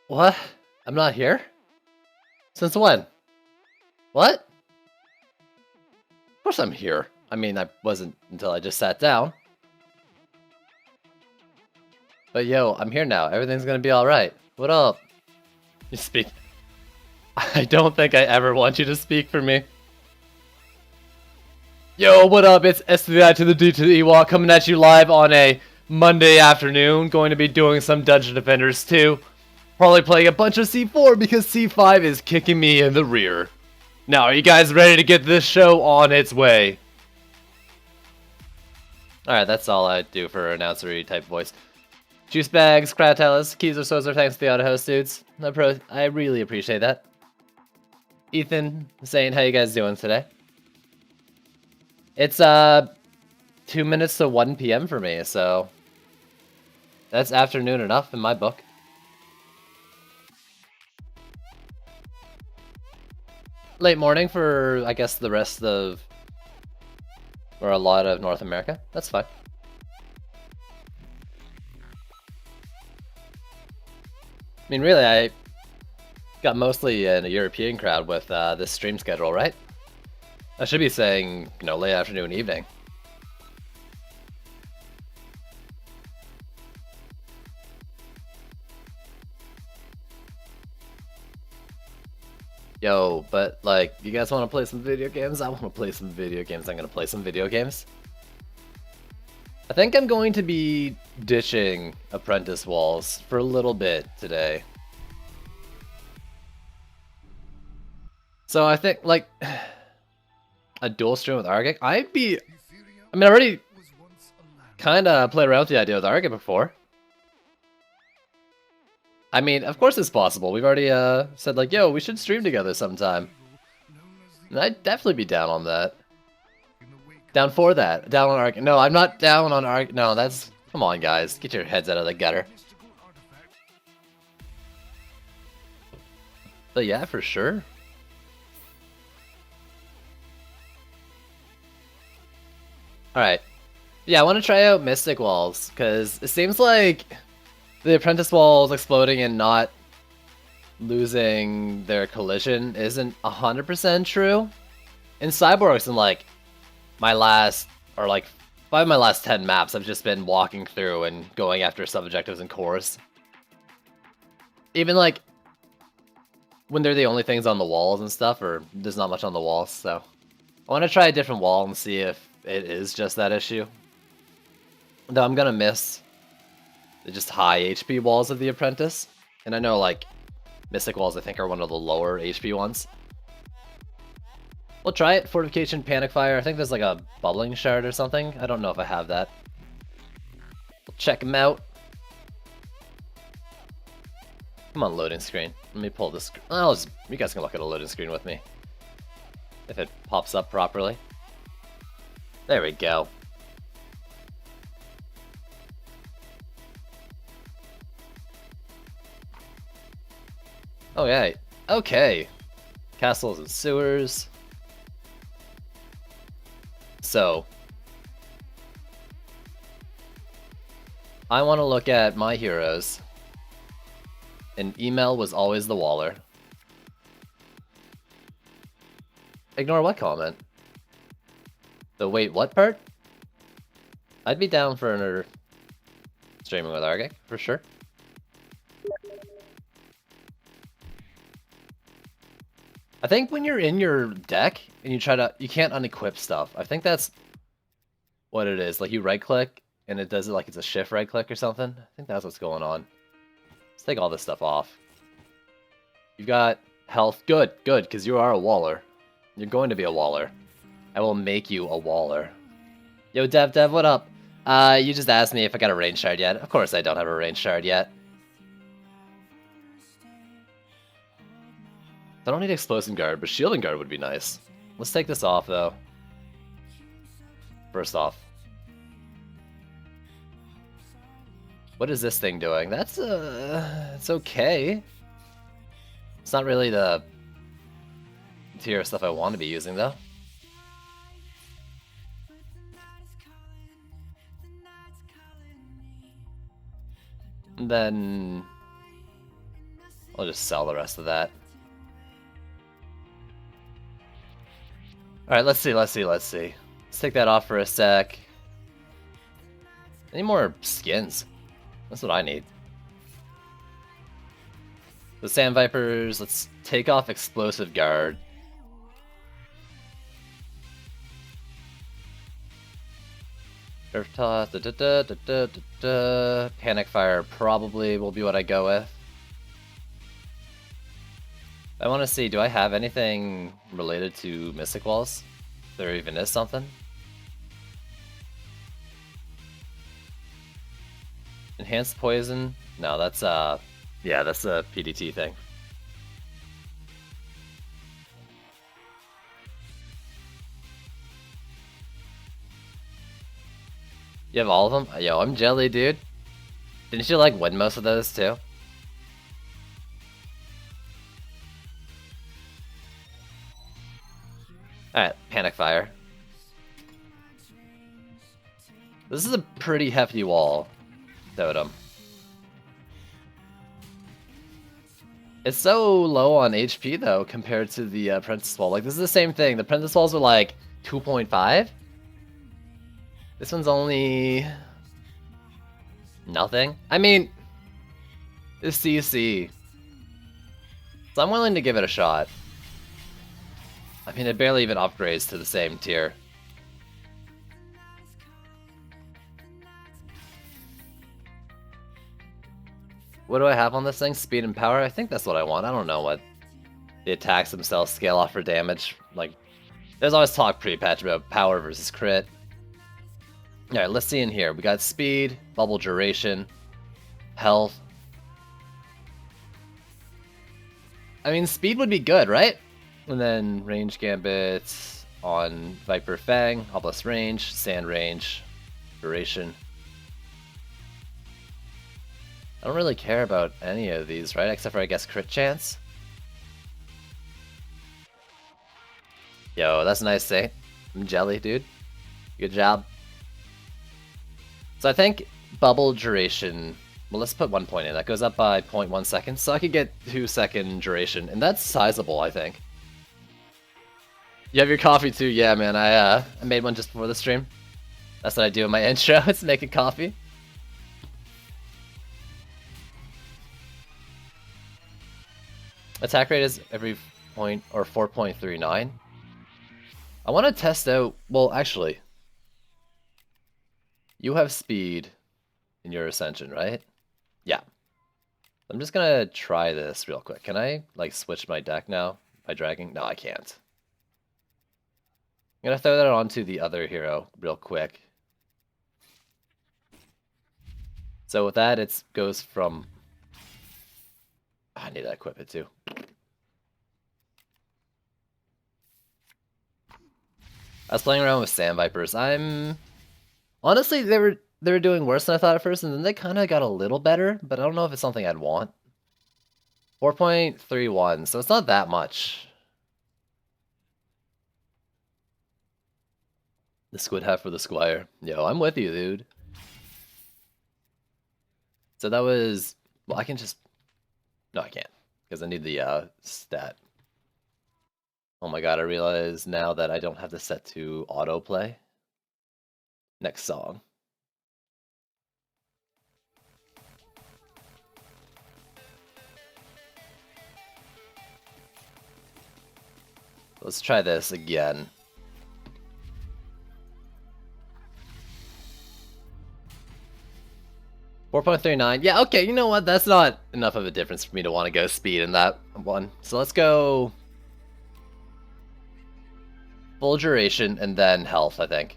What? I'm not here? Since when? What? Of course I'm here. I mean, I wasn't until I just sat down. But yo, I'm here now. Everything's gonna be alright. What up? You speak. I don't think I ever want you to speak for me. Yo, what up? It's S to the I to the D to the Ewok coming at you live on a Monday afternoon. Going to be doing some Dungeon Defenders 2. Probably playing a bunch of C4 because C5 is kicking me in the rear. Now, are you guys ready to get this show on its way? Alright, that's all I do for announcery type voice. Juice bags, Kratalis, keys or Sozer, thanks to the auto host dudes. I really appreciate that. Ethan saying, how you guys doing today? It's 2 minutes to 1 p.m. for me, so that's afternoon enough in my book. Late morning for, I guess, the rest of, or a lot of North America. That's fine. I mean, really, I got mostly in a European crowd with this stream schedule, right? I should be saying, you know, late afternoon, evening. Yo, but like, you guys want to play some video games? I want to play some video games. I'm going to play some video games. I think I'm going to be ditching Apprentice Walls for a little bit today. So I think, like, a dual stream with Argik? I already kind of played around with the idea with Argik before. I mean, of course it's possible. We've already said, like, yo, we should stream together sometime. And I'd definitely be down on that. Down for that. Down on Argik. No, I'm not down on Argik. No, that's... Come on, guys. Get your heads out of the gutter. But yeah, for sure. Alright. Yeah, I want to try out Mystic Walls, because it seems like the Apprentice Walls exploding and not losing their collision isn't 100% true. In Cyborgs, in like my last, or like 5 of my last 10 maps, I've just been walking through and going after sub-objectives and cores. Even like when they're the only things on the walls and stuff, or there's not much on the walls, so I want to try a different wall and see if it is just that issue. Though I'm gonna miss the just high HP walls of the Apprentice. And I know, like, Mystic Walls, I think, are one of the lower HP ones. We'll try it. Fortification, Panic Fire. I think there's like a Bubbling Shard or something. I don't know if I have that. We'll check them out. Come on, loading screen. Let me pull this. You guys can look at a loading screen with me. If it pops up properly. There we go. Oh, yeah. Okay. Castles and sewers. So, I want to look at my heroes. And Email was always the Waller. Ignore what comment? The wait, what part? I'd be down for another streaming with Argik, for sure. I think when you're in your deck and you can't unequip stuff. I think that's what it is. Like you right click and it does it like it's a shift right click or something. I think that's what's going on. Let's take all this stuff off. You've got health. Good, because you are a Waller. You're going to be a Waller. I will make you a Waller. Yo, Dev, what up? You just asked me if I got a range shard yet. Of course I don't have a range shard yet. I don't need Explosive Guard, but Shielding Guard would be nice. Let's take this off, though. First off. What is this thing doing? That's, it's okay. It's not really the tier of stuff I want to be using, though. And then... I'll just sell the rest of that. Alright, let's see. Let's take that off for a sec. Any more skins? That's what I need. The Sand Vipers, let's take off Explosive Guard. Turf Toss, Panic Fire probably will be what I go with. I want to see, do I have anything related to Mystic Walls? If there even is something. Enhanced Poison? No, that's yeah, that's a PDT thing. You have all of them? Yo, I'm jelly, dude. Didn't you like win most of those too? Alright, Panic Fire. This is a pretty hefty wall, Totem. It's so low on HP though compared to the Apprentice Wall. Like, this is the same thing. The Apprentice Walls were like 2.5. This one's only nothing. I mean, it's CC. So I'm willing to give it a shot. I mean, it barely even upgrades to the same tier. What do I have on this thing? Speed and power? I think that's what I want. I don't know what the attacks themselves scale off for damage. Like, there's always talk pre-patch about power versus crit. Alright, let's see in here. We got speed, bubble duration, health. I mean, speed would be good, right? And then range gambits on Viper Fang, Obelisk range, sand range, duration. I don't really care about any of these, right? Except for, I guess, crit chance. Yo, that's nice, eh? I'm jelly, dude. Good job. So I think bubble duration, well, let's put 1 point in. That goes up by 0.1 seconds, so I could get 2-second duration, and that's sizable, I think. You have your coffee too? Yeah, man, I made one just before the stream. That's what I do in my intro, it's making coffee. Attack rate is every point, or 4.39. I want to test out, well, actually, you have speed in your Ascension, right? Yeah. I'm just gonna try this real quick. Can I, like, switch my deck now by dragging? No, I can't. I'm gonna throw that onto the other hero real quick. So with that, it goes from... I need to equip it too. I was playing around with Sand Vipers. Honestly, they were doing worse than I thought at first, and then they kind of got a little better, but I don't know if it's something I'd want. 4.31, so it's not that much. The squid hat for the squire. Yo, I'm with you, dude. So that was... Well, I can just... No, I can't, because I need the stat. Oh my god, I realize now that I don't have this set to autoplay. Next song. Let's try this again. $4.39. Yeah, okay, you know what? That's not enough of a difference for me to want to go speed in that one. So let's go full duration and then health, I think.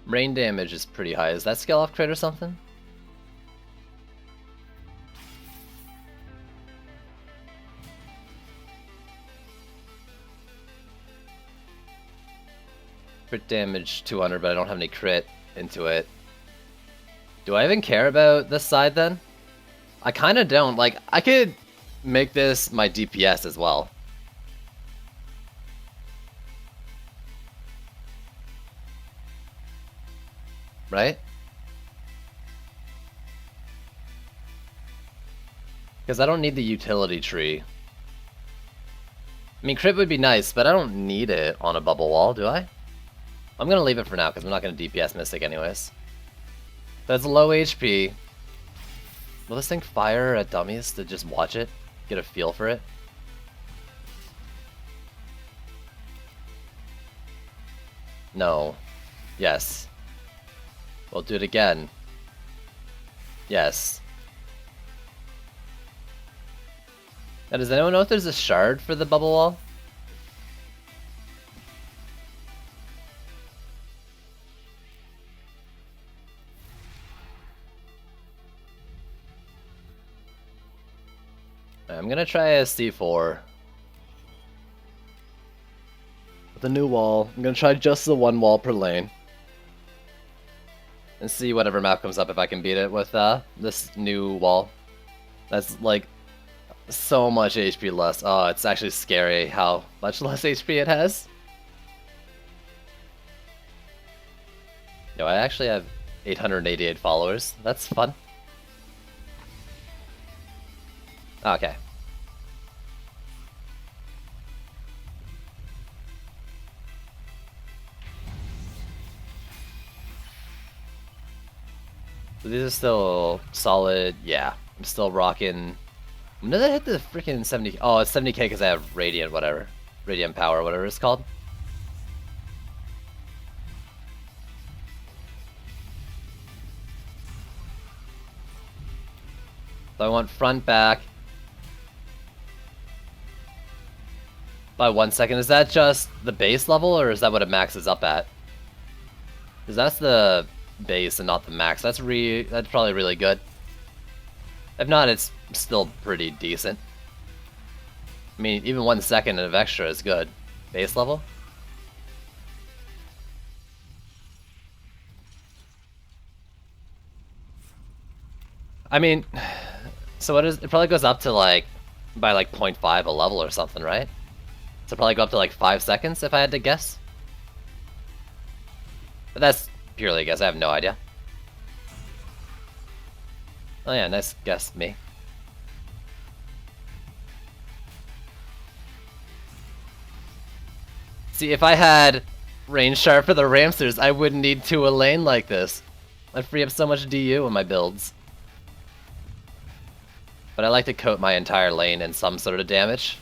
Rain damage is pretty high. Is that scale off crit or something? Crit damage 200, but I don't have any crit into it. Do I even care about this side then? I kind of don't. Like, I could make this my DPS as well. right? Because I don't need the utility tree. I mean, crit would be nice, but I don't need it on a bubble wall, do I? I'm gonna leave it for now, because I'm not gonna DPS Mystic anyways. That's low HP. Will this thing fire at dummies to just watch it? Get a feel for it? No. Yes. We'll do it again. Yes. Now, does anyone know if there's a shard for the bubble wall? I'm gonna try a C4. With a new wall. I'm gonna try just the one wall per lane. And see whatever map comes up if I can beat it with this new wall. That's like so much HP less. Oh, it's actually scary how much less HP it has. No, I actually have 888 followers. That's fun. Okay. So these are still solid. Yeah, I'm still rocking. When did I hit the freaking 70? Oh, it's 70k because I have Radiant, whatever. Radiant Power, whatever it's called. So I want front, back. By 1 second. Is that just the base level, or is that what it maxes up at? Because that's the base and not the max. That's probably really good. If not, it's still pretty decent. I mean, even 1 second of extra is good. Base level? I mean, so what is it? Probably goes up to like by like 0.5 a level or something, right? So probably go up to like 5 seconds if I had to guess. But that's purely a guess. I have no idea. Oh yeah, nice guess, me. See, if I had range shard for the Ramsters, I wouldn't need to a lane like this. I'd free up so much DU in my builds. But I like to coat my entire lane in some sort of damage.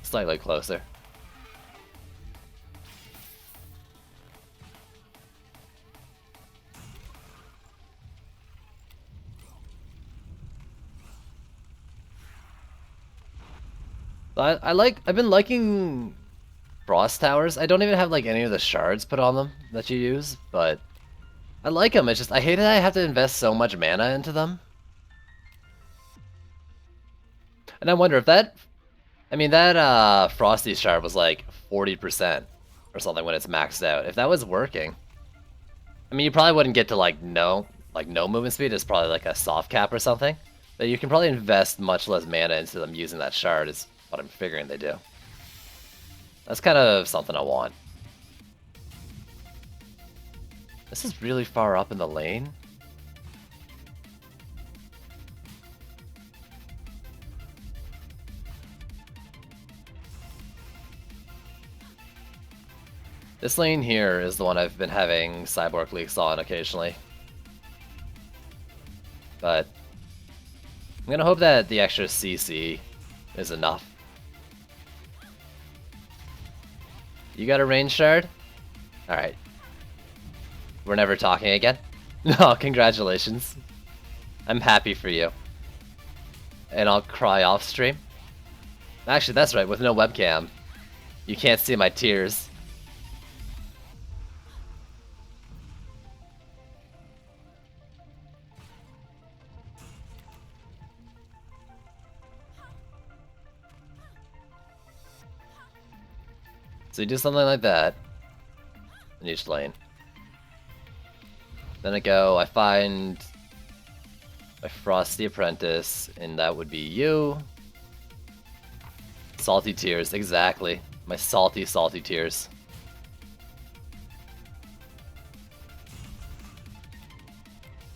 Slightly closer. I've been liking Frost Towers. I don't even have like any of the shards put on them that you use, but I like them. It's just, I hate that I have to invest so much mana into them. And I wonder if that, I mean, that Frosty shard was like 40% or something when it's maxed out. If that was working, I mean, you probably wouldn't get to like no movement speed. It's probably like a soft cap or something. But you can probably invest much less mana into them using that shard is what I'm figuring they do. That's kind of something I want. This is really far up in the lane. This lane here is the one I've been having Cyborg leaks on occasionally. But I'm gonna hope that the extra CC is enough. You got a range shard? Alright. We're never talking again? No, congratulations. I'm happy for you. And I'll cry off stream. Actually, that's right, with no webcam. You can't see my tears. So you do something like that in each lane. Then I find my Frosty Apprentice, and that would be you. Salty tears, exactly. My salty, salty tears.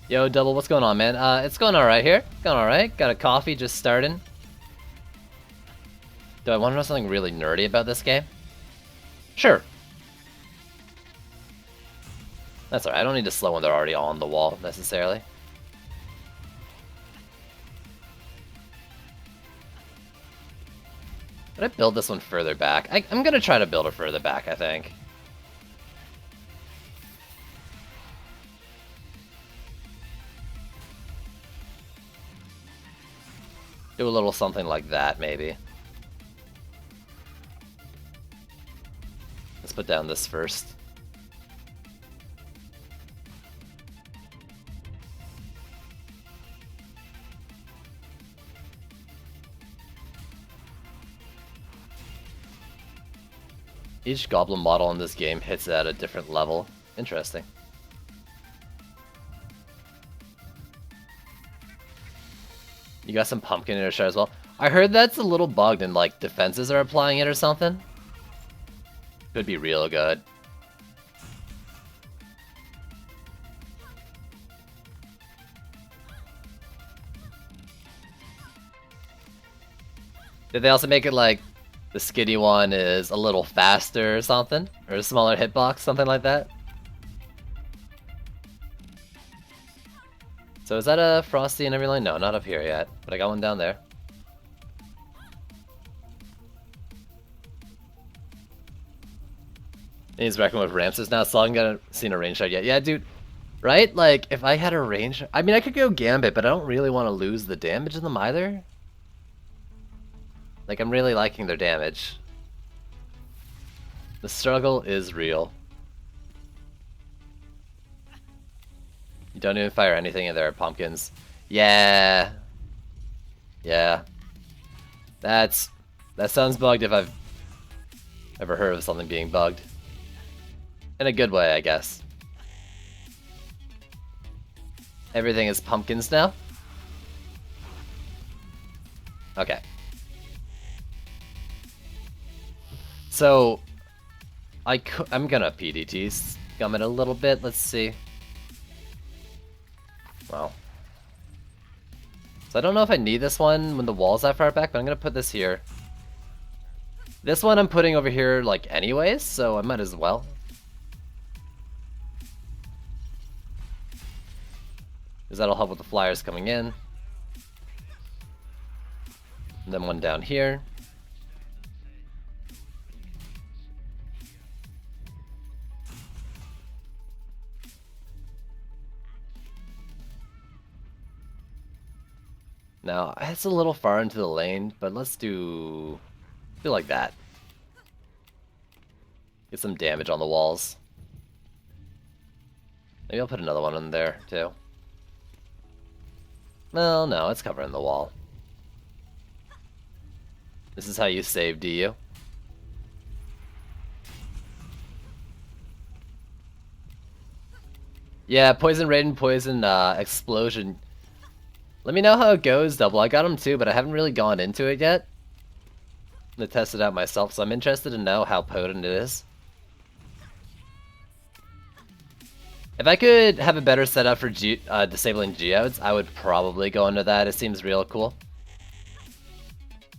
Yo, Double, what's going on, man? It's going alright here. Going alright. Got a coffee, just starting. Do I want to know something really nerdy about this game? Sure. That's alright, I don't need to slow when they're already on the wall, necessarily. Did I build this one further back? I'm gonna try to build it further back, I think. Do a little something like that, maybe. Let's put down this first. Each goblin model in this game hits it at a different level. Interesting. You got some pumpkin in your shard as well. I heard that's a little bugged and like defenses are applying it or something. Could be real good. Did they also make it like the skinny one is a little faster or something? Or a smaller hitbox, something like that? So is that a Frosty in every lane? No, not up here yet, but I got one down there. He's wrecking with Ramses now, so I haven't seen a range shard yet. Yeah, dude, right? Like, if I had a range... I mean, I could go Gambit, but I don't really want to lose the damage in them either. Like, I'm really liking their damage. The struggle is real. You don't even fire anything in there, pumpkins. Yeah. Yeah. That sounds bugged if I've ever heard of something being bugged. In a good way, I guess. Everything is pumpkins now? Okay. So, I'm gonna PDT scum it a little bit, let's see. Well. So I don't know if I need this one when the wall's that far back, but I'm gonna put this here. This one I'm putting over here like anyways, so I might as well. Because that'll help with the flyers coming in. And then one down here. Now, it's a little far into the lane, but let's do like that. Get some damage on the walls. Maybe I'll put another one in there, too. Well, no, it's covering the wall. This is how you save, do you? Yeah, Poison Raiden, Poison Explosion. Let me know how it goes, Double. I got them too, but I haven't really gone into it yet. I'm gonna test it out myself, so I'm interested to know how potent it is. If I could have a better setup for disabling geodes, I would probably go into that. It seems real cool.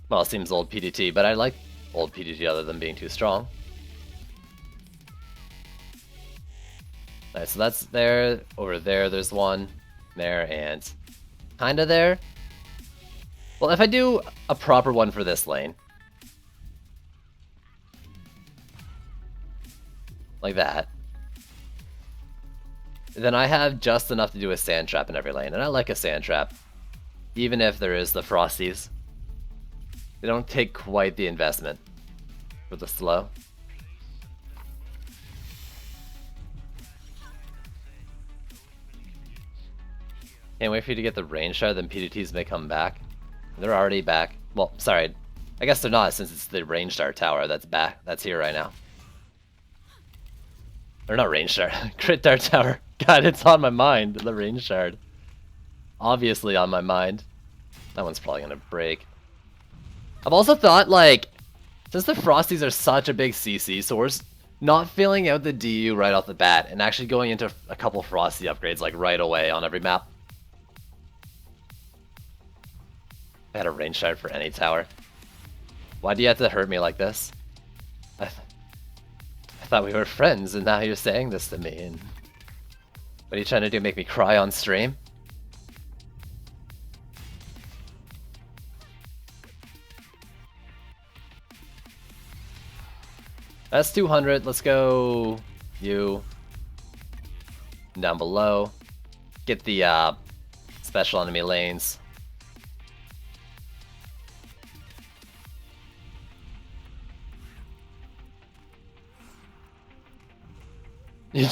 Well, it seems old PDT, but I like old PDT other than being too strong. Alright, so that's there. Over there, there's one. There, and kinda there. Well, if I do a proper one for this lane. Like that. Then I have just enough to do a sand trap in every lane, and I like a sand trap. Even if there is the Frosties. They don't take quite the investment for the slow. Can't wait for you to get the range shard, then PDTs may come back. They're already back. Well, sorry. I guess they're not, since it's the range shard tower that's back. That's here right now. Or not range shard. Crit dart tower. God, it's on my mind. The range shard. Obviously on my mind. That one's probably gonna break. I've also thought, like, Since the Frosties are such a big CC source, not filling out the DU right off the bat and actually going into a couple Frosty upgrades like right away on every map. I had a range shard for any tower. Why do you have to hurt me like this? I thought we were friends and now you're saying this to me and... What are you trying to do, make me cry on stream? That's 200, let's go... You... Down below. Get the special enemy lanes. We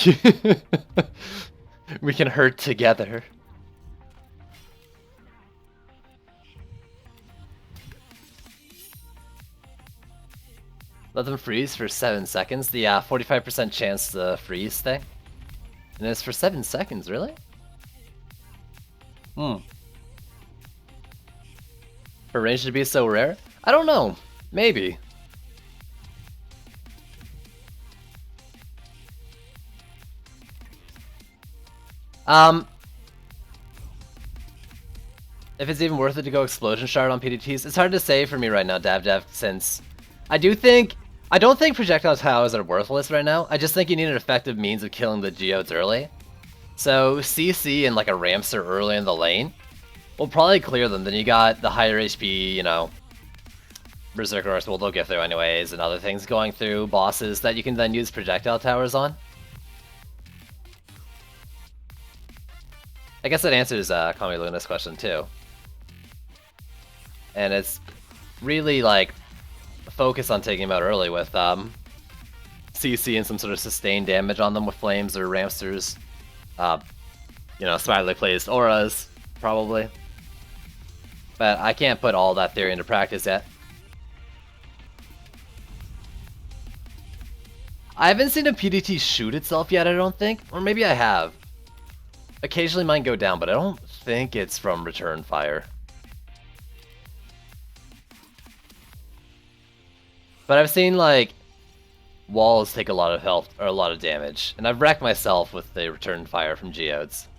can hurt together. Let them freeze for 7 seconds. The 45% chance to freeze thing. And it's for 7 seconds, really? For range to be so rare? I don't know. Maybe. If it's even worth it to go Explosion Shard on PDTs, it's hard to say for me right now, DavDev, since I don't think projectile towers are worthless right now. I just think you need an effective means of killing the geodes early. So CC and like a Ramster early in the lane will probably clear them. Then you got the higher HP, you know, Berserker Orcs, well, they'll get through anyways, and other things going through bosses that you can then use projectile towers on. I guess that answers Kami Luna's question too. And it's really like focus on taking them out early with CC and some sort of sustained damage on them with flames or Ramsters. You know, smartly placed auras, probably. But I can't put all that theory into practice yet. I haven't seen a PDT shoot itself yet, I don't think. Or maybe I have. Occasionally mine go down, but I don't think it's from return fire. But I've seen, like, walls take a lot of health, or a lot of damage. And I've wrecked myself with the return fire from geodes.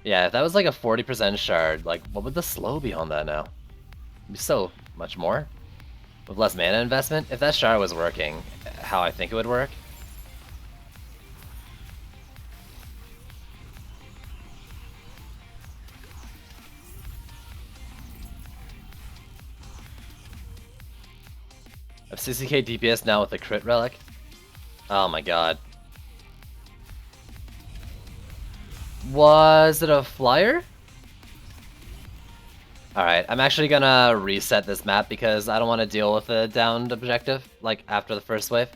Yeah, if that was like a 40% shard, like, what would the slow be on that now? It'd be so much more. With less mana investment? If that shard was working how I think it would work. Of 60k DPS now with the crit relic? Oh my god. Was it a flyer? Alright, I'm actually gonna reset this map because I don't want to deal with the downed objective, like, after the first wave.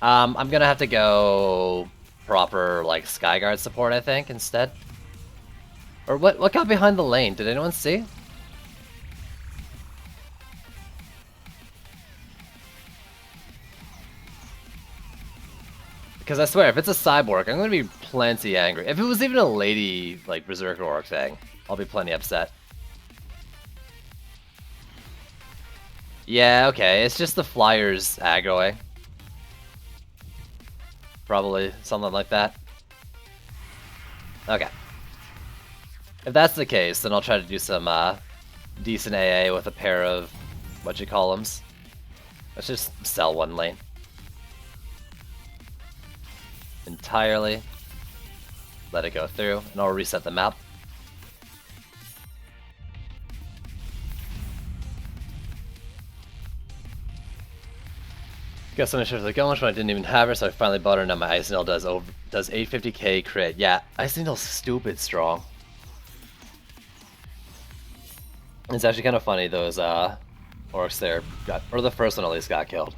I'm gonna have to go proper, like, Skyguard support, I think, instead. Or what got behind the lane? Did anyone see? Because I swear, if it's a cyborg, I'm gonna be plenty angry. If it was even a lady, like, Berserker Orc thing, I'll be plenty upset. Yeah, okay, it's just the Flyers aggroing. Probably something like that. Okay. If that's the case, then I'll try to do some decent AA with a pair of whatchamacallums. Let's just sell one lane. Entirely. Let it go through, and I'll reset the map. Got so much for the Gomlish when I didn't even have her, so I finally bought her. Now my Ice Needle does 850k crit. Yeah, Ice Needle's stupid strong. It's actually kind of funny those orcs there got, or the first one at least got killed.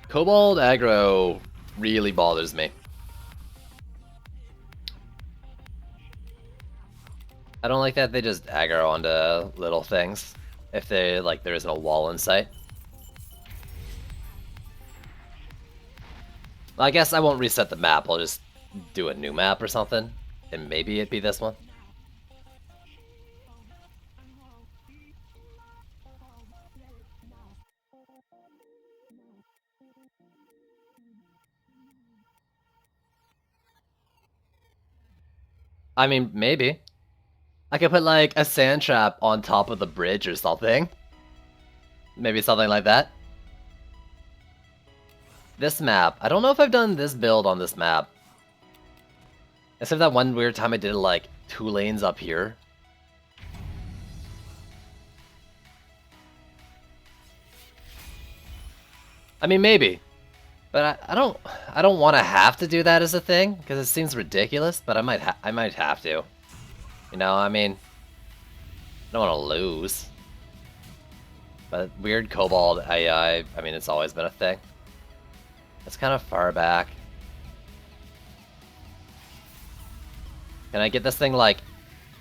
Kobold aggro really bothers me. I don't like that they just aggro onto little things if they like there isn't a wall in sight. Well, I guess I won't reset the map, I'll just do a new map or something, and maybe it'd be this one. I mean, maybe. I could put like a sand trap on top of the bridge or something. Maybe something like that. This map, I don't know if I've done this build on this map. Except that one weird time I did like 2 lanes up here. I mean, maybe. But I don't want to have to do that as a thing, because it seems ridiculous, but I might have to. You know, I mean, I don't want to lose. But weird Kobold AI, I mean, it's always been a thing. It's kind of far back. Can I get this thing like...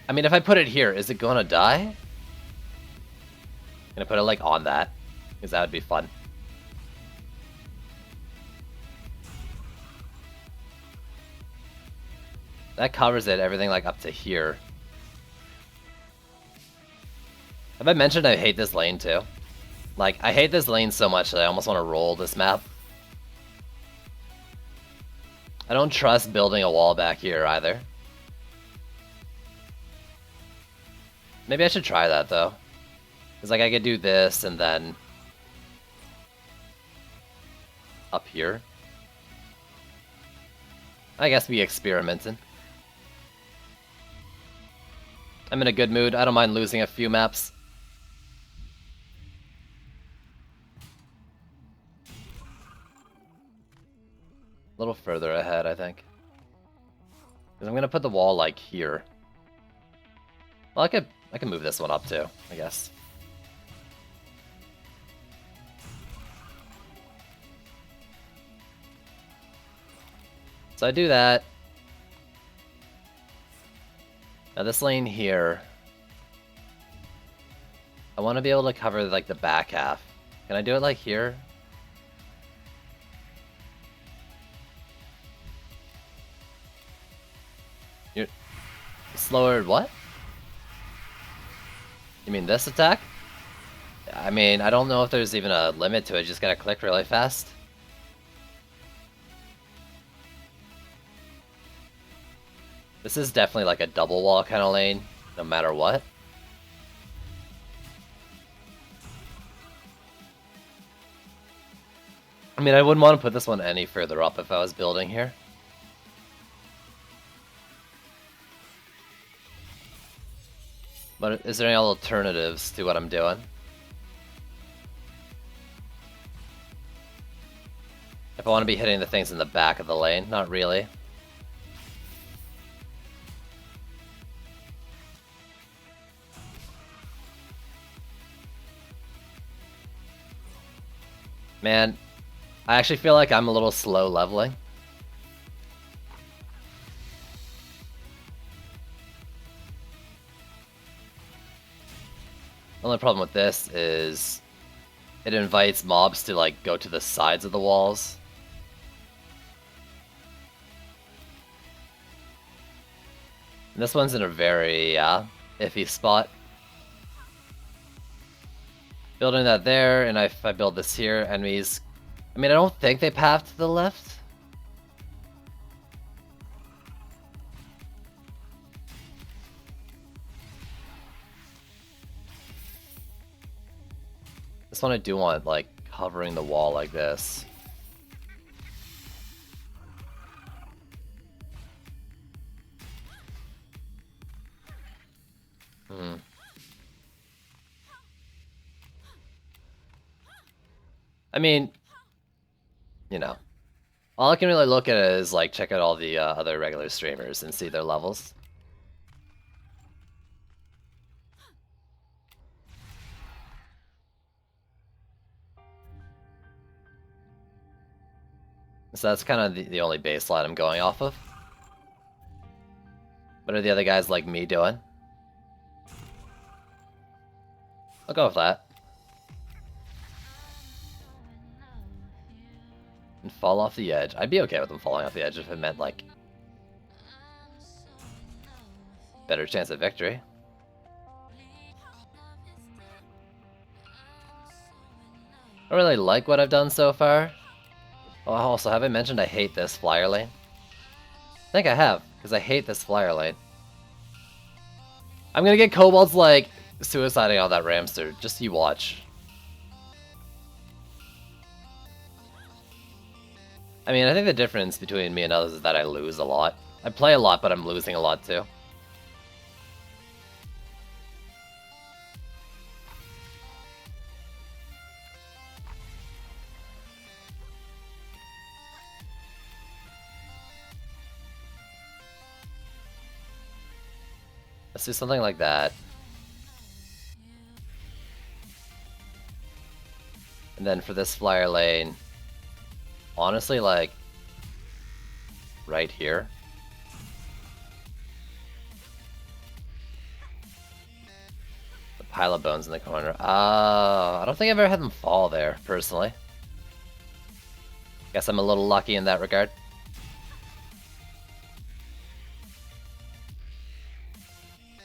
I mean, if I put it here, is it gonna die? Can I put it like on that? Because that would be fun. That covers it, everything like up to here. Have I mentioned I hate this lane too? Like, I hate this lane so much that I almost want to roll this map. I don't trust building a wall back here either. Maybe I should try that though. Because like I could do this and then up here. I guess be experimenting. I'm in a good mood. I don't mind losing a few maps. A little further ahead, I think. Because I'm gonna put the wall like here. Well, I can move this one up too, I guess. So I do that. Now this lane here, I want to be able to cover like the back half. Can I do it like here? You're slower, what? You mean this attack? I mean, I don't know if there's even a limit to it, just gotta click really fast. This is definitely like a double wall kind of lane, no matter what. I mean, I wouldn't want to put this one any further up if I was building here. But is there any alternatives to what I'm doing? If I want to be hitting the things in the back of the lane, not really. Man, I actually feel like I'm a little slow leveling. The only problem with this is it invites mobs to like go to the sides of the walls. And this one's in a very iffy spot. Building that there, and if I build this here, enemies... I mean, I don't think they path to the left. This one I do want, like, covering the wall like this. I mean, you know, all I can really look at is like check out all the other regular streamers and see their levels. So that's kind of the only baseline I'm going off of. What are the other guys like me doing? I'll go with that. And fall off the edge. I'd be okay with them falling off the edge if it meant like better chance of victory. I don't really like what I've done so far. Oh, also, have I mentioned I hate this flyer lane? I think I have, because I hate this flyer lane. I'm gonna get kobolds, like, suiciding on that Ramster. Just you watch. I mean, I think the difference between me and others is that I lose a lot. I play a lot, but I'm losing a lot too. Let's do something like that. And then for this flyer lane, honestly, like, right here. The pile of bones in the corner. I don't think I've ever had them fall there, personally. Guess I'm a little lucky in that regard.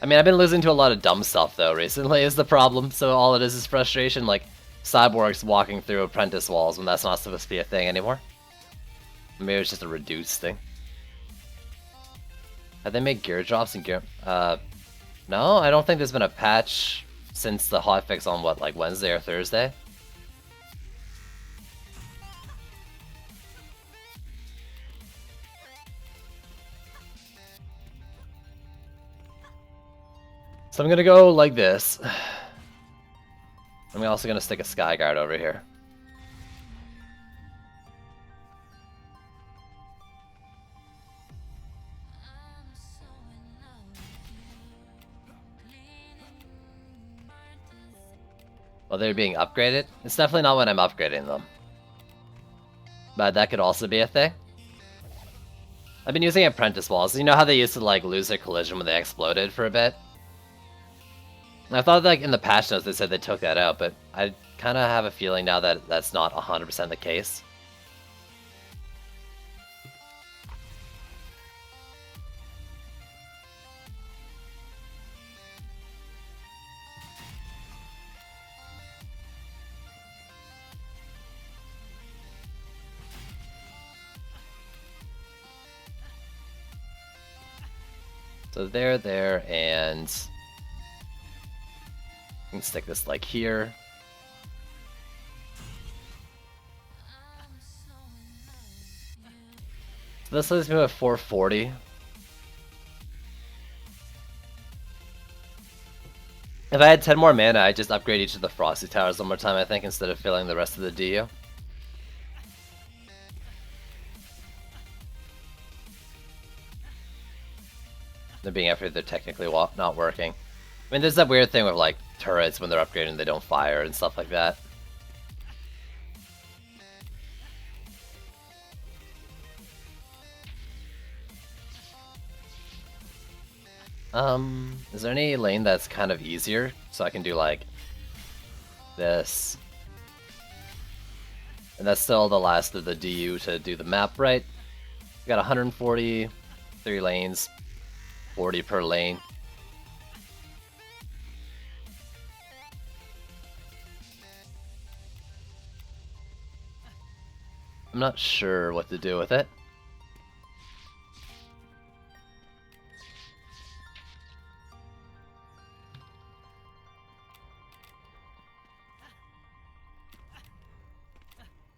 I mean, I've been losing to a lot of dumb stuff, though, recently, is the problem. So all it is frustration, like cyborgs walking through apprentice walls when that's not supposed to be a thing anymore. Maybe it's just a reduced thing. Have they made gear drops and gear... no, I don't think there's been a patch since the hotfix on, what, like Wednesday or Thursday? So I'm gonna go like this. I'm also gonna stick a Skyguard over here. Well, they're being upgraded? It's definitely not when I'm upgrading them. But that could also be a thing. I've been using apprentice walls. You know how they used to like lose their collision when they exploded for a bit? I thought like in the patch notes they said they took that out, but I kind of have a feeling now that that's not 100% the case. So they're there, and I can stick this like here. So this leaves me with 440. If I had 10 more mana, I'd just upgrade each of the Frosty Towers one more time, I think, instead of filling the rest of the DU. They're being after they're technically not working. I mean, there's that weird thing with like turrets when they're upgrading, they don't fire and stuff like that. Is there any lane that's kind of easier? So I can do like this. And that's still the last of the DU to do the map right. We got 143 lanes, 40 per lane. I'm not sure what to do with it.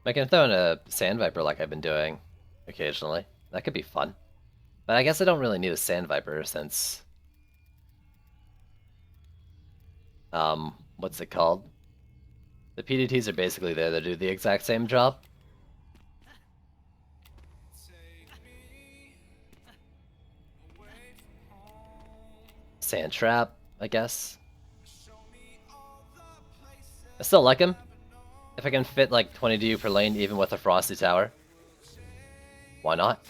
I can throw in a Sand Viper like I've been doing occasionally. That could be fun. But I guess I don't really need a Sand Viper since... what's it called? The PDTs are basically there to do the exact same job. Sand Trap, I guess. I still like him. If I can fit like 20 DU per lane even with a Frosty Tower. Why not?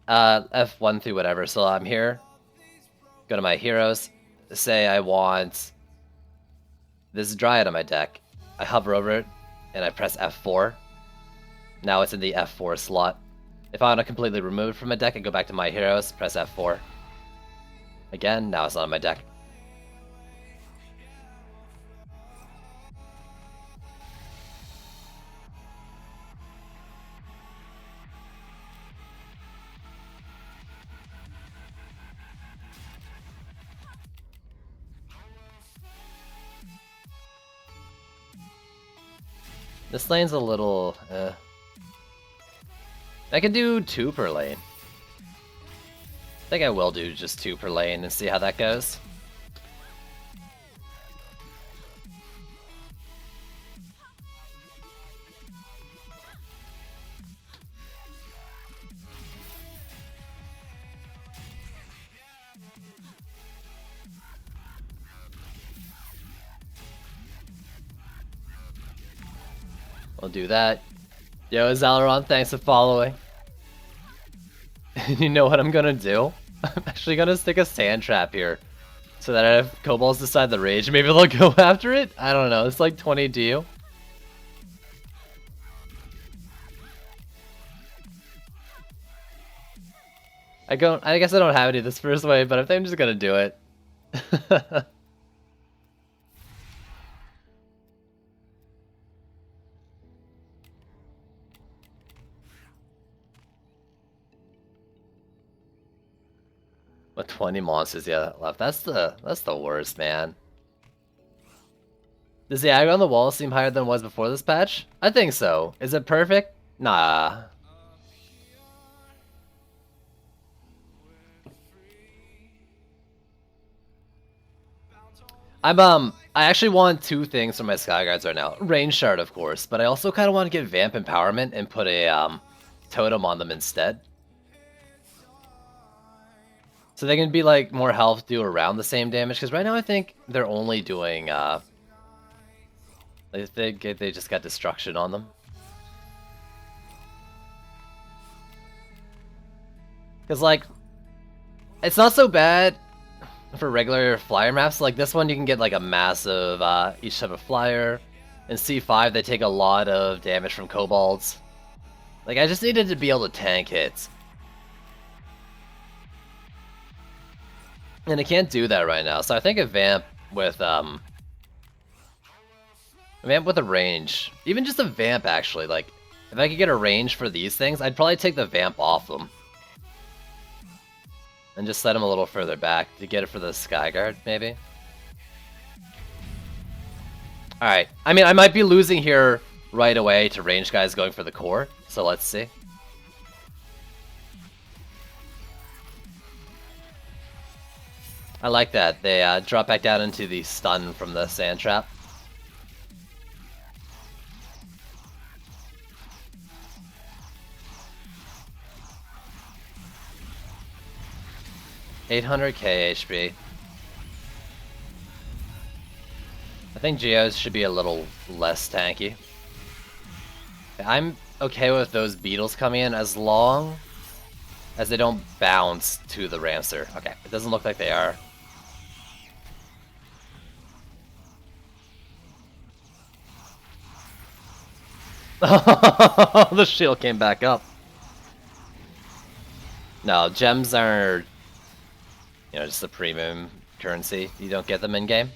F1 through whatever, so I'm here. Go to my heroes. Say I want this Dryad on my deck. I hover over it and I press F4. Now it's in the F4 slot. If I want to completely remove it from my deck, I go back to my heroes, press F4. Again, now it's not on my deck. This lane's a little, I could do 2 per lane. I think I will do just 2 per lane and see how that goes. We'll do that. Yo, Zalaron, thanks for following. You know what I'm gonna do? I'm actually gonna stick a sand trap here. So that if kobolds decide the rage, maybe they'll go after it? I don't know, it's like 20 DU. I guess I don't have any this first wave, but I think I'm just gonna do it. With 20 monsters left. That's the worst, man. Does the aggro on the wall seem higher than it was before this patch? I think so. Is it perfect? Nah. I actually want 2 things from my Skyguards right now. Range Shard, of course, but I also kind of want to get Vamp Empowerment and put a totem on them instead. So they can be like more health, do around the same damage, because right now I think they're only doing they just got destruction on them. Because like it's not so bad for regular flyer maps. Like this one you can get like a massive each type of flyer. In C5 they take a lot of damage from kobolds. Like I just needed to be able to tank hits. And I can't do that right now, so I think a Vamp with a range, even just a Vamp actually, like, if I could get a range for these things, I'd probably take the Vamp off them. And just set them a little further back to get it for the Skyguard, maybe? Alright, I mean, I might be losing here right away to range guys going for the core, so let's see. I like that. They drop back down into the stun from the sand trap. $800k HP. I think Geos should be a little less tanky. I'm okay with those beetles coming in as long as they don't bounce to the Ramster. Okay, it doesn't look like they are. The shield came back up. No, gems are, just the premium currency. You don't get them in game.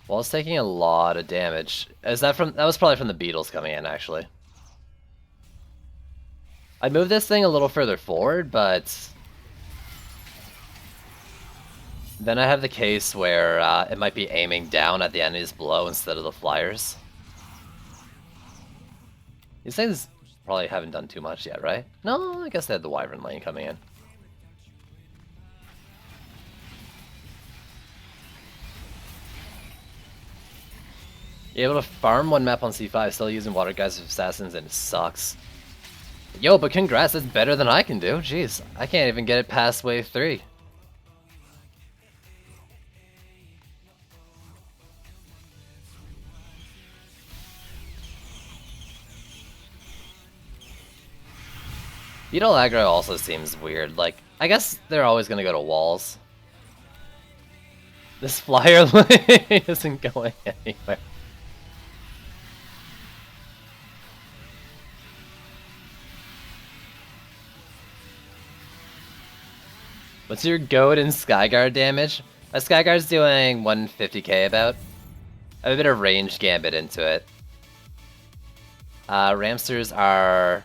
Well, it's taking a lot of damage. Is that from? That was probably from the beetles coming in, actually. I'd move this thing a little further forward, but then I have the case where it might be aiming down at the enemies below instead of the flyers. These things probably haven't done too much yet, right? No, I guess they had the Wyvern lane coming in. You're able to farm one map on C5, still using Water Guys of Assassins, and it sucks. Yo, but congrats, that's better than I can do. Jeez, I can't even get it past wave 3. Beetle aggro also seems weird. Like, I guess they're always gonna go to walls. This flyer lane isn't going anywhere. What's your goat and Skyguard damage? My Skyguard's doing 150k about. I have a bit of range gambit into it. Ramsters are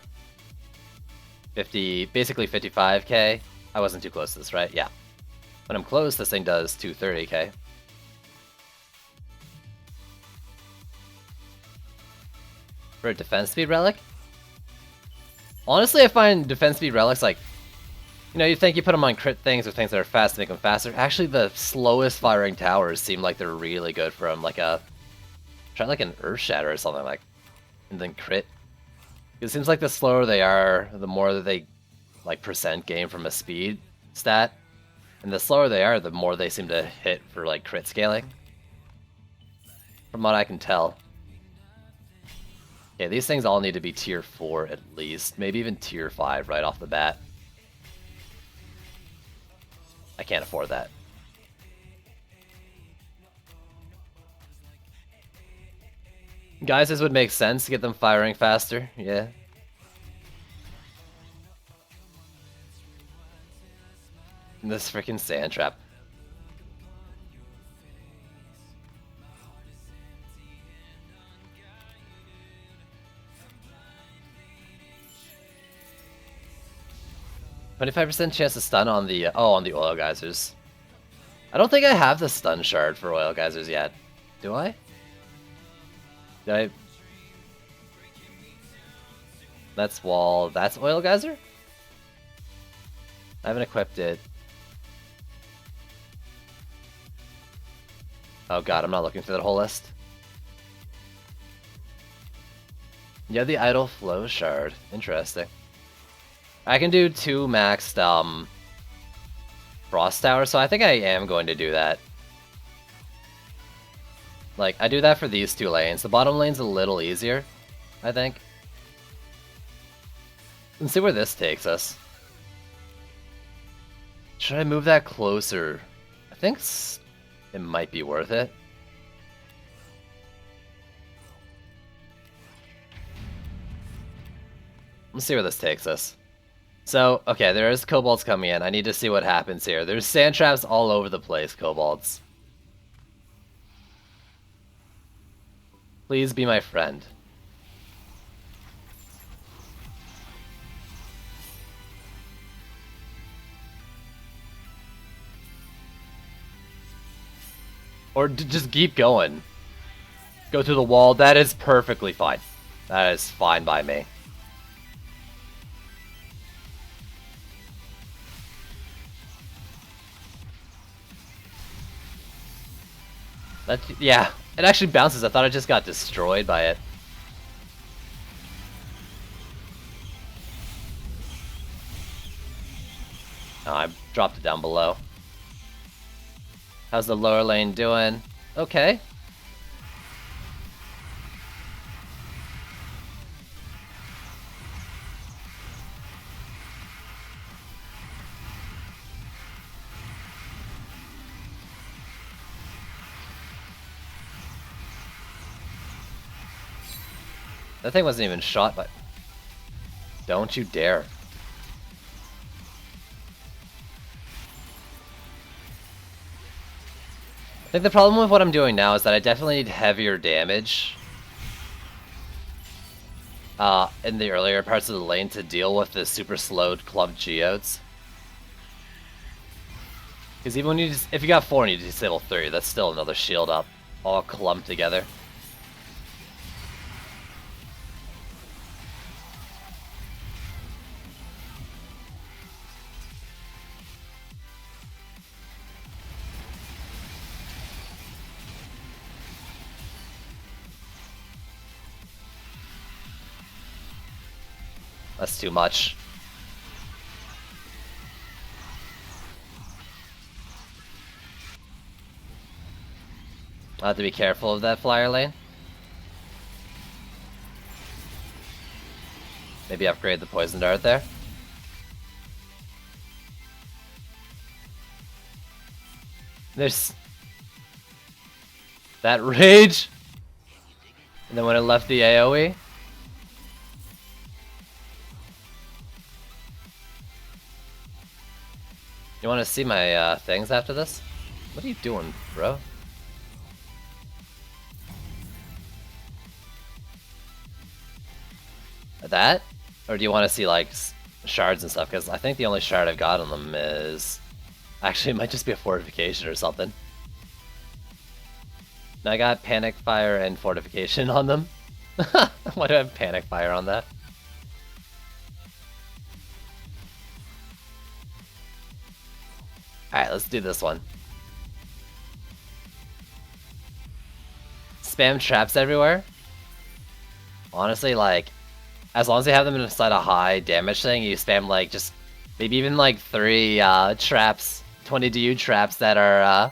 50, basically 55k. I wasn't too close to this, right? Yeah. When I'm close, this thing does 230k. For a defense speed relic? Honestly, I find defense speed relics like, you know, you think you put them on crit things or things that are fast to make them faster. Actually, the slowest firing towers seem like they're really good for them. Like try like an Earth Shatter or something like, and then crit. It seems like the slower they are, the more that they like percent gain from a speed stat, and the slower they are, the more they seem to hit for like crit scaling. From what I can tell. Yeah, these things all need to be tier 4 at least, maybe even tier 5 right off the bat. I can't afford that. Guys, this would make sense to get them firing faster, yeah. And this freaking sand trap. "25% chance to stun on the on the oil geysers." I don't think I have the stun shard for oil geysers yet. Do I? Did I? That's wall. That's oil geyser? I haven't equipped it. Oh god, I'm not looking through that whole list. Yeah, the idle flow shard. Interesting. I can do 2 maxed Frost Tower, so I think I am going to do that. Like, I do that for these 2 lanes. The bottom lane's a little easier, I think. Let's see where this takes us. Should I move that closer? I think it might be worth it. Let's see where this takes us. So, okay, there's kobolds coming in. I need to see what happens here. There's sand traps all over the place, kobolds. Please be my friend. Or just keep going. Go through the wall. That is perfectly fine. That is fine by me. Yeah, it actually bounces. I thought I just got destroyed by it. Oh, I dropped it down below. How's the lower lane doing? Okay. That thing wasn't even shot, but don't you dare. I think the problem with what I'm doing now is that I definitely need heavier damage in the earlier parts of the lane to deal with the super slowed clubbed geodes. Because even when if you got 4 and you disable 3, that's still another shield up, all clumped together. That's too much. I'll have to be careful of that flyer lane. Maybe upgrade the poison dart there. There's That rage! And then when it left the AoE... You want to see my things after this? What are you doing, bro? That? Or do you want to see, like, shards and stuff? Because I think the only shard I've got on them is... Actually, it might just be a fortification or something. I got Panic Fire and Fortification on them. Why do I have Panic Fire on that? Alright, let's do this one. Spam traps everywhere. Honestly, like, as long as you have them inside a high damage thing, you spam, like, just maybe even, like, 3 traps, 20 DU traps that are,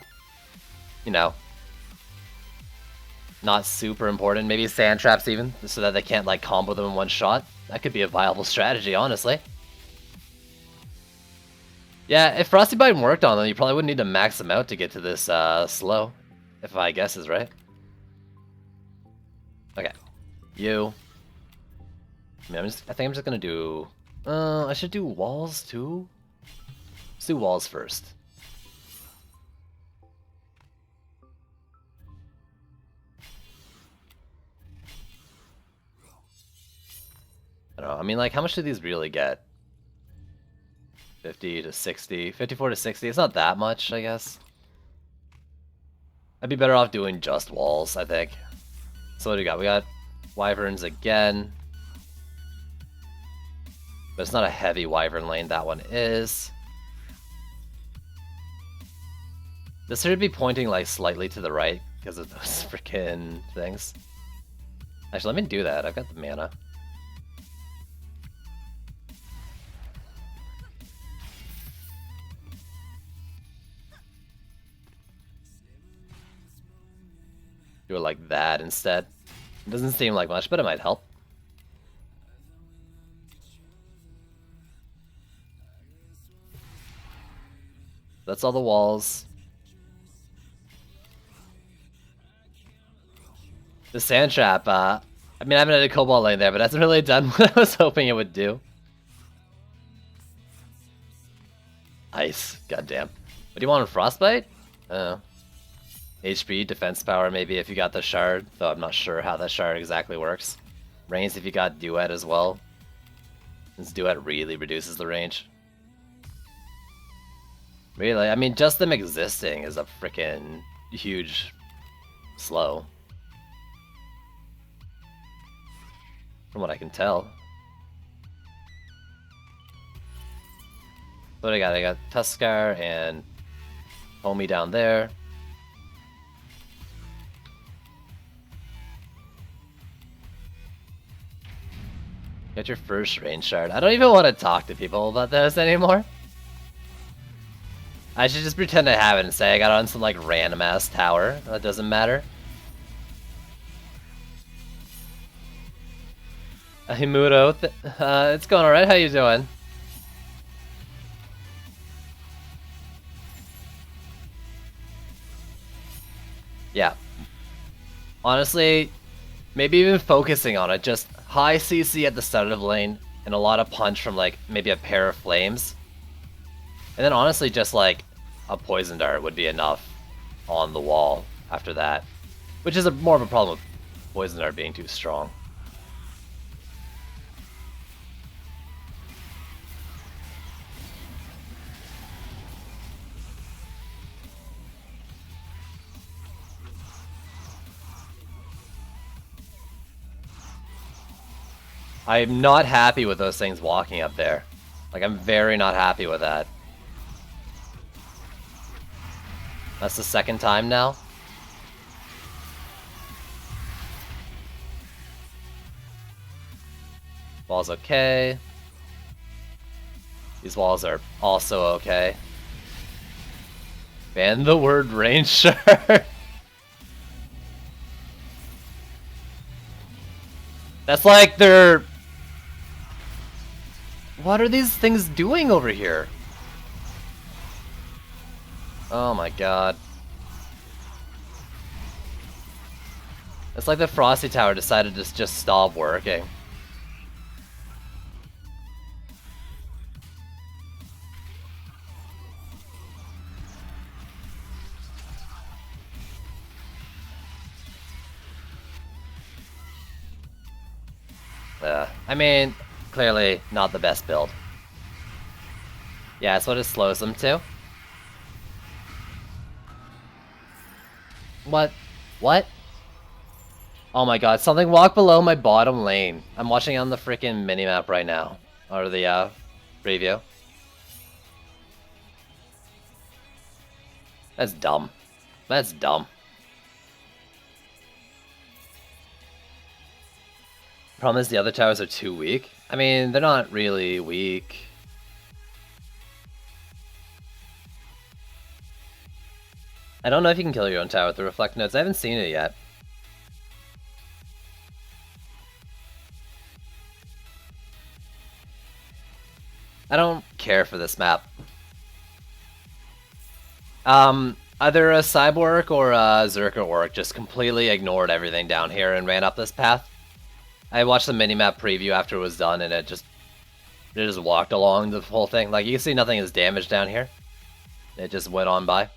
you know, not super important. Maybe sand traps even, so that they can't, like, combo them in one shot. That could be a viable strategy, honestly. Yeah, if Frostbite worked on them, you probably wouldn't need to max them out to get to this slow, if my guess is right. Okay, you. I mean, I think I'm just gonna do... I should do walls too? Let's do walls first. I don't know, I mean, like, how much do these really get? 50 to 60, 54 to 60, it's not that much, I guess. I'd be better off doing just walls, I think. So what do we got? We got Wyverns again. But it's not a heavy Wyvern lane, that one is. This should be pointing, like, slightly to the right because of those freaking things. Actually, let me do that, I've got the mana. Do it like that instead. It doesn't seem like much, but it might help. That's all the walls. The sand trap, I mean, I haven't had a Cobalt lane there, but it hasn't really done what I was hoping it would do. Ice, goddamn. What do you want on Frostbite? HP, defense power, maybe if you got the shard, though I'm not sure how that shard exactly works. Range if you got Duet as well, since Duet really reduces the range. Really, I mean, just them existing is a freaking huge slow. From what I can tell. What I got Tuskar and Homie down there. Get your first range shard. I don't even want to talk to people about this anymore. I should just pretend I have it and say I got on some like random ass tower. That doesn't matter. Himuro, it's going alright. How you doing? Yeah. Honestly, maybe even focusing on it, just high CC at the start of the lane, and a lot of punch from like maybe a pair of flames. And then honestly just like a poison dart would be enough on the wall after that. Which is more of a problem with poison dart being too strong. I'm not happy with those things walking up there. Like, I'm very not happy with that. That's the second time now. Wall's okay. These walls are also okay. Ban the word ranger. That's like they're... What are these things doing over here? Oh my god. It's like the Frosty Tower decided to just stop working. I mean, clearly not the best build. Yeah, that's what it slows them to. What? What? Oh my god, something walked below my bottom lane. I'm watching on the freaking minimap right now. Or the, preview. That's dumb. That's dumb. Problem is the other towers are too weak. I mean, they're not really weak. I don't know if you can kill your own tower with the reflect nodes. I haven't seen it yet. I don't care for this map. Either a Cyborg or a Zerker Orc just completely ignored everything down here and ran up this path. I watched the minimap preview after it was done, and it just walked along the whole thing. Like, you can see nothing is damaged down here. It just went on by.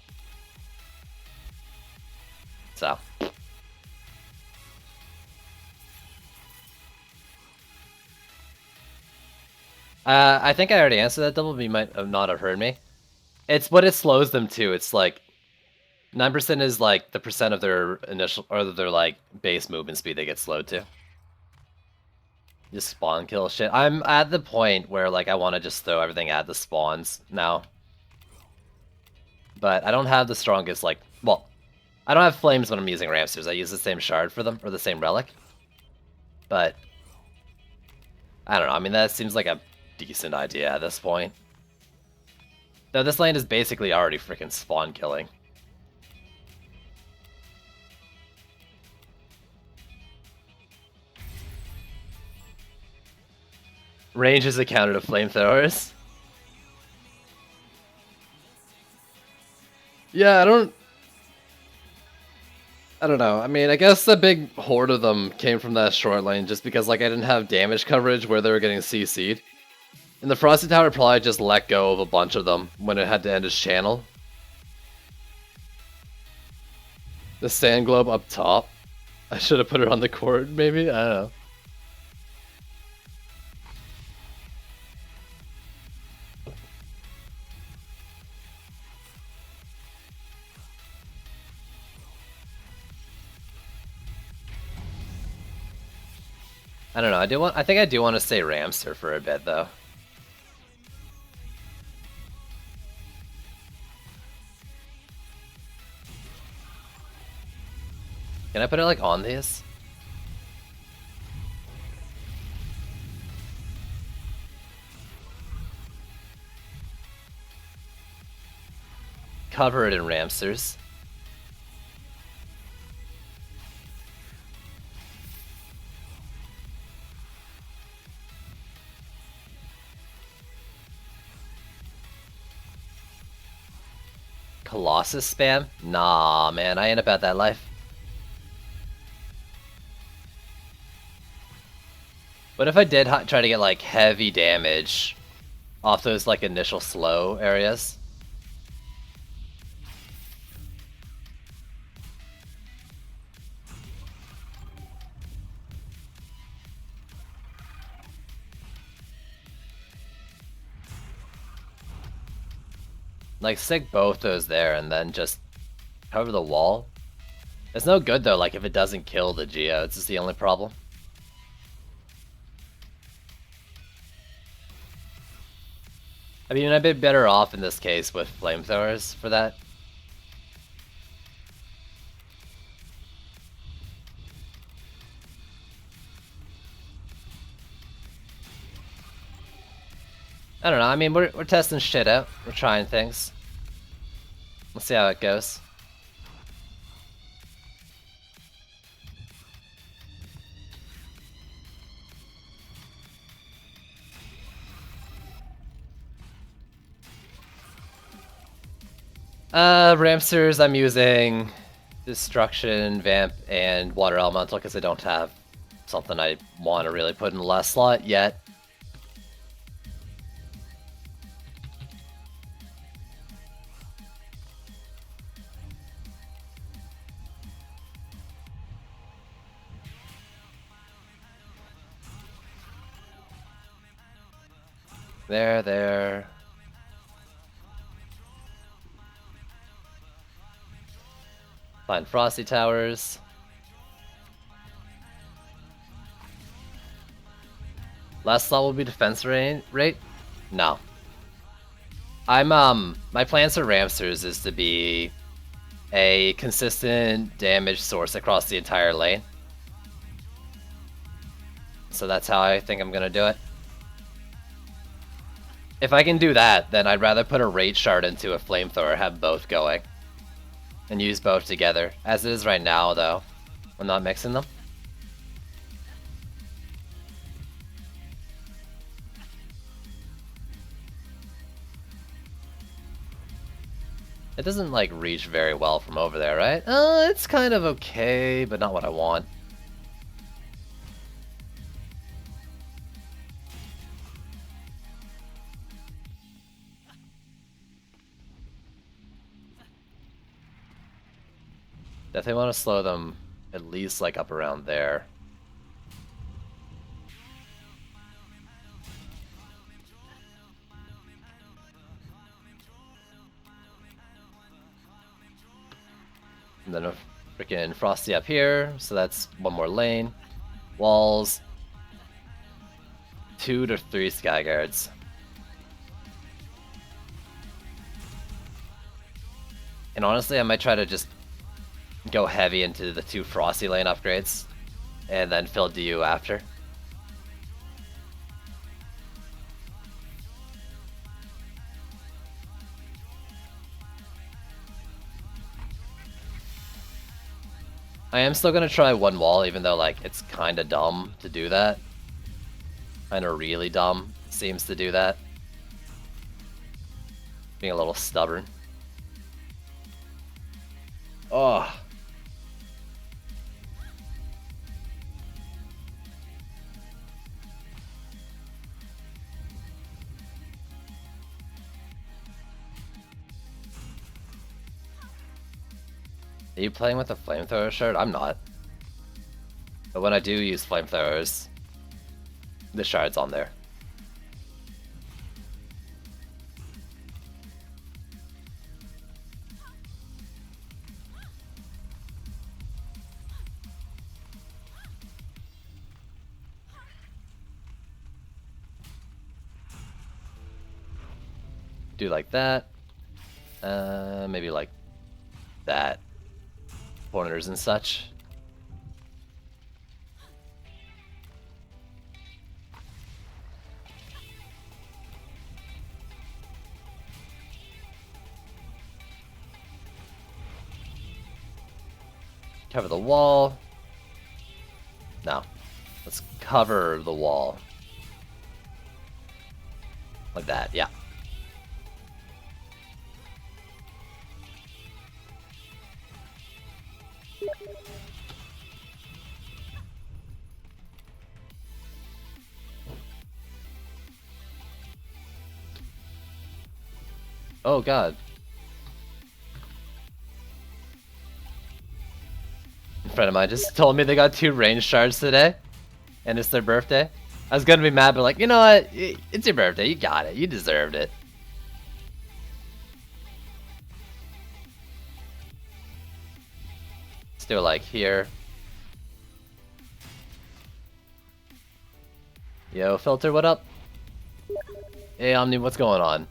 So. I think I already answered that, Double. You might have not have heard me. It's what it slows them to. It's like 9% is like the percent of their initial or their like base movement speed they get slowed to. Just spawn kill shit. I'm at the point where like I want to just throw everything at the spawns now. But I don't have the strongest like, well, I don't have flames when I'm using Ramsters. I use the same shard for them or the same relic. But I don't know. I mean, that seems like a decent idea at this point. Though this lane is basically already freaking spawn killing. Range is a counter to flamethrowers. Yeah, I don't know. I mean, I guess a big horde of them came from that short lane just because like I didn't have damage coverage where they were getting CC'd. And the Frosty Tower probably just let go of a bunch of them when it had to end its channel. The sand globe up top. I should have put it on the court, maybe? I don't know. I don't know. I think I do want to say Ramster for a bit though. Can I put it like on these? Cover it in Ramsters. Colossus spam? Nah, man, I ain't about that life. What if I did try to get like heavy damage off those like initial slow areas? Like stick both those there and then just cover the wall. It's no good though, like if it doesn't kill the geodes, is the only problem. I mean, I'd be better off in this case with flamethrowers for that. I don't know, I mean, we're testing shit out. We're trying things. Let's see how it goes. Ramsters I'm using Destruction, Vamp, and Water Elemental because I don't have something I want to really put in the last slot yet. There. Find Frosty Towers. Last slot will be defense rate? No. My plans for Ramsters is to be a consistent damage source across the entire lane. So that's how I think I'm gonna do it. If I can do that, then I'd rather put a Rage Shard into a Flamethrower, have both going. And use both together. As it is right now, though. I'm not mixing them. It doesn't, like, reach very well from over there, right? It's kind of okay, but not what I want. Definitely want to slow them at least, like, up around there. And then a freaking Frosty up here, so that's one more lane. Walls. 2 to 3 Sky Guards. And honestly, I might try to just go heavy into the 2 Frosty lane upgrades, and then fill DU after. I am still gonna try one wall, even though, like, it's kinda dumb to do that. Kinda really dumb seems to do that. Being a little stubborn. Oh. Are you playing with a Flamethrower shard? I'm not. But when I do use Flamethrowers, the shard's on there. Do like that. Maybe like that. Corners and such. Cover the wall. No. Let's cover the wall. Like that, yeah. Oh god. A friend of mine just told me they got 2 range shards today, and it's their birthday. I was gonna be mad, but like, you know what? It's your birthday. You got it. You deserved it. Let's do it like here. Yo, Filter, what up? Hey, Omni, what's going on?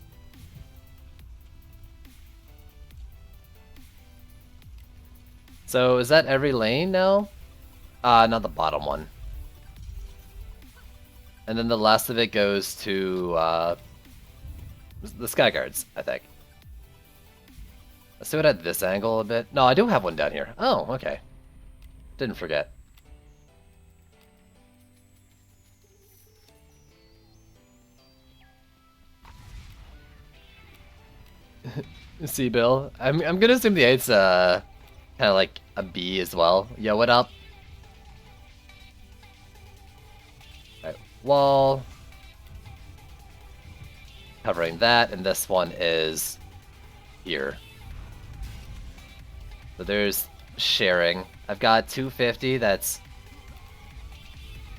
So, is that every lane now? Not the bottom one. And then the last of it goes to, the Sky Guards, I think. Let's do it at this angle a bit. No, I do have one down here. Oh, okay. Didn't forget. See, Bill? I'm gonna assume the 8's, kind of like a B as well. Yo, what up? Right, wall. Covering that, and this one is here. So there's sharing. I've got 250, that's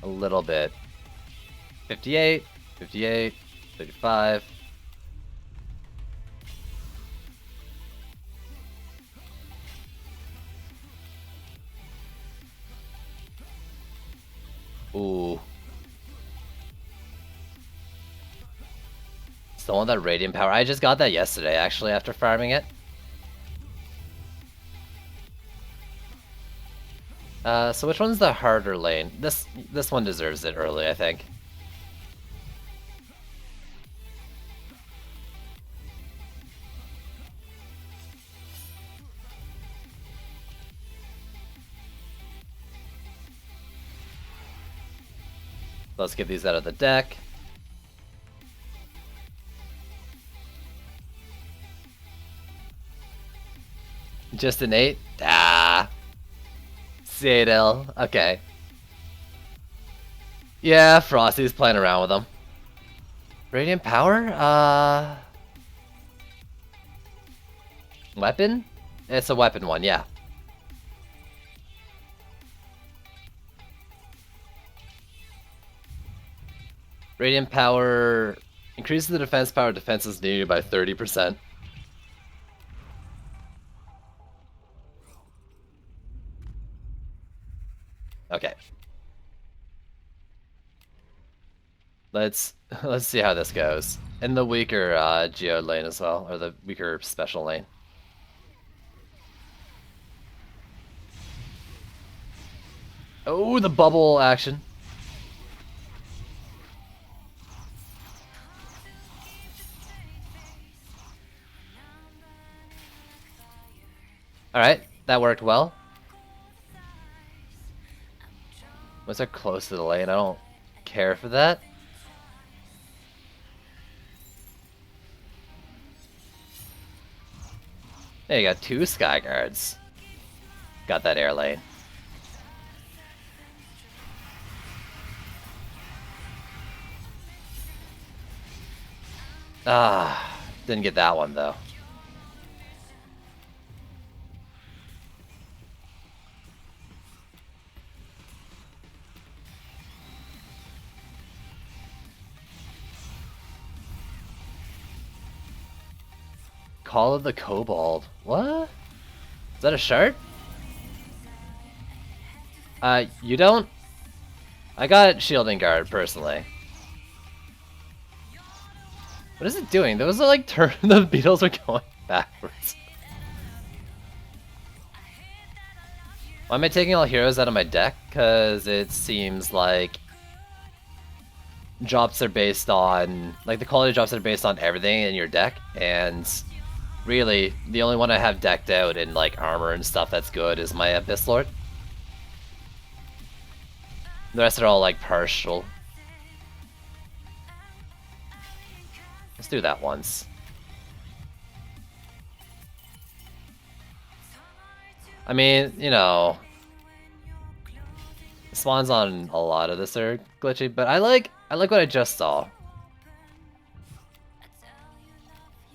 a little bit. 58, 58, 35. Ooh. Still want that radiant power. I just got that yesterday, actually, after farming it. So which one's the harder lane? This one deserves it early, I think. Let's get these out of the deck. Just an 8? Ah. Citadel. Okay. Yeah, Frosty's playing around with them. Radiant power? Weapon? It's a weapon one, yeah. Radiant power increases the defense power of defenses needed by 30%. Okay. Let's see how this goes. In the weaker Geode lane as well, or the weaker special lane. Oh, the bubble action. Alright, that worked well. Was it close to the lane? I don't care for that. Hey, you got 2 Sky Guards. Got that air lane. Ah, didn't get that one though. Call of the Kobold. What? Is that a shard? You don't? I got Shielding Guard, personally. What is it doing? Those are like the beetles are going backwards. Why am I taking all heroes out of my deck? Because it seems like drops are based on, like the quality drops are based on everything in your deck, and really, the only one I have decked out in like armor and stuff that's good is my Abyss Lord. The rest are all like partial. Let's do that once. I mean, you know, spawns on a lot of this are glitchy, but I like what I just saw.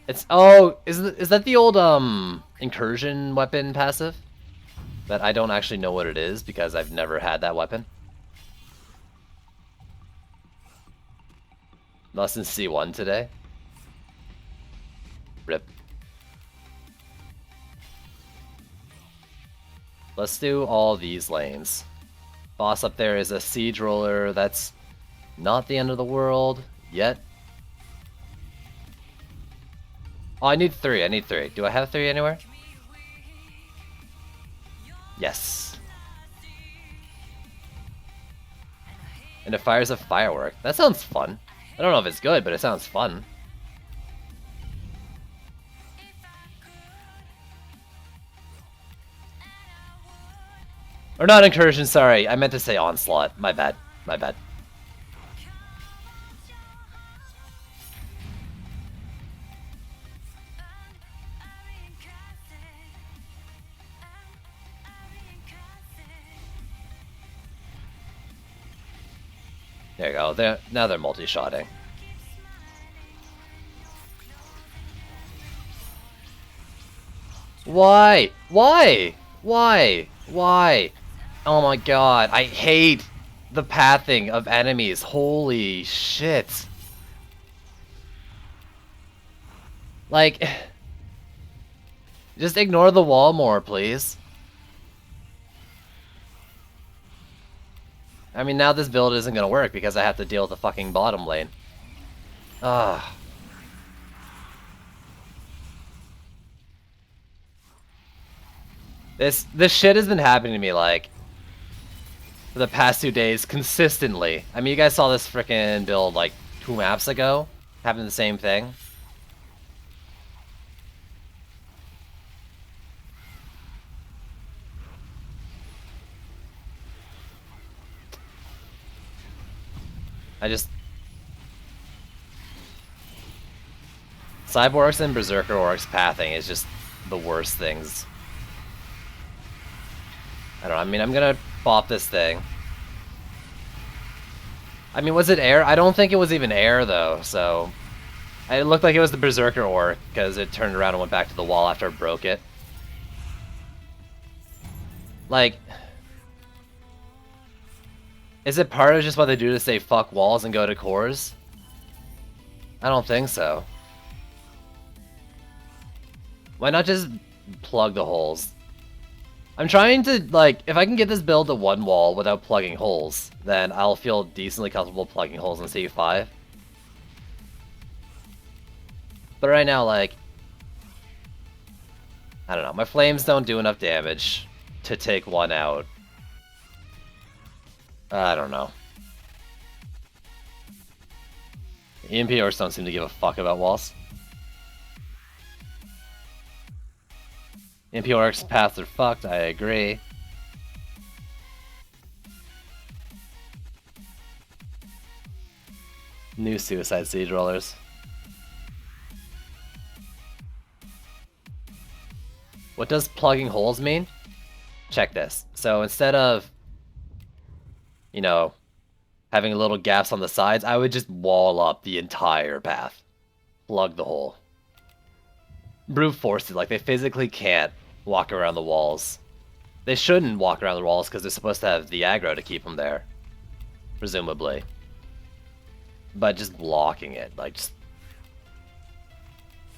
It's is that the old incursion weapon passive? That I don't actually know what it is because I've never had that weapon. Less than C1 today. Rip. Let's do all these lanes. Boss up there is a siege roller. That's not the end of the world yet. Oh, I need 3. I need 3. Do I have 3 anywhere? Yes. And it fires a firework. That sounds fun. I don't know if it's good, but it sounds fun. Or not incursion, sorry. I meant to say onslaught. My bad. My bad. There you go. Now they're multi-shotting. Why? Why? Why? Why? Oh my god, I hate the pathing of enemies. Holy shit. Like, just ignore the wall more, please. I mean, now this build isn't gonna work because I have to deal with the fucking bottom lane. Ugh. This shit has been happening to me, like, for the past 2 days consistently. I mean, you guys saw this frickin' build, like, 2 maps ago, having the same thing. Cyborgs and Berserker Orcs pathing is just the worst things. I don't know, I mean, I'm gonna bop this thing. I mean, was it air? I don't think it was even air, though, so... It looked like it was the Berserker Orc, because it turned around and went back to the wall after I broke it. Like... Is it part of just what they do to say fuck walls and go to cores? I don't think so. Why not just plug the holes? I'm trying to, like, if I can get this build to 1 wall without plugging holes, then I'll feel decently comfortable plugging holes in C5. But right now, like, I don't know, my flames don't do enough damage to take 1 out. I don't know. EMP orcs don't seem to give a fuck about walls. EMP orcs paths are fucked, I agree. New Suicide Siege rollers. What does plugging holes mean? Check this. So instead of, you know, having little gaps on the sides, I would just wall up the entire path. Plug the hole. Brute force it, like they physically can't walk around the walls. They shouldn't walk around the walls because they're supposed to have the aggro to keep them there. Presumably. But just blocking it, like just...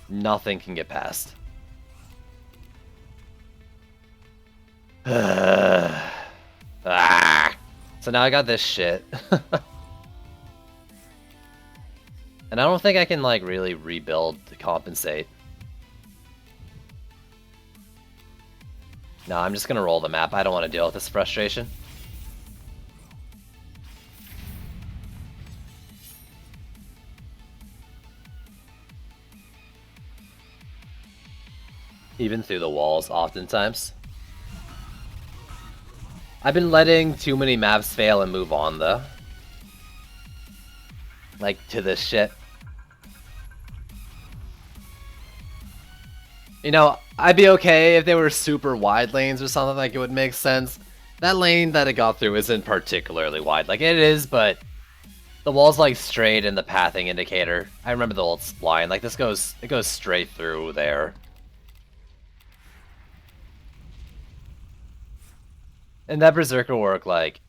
Nothing can get past. Ah. So now I got this shit. And I don't think I can, like, really rebuild to compensate. No, I'm just gonna roll the map. I don't want to deal with this frustration. Even through the walls, oftentimes. I've been letting too many maps fail and move on, though. Like, to this shit. You know, I'd be okay if they were super wide lanes or something, like it would make sense. That lane that it got through isn't particularly wide. Like, it is, but the wall's, like, straight in the pathing indicator. I remember the old spline. Like, it goes straight through there. And that Berserker work, like,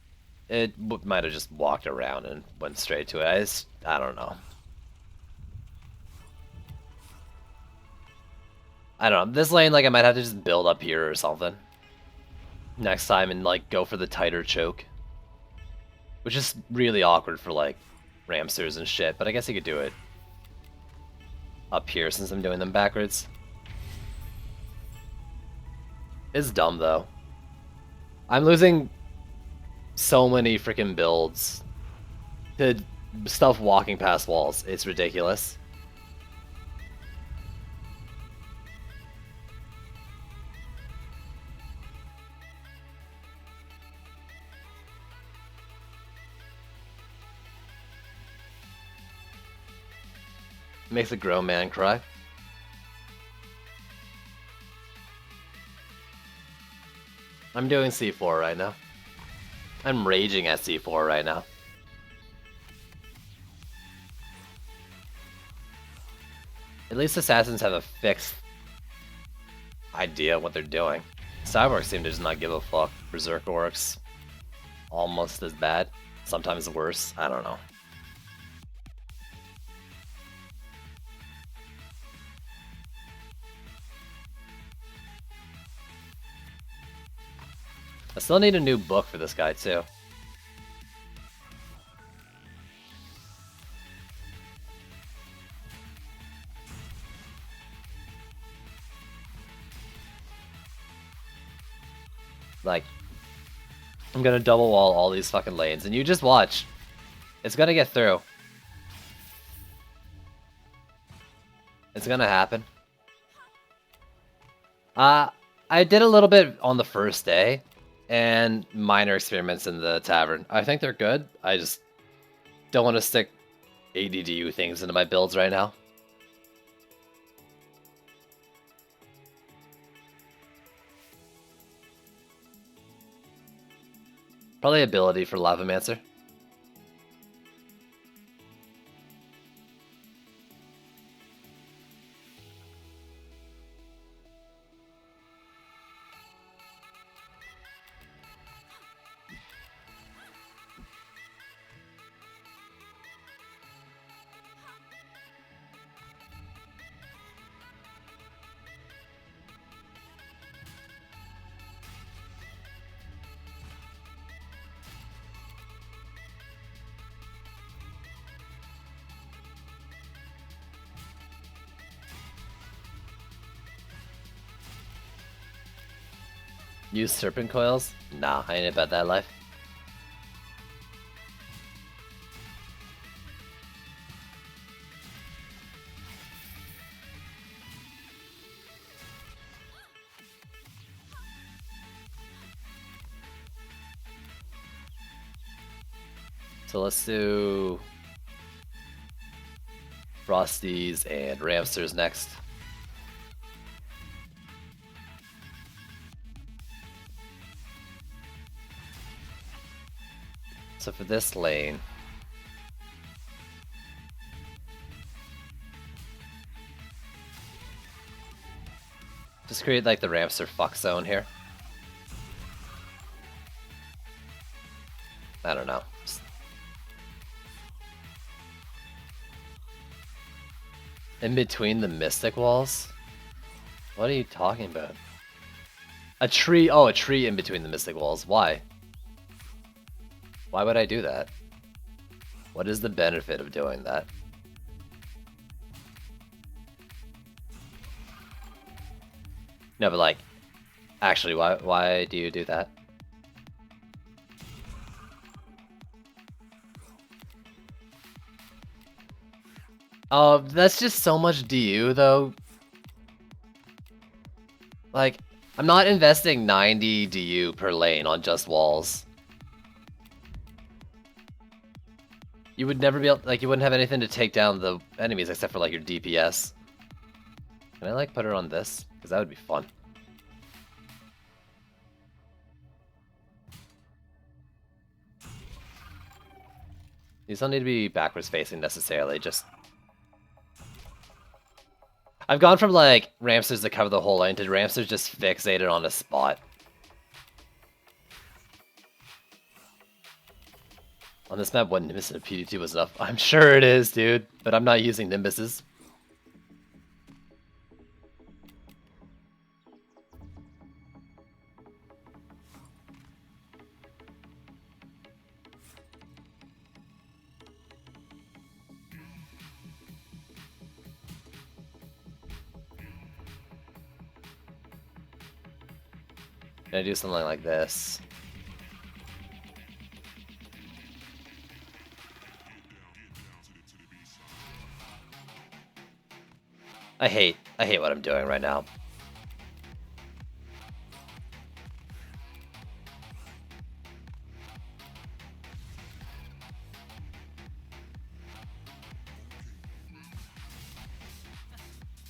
it might have just walked around and went straight to it. I don't know. I don't know. This lane, like, I might have to just build up here or something next time and, like, go for the tighter choke. Which is really awkward for, like, Ramsters and shit, but I guess you could do it up here since I'm doing them backwards. It's dumb, though. I'm losing so many freaking builds to stuff walking past walls. It's ridiculous. Makes a grown man cry. I'm doing C4 right now. I'm raging at C4 right now. At least assassins have a fixed idea of what they're doing. Cyborgs seem to just not give a fuck. Berserk orcs, almost as bad, sometimes worse. I don't know. I still need a new book for this guy too. Like, I'm gonna double wall all these fucking lanes, and you just watch. It's gonna get through. It's gonna happen. I did a little bit on the first day, and minor experiments in the tavern. I think they're good. I just don't want to stick ADDU things into my builds right now. Probably ability for Lavamancer. Use serpent coils? Nah, I ain't about that life. So let's do Frosties and Ramsters next. So for this lane, just create like the Ramster fuck zone here. I don't know. In between the Mystic Walls? What are you talking about? A tree, oh, a tree in between the Mystic Walls. Why? Why would I do that? What is the benefit of doing that? No, but like, actually, why do you do that? Oh, that's just so much DU though. Like, I'm not investing 90 DU per lane on just walls. You would never be able, like, you wouldn't have anything to take down the enemies except for like your DPS. Can I like put her on this? Because that would be fun. These don't need to be backwards facing necessarily, just... I've gone from like Ramsters that cover the whole lane to Ramsters just fixated on a spot. On this map, one Nimbus and a PD2 was enough. I'm sure it is, dude, but I'm not using Nimbuses. Gonna do something like this. I hate what I'm doing right now.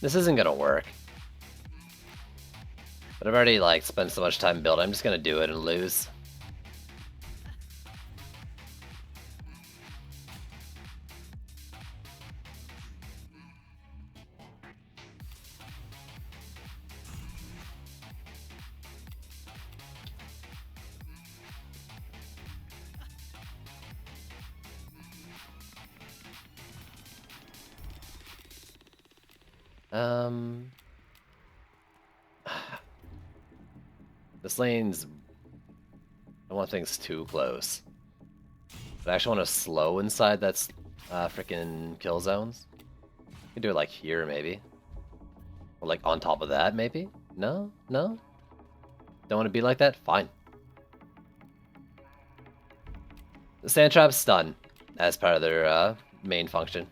This isn't gonna work. But I've already like spent so much time building, I'm just gonna do it and lose. This lane's... I don't want things too close. But I actually want to slow inside that's freaking kill zones. You can do it like here, maybe. Or like on top of that, maybe? No? No? Don't want to be like that? Fine. The sand trap's stun as part of their main function.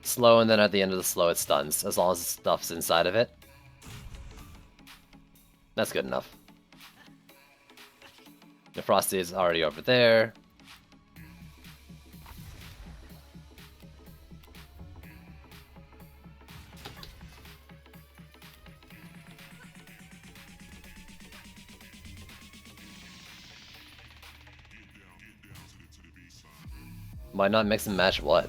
Slow, and then at the end of the slow it stuns, as long as stuff's inside of it. That's good enough. The Frosty is already over there. Why not mix and match what?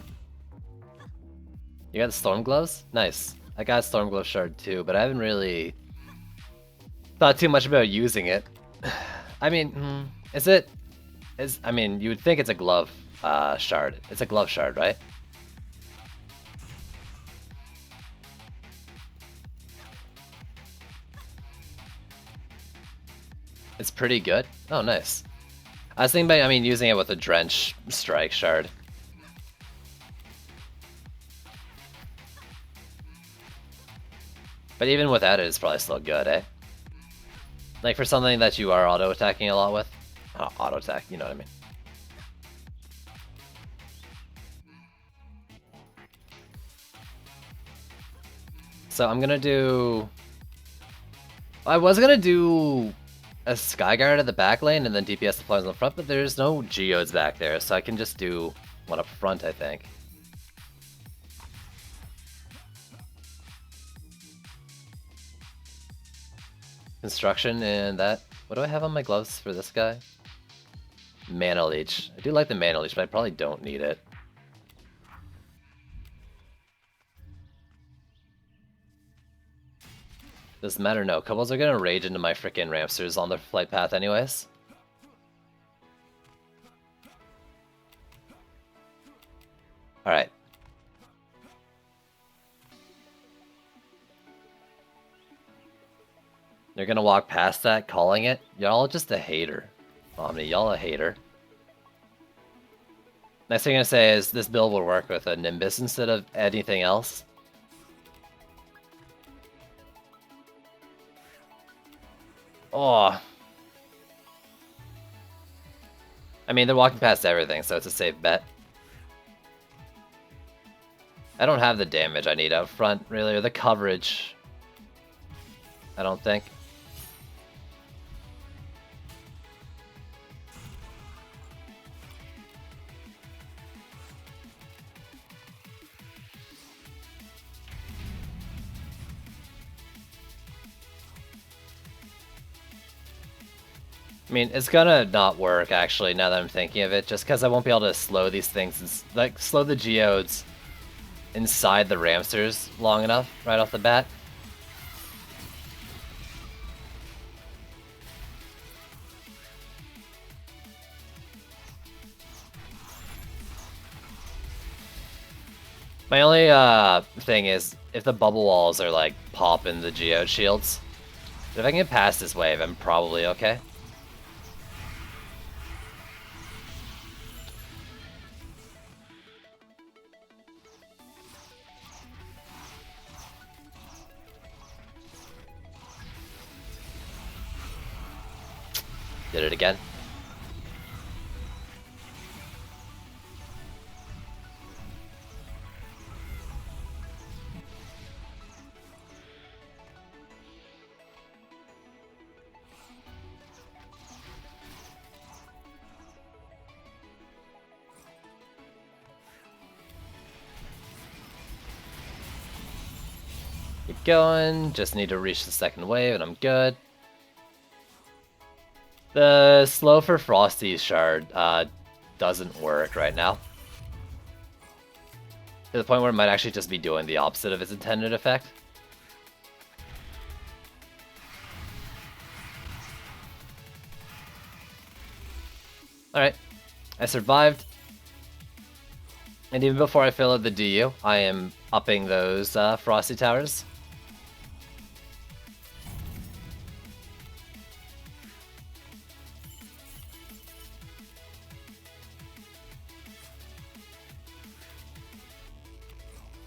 You got the Storm Gloves? Nice. I got Storm Glove Shard too, but I haven't really thought too much about using it. I mean, I mean, you would think it's a glove shard. It's a glove shard, right? It's pretty good. Oh, nice. I was thinking about, I mean, using it with a Drench Strike shard. But even without it, it's probably still good, eh? Like for something that you are auto-attacking a lot with. Auto-attack, you know what I mean. So I'm gonna do... I was gonna do a Skyguard at the back lane and then DPS deploys on the front, but there's no Geodes back there, so I can just do one up front, I think. Construction and that. What do I have on my gloves for this guy? Mana Leech. I do like the Mana Leech, but I probably don't need it. Doesn't matter, no. Kobolds are gonna rage into my frickin' Ramsters on their flight path anyways. Alright. They're gonna walk past that, calling it. Y'all just a hater. Omni, y'all a hater. Next thing I'm gonna say is this build will work with a Nimbus instead of anything else. Oh. I mean, they're walking past everything, so it's a safe bet. I don't have the damage I need out front, really, or the coverage. I don't think. I mean, it's gonna not work, actually, now that I'm thinking of it, just because I won't be able to slow these things, and, like, slow the Geodes inside the Ramsters long enough, right off the bat. My only thing is, if the bubble walls are, like, popping the Geode shields, if I can get past this wave, I'm probably okay. Did it again. Keep going, just need to reach the second wave and I'm good. The slow for Frosty's shard doesn't work right now. To the point where it might actually just be doing the opposite of its intended effect. Alright. I survived. And even before I fill out the DU, I am upping those Frosty Towers.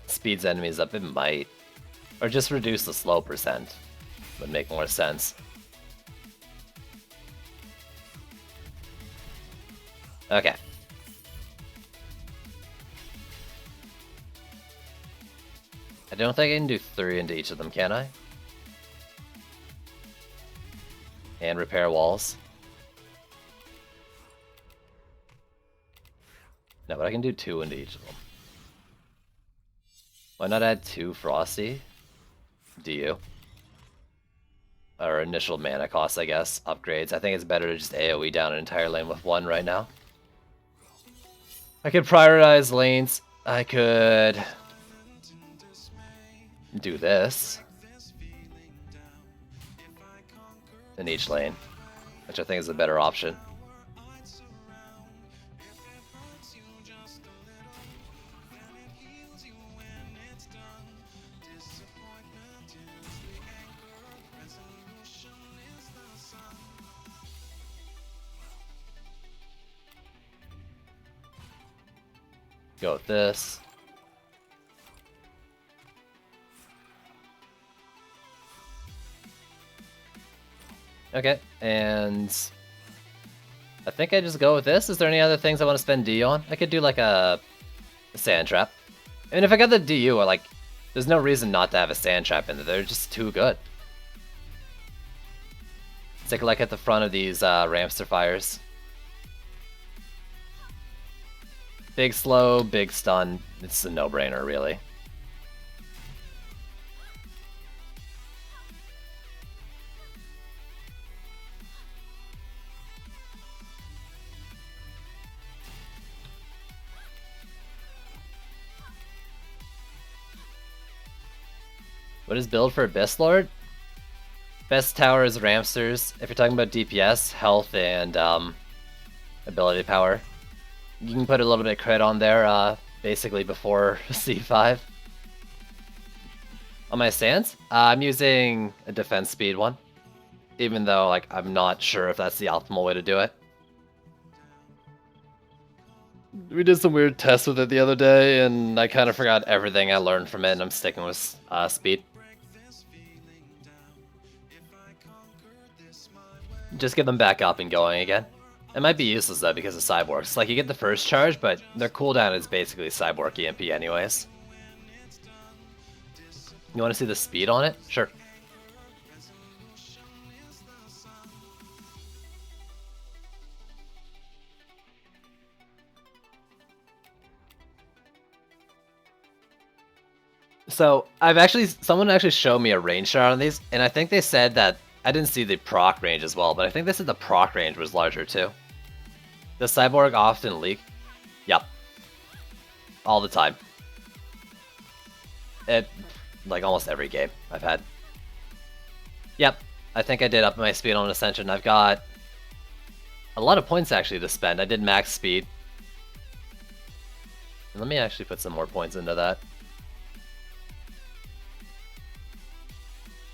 Speeds enemies up, it might. Or just reduce the slow percent. Would make more sense. Okay. I don't think I can do 3 into each of them, can I? And repair walls. No, but I can do 2 into each of them. Why not add 2 Frosty? DU. Or initial mana cost, I guess. Upgrades. I think it's better to just AoE down an entire lane with 1 right now. I could prioritize lanes. I could do this in each lane, which I think is a better option. Go with this. Okay, and I think I just go with this. Is there any other things I want to spend D on? I could do like a sand trap. I mean, if I got the DU, like, there's no reason not to have a sand trap in there. They're just too good. Let's take a look at the front of these Ramster Fires. Big slow, big stun. It's a no-brainer, really. What is build for Abyss Lord? Best tower is Ramsters. If you're talking about DPS, health, and ability power. You can put a little bit of crit on there, basically before C5. On my stance, I'm using a defense speed one, even though like I'm not sure if that's the optimal way to do it. We did some weird tests with it the other day, and I kind of forgot everything I learned from it, and I'm sticking with speed. Just get them back up and going again. It might be useless though because of Cyborgs. Like you get the first charge, but their cooldown is basically Cyborg EMP anyways. You want to see the speed on it? Sure. So someone actually showed me a range chart on these, and I think they said that I didn't see the proc range as well, but I think they said the proc range was larger too. Does Cyborg often leak? Yep. All the time. Like almost every game I've had. Yep. I think I did up my speed on Ascension. I've got a lot of points actually to spend. I did max speed. And let me actually put some more points into that.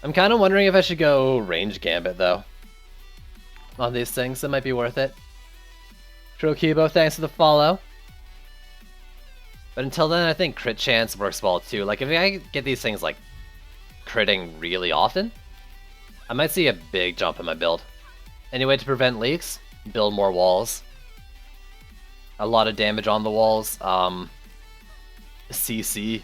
I'm kind of wondering if I should go range gambit though. On these things, it might be worth it. Trokibo, thanks for the follow. But until then, I think crit chance works well too. Like if I get these things like critting really often, I might see a big jump in my build. Any way to prevent leaks? Build more walls. A lot of damage on the walls. CC.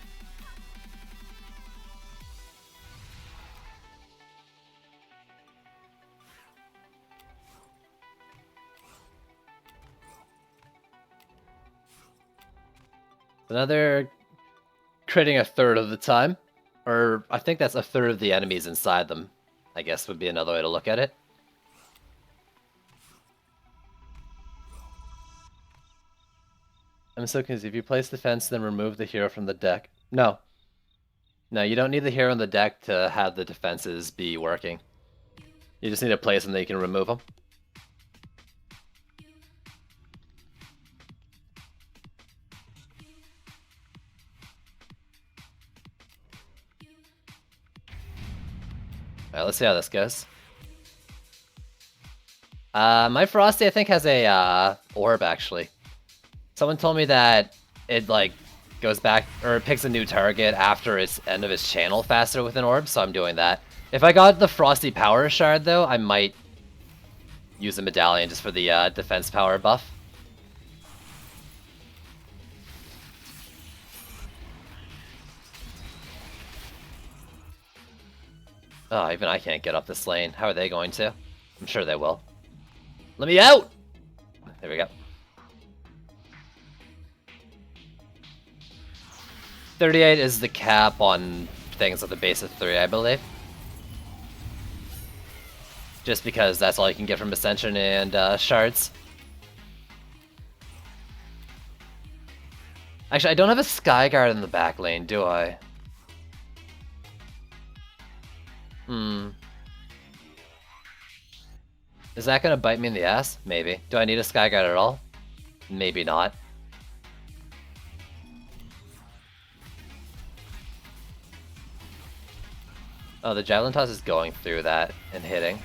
Another critting a third of the time, or I think that's a third of the enemies inside them, I guess would be another way to look at it. I'm so confused. If you place the fence, then remove the hero from the deck. No. No, you don't need the hero on the deck to have the defenses be working. You just need to place them that you can remove them. Alright, let's see how this goes. My Frosty, I think, has a orb, actually. Someone told me that it, like, goes back, or picks a new target after its end of its channel faster with an orb, so I'm doing that. If I got the Frosty Power Shard, though, I might use a medallion just for the defense power buff. Oh, even I can't get up this lane. How are they going to? I'm sure they will. Let me out! There we go. 38 is the cap on things at the base of 3, I believe. Just because that's all you can get from Ascension and shards. Actually, I don't have a Skyguard in the back lane, do I? Is that gonna bite me in the ass? Maybe. Do I need a Skyguard at all? Maybe not. Oh, the Javelin Toss is going through that and hitting.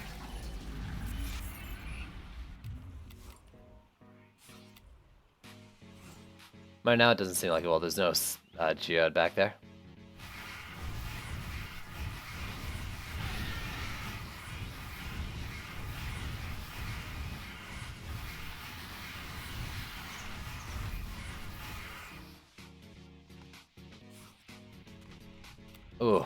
Right now it doesn't seem like it will. There's no Geode back there. Ooh.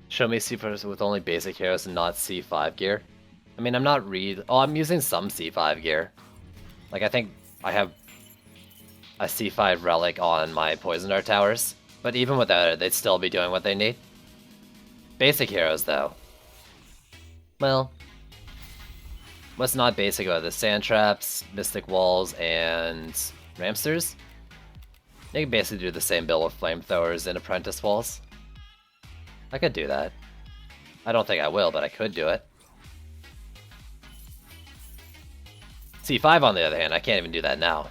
Show me C4 with only basic heroes and not C5 gear. I mean, I'm not Oh, I'm using some C5 gear. Like, I think I have a C5 relic on my Poison Dart towers. But even without it, they'd still be doing what they need. Basic heroes, though. Well, what's not basic about this? Sand Traps, Mystic Walls, and Ramsters? They can basically do the same build with Flamethrowers and Apprentice Walls. I could do that. I don't think I will, but I could do it. C5 on the other hand, I can't even do that now.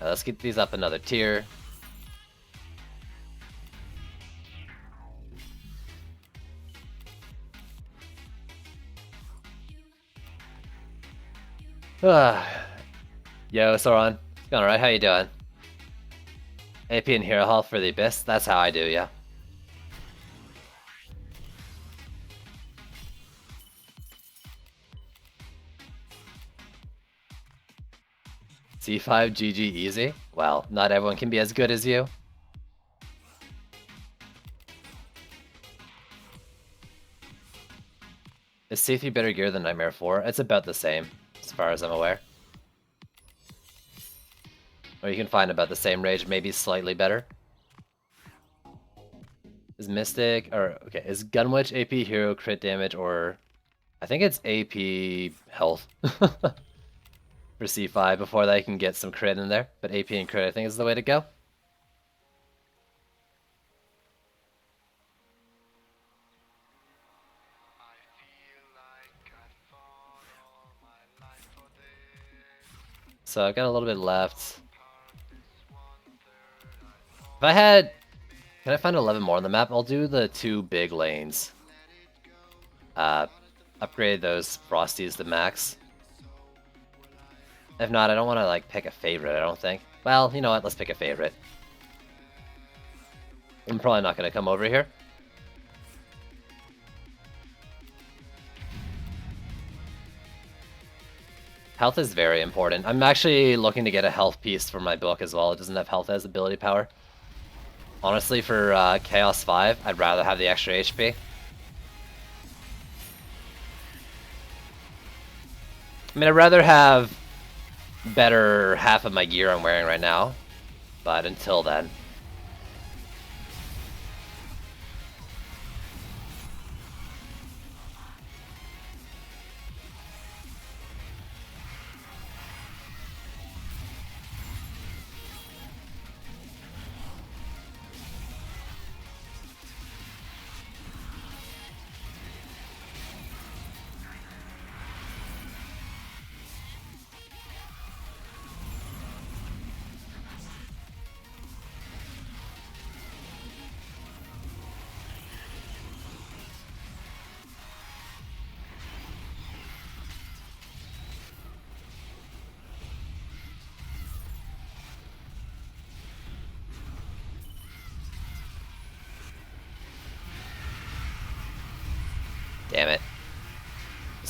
Let's get these up another tier. Yo, Sauron. It's going alright, how you doing? AP and Hero Health for the Abyss? That's how I do, yeah. C5 GG easy? Well, not everyone can be as good as you. Is C3 better gear than Nightmare 4? It's about the same, as far as I'm aware. Or you can find about the same rage, maybe slightly better. Is Mystic, or, okay, is Gunwitch AP hero crit damage, or I think it's AP health for C5 before they can get some crit in there. But AP and crit I think is the way to go. So I've got a little bit left. If I had... Can I find 11 more on the map? I'll do the 2 big lanes. Upgrade those Frosties to max. If not, I don't want to like pick a favorite, I don't think. Well, you know what? Let's pick a favorite. I'm probably not going to come over here. Health is very important. I'm actually looking to get a health piece for my book as well. It doesn't have health as ability power. Honestly, for Chaos 5, I'd rather have the extra HP. I mean, I'd rather have better half of my gear I'm wearing right now, but until then.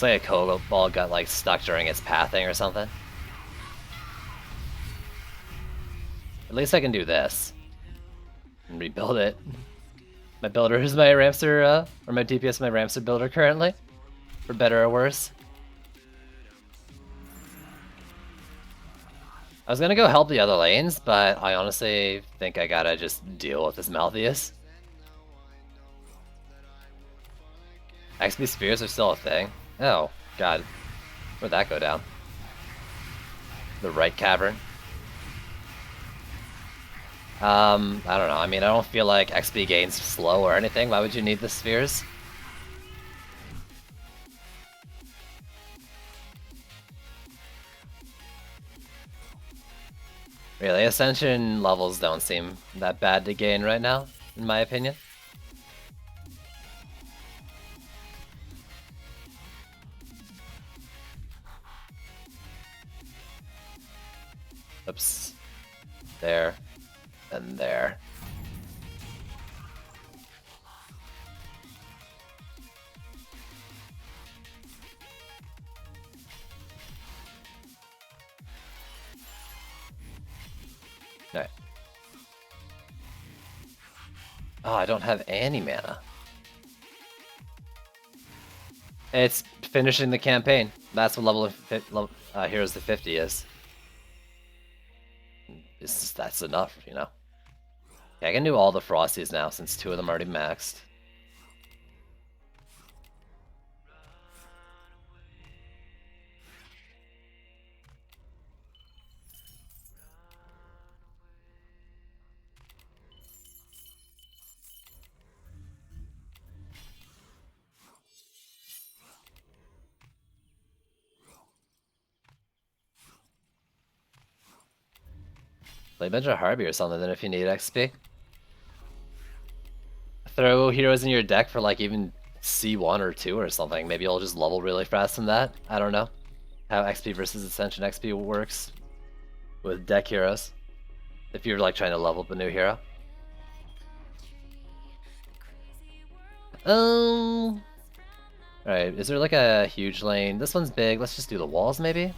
Looks like a Cobalt got like stuck during its pathing or something. At least I can do this. And rebuild it. My builder is my Ramster, or my DPS my Ramster builder currently. For better or worse. I was gonna go help the other lanes, but I honestly think I gotta just deal with this Malthius. XP spheres are still a thing. Oh, god. Where'd that go down? The right cavern. I don't know. I mean, I don't feel like XP gain's slow or anything. Why would you need the spheres? Really, Ascension levels don't seem that bad to gain right now, in my opinion. Oops. There. And there. Alright. Oh, I don't have any mana. It's finishing the campaign. That's what level of Heroes to 50 is. That's enough, you know. Yeah, I can do all the Frosties now since 2 of them are already maxed. Play a bunch of Harvey or something then if you need XP. Throw heroes in your deck for like even C1 or 2 or something. Maybe you'll just level really fast in that. I don't know how XP versus Ascension XP works with deck heroes. If you're like trying to level up a new hero. Alright, is there like a huge lane? This one's big. Let's just do the walls maybe?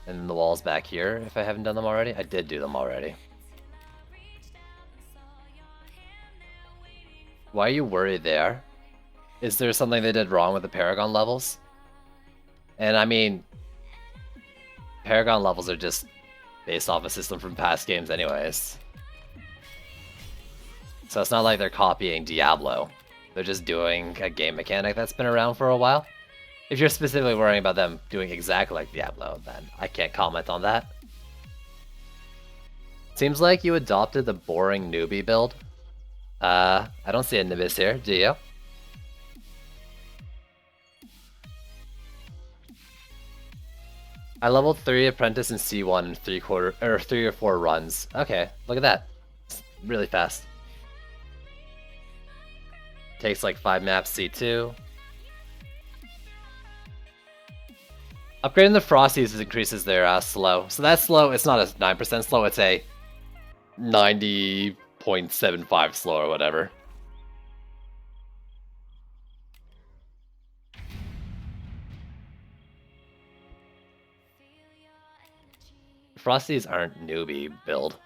And the walls back here, if I haven't done them already. I did do them already. Why are you worried there? Is there something they did wrong with the Paragon levels? And I mean, Paragon levels are just based off a system from past games anyways. So it's not like they're copying Diablo. They're just doing a game mechanic that's been around for a while. If you're specifically worrying about them doing exactly like Diablo, then I can't comment on that. Seems like you adopted the boring newbie build. I don't see a Nimbus here, do you? I leveled 3 Apprentice in C1 in 3 or 4 runs. Okay, look at that. It's really fast. Takes like 5 maps C2. Upgrading the Frosties increases their slow. So that slow, it's not a 9% slow, it's a 90.75 slow or whatever. Frosties aren't newbie build.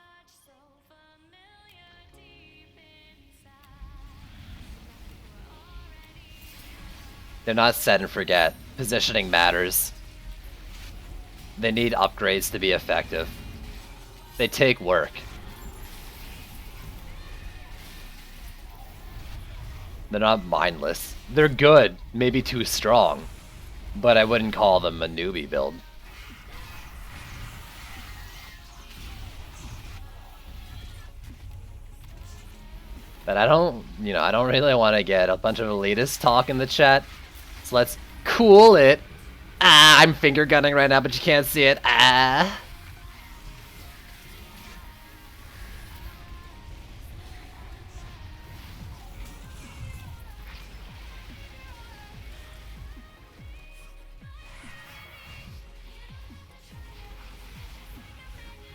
They're not set and forget. Positioning matters. They need upgrades to be effective. They take work. They're not mindless. They're good, maybe too strong, but I wouldn't call them a newbie build. But I don't really want to get a bunch of elitist talk in the chat. So let's cool it. Ah, I'm finger gunning right now, but you can't see it. Ah.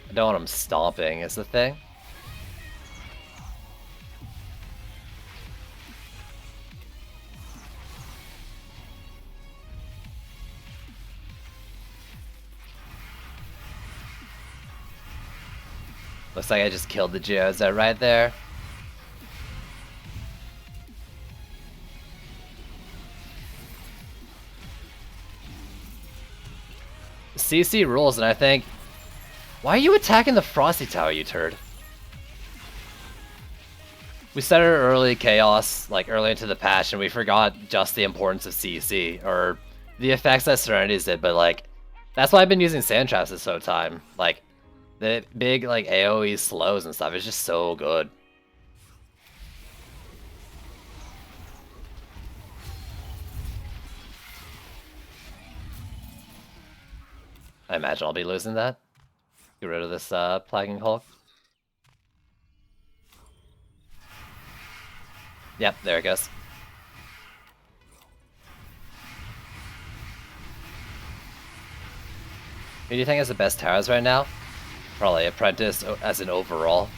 I don't want him stomping, is the thing. Looks like I just killed the Geoza right there. CC rules, and I think... Why are you attacking the Frosty Tower, you turd? We started early Chaos, like early into the patch, and we forgot just the importance of CC, or the effects that Serenities did, but like, that's why I've been using Sand Traps this whole time. Like, the big like AoE slows and stuff is just so good. I imagine I'll be losing that. Get rid of this Plaguing Hulk. Yep, there it goes. Who do you think has the best towers right now? Probably Apprentice as an overall.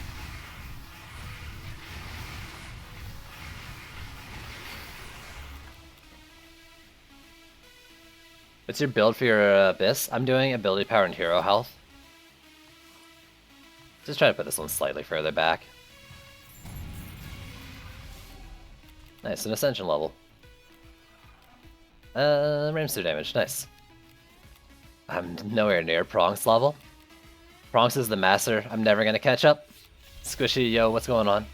What's your build for your Abyss? I'm doing ability power and hero health. Just try to put this one slightly further back. Nice, an Ascension level. Ramster damage, nice. I'm nowhere near Pronx level. Pronx is the master, I'm never gonna catch up. Squishy, yo, what's going on?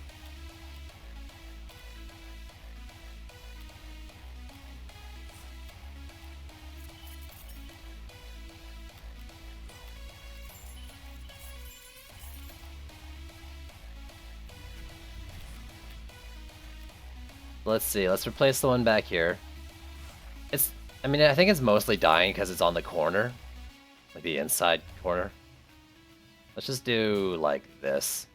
Let's see, let's replace the one back here. I mean, I think it's mostly dying because it's on the corner. Like the inside corner. Let's just do like this.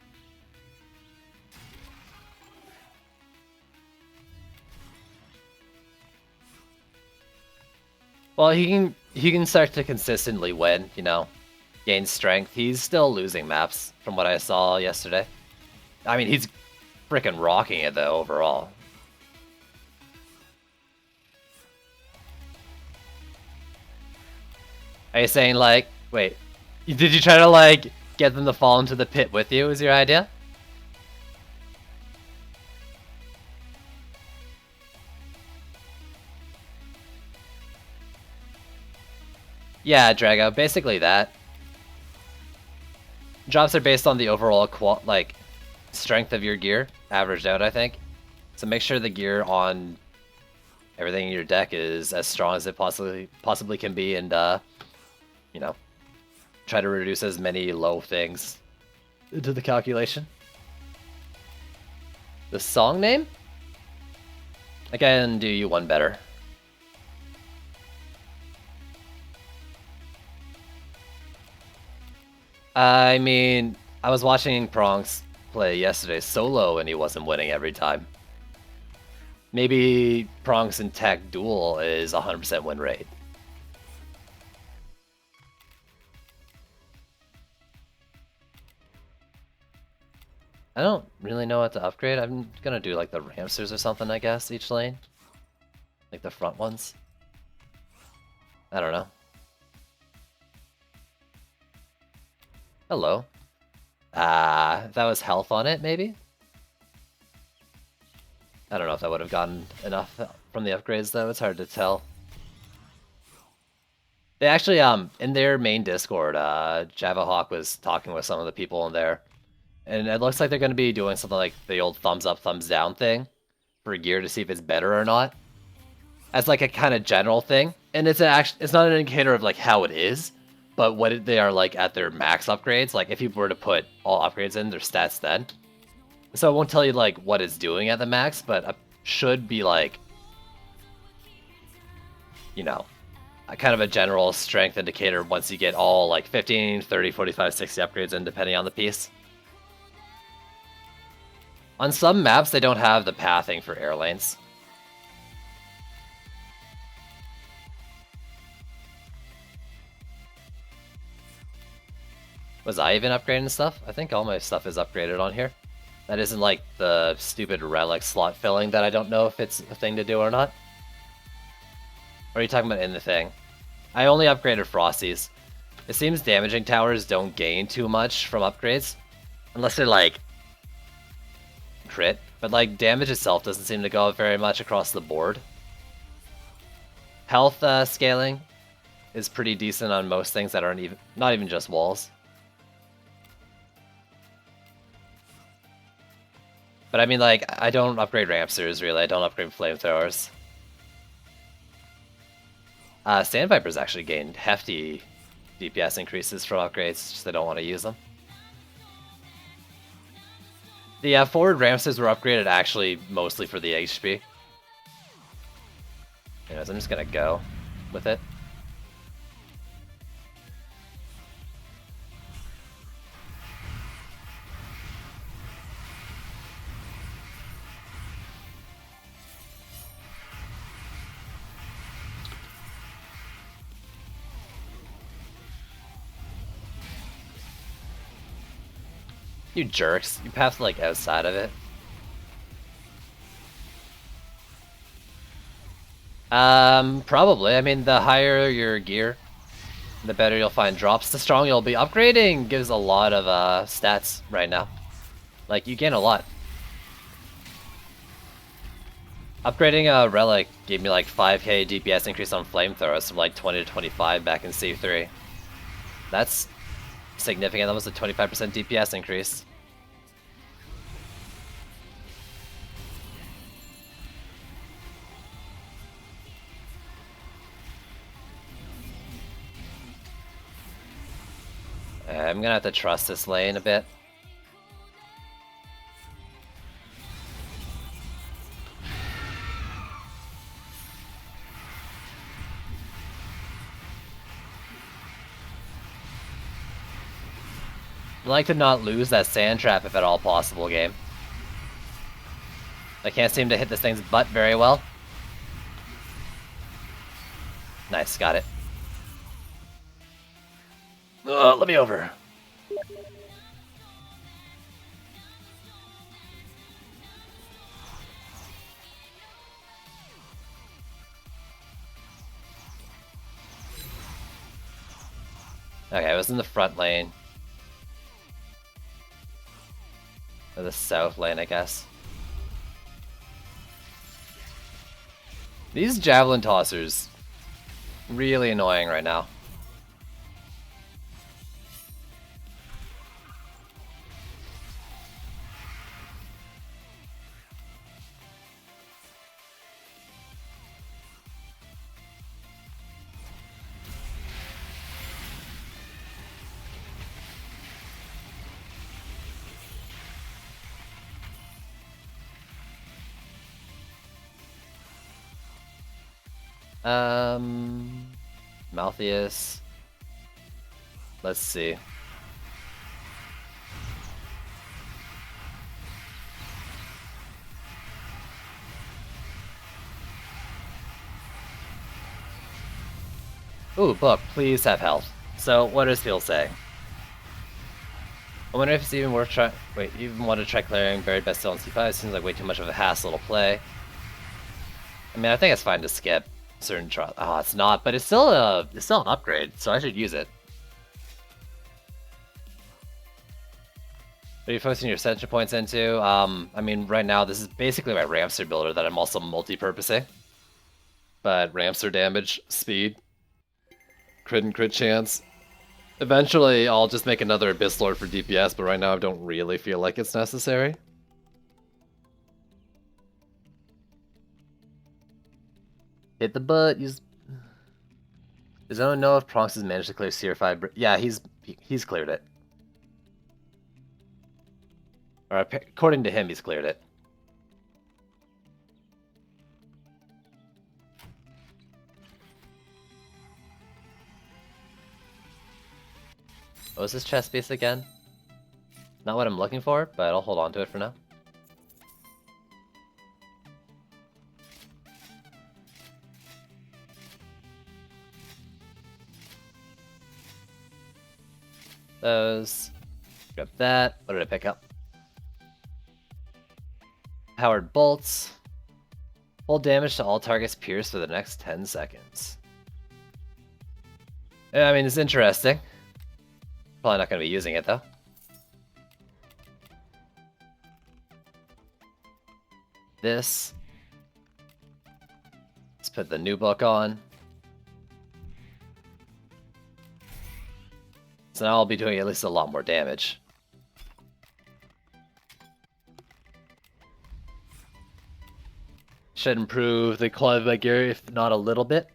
Well, he can start to consistently win, you know, gain strength. He's still losing maps from what I saw yesterday. I mean, he's freaking rocking it though overall. Are you saying like, wait, did you try to like get them to fall into the pit with you, is your idea? Yeah, Drago, basically that. Drops are based on the overall like strength of your gear, averaged out, I think. So make sure the gear on everything in your deck is as strong as it possibly can be, and you know, try to reduce as many low things into the calculation. The song name? I can do you one better. I mean, I was watching Pronx play yesterday solo and he wasn't winning every time. Maybe Pronx and Tech duel is 100% win rate. I don't really know what to upgrade. I'm gonna do like the Ramsters or something, I guess, each lane. Like the front ones. I don't know. Hello. That was health on it, maybe? I don't know if I would have gotten enough from the upgrades though, it's hard to tell. They actually, in their main Discord, Javahawk was talking with some of the people in there. And it looks like they're going to be doing something like the old thumbs up, thumbs down thing for gear to see if it's better or not. As like a kind of general thing. And it's not an indicator of like how it is, but what they are like at their max upgrades. Like if you were to put all upgrades in, their stats then. So it won't tell you like what it's doing at the max, but it should be like, you know, a kind of a general strength indicator once you get all like 15, 30, 45, 60 upgrades in depending on the piece. On some maps, they don't have the pathing for air lanes. Was I even upgrading stuff? I think all my stuff is upgraded on here. That isn't like the stupid relic slot filling that I don't know if it's a thing to do or not. Or are you talking about in the thing? I only upgraded Frosties. It seems damaging towers don't gain too much from upgrades. Unless they're like crit, but like damage itself doesn't seem to go up very much across the board. Health scaling is pretty decent on most things that aren't not even just walls. But I mean, like, I don't upgrade Ramsters, really. I don't upgrade Flamethrowers. Sandvipers actually gained hefty DPS increases from upgrades, just I don't want to use them. The forward Ramsters were upgraded actually mostly for the HP. Anyways, I'm just gonna go with it. You jerks. You passed like outside of it. Probably. I mean, the higher your gear, the better you'll find drops. The strong you'll be. Upgrading gives a lot of stats right now. Like, you gain a lot. Upgrading a Relic gave me like 5k DPS increase on Flamethrowers from like 20 to 25 back in C3. That's significant. That was a 25% DPS increase. I'm gonna have to trust this lane a bit. I'd like to not lose that sand trap if at all possible, game. I can't seem to hit this thing's butt very well. Nice, got it. Let me over. Okay, I was in the front lane. Or the south lane, I guess. These javelin tossers, really annoying right now. Malthius. Let's see. Ooh, book, please have health. So, what does Phil say? I wonder if it's even worth trying. Wait, you even want to try clearing Buried Bastille on C5? Seems like way too much of a hassle to play. I mean, I think it's fine to skip certain trials. Oh, it's not, but it's still an upgrade, so I should use it. What are you focusing your Ascension points into? I mean, right now this is basically my Ramster builder that I'm also multi-purposing. But Ramster damage, speed, crit and crit chance. Eventually, I'll just make another Abyss Lord for DPS, but right now I don't really feel like it's necessary. Hit the butt. Does anyone know if Pronx has managed to clear Seer 5? Yeah, he's cleared it. Or according to him, he's cleared it. What was this chest piece again? Not what I'm looking for, but I'll hold on to it for now. Those. Grab that. What did I pick up? Powered bolts. Hold damage to all targets pierced for the next 10 seconds. Yeah, I mean, it's interesting. Probably not going to be using it, though. this. Let's put the new book on. So now I'll be doing at least a lot more damage. Should improve the quality of my gear, if not a little bit.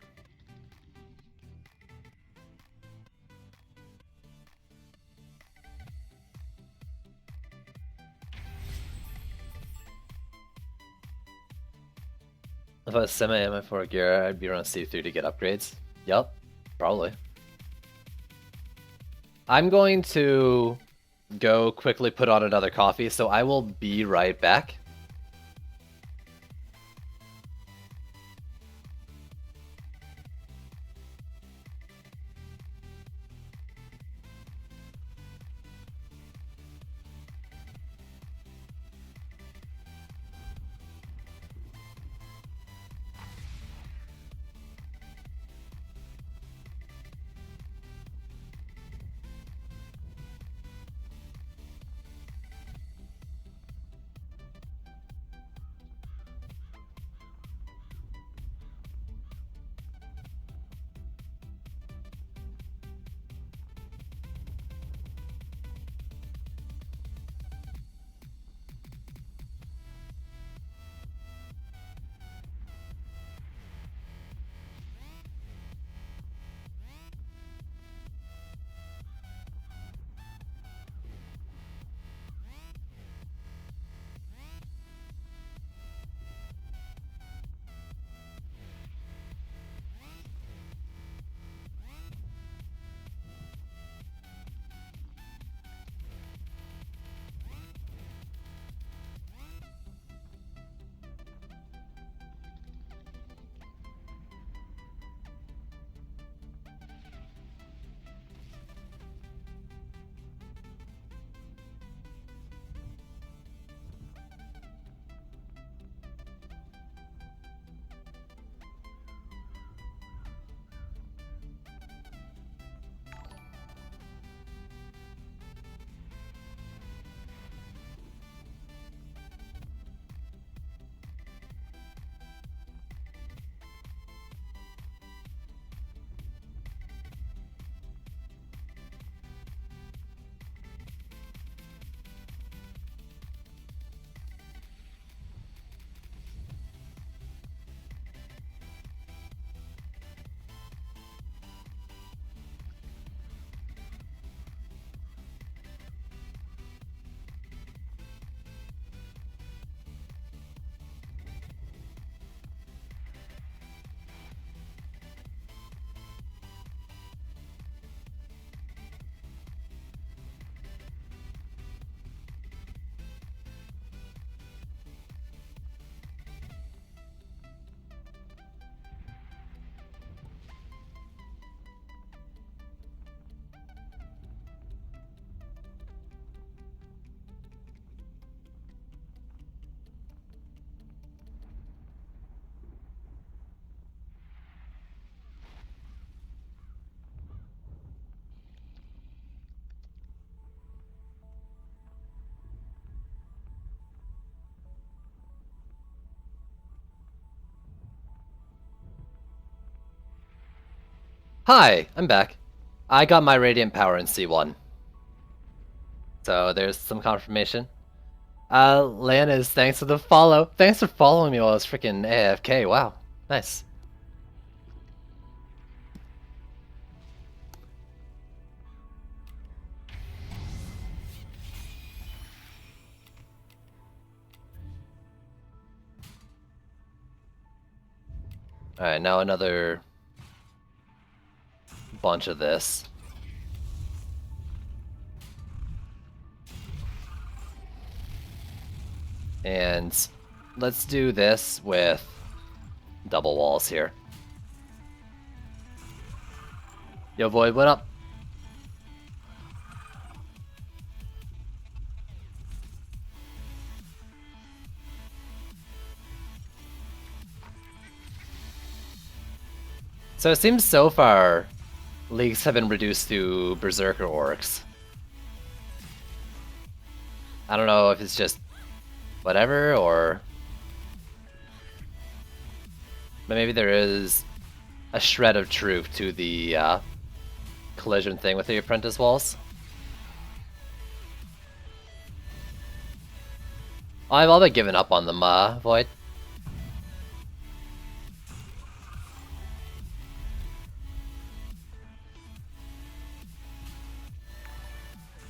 If I was semi-MI4 gear, I'd be around C3 to get upgrades. Yup, probably. I'm going to go quickly put on another coffee, so I will be right back. Hi, I'm back. I got my Radiant Power in C1. So there's some confirmation. Lana's, thanks for the follow. Thanks for following me while I was freaking AFK. Wow, nice. Alright, now another bunch of this. And let's do this with double walls here. Yo, Void, what up? So it seems so far, leagues have been reduced to Berserker Orcs. I don't know if it's just whatever, or But maybe there is a shred of truth to the collision thing with the apprentice walls. I've all but given up on them, Void.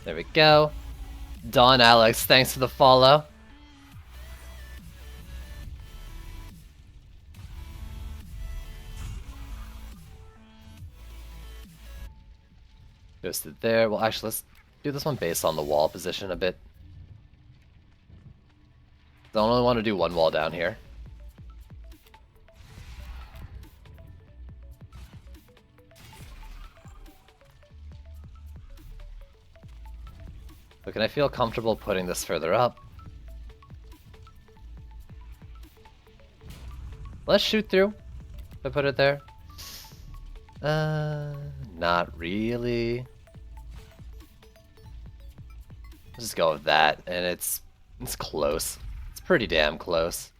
There we go. Don Alex, thanks for the follow. Goes to there. Well, actually, let's do this one based on the wall position a bit. I only want to do one wall down here. So can I feel comfortable putting this further up? Let's shoot through. If I put it there. Not really. Let's just go with that, and it's close. It's pretty damn close.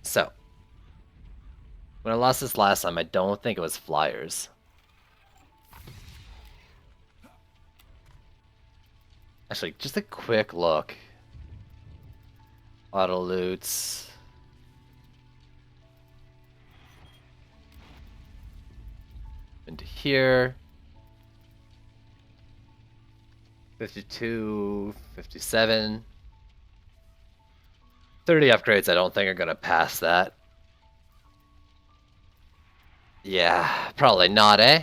So, when I lost this last time, I don't think it was flyers. Actually, just a quick look. Auto loots. Into here. 52, 57. 30 upgrades I don't think are gonna pass that. Yeah, probably not, eh?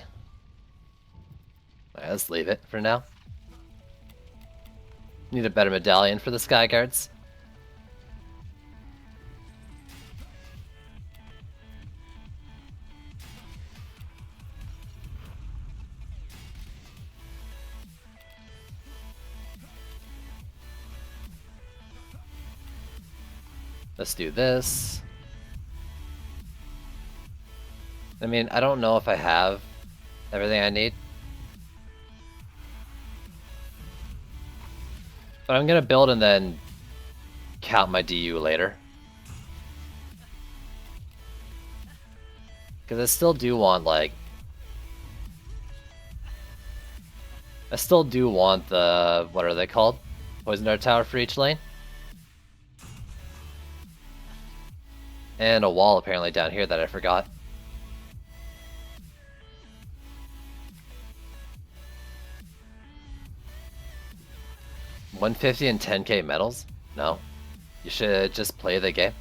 Alright, let's leave it for now. Need a better medallion for the Sky Guards. Let's do this. I mean, I don't know if I have everything I need. But I'm gonna build and then count my DU later. Because I still do want, like... I still do want the... what are they called? Poison Dart Tower for each lane. And a wall apparently down here that I forgot. $150 and 10k medals? No. You should just play the game.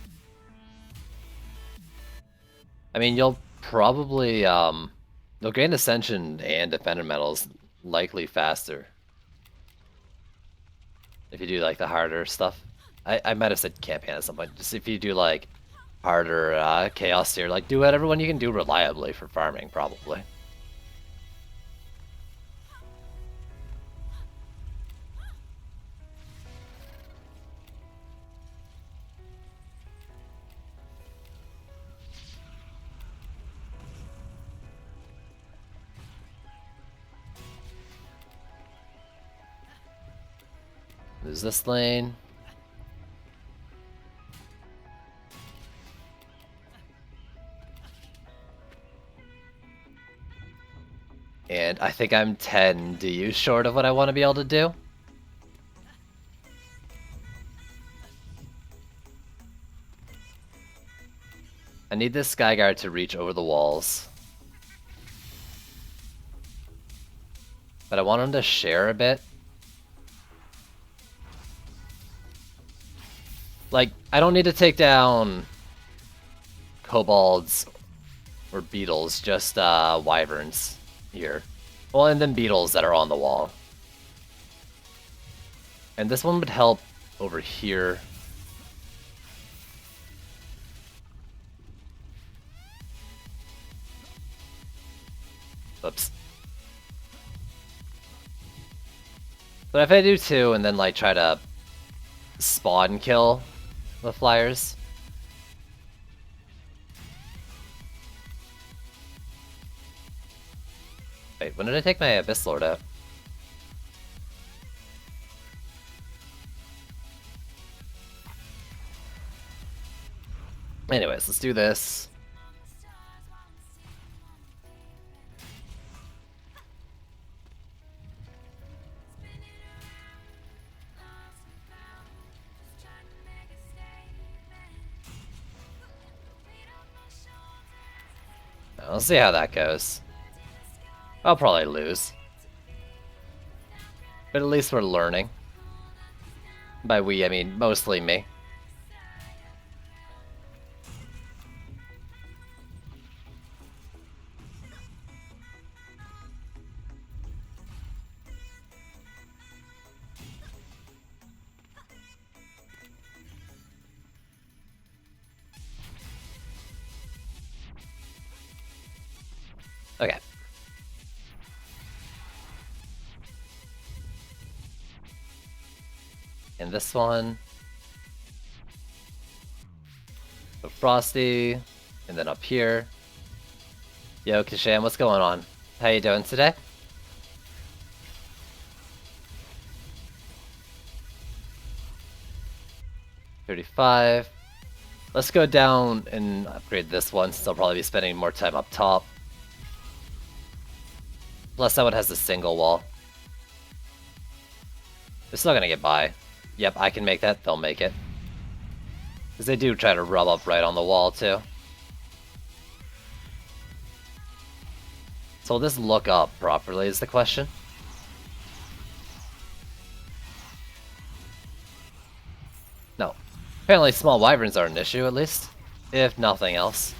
I mean, you'll probably, you'll gain Ascension and Defender medals likely faster. If you do, like, the harder stuff. I might have said campaign at some point. Just if you do, like, harder Chaos Tier, like, do whatever one you can do reliably for farming, probably. There's this lane. And I think I'm 10 DU short of what I want to be able to do. I need this Skyguard to reach over the walls. But I want him to share a bit. Like, I don't need to take down kobolds or beetles, just wyverns here. Well, and then beetles that are on the wall. And this one would help over here. Oops. But if I do two and then like try to spawn kill the flyers. Wait, when did I take my Abyss Lord out? Anyways, let's do this. We'll see how that goes. I'll probably lose. But at least we're learning. By we, I mean mostly me. Okay. And this one. So Frosty, and then up here. Yo, Kasham, what's going on? How you doing today? $35. Let's go down and upgrade this one, since I'll probably be spending more time up top. Plus that one has a single wall. They're still gonna get by. Yep, I can make that, they'll make it. Because they do try to rub up right on the wall, too. So will this look up properly is the question. No. Apparently small wyverns are an issue, at least. If nothing else.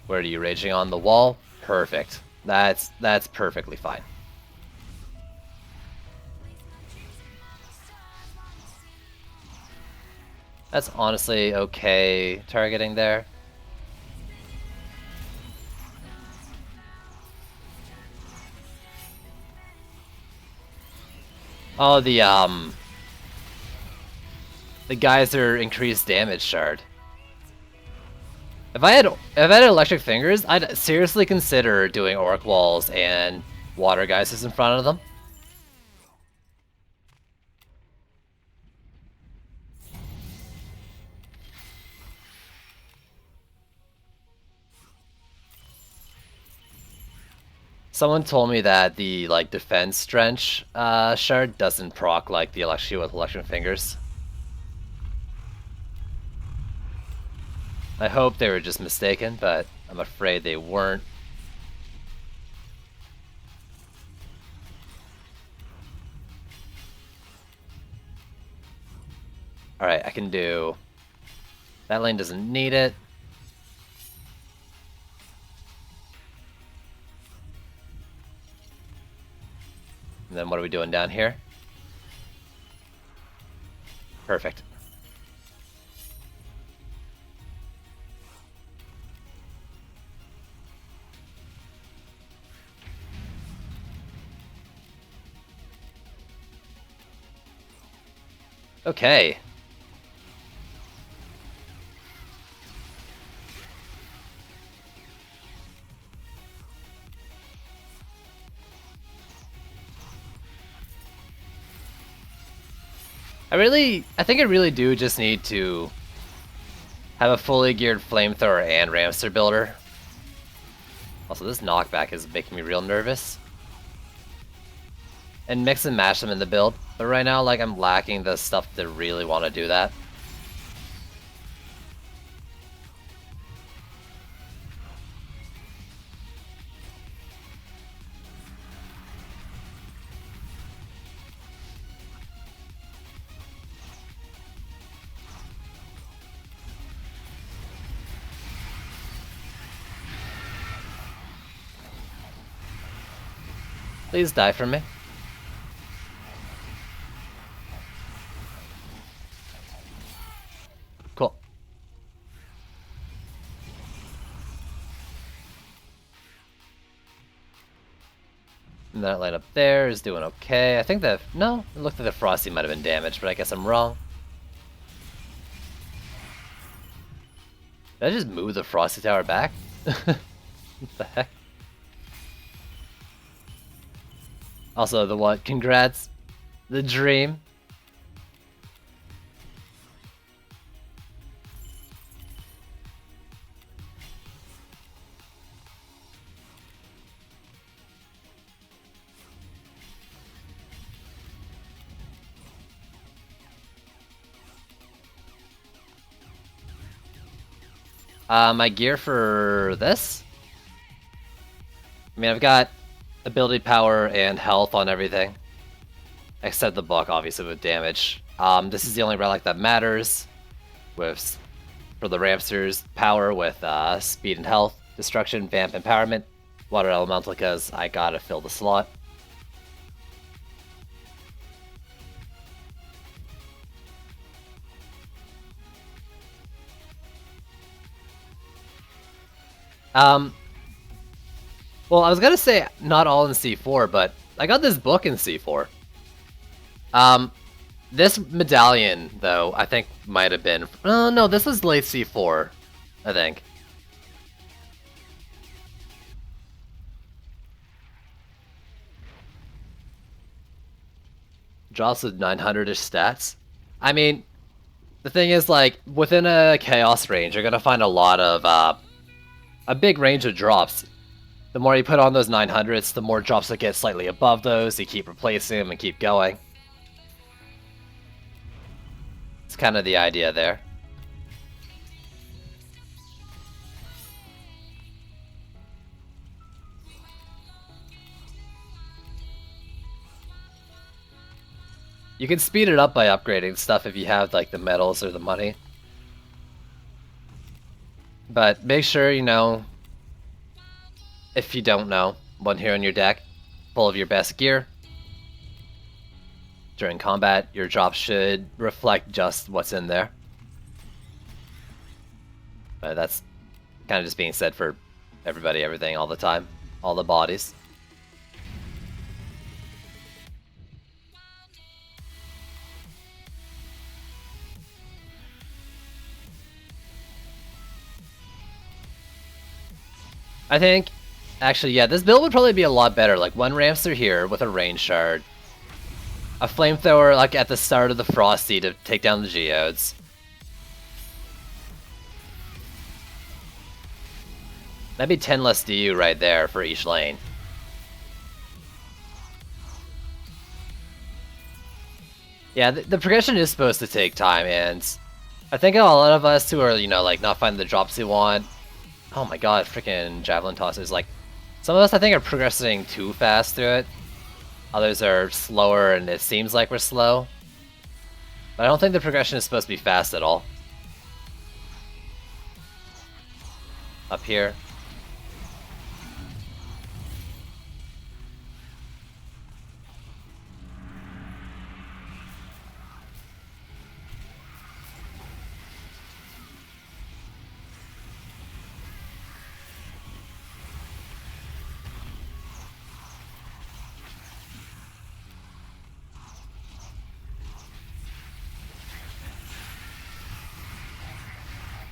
Where are you raging on the wall? Perfect. That's perfectly fine. That's honestly okay targeting there. Oh, the geyser increased damage shard. If I had electric fingers, I'd seriously consider doing orc walls and water geysers in front of them. Someone told me that the defense drench shard doesn't proc like the electricity with electric fingers. I hope they were just mistaken, but I'm afraid they weren't. Alright, I can do... That lane doesn't need it. And then what are we doing down here? Perfect. Okay. I think I really do just need to have a fully geared flamethrower and Ramster builder. Also, this knockback is making me real nervous. And mix and match them in the build. But right now, I'm lacking the stuff to really want to do that. Please die for me. Cool. And that light up there is doing okay. I think that... No, it looked like the Frosty might have been damaged, but I guess I'm wrong. Did I just move the Frosty Tower back? What the heck? Also, the what? Congrats. The dream. My gear for this? I mean, I've got ability power and health on everything. Except the book, obviously, with damage. This is the only relic that matters. With, for the Ramsters, power with speed and health, destruction, vamp, empowerment, water elemental, because I gotta fill the slot. Well, I was gonna say not all in C4, but I got this book in C4. This medallion, though, I think might have been... no, this was late C4, I think. Drops with 900-ish stats. I mean, the thing is, like, within a Chaos range, you're gonna find a lot of, a big range of drops. The more you put on those 900s, the more drops that get slightly above those, you keep replacing them and keep going. It's kind of the idea there. You can speed it up by upgrading stuff if you have like the medals or the money. But make sure, you know, if you don't know, one hero in your deck, full of your best gear. During combat, your drops should reflect just what's in there. But that's kind of just being said for everybody, everything, all the time. All the bodies. I think, actually, yeah, this build would probably be a lot better. Like, one Ramster here with a Rain Shard. A Flamethrower, like, at the start of the Frosty to take down the Geodes. That'd be 10 less DU right there for each lane. Yeah, the progression is supposed to take time, and I think a lot of us who are, you know, like, not finding the drops we want... Oh my god, freaking Javelin Tossers. Like, some of us, I think, are progressing too fast through it. Others are slower, and it seems like we're slow. But I don't think the progression is supposed to be fast at all. Up here.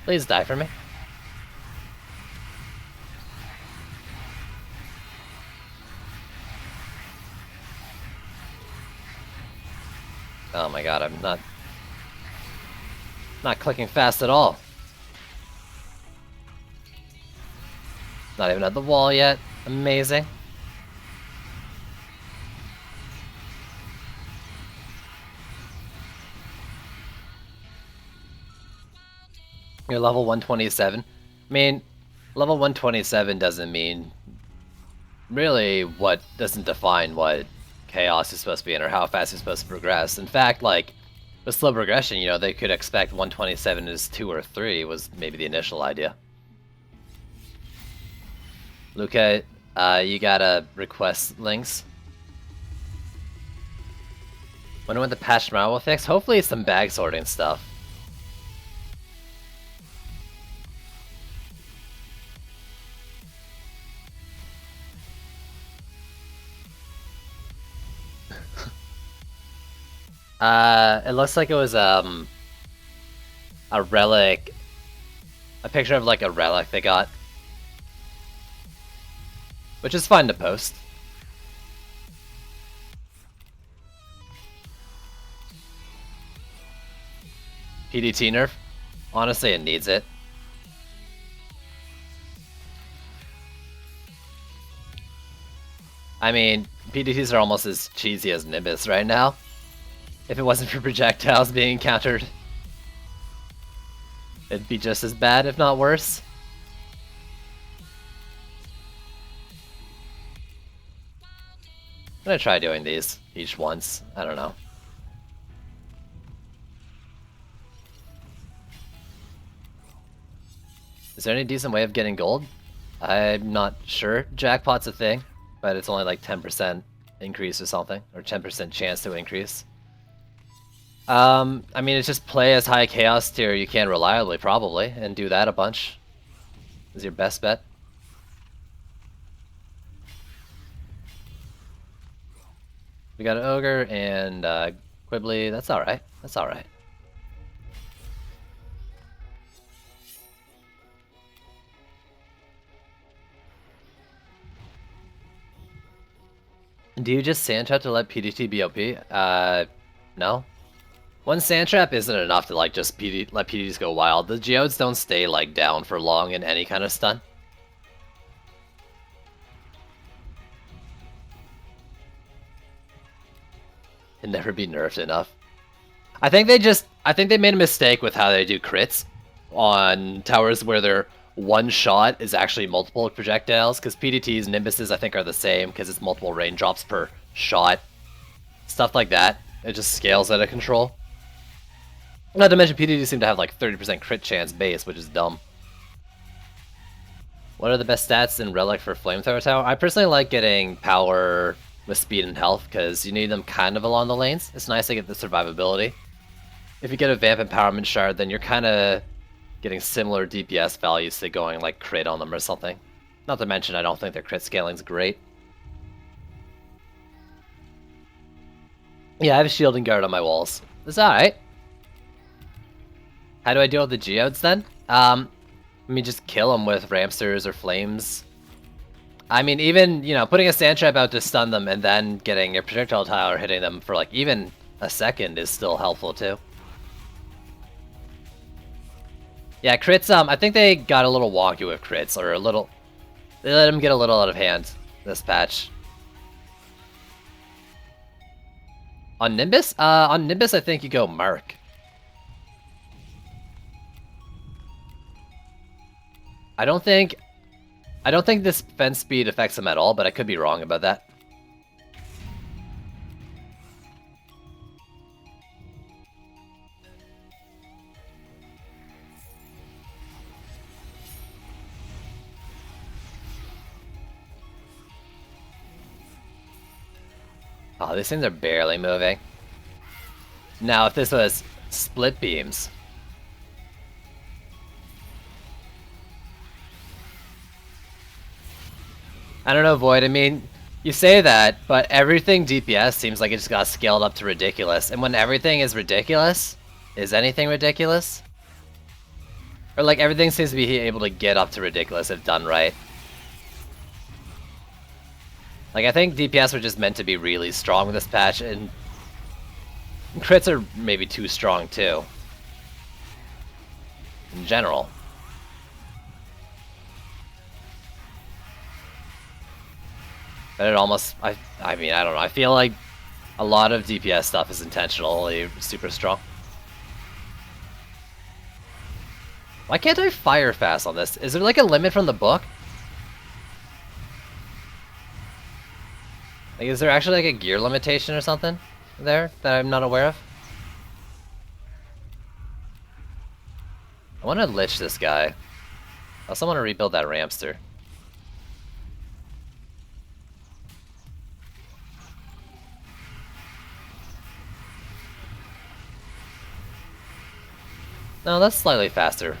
Please die for me. Oh my god, I'm not clicking fast at all. Not even at the wall yet. Amazing. You're level 127. I mean, level 127 doesn't mean really what doesn't define what Chaos is supposed to be in or how fast you're supposed to progress. In fact, like, with slow progression, you know, they could expect 127 as 2 or 3 was maybe the initial idea. Luca, you gotta request links. Wonder when the patch tomorrow will fix? Hopefully it's some bag sorting stuff. It looks like it was, a relic a picture of like a relic they got, which is fun to post. PDT nerf? Honestly, it needs it. I mean, PDTs are almost as cheesy as Nimbus right now. If it wasn't for projectiles being encountered, it'd be just as bad, if not worse. I'm gonna try doing these each once. I don't know. Is there any decent way of getting gold? I'm not sure. Jackpot's a thing, but it's only like 10% increase or something, or 10% chance to increase. I mean, it's just play as high chaos tier you can reliably, probably, and do that a bunch. Is your best bet. We got an Ogre and Quibbly. That's alright. That's alright. Do you just sand trap to let PDT be OP? No. One sand trap isn't enough to like just let PDTs go wild. The geodes don't stay like down for long in any kind of stun. It'd never be nerfed enough. I think they made a mistake with how they do crits on towers where their one shot is actually multiple projectiles, because PDTs, Nimbuses I think are the same because it's multiple raindrops per shot. Stuff like that. It just scales out of control. Not to mention PDTs seem to have like 30% crit chance base, which is dumb. What are the best stats in Relic for Flamethrower Tower? I personally like getting power with speed and health, because you need them kind of along the lanes. It's nice to get the survivability. If you get a Vamp Empowerment Shard, then you're kind of getting similar DPS values to going like crit on them or something. Not to mention, I don't think their crit scaling's great. Yeah, I have a shield and guard on my walls. It's alright. How do I deal with the geodes then? I mean, just kill them with Ramsters or Flames. I mean, even, you know, putting a sand trap out to stun them and then getting a projectile tower hitting them for like even a second is still helpful too. Yeah, crits, I think they got a little wonky with crits, or a little... They let them get a little out of hand this patch. On Nimbus? On Nimbus I think you go Mark. I don't think this fence speed affects him at all, but I could be wrong about that. Oh, these things are barely moving. Now, if this was split beams... I don't know, Void, I mean, you say that, but everything DPS seems like it just got scaled up to ridiculous. And when everything is ridiculous, is anything ridiculous? Or like everything seems to be able to get up to ridiculous if done right. Like I think DPS were just meant to be really strong with this patch, and crits are maybe too strong too. In general. But it almost, I mean, I don't know. I feel like a lot of DPS stuff is intentionally super strong. Why can't I fire fast on this? Is there like a limit from the book? Like, is there actually like a gear limitation or something there that I'm not aware of? I want to lich this guy. I also want to rebuild that Ramster. No, that's slightly faster.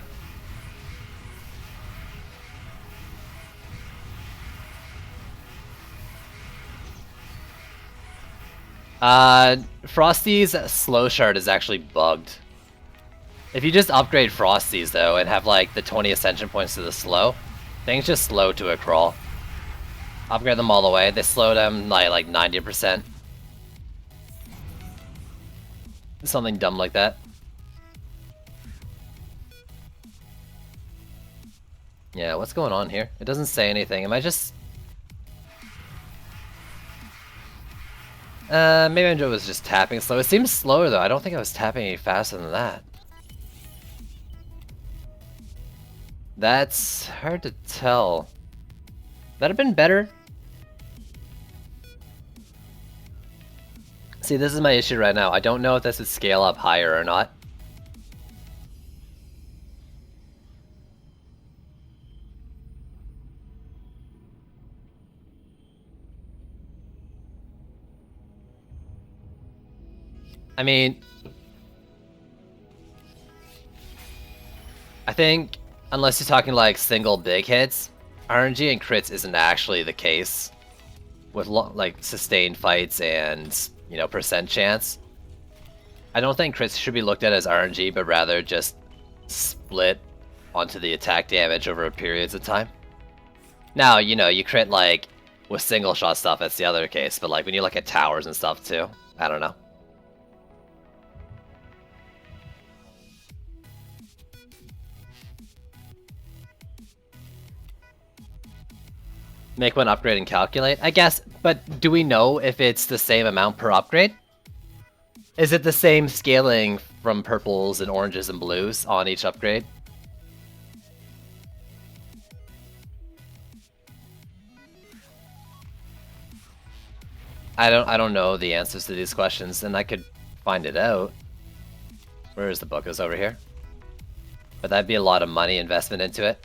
Frosty's slow shard is actually bugged. If you just upgrade Frosties, though, and have, like, the 20 Ascension points to the slow, things just slow to a crawl. Upgrade them all the way. They slow them by, like, 90%. Something dumb like that. Yeah, what's going on here? It doesn't say anything. Am I just... maybe I was just tapping slow. It seems slower, though. I don't think I was tapping any faster than that. That's hard to tell. That'd have been better. See, this is my issue right now. I don't know if this would scale up higher or not. I mean, I think unless you're talking like single big hits, RNG and crits isn't actually the case with like sustained fights and, you know, percent chance. I don't think crits should be looked at as RNG, but rather just split onto the attack damage over periods of time. Now, you know, you crit like with single shot stuff, that's the other case, but like when you look at towers and stuff too, I don't know. Make one upgrade and calculate, I guess, but do we know if it's the same amount per upgrade? Is it the same scaling from purples and oranges and blues on each upgrade? I don't know the answers to these questions, and I could find it out. Where is the book? It's over here. But that'd be a lot of money investment into it.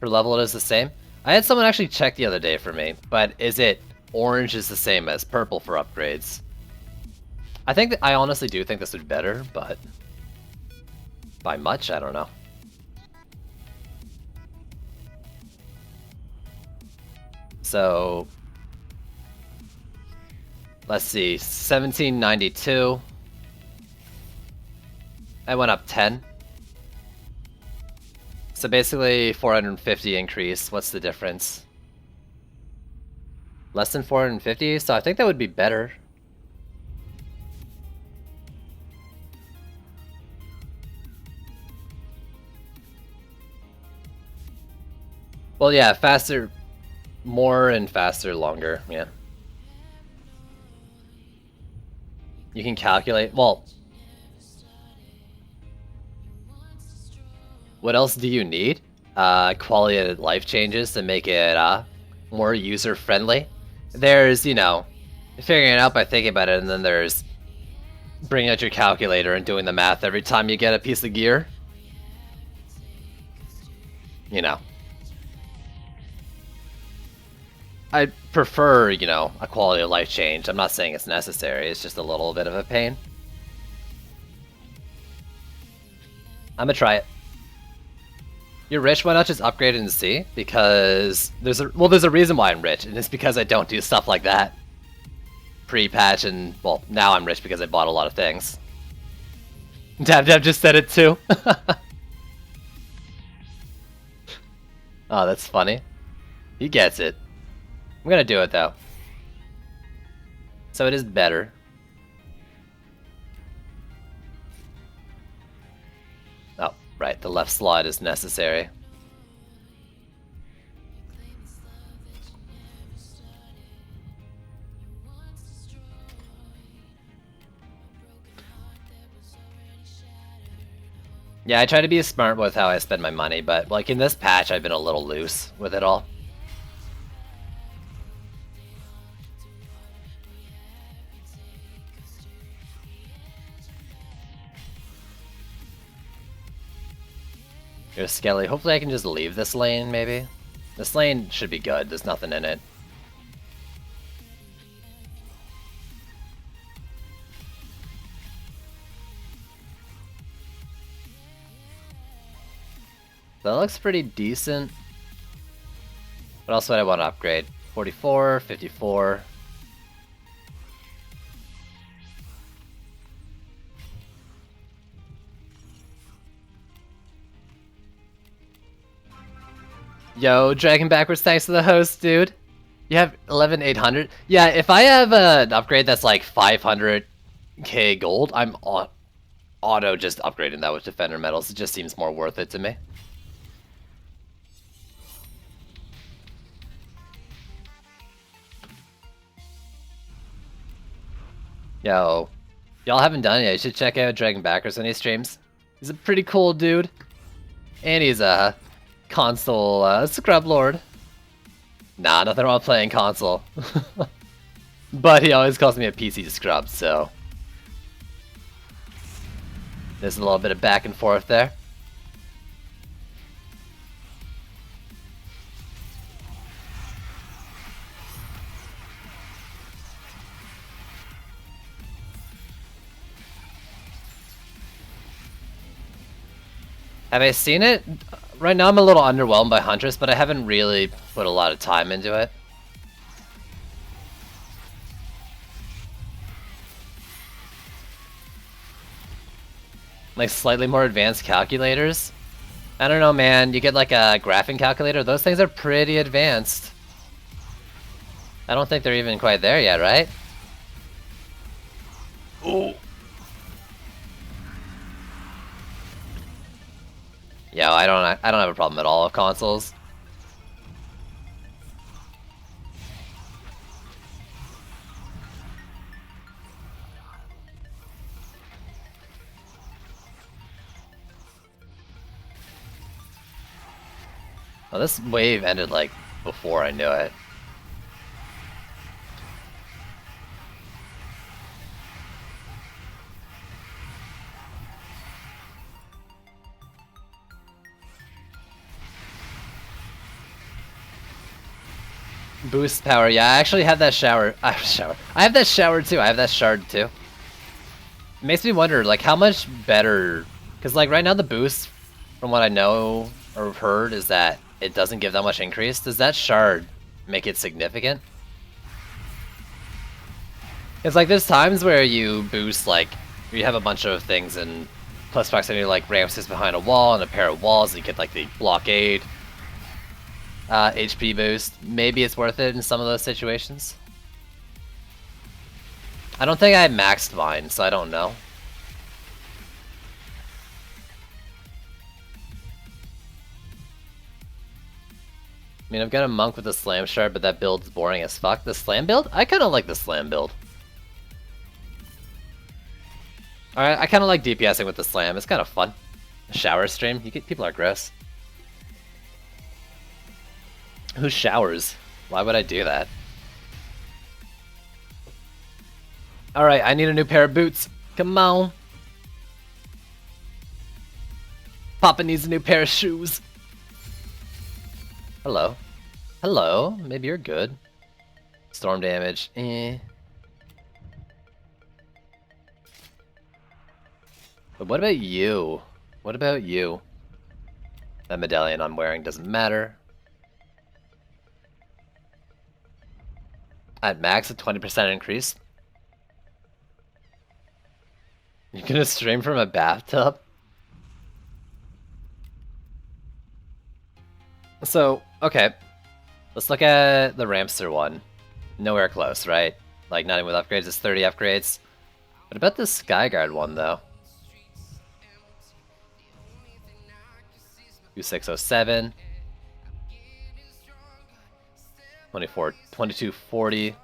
Per level it is the same. I had someone actually check the other day for me, but is it orange is the same as purple for upgrades? I think that I honestly do think this would be better, but by much, I don't know. So let's see, 1792. I went up 10. So basically 450 increase. What's the difference? Less than 450? So I think that would be better. Well, yeah, faster, more and faster, longer, yeah. You can calculate, well, what else do you need? Quality of life changes to make it more user-friendly. There's, you know, figuring it out by thinking about it, and then there's bringing out your calculator and doing the math every time you get a piece of gear. You know. I prefer, you know, a quality of life change. I'm not saying it's necessary, it's just a little bit of a pain. I'm gonna try it. You're rich, why not just upgrade it and see? Because there's a reason why I'm rich, and it's because I don't do stuff like that. Pre-patch and, well, now I'm rich because I bought a lot of things. Dab just said it too. Oh, that's funny. He gets it. I'm gonna do it though. So it is better. Oh, right, the left slot is necessary. Yeah, I try to be smart with how I spend my money, but like in this patch, I've been a little loose with it all. Here's Skelly. Hopefully I can just leave this lane, maybe? This lane should be good. There's nothing in it. That looks pretty decent. What else would I want to upgrade? 44, 54. Yo, Dragon Backwards, thanks to the host, dude. You have 11,800? Yeah, if I have an upgrade that's like 500k gold, I'm auto just upgrading that with Defender medals. It just seems more worth it to me. Yo, y'all haven't done it yet. You should check out Dragon Backwards when he streams. He's a pretty cool dude. And he's a console scrub lord. Nah, nothing wrong with playing console. But he always calls me a PC scrub, so... There's a little bit of back and forth there. Have I seen it? Right now I'm a little underwhelmed by Huntress, but I haven't really put a lot of time into it. Like slightly more advanced calculators? I don't know, man. You get like a graphing calculator. Those things are pretty advanced. I don't think they're even quite there yet, right? Ooh. Yeah, I don't have a problem at all with consoles. Oh, this wave ended like before I knew it. Boost power, yeah, I actually have that shower. I have that shower too. I have that shard too. It makes me wonder, like, how much better... Because, like, right now the boost, from what I know or heard, is that it doesn't give that much increase. Does that shard make it significant? It's like, there's times where you boost, like, you have a bunch of things in close proximity, like ramps is behind a wall and a pair of walls, and you get, like, the blockade HP boost. Maybe it's worth it in some of those situations. I don't think I maxed mine, so I don't know. I mean, I've got a monk with a slam shard, but that build's boring as fuck. The slam build? I kind of like the slam build. Alright, I kind of like DPSing with the slam. It's kind of fun. Shower stream? People are gross. Who showers? Why would I do that? Alright, I need a new pair of boots. Come on. Papa needs a new pair of shoes. Hello. Hello. Maybe you're good. Storm damage. Eh. But what about you? What about you? That medallion I'm wearing doesn't matter. At max, a 20% increase. You're gonna stream from a bathtub? So, okay. Let's look at the Ramster one. Nowhere close, right? Like, not even with upgrades, it's 30 upgrades. What about the Skyguard one, though? 2607. 2240.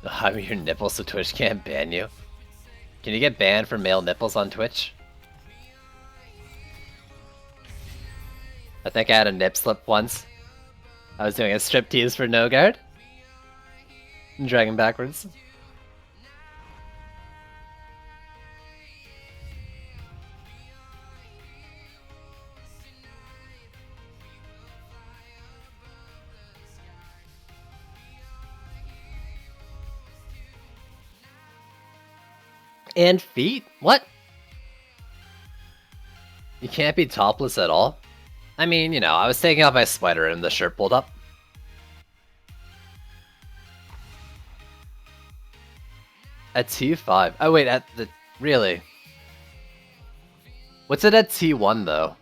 Hide your nipples so Twitch can't ban you. Can you get banned for male nipples on Twitch? I think I had a nip slip once. I was doing a striptease for No Guard. Dragging backwards. And feet? What? You can't be topless at all? I mean, you know, I was taking off my sweater and the shirt pulled up. At T5. Oh wait, at the really? What's it at T1 though?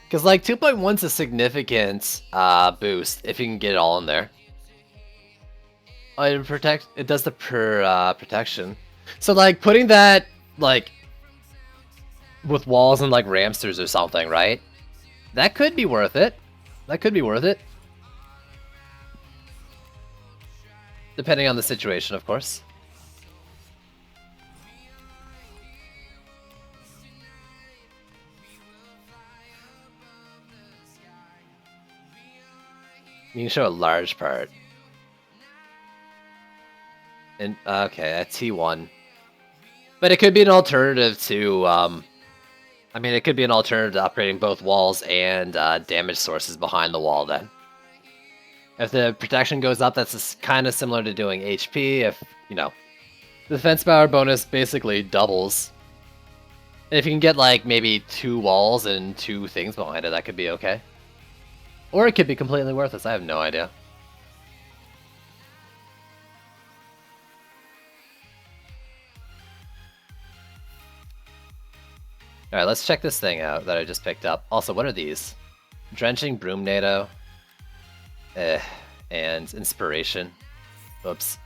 Because like 2.1's a significant boost if you can get it all in there. Oh, it does the protection. So like putting that like with walls and like Ramsters or something, right? That could be worth it. That could be worth it. Depending on the situation, of course. You can show a large part. And okay, at T1. But it could be an alternative to I mean, it could be an alternative to upgrading both walls and damage sources behind the wall then. If the protection goes up, that's kind of similar to doing HP. If, you know, the defense power bonus basically doubles. And if you can get, like, maybe 2 walls and 2 things behind it, that could be okay. Or it could be completely worthless, I have no idea. Alright, let's check this thing out that I just picked up. Also, what are these? Drenching Broom NATO. And Inspiration. Oops.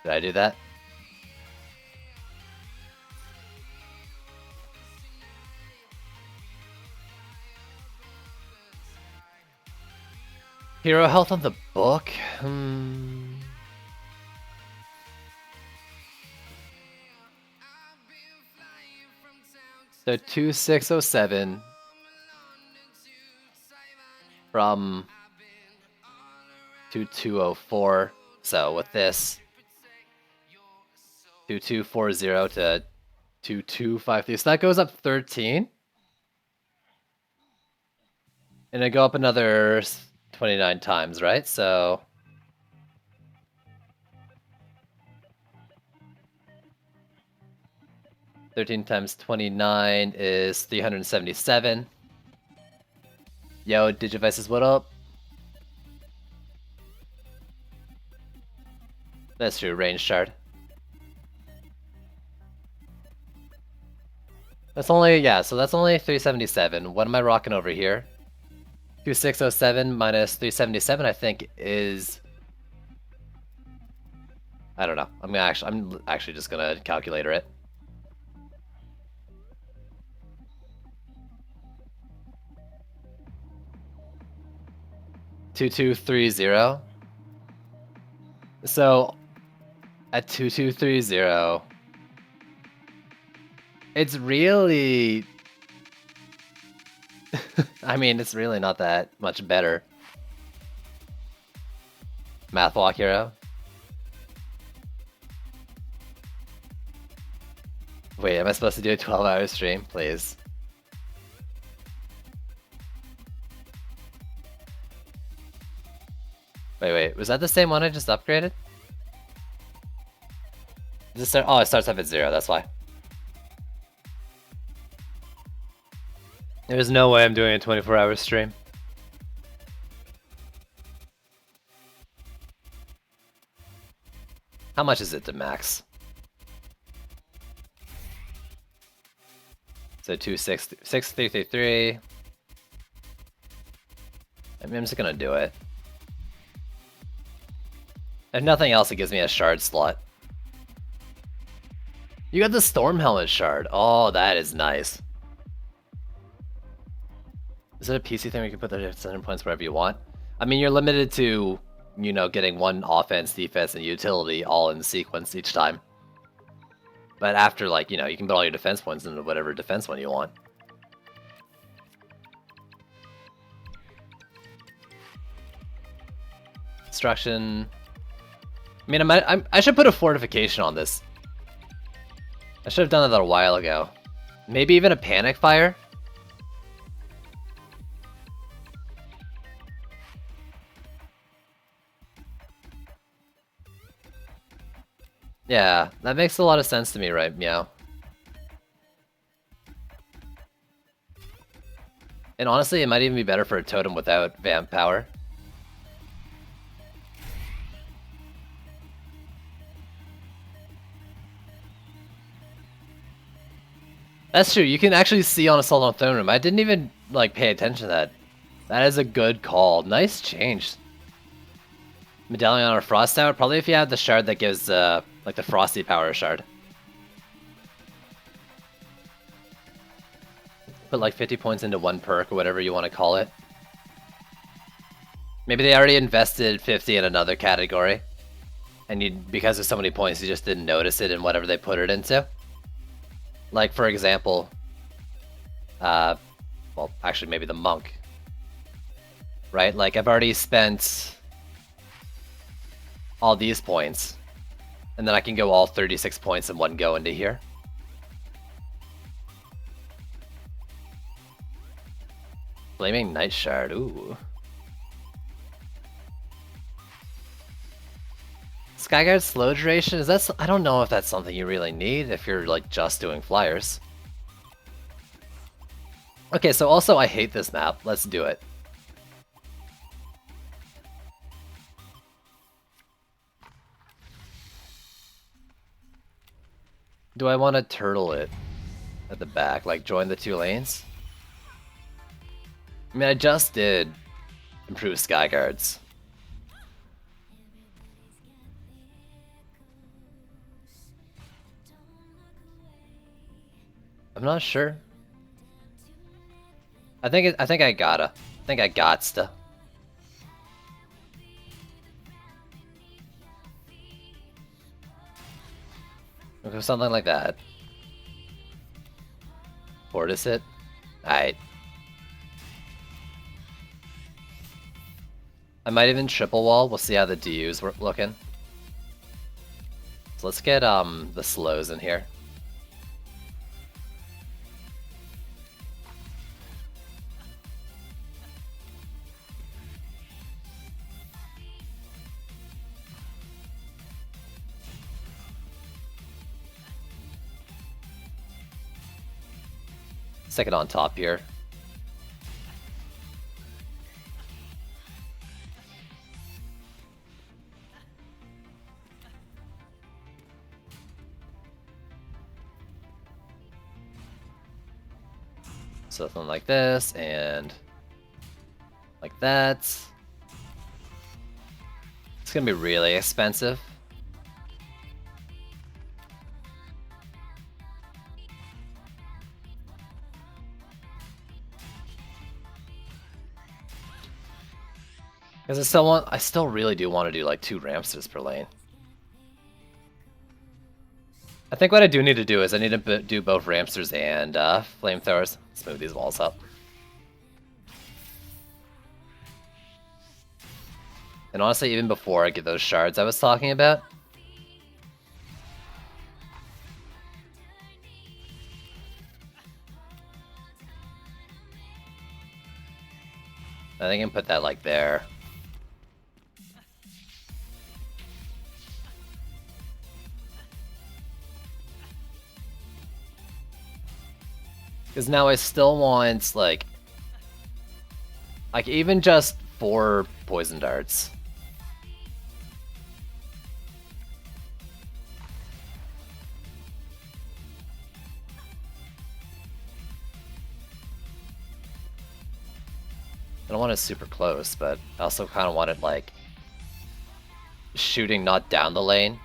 Did I do that? Hero health on the book? So 2607 from 2204. So with this 2240 to 2253. So that goes up 13. And it go up another 29 times, right? So 13 times 29 is 377. Yo, Digivices, what up? That's true, range shard. That's only, yeah, so that's only 377. What am I rocking over here? 2607 minus 377, I think, is... I don't know. I'm actually just gonna calculator it. $2230. So at 2230, it's really I mean, it's really not that much better. Math Walk Hero. Wait, am I supposed to do a 12-hour stream? Please. Wait, was that the same one I just upgraded? Does it start? Oh, it starts off at 0, that's why. There's no way I'm doing a 24-hour stream. How much is it to max? So 6333. I mean, I'm just gonna do it. If nothing else, it gives me a shard slot. You got the Storm Helmet shard. Oh, that is nice. Is it a PC thing where you can put the center points wherever you want? I mean, you're limited to, you know, getting one offense, defense, and utility all in sequence each time. But after, like, you know, you can put all your defense points into whatever defense one you want. Destruction. I mean, I should put a fortification on this. I should have done that a while ago. Maybe even a panic fire? Yeah, that makes a lot of sense to me, right, Meow? And honestly, it might even be better for a totem without vamp power. That's true. You can actually see on Assault on Throne Room. I didn't even like pay attention to that. That is a good call. Nice change. Medallion or Frost Tower? Probably if you have the shard that gives like the Frosty Power shard. Put like 50 points into one perk or whatever you want to call it. Maybe they already invested 50 in another category. And you, because of so many points, you just didn't notice it in whatever they put it into. Like, for example, well, actually, maybe the Monk. Right? Like, I've already spent all these points. And then I can go all 36 points in one go into here. Flaming Night Shard, ooh. Skyguard slow duration, is that, I don't know if that's something you really need if you're like just doing flyers. Okay, so also I hate this map, let's do it. Do I want to turtle it at the back, like join the two lanes? I mean, I just did improve Skyguards. I'm not sure. I think I gotta. I think I gots to. Okay, something like that. Fortis it. Alright. I might even triple wall. We'll see how the DUs were looking. So let's get the slows in here. Stick it on top here. So something like this, and like that. It's gonna be really expensive. Because I still really do want to do like 2 Ramsters per lane. I think what I do need to do is I need to do both Ramsters and Flamethrowers. Let's move these walls up. And honestly, even before I get those shards I was talking about, I think I can put that like there. Because now I still want, like even just 4 poison darts. I don't want it super close, but I also kind of want it, like, shooting not down the lane.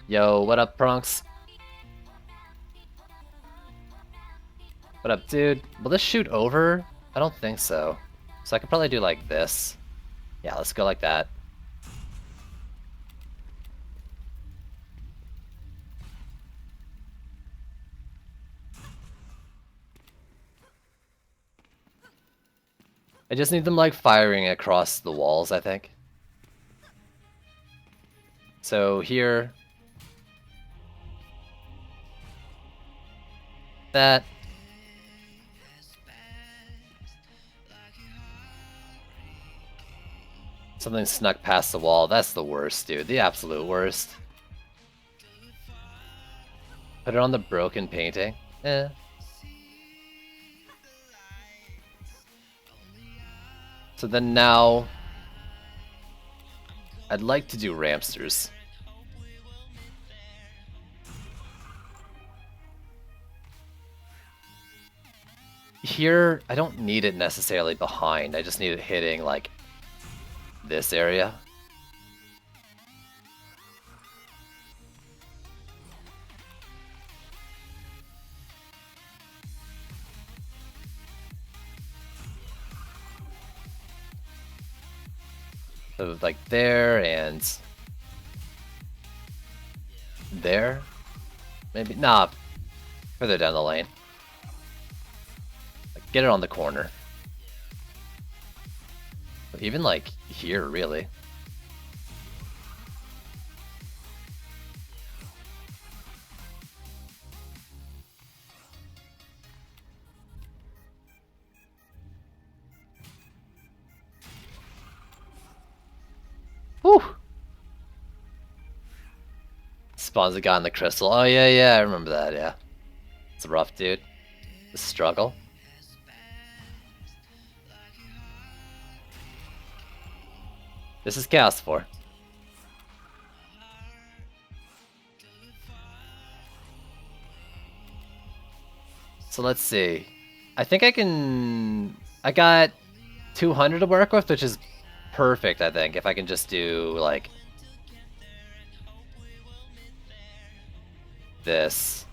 Yo, what up, Prunks? What up, dude? Will this shoot over? I don't think so. So I could probably do like this. Yeah, let's go like that. I just need them like firing across the walls, I think. So here. That. Something snuck past the wall. That's the worst, dude. The absolute worst. Put it on the broken painting. Eh. So then now, I'd like to do Ramsters. here, I don't need it necessarily behind. I just need it hitting, like, this area. So, like, there and there. Maybe, nah, further down the lane. Like, get it on the corner. Even, like, here, really. Whew! Spawns a guy in the crystal. Oh, yeah, I remember that, yeah. It's rough, dude. The struggle. This is Chaos 4. So let's see. I think I got 200 to work with, which is perfect, I think. If I can just do, like, this.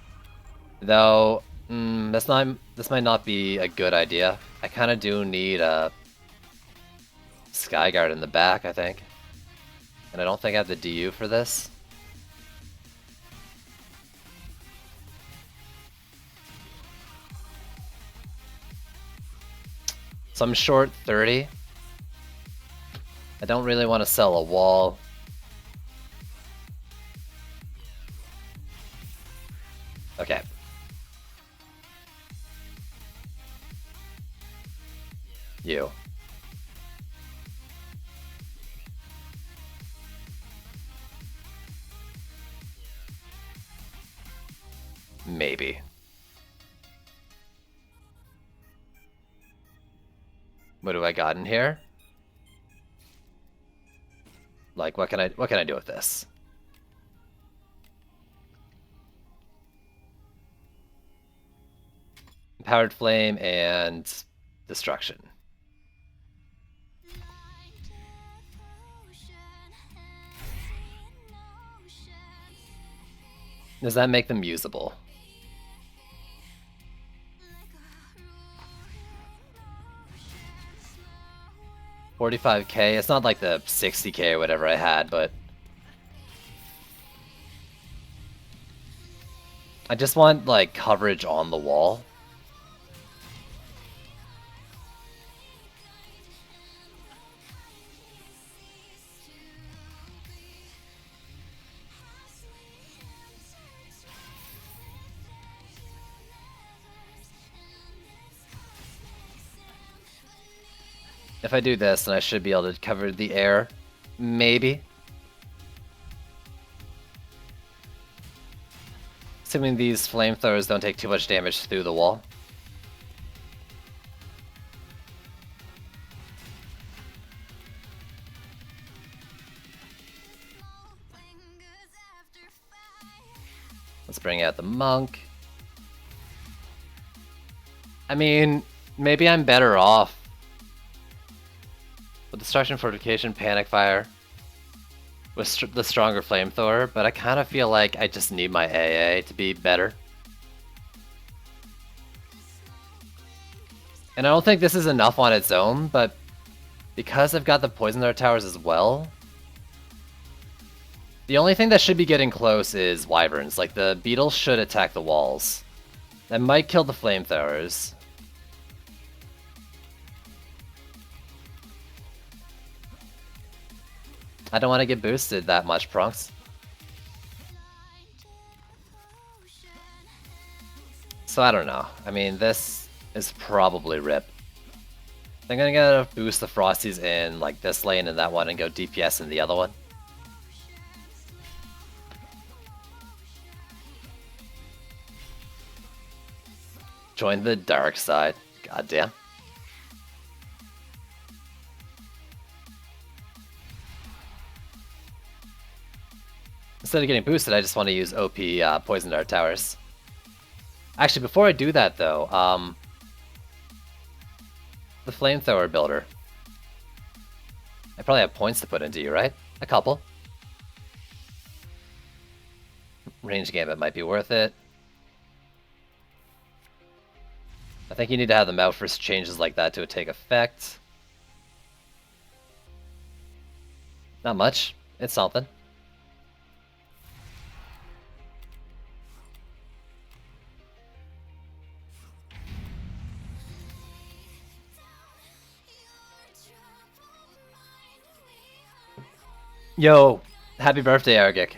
Though, this might not be a good idea. I kind of do need a Skyguard in the back, I think. And I don't think I have the DU for this. So I'm short 30. I don't really want to sell a wall. Okay. You. Maybe. What do I got in here? Like, what can I do with this? Empowered Flame and Destruction. Does that make them usable? $45K. It's not like the 60K or whatever I had, but I just want, like, coverage on the wall. If I do this, then I should be able to cover the air. Maybe. Assuming these flamethrowers don't take too much damage through the wall. Let's bring out the monk. I mean, maybe I'm better off with Destruction, Fortification, Panic Fire, with the stronger Flamethrower, but I kind of feel like I just need my AA to be better. And I don't think this is enough on its own, but because I've got the Poison Dart Towers as well, the only thing that should be getting close is Wyverns. Like, the Beetles should attack the walls. That might kill the Flamethrowers. I don't want to get boosted that much, Prunks. So I don't know. I mean, this is probably RIP. I'm gonna boost the Frosties in, like, this lane and that one and go DPS in the other one. Join the dark side. Goddamn. Instead of getting boosted, I just want to use OP Poison Dart Towers. Actually, before I do that, though, the flamethrower builder. I probably have points to put into you, right? A couple. Range gambit might be worth it. I think you need to have them out for changes like that to take effect. Not much. It's something. Yo, happy birthday, Argic.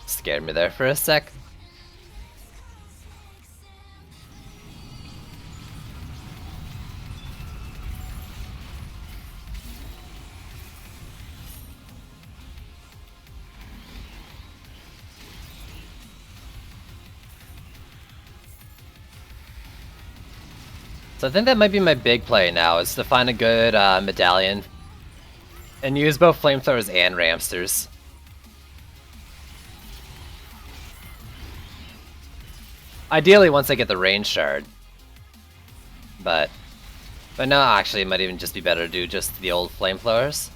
Scared me there for a sec. So I think that might be my big play now, is to find a good medallion and use both flamethrowers and ramsters. Ideally, once I get the range shard. But no, actually, it might even just be better to do just the old flamethrowers.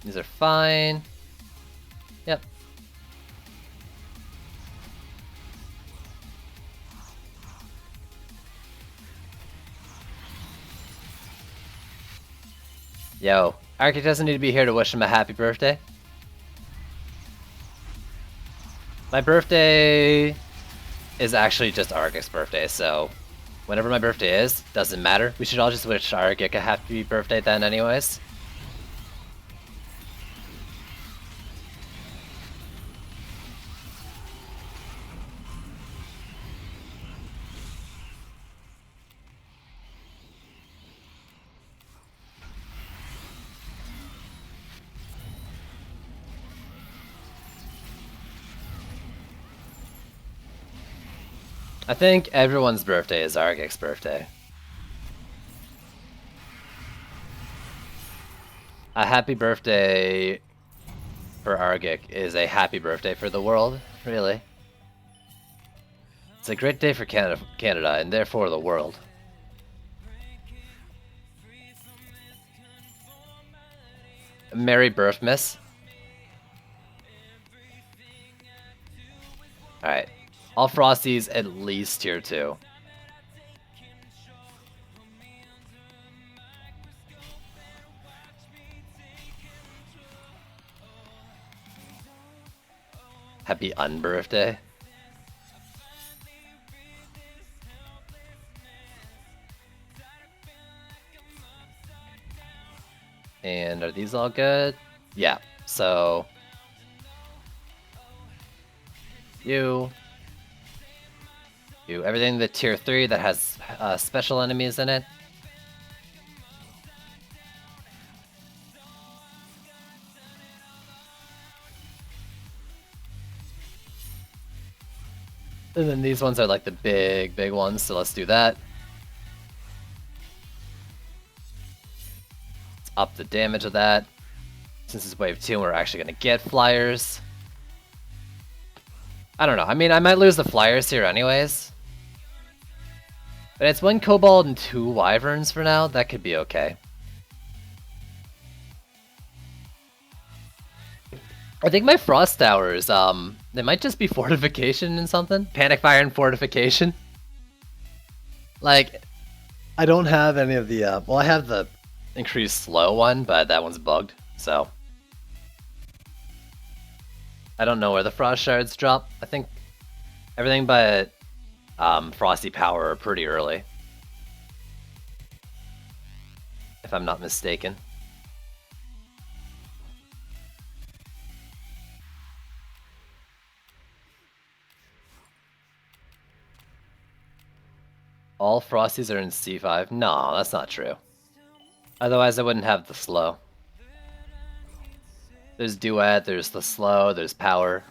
These are fine. Yep. Yo, Arctic doesn't need to be here to wish him a happy birthday. My birthday is actually just Argic's birthday, so whenever my birthday is, doesn't matter. We should all just wish Argic a happy birthday then anyways. I think everyone's birthday is Argic's birthday. A happy birthday for Argic is a happy birthday for the world, really. It's a great day for Canada and therefore the world. Merry Birthmas. Alright. All Frosties at least tier 2. Happy unbirthday. And are these all good? Yeah, so you, everything the tier 3 that has special enemies in it. And then these ones are like the big ones, so let's do that. Let's up the damage of that. Since it's wave 2, we're actually going to get flyers. I don't know. I mean, I might lose the flyers here anyways. But it's 1 Kobold and 2 Wyverns for now. That could be okay. I think my Frost Towers, they might just be Fortification and something. Panic Fire and Fortification. Like, I don't have any of the, well, I have the increased slow one, but that one's bugged, so. I don't know where the Frost Shards drop. I think everything but Frosty Power are pretty early. If I'm not mistaken. All Frosties are in C5? No, that's not true. Otherwise I wouldn't have the slow. There's Duet, there's the slow, there's power.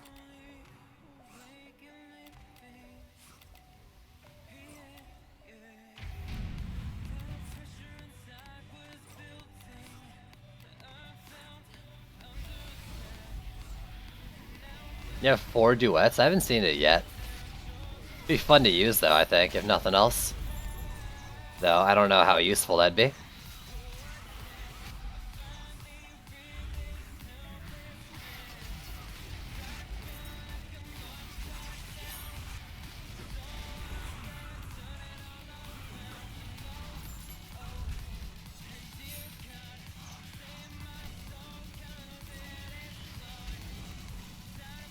You have 4 duets? I haven't seen it yet. Be fun to use though, I think, if nothing else. Though, I don't know how useful that'd be.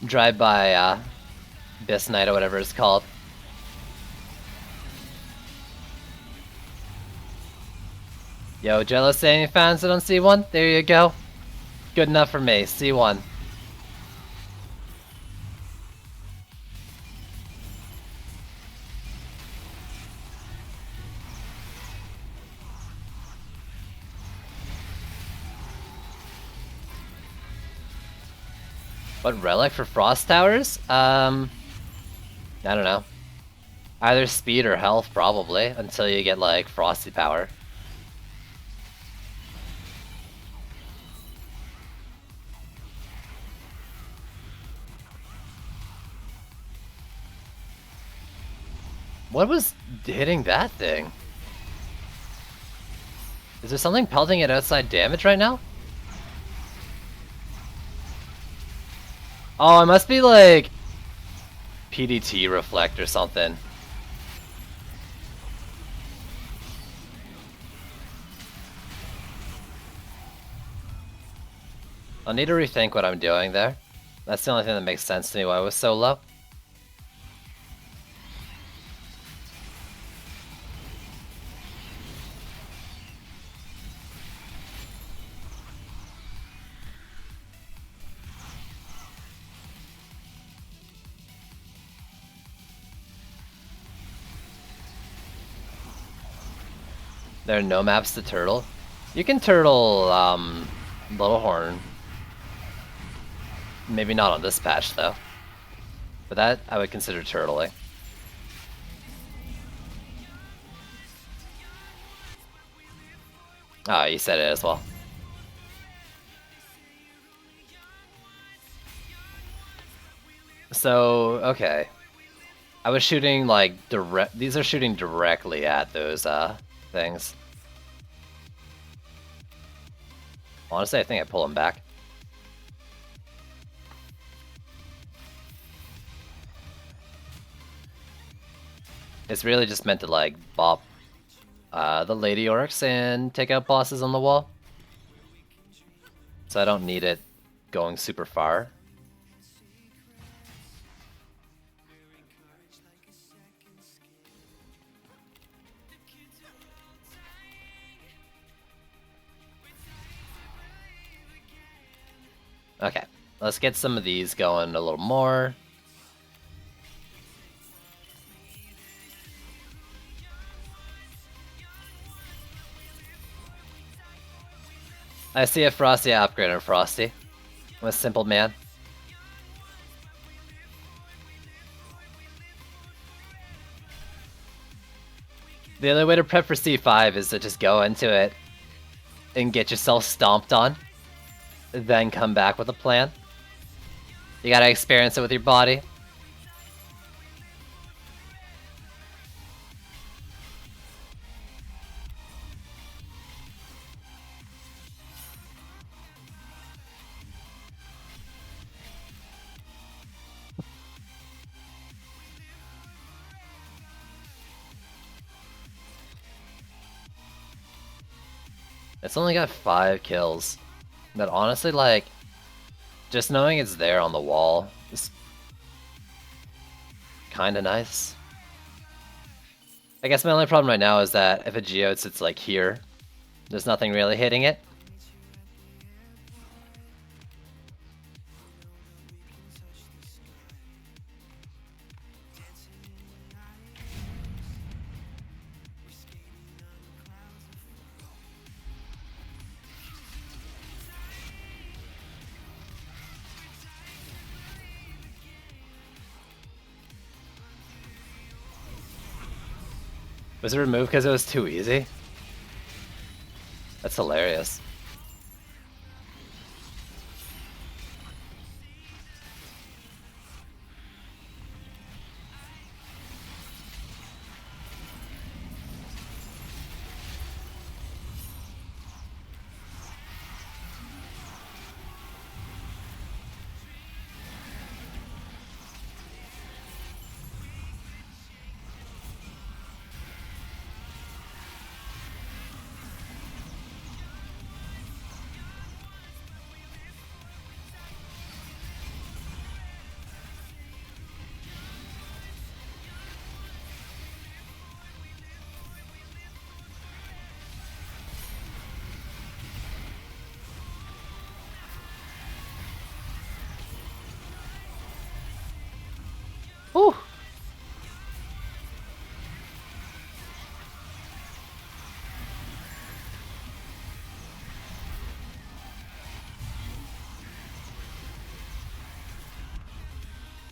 Drive by, Bis Knight or whatever it's called. Yo, jealous any fans that don't see one? There you go. Good enough for me. C1. What relic for Frost Towers? I don't know. Either speed or health, probably, until you get, like, Frosty Power. What was hitting that thing? Is there something pelting at outside damage right now? Oh, it must be like PDT reflect or something. I'll need to rethink what I'm doing there. That's the only thing that makes sense to me why I was so low. There are no maps to turtle. You can turtle Little Horn. Maybe not on this patch though. But that I would consider turtling. Oh, you said it as well. So, okay. I was shooting like direct. These are shooting directly at those things. Honestly, I think I pull them back. It's really just meant to like bop the Lady Orcs and take out bosses on the wall. So I don't need it going super far. Okay, let's get some of these going a little more. I see a Frosty upgrade on Frosty. I'm a simple man. The only way to prep for C5 is to just go into it and get yourself stomped on. Then come back with a plan. You gotta experience it with your body. It's only got 5 kills. But honestly, like, just knowing it's there on the wall is kinda nice. I guess my only problem right now is that if a geode sits like here, there's nothing really hitting it. Was it removed because it was too easy? That's hilarious. Whew.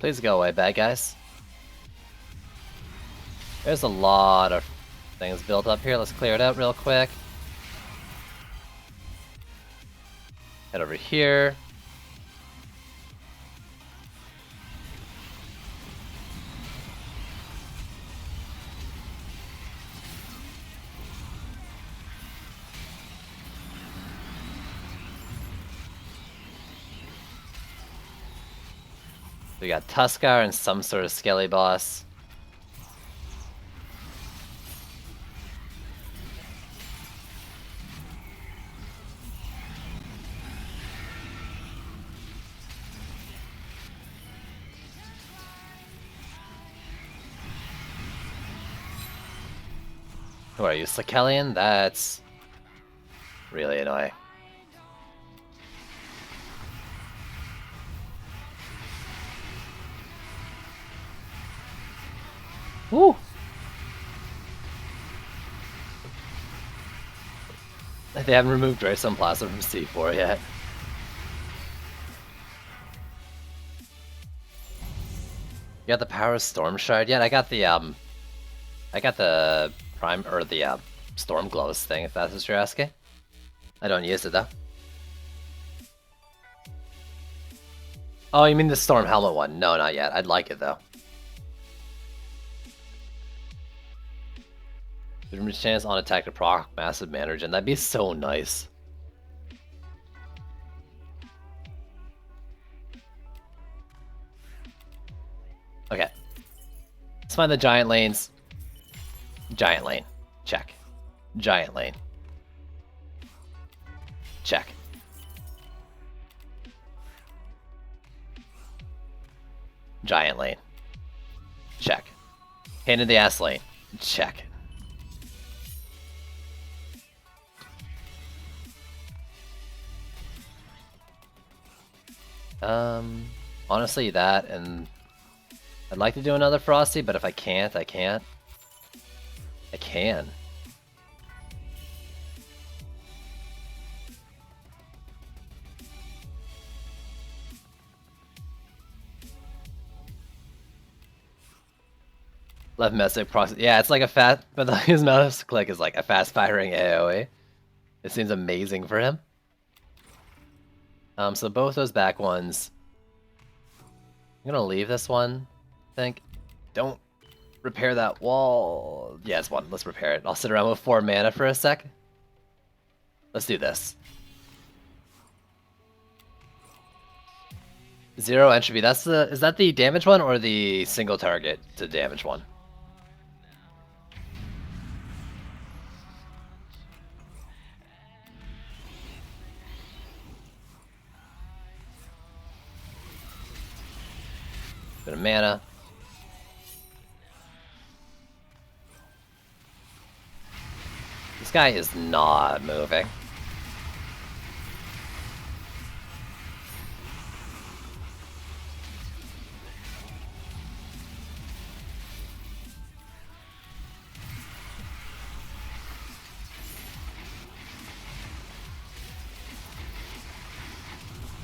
Please go away, bad guys. There's a lot of things built up here. Let's clear it out real quick. Head over here. We got Tuskar and some sort of skelly boss. Who are you, Sakelian? That's really annoying. Woo! They haven't removed Draystone Plaza from C4 yet. You got the Power of Storm Shard yet? I got the Prime, or the Storm Glows thing, if that's what you're asking. I don't use it though. Oh, you mean the Storm Helmet one? No, not yet. I'd like it though. There's a chance on attack to proc massive mana regen. That'd be so nice. Okay. Let's find the giant lanes. Giant lane. Check. Giant lane. Check. Giant lane. Check. Pain in the ass lane. Check. Honestly, that, and I'd like to do another Frosty, but if I can't, I can't. I can. Left message process. Yeah, it's like a fast, but his mouse click is like a fast firing AoE. It seems amazing for him. So both those back ones. I'm gonna leave this one, I think. Don't repair that wall. Yeah, it's one. Let's repair it. I'll sit around with 4 mana for a sec. Let's do this. 0 entropy. That's the. Is that the damage one or the single target to damage one? Bit of mana. This guy is not moving.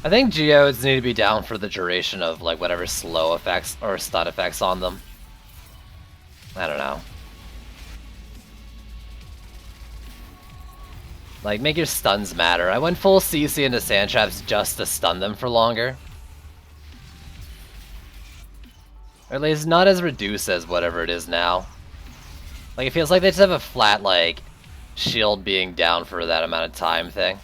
I think geodes need to be down for the duration of like whatever slow effects or stun effects on them. I don't know. Like, make your stuns matter. I went full CC into sand traps just to stun them for longer. Or at least not as reduced as whatever it is now. Like, it feels like they just have a flat, like, shield being down for that amount of time thing.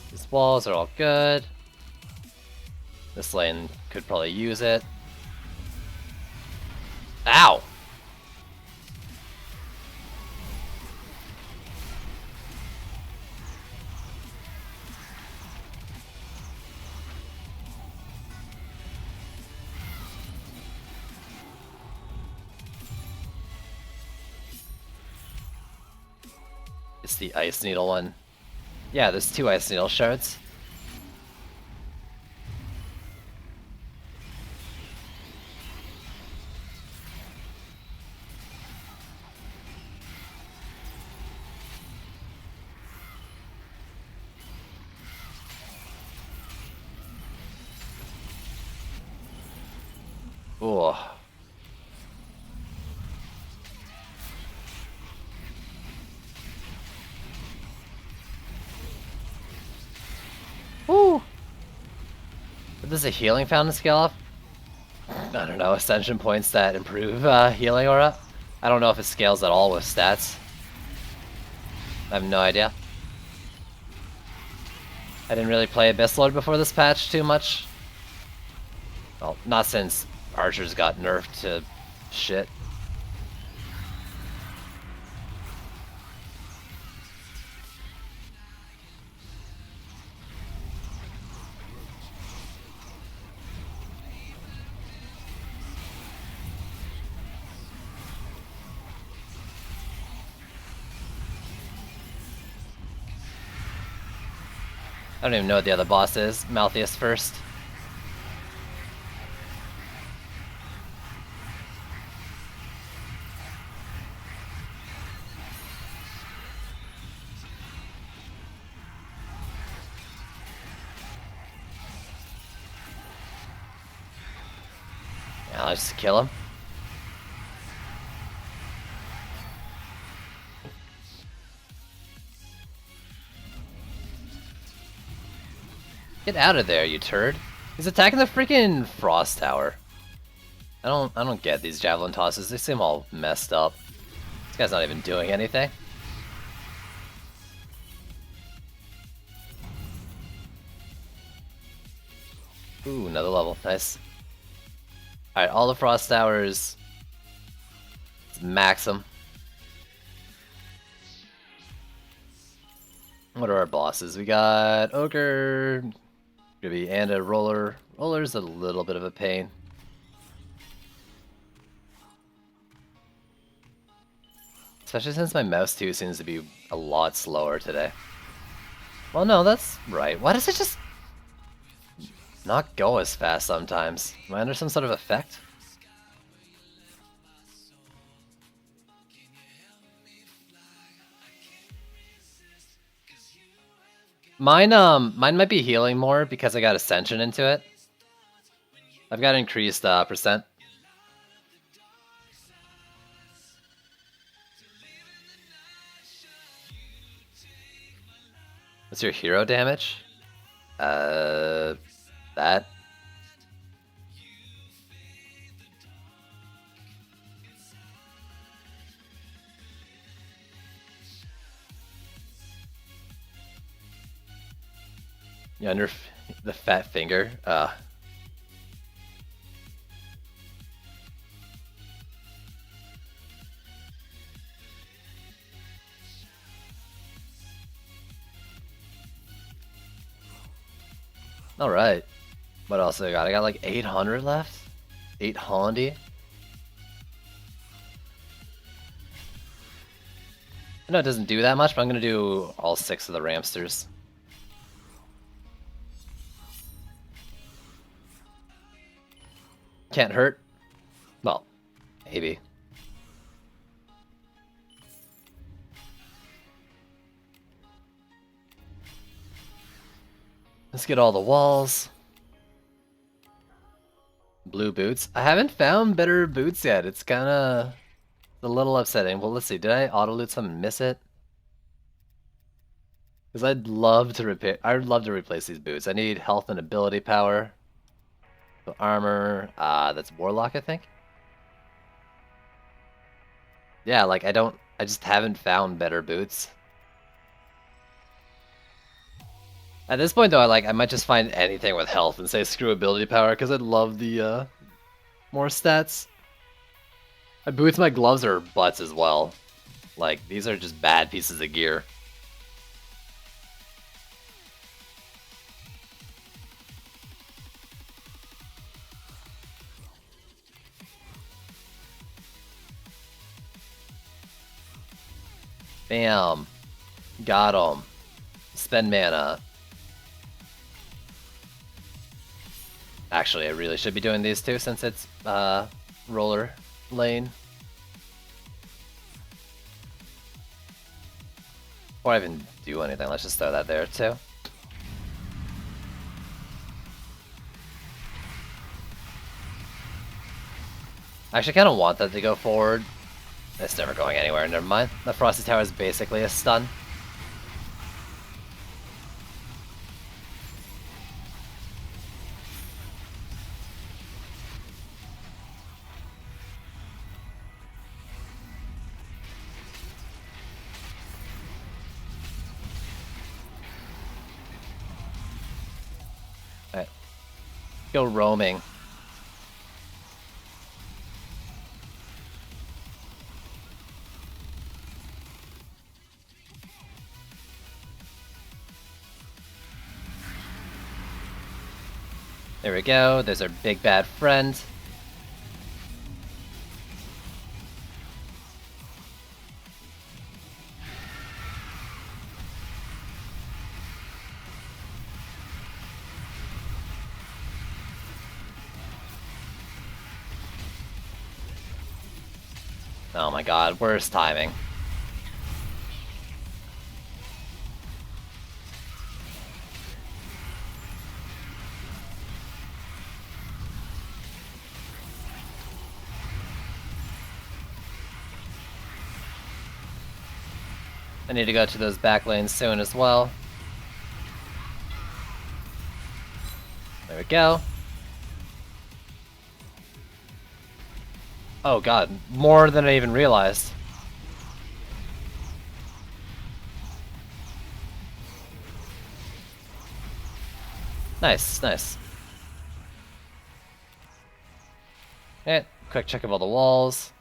These walls are all good. This lane could probably use it. Ow! It's the Ice Needle one. Yeah, there's 2 Ice Needle shards. Ooh. Woo! Does a healing fountain scale up? I don't know, ascension points that improve healing aura? I don't know if it scales at all with stats. I have no idea. I didn't really play Abyss Lord before this patch too much. Well, not since archers got nerfed to shit. I don't even know what the other boss is. Malthius first. Yeah, I'll just kill him. Get out of there, you turd. He's attacking the freaking Frost Tower. I don't get these javelin tosses. They seem all messed up. This guy's not even doing anything. Ooh, another level. Nice. Alright, all the Frost Towers. Let's max them. What are our bosses? We got Ogre, Gibby, and a Roller. Roller's a little bit of a pain. Especially since my mouse too seems to be a lot slower today. Well, no, that's right. Why does it just not go as fast sometimes? Am I under some sort of effect? Mine might be healing more because I got Ascension into it. I've got increased percent. What's your hero damage? That. Yeah, under the fat finger. Alright. What else I got? I got like 800 left? 800? I know it doesn't do that much, but I'm gonna do all 6 of the Ramsters. Can't hurt? Well, maybe. Let's get all the walls. Blue boots. I haven't found better boots yet. It's kind of a little upsetting. Well, let's see. Did I auto loot some and miss it? Because I'd love to replace these boots. I need health and ability power. So armor. That's Warlock, I think. Yeah, like I just haven't found better boots. At this point, though, I might just find anything with health and say screw ability power because I'd love the more stats. My boots, my gloves are butts as well. Like these are just bad pieces of gear. Bam. Got him. Spend mana. Actually, I really should be doing these two since it's roller lane. Before I even do anything, let's just throw that there too. I actually kind of want that to go forward. It's never going anywhere, never mind. The Frosty Tower is basically a stun. Alright. Go roaming. There we go, there's our big bad friend. Oh my god, worst timing. I need to go to those back lanes soon as well. There we go. Oh god, more than I even realized. Nice, nice. Okay, quick check of all the walls.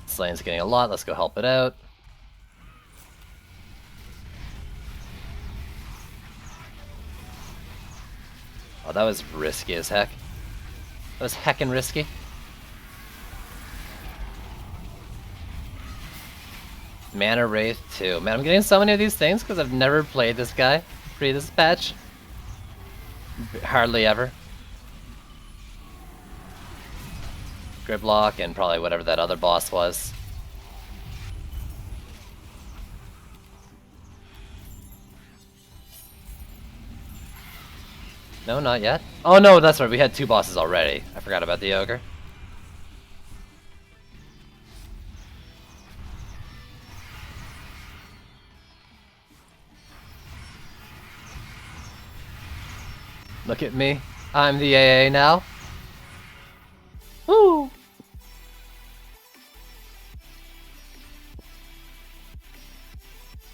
This lane's getting a lot, let's go help it out. Oh, that was risky as heck. That was heckin' risky. Mana Wraith 2. Man, I'm getting so many of these things because I've never played this guy pre this patch. Hardly ever. Gridlock and probably whatever that other boss was. No, not yet. Oh no, that's right, we had two bosses already. I forgot about the ogre. Look at me. I'm the AA now. Woo!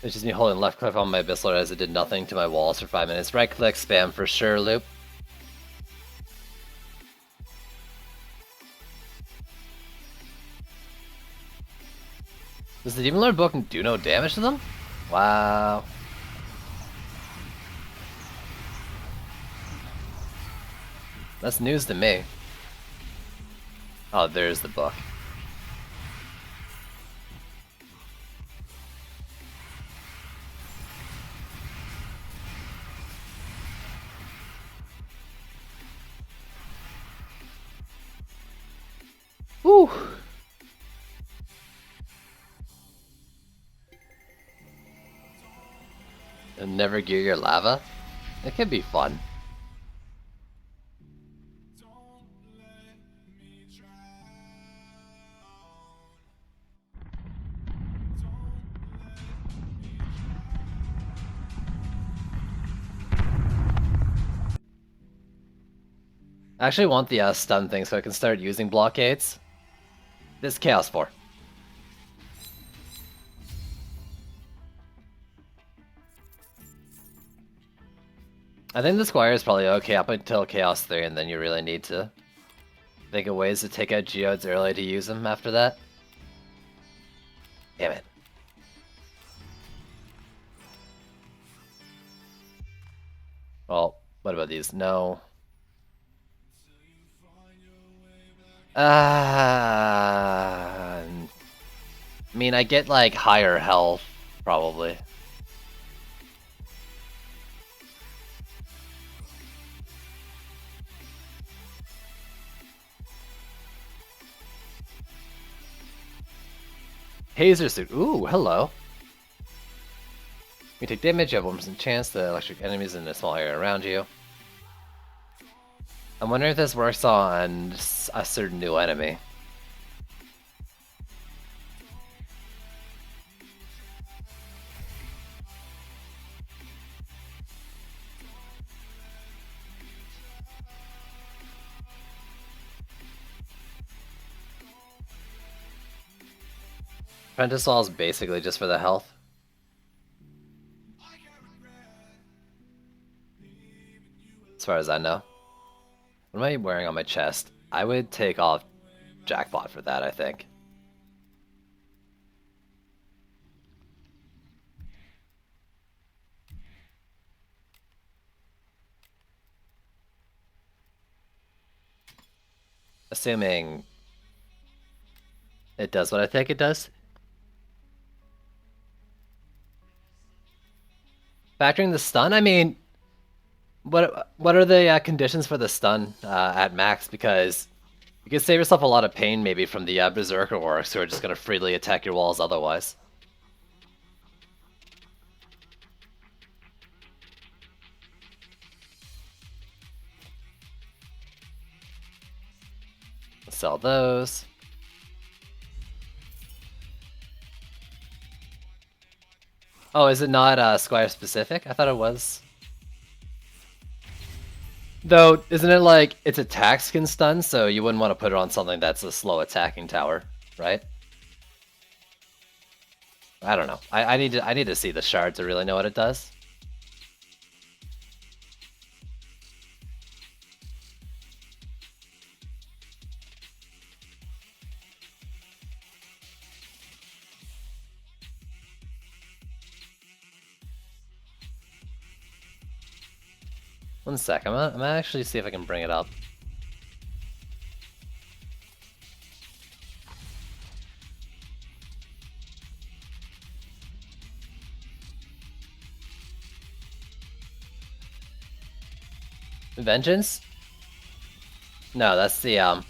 It's just me holding left click on my Abyssal as it did nothing to my walls for 5 minutes. Right click, spam for sure loop. Does the Demon Lord book do no damage to them? Wow. That's news to me. Oh, there's the book. Woo! And never gear your lava? It could be fun. I actually want the stun thing so I can start using blockades. This Chaos 4. I think the Squire is probably okay up until Chaos 3, and then you really need to think of ways to take out Geodes early to use them after that. Damn it. Well, what about these? No. I mean, I get like higher health, probably. Hazer suit. Ooh, hello. You take damage, you have 1% chance to electric enemies in a small area around you. I'm wondering if this works on a certain new enemy. Apprentice Wall is basically just for the health. As far as I know. What am I wearing on my chest? I would take off Jackpot for that, I think. Assuming it does what I think it does. Factoring the stun, I mean, what are the conditions for the stun at max? Because you can save yourself a lot of pain maybe from the Berserker Orcs who are just going to freely attack your walls otherwise. Sell those. Oh, is it not Squire specific? I thought it was. Though, isn't it like its attacks can stun, so you wouldn't want to put it on something that's a slow attacking tower, right? I don't know. I need to see the shard to really know what it does. One sec, I'm gonna actually see if I can bring it up. Vengeance? No, that's the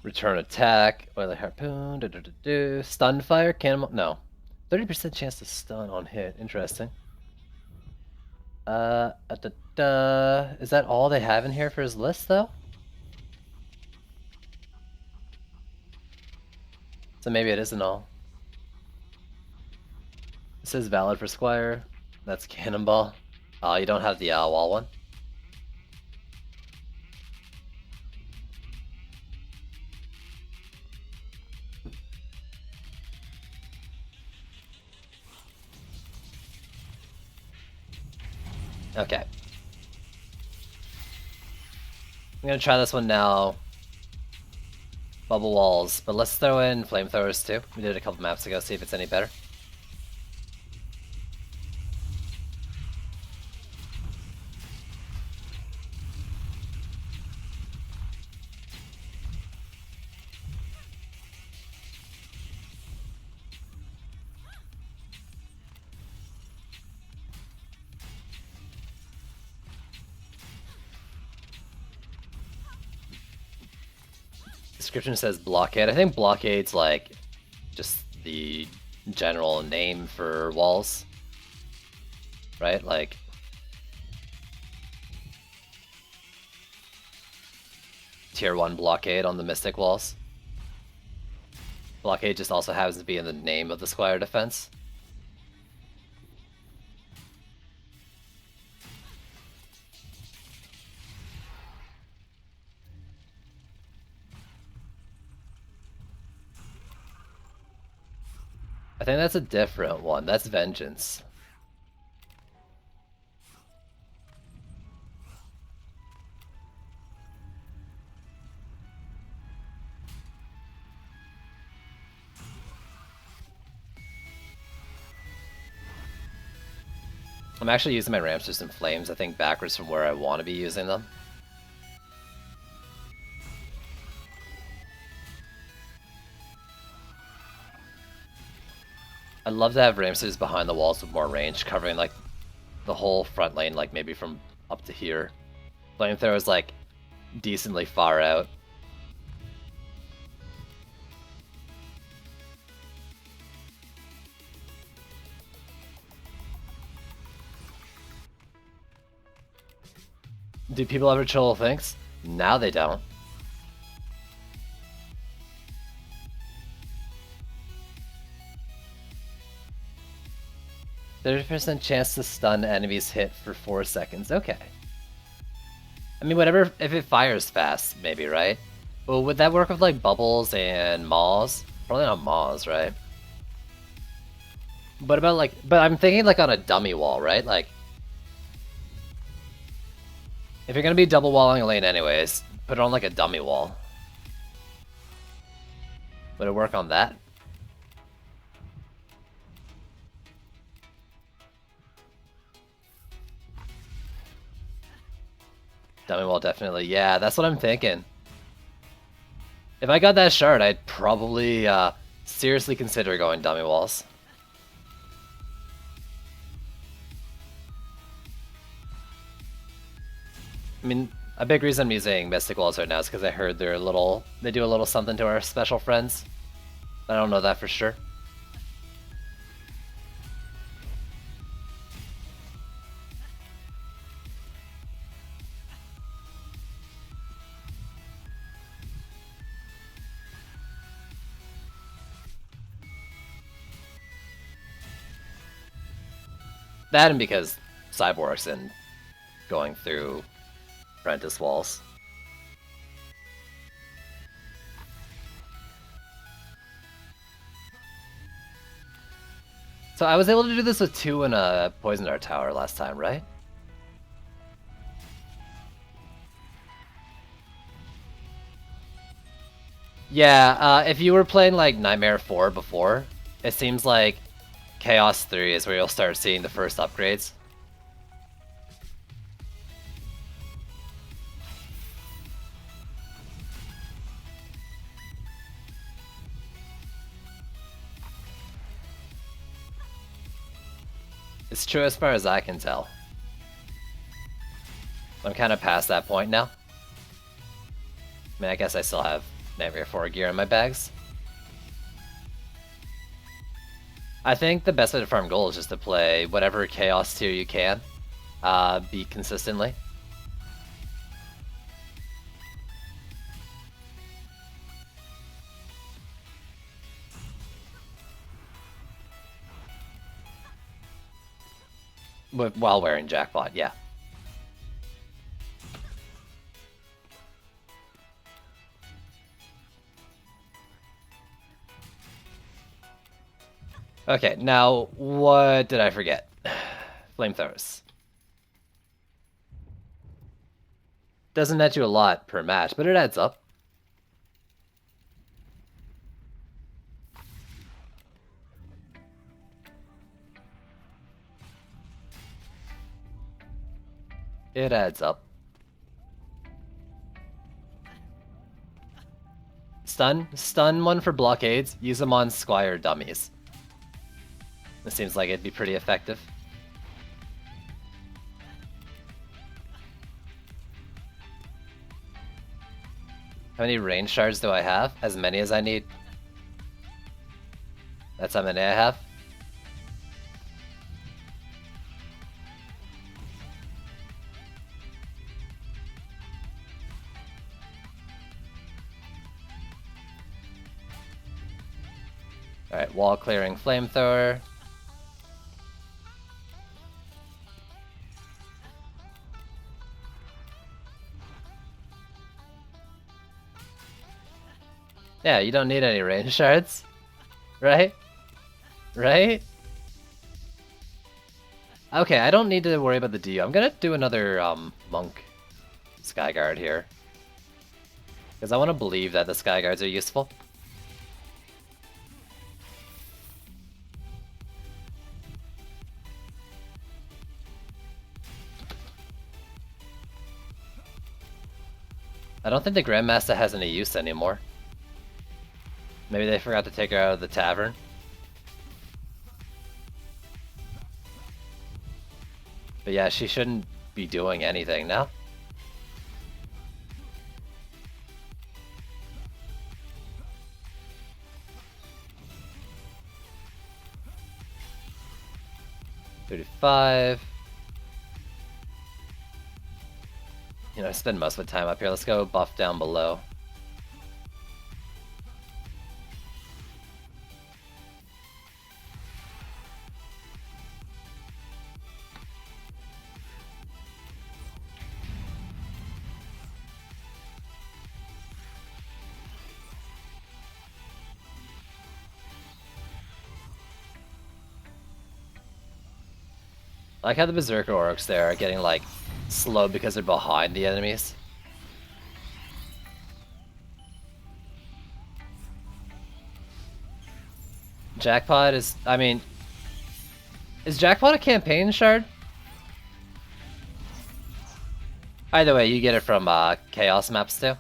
return attack, oily harpoon, stun fire, cannonball. No, 30% chance to stun on hit. Interesting. Is that all they have in here for his list, though? So maybe it isn't all. This is valid for Squire. That's Cannonball. Oh, you don't have the wall one? Okay. I'm gonna try this one now. Bubble walls, but let's throw in flamethrowers too. We did it a couple maps ago, see if it's any better. Description says blockade. I think blockade's like just the general name for walls. right? Like, tier 1 blockade on the Mystic walls. Blockade just also happens to be in the name of the Squire defense. I think that's a different one. That's Vengeance. I'm actually using my Ram System Flames, I think, backwards from where I want to be using them. I'd love to have Ramses behind the walls with more range, covering like the whole front lane, like maybe from up to here. Flamethrower is like decently far out. Do people ever troll things? Now they don't. %30 chance to stun enemies hit for 4 seconds. Okay. I mean, whatever, if it fires fast, maybe, right? Well, would that work with like bubbles and maws? Probably not maws, right? But about like, but I'm thinking like on a dummy wall, right? Like, if you're gonna be double walling a lane anyways, put it on like a dummy wall. Would it work on that? Dummy wall, definitely. Yeah, that's what I'm thinking. If I got that shard, I'd probably seriously consider going dummy walls. I mean, a big reason I'm using Mystic Walls right now is because I heard they do a little something to our special friends. I don't know that for sure. That and because Cyborgs and going through Apprentice walls. So I was able to do this with 2 in a Poison Dart Tower last time, right? Yeah, if you were playing like Nightmare 4 before, it seems like Chaos 3 is where you'll start seeing the first upgrades. It's true as far as I can tell. I'm kind of past that point now. I mean, I guess I still have Nightmare 4 gear in my bags. I think the best way to farm gold is just to play whatever Chaos tier you can, beat consistently. While wearing Jackpot, yeah. Okay, now what did I forget? Flamethrowers. Doesn't net you a lot per match, but it adds up. It adds up. Stun one for blockades. Use them on Squire dummies. It seems like it'd be pretty effective. How many range shards do I have? As many as I need. That's how many I have. Alright, wall clearing flamethrower. Yeah, you don't need any range shards. Right? Right? Okay, I don't need to worry about the DU. I'm gonna do another Monk Skyguard here. Because I want to believe that the Skyguards are useful. I don't think the Grandmaster has any use anymore. Maybe they forgot to take her out of the tavern. But yeah, she shouldn't be doing anything now. $35. You know, I spend most of the time up here. Let's go buff down below. I like how the Berserker Orcs there are getting like slowed because they're behind the enemies. Jackpot is, I mean, is Jackpot a campaign shard? Either way, you get it from Chaos maps too.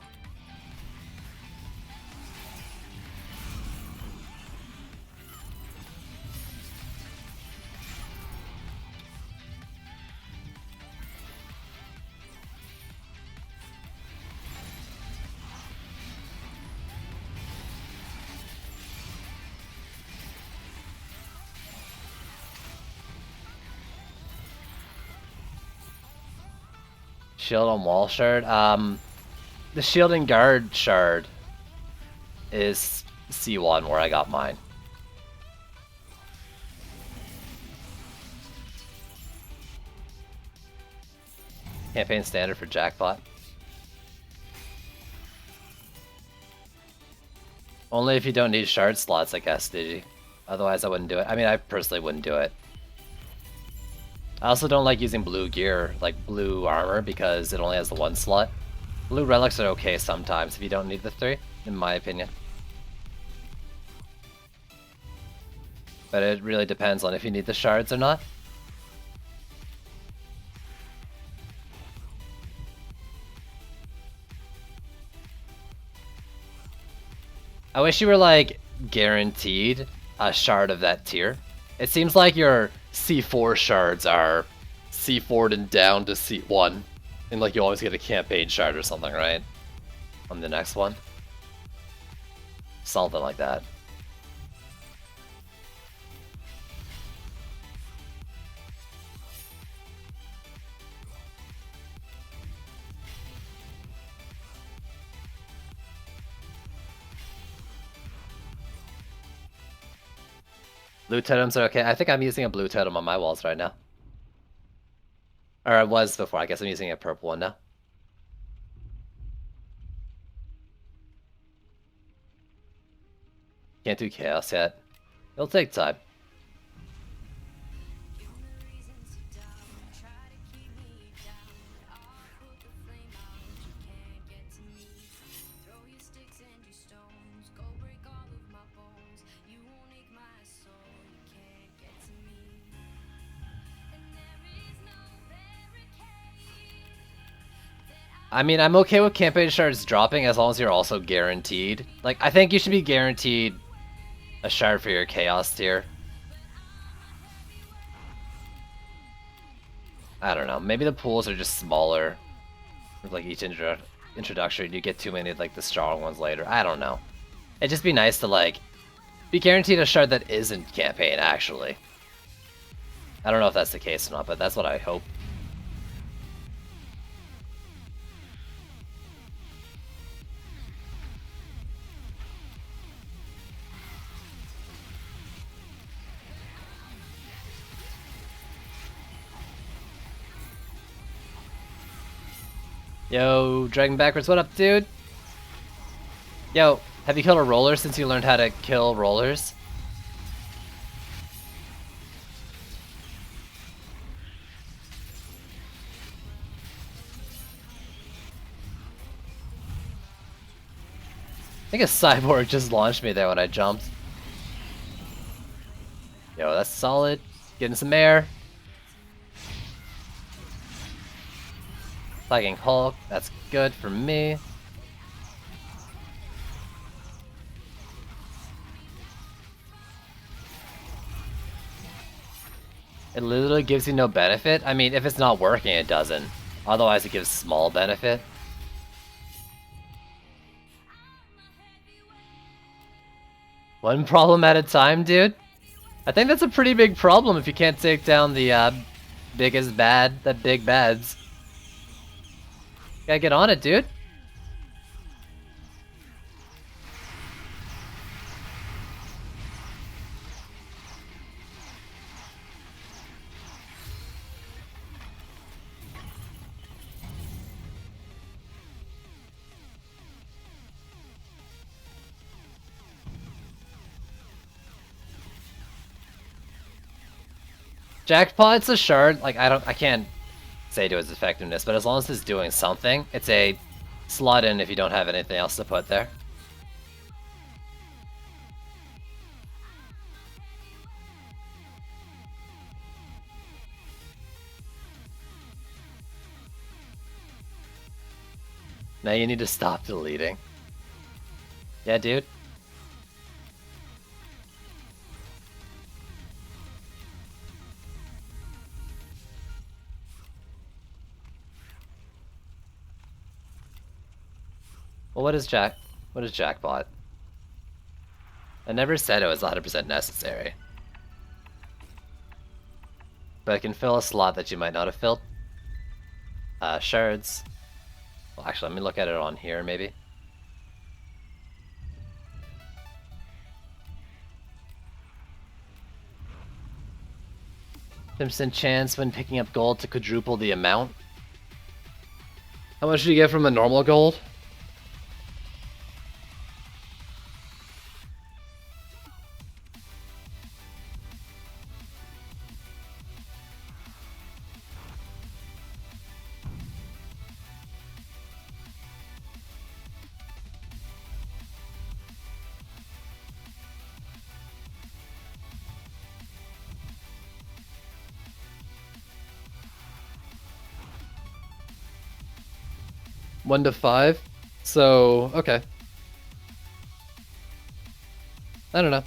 Shield on wall shard. The shield and guard shard is C1 where I got mine. Campaign standard for Jackpot. Only if you don't need shard slots, I guess, Digi. Otherwise, I wouldn't do it. I mean, I personally wouldn't do it. I also don't like using blue gear, like blue armor, because it only has the one slot. Blue relics are okay sometimes if you don't need the 3, in my opinion. But it really depends on if you need the shards or not. I wish you were like guaranteed a shard of that tier. It seems like your C4 shards are C4'd and down to C1. And like you always get a campaign shard or something, right? On the next one. Something like that. Blue totems are okay. I think I'm using a blue totem on my walls right now. Or I was before. I guess I'm using a purple one now. Can't do chaos yet. It'll take time. I mean, I'm okay with campaign shards dropping as long as you're also guaranteed. Like, I think you should be guaranteed a shard for your chaos tier. I don't know. Maybe the pools are just smaller. With like each introduction, you get too many of like the strong ones later. I don't know. It'd just be nice to like be guaranteed a shard that isn't campaign actually. I don't know if that's the case or not, but that's what I hope. Yo, Dragon Backwards, what up, dude? Yo, have you killed a roller since you learned how to kill rollers? I think a cyborg just launched me there when I jumped. Yo, that's solid. Getting some air. Flagging Hulk, that's good for me. It literally gives you no benefit? I mean, if it's not working, it doesn't. Otherwise, it gives small benefit. One problem at a time, dude? I think that's a pretty big problem if you can't take down the biggest bad, the big bads. Gotta get on it, dude. Jackpot's a shard, like I can't say to its effectiveness, but as long as it's doing something, it's a slot in if you don't have anything else to put there. Now you need to stop deleting. Yeah, dude. Well, what is Jackpot? I never said it was 100% necessary. But it can fill a slot that you might not have filled. Shards. Well, actually, let me look at it on here, maybe. Simpson chance when picking up gold to quadruple the amount. How much do you get from a normal gold? One to 5? So, okay. I don't know.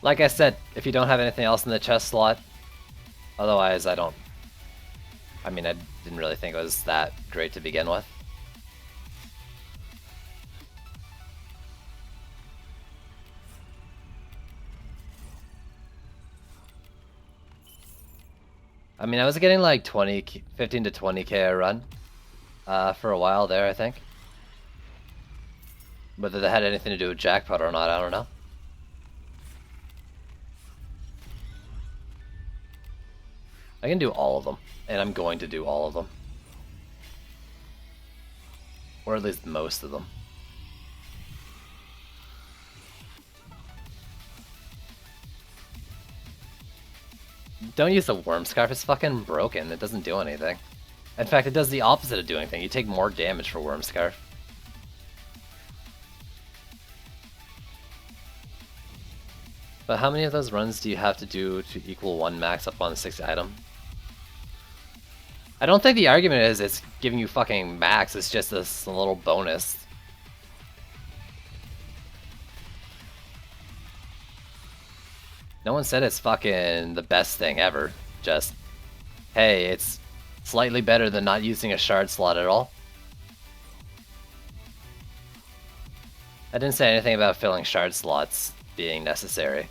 Like I said, if you don't have anything else in the chest slot, otherwise I mean, I didn't really think it was that great to begin with. I mean, I was getting like 15 to 20k a run for a while there, I think. Whether that had anything to do with Jackpot or not, I don't know. I can do all of them, and I'm going to do all of them. Or at least most of them. Don't use the Worm Scarf, it's fucking broken, it doesn't do anything. In fact, it does the opposite of doing anything, you take more damage for Worm Scarf. But how many of those runs do you have to do to equal 1 max up on the 6th item? I don't think the argument is it's giving you fucking max, it's just this little bonus. No one said it's fucking the best thing ever. Just, hey, it's slightly better than not using a shard slot at all. I didn't say anything about filling shard slots being necessary.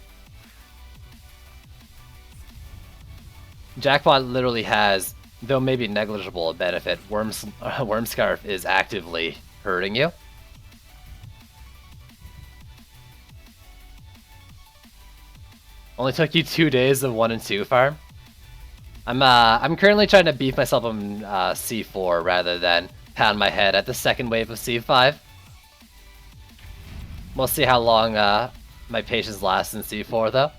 Jackpot literally has, though maybe negligible, a benefit. Worm Scarf is actively hurting you. Only took you 2 days of 1 and 2 farm. I'm currently trying to beef myself on C4 rather than pound my head at the second wave of C5. We'll see how long my patience lasts in C4 though.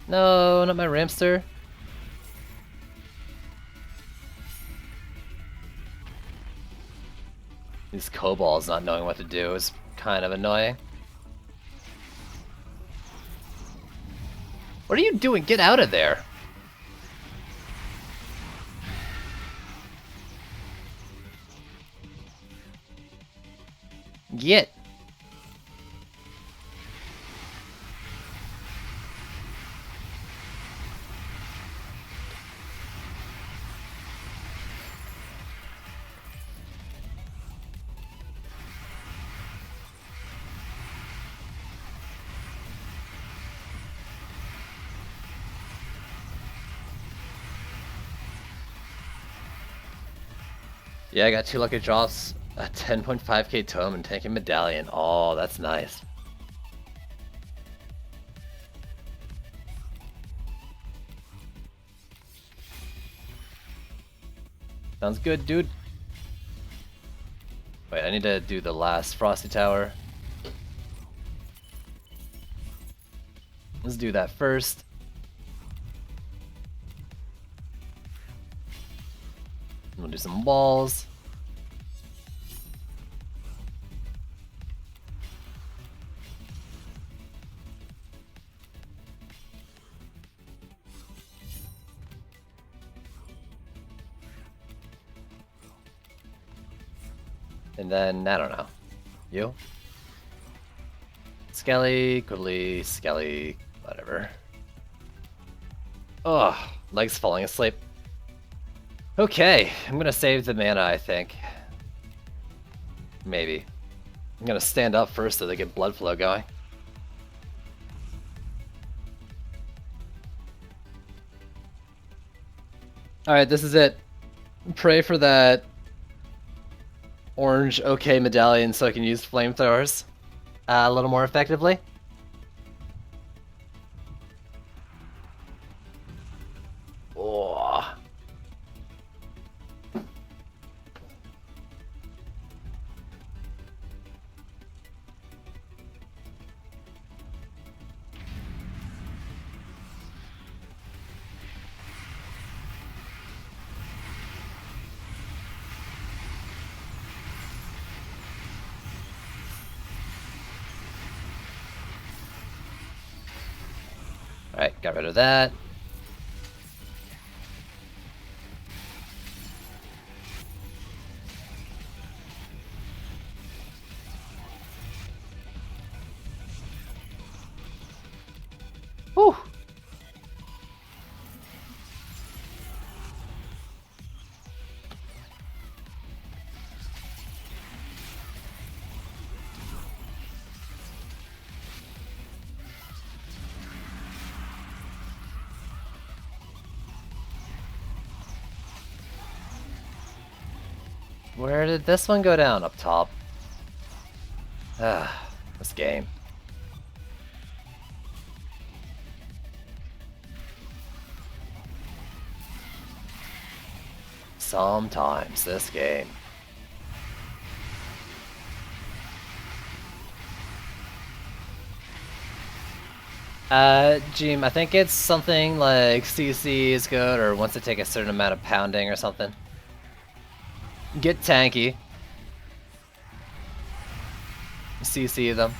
No, not my Ramster. These kobolds not knowing what to do is kind of annoying. What are you doing? Get out of there! Get! Yeah, I got 2 lucky drops, a 10.5k tome, and tanking medallion. Oh, that's nice. Sounds good, dude. Wait, I need to do the last Frosty Tower. Let's do that first. We'll do some walls. And then, I don't know. You? Skelly, Quiddly, Skelly, whatever. Ugh, legs falling asleep. Okay, I'm gonna save the mana, I think. Maybe. I'm gonna stand up first so they get blood flow going. Alright, this is it. Pray for that orange okay medallion so I can use flamethrowers a little more effectively. Oh. Alright, got rid of that. Whew. Where did this one go down? Up top. Ah, this game. Sometimes this game. Jim, I think it's something like CC is good, or wants to take a certain amount of pounding or something. Get tanky. CC them.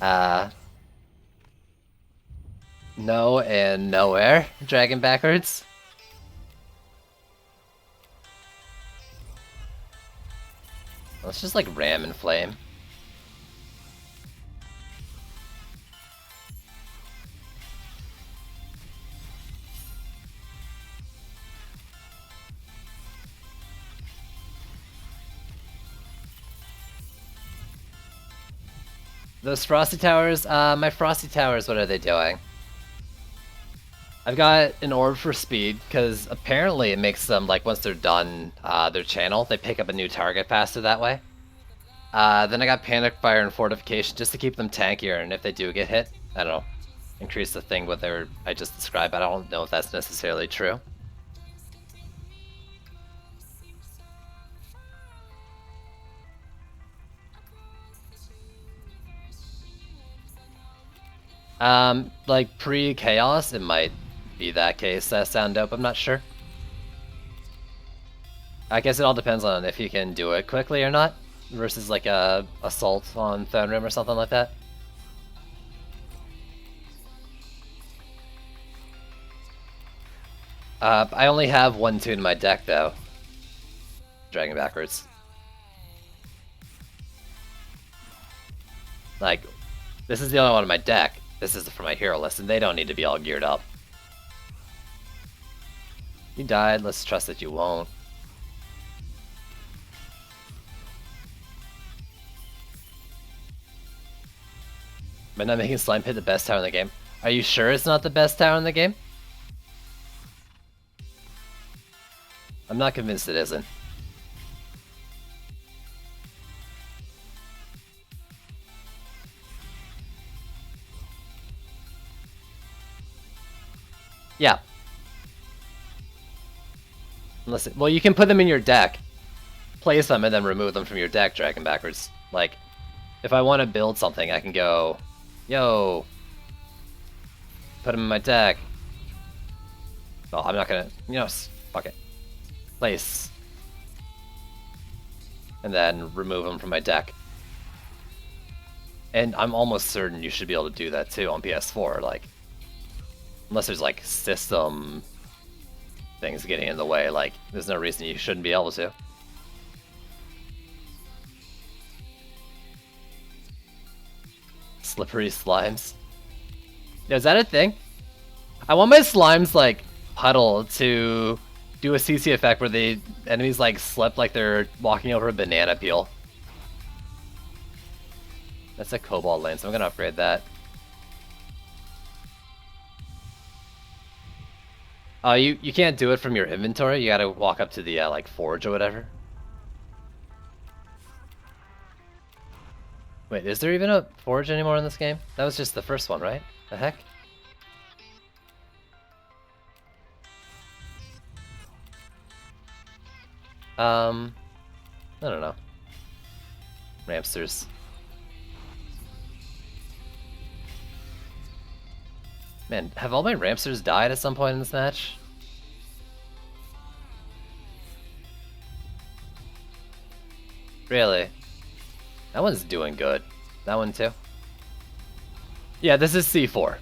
No and nowhere. Dragon backwards. Let's just like ram and flame. Those Frosty Towers, my Frosty Towers, what are they doing? I've got an orb for speed, because apparently it makes them, like, once they're done their channel, they pick up a new target faster that way. Then I got Panic Fire and Fortification just to keep them tankier, and if they do get hit, I don't know, increase the thing what I just described, but I don't know if that's necessarily true. Like pre-chaos, it might be that case. That sound dope, I'm not sure. I guess it all depends on if you can do it quickly or not, versus like a assault on Throne Room or something like that. I only have one tune in my deck though. Dragging backwards. Like, this is the only one in my deck. This is for my hero list, and they don't need to be all geared up. You died, let's trust that you won't. Am I not making Slime Pit the best tower in the game? Are you sure it's not the best tower in the game? I'm not convinced it isn't. Yeah. Unless well, you can put them in your deck, place them, and then remove them from your deck, dragging backwards. Like, if I want to build something, I can go, yo, put them in my deck. Well, I'm not gonna, fuck it. Place. And then remove them from my deck. And I'm almost certain you should be able to do that too on PS4, like, unless there's like system things getting in the way, like, there's no reason you shouldn't be able to. Slippery slimes. Yeah, is that a thing? I want my slimes, like, puddle to do a CC effect where the enemies, like, slip like they're walking over a banana peel. That's a Cobalt lane, so I'm gonna upgrade that. You can't do it from your inventory. You gotta walk up to the, like, forge or whatever. Wait, is there even a forge anymore in this game? That was just the first one, right? The heck? I don't know. Ramsters. Man, have all my Ramsters died at some point in this match? Really? That one's doing good. That one too? Yeah, this is C4.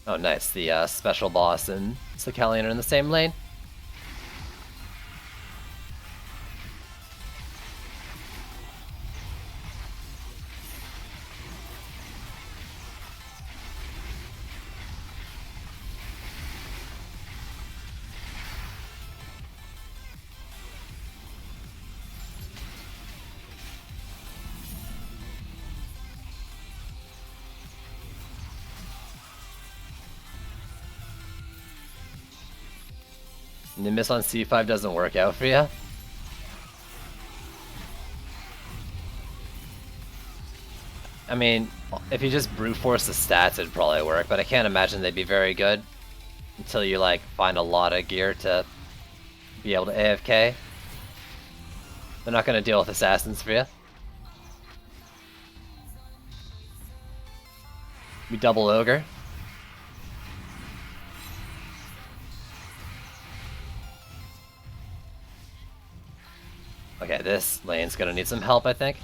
Oh, nice. The special boss and Sicalian are in the same lane. Nimbus on C5 doesn't work out for you? I mean, if you just brute force the stats, it'd probably work, but I can't imagine they'd be very good until you, like, find a lot of gear to be able to AFK. They're not gonna deal with assassins for you. We double ogre. Okay, this lane's gonna need some help, I think.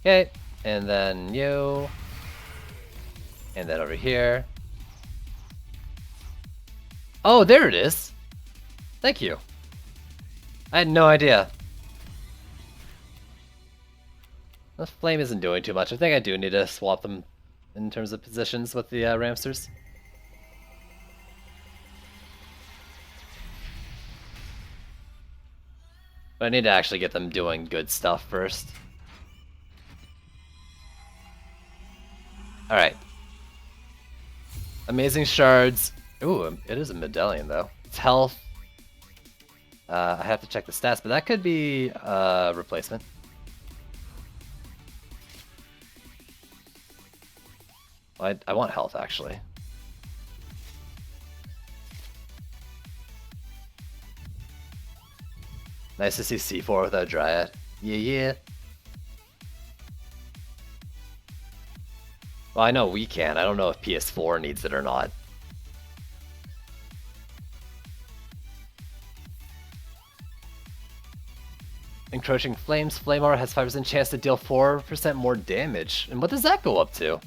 Okay, and then you. And then over here. Oh, there it is! Thank you. I had no idea. The flame isn't doing too much. I think I do need to swap them in terms of positions with the Ramsters. But I need to actually get them doing good stuff first. Alright. Amazing shards. Ooh, it is a medallion though. It's health. I have to check the stats, but that could be a replacement. Well, I want health actually. Nice to see C4 without Dryad. Yeah. Well, I know we can. I don't know if PS4 needs it or not. Encroaching Flames. Flame Aura has 5% chance to deal 4% more damage. And what does that go up to?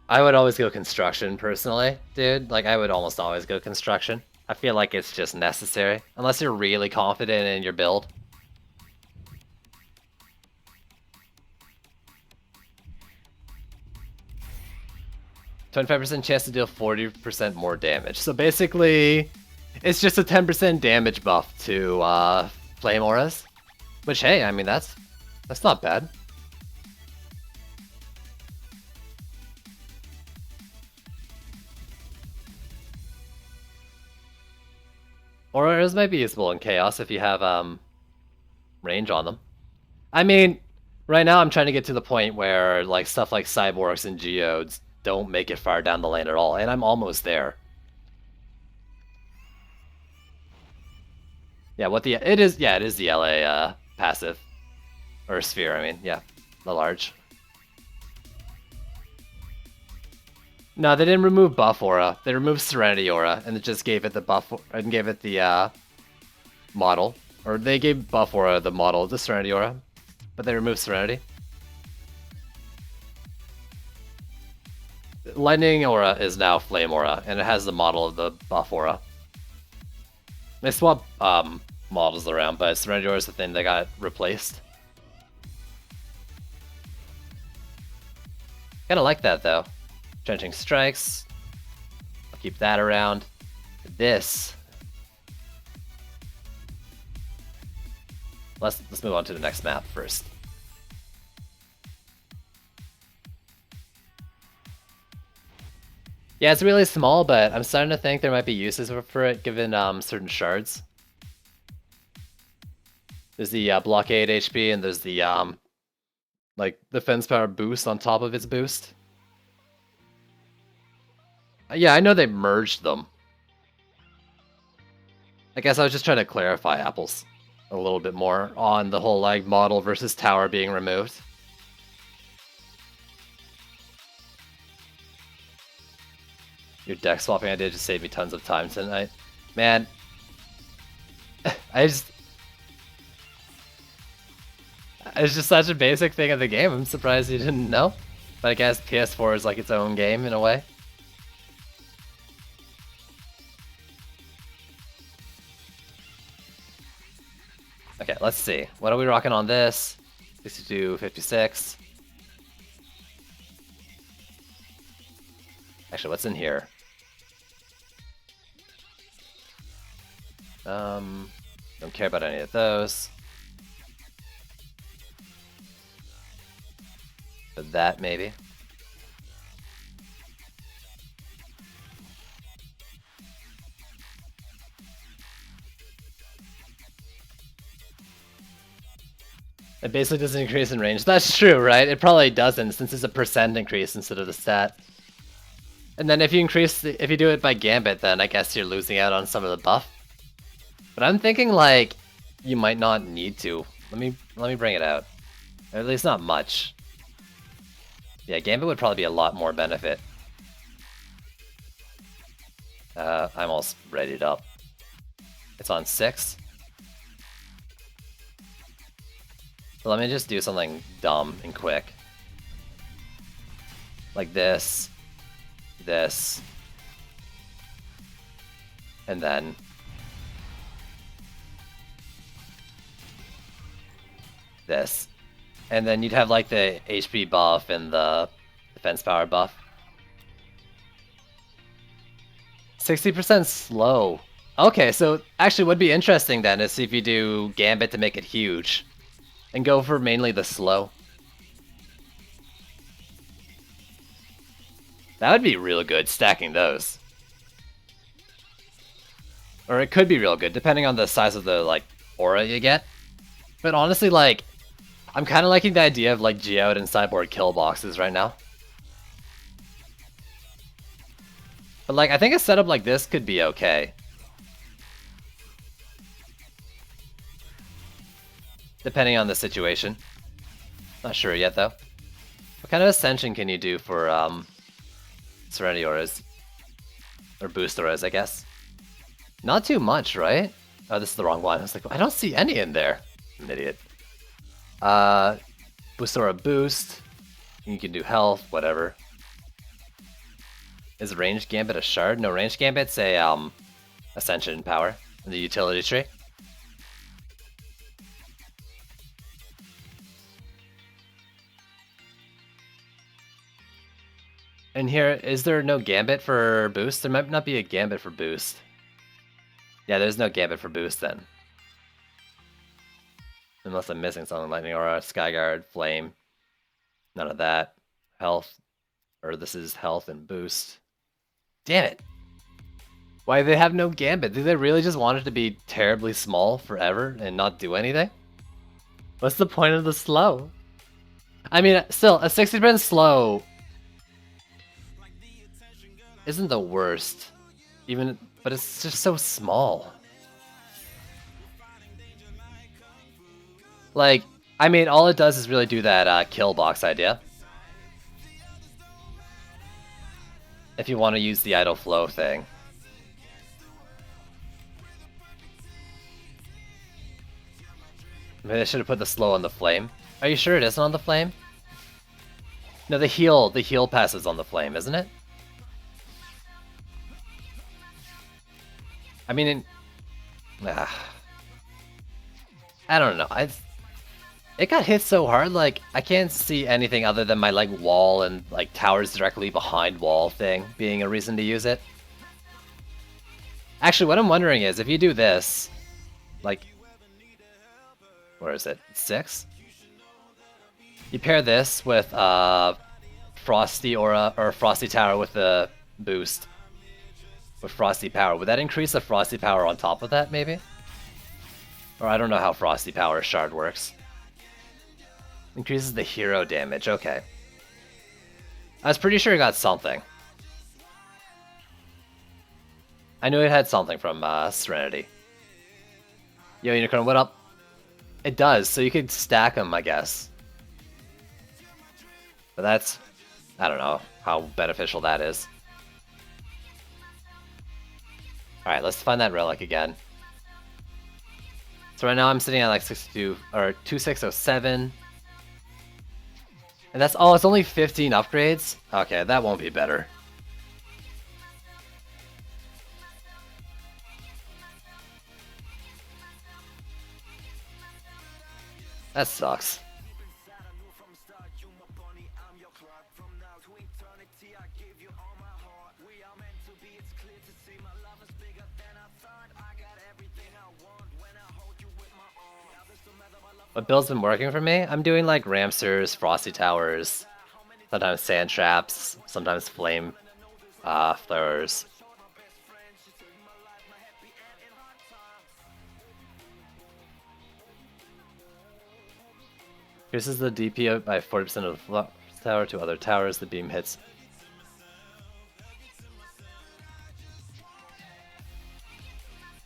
I would always go construction, personally, dude. Like, I would almost always go construction. I feel like it's just necessary. Unless you're really confident in your build. %25% chance to deal 40% more damage. So basically, it's just a 10% damage buff to Flame Auras. Which, hey, I mean, that's not bad. Auras might be useful in Chaos if you have range on them. I mean, right now I'm trying to get to the point where like stuff like Cyborgs and Geodes don't make it far down the lane at all, and I'm almost there. Yeah, it is the LA passive. Or sphere, I mean, yeah. The large. No, they didn't remove buff aura. They removed Serenity aura, and it just gave it the buff and gave it the model. Or they gave buff aura the model, the Serenity aura, but they removed Serenity. Lightning aura is now Flame aura, and it has the model of the buff aura. They swapped models around, but Serenity aura is the thing that got replaced. Kinda like that though. Drenching Strikes. I'll keep that around. This. Let's move on to the next map first. Yeah, it's really small, but I'm starting to think there might be uses for it given certain shards. There's the blockade HP, and there's the like defense power boost on top of its boost. Yeah, I know they merged them. I guess I was just trying to clarify apples a little bit more on the whole like model versus tower being removed. Your deck swapping idea just saved me tons of time tonight. Man, it's just such a basic thing of the game. I'm surprised you didn't know. But I guess PS4 is like its own game in a way. Okay, let's see. What are we rocking on this? 62, 56. Actually, what's in here? Don't care about any of those. But that, maybe. It basically doesn't increase in range. That's true, right? It probably doesn't, since it's a % increase instead of the stat. And then if you if you do it by Gambit, then I guess you're losing out on some of the buff. But I'm thinking like you might not need to. Let me bring it out. Or at least not much. Yeah, Gambit would probably be a lot more benefit. I'm almost readied up. It's on 6. So let me just do something dumb and quick. Like this. This. And then this. And then you'd have like the HP buff and the defense power buff. 60% slow. Okay, so actually would be interesting then is if you do Gambit to make it huge. And go for mainly the slow. That would be real good, stacking those. Or it could be real good, depending on the size of the, like, aura you get. But honestly, like, I'm kind of liking the idea of, like, Geode and Cyborg kill boxes right now. But, like, I think a setup like this could be okay. Depending on the situation. Not sure yet, though. What kind of Ascension can you do for, Serenity Auras? Or Boost Auras, I guess. Not too much, right? Oh, this is the wrong one. I was like, I don't see any in there. I'm an idiot. Boost Aura Boost. You can do health, whatever. Is Ranged Gambit a shard? No, Ranged Gambit's a, Ascension power in the utility tree. And here, is there no Gambit for boost? There might not be a Gambit for boost. Yeah, there's no Gambit for boost then. Unless I'm missing something. Lightning Aura, Skyguard, Flame. None of that. Health. Or this is health and boost. Damn it! Why do they have no Gambit? Do they really just want it to be terribly small forever and not do anything? What's the point of the slow? I mean, still, a 60% slow isn't the worst. Even, but it's just so small. Like, I mean, all it does is really do that kill box idea. If you want to use the idle flow thing. Maybe I should have put the slow on the flame. Are you sure it isn't on the flame? No, the heal passes on the flame, isn't it? I mean, I don't know. It got hit so hard, like, I can't see anything other than my, like, wall and, like, towers directly behind wall thing being a reason to use it. Actually, what I'm wondering is, if you do this, like, where is it? 6? You pair this with, Frosty Aura, or Frosty Tower with the boost. With Frosty Power. Would that increase the Frosty Power on top of that, maybe? Or I don't know how Frosty Power Shard works. Increases the hero damage, okay. I was pretty sure it got something. I knew it had something from Serenity. Yo, Unicorn, what up? It does, so you could stack them, I guess. But that's... I don't know how beneficial that is. Alright, let's find that relic again. So right now I'm sitting at like 62 or 2607. And that's it's only 15 upgrades? Okay, that won't be better. That sucks. What build's been working for me? I'm doing like Ramsters, Frosty Towers, sometimes Sand Traps, sometimes Flame Throwers. Increases the DP by 40% of the tower to other towers. The beam hits.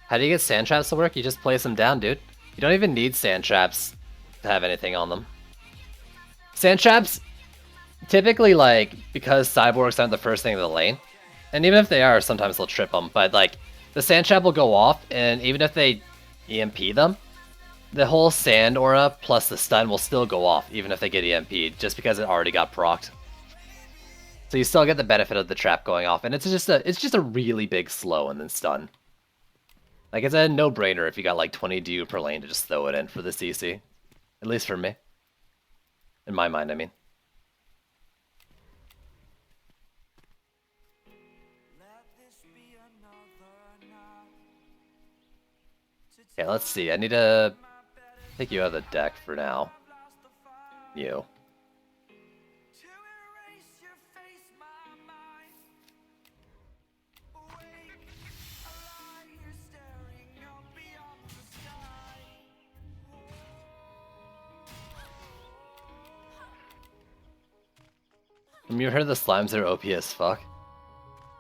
How do you get sand traps to work? You just place them down, dude. You don't even need sand traps to have anything on them. Sand traps, typically, like, because cyborgs aren't the first thing in the lane, and even if they are, sometimes they'll trip them, but, like, the sand trap will go off, and even if they EMP them, the whole sand aura plus the stun will still go off, even if they get EMP'd, just because it already got procced. So you still get the benefit of the trap going off, and it's just a really big slow and then stun. Like, it's a no-brainer if you got like 20 DU per lane to just throw it in for the CC. At least for me. In my mind, I mean. Okay, let's see. I need to take you out of the deck for now. You. You heard the slimes are OP as fuck?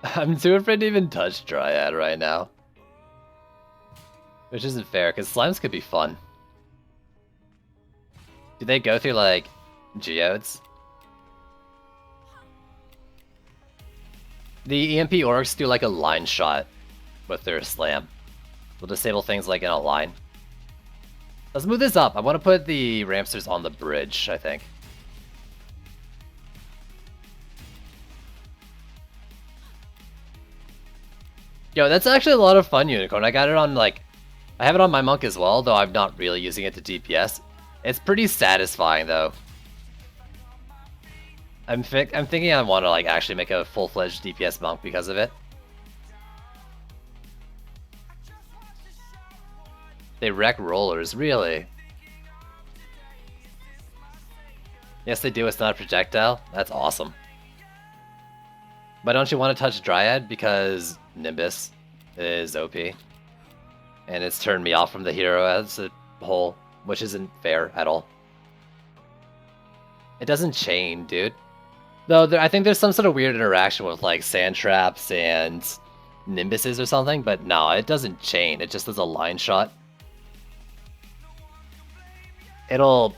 I'm too afraid to even touch Dryad right now. Which isn't fair, because slimes could be fun. Do they go through, like, geodes? The EMP orcs do, like, a line shot with their slam. They'll disable things, like, in a line. Let's move this up. I want to put the Ramsters on the bridge, I think. Yo, that's actually a lot of fun, Unicorn. I got it on, like... I have it on my Monk as well, though I'm not really using it to DPS. It's pretty satisfying, though. I'm thinking I want to, like, actually make a full-fledged DPS Monk because of it. They wreck rollers, really? Yes, they do. It's not a projectile. That's awesome. But don't you want to touch Dryad? Because Nimbus is OP. And it's turned me off from the hero as a whole, which isn't fair at all. It doesn't chain, dude. Though I think there's some sort of weird interaction with like sand traps and Nimbuses or something, but no, it doesn't chain. It just does a line shot. It'll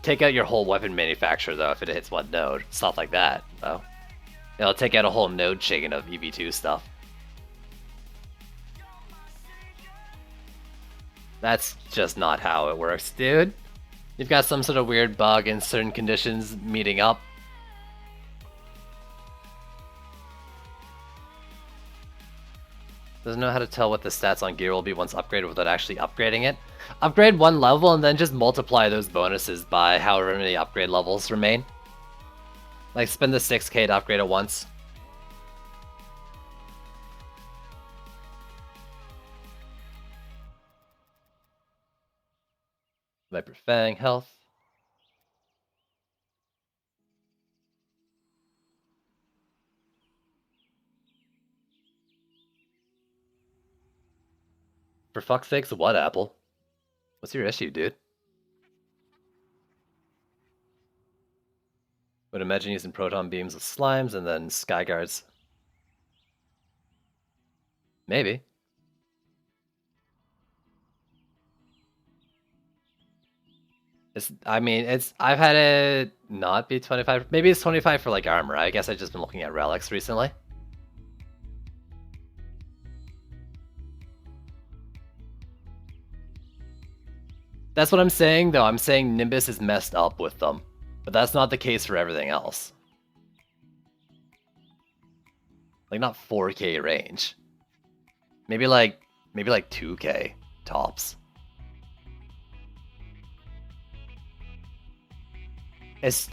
take out your whole weapon manufacturer though if it hits one node. Stuff like that, though. It'll take out a whole node chain of EV2 stuff. That's just not how it works, dude. You've got some sort of weird bug in certain conditions meeting up. Doesn't know how to tell what the stats on gear will be once upgraded without actually upgrading it. Upgrade one level and then just multiply those bonuses by however many upgrade levels remain. Like spend the 6k to upgrade it once. Viper Fang, health. For fuck's sakes, what, Apple? What's your issue, dude? Would imagine using proton beams with slimes and then sky guards. Maybe. I've had it not be 25. Maybe it's 25 for like armor. I guess I've just been looking at relics recently. That's what I'm saying, though. I'm saying Nimbus is messed up with them. But that's not the case for everything else. Like, not 4k range. Maybe like 2k tops.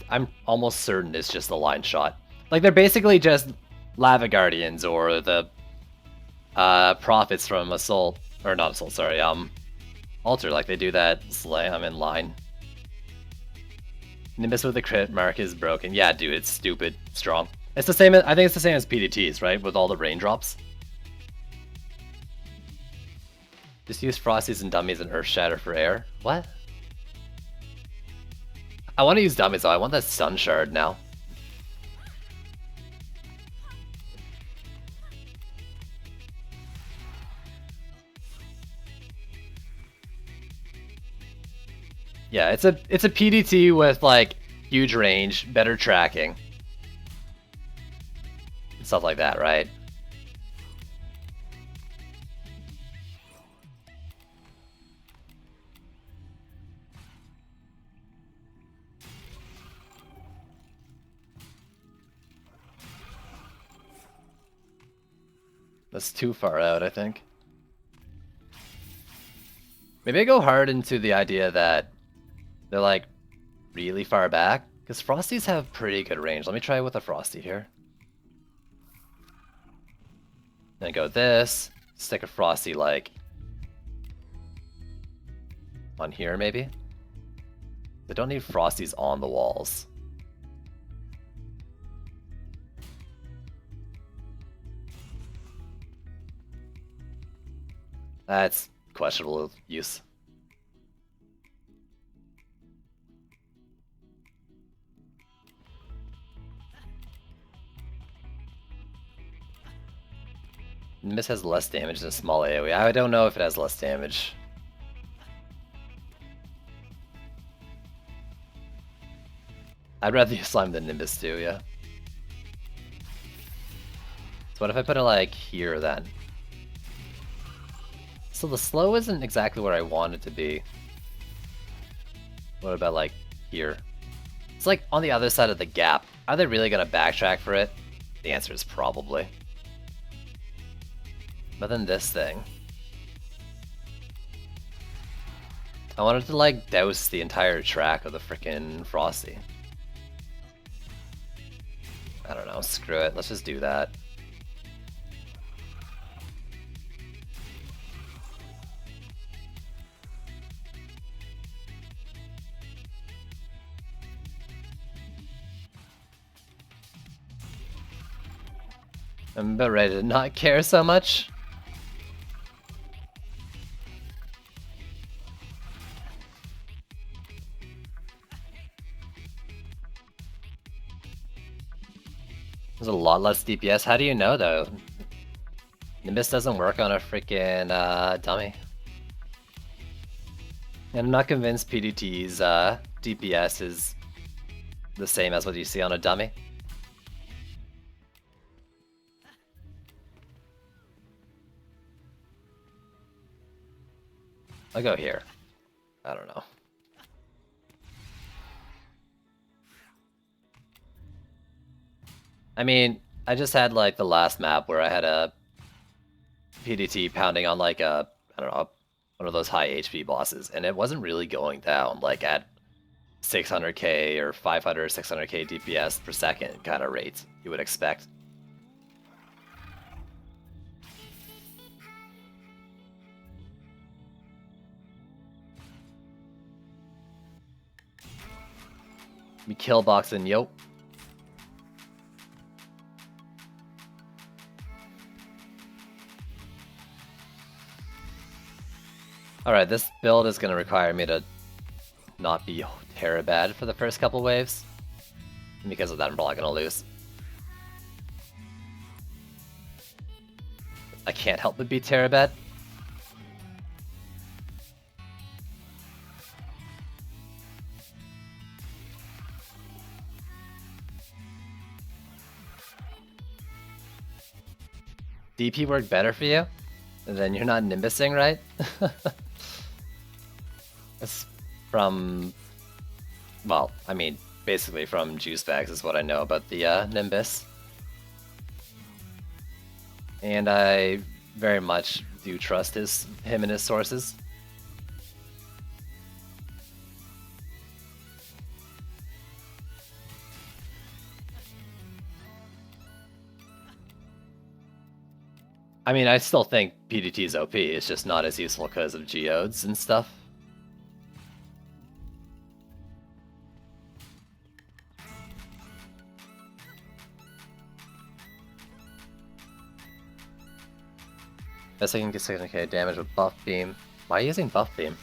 I'm almost certain it's just a line shot. Like, they're basically just Lava Guardians or the Prophets from Assault. Or not Assault, sorry, Alter, like they do that slam in line. Nimbus with the crit mark is broken. Yeah, dude, it's stupid strong. It's the same, I think it's the same as PDTs, right? With all the raindrops. Just use Frosties and Dummies and Earth Shatter for air. What? I want to use Dummies though, I want that Sun Shard now. Yeah, it's a PDT with like huge range, better tracking, stuff like that, right? That's too far out, I think. Maybe I go hard into the idea that they're like really far back, because Frosties have pretty good range. Let me try with a Frosty here. Then go this, stick a Frosty like on here maybe. I don't need Frosties on the walls. That's questionable use. Nimbus has less damage than small AoE. I don't know if it has less damage. I'd rather use Slime than Nimbus too, yeah. So what if I put it like here then? So the slow isn't exactly where I want it to be. What about like here? It's like on the other side of the gap. Are they really gonna backtrack for it? The answer is probably. But then this thing. I wanted to like douse the entire track of the frickin' Frosty. I don't know, screw it, let's just do that. I'm about ready to not care so much. There's a lot less DPS. How do you know though? Nimbus doesn't work on a freaking dummy. And I'm not convinced PDT's DPS is the same as what you see on a dummy. I'll go here. I don't know. I mean, I just had like the last map where I had a PDT pounding on like a, I don't know, one of those high HP bosses, and it wasn't really going down like at 600k or 500 or 600k DPS per second kind of rates you would expect. We kill boxing, yo. Alright, this build is going to require me to not be Terabad for the first couple waves. And because of that, I'm probably going to lose. I can't help but be Terabad. DP worked better for you? And then you're not Nimbusing, right? It's from, well, I mean, basically from Juice Bags is what I know about the Nimbus. And I very much do trust him and his sources. I mean, I still think PDT is OP, it's just not as useful because of geodes and stuff. Guess I can get 600k damage with Buff Beam. Why are you using Buff Beam?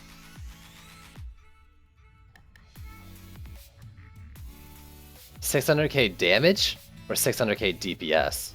$600k damage or 600k DPS?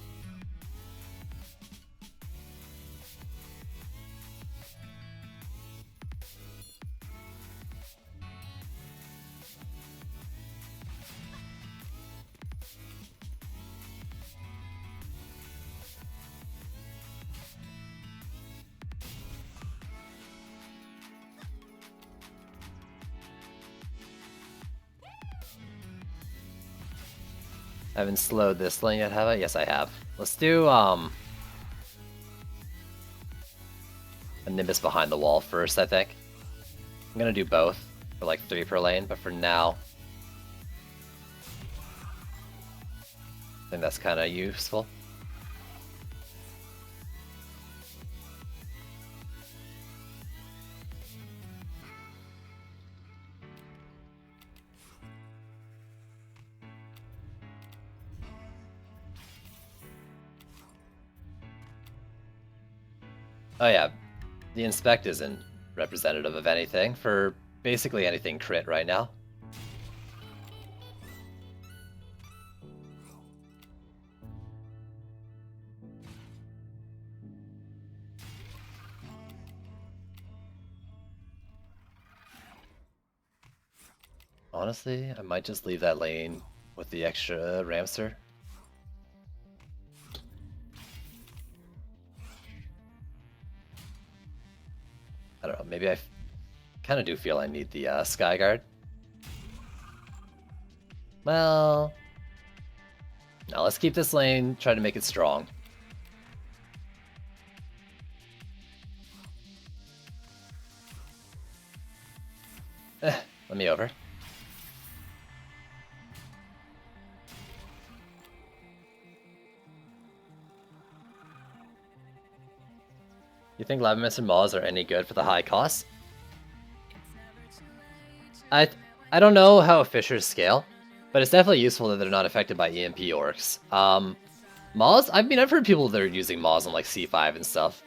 I haven't slowed this lane yet, have I? Yes, I have. Let's do a Nimbus behind the wall first, I think. I'm gonna do both for like 3 per lane, but for now, I think that's kind of useful. Oh yeah, the Inspect isn't representative of anything for basically anything crit right now. Honestly, I might just leave that lane with the extra Ramster. I don't know, maybe I kind of do feel I need the Skyguard. Well, now let's keep this lane, try to make it strong. Let me over. You think Lava Mist and Maws are any good for the high cost? I don't know how Fissures scale, but it's definitely useful that they're not affected by EMP orcs. Maws? I mean, I've heard people that are using Maws on like C5 and stuff.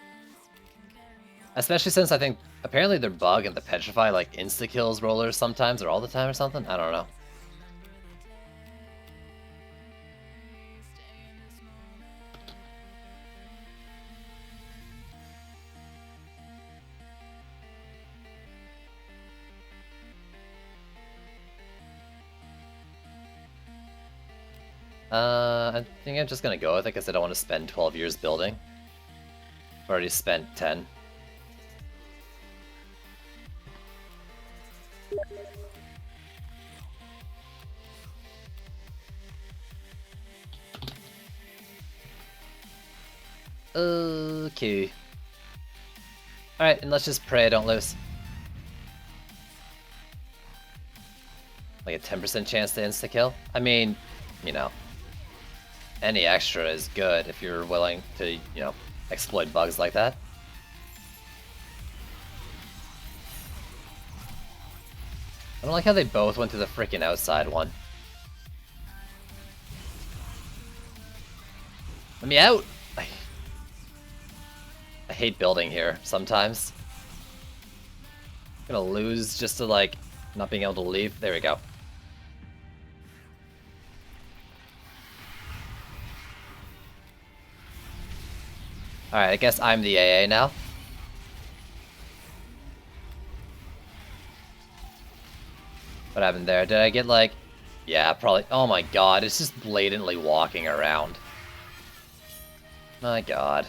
Especially since I think apparently their bug and the Petrify like insta-kills rollers sometimes or all the time or something. I don't know. I think I'm just gonna go with it because I don't want to spend 12 years building. I've already spent 10. Okay. Alright, and let's just pray I don't lose. Like a 10% chance to insta-kill? I mean, you know, any extra is good if you're willing to, you know, exploit bugs like that. I don't like how they both went to the freaking outside one. Let me out! I hate building here sometimes. I'm gonna lose just to like not being able to leave. There we go. Alright, I guess I'm the AA now. What happened there? Did I get like... Yeah, probably... Oh my god, it's just blatantly walking around. My god.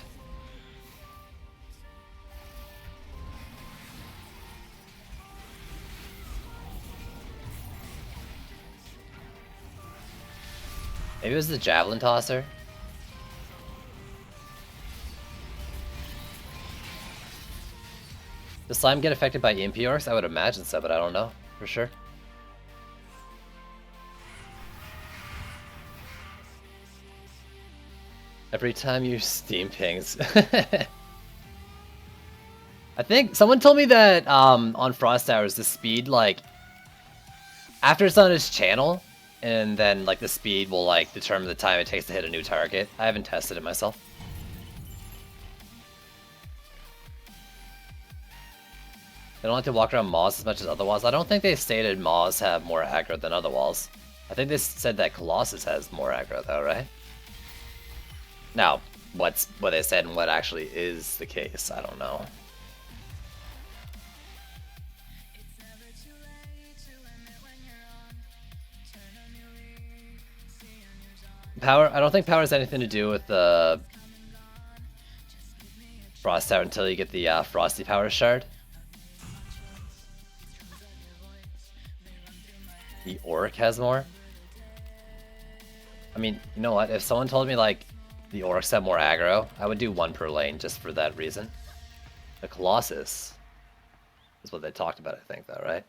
Maybe it was the Javelin Tosser? Does slime get affected by EMP orcs? I would imagine so, but I don't know for sure. Every time you Steam pings. I think someone told me that on Frost Hours the speed, like, after it's on his channel, and then like the speed will like determine the time it takes to hit a new target. I haven't tested it myself. They don't like to walk around Maws as much as other walls. I don't think they stated Maws have more aggro than other walls. I think they said that Colossus has more aggro though, right? Now, what they said and what actually is the case, I don't know. Power, I don't think power has anything to do with the Frost Tower until you get the Frosty Power Shard. The Orc has more? I mean, you know what? If someone told me, like, the orcs have more aggro, I would do one per lane just for that reason. The Colossus is what they talked about, I think, though, right?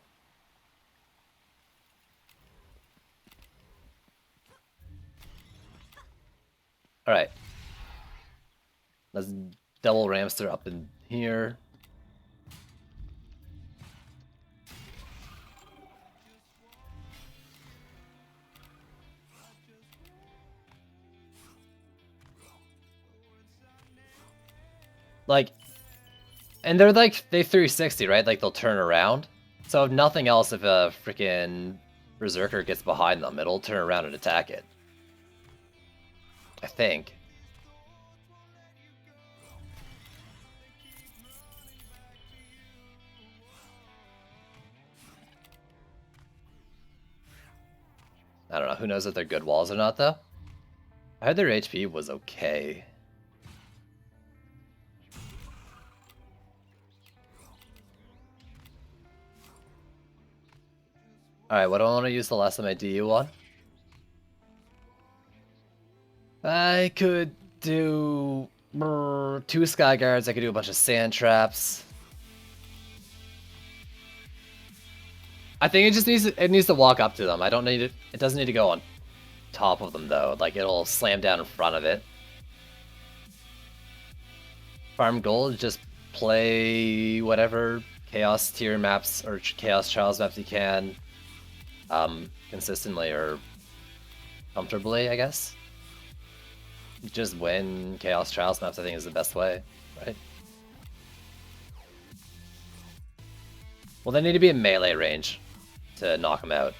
Alright. Let's double Ramster up in here. Like, and they're like, they 360, right? Like, they'll turn around. So if nothing else, if a freaking Berserker gets behind them, it'll turn around and attack it. I think. I don't know. Who knows if they're good walls or not, though? I heard their HP was okay. Alright, what do I want to use the last of my DU on? I could do 2 Sky Guards. I could do a bunch of Sand Traps. I think it needs to walk up to them. I don't need it. It doesn't need to go on top of them though. Like, it'll slam down in front of it. Farm gold, just play whatever Chaos tier maps or Chaos Trials maps you can, consistently or comfortably, I guess. Just win Chaos Trials maps, I think, is the best way, right? Well, they need to be in melee range to knock them out.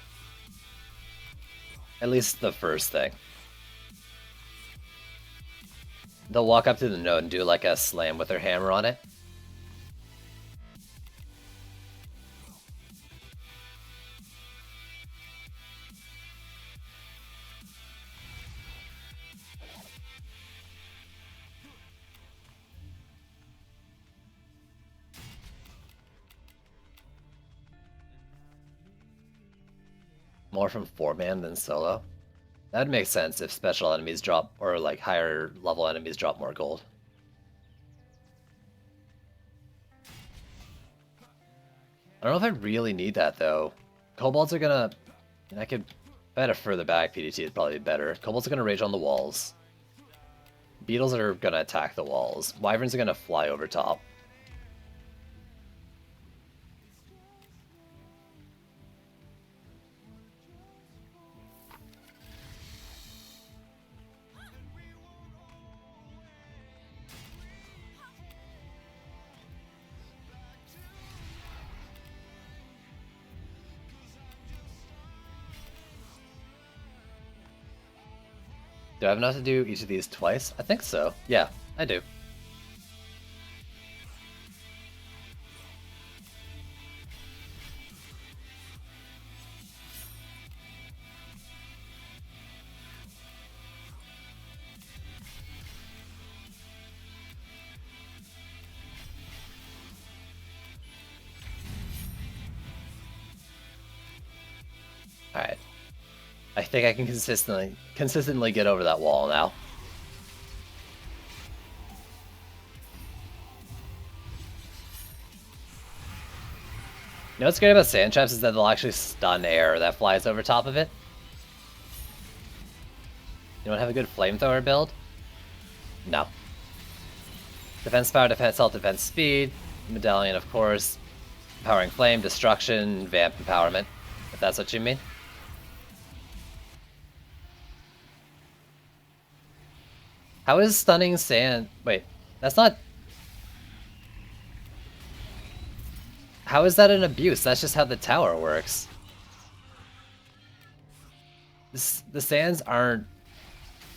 At least the first thing. They'll walk up to the node and do like a slam with their hammer on it. More from 4-man than solo. That'd make sense if special enemies drop, or like higher level enemies drop more gold. I don't know if I really need that though. Kobolds are gonna... I could... If I had a further back PDT, it'd probably be better. Kobolds are gonna rage on the walls. Beetles are gonna attack the walls. Wyverns are gonna fly over top. Do I have enough to do each of these twice? I think so. Yeah, I do. Alright. I think I can consistently get over that wall now. You know what's great about sand traps is that they'll actually stun air that flies over top of it. You don't have a good flamethrower build? No. Defense power, defense health, defense speed, medallion of course, empowering flame, destruction, vamp empowerment, if that's what you mean. How is stunning sand... Wait, that's not... How is that an abuse? That's just how the tower works. The sands aren't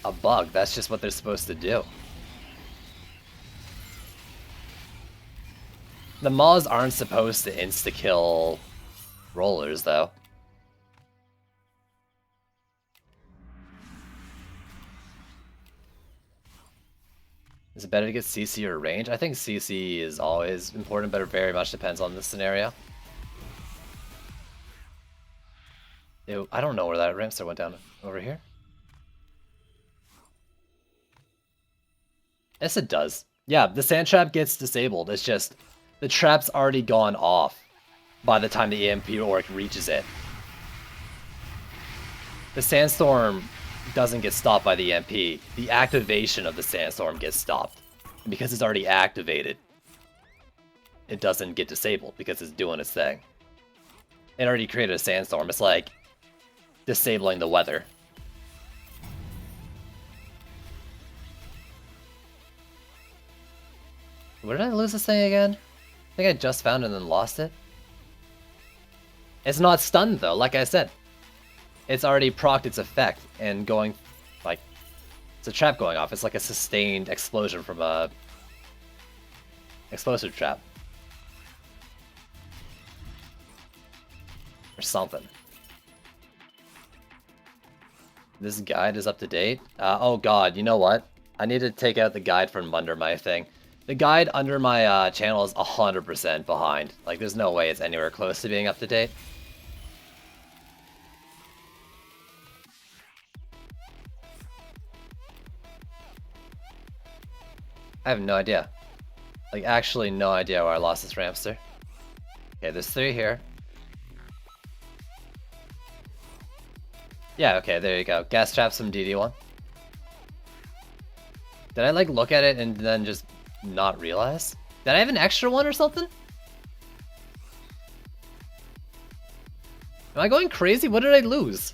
a bug, that's just what they're supposed to do. The Maws aren't supposed to insta-kill rollers, though. Is it better to get CC or range? I think CC is always important, but it very much depends on the scenario. Ew, I don't know where that Ramster went down. Over here? Yes, it does. Yeah, the sand trap gets disabled. It's just the trap's already gone off by the time the EMP orc reaches it. The sandstorm doesn't get stopped by the EMP. The activation of the sandstorm gets stopped. And because it's already activated, it doesn't get disabled because it's doing its thing. It already created a sandstorm. It's like disabling the weather. Where did I lose this thing again? I think I just found it and then lost it. It's not stunned though, like I said. It's already procced its effect and going, like, it's a trap going off. It's like a sustained explosion from a explosive trap. Or something. This guide is up to date. Oh god, you know what? I need to take out the guide from under my thing. The guide under my channel is 100% behind. Like, there's no way it's anywhere close to being up to date. I have no idea. Like, actually no idea where I lost this Ramster. Okay, there's 3 here. Yeah, okay, there you go. Gas traps from DD1. Did I, like, look at it and then just not realize? Did I have an extra one or something? Am I going crazy? What did I lose?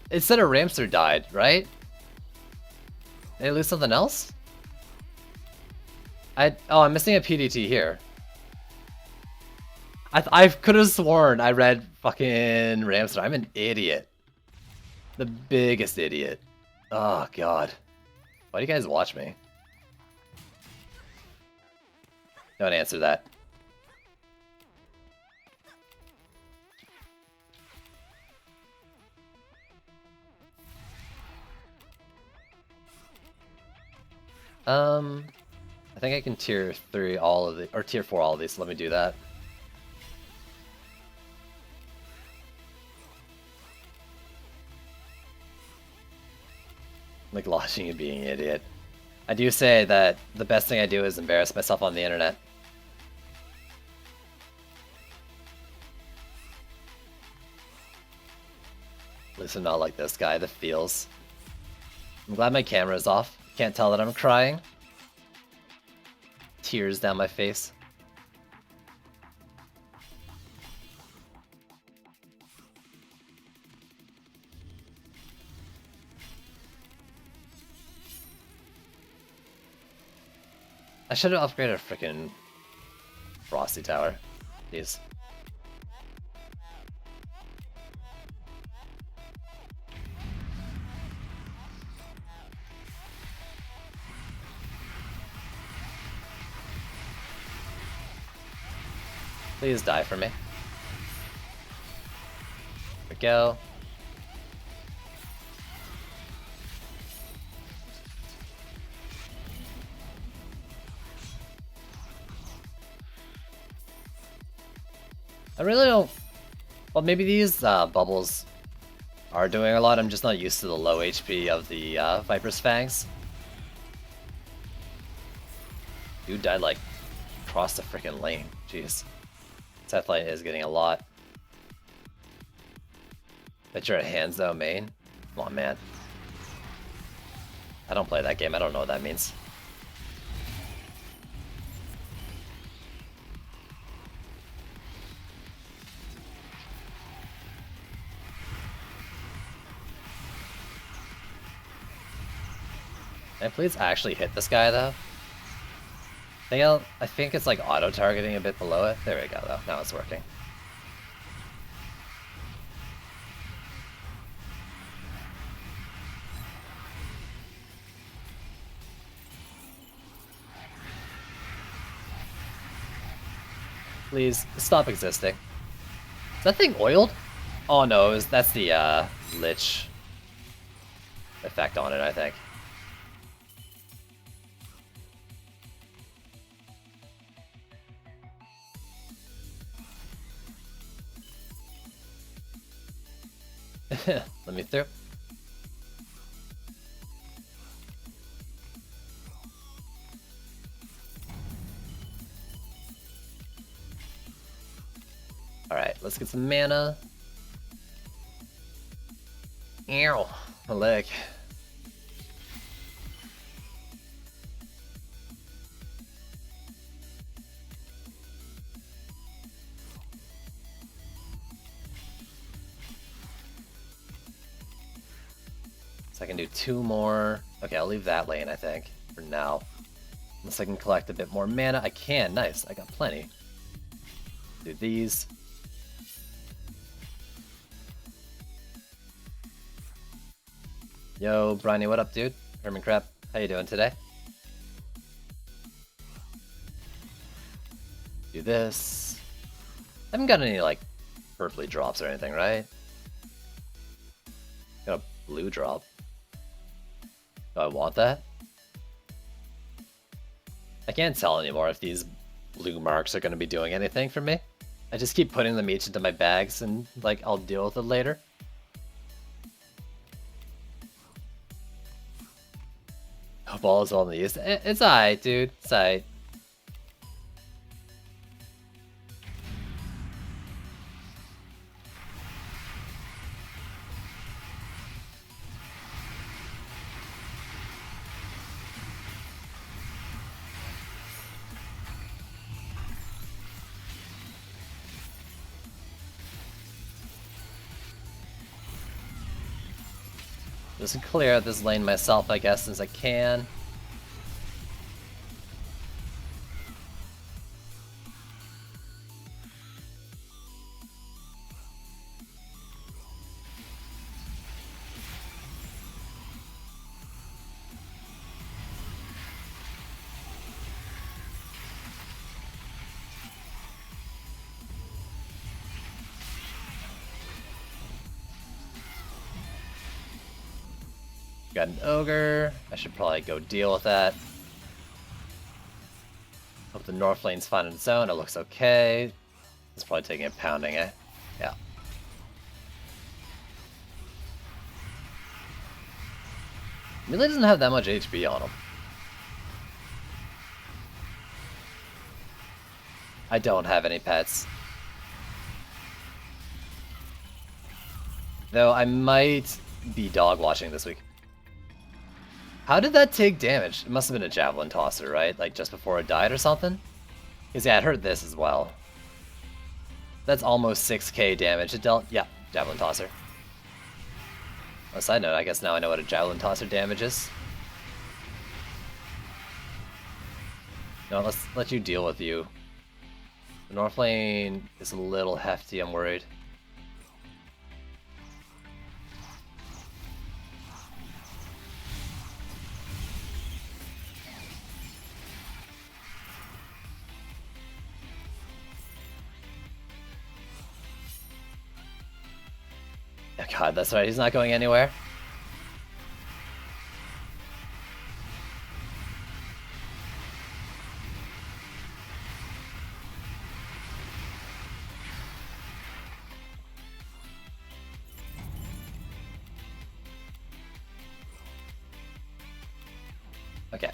It said a Ramster died, right? Did I lose something else? Oh, I'm missing a PDT here. I could have sworn I read fucking Ramster. I'm an idiot. The biggest idiot. Oh, God. Why do you guys watch me? Don't answer that. I think I can tier 3 all of the, or tier 4 all of these, so let me do that. Like watching you being an idiot. I do say that the best thing I do is embarrass myself on the internet. At least I'm not like this guy, the feels. I'm glad my camera's off. Can't tell that I'm crying. Tears down my face. I should have upgraded a freaking Frosty Tower. Jeez. Please die for me. There we go. I really don't... Well, maybe these bubbles are doing a lot. I'm just not used to the low HP of the Viper's Fangs. Dude died like across the freaking lane. Jeez. Satellite is getting a lot. Bet you're a hands though main. Come on, man. I don't play that game. I don't know what that means. Can I please actually hit this guy though? I think it's like auto-targeting a bit below it. There we go though. Now it's working. Please stop existing. Is that thing oiled? Oh no, that's the Lich effect on it, I think. Let me through. Alright, let's get some mana. Ew, my leg. So I can do 2 more. Okay, I'll leave that lane, I think, for now. Unless I can collect a bit more mana. I can, nice, I got plenty. Do these. Yo, Briny, what up, dude? Herman Crap, how you doing today? Do this. I haven't got any, like, purpley drops or anything, right? Got a blue drop. Do I want that? I can't tell anymore if these blue marks are going to be doing anything for me. I just keep putting them each into my bags and, like, I'll deal with it later. Hope all is well in the East. It's alright, dude. It's alright. Just clear out this lane myself, I guess, as I can. Got an ogre. I should probably go deal with that. Hope the north lane's fine on its own. It looks okay. It's probably taking a pounding, eh? Yeah. Melee doesn't have that much HP on him. I don't have any pets. Though I might be dog watching this week. How did that take damage? It must have been a javelin tosser, right? Like just before it died or something? Because yeah, it hurt this as well. That's almost 6k damage it dealt. Yeah, javelin tosser. On a side note, I guess now I know what a javelin tosser damage is. No, let's let you deal with you. The north lane is a little hefty, I'm worried. Oh god, that's right, he's not going anywhere. Okay.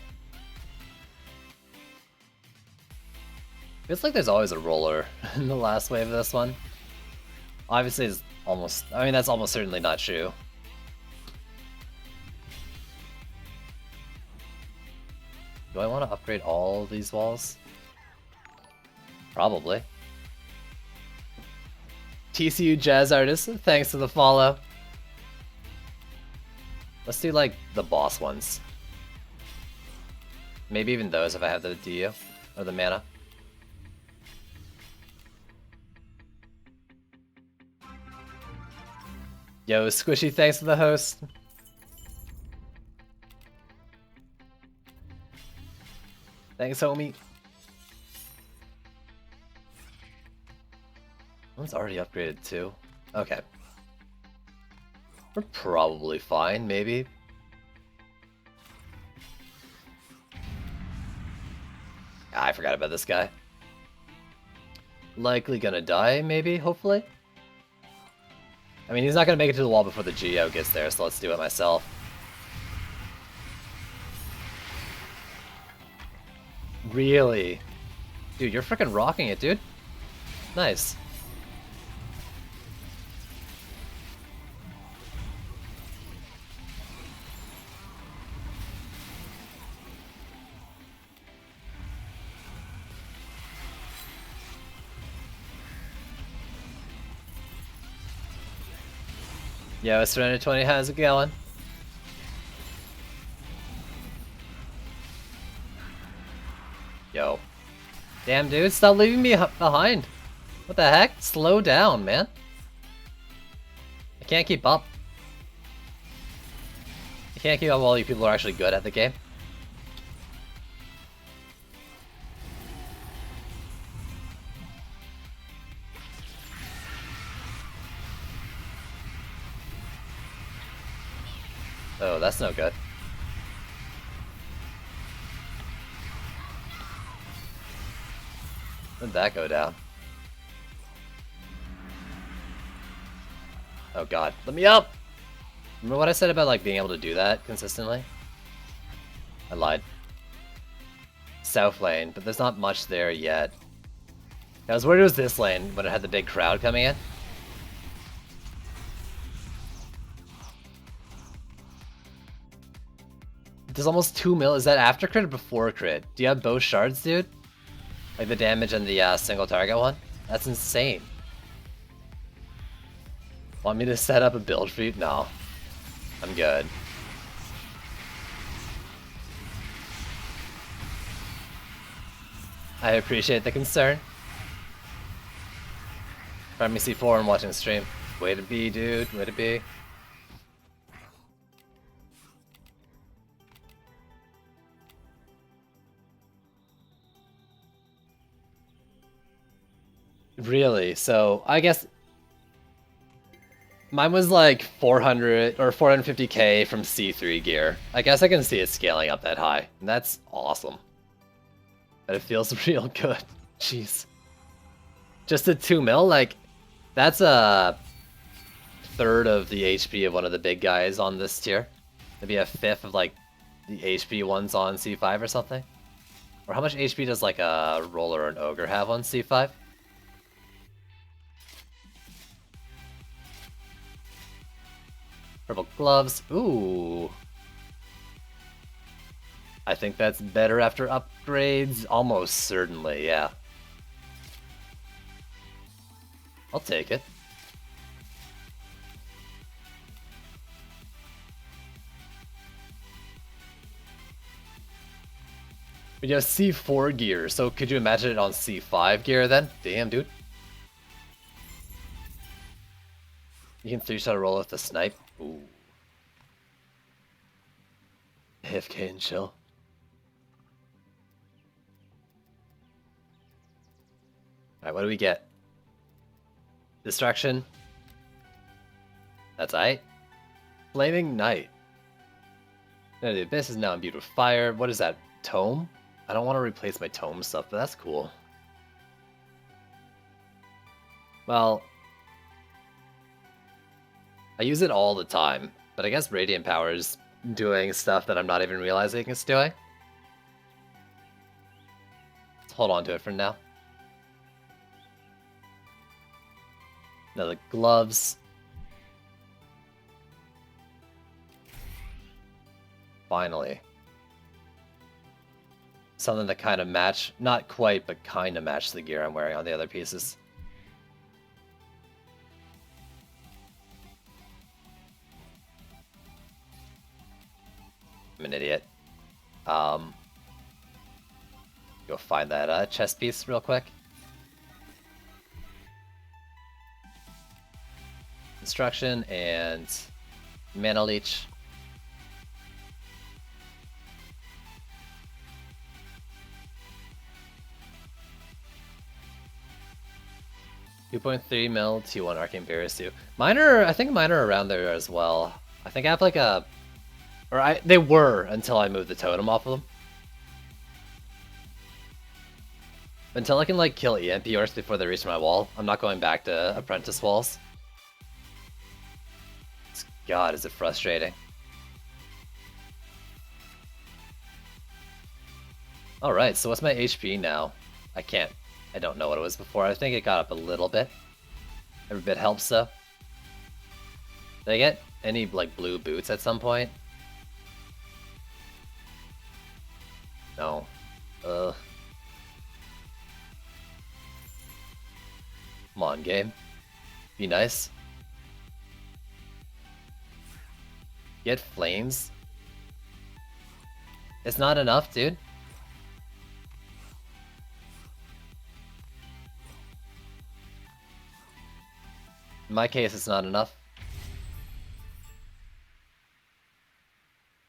Feels like there's always a roller in the last wave of this one. Obviously, it's almost... I mean, that's almost certainly not true. Do I want to upgrade all these walls? Probably. TCU Jazz Artist, thanks for the follow. Let's do, like, the boss ones. Maybe even those if I have the DU, or the mana. Yo, Squishy, thanks for the host. Thanks, homie. One's already upgraded too. Okay. We're probably fine, maybe. Ah, I forgot about this guy. Likely gonna die, maybe, hopefully. I mean, he's not gonna make it to the wall before the Geo gets there, so let's do it myself. Really? Dude, you're freaking rocking it, dude. Nice. Yo, Serenity 20, how's it going? Yo. Damn, dude, stop leaving me behind. What the heck? Slow down, man. I can't keep up. I can't keep up while you people are actually good at the game. Oh, that's no good. Where'd that go down? Oh god, let me up! Remember what I said about like being able to do that consistently? I lied. South lane, but there's not much there yet. I was worried it was this lane when it had the big crowd coming in. There's almost 2 mil. Is that after crit or before crit? Do you have both shards, dude? Like the damage and the single target one? That's insane. Want me to set up a build for you? No. I'm good. I appreciate the concern. Prime me C4 and watching the stream. Way to be, dude. Way to be. Really? So, I guess mine was like 400 or 450k from C3 gear. I guess I can see it scaling up that high. And that's awesome. But it feels real good. Jeez. Just a 2 mil? Like, that's a third of the HP of one of the big guys on this tier. Maybe a fifth of like the HP ones on C5 or something. Or how much HP does like a roller or an ogre have on C5? Purple gloves. Ooh. I think that's better after upgrades. Almost certainly, yeah. I'll take it. We have C4 gear, so could you imagine it on C5 gear then? Damn, dude. You can 3-shot roll with the snipe. Ooh. AFK and chill. Alright, what do we get? Distraction. That's aight. Flaming Knight. No, the Abyss is now imbued with fire. What is that? Tome? I don't want to replace my tome stuff, but that's cool. Well, I use it all the time, but I guess Radiant Power is doing stuff that I'm not even realizing it's doing. Let's hold on to it for now. Now the gloves. Finally. Something that kind of match, not quite, but kind of match the gear I'm wearing on the other pieces. I'm an idiot. Go find that chest piece real quick. Instruction and mana leech. $2.3 mil T1 Arcane Barriers too. I think mine are around there as well. I think I have like a, they were until I moved the totem off of them. Until I can like kill EMP orcs before they reach my wall, I'm not going back to apprentice walls. God, is it frustrating. Alright, so what's my HP now? I don't know what it was before. I think it got up a little bit. Every bit helps though. Did I get any, like, blue boots at some point? No. Ugh. Come on, game. Be nice. Get flames? It's not enough, dude. In my case, it's not enough.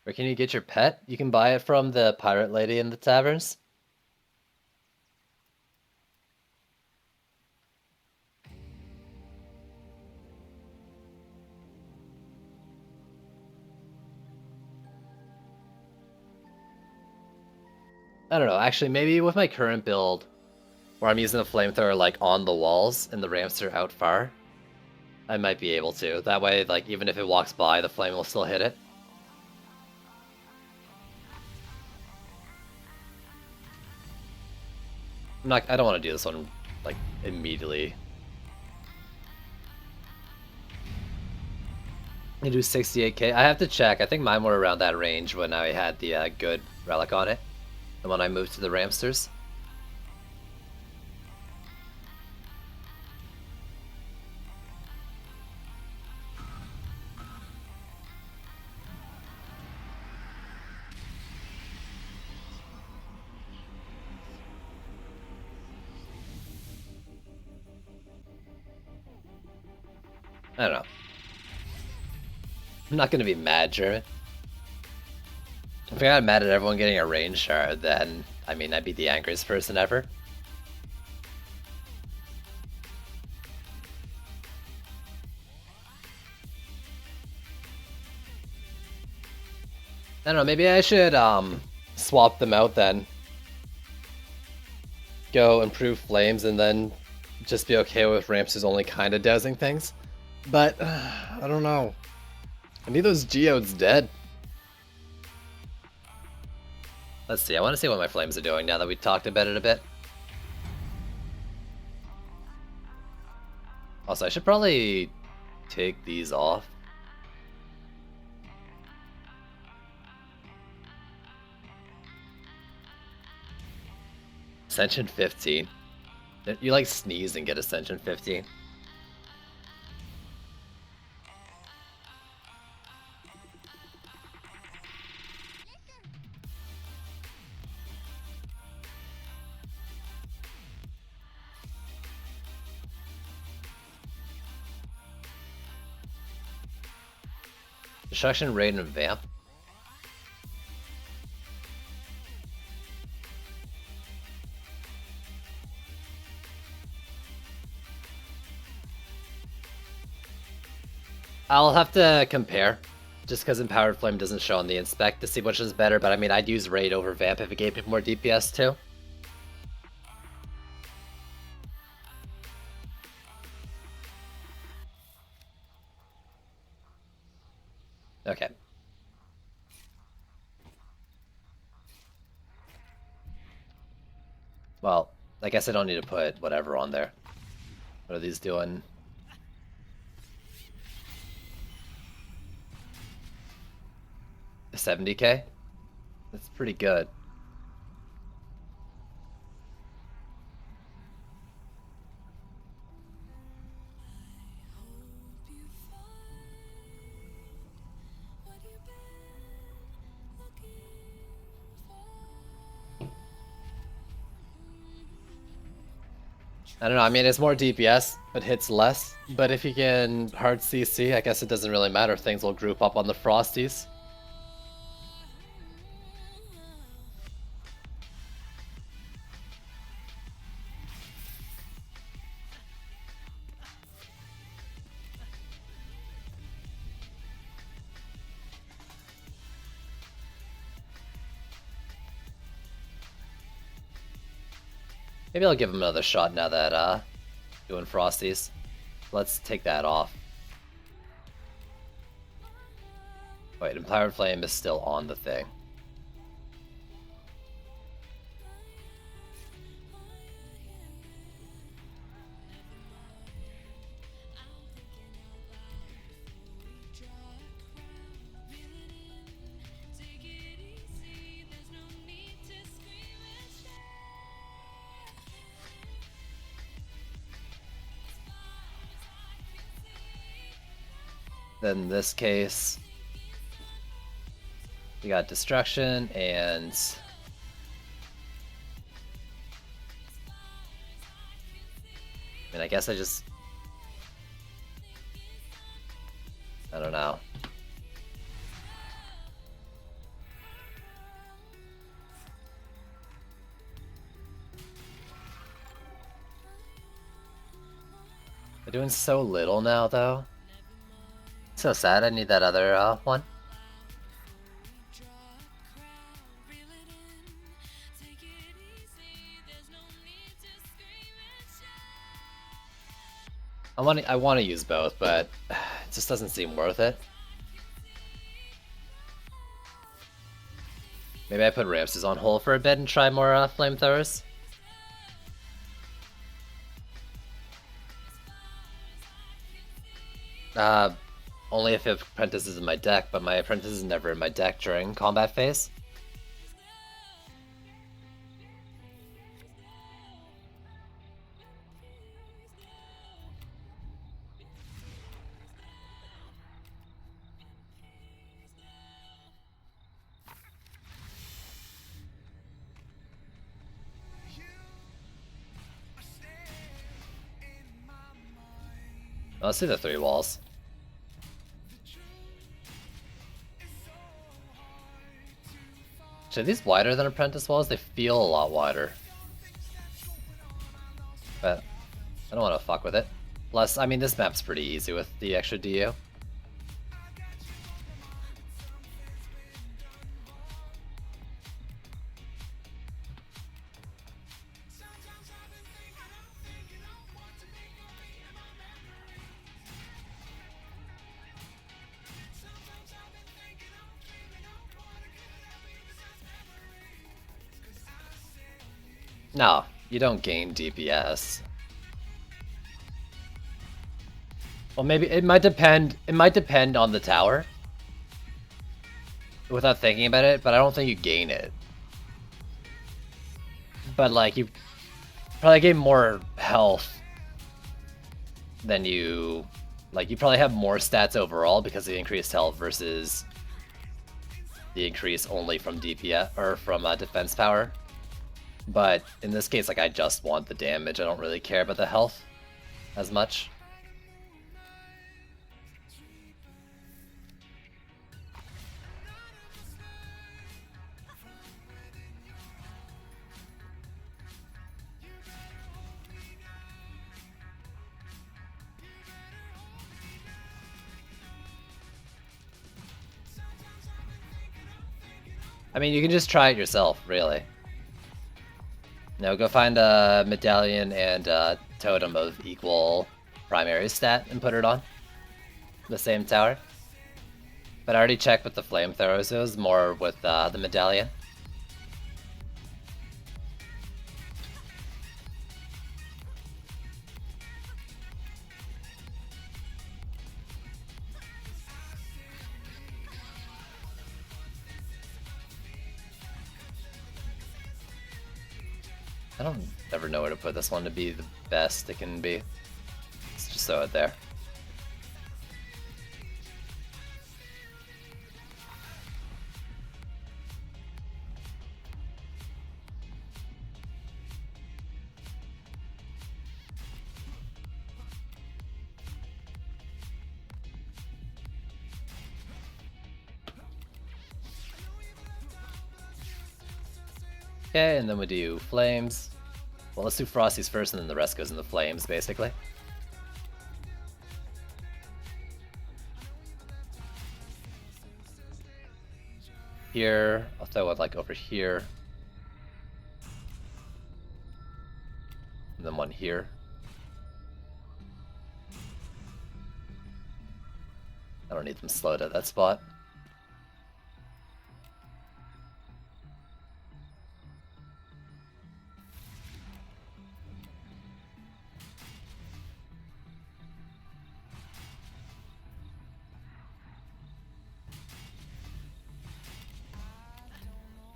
Where can you get your pet? You can buy it from the pirate lady in the taverns. I don't know, actually, maybe with my current build, where I'm using the flamethrower, like, on the walls and the ramps are out far, I might be able to. That way, like, even if it walks by, the flame will still hit it. I don't want to do this one, like, immediately. I do 68k. I have to check. I think mine were around that range when I had the good relic on it. And when I moved to the Ramsters. I don't know. I'm not gonna be mad, German. If I got mad at everyone getting a range shard, then, I mean, I'd be the angriest person ever. I don't know, maybe I should swap them out then. Go improve flames and then just be okay with Ramses only kind of dousing things. But, I don't know. I need those geodes dead. Let's see, I want to see what my flames are doing now that we talked about it a bit. Also, I should probably take these off. Ascension 15. You like sneeze and get Ascension 15. Destruction, Raid, and Vamp. I'll have to compare, just because Empowered Flame doesn't show on the inspect to see which is better, but I mean, I'd use Raid over Vamp if it gave me more DPS too. Okay. Well, I guess I don't need to put whatever on there. What are these doing? $70k? That's pretty good. I don't know, I mean, it's more DPS, but hits less. But if you can hard CC, I guess it doesn't really matter. Things will group up on the Frosties. Maybe I'll give him another shot now that doing Frosties. Let's take that off. Wait, Empowered Flame is still on the thing. Then in this case, we got Destruction and I mean, I guess I don't know. They're doing so little now, though. So sad, I need that other one. I want to use both, but it just doesn't seem worth it. Maybe I put Ramses on hold for a bit and try more flamethrowers. Only if Apprentice is in my deck, but my Apprentice is never in my deck during combat phase. Let's see the 3 walls. Are these wider than Apprentice walls? They feel a lot wider. But I don't want to fuck with it. Plus, I mean, this map's pretty easy with the extra DU. No, you don't gain DPS. Well, maybe it might depend. It might depend on the tower. Without thinking about it, but I don't think you gain it. But like you probably gain more health than you probably have more stats overall because of the increased health versus the increase only from DPS or from defense power. But in this case, like, I just want the damage. I don't really care about the health as much. I mean, you can just try it yourself, really. No, go find a medallion and a totem of equal primary stat and put it on the same tower. But I already checked with the flamethrowers, it was more with the medallion. I don't ever know where to put this one to be the best it can be. Let's just throw it there. Okay, and then we do flames. Well, let's do Frosties first, and then the rest goes in the flames, basically. Here, I'll throw it like over here. And then one here. I don't need them slowed at that spot.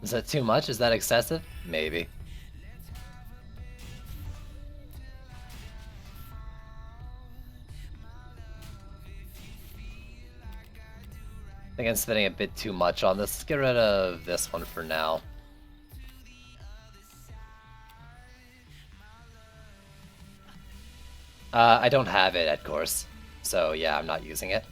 Is that too much? Is that excessive? Maybe. I think I'm spending a bit too much on this. Let's get rid of this one for now. I don't have it at course, so yeah, I'm not using it.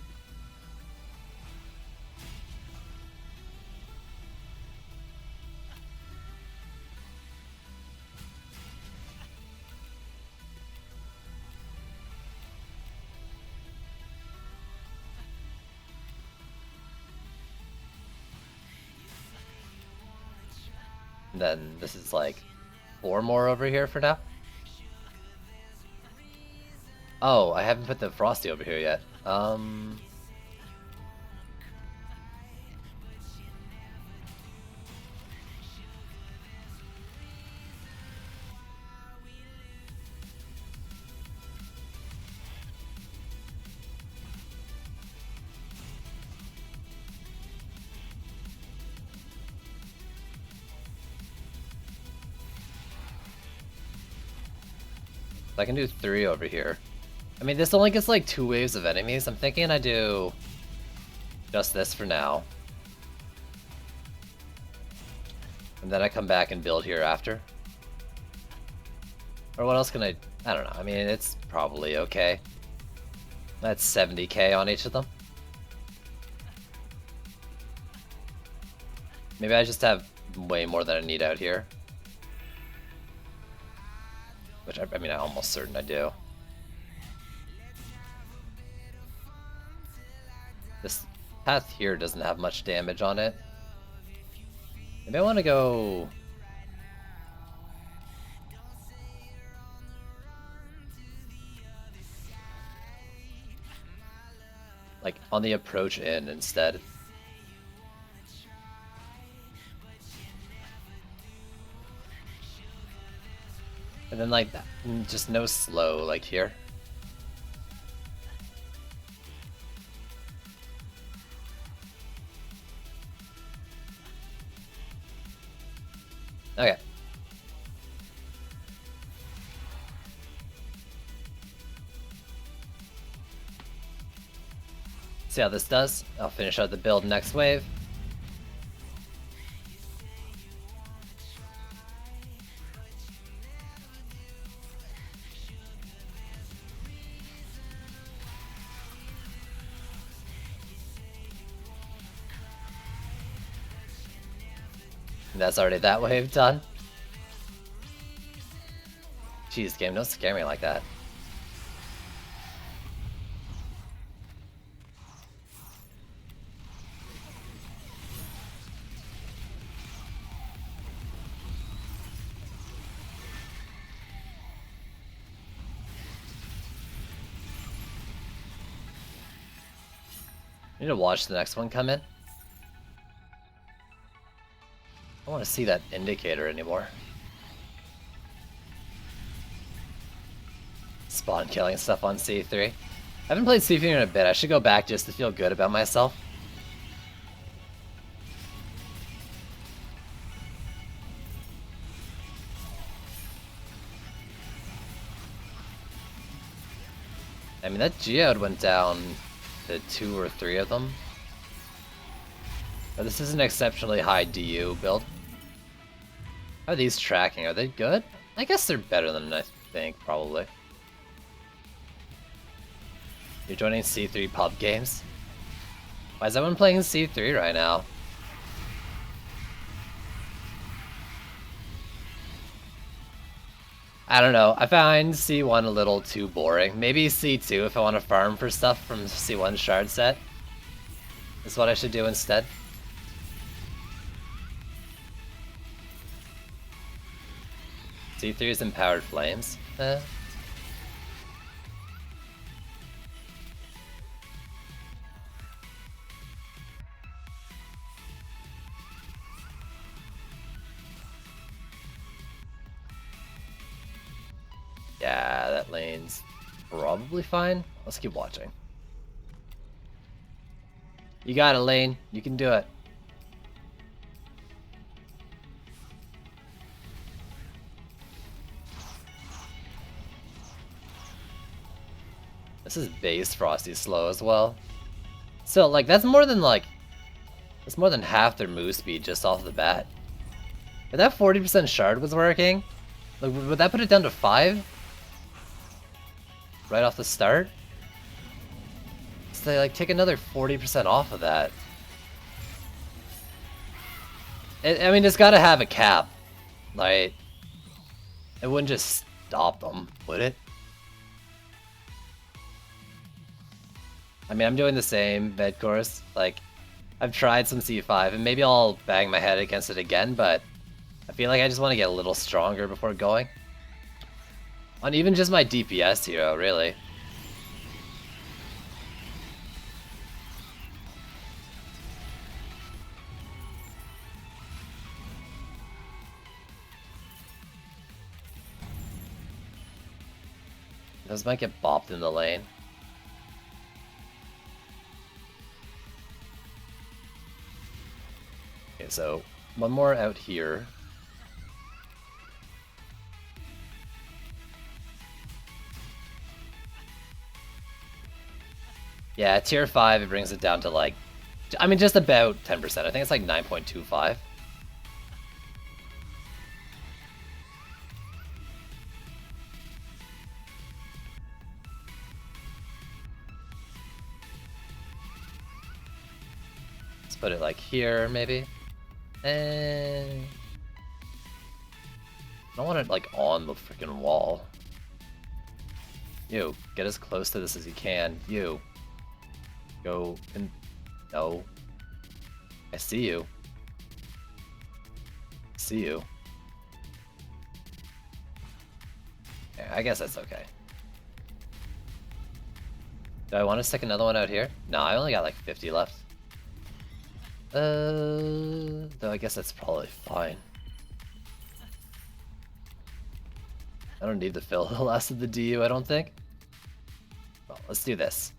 And then this is like 4 more over here for now. Oh, I haven't put the Frosty over here yet. I can do 3 over here. I mean, this only gets like 2 waves of enemies. I'm thinking I do just this for now. And then I come back and build here after. Or what else can I don't know. I mean, it's probably okay. That's 70k on each of them. Maybe I just have way more than I need out here. Which, I mean, I'm almost certain I do. This path here doesn't have much damage on it. Maybe I want to go... like, on the approach in instead. And then, like, that, just no slow, like here. Okay. See how this does? I'll finish out the build next wave. And that's already that wave done. Jeez, game, don't scare me like that. I need to watch the next one come in. I don't want to see that indicator anymore. Spawn killing stuff on C3. I haven't played C3 in a bit. I should go back just to feel good about myself. I mean, that Geode went down to 2 or 3 of them. But this is an exceptionally high DU build. How are these tracking? Are they good? I guess they're better than I think, probably. You're joining C3 pub games? Why is everyone playing C3 right now? I don't know. I find C1 a little too boring. Maybe C2 if I want to farm for stuff from C1 shard set. Is what I should do instead. C3 is Empowered Flames. Yeah, that lane's probably fine. Let's keep watching. You got it, lane. You can do it. This is base Frosty slow as well. So like that's more than half their move speed just off the bat. If that 40% shard was working, like, would that put it down to 5? Right off the start? So they like take another 40% off of that. I mean, it's gotta have a cap. Like, it wouldn't just stop them, would it? I mean, I'm doing the same med course. Like, I've tried some C5, and maybe I'll bang my head against it again, but I feel like I just want to get a little stronger before going. On even just my DPS hero, really. Those might get bopped in the lane. Okay, so one more out here. Yeah, tier 5, it brings it down to like, I mean, just about 10%. I think it's like 9.25. Let's put it like here, maybe. And I don't want it like on the freaking wall. You, get as close to this as you can. You. Go and... No. I see you. See you. Yeah, I guess that's okay. Do I want to stick another one out here? No, I only got like 50 left. Though I guess that's probably fine. I don't need to fill the last of the DU, I don't think. Well, let's do this.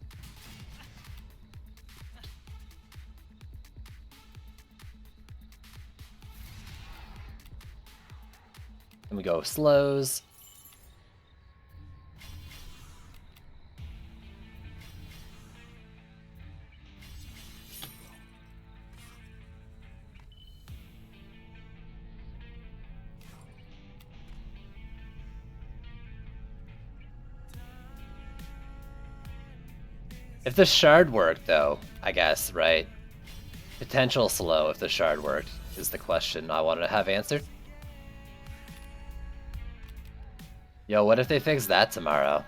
And we go slows. If the shard worked, though, I guess, right? Potential slow if the shard worked is the question I wanted to have answered. Yo, what if they fix that tomorrow?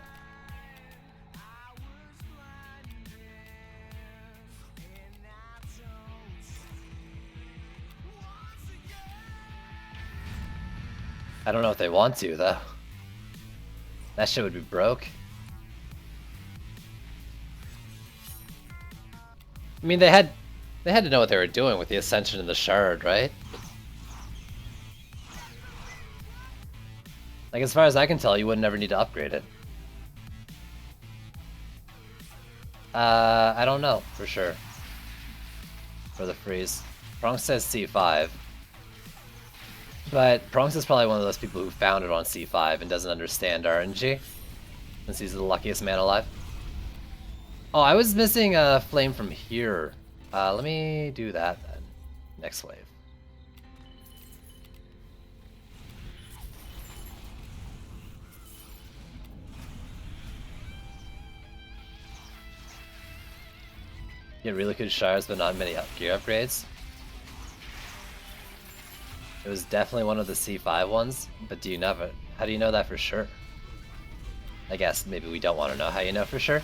I don't know if they want to, though. That shit would be broke. I mean, they had to know what they were doing with the Ascension and the Shard, right? Like, as far as I can tell, you would never need to upgrade it. I don't know, for sure. For the freeze. Pronx says C5. But Pronx is probably one of those people who found it on C5 and doesn't understand RNG. Since he's the luckiest man alive. Oh, I was missing a flame from here. Let me do that then. Next wave. Get really good shards, but not many gear upgrades. It was definitely one of the C5 ones, but do you know? How do you know that for sure? I guess maybe we don't want to know how you know for sure.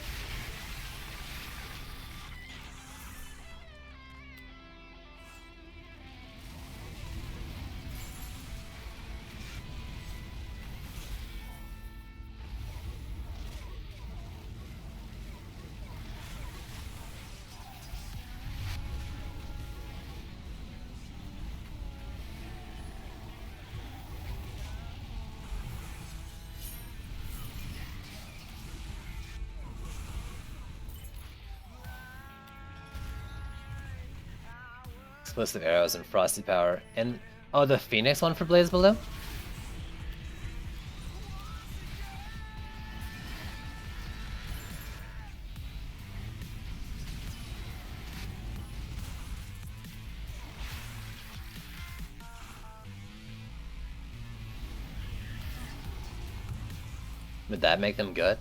Explosive arrows and frosty power. And oh, the Phoenix one for BlazBlue? Would that make them good?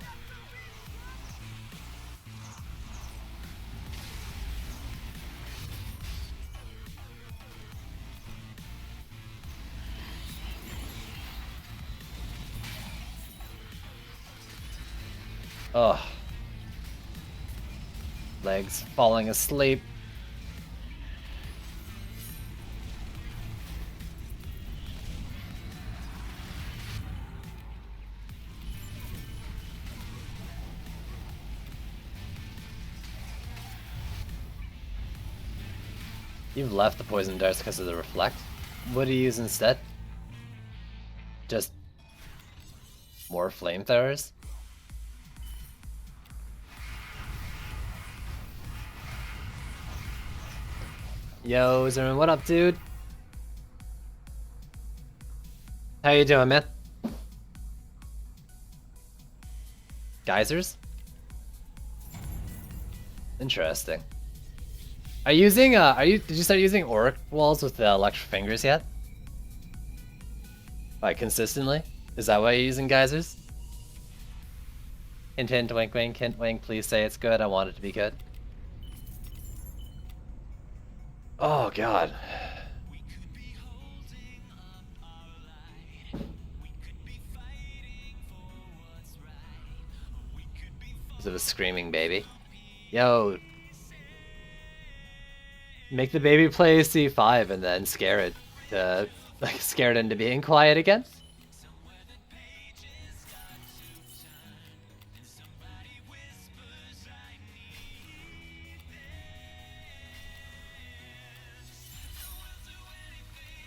Ugh. Legs falling asleep. You've left the poison darts because of the reflect. What do you use instead? Just more flamethrowers? Yo, Zerman, what up, dude? How you doing, man? Geysers? Interesting. Did you start using Auric walls with the electric fingers yet? Like, consistently? Is that why you're using geysers? Hint hint, wink wink, hint wink, please say it's good, I want it to be good. Oh god. Is it a screaming baby? Yo. Make the baby play C5 and then scare it to, like, scare it into being quiet again.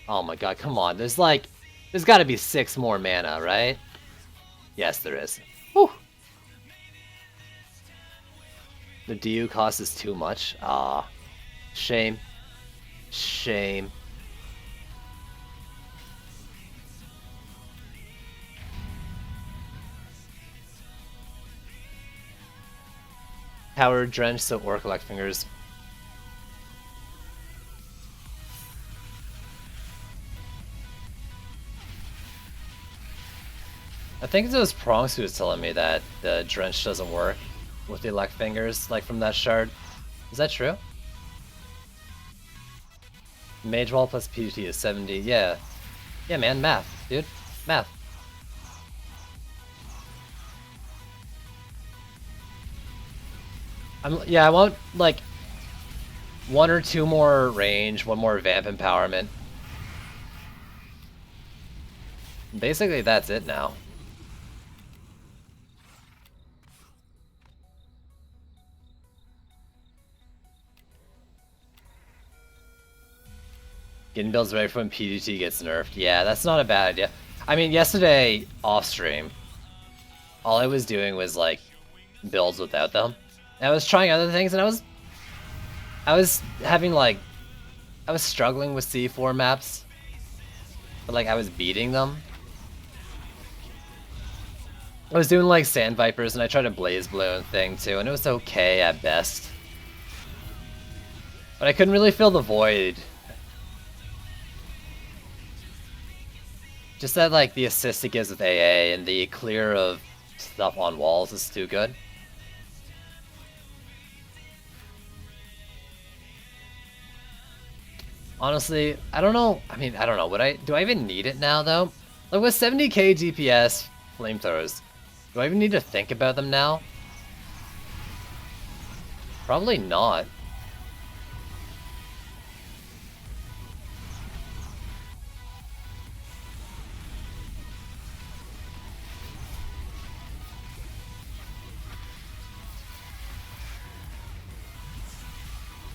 Oh my god, come on. There's gotta be 6 more mana, right? Yes, there is. Whew. The DU cost is too much. Ah. Shame. Shame. Power Drench, so Auric Elect Fingers. I think it was Prongs who was telling me that the Drench doesn't work with the Elect Fingers, like from that shard. Is that true? Mage Wall plus PGT is 70, yeah. Yeah, man, math, dude. Math. I want, like, 1 or 2 more range, 1 more Vamp Empowerment. Basically, that's it now. Getting builds ready for when PGT gets nerfed. Yeah, that's not a bad idea. I mean, yesterday, off stream, all I was doing was, like, builds without them. And I was trying other things, and I was having, like, I was struggling with C4 maps. But, like, I was beating them. I was doing, like, Sand Vipers, and I tried a Blaze Balloon thing, too, and it was okay at best. But I couldn't really fill the void. Just that, like, the assist it gives with AA and the clear of stuff on walls is too good. Honestly, I don't know. I mean, I don't know. Do I even need it now, though? Like, with 70k DPS flamethrowers, do I even need to think about them now? Probably not.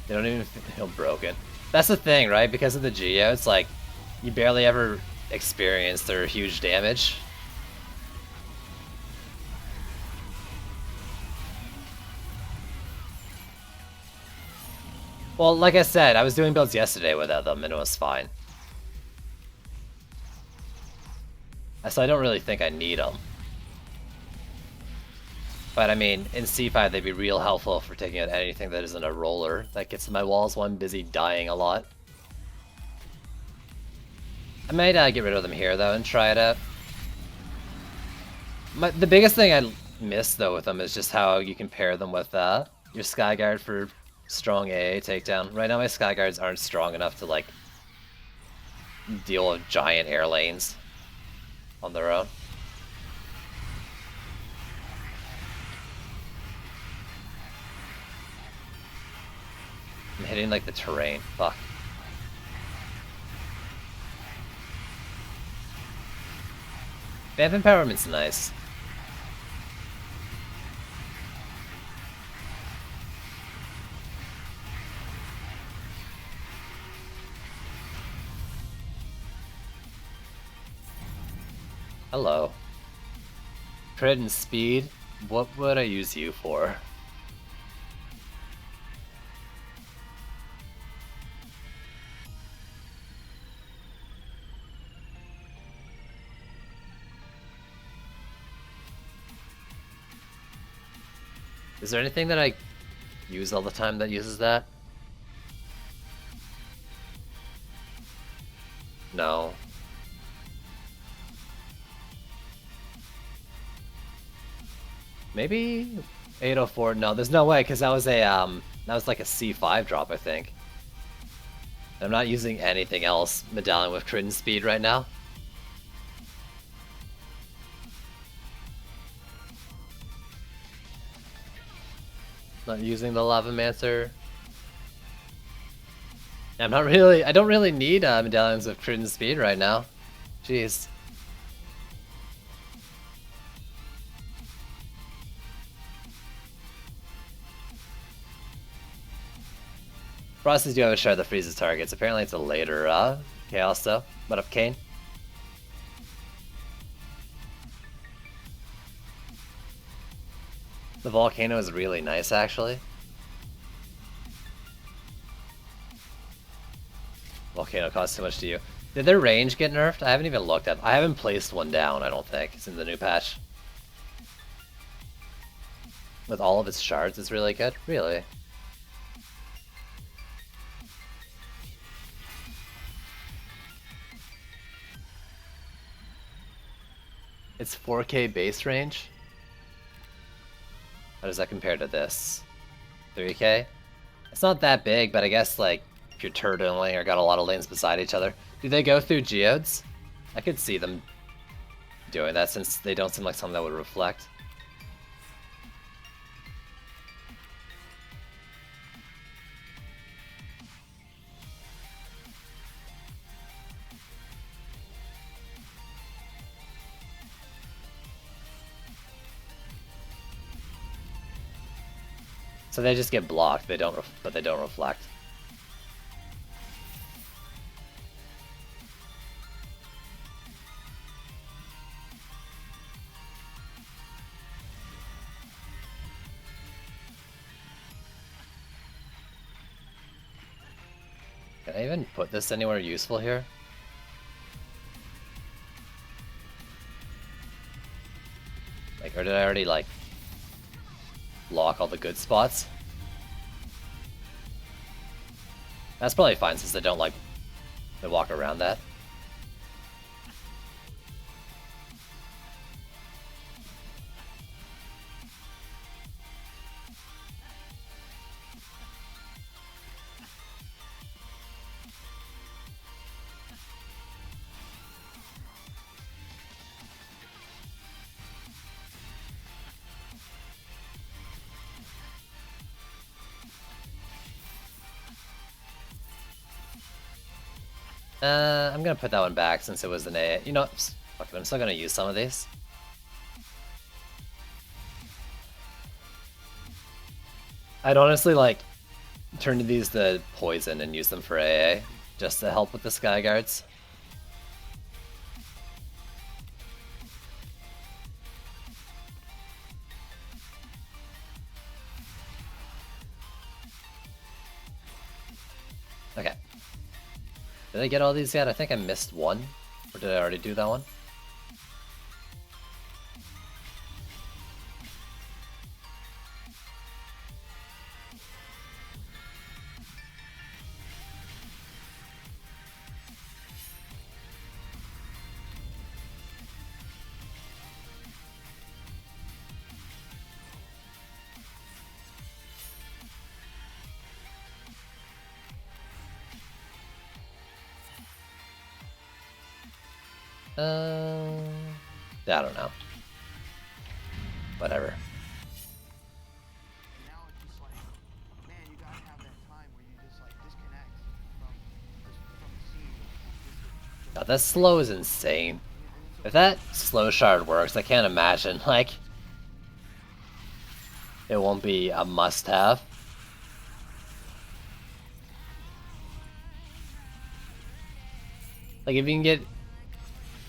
They don't even feel broken. That's the thing, right? Because of the Geo, it's like, you barely ever experience their huge damage. Well, like I said, I was doing builds yesterday without them, and it was fine. So I don't really think I need them. But I mean, in C5 they'd be real helpful for taking out anything that isn't a roller that gets to my walls while I'm busy dying a lot. I might get rid of them here though and try it out. The biggest thing I miss though with them is just how you can pair them with your Skyguard for strong AA takedown. Right now my Skyguards aren't strong enough to like deal with giant air lanes on their own. I'm hitting like the terrain. Fuck. Vamp Empowerment's nice. Hello. Crit and speed? What would I use you for? Is there anything that I use all the time that uses that? No. Maybe 804. No, there's no way because that was like a C5 drop, I think. I'm not using anything else medallion with crit and speed right now. Not using the Lavamancer. I don't really need medallions with crit and speed right now. Jeez. Frosties do have a shard that freezes targets. Apparently it's a later Chaos though. What up, Kane? The volcano is really nice, actually. Volcano costs too much to you. Did their range get nerfed? I haven't even looked at. I haven't placed one down, I don't think, since the new patch. With all of its shards, it's really good? Really? It's 4K base range? How does that compare to this? 3K? It's not that big, but I guess, like, if you're turtling or got a lot of lanes beside each other. Do they go through geodes? I could see them doing that since they don't seem like something that would reflect. So they just get blocked, but they don't reflect. Can I even put this anywhere useful here? Like, or did I already, like, block all the good spots? That's probably fine since they don't, like, they walk around that. I'm gonna put that one back since it was an A. You know, fuck it, I'm still gonna use some of these. I'd honestly, like, turn these to poison and use them for AA, just to help with the Sky Guards. Okay. Did I get all these yet? I think I missed one. Or did I already do that one? I don't know. Whatever. And now it's just like, man, you gotta have that time where you just like disconnect from the scene. God, that slow is insane. If that slow shard works, I can't imagine, like, it won't be a must-have. Like, if you can get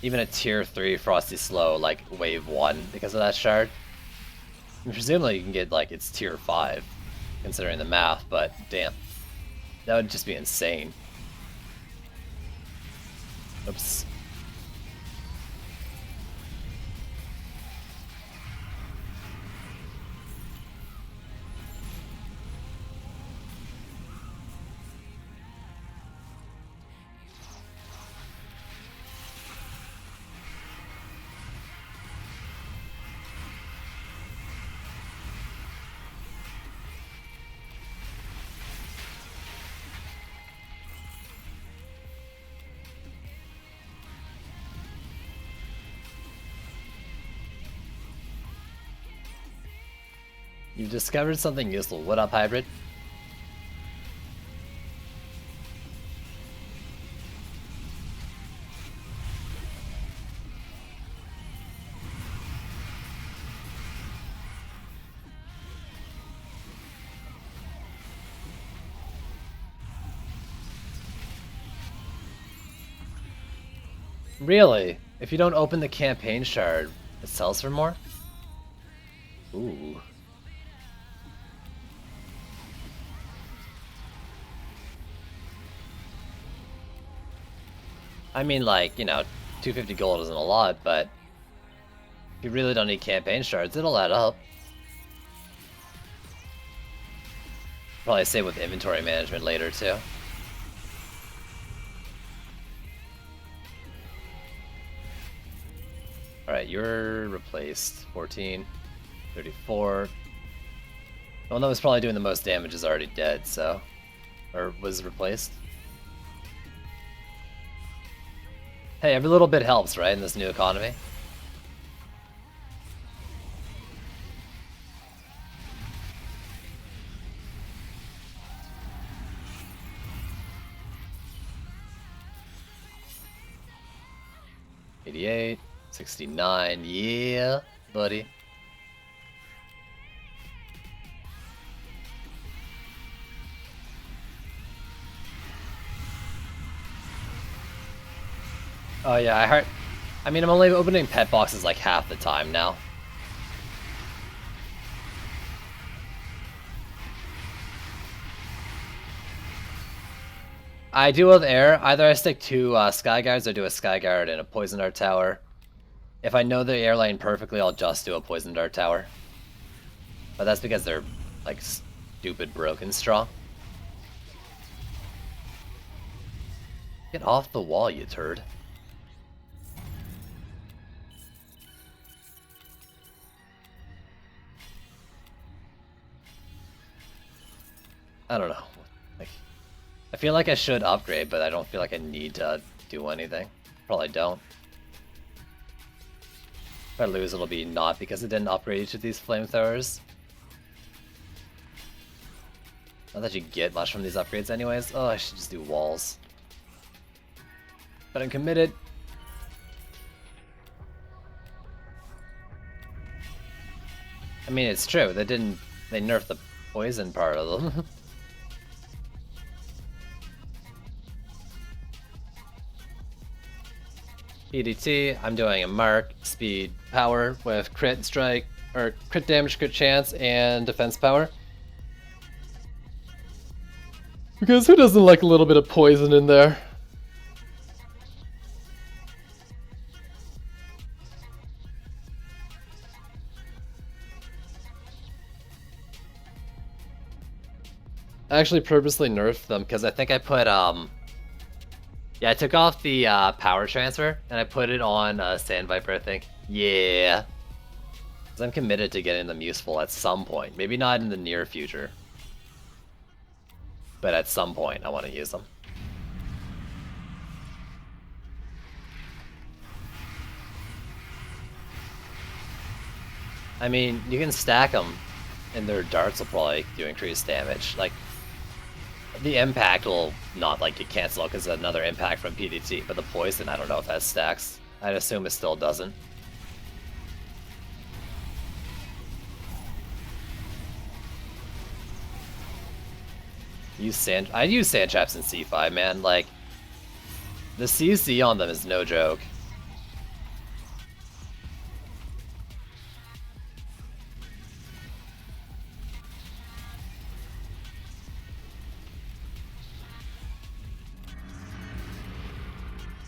even a tier 3 Frosty Slow, like, wave 1 because of that shard, I mean, presumably you can get, like, it's tier 5, considering the math, but damn. That would just be insane. Oops. You've discovered something useful. What up, Hybrid? Really? If you don't open the campaign shard, it sells for more? Ooh. I mean, like, you know, 250 gold isn't a lot, but if you really don't need campaign shards, it'll add up. Probably save with inventory management later, too. Alright, you're replaced. 14, 34. The one that was probably doing the most damage is already dead, so... Or was replaced. Hey, every little bit helps, right, in this new economy? $88, $69, yeah, buddy. Oh yeah, I heard. I mean, I'm only opening pet boxes like half the time now. I do with air. Either I stick to Sky Guards or do a Sky Guard and a Poison Dart Tower. If I know the air lane perfectly, I'll just do a Poison Dart Tower. But that's because they're, like, stupid broken strong. Get off the wall, you turd. I don't know. Like, I feel like I should upgrade, but I don't feel like I need to do anything. Probably don't. If I lose, it'll be not because it didn't upgrade each of these flamethrowers. Not that you get much from these upgrades anyways. Oh, I should just do walls. But I'm committed. I mean, it's true. They nerfed the poison part of them. PDT, I'm doing a mark, speed, power with crit strike, or crit damage, crit chance, and defense power. Because who doesn't like a little bit of poison in there? I actually purposely nerfed them because I think I put yeah, I took off the power transfer and I put it on Sand Viper, I think. Yeah. Because I'm committed to getting them useful at some point. Maybe not in the near future. But at some point I want to use them. I mean, you can stack them, and their darts will probably do increased damage. Like, the impact will not like get canceled because another impact from PDT, but the poison, I don't know if that stacks. I'd assume it still doesn't. I'd use sand traps in C5, man. Like, the CC on them is no joke.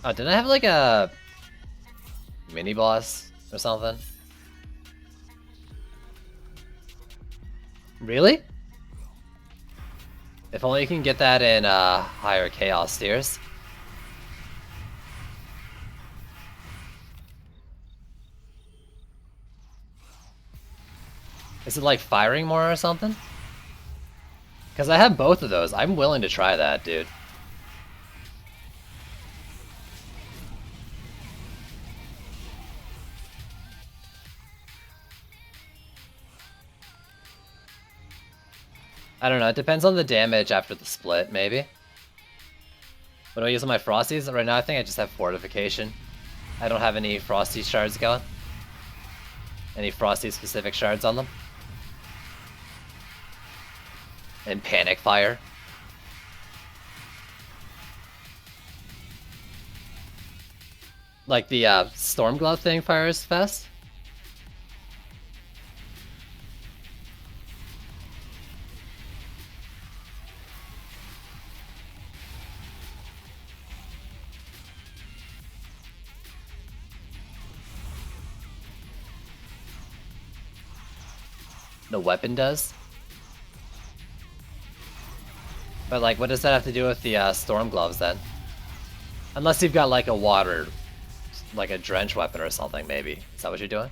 Oh, didn't I have like a mini boss or something? Really? If only you can get that in higher chaos tiers. Is it like firing more or something? Because I have both of those. I'm willing to try that, dude. I don't know. It depends on the damage after the split, maybe. What do I use on my Frosties? Right now, I think I just have Fortification. I don't have any Frosty shards going. Any Frosty-specific shards on them. And Panic Fire. Like the Stormglove thing fires fast? The weapon does? But like, what does that have to do with the Storm Gloves then? Unless you've got like a water, like a drench weapon or something, maybe. Is that what you're doing?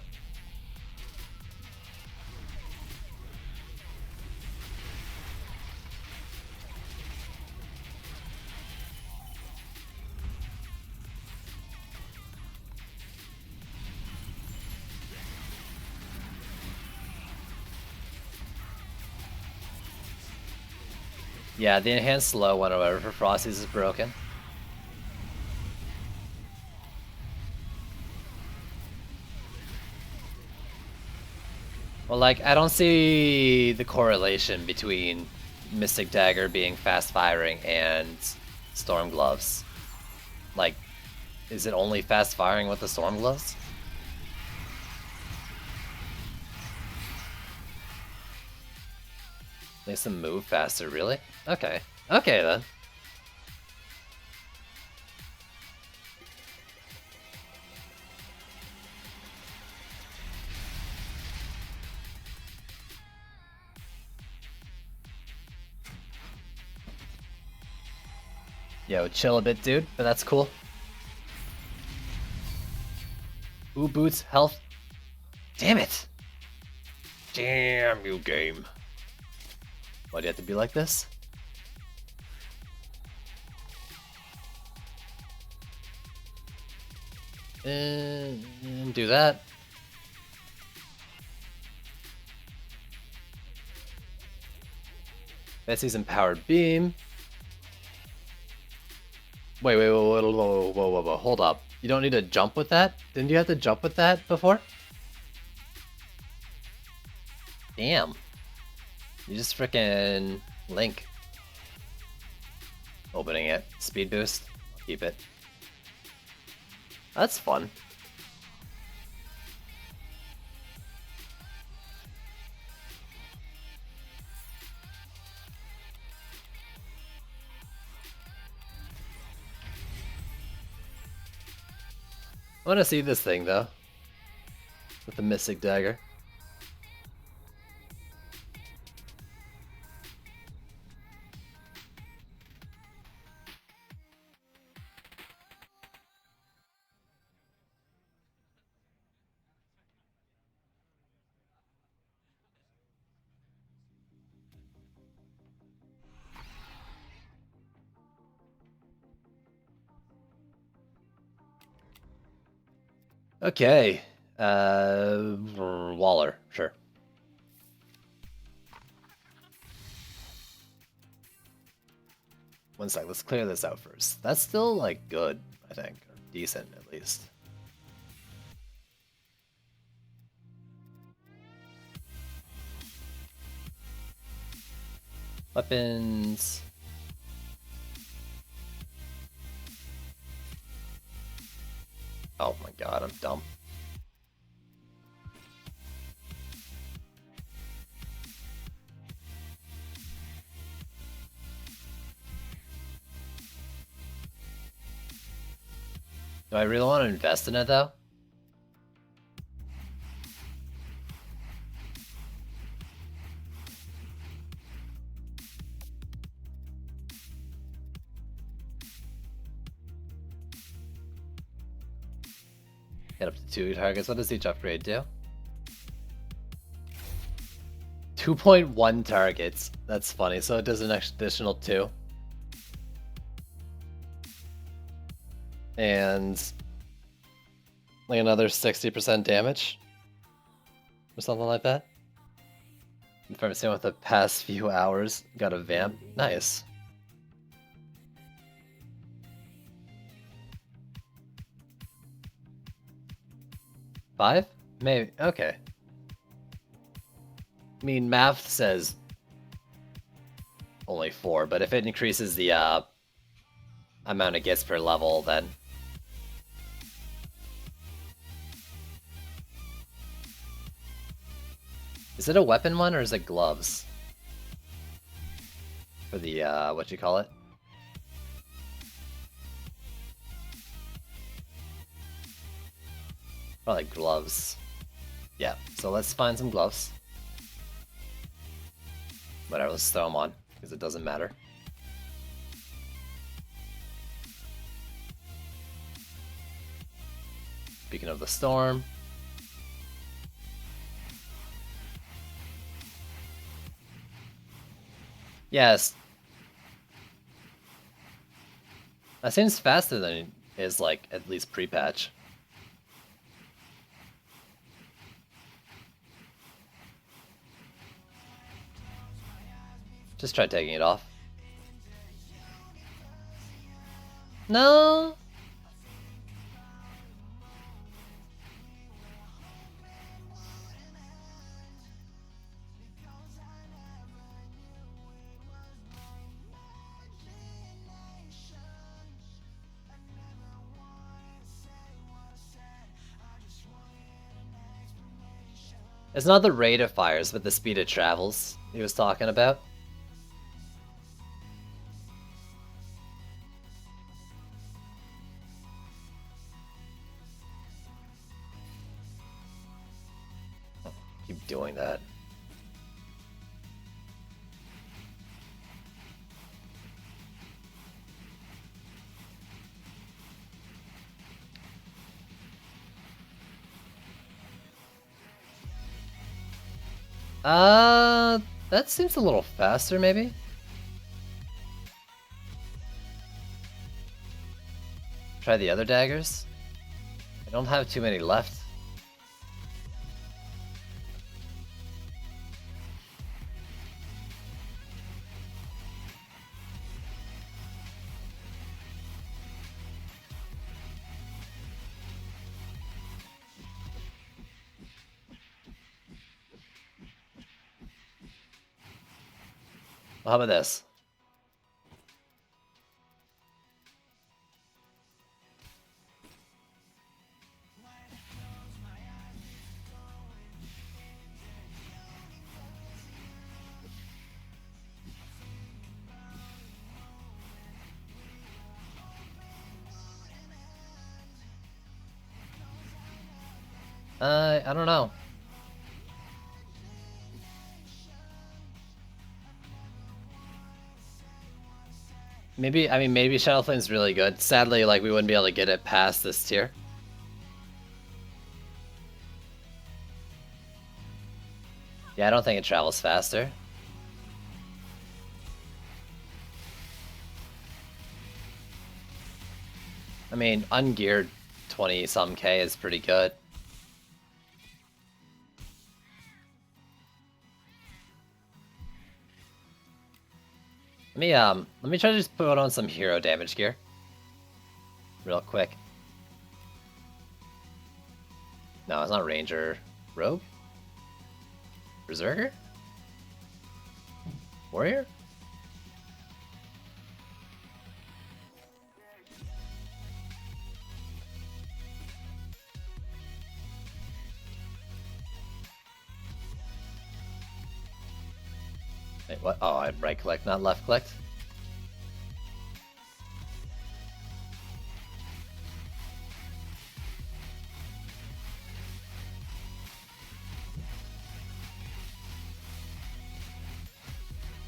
Yeah, the enhanced slow one or whatever for Frosties is broken. Well, like, I don't see the correlation between Mystic Dagger being fast firing and Storm Gloves. Like, is it only fast firing with the Storm Gloves? Makes them move faster, really? Okay. Okay, then. Yo, chill a bit, dude, but that's cool. Ooh, boots, health. Damn it! Damn you, game. Why do you have to be like this? And do that. Bessie's empowered beam. Wait, whoa, hold up. You don't need to jump with that? Didn't you have to jump with that before? Damn. You just frickin' Link. Opening it. Speed boost. Keep it. That's fun. I want to see this thing, though. With the Mystic Dagger. Okay. Waller, sure. One sec, let's clear this out first. That's still, like, good, I think. Or decent, at least. Weapons... Oh my god, I'm dumb. Do I really want to invest in it, though? Get up to 2 targets. What does each upgrade do? 2.1 targets. That's funny. So it does an additional 2. And like another 60% damage or something like that. If I'm saying with the past few hours, got a vamp. Nice. Five? Maybe. Okay. I mean, math says only 4, but if it increases the amount it gets per level, then is it a weapon one or is it gloves? For the what you call it? Probably gloves. Yeah, so let's find some gloves. Whatever, let's throw them on, because it doesn't matter. Speaking of the storm. Yes. That seems faster than it is, like, at least pre-patch. Just try taking it off. No. It's not the rate of fires, but the speed it travels he was talking about. Keep doing that. That seems a little faster, maybe? Try the other daggers? I don't have too many left. Well, how about this? I don't know. Maybe, I mean, maybe Shadow Flame's really good. Sadly, like, we wouldn't be able to get it past this tier. Yeah, I don't think it travels faster. I mean, ungeared 20-some K is pretty good. Let me try to just put on some hero damage gear. Real quick. No, it's not Ranger. Rogue? Berserker? Warrior? Wait, what? Oh, I right clicked, not left clicked.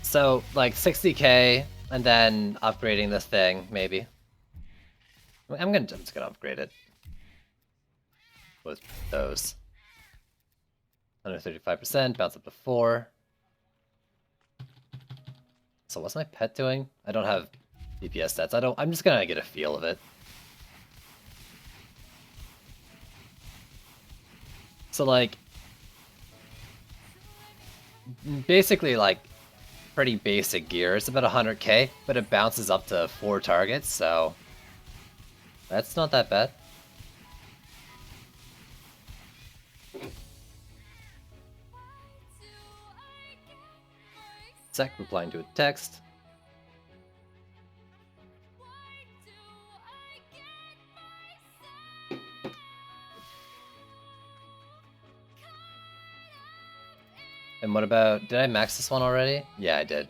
So, like 60k, and then upgrading this thing, maybe. I'm just gonna upgrade it with those. 135%, bounce up to 4. So what's my pet doing? I don't have DPS stats. I'm just gonna get a feel of it. So like, basically like, pretty basic gear. It's about 100k, but it bounces up to 4 targets, so that's not that bad. Sec replying to a text. And what about, did I max this one already? Yeah, I did.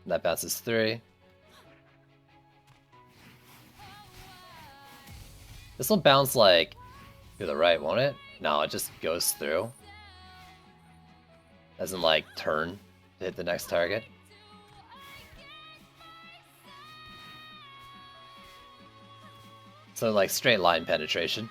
And that bounces 3. This will bounce like to the right, won't it? No, it just goes through. Doesn't like turn to hit the next target. So like straight line penetration.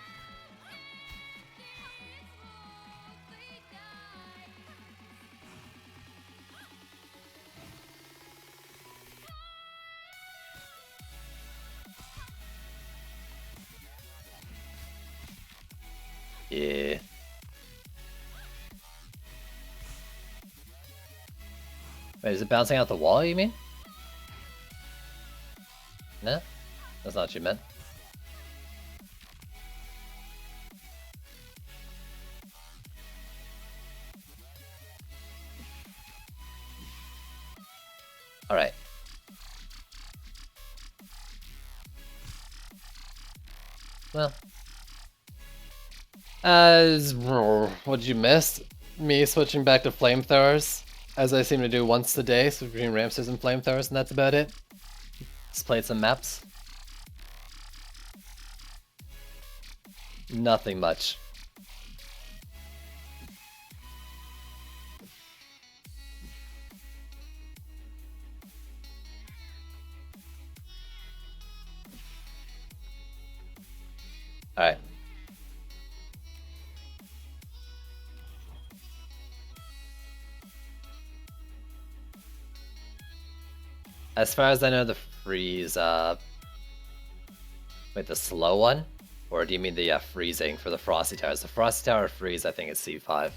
Yeah. Wait, is it bouncing out the wall, you mean? No? That's not what you meant. Alright. Well. What did you miss? Me switching back to flamethrowers, as I seem to do once a day, so between Ramsters and flamethrowers, and that's about it. Just played some maps. Nothing much. Alright. As far as I know, the freeze, wait, the slow one? Or do you mean the freezing for the Frosty Towers? The Frosty Tower freeze, I think, is C5.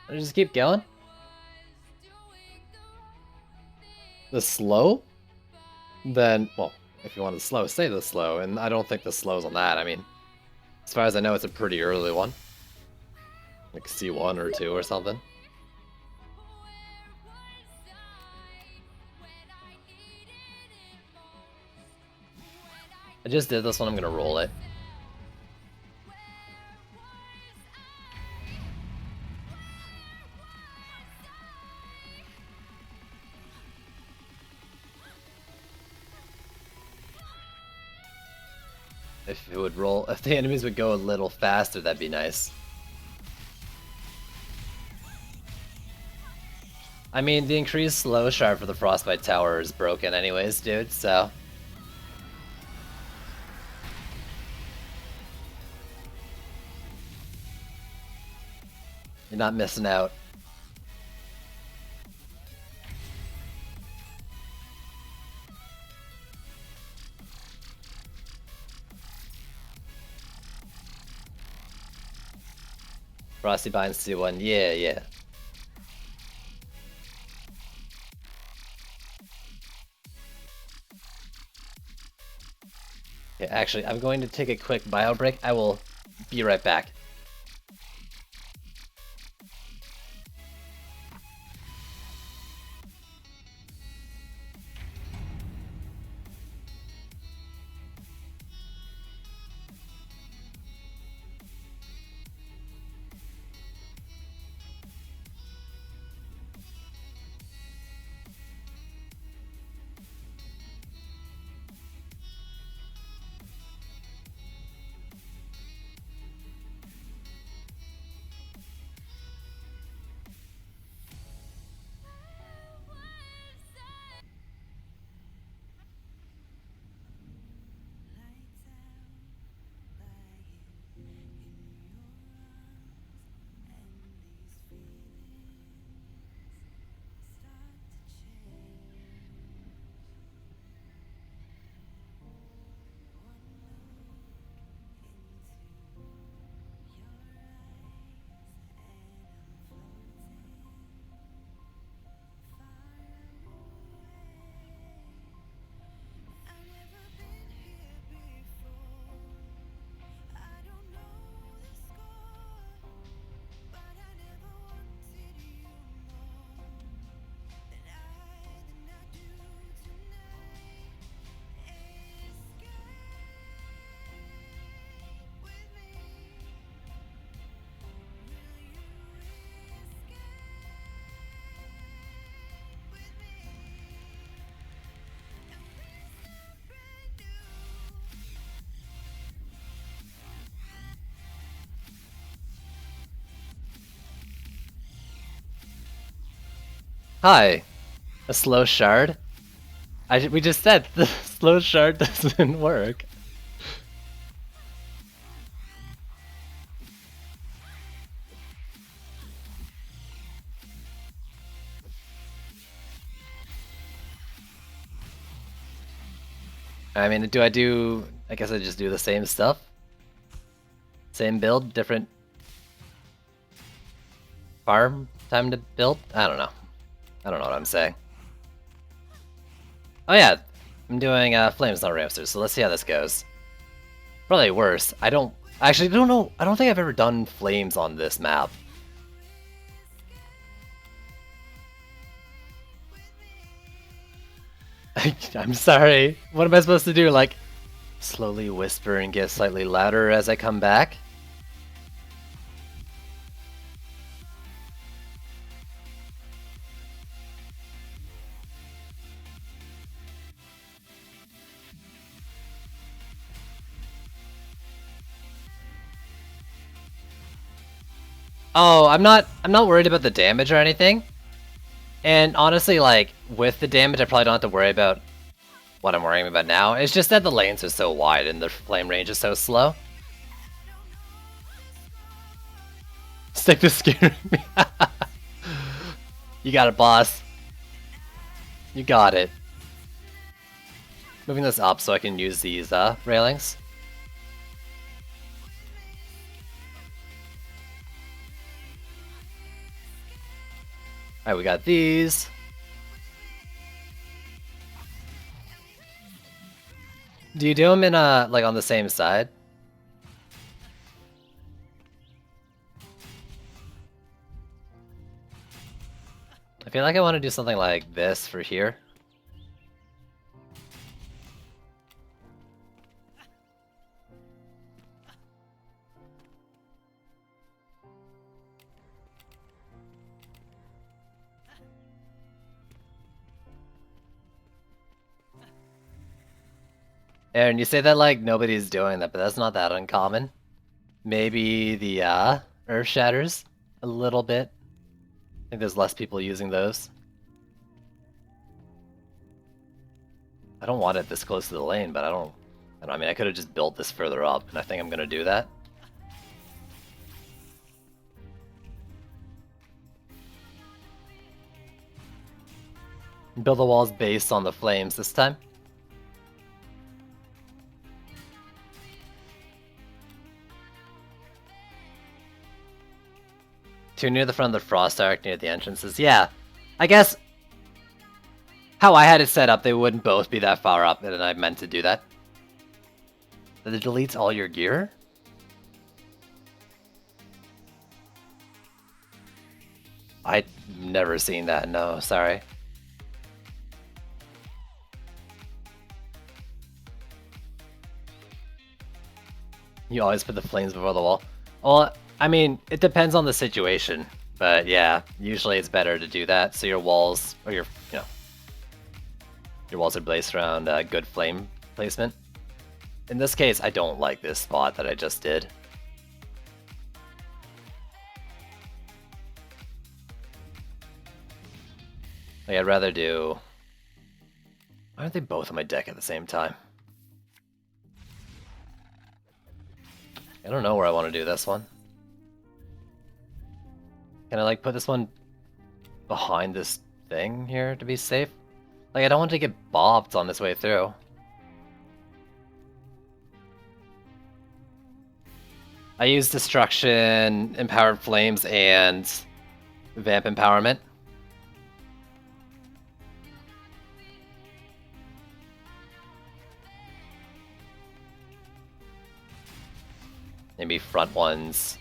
Just keep going. The slow? Then, well, if you want the slow, say the slow, and I don't think the slow's on that. I mean, as far as I know, it's a pretty early one. Like C1 or 2 or something. I just did this one, I'm gonna roll it. If it would roll, if the enemies would go a little faster, that'd be nice. I mean, the increased slow shard for the Frostbite Tower is broken anyways, dude, so... You're not missing out. Frosty Binds C1, yeah, yeah. Okay, actually, I'm going to take a quick bio break. I will be right back. Hi, a slow shard? We just said the slow shard doesn't work. I mean, I guess I just do the same stuff? Same build, different farm time to build? I don't know. I don't know what I'm saying. Oh yeah, I'm doing Flames not Ramsters, so let's see how this goes. Probably worse. I actually don't know. I don't think I've ever done Flames on this map. I'm sorry. What am I supposed to do? Like, slowly whisper and get slightly louder as I come back? Oh, I'm not worried about the damage or anything. And honestly, like, with the damage, I probably don't have to worry about what I'm worrying about now. It's just that the lanes are so wide and the flame range is so slow. Stick to scaring me. You got it, boss. You got it. Moving this up so I can use these railings. Alright, we got these. Do you do them in like on the same side? I feel like I want to do something like this for here. Aaron, you say that like nobody's doing that, but that's not that uncommon. Maybe the Earth Shatters a little bit. I think there's less people using those. I don't want it this close to the lane, but I mean, I could have just built this further up, and I think I'm gonna do that. Build the walls based on the flames this time. Too near the front of the Frost Arc, near the entrances. Yeah, I guess how I had it set up, they wouldn't both be that far up, and I meant to do that. That it deletes all your gear? I've never seen that, no, sorry. You always put the flames before the wall. Well, I mean, it depends on the situation, but yeah, usually it's better to do that so your walls, or your walls are placed around good flame placement. In this case, I don't like this spot that I just did. Like, I'd rather do... Why aren't they both on my deck at the same time? I don't know where I want to do this one. Can I like put this one behind this thing here to be safe? Like, I don't want to get bopped on this way through. I use Destruction, Empowered Flames, and Vamp Empowerment. Maybe front ones.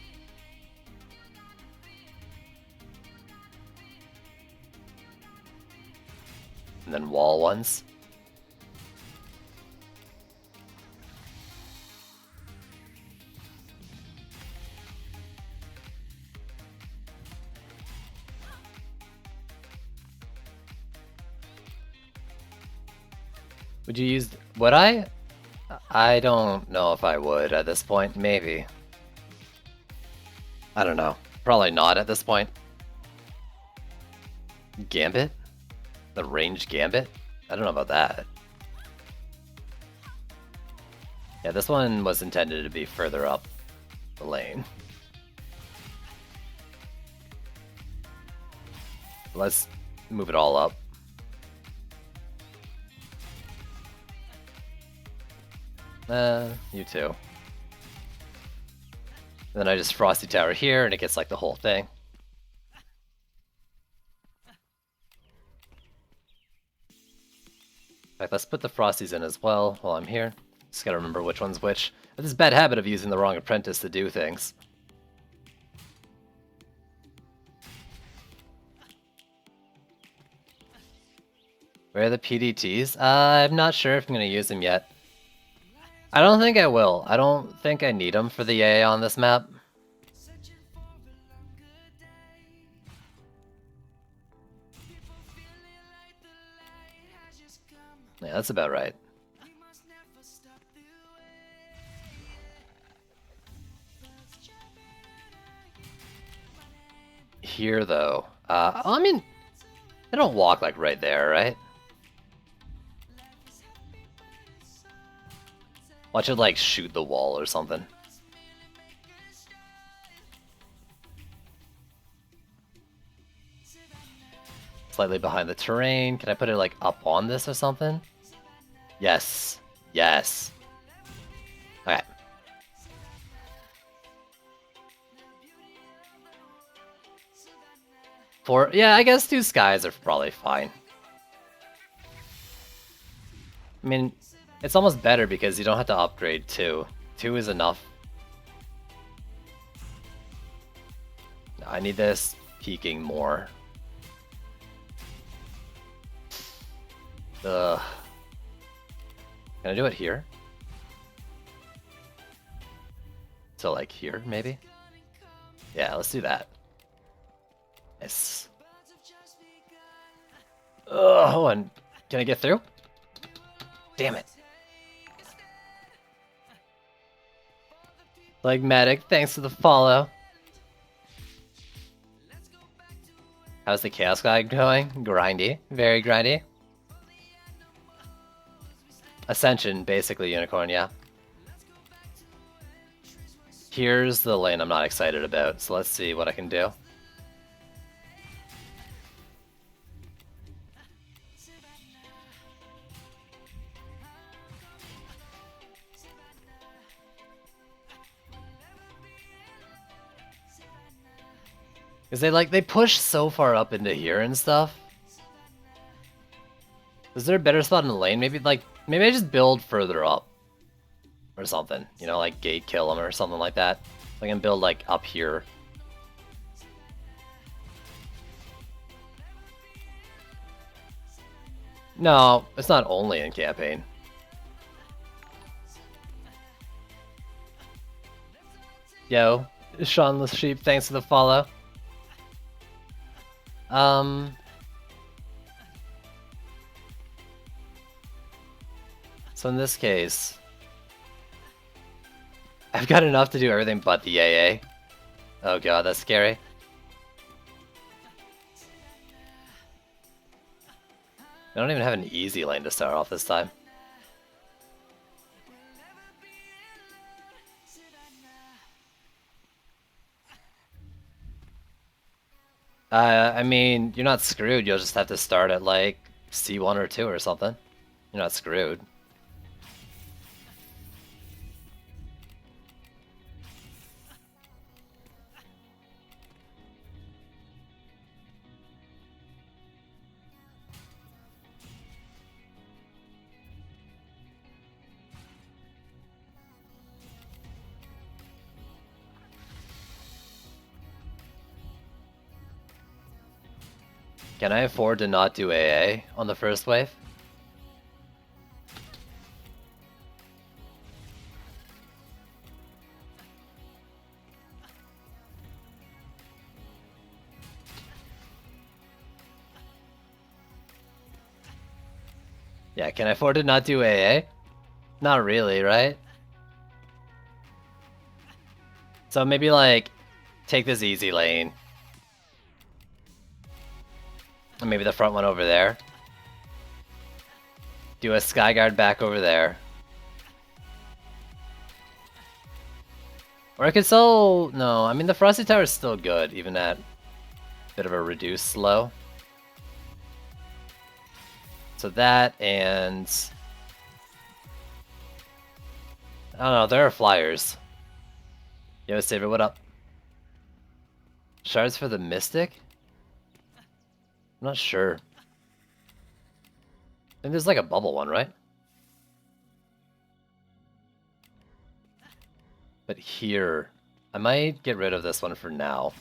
And then wall ones. Would you use... Would I? I don't know if I would at this point. Maybe. I don't know. Probably not at this point. Gambit? The range Gambit? I don't know about that. Yeah, this one was intended to be further up the lane. Let's move it all up. You too. And then I just Frosty Tower here, and it gets like the whole thing. In fact, let's put the Frosties in as well while I'm here. Just gotta remember which one's which. I have this bad habit of using the wrong apprentice to do things. Where are the PDTs? I'm not sure if I'm gonna use them yet. I don't think I will. I don't think I need them for the AA on this map. Yeah, that's about right. Here, though. I mean, they don't walk like right there, right? Watch it like shoot the wall or something. Slightly behind the terrain. Can I put it like up on this or something? Yes. Yes. Okay. Yeah, I guess 2 skies are probably fine. I mean, it's almost better because you don't have to upgrade 2. 2 is enough. I need this peaking more. Ugh. Can I do it here? So like here, maybe? Yeah, let's do that. Yes. Oh, and can I get through? Damn it. Legmatic, thanks for the follow. How's the Chaos Guy going? Grindy. Very grindy. Ascension, basically Unicorn, yeah. Here's the lane I'm not excited about, so let's see what I can do. Cause they push so far up into here and stuff. Is there a better spot in the lane? Maybe I just build further up. Or something. You know, like gate kill them or something like that. I can build like up here. No, it's not only in campaign. Yo, Seanless Sheep, thanks for the follow. So in this case, I've got enough to do everything but the AA. Oh god, that's scary. I don't even have an easy lane to start off this time. I mean, you're not screwed. You'll just have to start at like C1 or 2 or something. You're not screwed. Can I afford to not do AA on the first wave? Yeah, can I afford to not do AA? Not really, right? So maybe like, take this easy lane. And maybe the front one over there. Do a Skyguard back over there. Or I could sell... No, I mean the Frosty Tower is still good, even at a bit of a reduced slow. So that and... I don't know, there are flyers. Yo, Saber, what up? Shards for the Mystic? I'm not sure. I think there's like a bubble one, right? But here, I might get rid of this one for now.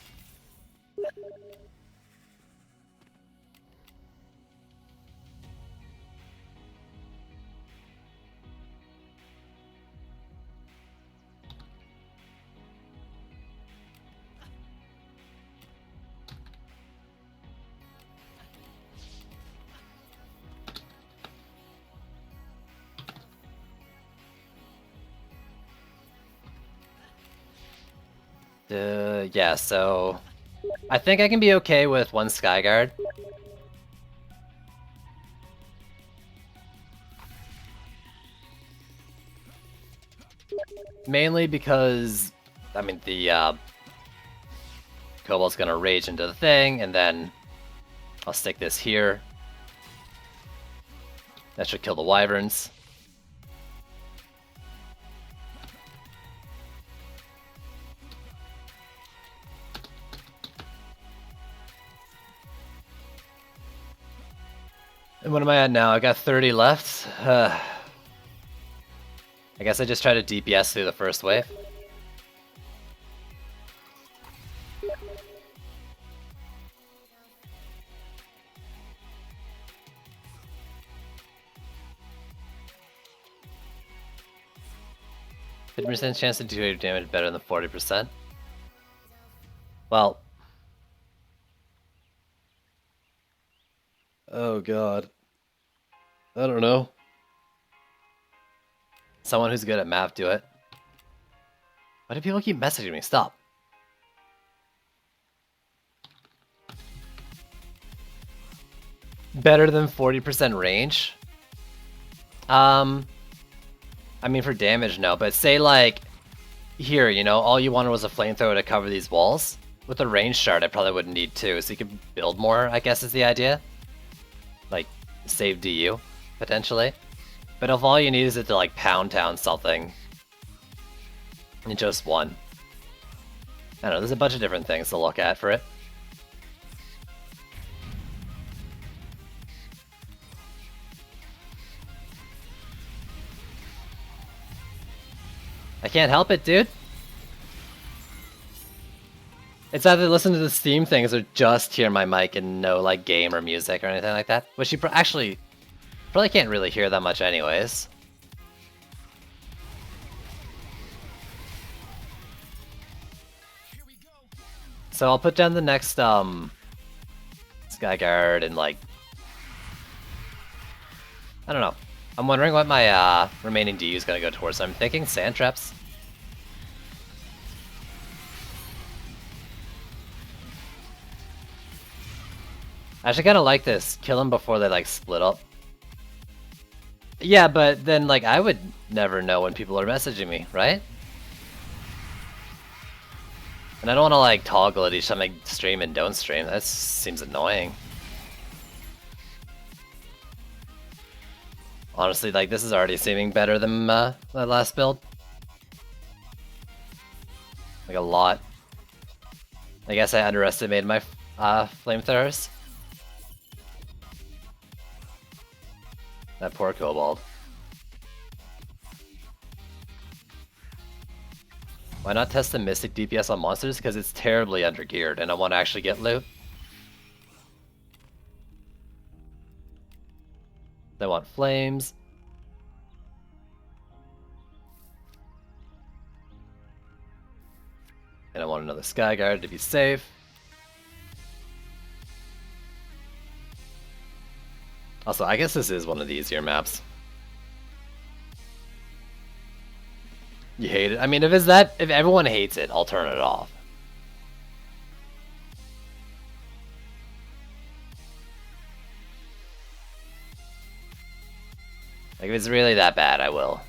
Yeah, so I think I can be okay with one Skyguard. Mainly because, I mean, the Cobalt's gonna rage into the thing, and then I'll stick this here. That should kill the Wyverns. And what am I at now? I got 30 left. I guess I just try to DPS through the first wave. %, chance to do damage better than 40%. Well, oh god, I don't know. Someone who's good at math do it. Why do people keep messaging me? Stop. Better than 40% range? I mean, for damage, no. But say, like, here, you know, all you wanted was a flamethrower to cover these walls. With a range shard, I probably wouldn't need two, so you could build more, I guess is the idea. Like, save DU, potentially. But if all you need is it to, like, pound town something, and just one. I don't know, there's a bunch of different things to look at for it. I can't help it, dude. It's either listen to the Steam things or just hear my mic and no like game or music or anything like that. Which you actually probably can't really hear that much anyways. So I'll put down the next Skyguard and like I don't know. I'm wondering what my remaining DU is gonna go towards. I'm thinking sand traps. I actually kind of like this. Kill them before they like split up. Yeah, but then like I would never know when people are messaging me, right? And I don't want to like toggle it each time I stream and don't stream. That seems annoying. Honestly, like this is already seeming better than my last build. Like a lot. I guess I underestimated my flamethrowers. That poor Kobold. Why not test the Mystic DPS on monsters? Because it's terribly undergeared and I want to actually get loot. They want flames. And I want another Skyguard to be safe. Also, I guess this is one of the easier maps. You hate it? I mean, if everyone hates it, I'll turn it off. Like, if it's really that bad, I will.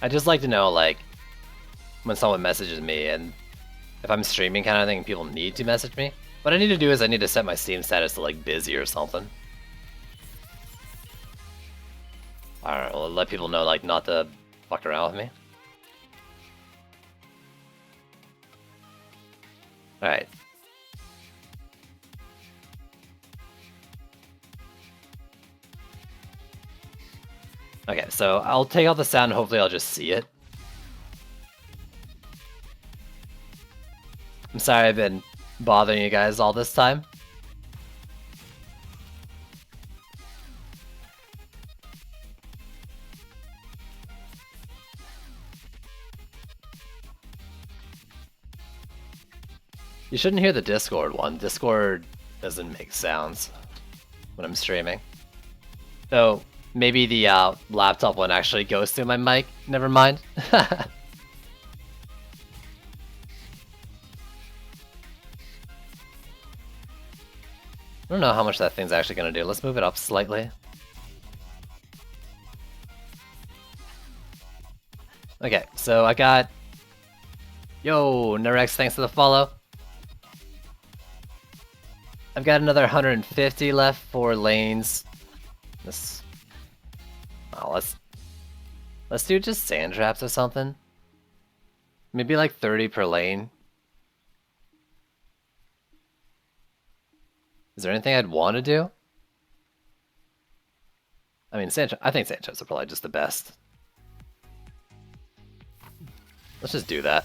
I just like to know, like, when someone messages me, and if I'm streaming kind of thing, people need to message me. What I need to do is I need to set my Steam status to, like, busy or something. I don't know, let people know, like, not to fuck around with me. Alright. Okay, so I'll take out the sound and hopefully I'll just see it. I'm sorry I've been bothering you guys all this time. You shouldn't hear the Discord one. Discord doesn't make sounds when I'm streaming. So maybe the laptop one actually goes through my mic. Never mind. I don't know how much that thing's actually going to do. Let's move it up slightly. Okay, so I got... Yo, Nerex, thanks for the follow. I've got another 150 left for lanes. This... Oh, let's do just sand traps or something. Maybe like 30 per lane. Is there anything I'd want to do? I mean, I think sand traps are probably just the best. Let's just do that.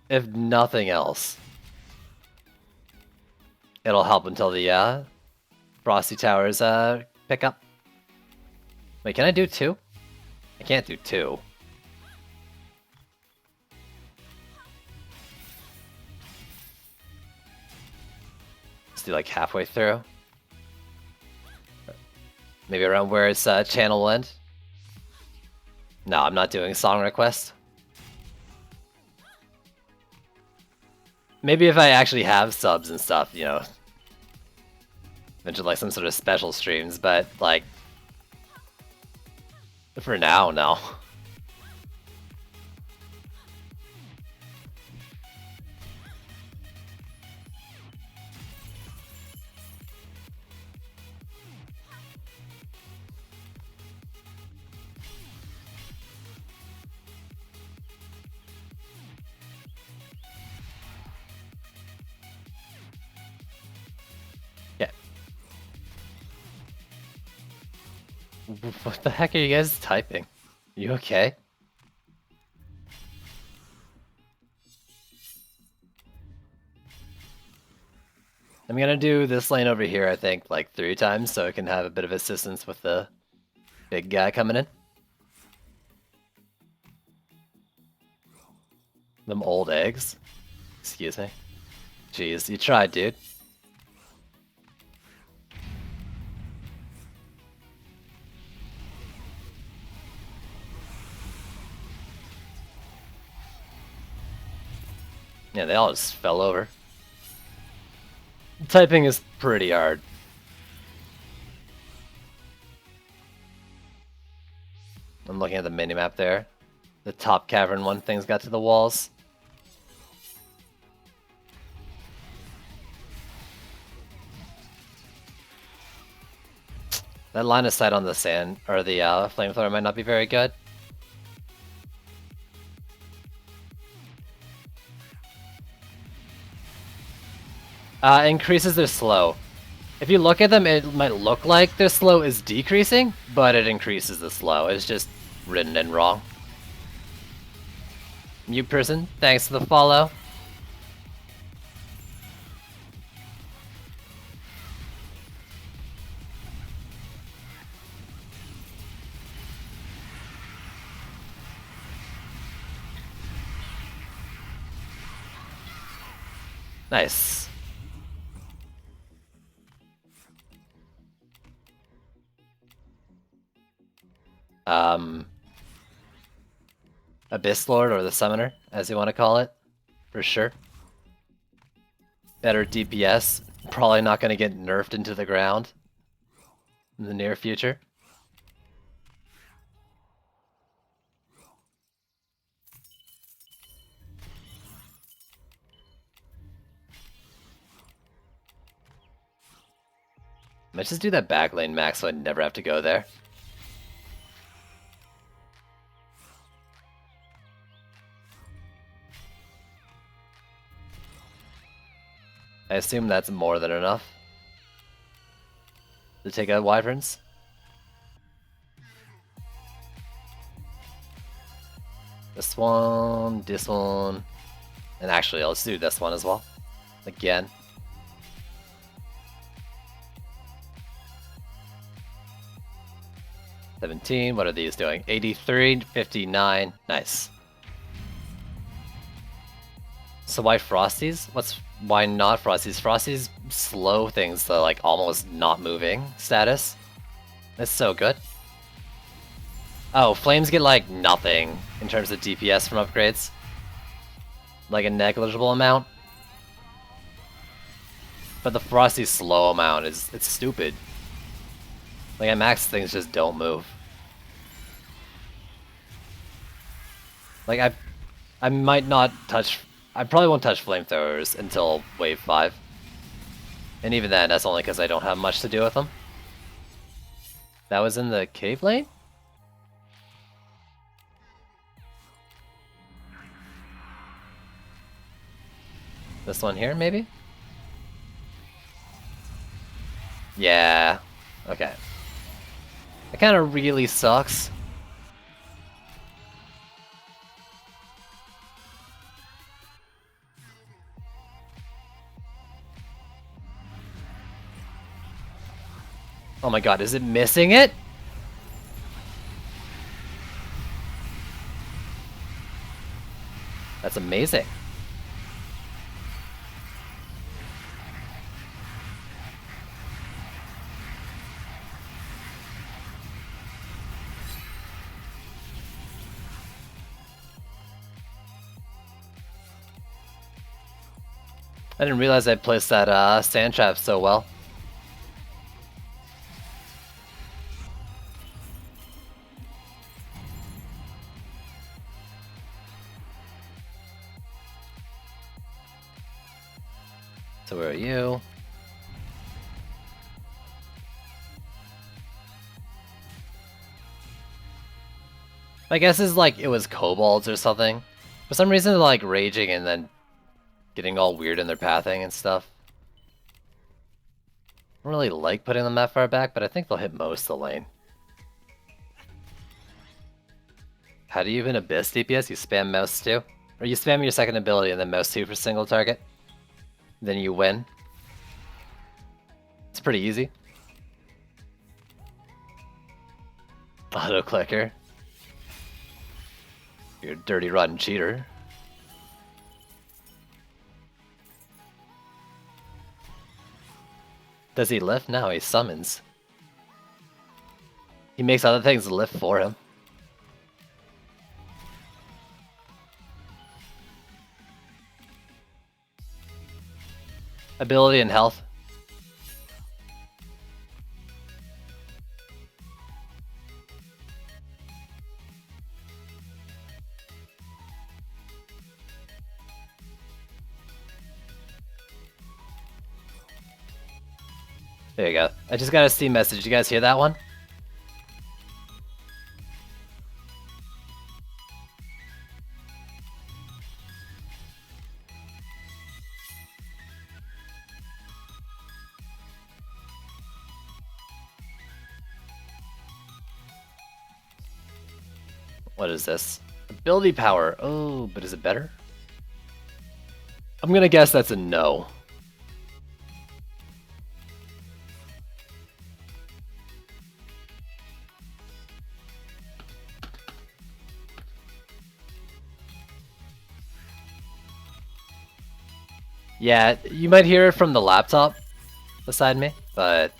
If nothing else, it'll help until the Frosty Towers pick up. Wait, can I do 2? I can't do 2. Let's do like halfway through. Maybe around where its channel will end. No, I'm not doing song request. Maybe if I actually have subs and stuff, you know, mention like some sort of special streams, but like, for now, no. Yeah. What the heck are you guys typing? You okay? I'm gonna do this lane over here, I think, like 3 times, so I can have a bit of assistance with the big guy coming in. Them old eggs. Excuse me. Jeez, you tried, dude. Yeah, they all just fell over. Typing is pretty hard. I'm looking at the minimap there. The top cavern one thing's got to the walls. That line of sight on the sand, or the flamethrower might not be very good. Increases their slow. If you look at them, it might look like their slow is decreasing, but it increases the slow. It's just written in wrong. Mute person, thanks for the follow. Nice. Abyss Lord, or the Summoner, as you want to call it, for sure. Better DPS, probably not going to get nerfed into the ground in the near future. Might just do that back lane max so I never have to go there. I assume that's more than enough to take out wyverns. This one, and actually let's do this one as well. Again. $17, what are these doing? 83, 59, nice. So why Frosties? Why not Frosties? Frosties slow things to like almost not moving status. It's so good. Oh, Flames get like nothing in terms of DPS from upgrades. Like a negligible amount. But the Frosty slow amount it's stupid. Like at max things just don't move. Like I might not touch, I probably won't touch flamethrowers until wave 5. And even then, that's only because I don't have much to do with them. That was in the cave lane? This one here, maybe? Yeah. Okay. That kind of really sucks. Oh my god, is it missing it? That's amazing. I didn't realize I placed that sand trap so well. So where are you? My guess is like it was kobolds or something. For some reason they're like raging and then getting all weird in their pathing and stuff. I don't really like putting them that far back, but I think they'll hit most of the lane. How do you even Abyss DPS? You spam mouse 2? Or you spam your second ability and then mouse 2 for single target? Then you win. It's pretty easy. Auto clicker. You're a dirty, rotten cheater. Does he lift? No, he summons. He makes other things lift for him. Ability and health. There you go. I just got a Steam message. You guys hear that one? What is this? Ability power. Oh, but is it better? I'm gonna guess that's a no. Yeah, you might hear it from the laptop beside me, but...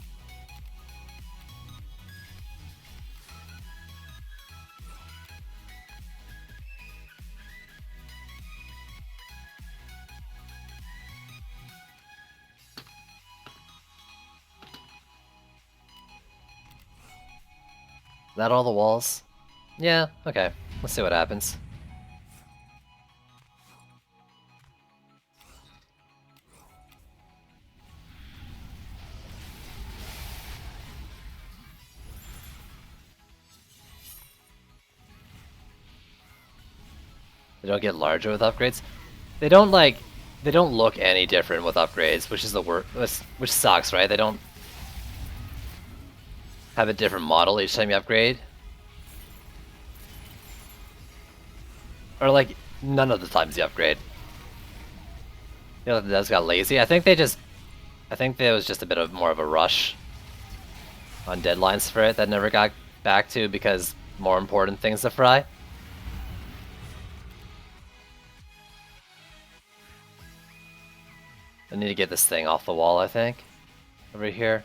Is that all the walls? Yeah, okay. Let's see what happens. They don't get larger with upgrades. They don't look any different with upgrades, which is the worst, which sucks, right? They don't have a different model each time you upgrade. Or like, none of the times you upgrade. You know, that got lazy. I think there was just a bit of more of a rush on deadlines for it that never got back to because more important things to fry. I need to get this thing off the wall, I think. Over here.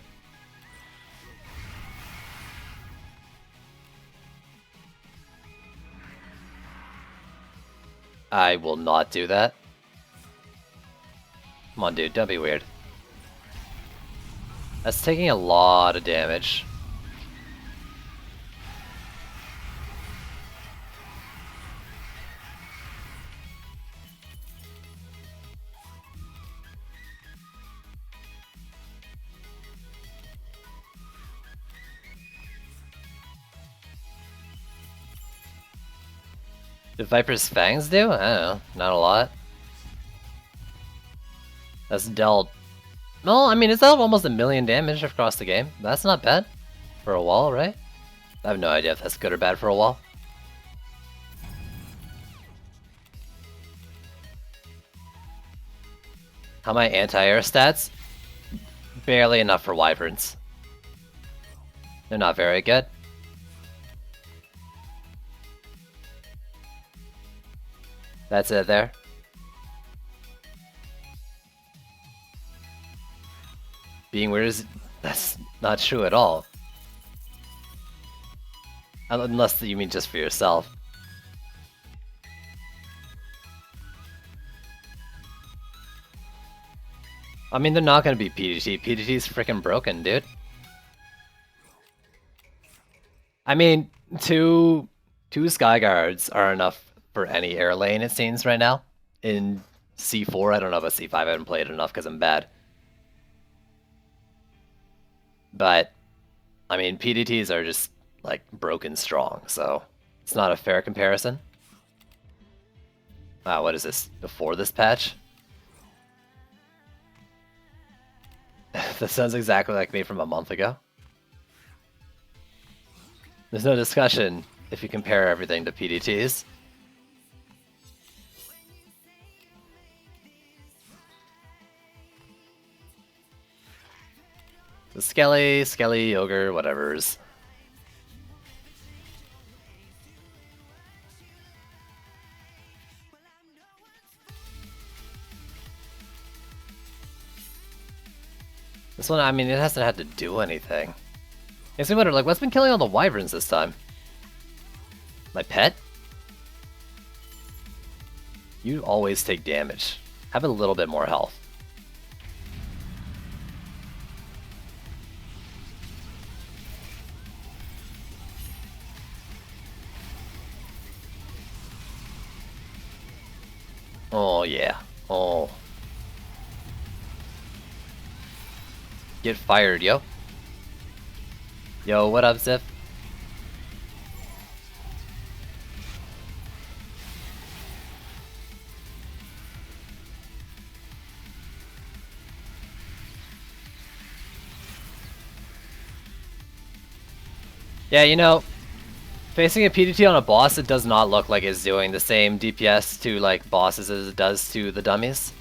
I will not do that. Come on, dude, don't be weird. That's taking a lot of damage. Did Viper's Fangs do? I don't know. Not a lot. That's dealt... Well, I mean, it's dealt almost 1,000,000 damage across the game. That's not bad. For a wall, right? I have no idea if that's good or bad for a wall. How my anti-air stats? Barely enough for Wyverns. They're not very good. That's it there. Being weird is... that's not true at all. Unless you mean just for yourself. I mean, they're not gonna be PDT. PDT's freaking broken, dude. I mean, two Skyguards are enough for any air lane, it seems, right now. In C4, I don't know about C5, I haven't played enough because I'm bad. But, I mean, PDTs are just, like, broken strong, so it's not a fair comparison. Wow, what is this? Before this patch? That sounds exactly like me from a month ago. There's no discussion. if you compare everything to PDTs. The Skelly, Ogre, whatever's. This one, I mean, it hasn't had to do anything. Makes me wonder, like, what's been killing all the wyverns this time? My pet? You always take damage. Have a little bit more health. Oh, yeah. Oh. Get fired, yo. Yo, what up, Zip? Yeah, you know, facing a PDT on a boss, it does not look like it's doing the same DPS to, like, bosses as it does to the dummies.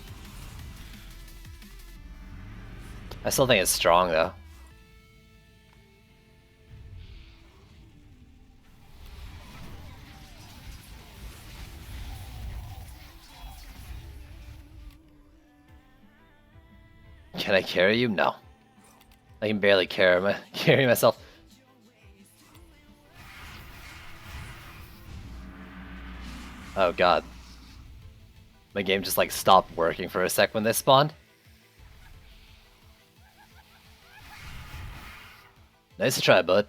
I still think it's strong, though. Can I carry you? No. I can barely carry myself. Oh god. My game just like stopped working for a sec when they spawned. Nice to try, bud.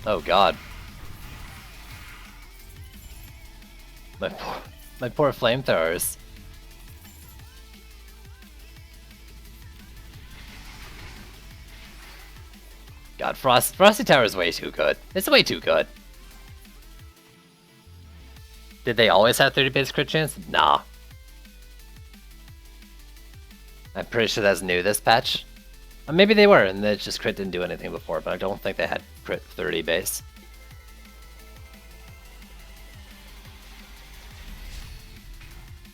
Oh god. My poor flamethrowers. God, Frosty Tower is way too good. It's way too good. Did they always have 30 base crit chance? Nah. I'm pretty sure that's new this patch. Maybe they were, and they just crit didn't do anything before, but I don't think they had crit 30 base.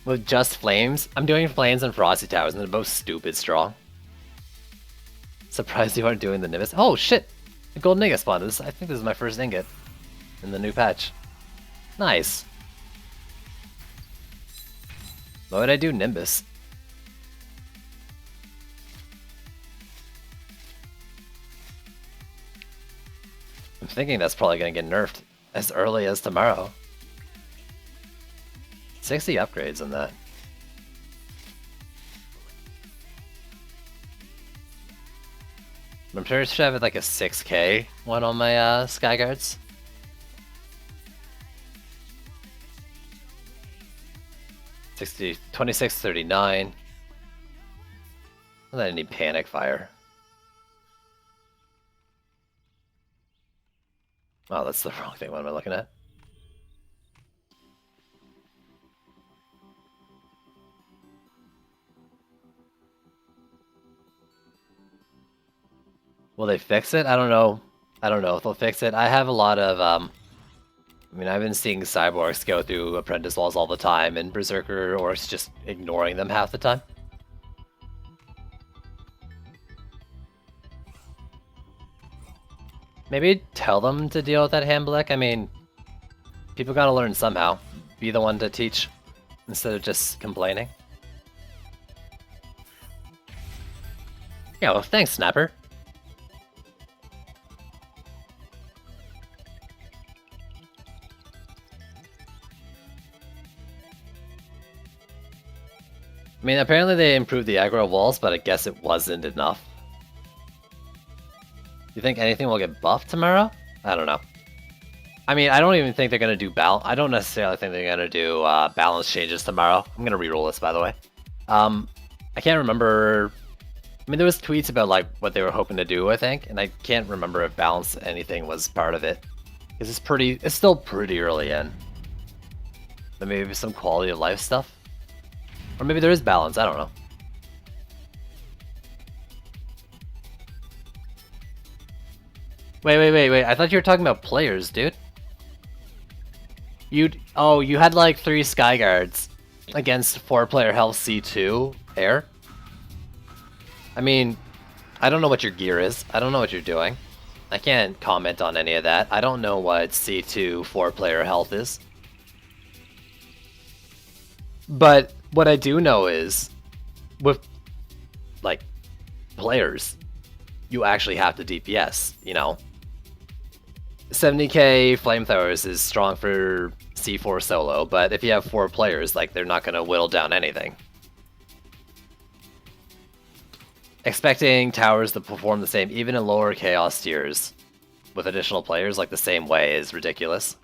With just flames? I'm doing flames and Frosty Towers, and they're both stupid strong. Surprised you aren't doing the Nimbus. Oh shit! The golden ingot spawned. I think this is my first ingot in the new patch. Nice. Why would I do Nimbus? I'm thinking that's probably gonna get nerfed as early as tomorrow. 60 upgrades on that. I'm sure I should have like a 6k one on my Skyguards. $60, 2639. And then I need Panic Fire. Oh, that's the wrong thing. What am I looking at? Will they fix it? I don't know. I don't know if they'll fix it. I have a lot of, I mean, I've been seeing Cyborgs go through Apprentice walls all the time, and Berserker Orcs just ignoring them half the time. Maybe tell them to deal with that Hamblick. I mean, people gotta learn somehow. Be the one to teach, instead of just complaining. Yeah, well, thanks, Snapper. I mean, apparently they improved the aggro walls, but I guess it wasn't enough. You think anything will get buffed tomorrow? I don't know. I mean, I don't even think they're gonna do I don't necessarily think they're gonna do balance changes tomorrow. I'm gonna reroll this, by the way. I can't remember. I mean, there was tweets about like what they were hoping to do, I think, and I can't remember if balance anything was part of it. Because it's still pretty early in. But maybe some quality of life stuff? Or maybe there is balance, I don't know. Wait, I thought you were talking about players, dude. You had like 3 Skyguards against 4-player health C2 air? I mean, I don't know what your gear is. I don't know what you're doing. I can't comment on any of that. I don't know what C2 4-player health is. But what I do know is, with, like, players, you actually have to DPS, you know? 70k flamethrowers is strong for C4 solo, but if you have 4 players, like, they're not gonna whittle down anything. Expecting towers to perform the same even in lower chaos tiers with additional players like the same way is ridiculous.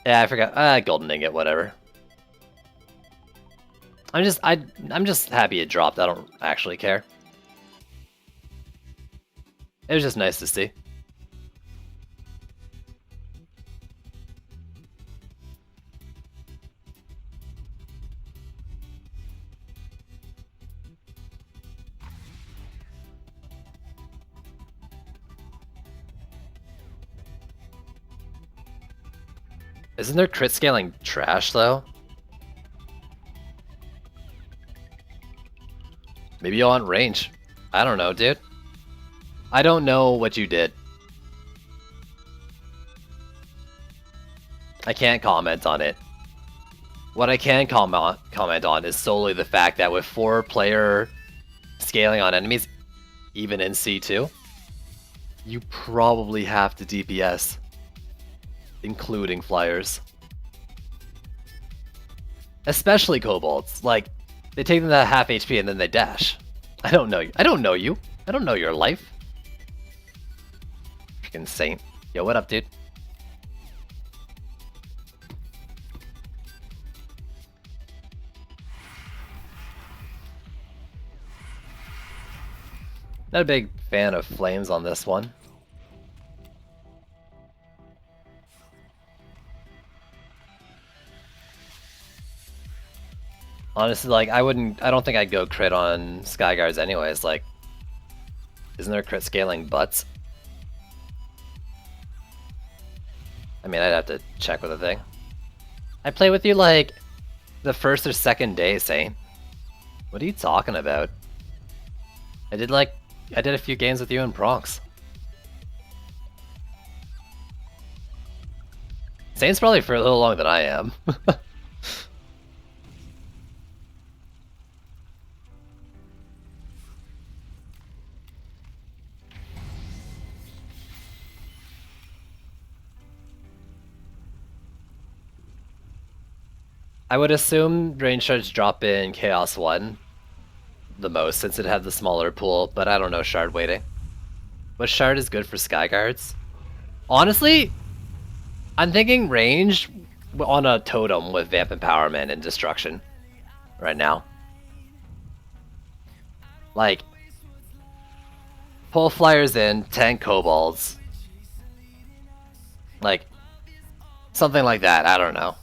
Yeah, I forgot. Golden Ingot, whatever. I'm just happy it dropped. I don't actually care. It was just nice to see. Isn't their crit scaling trash though? Maybe you want range. I don't know, dude. I don't know what you did. I can't comment on it. What I can comment on is solely the fact that with 4-player scaling on enemies, even in C2, you probably have to DPS, including flyers. Especially kobolds. Like, they take them to half HP and then they dash. I don't know you. I don't know you. I don't know your life. Freaking saint. Yo, what up, dude? Not a big fan of flames on this one. Honestly, like, I don't think I'd go crit on Skyguards anyways, like, isn't there crit scaling butts? I mean, I'd have to check with the thing. I play with you, like, the first or second day, Saint. What are you talking about? I did a few games with you in Bronx. Saint's probably for a little longer than I am. I would assume range shards drop in Chaos 1 the most since it had the smaller pool, but I don't know shard weighting. But shard is good for Skyguards. Honestly, I'm thinking range on a totem with Vamp Empowerment and Destruction right now. Like, pull flyers in, tank kobolds. Like, something like that, I don't know.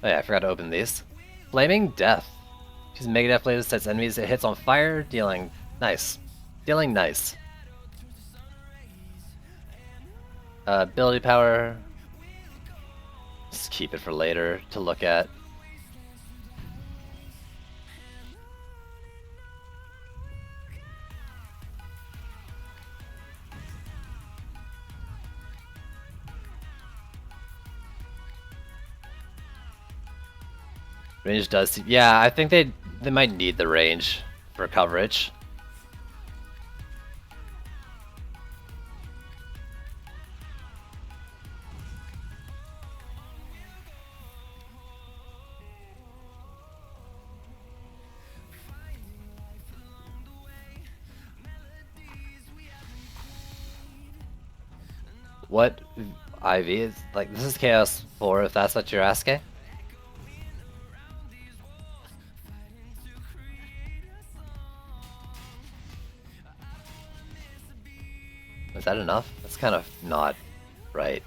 Oh yeah, I forgot to open these. Flaming Death. Use Megadeth laser sets enemies it hits on fire, dealing nice. Dealing nice. Ability power. Just keep it for later to look at. Range does seem, yeah, I think they might need the range for coverage. What IV is like? This is Chaos 4, if that's what you're asking. Is that enough? That's kind of not right.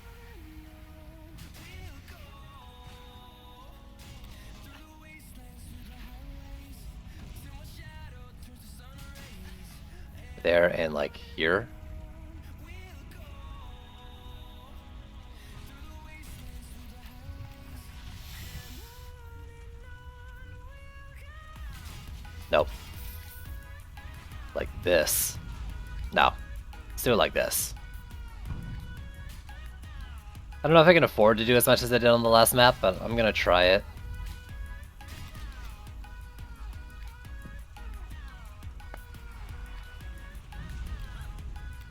There and like here. Nope. Like this. No. Let's do it like this. I don't know if I can afford to do as much as I did on the last map, but I'm gonna try it.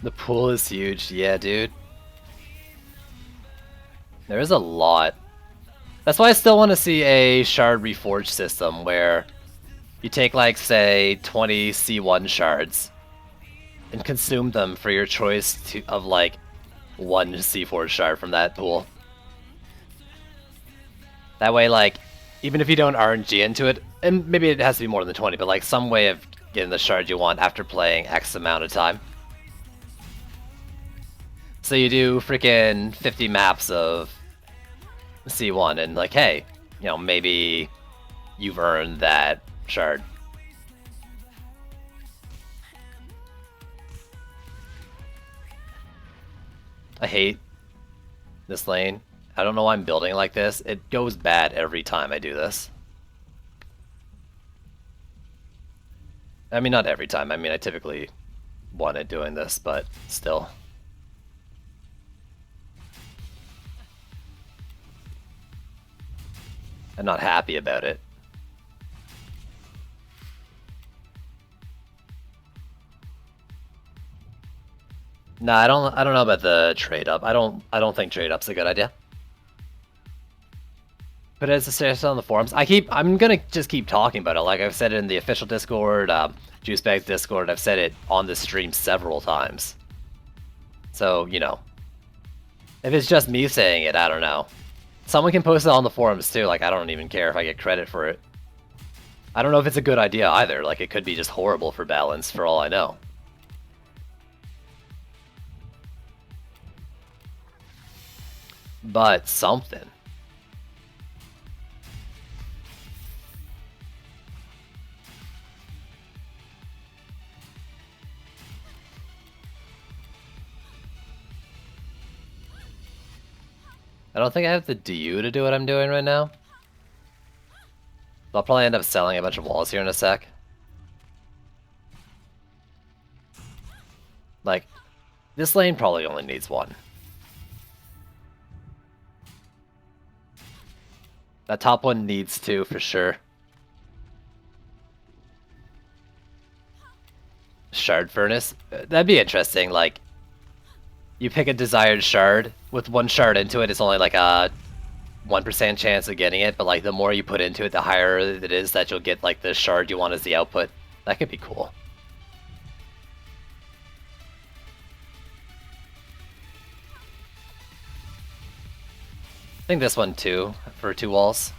The pool is huge. Yeah, dude. There is a lot. That's why I still want to see a shard reforged system where you take like, say, 20 C1 shards and consume them for your choice of like one C4 shard from that pool. That way, like, even if you don't RNG into it, and maybe it has to be more than 20, but like some way of getting the shard you want after playing X amount of time. So you do freaking 50 maps of C1 and like, hey, you know, maybe you've earned that shard. I hate this lane. I don't know why I'm building like this. It goes bad every time I do this. I mean, not every time. I mean, I typically won at doing this, but still. I'm not happy about it. Nah, I don't know about the trade up. I don't think trade up's a good idea. But as a suggestion on the forums, I'm gonna just keep talking about it. Like I've said it in the official Discord, Juicebag's Discord. I've said it on the stream several times. So, you know, if it's just me saying it, I don't know. Someone can post it on the forums too. Like, I don't even care if I get credit for it. I don't know if it's a good idea either. Like, it could be just horrible for balance for all I know. But something. I don't think I have the DU to do what I'm doing right now. I'll probably end up selling a bunch of walls here in a sec. Like, this lane probably only needs one. That top one needs two for sure. Shard Furnace? That'd be interesting, like, you pick a desired shard, with one shard into it, it's only like a 1% chance of getting it, but like the more you put into it, the higher it is that you'll get like the shard you want as the output. That could be cool. I think this one too, for 2 walls.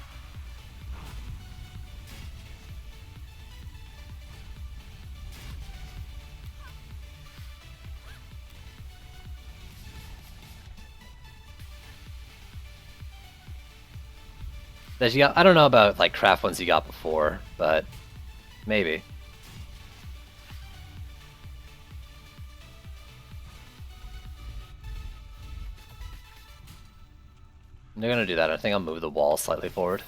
That you got, I don't know about like craft ones you got before, but maybe. They're gonna do that. I think I'll move the wall slightly forward.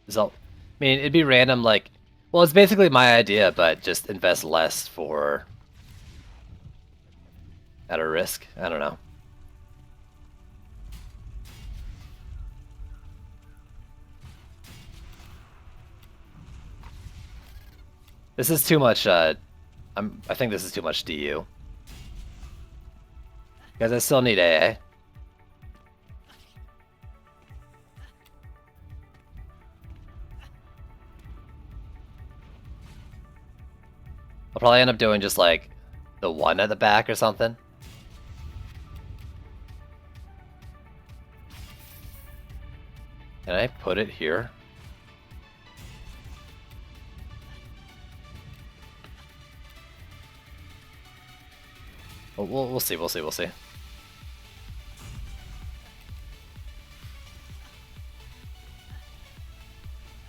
So, I mean, it'd be random, like, well, it's basically my idea, but just invest less for at a risk. I don't know. This is too much, I think this is too much DU. Because I still need AA. I'll probably end up doing just like the one at the back or something. Can I put it here? We'll see, we'll see, we'll see.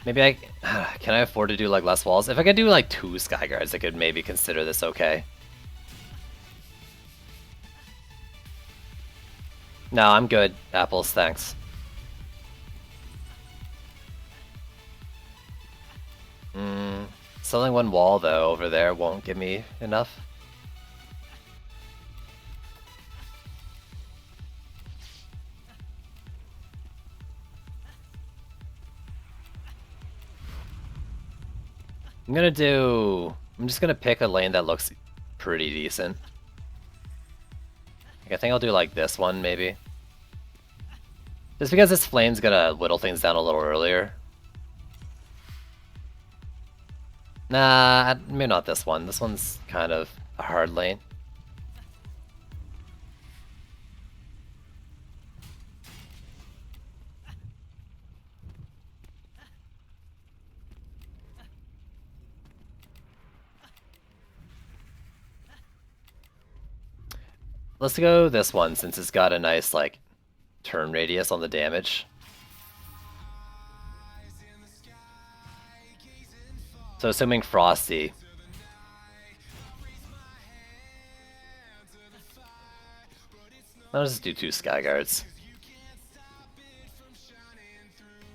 Maybe I... Can I afford to do like less walls? If I could do like 2 Skyguards, I could maybe consider this okay. No, I'm good. Apples, thanks. Selling 1 wall though over there won't give me enough. I'm just gonna pick a lane that looks pretty decent. Like, I think I'll do like this one maybe. Just because this flame's gonna whittle things down a little earlier. Nah, maybe not this one. This one's kind of a hard lane. Let's go this one since it's got a nice like turn radius on the damage. So assuming Frosty. I'll just do 2 Skyguards.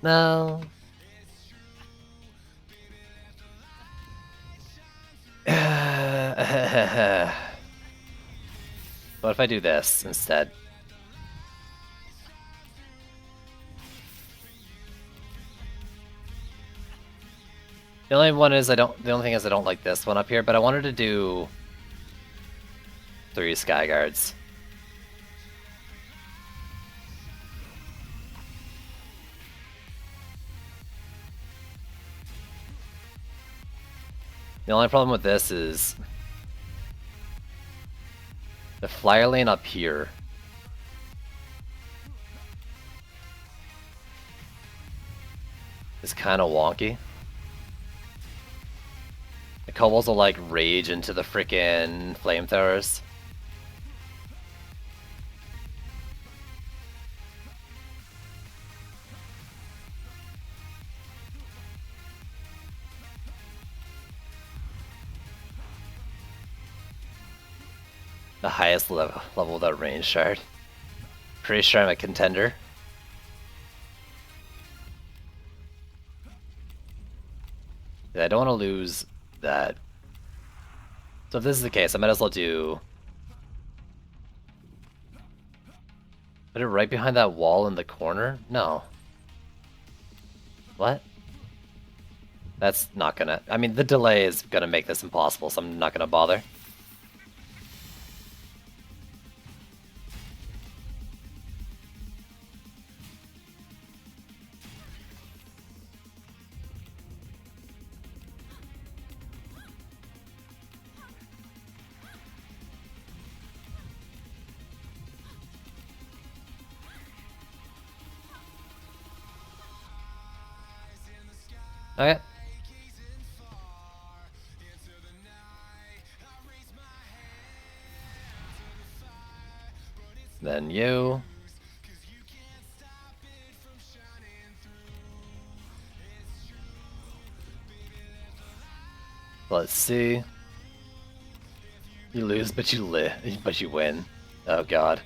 No. What if I do this instead? The only thing is I don't like this one up here, but I wanted to do 3 Skyguards. The only problem with this is the flyer lane up here is kind of wonky. The kobolds will like rage into the frickin' flamethrowers. The highest level of that range shard. Pretty sure I'm a contender. Yeah, I don't want to lose that. So if this is the case, I might as well do... Put it right behind that wall in the corner? No. What? That's not gonna... I mean, the delay is gonna make this impossible, so I'm not gonna bother. Okay. Then you. Let's see. You lose, but you win. Oh god.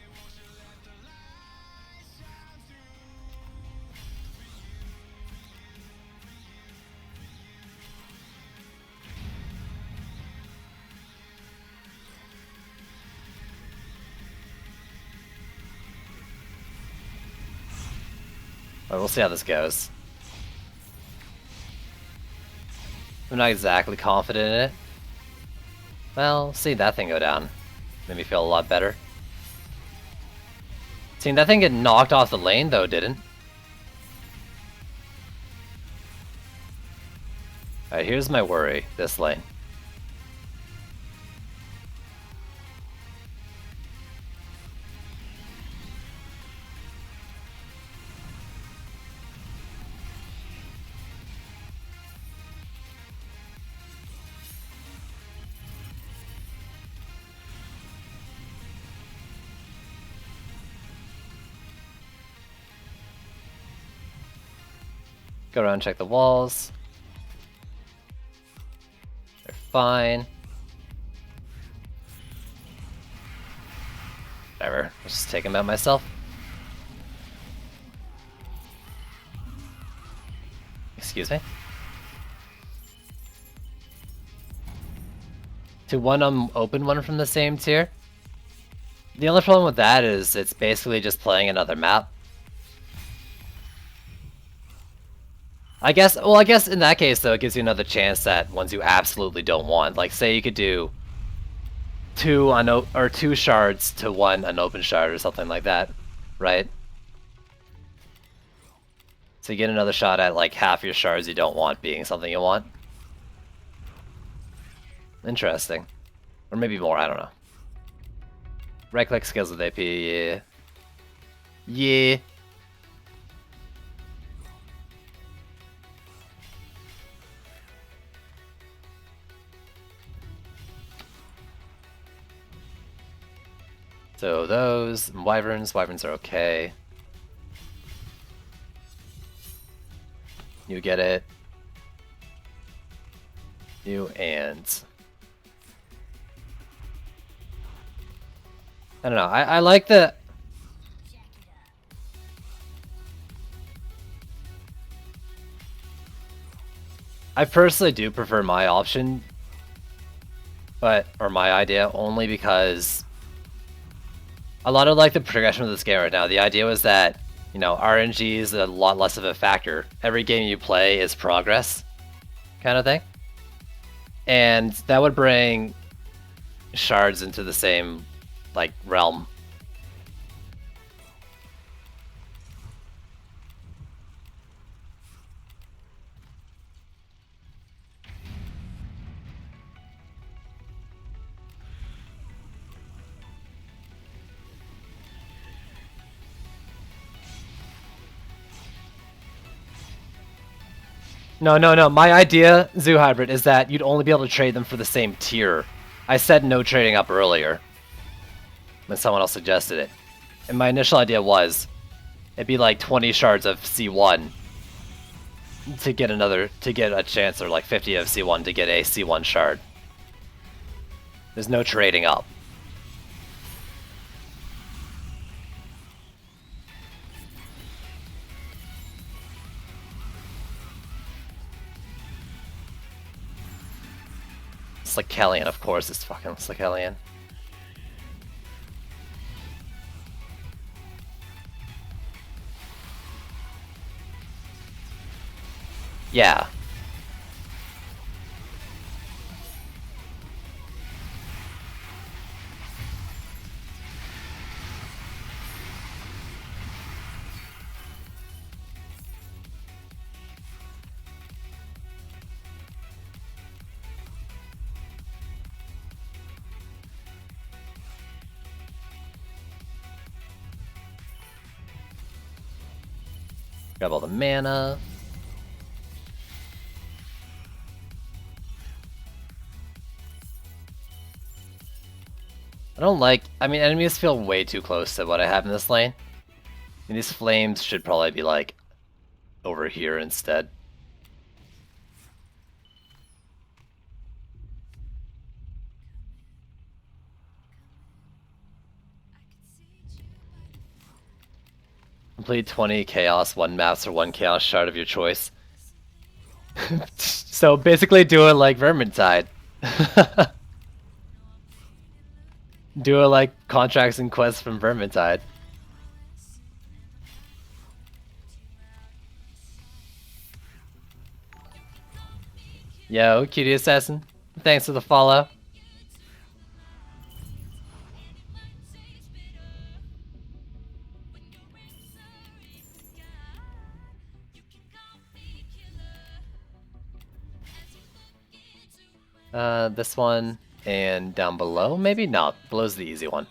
Alright, we'll see how this goes. I'm not exactly confident in it. Well, seeing that thing go down made me feel a lot better. Seeing that thing get knocked off the lane, though, didn't. Alright, here's my worry. This lane. Go around and check the walls. They're fine. Whatever. I'll just take them out myself. Excuse me. To one open one from the same tier. The only problem with that is it's basically just playing another map. I guess in that case though, it gives you another chance at ones you absolutely don't want. Like say you could do two shards to one unopened shard or something like that, right? So you get another shot at like half your shards you don't want being something you want. Interesting. Or maybe more, I don't know. Right click skills with AP, yeah. Yeah. So those, wyverns are okay. You get it. You and... I don't know, I like the... I personally do prefer my option, or my idea, only because a lot of like the progression of this game right now, the idea was that, you know, RNG is a lot less of a factor. Every game you play is progress, kind of thing. And that would bring shards into the same, like, realm. No. My idea, Zoo Hybrid, is that you'd only be able to trade them for the same tier. I said no trading up earlier when someone else suggested it. And my initial idea was it'd be like 20 shards of C1 to get a chance, or like 50 of C1 to get a C1 shard. There's no trading up. Slickelian, of course, it's fucking Slickelian. Yeah. Grab all the mana. I mean, enemies feel way too close to what I have in this lane. And these flames should probably be like over here instead. Complete 20 Chaos 1 maps or 1 Chaos shard of your choice. So basically do it like Vermintide. Do it like contracts and quests from Vermintide. Yo, Cutie Assassin. Thanks for the follow. This one and down below, maybe? No, below's the easy one.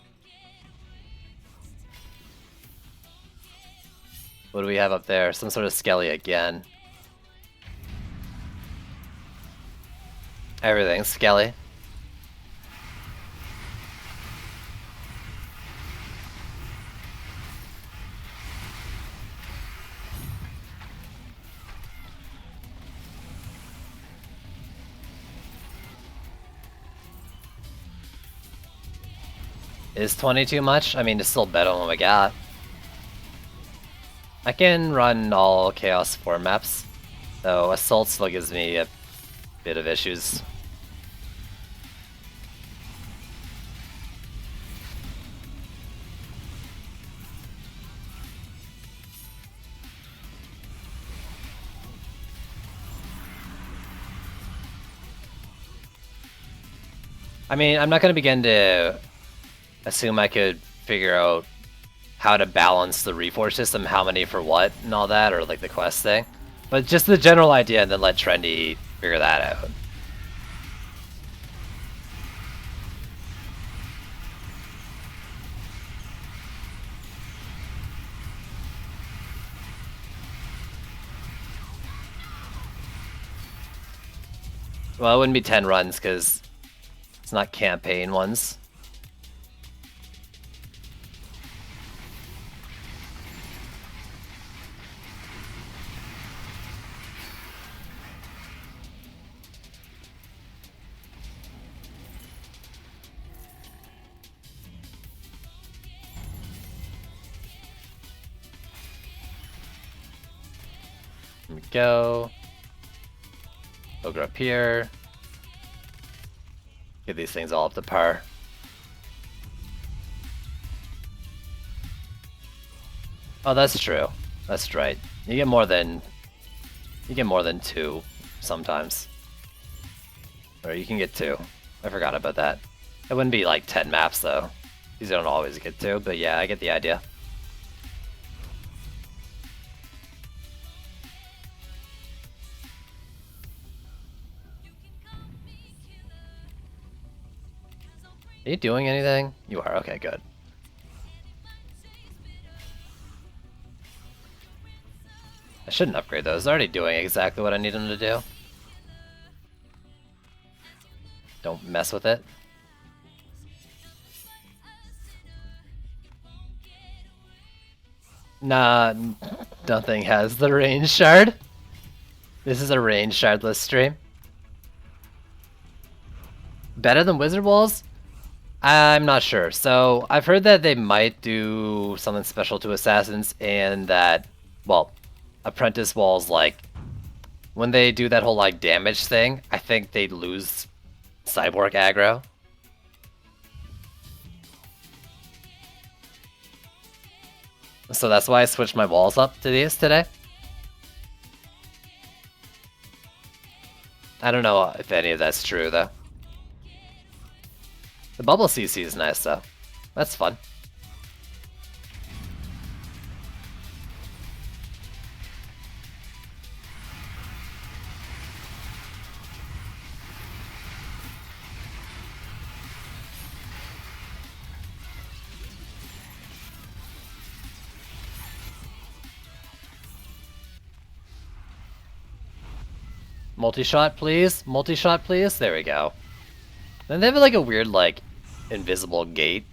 What do we have up there? Some sort of Skelly again. Everything's Skelly. Is 20 too much? I mean, it's still better than what we got. I can run all Chaos 4 maps, though Assault still gives me a bit of issues. I mean, I'm not going to begin to assume I could figure out how to balance the reforge system, how many for what, and all that, or like the quest thing. But just the general idea, and then let Trendy figure that out. Well, it wouldn't be 10 runs, because it's not campaign ones. Here we go. Ogre up here. Get these things all up to par. Oh, that's true. That's right. You get more than 2 sometimes. Or you can get 2. I forgot about that. It wouldn't be like 10 maps though. These don't always get 2, but yeah, I get the idea. Are you doing anything? You are, okay, good. I shouldn't upgrade those, they're already doing exactly what I need them to do. Don't mess with it. Nah, nothing has the range shard. This is a range shardless stream. Better than Wizard Walls? I'm not sure. So I've heard that they might do something special to Assassins, and that, well, Apprentice Walls, like, when they do that whole like damage thing, I think they lose Cyborg aggro. So that's why I switched my walls up to these today. I don't know if any of that's true though. The bubble CC is nice though. That's fun. Multi-shot, please. Multi-shot, please. There we go. Then they have like a weird, like, invisible gate.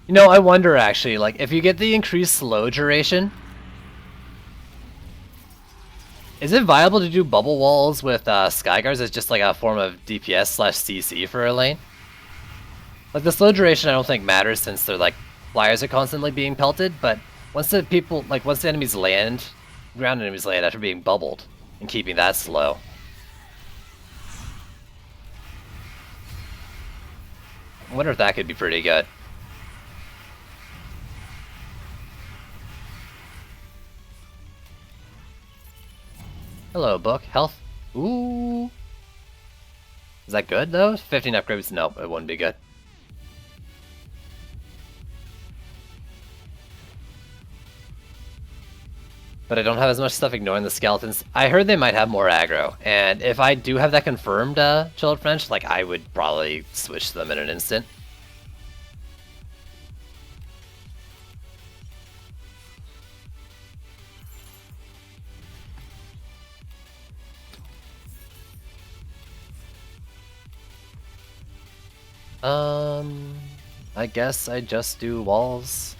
You know, I wonder actually, like, if you get the increased slow duration, is it viable to do bubble walls with Skyguards as just like a form of DPS slash CC for a lane? Like the slow duration I don't think matters since they're like, flyers are constantly being pelted, but once the people, like once the enemies land, ground enemies land after being bubbled, and keeping that slow. I wonder if that could be pretty good. Hello, book. Health. Ooh. Is that good, though? 15 upgrades? No, it wouldn't be good. But I don't have as much stuff ignoring the skeletons. I heard they might have more aggro, and if I do have that confirmed, Chilled French, like, I would probably switch them in an instant. I guess I just do walls.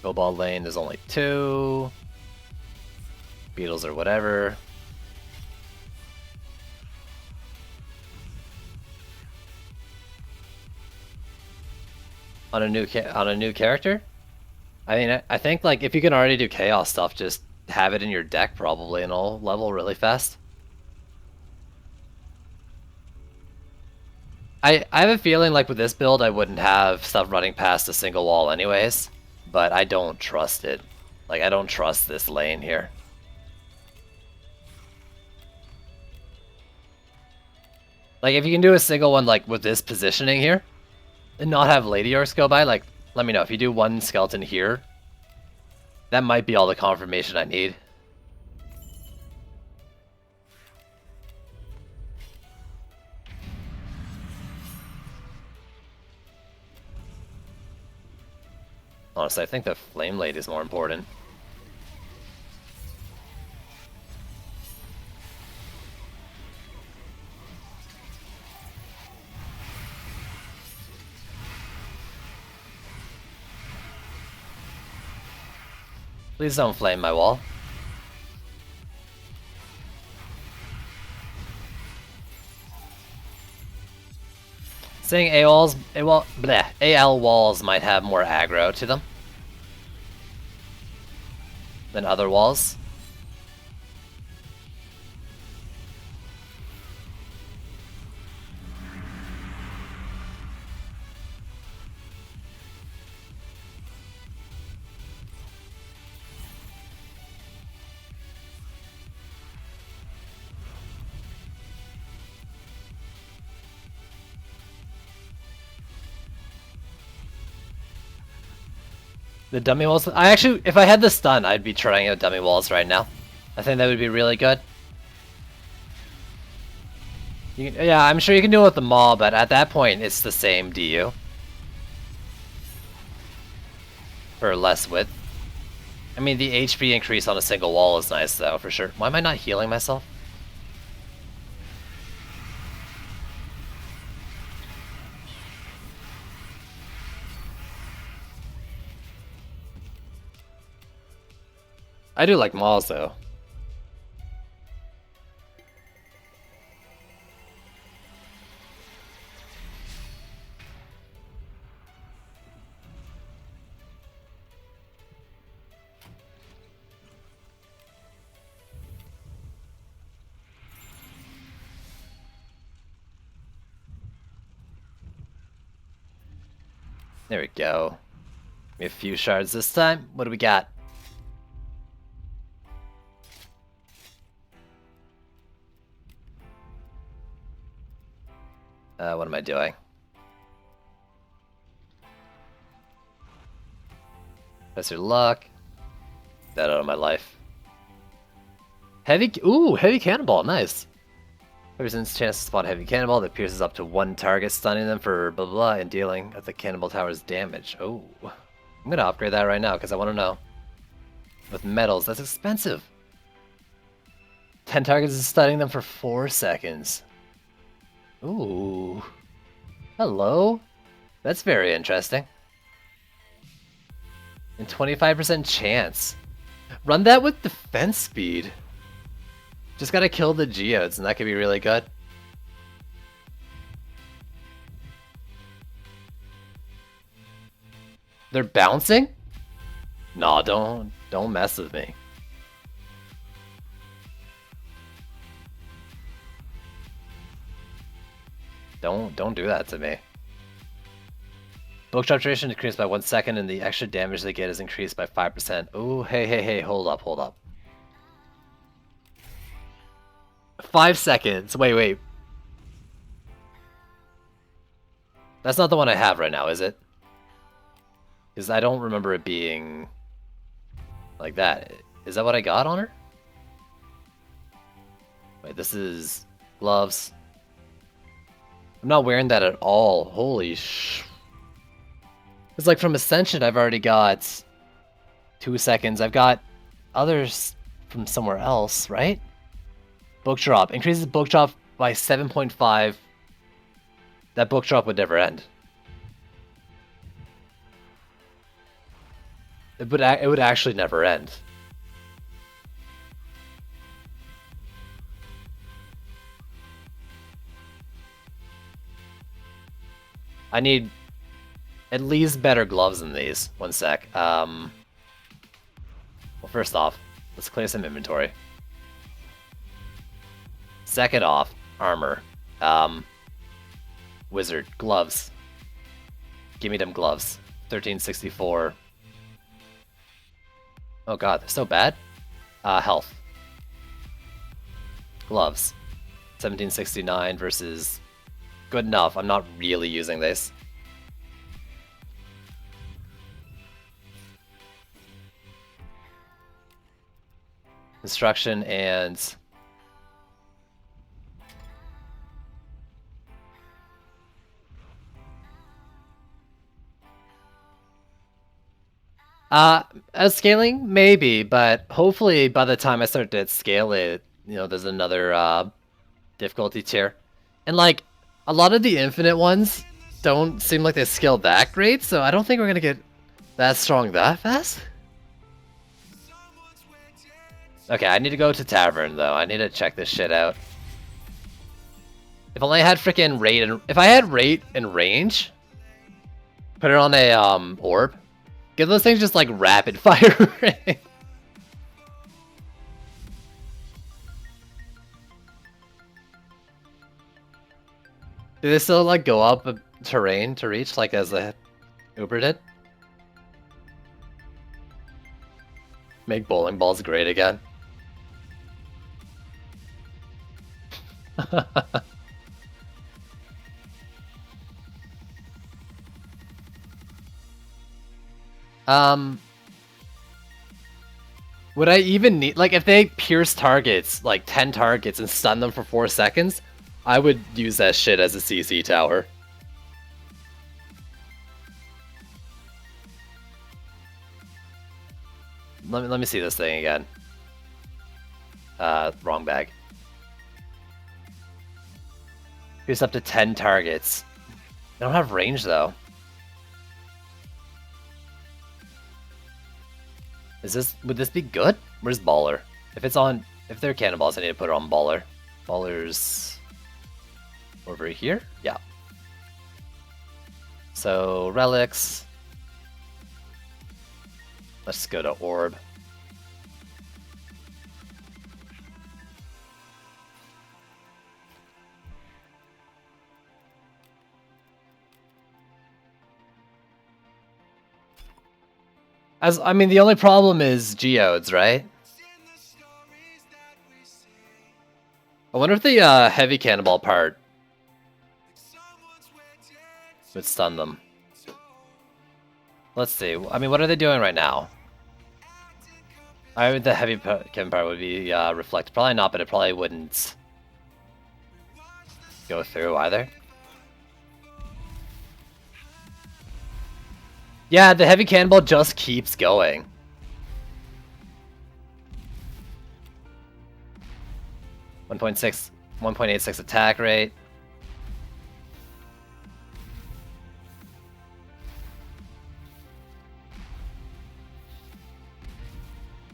Cobalt lane, there's only 2. Beetles or whatever. On a new character? I mean, I think like if you can already do chaos stuff, just have it in your deck probably and it'll level really fast. I have a feeling like with this build I wouldn't have stuff running past a single wall anyways, but I don't trust it. Like I don't trust this lane here. Like if you can do a single one like with this positioning here, and not have Lady Orcs go by, like let me know. If you do one skeleton here, that might be all the confirmation I need. Honestly, I think the Flame Lady is more important. Please don't flame my wall. Saying AL walls might have more aggro to them than other walls. The dummy walls. I actually, if I had the stun, I'd be trying out dummy walls right now. I think that would be really good. Yeah, I'm sure you can do it with the maul, but at that point, it's the same DU. For less width. I mean, the HP increase on a single wall is nice, though, for sure. Why am I not healing myself? I do like mauls, though. There we go. We have a few shards this time. What do we got? What am I doing? Professor Luck. Get that out of my life. Heavy cannonball, nice. Presents chance to spawn heavy cannonball that pierces up to one target, stunning them for blah blah and dealing at the cannonball tower's damage. Oh, I'm gonna upgrade that right now because I want to know. With metals, that's expensive. 10 targets is stunning them for 4 seconds. Ooh. Hello. That's very interesting. And 25% chance. Run that with defense speed. Just gotta kill the geodes and that could be really good. They're bouncing? Nah, don't mess with me. Don't do that to me. Book drop duration decreased by 1 second and the extra damage they get is increased by 5%. Ooh, hey, hold up. 5 seconds. Wait. That's not the one I have right now, is it? Because I don't remember it being like that. Is that what I got on her? Wait, this is gloves. I'm not wearing that at all. Holy sh... It's like from Ascension, I've already got 2 seconds. I've got others from somewhere else, right? Book drop. Increases book drop by 7.5. That book drop would never end. It would actually never end. I need at least better gloves than these. One sec. Well, first off, let's clear some inventory. Second off, armor. Wizard, gloves. Give me them gloves. 1364. Oh god, they're so bad. Health. Gloves. 1769 versus... Good enough. I'm not really using this. Instruction and... as scaling, maybe, but hopefully by the time I start to scale it, you know, there's another difficulty tier. And like, a lot of the infinite ones don't seem like they scale that great, so I don't think we're gonna get that strong that fast. Okay, I need to go to Tavern though. I need to check this shit out. If only I had freaking rate and if I had rate and range, put it on a orb. Get those things just like rapid fire. Do they still like go up a terrain to reach like as the Uber did? Make bowling balls great again. Would I even need, like, if they pierce targets, like 10 targets and stun them for 4 seconds, I would use that shit as a CC tower. Let me see this thing again. Wrong bag. Pierce up to 10 targets. They don't have range though. Would this be good? Where's Baller? If they're cannonballs, I need to put it on Baller. Baller's over here? Yeah. So, relics. Let's go to Orb. I mean, the only problem is geodes, right? I wonder if the heavy cannonball part would stun them. Let's see. I mean, what are they doing right now? I would the heavy cannon part would be reflect. Probably not, but it probably wouldn't go through either. Yeah, the heavy cannonball just keeps going. $1.86 attack rate.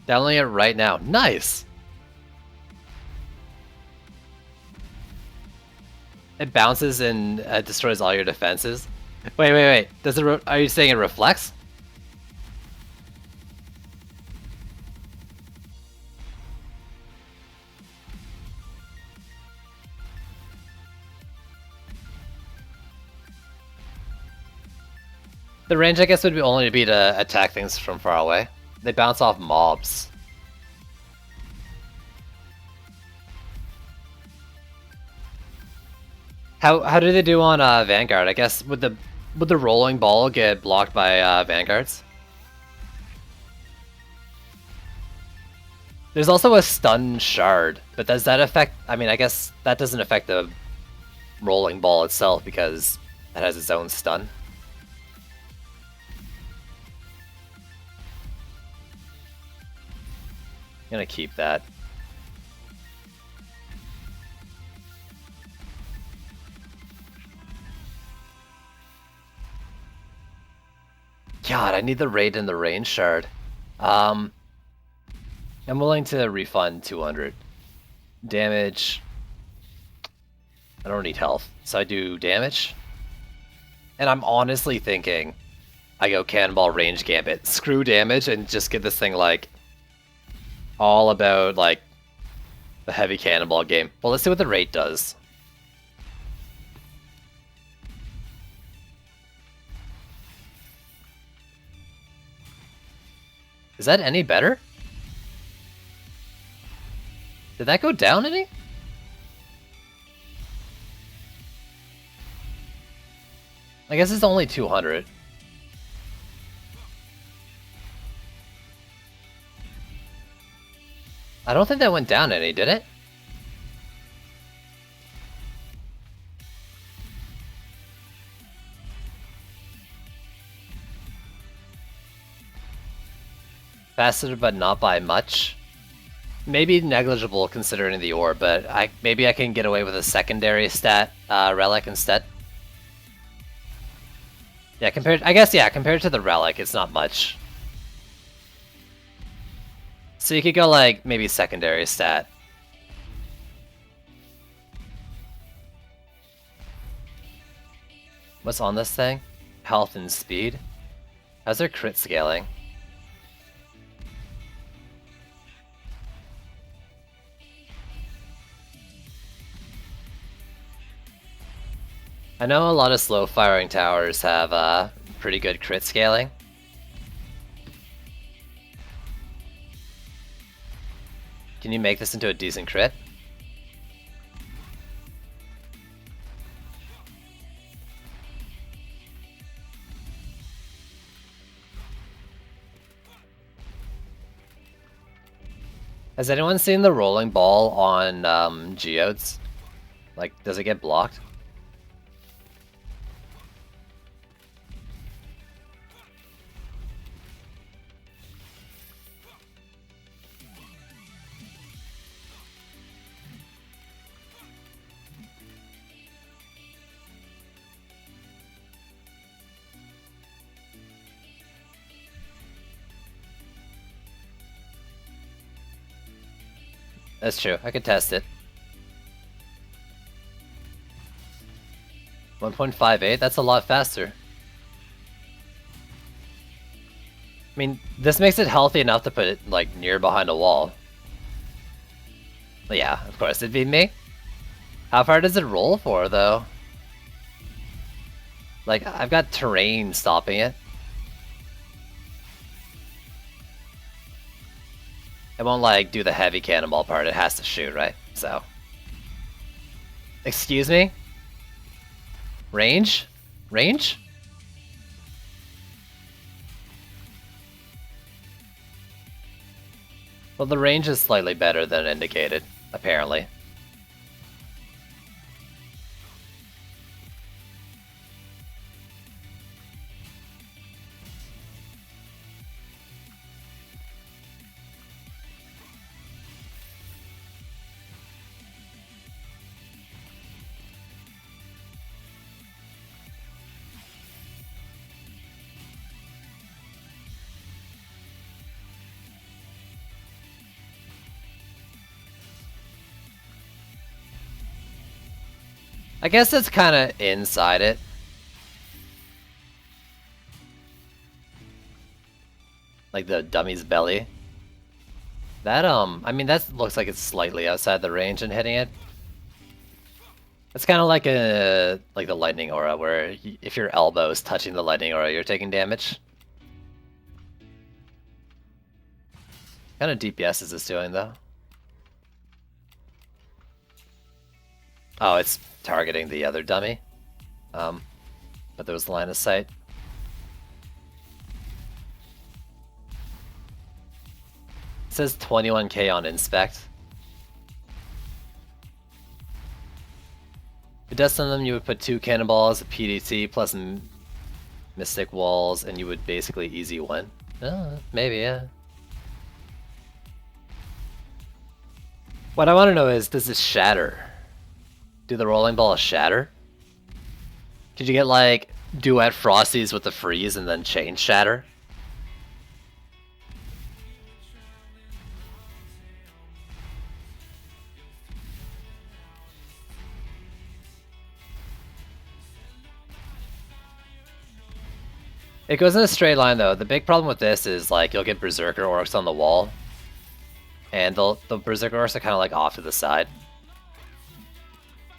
Downloading it right now. Nice! It bounces and destroys all your defenses. Wait. Does it? Are you saying it reflects? The range, I guess, would only be to attack things from far away. They bounce off mobs. How do they do on Vanguard? I guess would the rolling ball get blocked by Vanguards? There's also a stun shard, but does that affect? I mean, I guess that doesn't affect the rolling ball itself because it has its own stun. gonna keep that. God, I need the raid and the range shard. I'm willing to refund 200. Damage. I don't need health, so I do damage. And I'm honestly thinking I go Cannonball Range Gambit, screw damage, and just get this thing like all about like the heavy cannonball game. Well, let's see what the rate does. Is that any better? Did that go down any? I guess it's only 200. I don't think that went down any, did it? Faster, but not by much. Maybe negligible considering the ore, but maybe I can get away with a secondary stat relic instead. Yeah, compared to the relic, it's not much. So you could go like maybe secondary stat. What's on this thing? Health and speed. How's their crit scaling? I know a lot of slow firing towers have pretty good crit scaling. Can you make this into a decent crit? Has anyone seen the rolling ball on geodes? Like, does it get blocked? That's true, I could test it. 1.58, that's a lot faster. I mean, this makes it healthy enough to put it, like, near behind a wall. But yeah, of course, it'd be me. How far does it roll for, though? Like, I've got terrain stopping it. It won't, like, do the heavy cannonball part, it has to shoot, right? So. Excuse me? Range? Range? Well, the range is slightly better than indicated, apparently. I guess it's kind of inside it. Like the dummy's belly. That, I mean, that looks like it's slightly outside the range and hitting it. It's kind of like the lightning aura, where if your elbow is touching the lightning aura, you're taking damage. What kind of DPS is this doing, though? Oh, it's targeting the other dummy. But there was line of sight. It says 21k on inspect. If it does some of them, you would put 2 cannonballs, a PDT, plus mystic walls, and you would basically easy win. Maybe, yeah. What I want to know is, does this shatter? Do the rolling balls shatter? Could you get like duet Frosties with the freeze and then chain shatter? It goes in a straight line though. The big problem with this is like you'll get Berserker Orcs on the wall. And the Berserker Orcs are kind of like off to the side.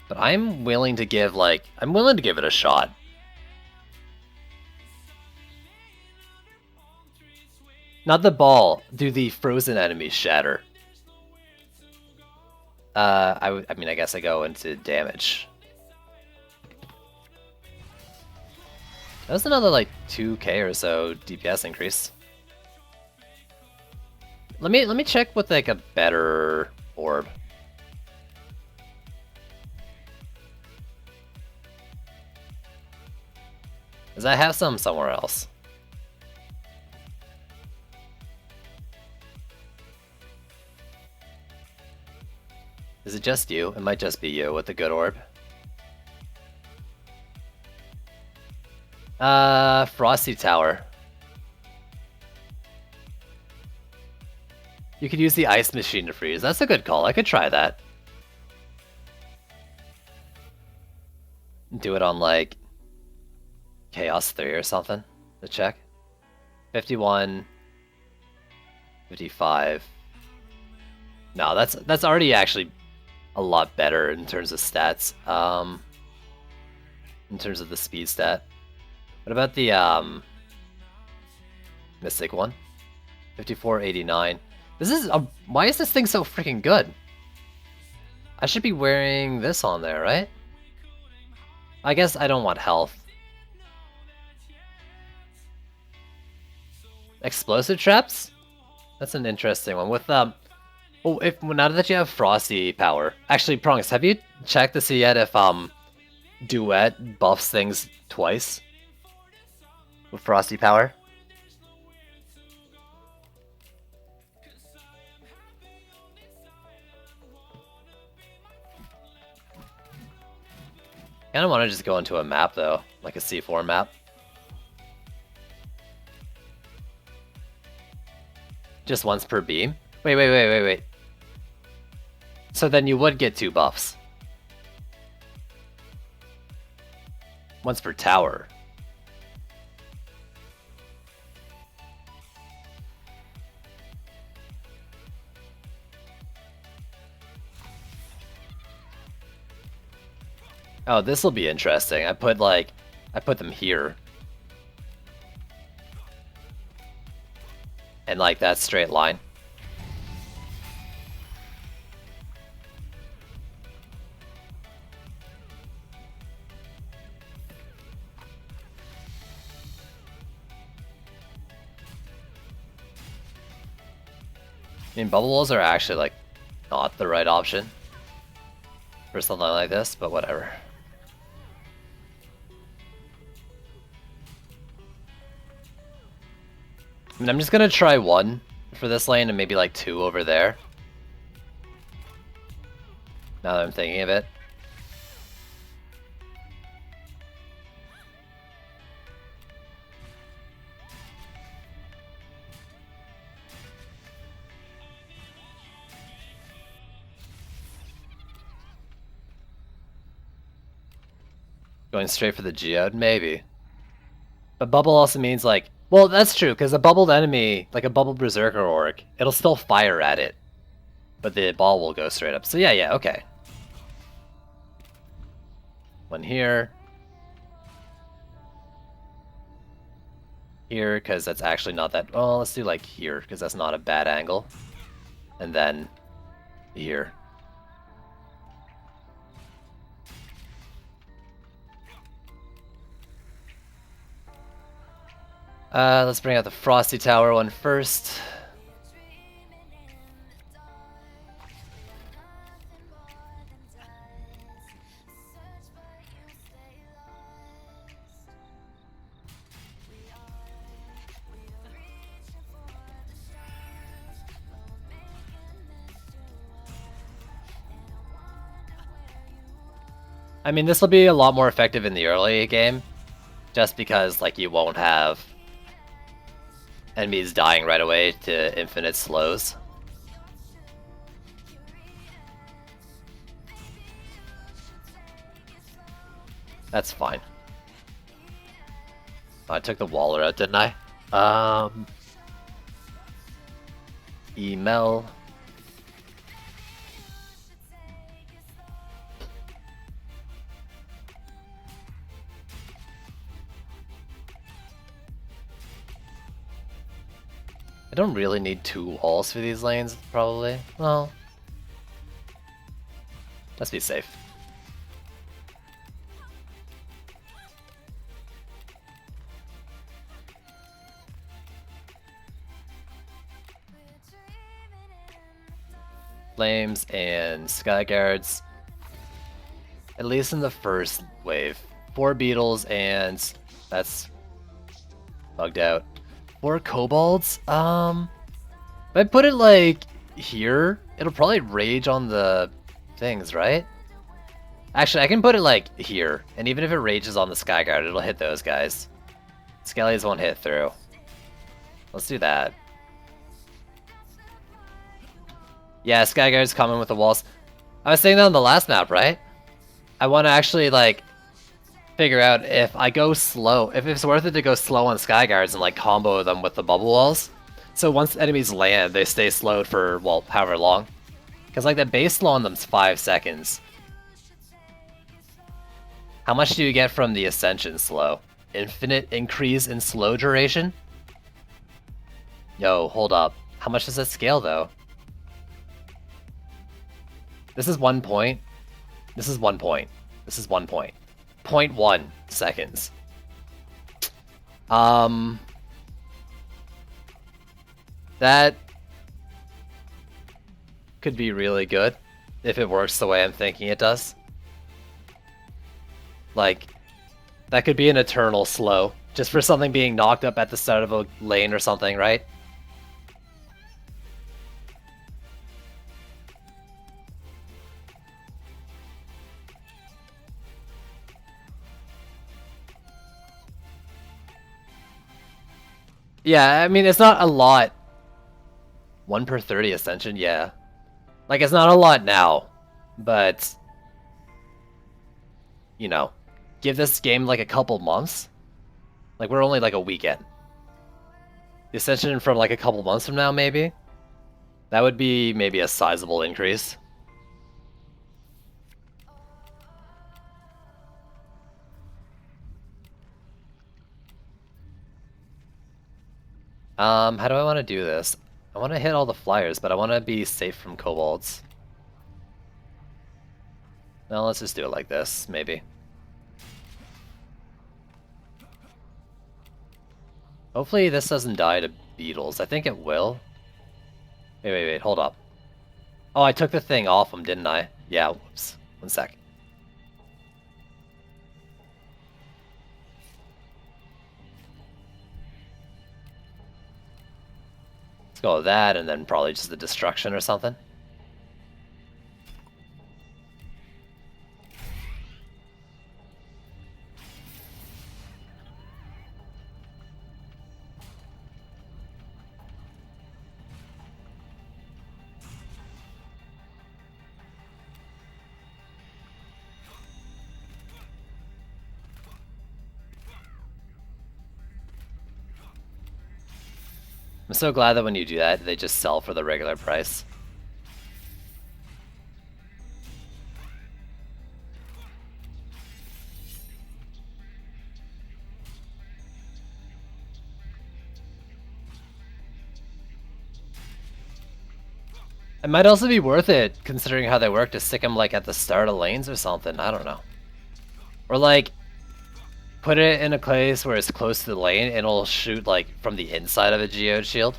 But I'm willing to give it a shot. Not the ball. Do the frozen enemies shatter? I mean, I guess I go into damage. That was another like 2k or so DPS increase. Let me check with like a better orb. Cause I have some somewhere else. Is it just you? It might just be you with the good orb. Frosty Tower. You could use the ice machine to freeze. That's a good call. I could try that. Do it on like Chaos 3 or something to check. 51, 55. No, that's already actually a lot better in terms of stats. In terms of the speed stat. What about the Mystic one? 5489. This is why is this thing so freaking good? I should be wearing this on there, right? I guess I don't want health. Explosive traps? That's an interesting one. With oh, now that you have Frosty power. Actually, Prongs, have you checked to see yet if Duet buffs things twice? With Frosty power? I kinda wanna just go into a map though, like a C4 map. Just once per beam? Wait. So then you would get 2 buffs. Once per tower. Oh, this will be interesting. I put them here. And like that straight line. I mean, bubble walls are actually like not the right option for something like this, but whatever. I mean, I'm just gonna try 1 for this lane and maybe like 2 over there. Now that I'm thinking of it. Going straight for the Geode? Maybe. But bubble also means like... Well, that's true, because a bubbled enemy, like a bubbled Berserker Orc, it'll still fire at it. But the ball will go straight up. So yeah, okay. 1 here. Here, because that's actually not that... Well, let's do like here, because that's not a bad angle. And then here. Let's bring out the Frosty Tower one first. I mean, this will be a lot more effective in the early game, just because like you won't have enemies dying right away to infinite slows. That's fine. Oh, I took the Waller out, didn't I? Email. I don't really need 2 walls for these lanes, probably. Well, let's be safe. Flames and Sky Guards. At least in the first wave. 4 beetles and that's bugged out. 4 kobolds? If I put it like here, it'll probably rage on the things, right? Actually, I can put it like here, and even if it rages on the Skyguard, it'll hit those guys. Skellies won't hit through. Let's do that. Yeah, Skyguard's coming with the walls. I was saying that on the last map, right? I want to actually, like, figure out if I go slow, if it's worth it to go slow on Skyguards and, like, combo them with the bubble walls. So once enemies land, they stay slowed for, well, however long. Because, like, the base slow on them's 5 seconds. How much do you get from the Ascension slow? Infinite increase in slow duration? Yo, hold up. How much does that scale, though? This is 1 point. This is 1 point. This is 1 point. 0.1 seconds. That could be really good if it works the way I'm thinking it does. Like, that could be an eternal slow, just for something being knocked up at the start of a lane or something, right? Yeah, I mean, it's not a lot. 1 per 30 Ascension, yeah. Like, it's not a lot now, but, you know, give this game like a couple months. Like, we're only like a weekend. The Ascension from like a couple months from now, maybe? That would be maybe a sizable increase. How do I want to do this? I want to hit all the flyers, but I want to be safe from kobolds. No, let's just do it like this, maybe. Hopefully this doesn't die to beetles. I think it will. Wait, hold up. Oh, I took the thing off him, didn't I? Yeah, whoops. 1 sec. Let's go with that, and then probably just the destruction or something. I'm so glad that when you do that, they just sell for the regular price. It might also be worth it, considering how they work, to stick them like at the start of lanes or something. I don't know. Or like, put it in a place where it's close to the lane and it'll shoot like from the inside of a geode shield.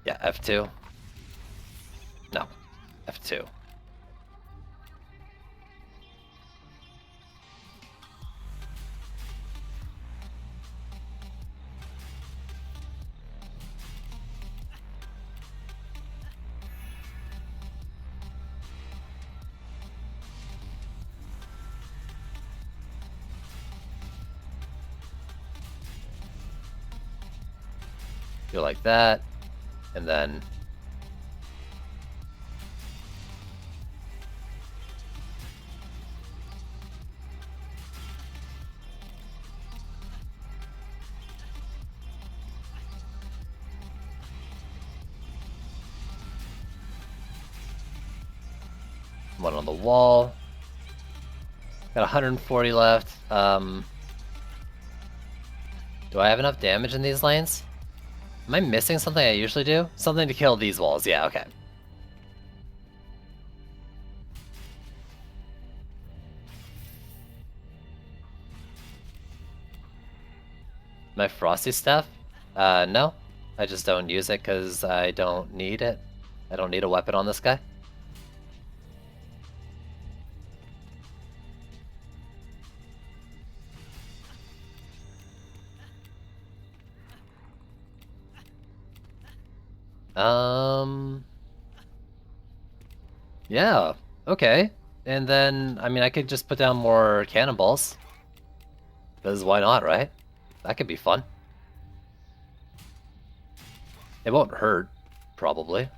Yeah, F2. No, F2. Go like that, and then one on the wall. Got 140 left. Do I have enough damage in these lanes? Am I missing something I usually do? Something to kill these walls. Yeah, okay. My Frosty stuff? No. I just don't use it because I don't need it. I don't need a weapon on this guy. Yeah, okay. And then, I mean, I could just put down more cannonballs. Because why not, right? That could be fun. It won't hurt, probably.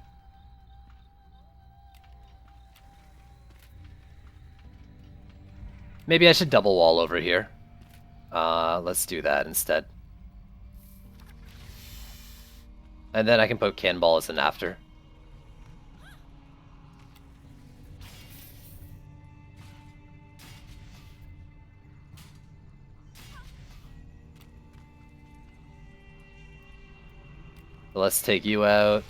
Maybe I should double wall over here. Let's do that instead. And then I can put cannonball as an after. Let's take you out.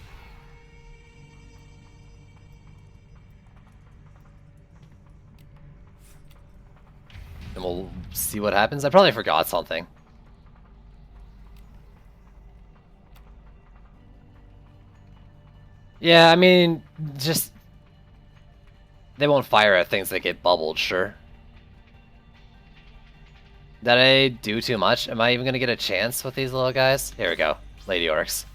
And we'll see what happens. I probably forgot something. Yeah, I mean, just... They won't fire at things that get bubbled, sure. Did I do too much? Am I even gonna get a chance with these little guys? Here we go. Lady Orcs.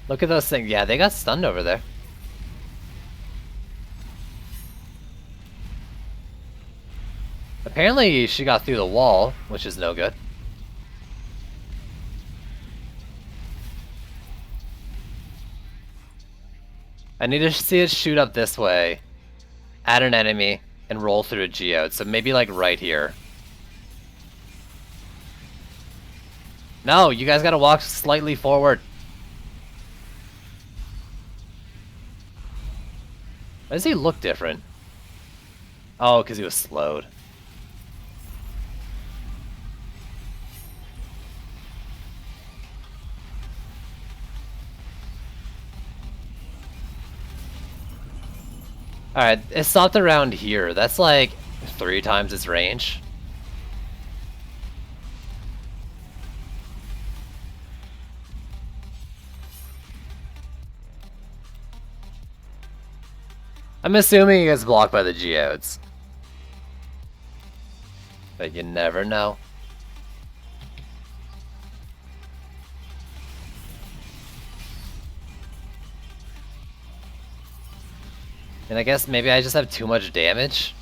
Look at those things. Yeah, they got stunned over there. Apparently she got through the wall, which is no good. I need to see it shoot up this way, at an enemy, and roll through a geode. So maybe like right here. No, you guys gotta walk slightly forward. Why does he look different? Oh, because he was slowed. Alright, it stopped around here. That's like 3 times its range. I'm assuming it gets blocked by the geodes. But you never know. And I guess maybe I just have too much damage.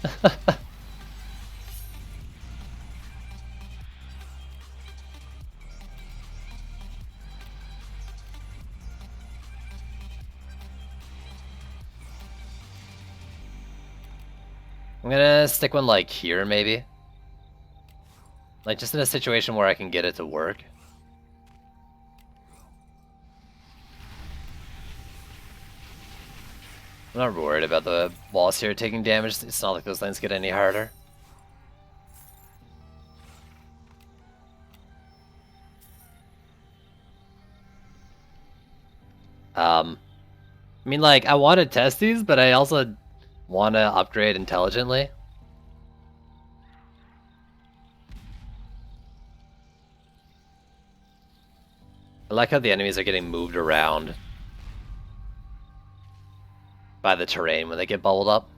I'm gonna stick one like here, maybe. Like just in a situation where I can get it to work. I'm not worried about the walls here taking damage. It's not like those lanes get any harder. I mean, like, I want to test these, but I also want to upgrade intelligently. I like how the enemies are getting moved around by the terrain when they get bubbled up.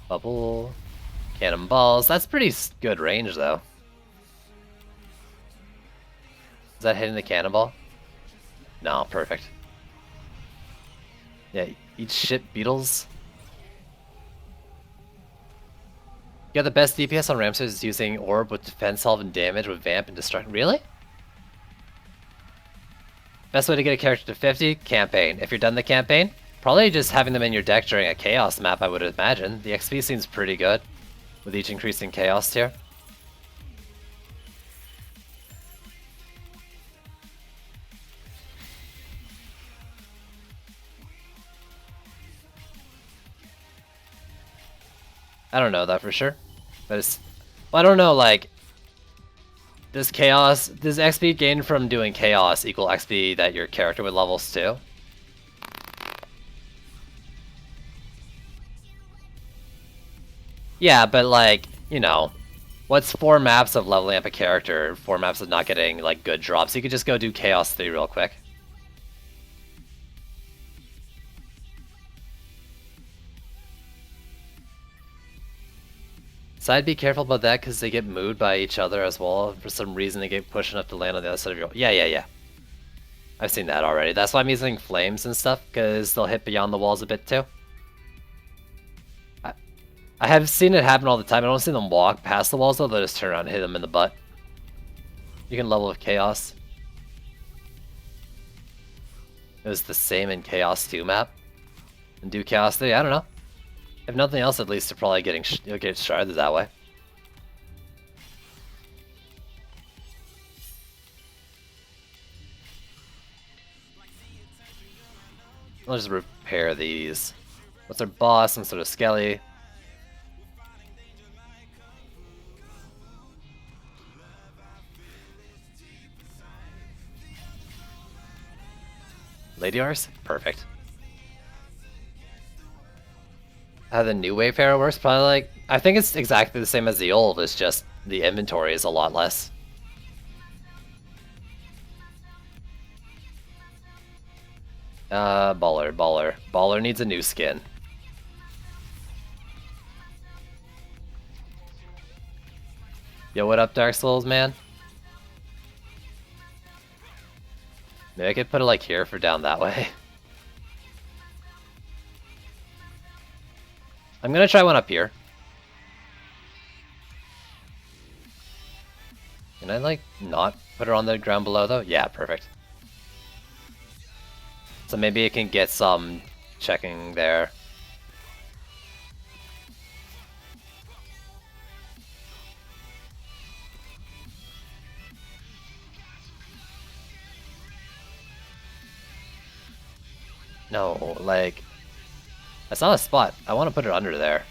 Bubble. Cannonballs. That's pretty good range, though. Is that hitting the cannonball? No, perfect. Yeah, eat shit, beetles. You got the best DPS on Ramses using Orb with defense, health, and damage with Vamp and Destruct. Really? Best way to get a character to 50? Campaign. If you're done the campaign, probably just having them in your deck during a Chaos map, I would imagine. The XP seems pretty good with each increasing Chaos tier. I don't know that for sure, but it's, well, I don't know, like, does XP gained from doing Chaos equal XP that your character would levels too? Yeah, but like, you know, what's 4 maps of leveling up a character, 4 maps of not getting like good drops? You could just go do Chaos 3 real quick. So I'd be careful about that because they get moved by each other as well. For some reason they get pushed enough to land on the other side of your... Yeah. I've seen that already. That's why I'm using flames and stuff, because they'll hit beyond the walls a bit too. I have seen it happen all the time. I don't see them walk past the walls though, they'll just turn around and hit them in the butt. You can level with Chaos. It was the same in Chaos 2 map. And do Chaos 3, I don't know. If nothing else, at least they're probably getting you'll get sharded that way. I'll just repair these. What's our boss? Some sort of skelly. Lady Arse? Perfect. How the new Wayfarer works? Probably like, I think it's exactly the same as the old, it's just the inventory is a lot less. Baller. Baller needs a new skin. Yo, what up, Dark Souls, man? Maybe I could put it like here for down that way. I'm gonna try one up here. Can I like not put her on the ground below though? Yeah, perfect. So maybe it can get some checking there. No, like, that's not a spot. I want to put it under there.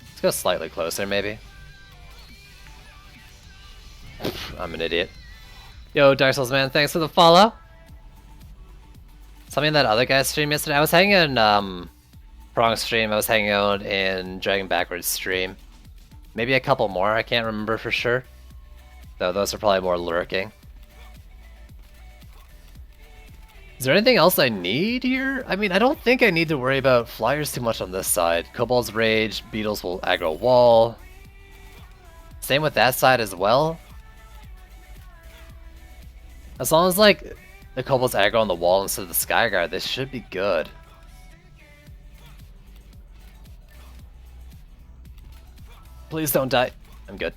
Let's go slightly closer, maybe. I'm an idiot. Yo, Dark Souls man, thanks for the follow. Something that other guys streamed yesterday. I was hanging in Prong stream. I was hanging out in Dragon Backwards stream. Maybe a couple more. I can't remember for sure. Though those are probably more lurking. Is there anything else I need here? I mean, I don't think I need to worry about flyers too much on this side. Kobold's Rage, Beetles will aggro wall. Same with that side as well. As long as, like, the Kobolds aggro on the wall instead of the Skyguard, this should be good. Please don't die. I'm good.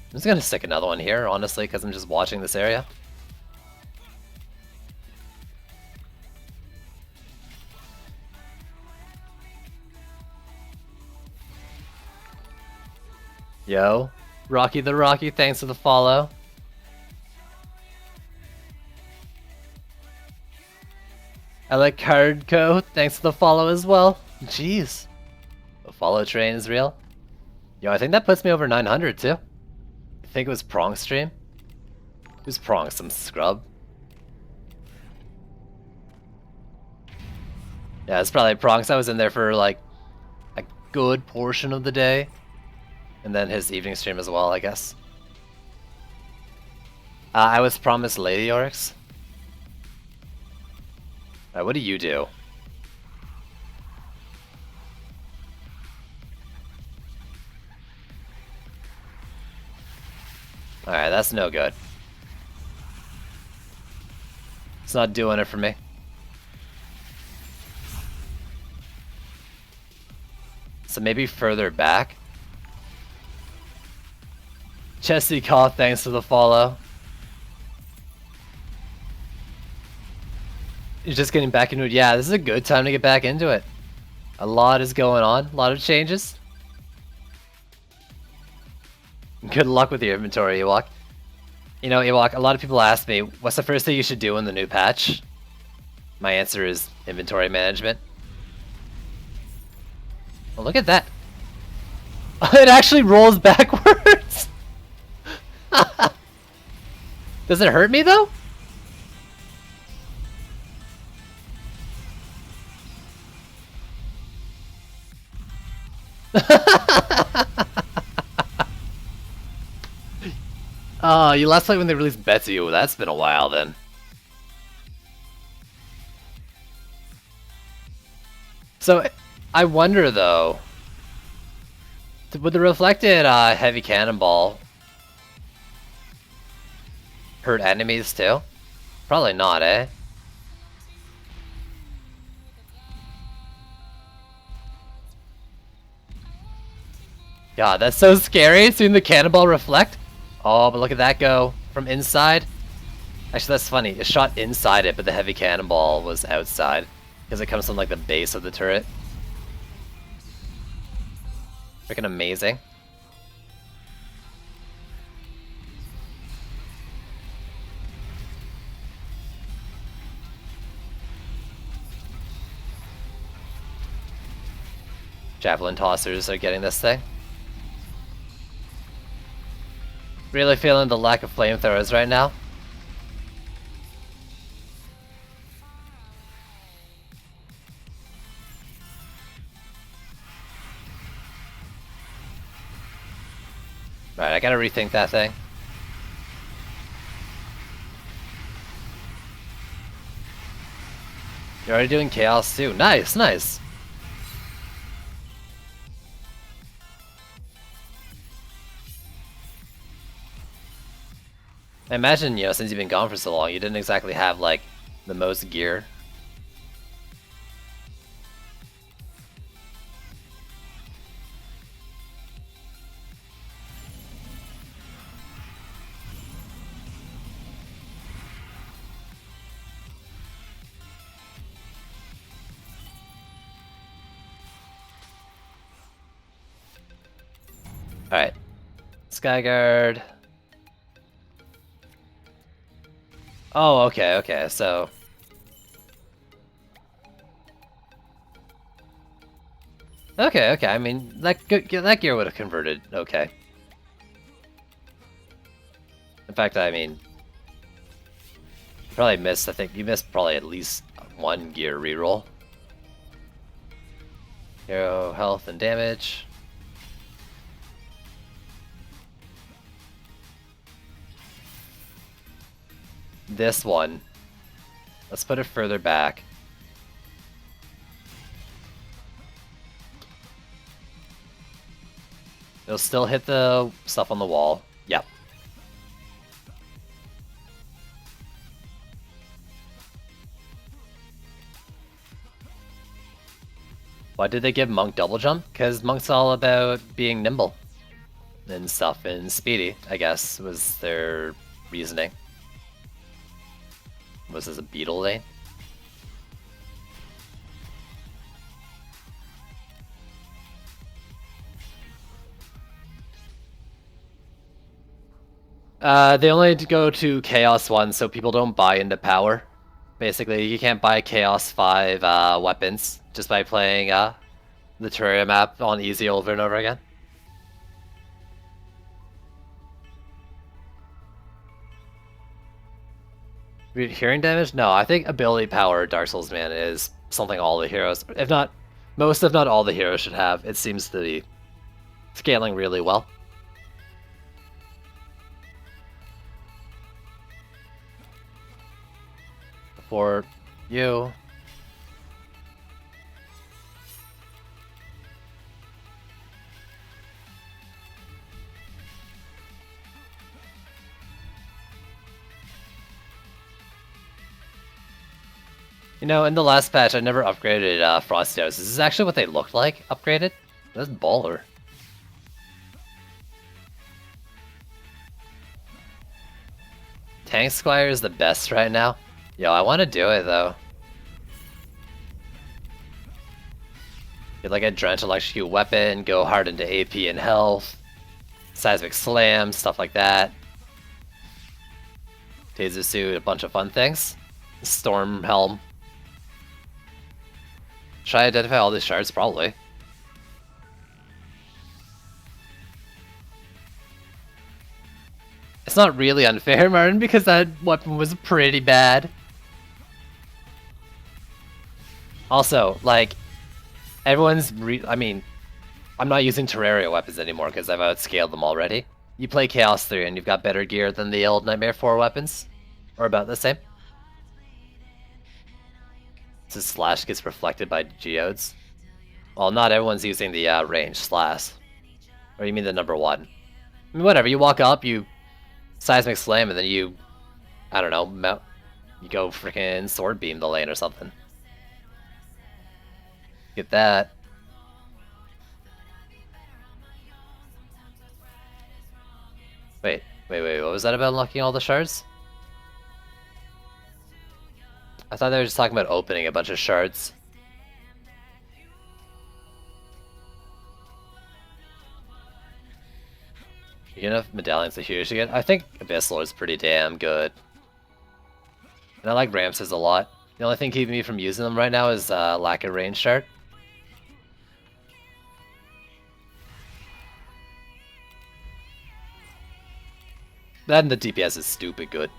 I'm just gonna stick another one here, honestly, because I'm just watching this area. Yo, Rocky the Rocky, thanks for the follow. I like Cardco, thanks for the follow as well. Jeez. The follow train is real. Yo, I think that puts me over 900 too. I think it was Prong stream. Who's Prong? Some scrub? Yeah, it's probably Prong. I was in there for like a good portion of the day. And then his evening stream as well, I guess. I was promised Lady Oryx. Alright, what do you do? Alright, that's no good. It's not doing it for me. So maybe further back. Chesty Koth, thanks for the follow. You're just getting back into it. Yeah, this is a good time to get back into it. A lot is going on. A lot of changes. Good luck with your inventory, Ewok. You know, Ewok, a lot of people ask me, what's the first thing you should do in the new patch? My answer is inventory management. Well, look at that. It actually rolls backwards. Does it hurt me, though? Oh, you last played when they released Betsy. Oh, that's been a while then. So, I wonder though, would the reflected heavy cannonball hurt enemies too? Probably not, eh? God, that's so scary, seeing the cannonball reflect. Oh, but look at that go from inside. Actually, that's funny. It shot inside it, but the heavy cannonball was outside because it comes from like the base of the turret. Freaking amazing. Javelin tossers are getting this thing. Really feeling the lack of flamethrowers right now. Right, I gotta rethink that thing. You're already doing chaos too. Nice, nice. I imagine, you know, since you've been gone for so long, you didn't exactly have, like, the most gear. Alright. Skyguard. Oh, okay, okay, so... Okay, okay, I mean, that gear would have converted okay. In fact, I mean... Probably missed, I think you missed probably at least one gear reroll. Hero health and damage. This one. Let's put it further back. It'll still hit the stuff on the wall. Yep. Why did they give Monk double jump? Because Monk's all about being nimble and stuff, and speedy, I guess, was their reasoning. Was this a beetle lane? They only go to Chaos 1, so people don't buy into power. Basically, you can't buy Chaos 5 weapons just by playing the Terraria map on easy over and over again. Hearing damage? No, I think ability power Dark Souls man is something all the heroes, if not most, if not all the heroes should have. It seems to be scaling really well. For you. You know, in the last patch, I never upgraded Frosty Nose. This is actually what they looked like upgraded. That's baller. Tank Squire is the best right now. Yo, I want to do it though. Get like a Drench Electrocute weapon, go hard into AP and health, Seismic Slam, stuff like that. Taser Suit, a bunch of fun things. Storm Helm. Should I identify all these shards? Probably. It's not really unfair, Martin, because that weapon was pretty bad. Also, like, everyone's I mean, I'm not using Terraria weapons anymore because I've outscaled them already. You play Chaos 3 and you've got better gear than the old Nightmare 4 weapons. Or about the same. So Slash gets reflected by geodes. Well, not everyone's using the range Slash. Or you mean the number 1. I mean, whatever, you walk up, you Seismic Slam, and then you, I don't know, you go freaking Sword Beam the lane or something. Get that. Wait, what was that about unlocking all the shards? I thought they were just talking about opening a bunch of shards. You get enough medallions to Huge again? I think Abyss Lord is pretty damn good. And I like Ramses a lot. The only thing keeping me from using them right now is lack of range shard. That and the DPS is stupid good.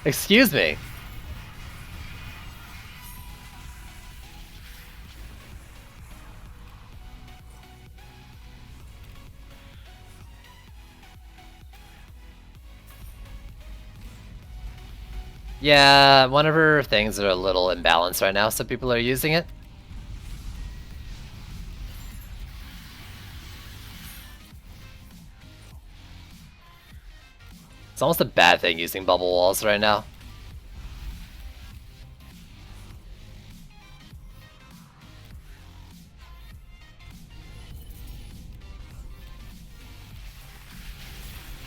Excuse me. Yeah, one of her things are a little imbalanced right now, so people are using it. It's almost a bad thing using bubble walls right now.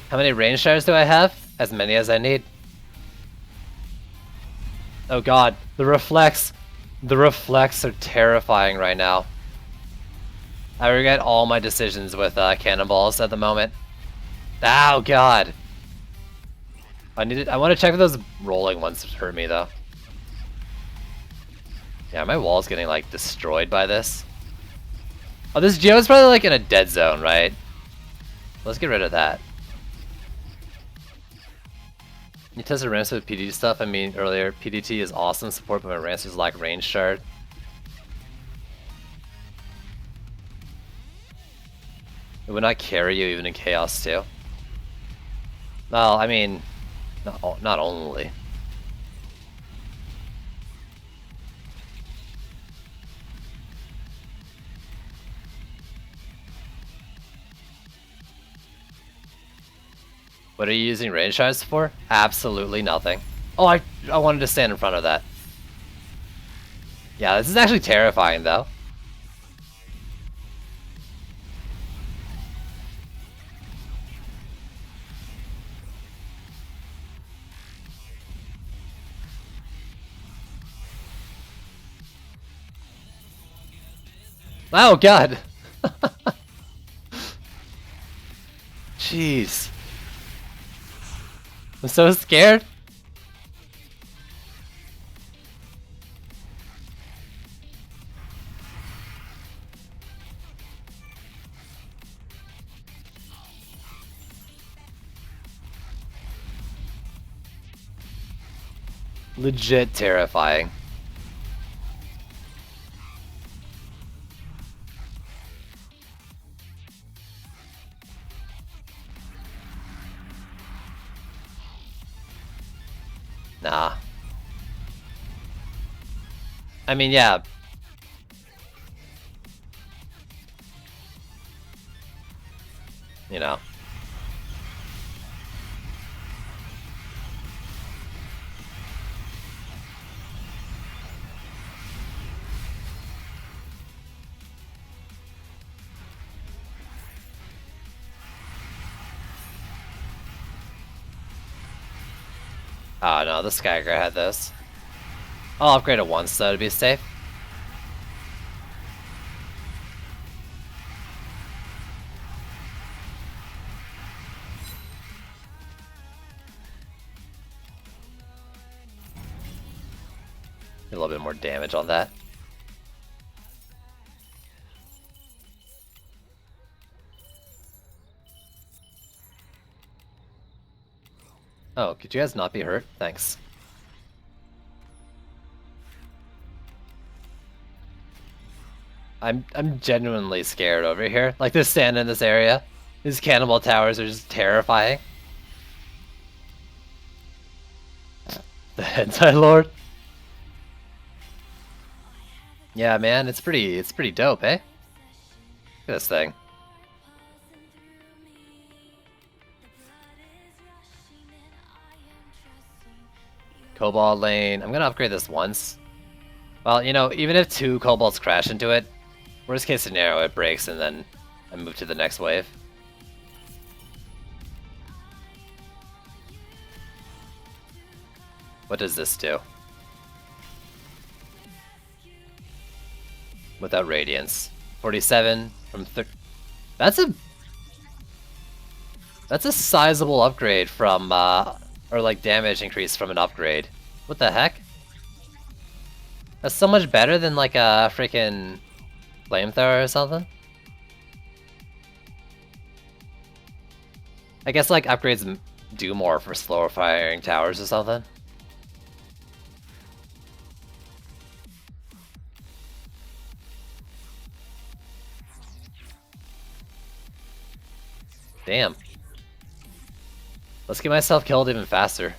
How many range shards do I have? As many as I need. Oh god, the reflex are terrifying right now. I regret all my decisions with cannonballs at the moment. Oh god. I want to check if those rolling ones hurt me though. Yeah, my wall's getting like destroyed by this. Oh, this Geo's probably like in a dead zone, right? Let's get rid of that. You tested Ramses with PDT stuff? I mean, earlier, PDT is awesome support, but my Ramses lack range shard. It would not carry you even in Chaos too. Well, I mean, not only. What are you using range shards for? Absolutely nothing. Oh, I wanted to stand in front of that. Yeah, this is actually terrifying though. Oh god! Jeez. I'm so scared. Legit terrifying. Nah. I mean, yeah. you know. Oh no, the Skyger had this. I'll upgrade it once though to be safe. A little bit more damage on that. Oh, could you guys not be hurt? Thanks. I'm genuinely scared over here. Like, this stand in this area. These cannibal towers are just terrifying. The Hentai Lord. Yeah, man, it's pretty dope, eh? Look at this thing. Cobalt lane. I'm gonna upgrade this once. Well, you know, even if 2 Cobalts crash into it, worst case scenario, it breaks and then I move to the next wave. What does this do? Without Radiance. 47 from 30. That's a sizable upgrade from, or like damage increase from an upgrade. What the heck? That's so much better than like a freaking flamethrower or something. I guess like upgrades do more for slower firing towers or something. Damn. Let's get myself killed even faster.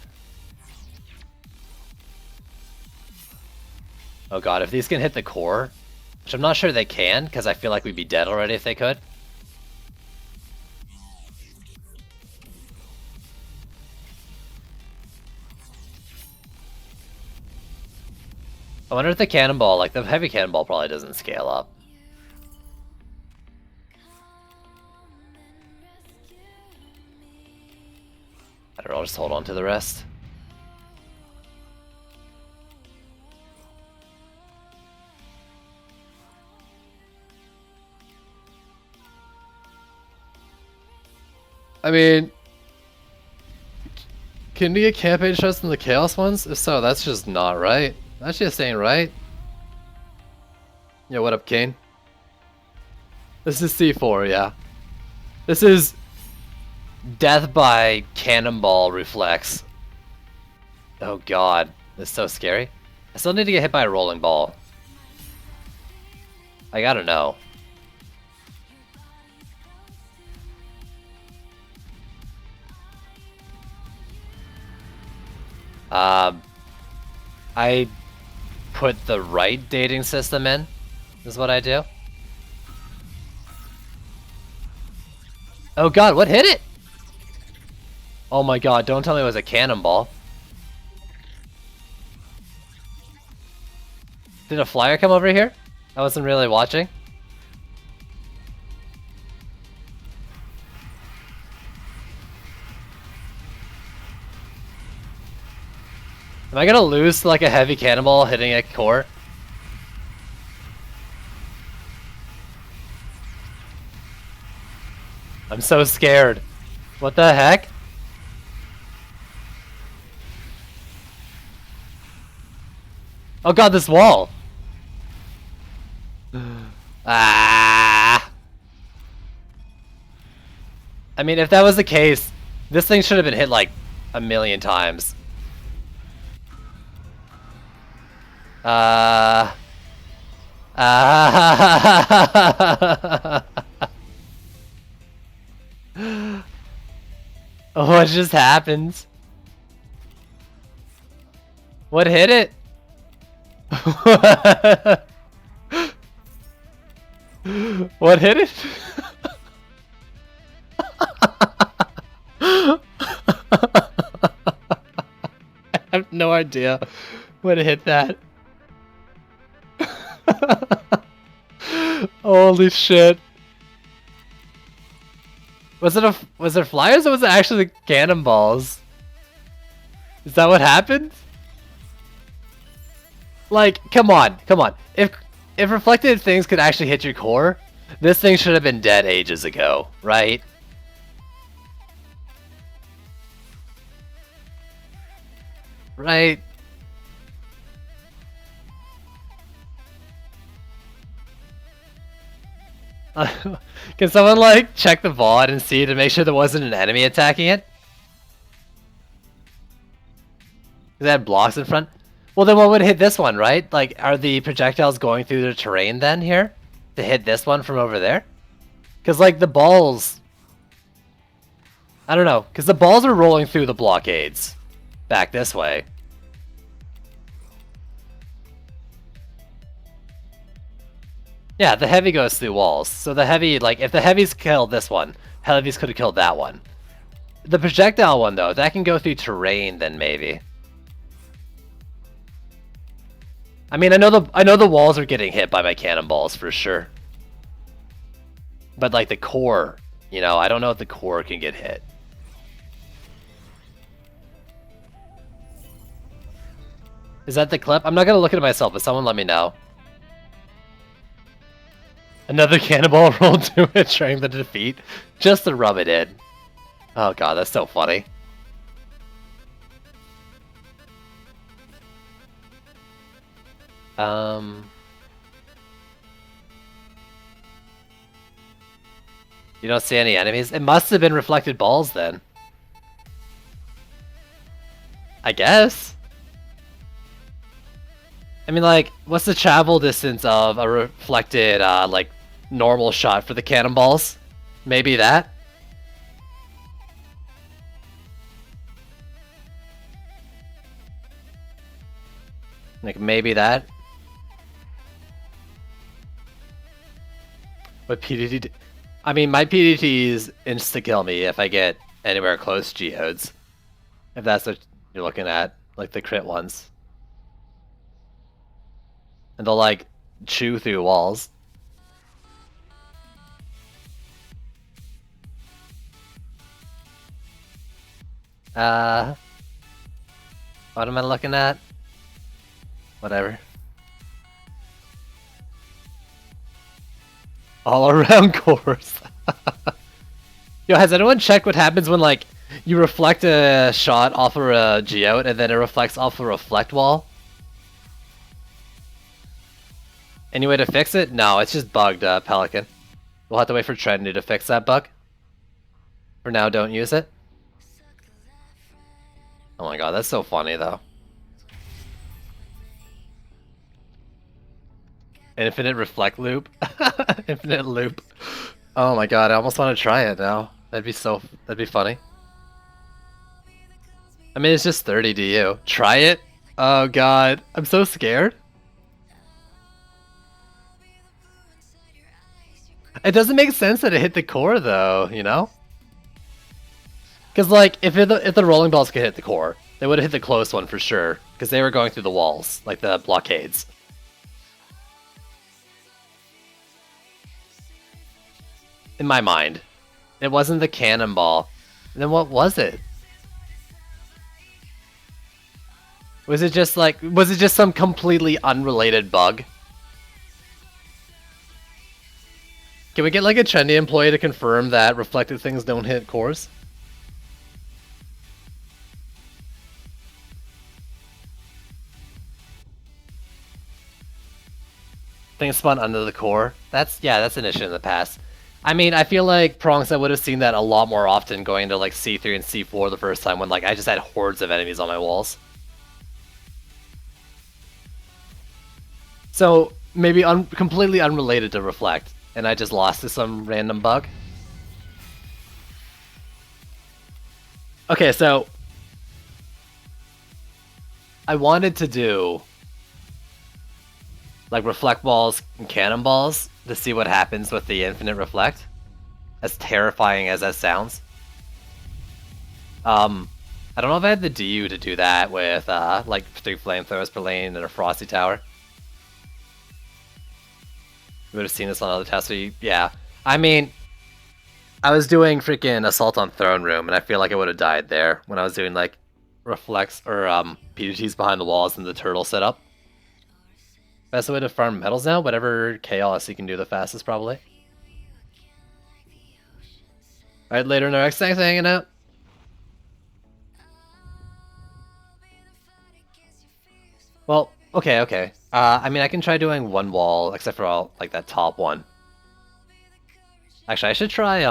Oh god, if these can hit the core, which I'm not sure they can, because I feel like we'd be dead already if they could. I wonder if the cannonball, like the heavy cannonball probably doesn't scale up. I don't know, I'll just hold on to the rest. I mean, can we get campaign shots in the Chaos ones? If so, that's just not right. That's just ain't right. Yo, what up, Kane? This is C4, yeah. This is death by cannonball reflex. Oh god, this is so scary. I still need to get hit by a rolling ball. I gotta know. I put the right dating system in, is what I do. Oh god, what hit it? Oh my god, don't tell me it was a cannonball. Did a flyer come over here? I wasn't really watching. Am I gonna lose to like a heavy cannonball hitting a core? I'm so scared. What the heck? Oh god, this wall! Ah! I mean, if that was the case, this thing should have been hit like a million times. What just happened? What hit it? What hit it? no idea when it hit that. Holy shit. Was there flyers or was it actually the cannonballs? Is that what happened? Like, come on. If reflected things could actually hit your core, this thing should have been dead ages ago, right? Right? Can someone like check the VOD and see to make sure there wasn't an enemy attacking it? Does it have blocks in front? Well, then what would hit this one, right? Like, are the projectiles going through the terrain then here to hit this one from over there? Because like the balls, I don't know, because the balls are rolling through the blockades back this way. Yeah, the heavy goes through walls. So the heavy, like, if the heavies killed this one, heavies could have killed that one. The projectile one, though, that can go through terrain then maybe. I mean, I know the walls are getting hit by my cannonballs for sure. But like the core, you know, I don't know if the core can get hit. Is that the clip? I'm not gonna look at it myself, but someone let me know. Another cannonball rolled to it, trying to defeat, just to rub it in. Oh god, that's so funny. You don't see any enemies? It must have been reflected balls then. I guess. I mean, like, what's the travel distance of a reflected, like, normal shot for the cannonballs? Maybe that? Like, maybe that? What PDT do? I mean, my PDTs insta-kill me if I get anywhere close geodes. If that's what you're looking at, like the crit ones. And they'll, like, chew through walls. What am I looking at? Whatever. All around cores. Yo, has anyone checked what happens when, like, you reflect a shot off of a geode and then it reflects off a reflect wall? Any way to fix it? No, it's just bugged, Pelican. We'll have to wait for Trendy to fix that bug. For now, don't use it. Oh my god, that's so funny, though. Infinite reflect loop? Infinite loop. Oh my god, I almost want to try it now. That'd be funny. I mean, it's just 30 DU. Try it? Oh god, I'm so scared. It doesn't make sense that it hit the core though, you know? Because like, if the rolling balls could hit the core, they would have hit the close one for sure. Because they were going through the walls, like the blockades. In my mind. It wasn't the cannonball. Then what was it? Was it just some completely unrelated bug? Can we get like a Trendy employee to confirm that reflected things don't hit cores? Things spawn under the core. That's an issue in the past. I mean, I feel like Prongs, I would have seen that a lot more often going to like C3 and C4 the first time when like I just had hordes of enemies on my walls. So maybe completely unrelated to reflect, and I just lost to some random bug. Okay, so I wanted to do like reflect balls and cannonballs to see what happens with the infinite reflect. As terrifying as that sounds. I don't know if I had the DU to do that with like 3 flamethrowers per lane and a Frosty Tower. You would have seen this on other tests. Yeah. I mean, I was doing freaking Assault on Throne Room, and I feel like I would have died there when I was doing like Reflex or PGTs behind the walls and the turtle setup. Best way to farm metals now? Whatever chaos you can do the fastest, probably. Alright, later, Norex. Thanks for hanging out. Well, okay. I mean, I can try doing one wall, except for all, like, that top one. Actually, I should try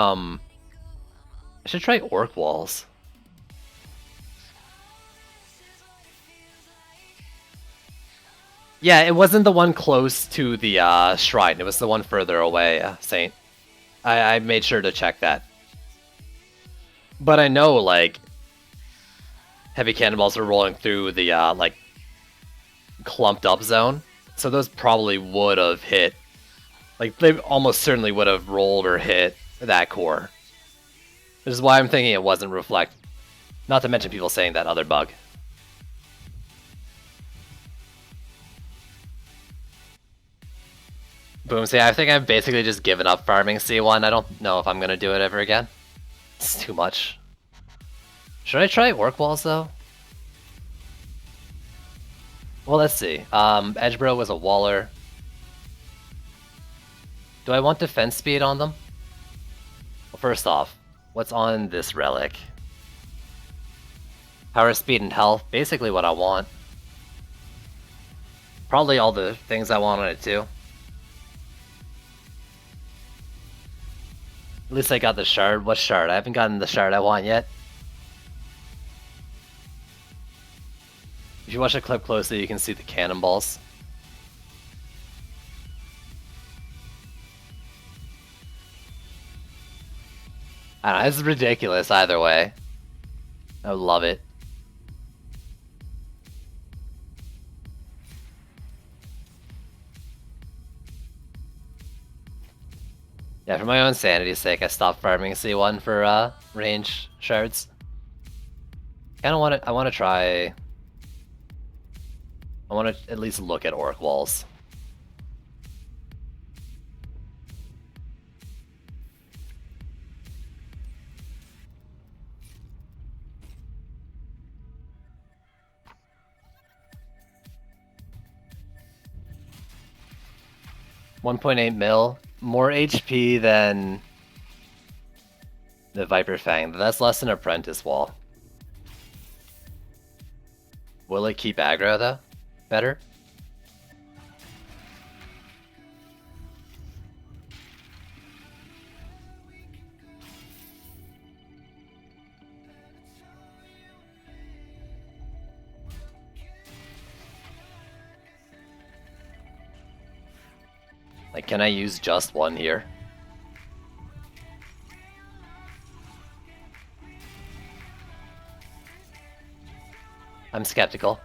orc walls. Yeah, it wasn't the one close to the shrine. It was the one further away, Saint. I made sure to check that. But I know, like, heavy cannonballs are rolling through the, like, clumped up zone. So those probably would have hit. Like, they almost certainly would have rolled or hit that core. Which is why I'm thinking it wasn't Reflect. Not to mention people saying that other bug. Boom, see, I think I've basically just given up farming C1. I don't know if I'm going to do it ever again. It's too much. Should I try orc walls, though? Well, let's see. Edgebro was a waller. Do I want defense speed on them? Well, first off, what's on this relic? Power, speed, and health. Basically what I want. Probably all the things I want on it, too. At least I got the shard. What shard? I haven't gotten the shard I want yet. If you watch the clip closely, you can see the cannonballs. I don't know, it's ridiculous either way. I love it. Yeah, for my own sanity's sake, I stopped farming C1 for range shards. Kinda want to. I want to try. I want to at least look at orc walls. $1.8 mil, more HP than the Viper Fang, but that's less than Apprentice Wall. Will it keep aggro though? Better? Like, can I use just one here? I'm skeptical.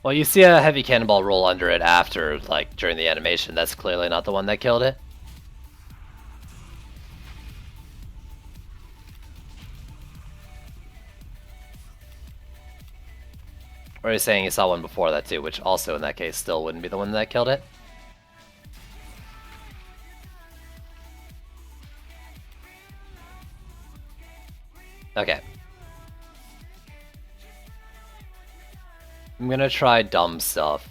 Well, you see a heavy cannonball roll under it after, like, during the animation. That's clearly not the one that killed it. Or he's saying he saw one before that too, which also in that case still wouldn't be the one that killed it. Okay. I'm gonna try dumb stuff.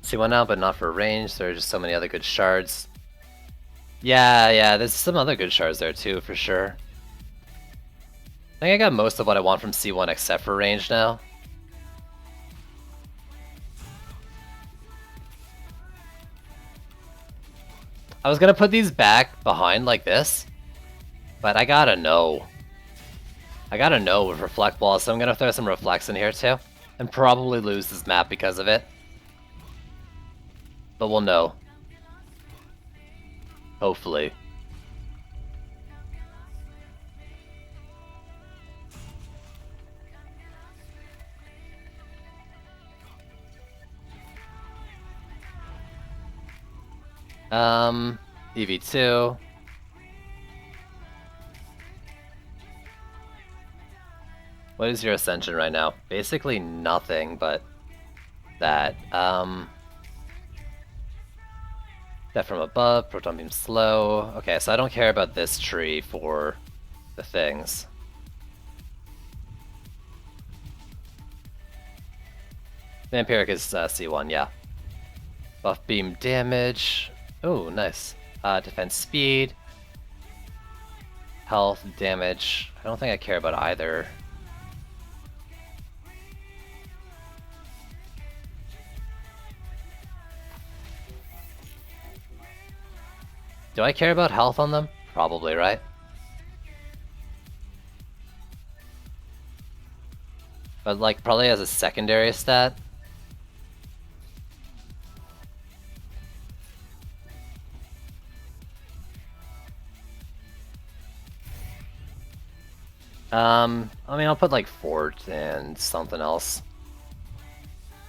See one now, but not for range. There are just so many other good shards. Yeah, there's some other good shards there too, for sure. I think I got most of what I want from C1 except for range now. I was gonna put these back behind like this, but I gotta know. I gotta know with Reflect Balls, so I'm gonna throw some Reflects in here too, and probably lose this map because of it. But we'll know. Hopefully. EV2. What is your ascension right now? Basically nothing, but that. That from above, proton beam slow. Okay, so I don't care about this tree for the things. Vampiric is C1, yeah. Buff beam damage. Oh, nice. Defense speed. Health, damage. I don't think I care about either. Do I care about health on them? Probably, right? But like, probably as a secondary stat. I mean, I'll put like Fort and something else.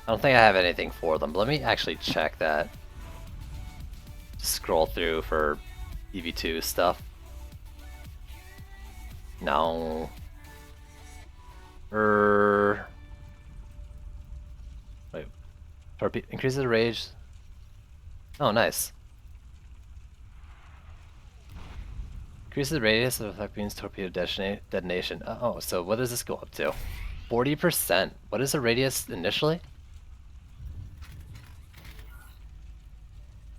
I don't think I have anything for them, but let me actually check that. Scroll through for EV2 stuff. No. Wait. Increases the rage. Oh, nice. Increases the radius of effect beam's torpedo detonation. Oh, so what does this go up to? 40%. What is the radius initially?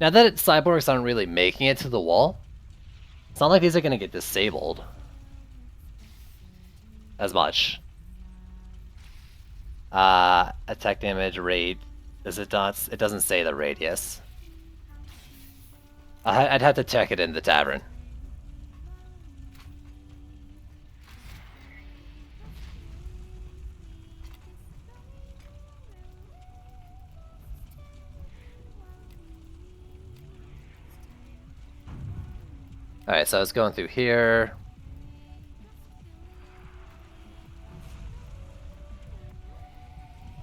Now that cyborgs aren't really making it to the wall, it's not like these are going to get disabled as much. Attack damage rate. Does it not? It doesn't say the radius. I'd have to check it in the tavern. Alright, so I was going through here.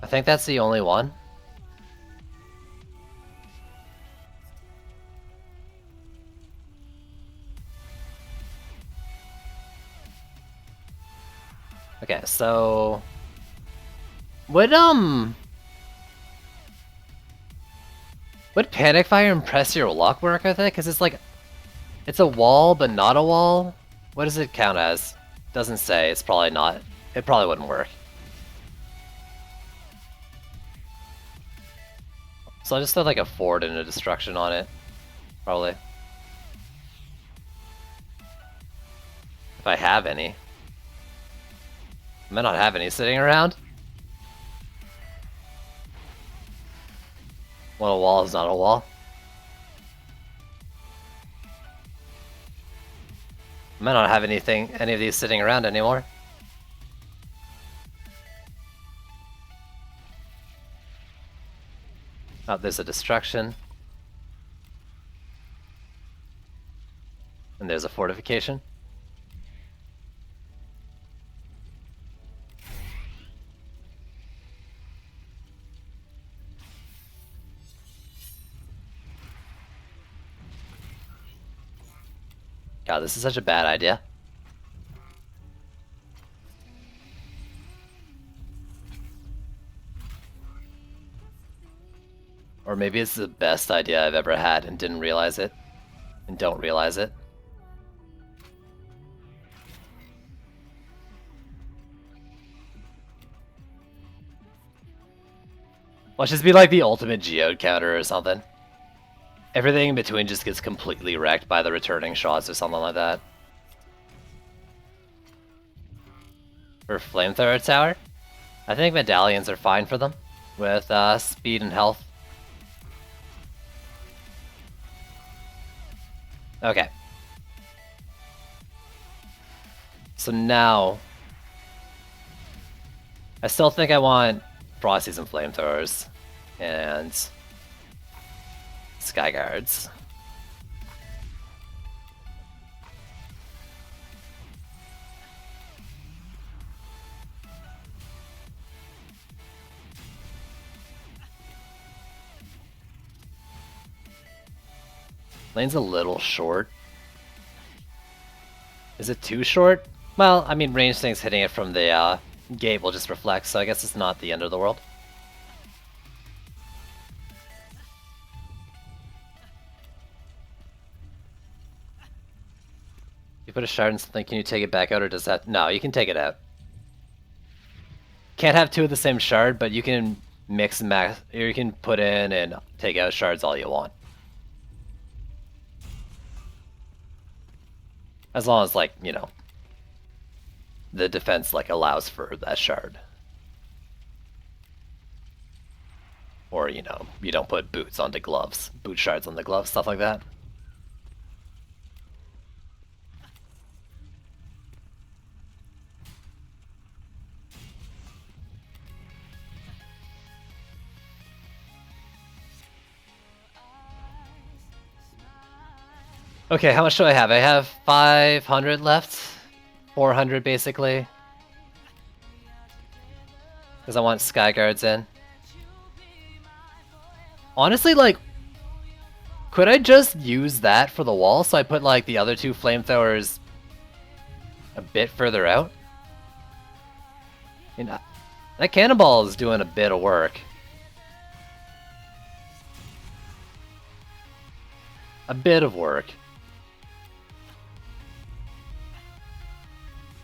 I think that's the only one. Okay, so would Panic Fire impress your luck work with it? Because it's like, it's a wall but not a wall. What does it count as? Doesn't say. It's probably not. It probably wouldn't work. So I'll just throw like a Fort and a Destruction on it. Probably. If I have any. I might not have any sitting around. Well, a wall is not a wall. I might not have any of these sitting around anymore. Oh, there's a Destruction. And there's a Fortification. God, this is such a bad idea. Or maybe it's the best idea I've ever had and didn't realize it. And don't realize it. Watch this be like the ultimate geode counter or something. Everything in between just gets completely wrecked by the returning shots or something like that. For Flamethrower Tower, I think medallions are fine for them with speed and health. Okay. So now, I still think I want Frosties and Flamethrowers and Sky Guards. Lane's a little short. Is it too short? Well, I mean, range things hitting it from the gate will just reflect, so I guess it's not the end of the world. You put a shard in something, can you take it back out, or does that... No, you can take it out. Can't have two of the same shard, but you can mix and match, or you can put in and take out shards all you want. As long as, like, you know, the defense, like, allows for that shard. Or, you know, you don't put boots onto gloves, boot shards on the gloves, stuff like that. Okay, how much do I have? I have 500 left. 400 basically. Because I want Sky Guards in. Honestly, like, could I just use that for the wall so I put like the other two flamethrowers a bit further out? You know, that cannonball is doing a bit of work. A bit of work.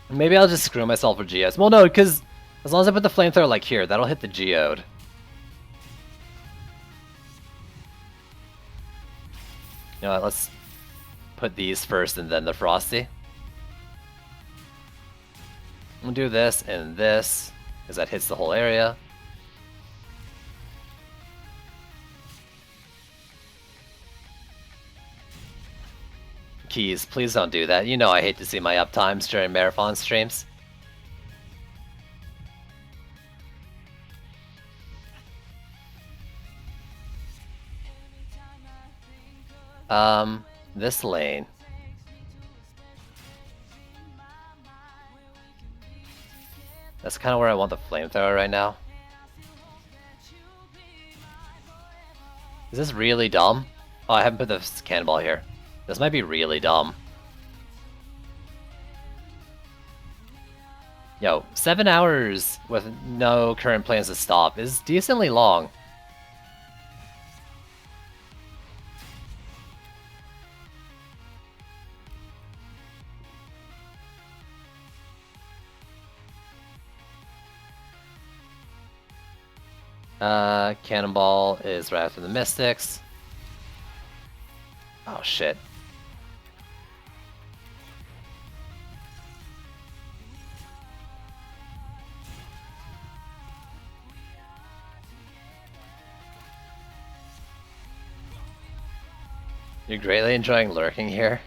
Maybe I'll just screw myself for geodes. Well, no, because as long as I put the flamethrower like here, that'll hit the geode. You know what, let's put these first and then the frosty. I'm gonna do this and this, because that hits the whole area. Keys, please don't do that. You know I hate to see my uptimes during marathon streams. This lane. That's kind of where I want the flamethrower right now. Is this really dumb? Oh, I haven't put the cannonball here. This might be really dumb. Yo, 7 hours with no current plans to stop is decently long. Cannonball is right after the Mystics. Oh shit. You're greatly enjoying lurking here?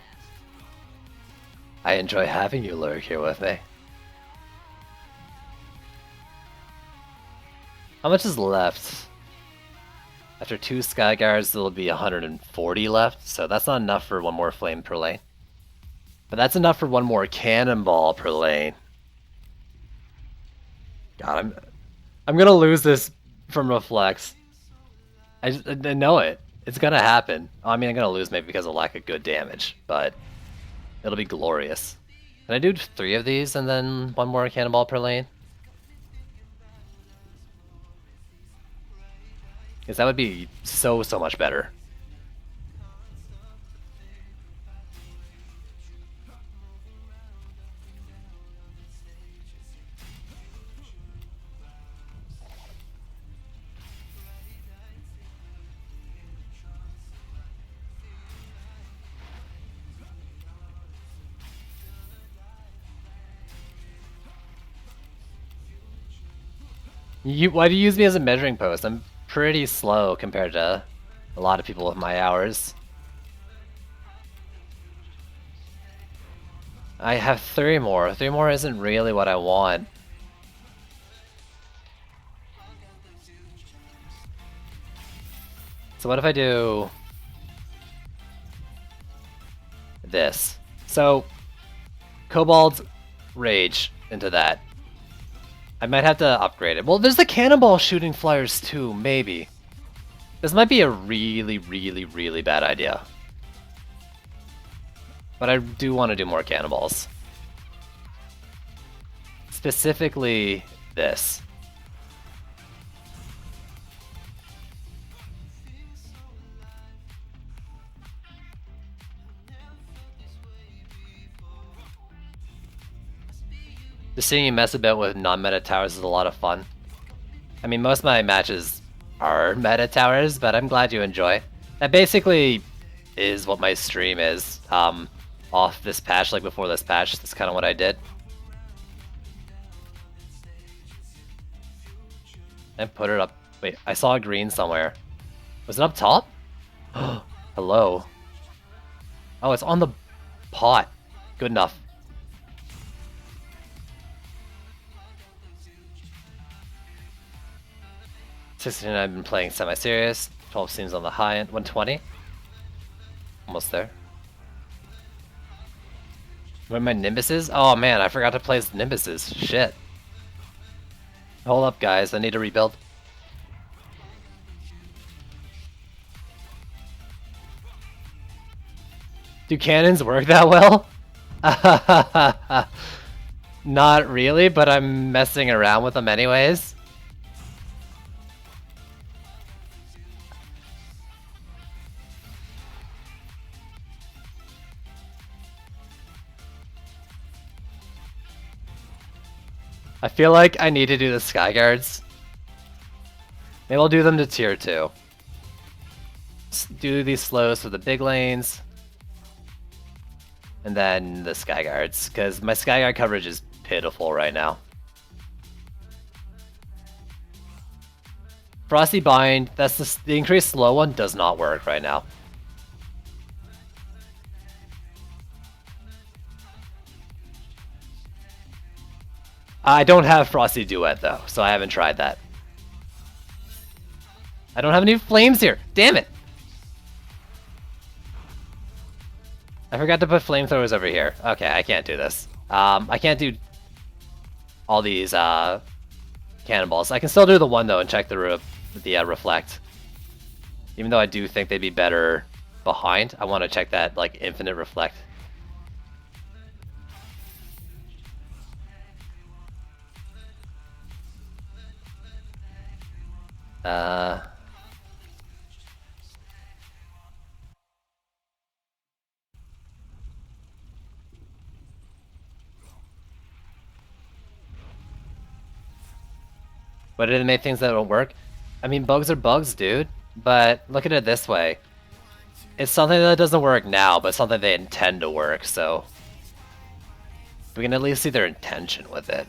I enjoy having you lurk here with me. How much is left? After 2 Sky Guards, there'll be 140 left, so that's not enough for one more flame per lane. But that's enough for one more cannonball per lane. God, I'm gonna lose this from Reflex. I know it. It's gonna happen. I mean, I'm gonna lose maybe because of lack of good damage, but it'll be glorious. Can I do 3 of these and then one more cannonball per lane? Because that would be so much better. Why do you use me as a measuring post? I'm pretty slow compared to a lot of people with my hours. I have 3 more. 3 more isn't really what I want. So what if I do this? So Cobalt Rage into that. I might have to upgrade it. Well, there's the cannonball shooting flyers too, maybe. This might be a really bad idea. But I do want to do more cannonballs. Specifically this. Just seeing you mess about with non-meta towers is a lot of fun. I mean, most of my matches are meta towers, but I'm glad you enjoy. That basically is what my stream is. Off this patch, like before this patch, that's kind of what I did. And put it up. Wait, I saw a green somewhere. Was it up top? Hello. Oh, it's on the pot. Good enough. 16, I've been playing semi-serious. 12 seems on the high end. 120. Almost there. Where are my Nimbuses? Oh man, I forgot to place Nimbuses. Shit. Hold up, guys. I need to rebuild. Do cannons work that well? Not really, but I'm messing around with them anyways. I feel like I need to do the Skyguards. Maybe I'll do them to tier 2. Do these slows for the big lanes. And then the Skyguards, because my Skyguard coverage is pitiful right now. Frosty Bind, that's the increased slow one, does not work right now. I don't have Frosty Duet though, so I haven't tried that. I don't have any flames here, damn it! I forgot to put flamethrowers over here. Okay, I can't do this. I can't do all these cannonballs. I can still do the one though and check the reflect. Even though I do think they'd be better behind, I want to check that like infinite reflect. What are the main things that don't work? I mean, bugs are bugs, dude. But look at it this way. It's something that doesn't work now, but something they intend to work, so we can at least see their intention with it.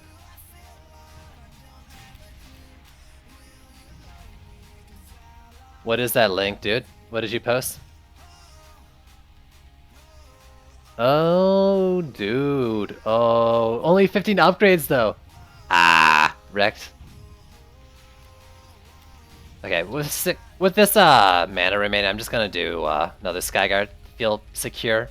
What is that link, dude? What did you post? Oh, dude. Oh, only 15 upgrades though. Ah, wrecked. Okay, with this mana remaining, I'm just gonna do another Skyguard. Feel secure.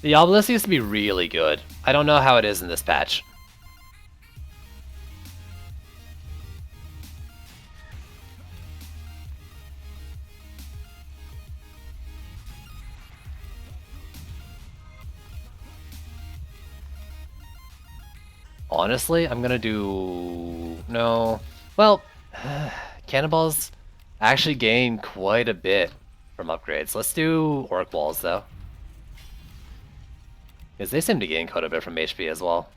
The Obelisk used to be really good. I don't know how it is in this patch. Honestly, I'm gonna do... no. Well, cannonballs actually gain quite a bit from upgrades. Let's do Orc Walls though. Because they seem to gain quite a bit from HP as well.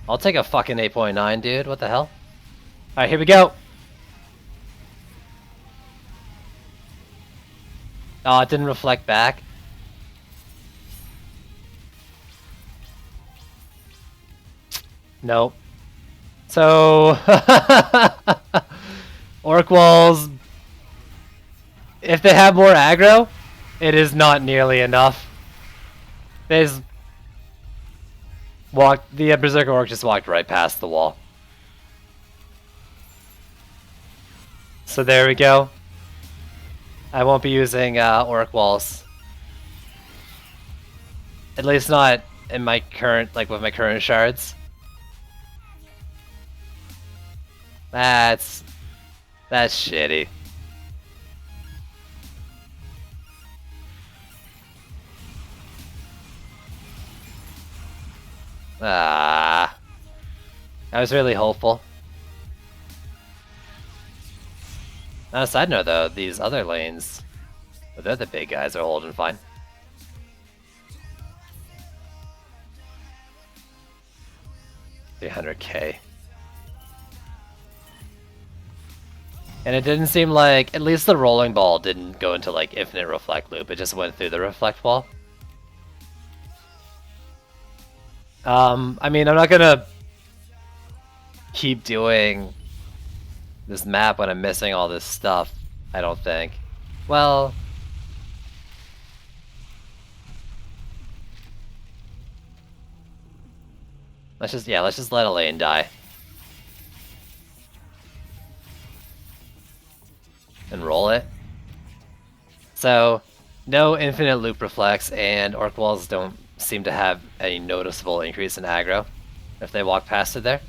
I'll take a fucking 8.9, dude. What the hell? Alright, here we go. Oh, it didn't reflect back. Nope. So, Orc Walls, if they have more aggro, it is not nearly enough. The Berserker Orc just walked right past the wall. So there we go. I won't be using Orc Walls. At least not in my current, like with my current shards. That's shitty. I was really hopeful. On a side note though, these other lanes, they're the big guys, are holding fine. $300K. And it didn't seem like, at least the rolling ball didn't go into like infinite reflect loop, it just went through the reflect wall. I mean, I'm not gonna keep doing this map when I'm missing all this stuff, I don't think. Well... let's just let a lane die. And roll it. So, no infinite loop reflex, and Orc Walls don't seem to have any noticeable increase in aggro if they walk past it there.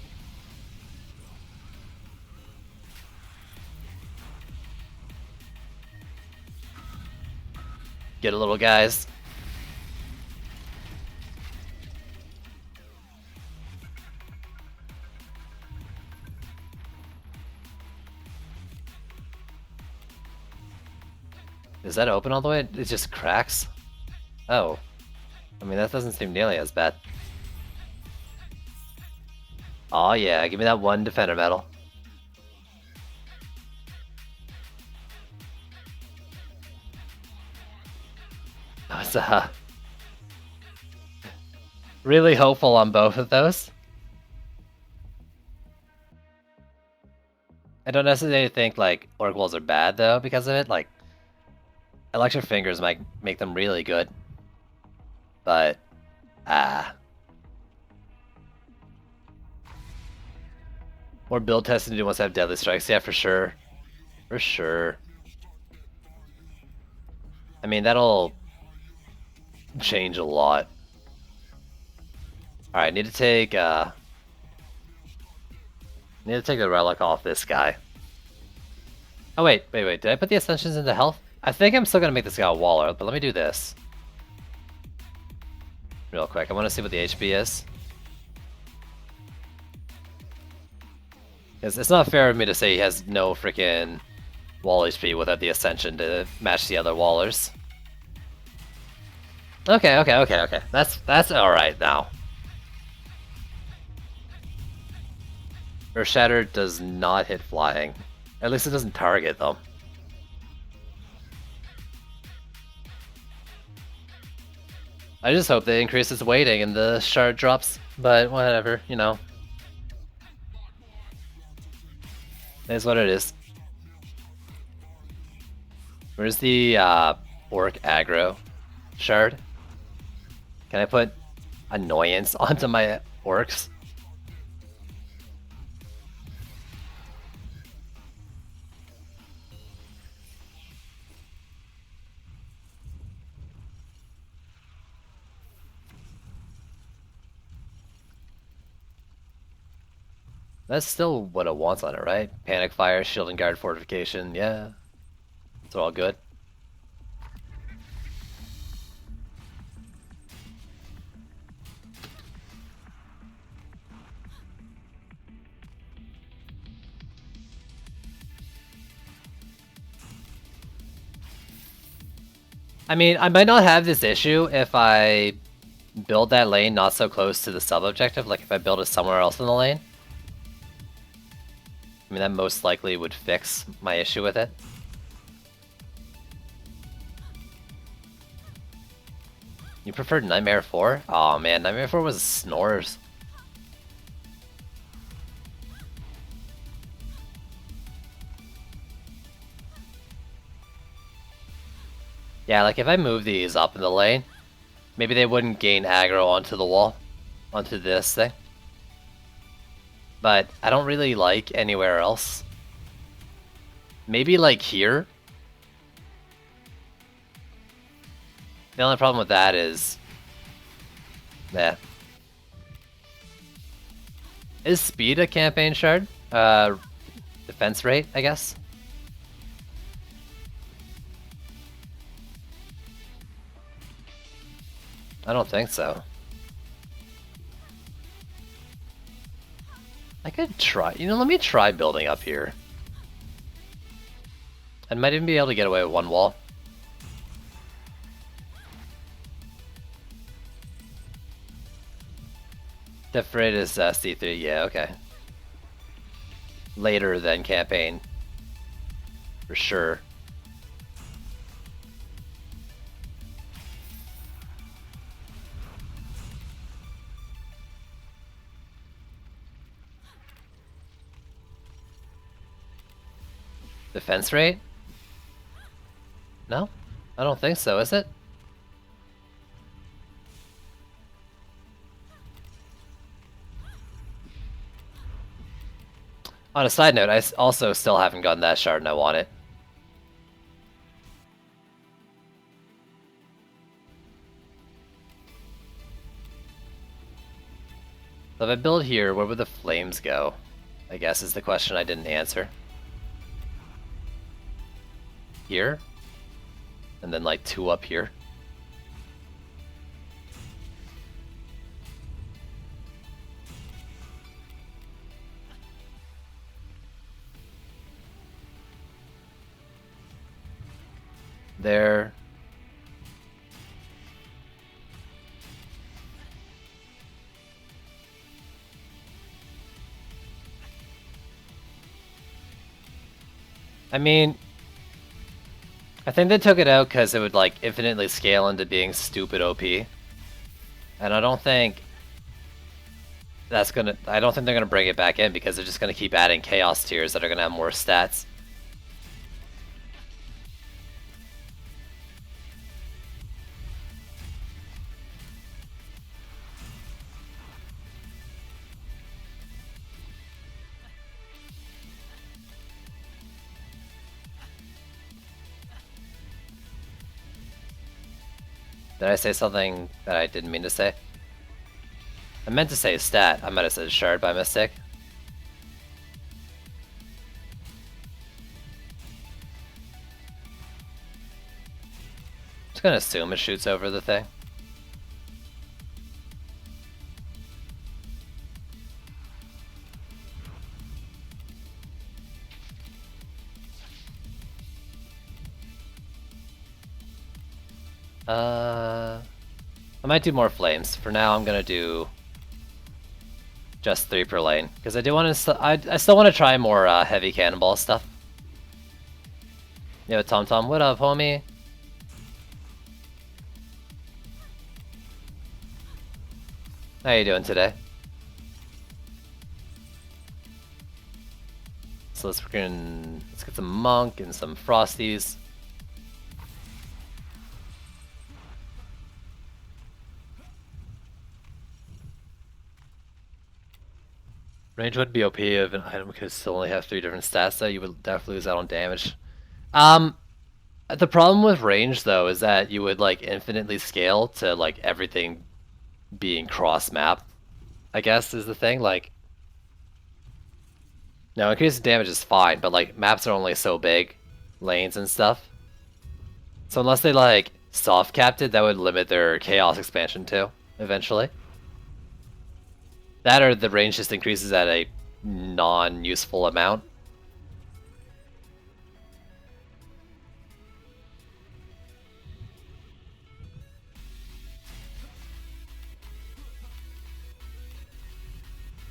Get a little, guys. Is that open all the way? It just cracks? Oh. I mean, that doesn't seem nearly as bad. Oh yeah, give me that one defender medal. I was really hopeful on both of those. I don't necessarily think like Orc Walls are bad though because of it. Like, Electric Fingers might make them really good. But, more build testing to do once I have Deadly Strikes. Yeah, for sure. For sure. I mean, that'll change a lot. Alright, need to take the relic off this guy. Oh wait, did I put the Ascensions into health? I think I'm still gonna make this guy a Waller, but let me do this. Real quick, I want to see what the HP is. Because it's not fair of me to say he has no freaking wall HP without the Ascension to match the other Wallers. Okay. That's alright now. Earth Shatter does not hit flying. At least it doesn't target though. I just hope they increase its weighting and the shard drops, but whatever, you know. It is what it is. Where's the Orc aggro shard? Can I put Annoyance onto my Orcs? That's still what it wants on it, right? Panic Fire, Shield and Guard Fortification, yeah. It's all good. I mean, I might not have this issue if I build that lane not so close to the sub-objective, like if I build it somewhere else in the lane. I mean, that most likely would fix my issue with it. You preferred Nightmare 4? Oh man, Nightmare 4 was snores. Yeah, like if I move these up in the lane, maybe they wouldn't gain aggro onto the wall. onto this thing. But I don't really like anywhere else. Maybe like here. The only problem with that is... yeah. Is speed a campaign shard? Defense rate, I guess? I don't think so. I could try, you know, let me try building up here. I might even be able to get away with one wall. Def rate is C3, yeah, okay. Later than campaign. For sure. Defense rate? No? I don't think so, is it? On a side note, I also still haven't gotten that shard and I want it. So if I build here, where would the flames go? I guess is the question I didn't answer. Here? And then like 2 up here. There. I mean, I think they took it out because it would like infinitely scale into being stupid OP. And I don't think that's gonna, I don't think they're gonna bring it back in because they're just gonna keep adding chaos tiers that are gonna have more stats. Did I say something that I didn't mean to say? I meant to say stat. I might have said shard by mistake. Just gonna assume it shoots over the thing. I might do more flames. For now, I'm gonna do just 3 per lane because I do want to. I still want to try more heavy cannonball stuff. Yo, Tom Tom, what up, homie? How you doing today? So let's get some monk and some frosties. Range would be OP if an item could still only have 3 different stats though. You would definitely lose out on damage. The problem with range though is that you would like infinitely scale to like everything being cross map, I guess is the thing. Like, no, increasing damage is fine, but like maps are only so big, lanes and stuff. So unless they like soft capped it, that would limit their chaos expansion too, eventually. That or the range just increases at a non-useful amount.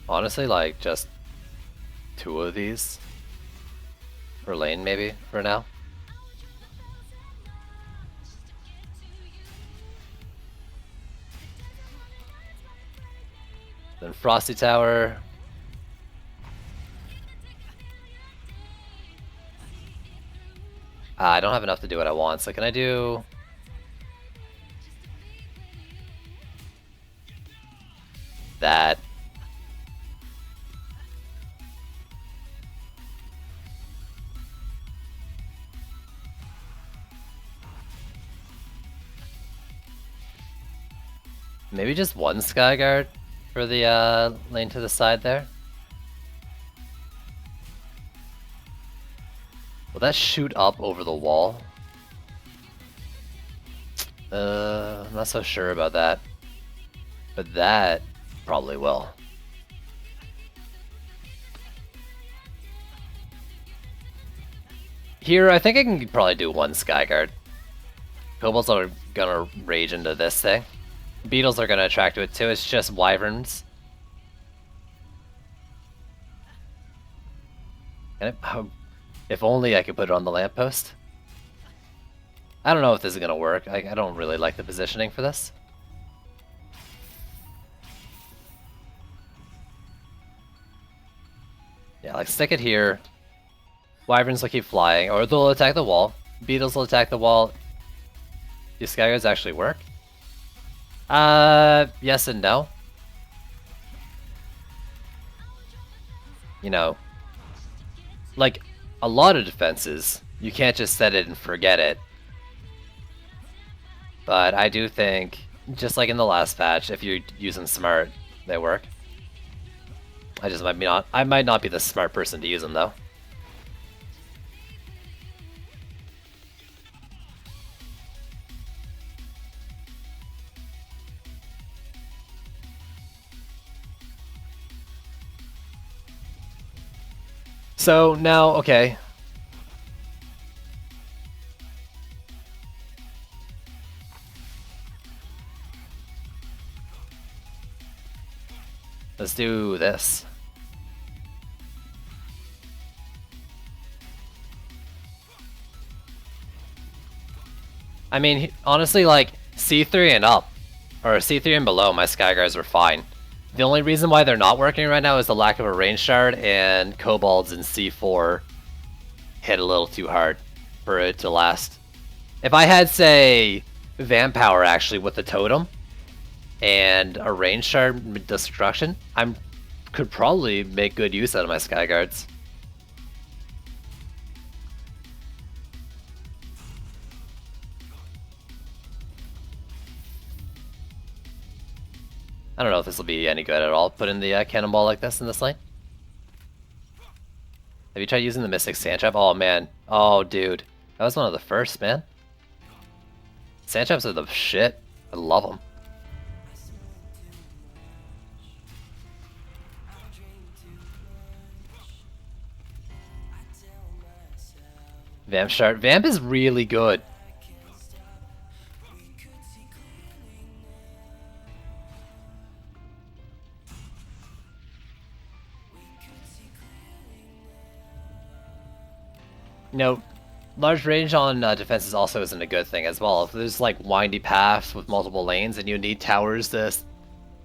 Honestly, like just 2 of these per lane maybe for now. Then Frosty Tower. I don't have enough to do what I want, so can I do... Maybe just one Skyguard for the lane to the side there. Will that shoot up over the wall? I'm not so sure about that. But that probably will. Here, I think I can probably do one Skyguard. Kobolds are gonna rage into this thing. Beetles are gonna attract to it too, it's just wyverns. If only I could put it on the lamppost. I don't know if this is gonna work. I don't really like the positioning for this. Yeah, like stick it here. Wyverns will keep flying, or they'll attack the wall. Beetles will attack the wall. Do Skyguards actually work? Yes and no. You know, like a lot of defenses, you can't just set it and forget it. But I do think, just like in the last patch, if you use them smart, they work. I might not be the smart person to use them though. So now, okay. Let's do this. I mean, honestly, like, C3 and up, or C3 and below, my Skyguards were fine. The only reason why they're not working right now is the lack of a range shard, and Kobolds in C4 hit a little too hard for it to last. If I had, say, Vamp Power actually with the Totem, and a range shard destruction, could probably make good use out of my Skyguards. I don't know if this will be any good at all. Put in the cannonball like this in this lane. Have you tried using the Mystic Sand Trap? Oh man. Oh dude. That was one of the first, man. Sand Traps are the shit. I love them. Vamp Shard. Vamp is really good. You know, large range on defenses also isn't a good thing as well. If there's like windy paths with multiple lanes and you need towers to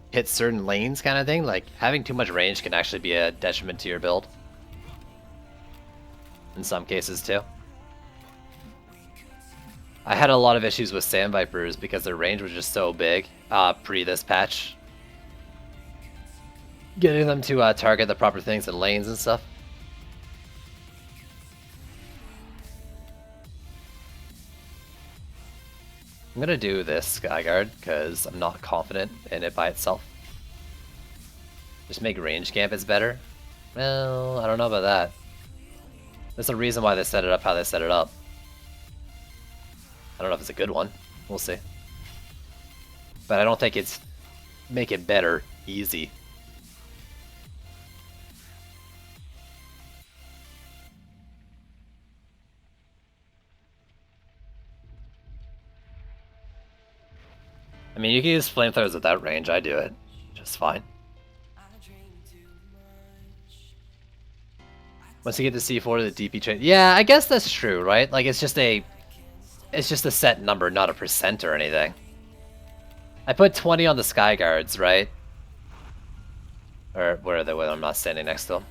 hit certain lanes kind of thing, like having too much range can actually be a detriment to your build. In some cases too. I had a lot of issues with Sand Vipers because their range was just so big pre this patch. Getting them to target the proper things in lanes and stuff. I'm gonna do this Skyguard because I'm not confident in it by itself. Just make range gambits better? Well, I don't know about that. There's a reason why they set it up how they set it up. I don't know if it's a good one. We'll see. But I don't think it's make it better easy. I mean, you can use flamethrowers without range. I do it just fine. Once you get to C4, the DP trade. Yeah, I guess that's true, right? Like it's just a set number, not a percent or anything. I put 20 on the Skyguards, right? Or where are they when I'm not standing next to them?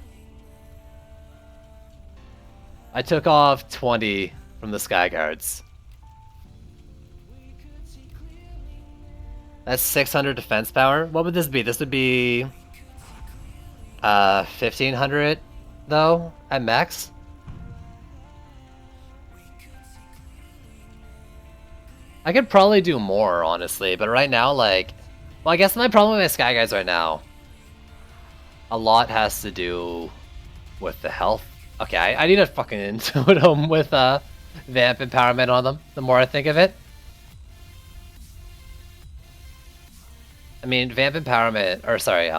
I took off 20 from the Skyguards. That's 600 defense power. What would this be? This would be 1500 though at max. I could probably do more honestly, but right now like Well, I guess my problem with my Sky Guys right now, a lot has to do with the health. Okay, I need to fucking intuit them with Vamp Empowerment on them, the more I think of it. I mean, Vamp Empowerment, or sorry,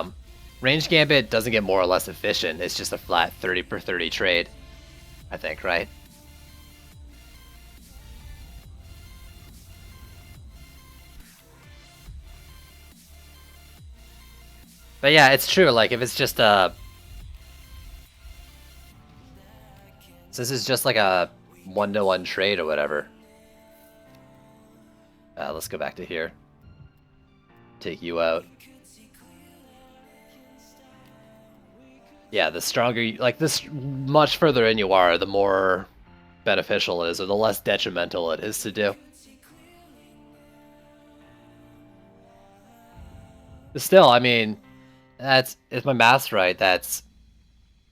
Range Gambit doesn't get more or less efficient, it's just a flat 30 per 30 trade, I think, right? But yeah, it's true, like, if it's just this is just like a 1-to-1 trade or whatever. Let's go back to here. Take you out. Yeah, the stronger you, like this, much further in you are, the more beneficial it is, or the less detrimental it is to do. But still, I mean, that's, if my math's right, that's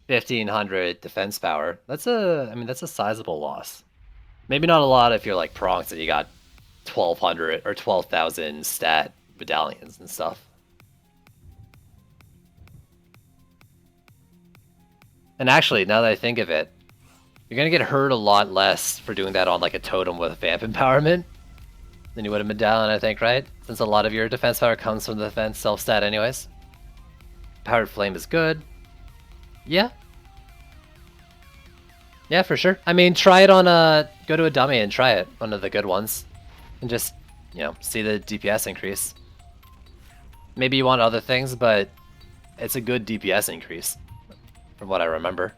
1500 defense power. That's a sizable loss. Maybe not a lot if you're like Pronx and you got 1200 or 12,000 stat medallions and stuff. And actually, now that I think of it, you're gonna get hurt a lot less for doing that on like a totem with Vamp Empowerment than you would a medallion, I think, right? Since a lot of your defense power comes from the defense self-stat anyways. Powered Flame is good. Yeah. Yeah, for sure. I mean, try it on go to a dummy and try it, one of the good ones. And just, you know, see the DPS increase. Maybe you want other things, but it's a good DPS increase, from what I remember.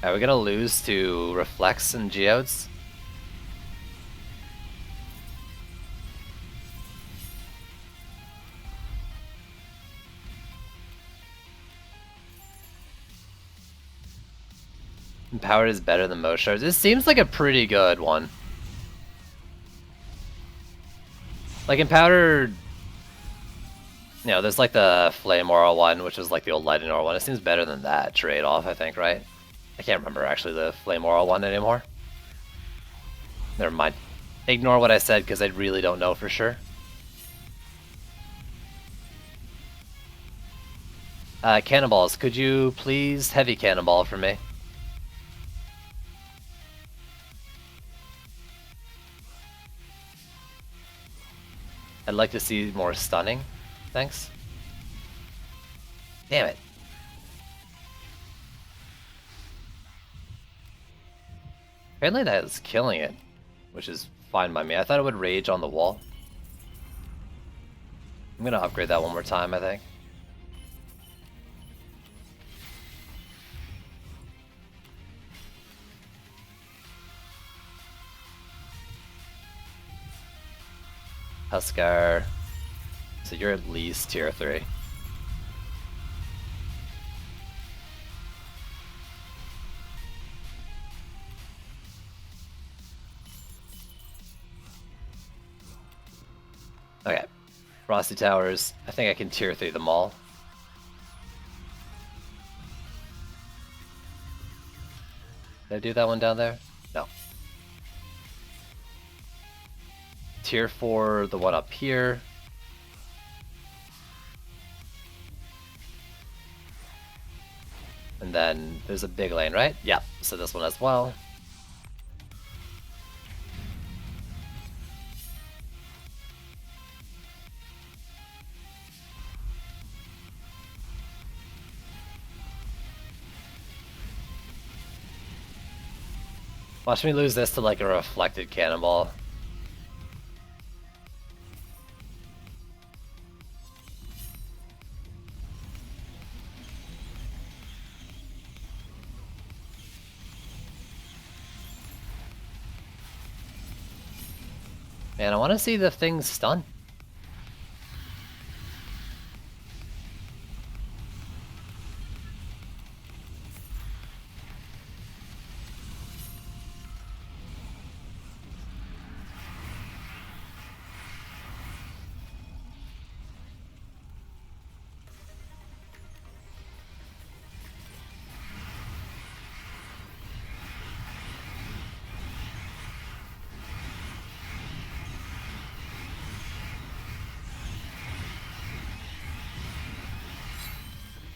Are we gonna lose to Reflex and Geodes? Empowered is better than most shards. This seems like a pretty good one. Like Empowered, you know, there's like the Flame Aura one, which is like the old Lightning Aura one. It seems better than that trade-off, I think, right? I can't remember actually the Flame Aura one anymore. Never mind. Ignore what I said because I really don't know for sure. Cannonballs, could you please heavy cannonball for me? I'd like to see more stunning. Thanks. Damn it. Apparently that is killing it, which is fine by me. I thought it would rage on the wall. I'm gonna upgrade that one more time, I think. Huskar. So you're at least tier 3. Okay. Frosty Towers. I think I can tier 3 them all. Did I do that one down there? No. Tier 4, the one up here. And then there's a big lane, right? Yeah, so this one as well. Watch me lose this to like a reflected cannonball. Man, I want to see the thing stun.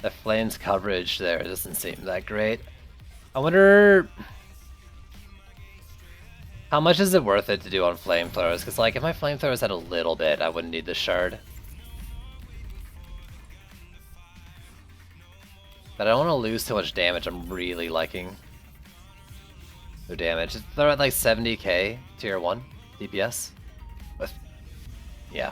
The flames coverage there doesn't seem that great. I wonder how much is it worth it to do on flamethrowers? Because like if my flamethrowers had a little bit, I wouldn't need the shard. But I don't want to lose too much damage. I'm really liking their damage. They're at like 70k tier 1 DPS. With yeah.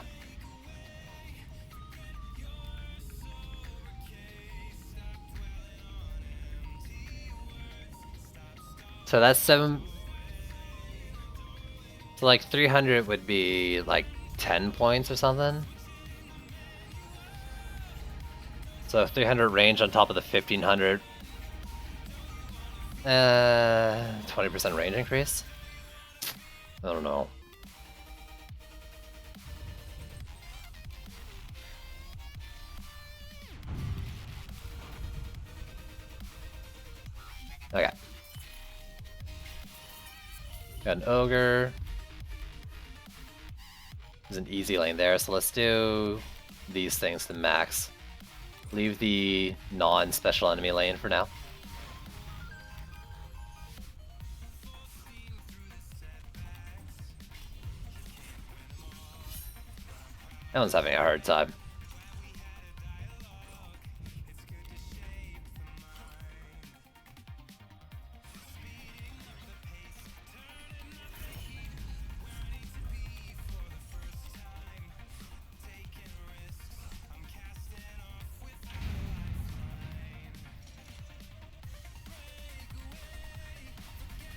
So that's 7. So like 300 would be like 10 points or something. So 300 range on top of the 1500. 20% range increase? I don't know. Okay. Got an ogre. There's an easy lane there, so let's do these things to max. Leave the non-special enemy lane for now. That one's having a hard time.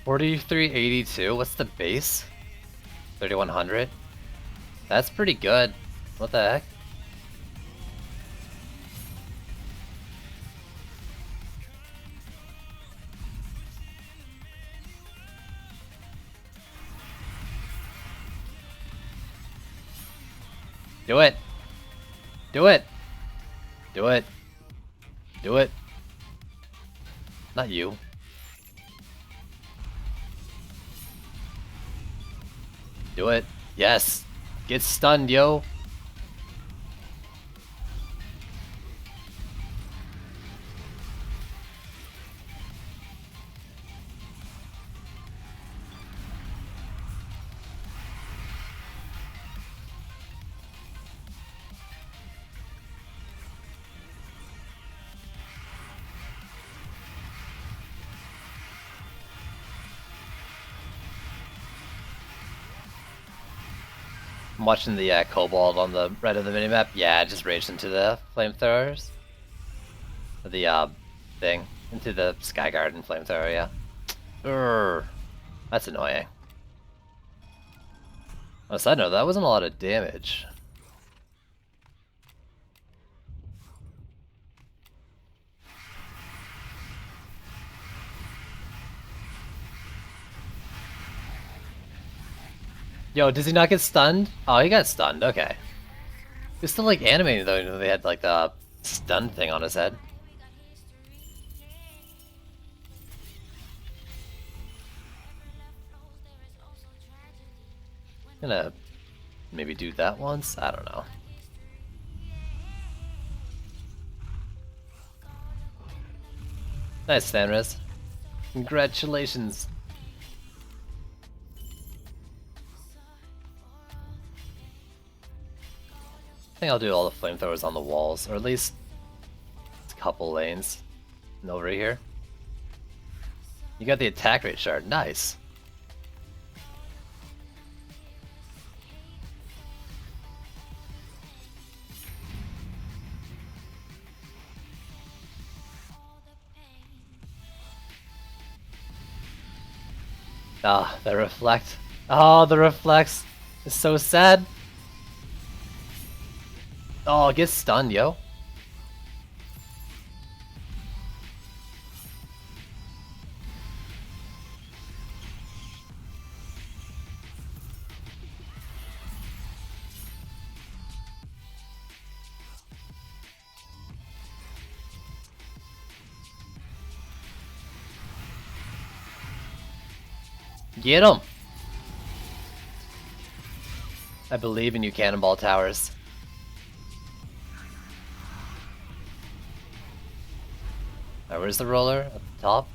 $43.82. What's the base? 3,100. That's pretty good. What the heck? Do it. Do it. Do it. Do it. Not you. Do it. Yes. Get stunned, yo. I'm watching the Kobold on the right of the minimap. Yeah, it just raged into the flamethrowers. The thing. Into the Sky Garden flamethrower, yeah. Urgh. That's annoying. On a side note, that wasn't a lot of damage. Yo, does he not get stunned? Oh, he got stunned, okay. He's still like animating though, you know, they had like the stun thing on his head. Gonna maybe do that once? I don't know. Nice, Stanris. Congratulations. I think I'll do all the flamethrowers on the walls, or at least a couple lanes. And over here. You got the attack rate shard, nice. Ah, the reflect. Oh, the reflects. It's so sad. Oh, get stunned, yo. Get him! I believe in you, Cannonball Towers. Alright, where's the roller? At the top?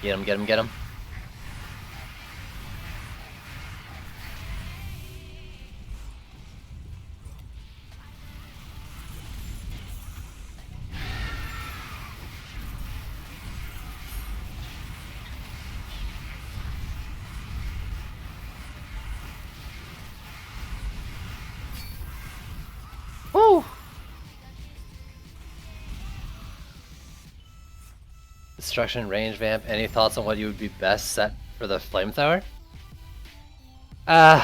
Get him, get him, get him. Woo! Destruction, range vamp. Any thoughts on what you would be best set for the flamethrower? I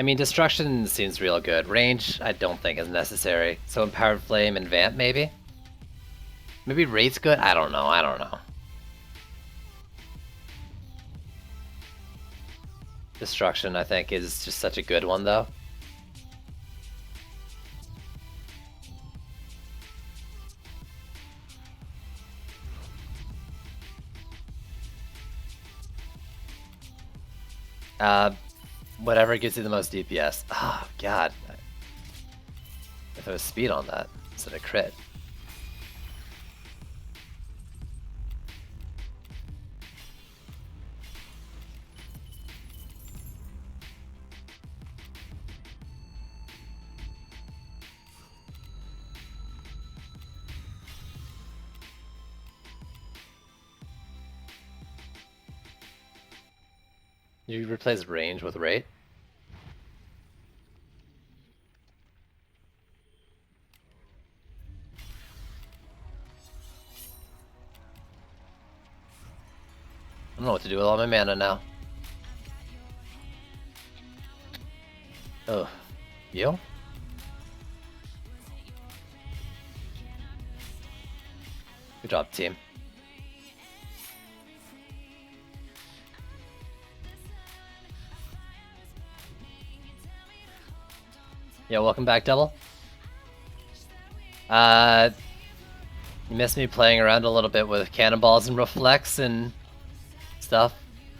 mean, destruction seems real good. Range, I don't think is necessary. So empowered flame and vamp, maybe. Maybe rate's good. I don't know. I don't know. Destruction, I think, is just such a good one, though. Whatever gives you the most DPS. Oh, God. If it was speed on that, instead of crit. You replace range with rate? I don't know what to do with all my mana now. Oh, you? Good job, team. Yeah, welcome back, Devil. You missed me playing around a little bit with cannonballs and reflex and stuff,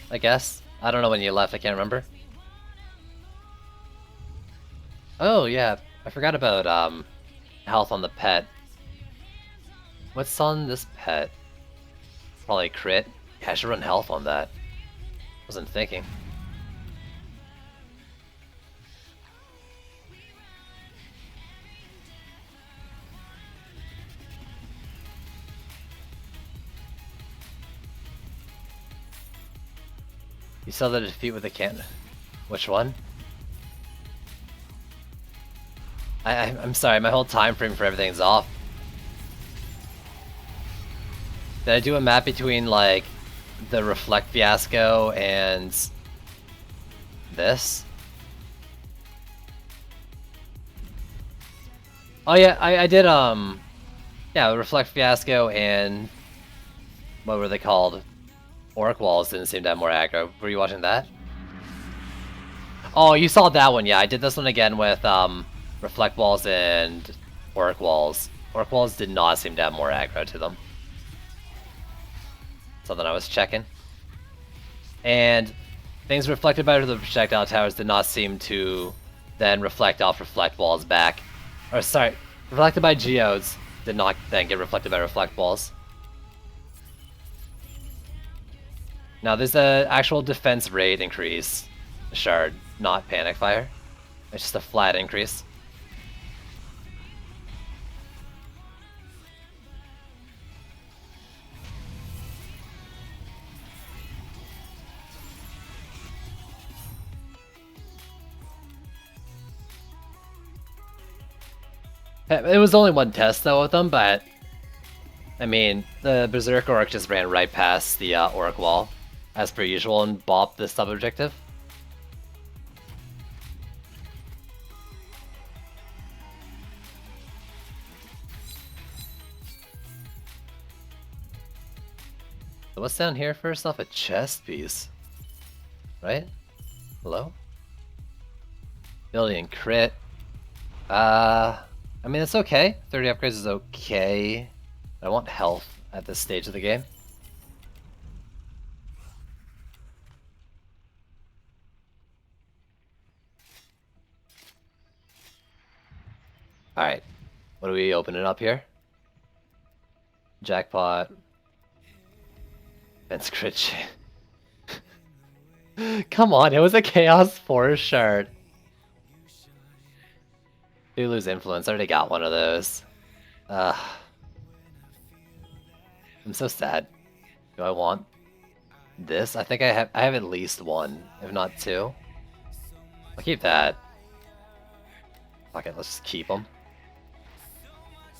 I guess. I don't know when you left, I can't remember. Oh, yeah, I forgot about health on the pet. What's on this pet? Probably crit. Yeah, I should run health on that. Wasn't thinking. You saw the defeat with the cannon. Which one? I'm sorry, my whole time frame for everything's off. Did I do a map between, like, the Reflect Fiasco and this? Oh yeah, I did, yeah, Reflect Fiasco and what were they called? Orc Walls didn't seem to have more aggro. Were you watching that? Oh, you saw that one, yeah. I did this one again with Reflect Walls and Orc Walls. Orc Walls did not seem to have more aggro to them. Something I was checking. And things reflected by the projectile towers did not seem to then reflect off Reflect Walls back. Or sorry, reflected by geodes did not then get reflected by Reflect Walls. Now there's an actual defense rate increase, Shard, not Panic Fire. It's just a flat increase. It was only one test though with them, but I mean, the Berserk Orc just ran right past the Orc Wall, as per usual, and bopped the sub-objective. So what's down here first off? A chest piece. Right? Hello? Ability and crit. I mean, it's okay. 30 upgrades is okay. I want health at this stage of the game. What are we opening up here? Jackpot. Fence crit shit. Come on, it was a Chaos Force shard. Do lose influence. I already got one of those. I'm so sad. Do I want this? I think I have at least one, if not two. I'll keep that. Fuck it, let's just keep them.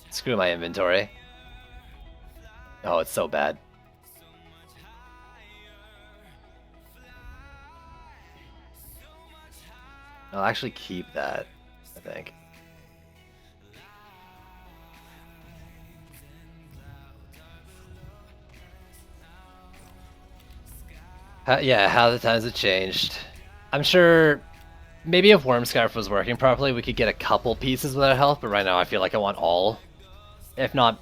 Screw my inventory. Oh, it's so bad. I'll actually keep that, I think. Yeah, how the times have changed. I'm sure maybe if Wormscarf was working properly, we could get a couple pieces without health, but right now I feel like I want all. If not,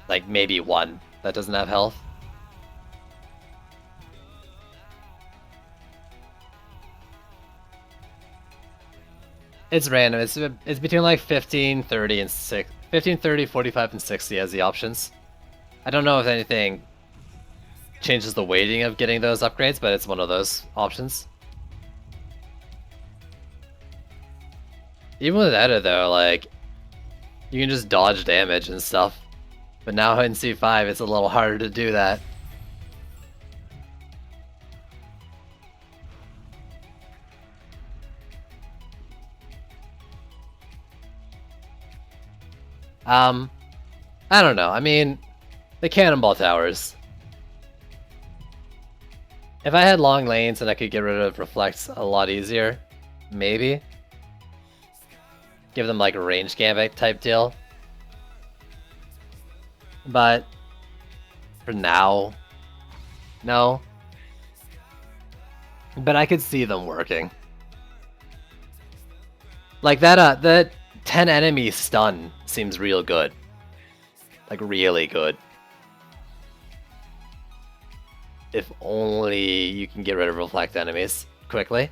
like maybe one that doesn't have health. It's random. It's between like 15, 30, and 15, 30, 45, and 60 as the options. I don't know if anything changes the weighting of getting those upgrades, but it's one of those options. Even with Edda though, like, you can just dodge damage and stuff. But now in C5, it's a little harder to do that. I don't know. I mean, the cannonball towers. If I had long lanes and I could get rid of reflects a lot easier, maybe. Give them like a range gambit type deal. But for now, no. But I could see them working. Like that the 10 enemy stun seems real good. Like really good. If only you can get rid of reflect enemies quickly.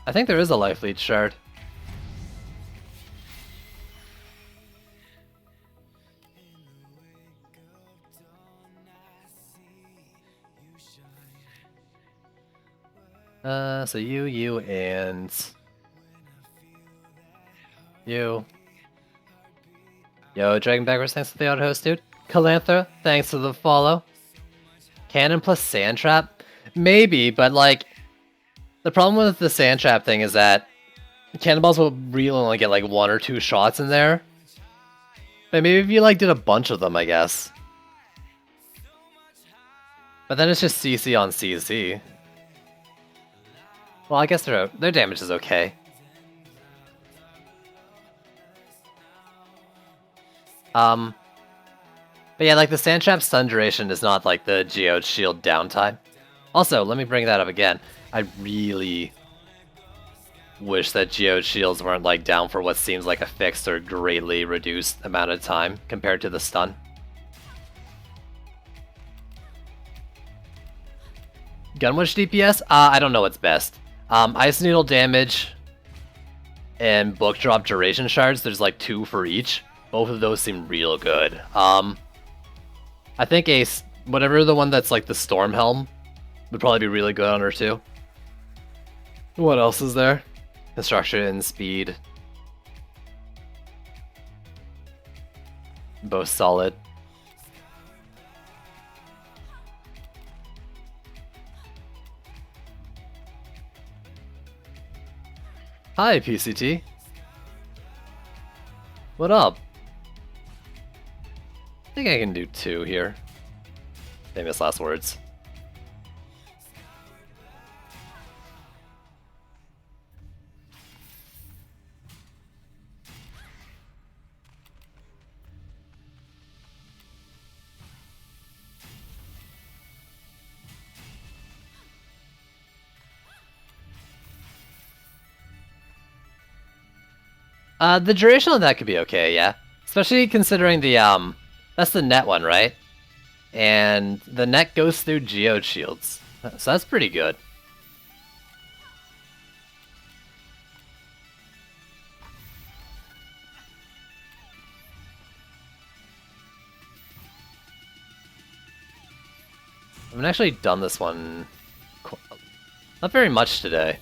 I think there is a life lead shard. So you, and you. Yo, Dragon Backwards, thanks for the auto host, dude. Calanthra, thanks for the follow. Cannon plus Sand Trap? Maybe, but like, the problem with the Sand Trap thing is that cannonballs will really only get like 1 or 2 shots in there. But maybe if you like did a bunch of them, I guess. But then it's just CC on CC. Well, I guess their damage is okay. But yeah, like the Sand Trap stun duration is not like the Geode Shield downtime. Also, let me bring that up again. I really wish that Geode Shields weren't like down for what seems like a fixed or greatly reduced amount of time compared to the stun. Gunwish DPS? I don't know what's best. Ice Needle damage and Book Drop duration shards, there's like 2 for each. Both of those seem real good. I think whatever the one that's like the Storm Helm would probably be really good on her too. What else is there? Construction, speed. Both solid. Hi, PCT. What up? I think I can do 2 here. Famous last words. The duration on that could be okay, yeah. Especially considering the, that's the net one, right? and the net goes through Geode Shields. So that's pretty good. I haven't actually done this one not very much today.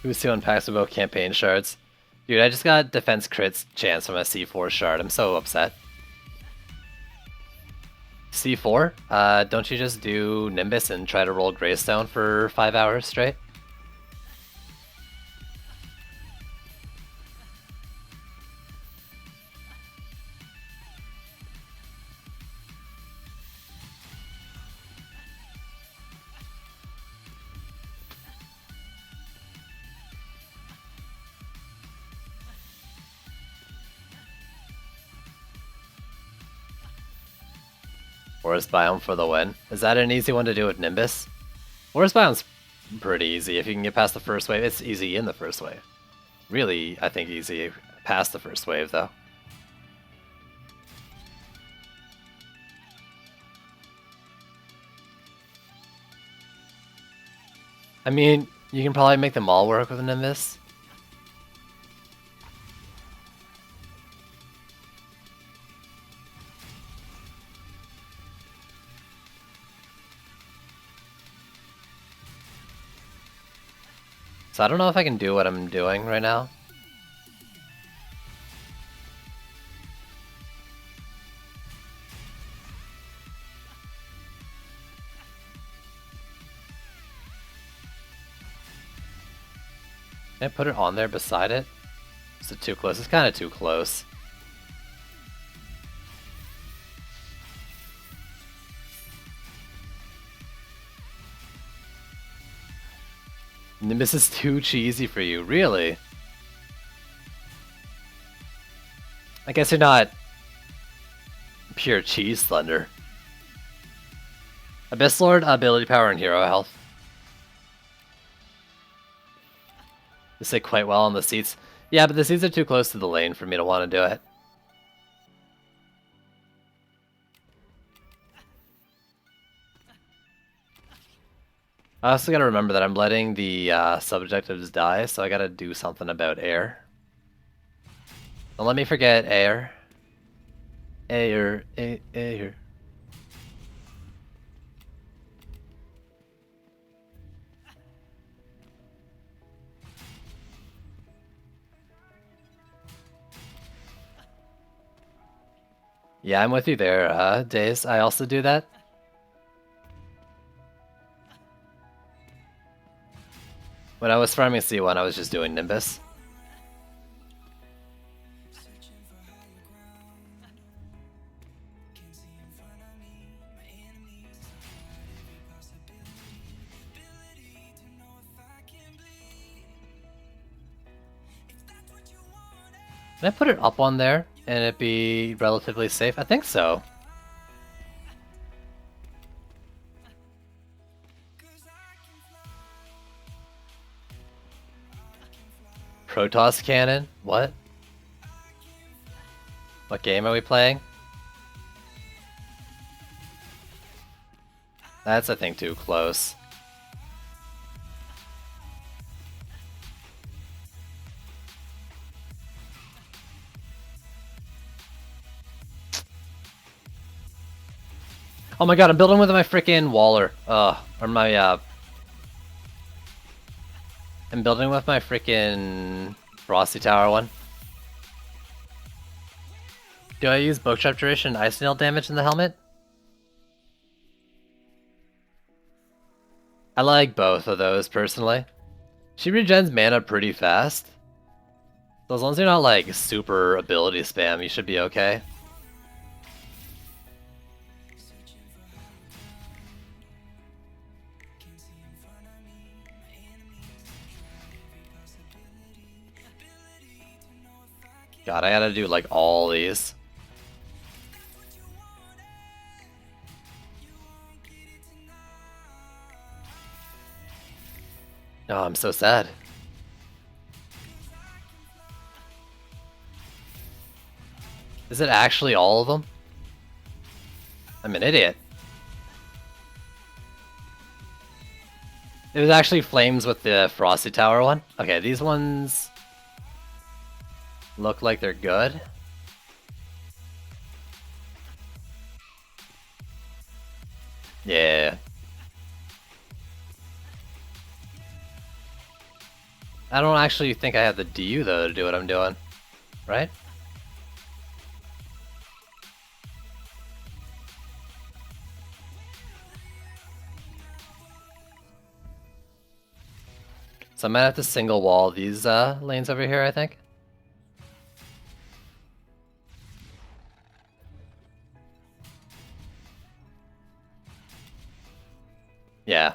Who's doing packs with both campaign shards? Dude, I just got defense crits chance from a C4 shard. I'm so upset. C4? Don't you just do Nimbus and try to roll Greystone for 5 hours straight? Forest Biome for the win. Is that an easy one to do with Nimbus? Forest Biome's pretty easy. If you can get past the first wave, it's easy in the first wave. Really, I think easy past the first wave, though. I mean, you can probably make them all work with Nimbus. So I don't know if I can do what I'm doing right now. Can I put it on there beside it? Is it too close? It's kind of too close. Nimbus is too cheesy for you, really? I guess you're not pure cheese thunder. Abyss Lord, ability power, and hero health. You sit quite well on the seats. Yeah, but the seats are too close to the lane for me to want to do it. I also gotta remember that I'm letting the subjectives die, so I gotta do something about air. Don't let me forget air. Air. Yeah, I'm with you there, Days. I also do that. When I was farming C1, I was just doing Nimbus. Can I put it up on there and it be relatively safe? I think so. Protoss cannon? What? What game are we playing? That's, I think, too close. Oh my god, I'm building with my freaking Waller. Or my, I'm building with my freaking Frosty Tower one. Do I use Booktrap duration and Ice Nail damage in the helmet? I like both of those, personally. She regens mana pretty fast. So as long as you're not, like, super ability spam, you should be okay. God, I gotta do like all these. Oh, I'm so sad. Is it actually all of them? I'm an idiot. It was actually flames with the Frosty Tower one. Okay, these ones look like they're good. Yeah. I don't actually think I have the DU though to do what I'm doing, right? So I might have to single wall these lanes over here, I think. Yeah.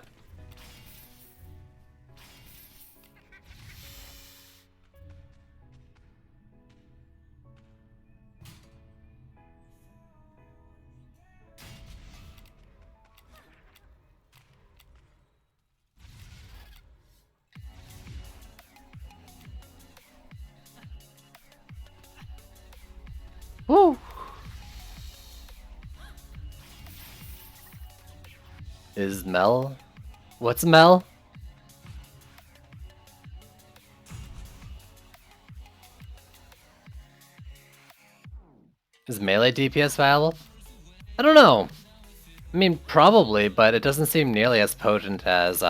Woo! Is Mel? What's Mel? Is melee DPS viable? I don't know. I mean, probably, but it doesn't seem nearly as potent as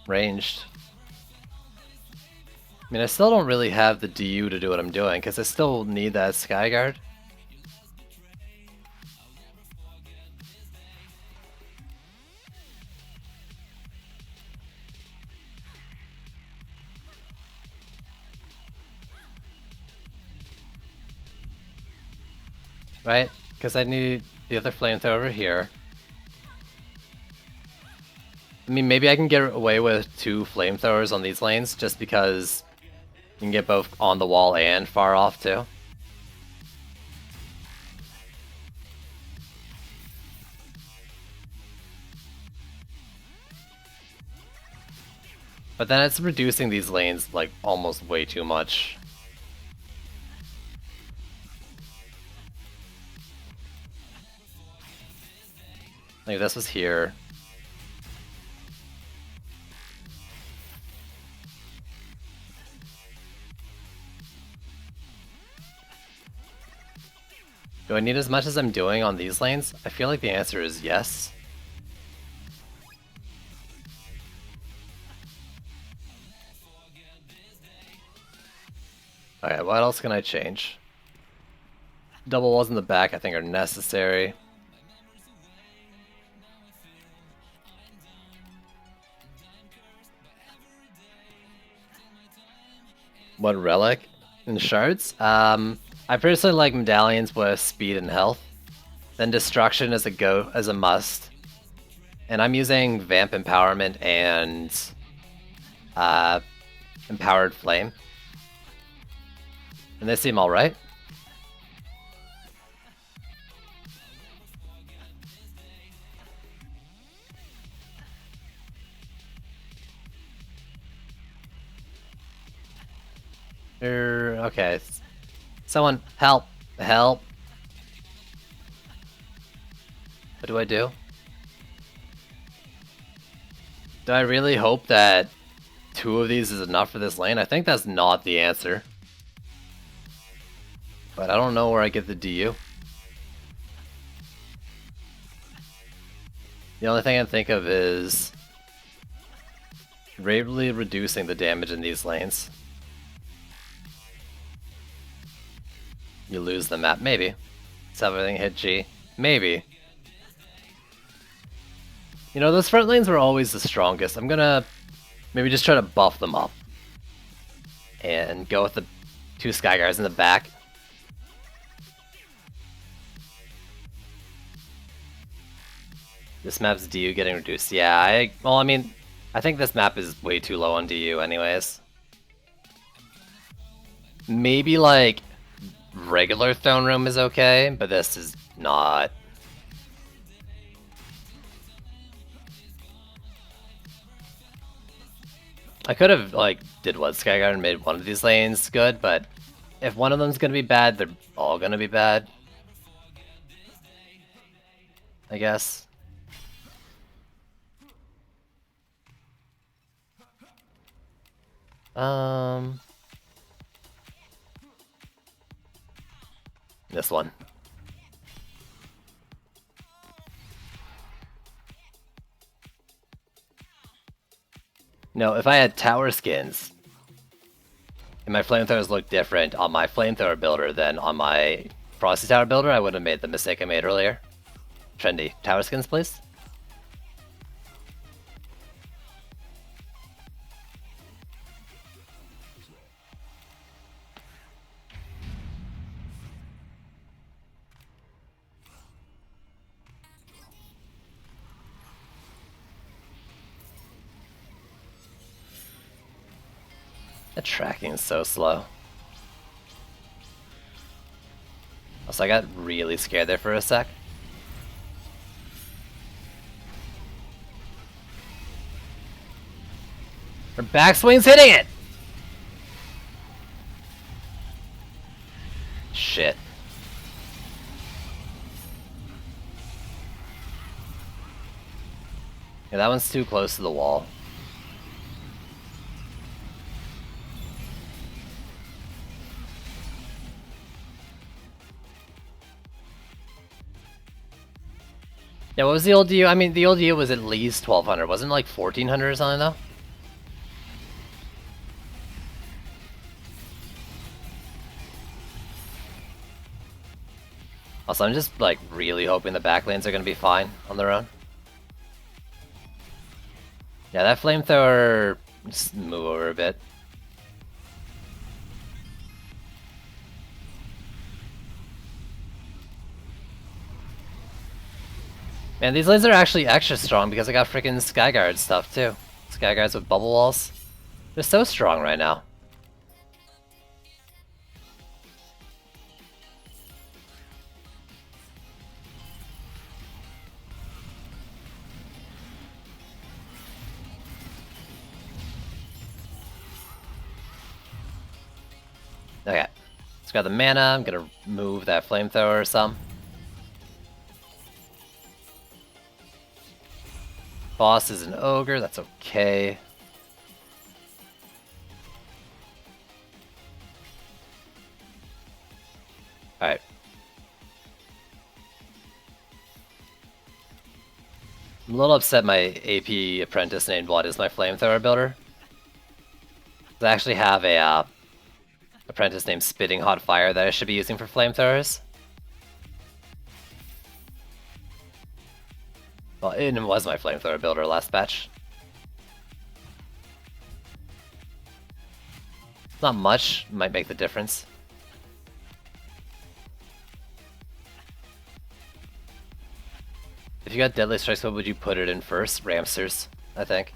ranged. I mean, I still don't really have the DU to do what I'm doing, because I still need that Skyguard. Right? Because I need the other flamethrower here. I mean, maybe I can get away with 2 flamethrowers on these lanes, just because you can get both on the wall and far off, too. But then it's reducing these lanes, like, almost way too much. Like, this was here. Do I need as much as I'm doing on these lanes? I feel like the answer is yes. Alright, what else can I change? Double walls in the back I think are necessary. What relic? And shards? I personally like medallions with speed and health. Then destruction as a must. And I'm using Vamp Empowerment and Empowered Flame. And they seem alright. Okay. Someone help! Help! What do I do? Do I really hope that 2 of these is enough for this lane? I think that's not the answer. But I don't know where I get the DU. The only thing I can think of is greatly reducing the damage in these lanes. You lose the map, maybe. So everything hit G, maybe. You know, those front lanes were always the strongest. I'm gonna maybe just try to buff them up. And go with the 2 Skyguards in the back. This map's DU getting reduced. Yeah, well, I mean, I think this map is way too low on DU anyways. Maybe like regular throne room is okay, but this is not. I could have like did what Skyguard and made one of these lanes good, but if one of them's gonna be bad, they're all gonna be bad. I guess. This one. No, if I had tower skins, and my flamethrowers look different on my flamethrower builder than on my Frosty Tower builder, I would have made the mistake I made earlier. Trendy. Tower skins, please? The tracking is so slow. Also, I got really scared there for a sec. Her backswing's hitting it! Shit. Yeah, that one's too close to the wall. Yeah, what was the old DU? I mean, the old DU was at least 1200. Wasn't it like 1400 or something though? Also, I'm just like really hoping the back lanes are gonna be fine on their own. Yeah, that flamethrower, just move over a bit. Man, these lanes are actually extra strong because I got freaking Skyguard stuff too. Skyguards with bubble walls. They're so strong right now. Okay, let's grab the mana. I'm gonna move that flamethrower some. Boss is an ogre, that's okay. Alright. I'm a little upset my AP apprentice named Blood is my flamethrower builder. I actually have a apprentice named Spitting Hot Fire that I should be using for flamethrowers. Well, it was my flamethrower builder last batch. Not much, might make the difference. If you got Deadly Strikes, what would you put it in first? Ramsters, I think.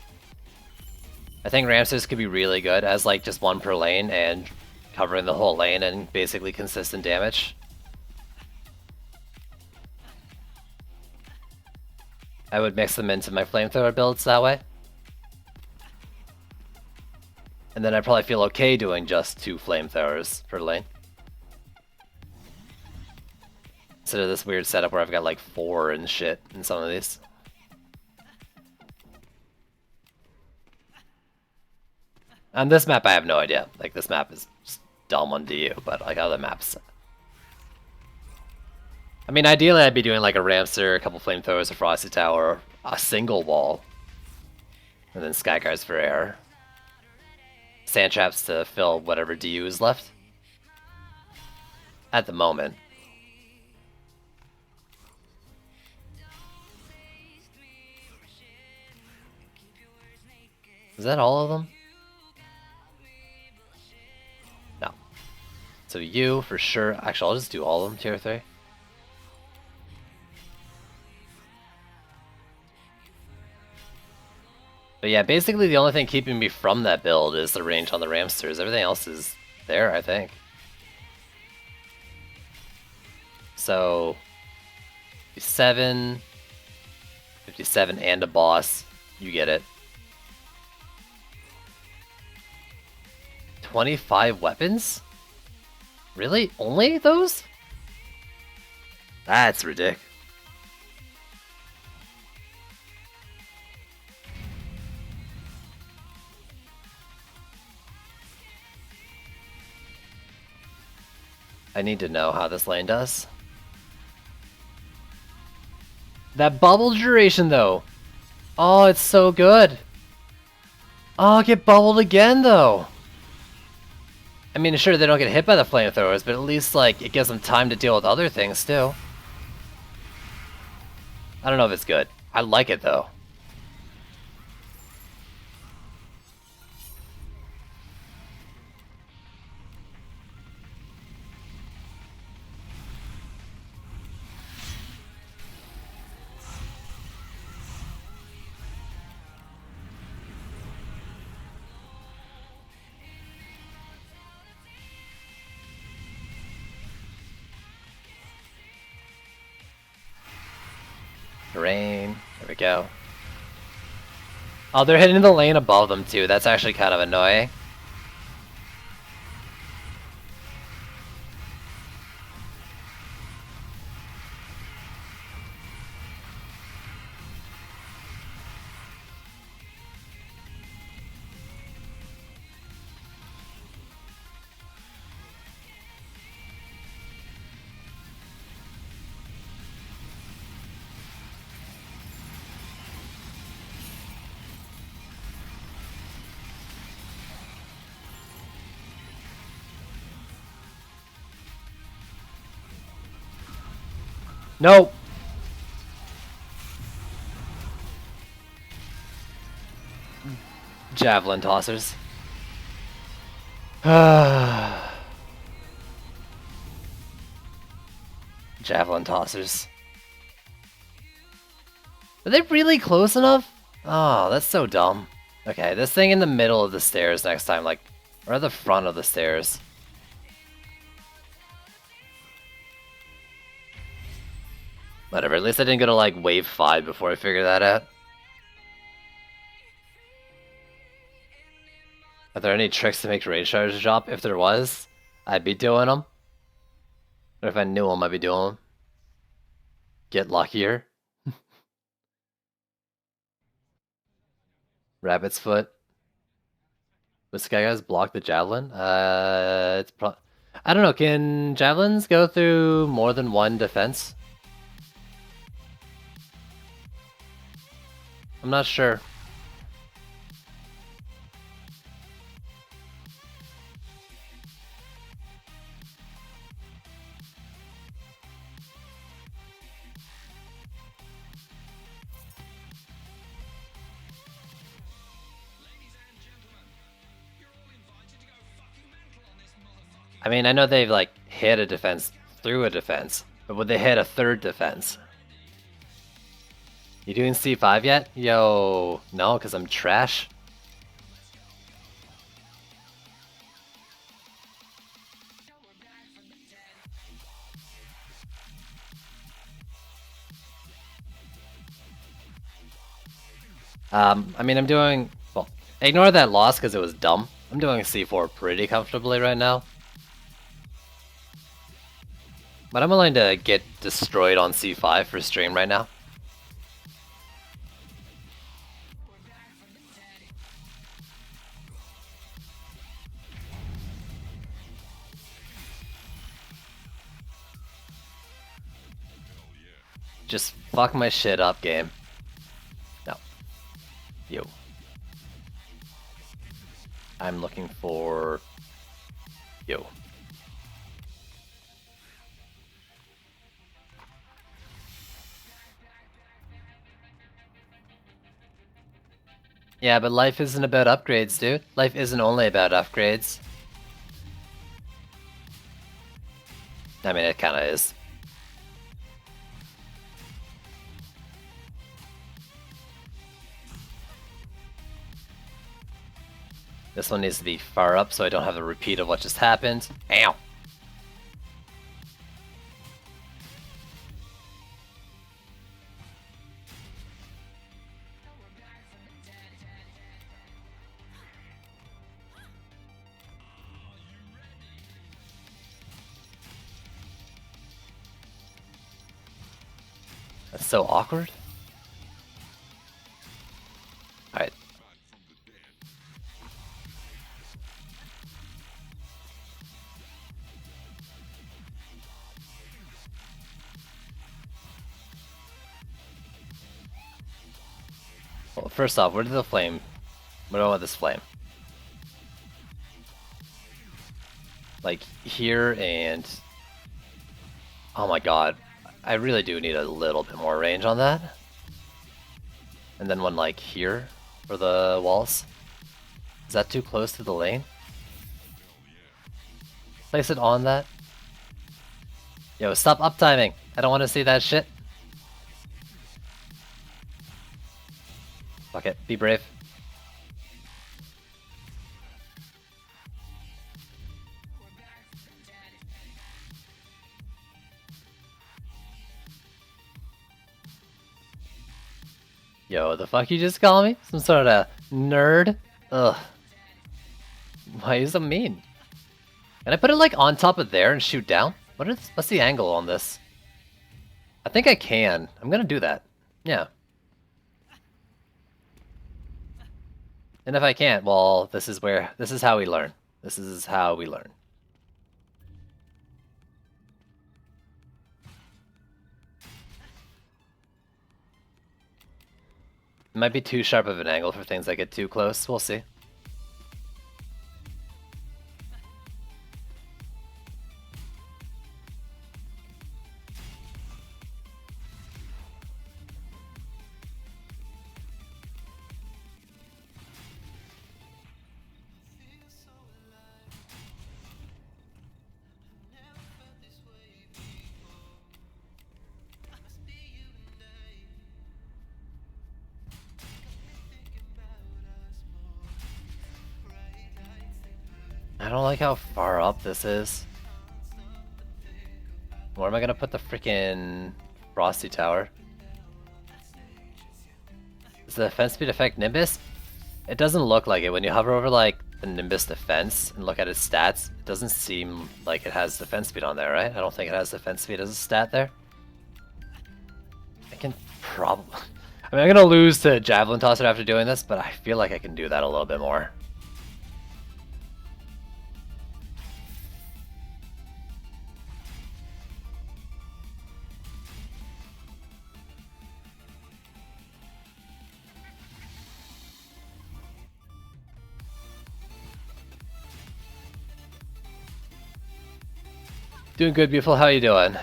I think Ramsters could be really good as like just one per lane and covering the whole lane and basically consistent damage. I would mix them into my flamethrower builds that way. And then I'd probably feel okay doing just 2 flamethrowers per lane. Instead of this weird setup where I've got like 4 and shit in some of these. On this map I have no idea. Like this map is just dumb on DU, but like other maps. I mean, ideally I'd be doing like a Ramster, a couple flamethrowers, a Frosty Tower, a single wall, and then Skyguards for air. Sand traps to fill whatever DU is left. At the moment. Is that all of them? No. So you, for sure. Actually, I'll just do all of them, tier 3. But yeah, basically the only thing keeping me from that build is the range on the Ramsters. Everything else is there, I think. So 57, 57 and a boss. You get it. 25 weapons? Really? Only those? That's ridiculous. I need to know how this lane does. That bubble duration, though. Oh, it's so good. Oh, get bubbled again, though. I mean, sure, they don't get hit by the flamethrowers, but at least, like, it gives them time to deal with other things, too. I don't know if it's good. I like it, though. Rain. There we go. Oh, they're hitting the lane above them, too. That's actually kind of annoying. Nope. Javelin tossers. Javelin tossers. Are they really close enough? Oh, that's so dumb. Okay, this thing in the middle of the stairs next time, like, or at the front of the stairs. Whatever, at least I didn't go to, like, wave 5 before I figured that out. Are there any tricks to make rage charges drop? If there was, I'd be doing them. Or if I knew them, I'd be doing them. Get luckier. Rabbit's foot. Would Sky Guys block the javelin? It's I don't know. Can javelins go through more than one defense? I'm not sure. I mean, I know they've, like, hit a defense through a defense, but would they hit a third defense? You doing C5 yet? Yo, no, because I'm trash. I mean, I'm doing, well, ignore that loss because it was dumb. I'm doing C4 pretty comfortably right now. But I'm willing to get destroyed on C5 for stream right now. Just fuck my shit up, game. No. Yo. I'm looking for... Yo. Yeah, but life isn't about upgrades, dude. Life isn't only about upgrades. I mean, it kinda is. This one needs to be far up so I don't have a repeat of what just happened. Ow! That's so awkward. Alright. Well, first off, where did the flame... Where do I want this flame? Like, here and... Oh my god. I really do need a little bit more range on that. And then one like here for the walls. Is that too close to the lane? Place it on that. Yo, stop uptiming. I don't want to see that shit. Fuck it. Be brave. Yo, the fuck you just call me? Some sort of nerd? Ugh. Why are you so mean? Can I put it like on top of there and shoot down? What's the angle on this? I think I can. I'm gonna do that. Yeah. And if I can't, well, this is how we learn. This is how we learn. It might be too sharp of an angle for things that get too close. We'll see. I don't like how far up this is. Where am I gonna put the freaking Frosty Tower? Does the defense speed affect Nimbus? It doesn't look like it. When you hover over like the Nimbus defense and look at its stats, it doesn't seem like it has defense speed on there, right? I don't think it has defense speed as a stat there. I can probably... I mean, I'm gonna lose to Javelin Tosser after doing this, but I feel like I can do that a little bit more. Doing good, beautiful. How you doing?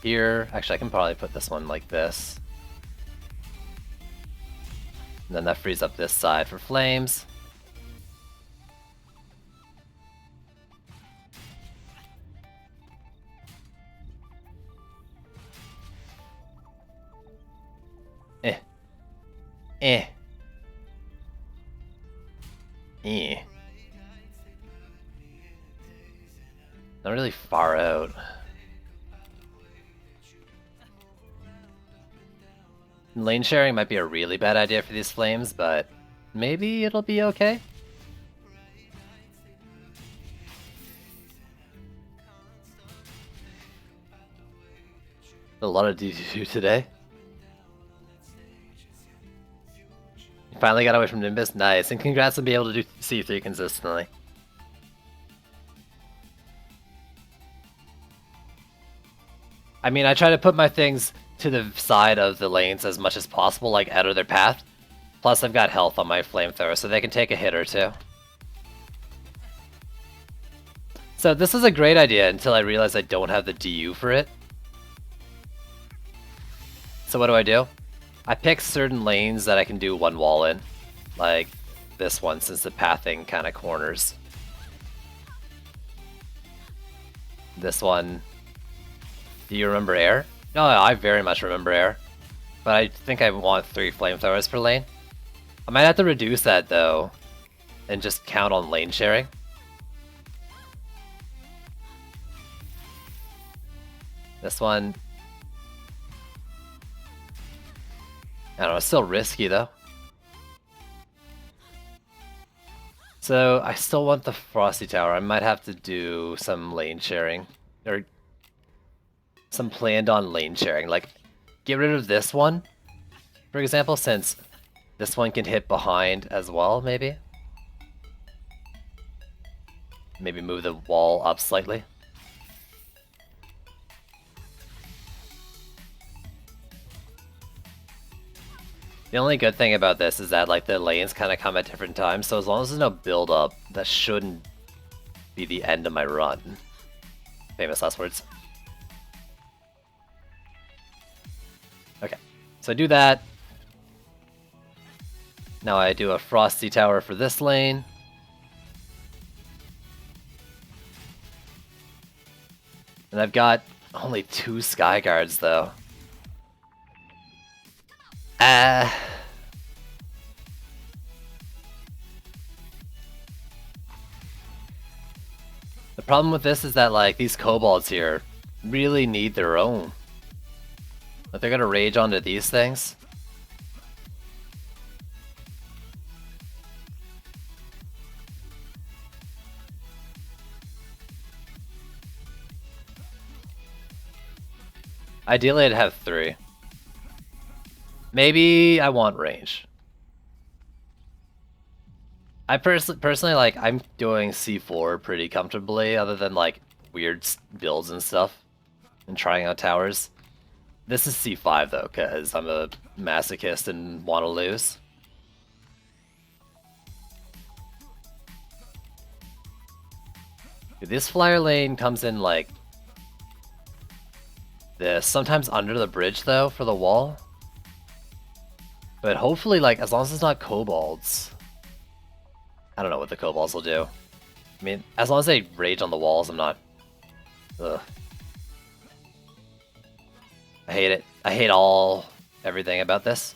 Here, actually, I can probably put this one like this. And then that frees up this side for flames. Not really far out. Lane sharing might be a really bad idea for these flames, but maybe it'll be okay. A lot of D2 today. Finally got away from Nimbus, nice, and congrats on being able to do C3 consistently. I mean, I try to put my things to the side of the lanes as much as possible, like out of their path. Plus, I've got health on my flamethrower, so they can take a hit or two. So this is a great idea until I realize I don't have the DU for it. So what do? I pick certain lanes that I can do one wall in. Like, this one since the pathing kind of corners. This one. Do you remember air? No, I very much remember air. But I think I want 3 flamethrowers per lane. I might have to reduce that though, and just count on lane sharing. This one, I don't know, it's still risky though. So I still want the Frosty Tower. I might have to do some lane sharing, or some planned on lane sharing. Like, get rid of this one, for example, since this one can hit behind as well, maybe. Maybe move the wall up slightly. The only good thing about this is that like the lanes kind of come at different times, so as long as there's no build up, that shouldn't be the end of my run. Famous last words. Okay, so I do that. Now I do a Frosty Tower for this lane. And I've got only 2 Sky Guards though. The problem with this is that like these kobolds here really need their own. Like they're gonna rage onto these things. Ideally I'd have 3. Maybe I want range. I personally like, I'm doing C4 pretty comfortably, other than like weird builds and stuff, and trying out towers. This is C5 though, because I'm a masochist and want to lose. This flyer lane comes in like this, sometimes under the bridge though for the wall. But hopefully, like, as long as it's not kobolds. I don't know what the kobolds will do. I mean, as long as they rage on the walls, I'm not... Ugh. I hate it. I hate everything about this.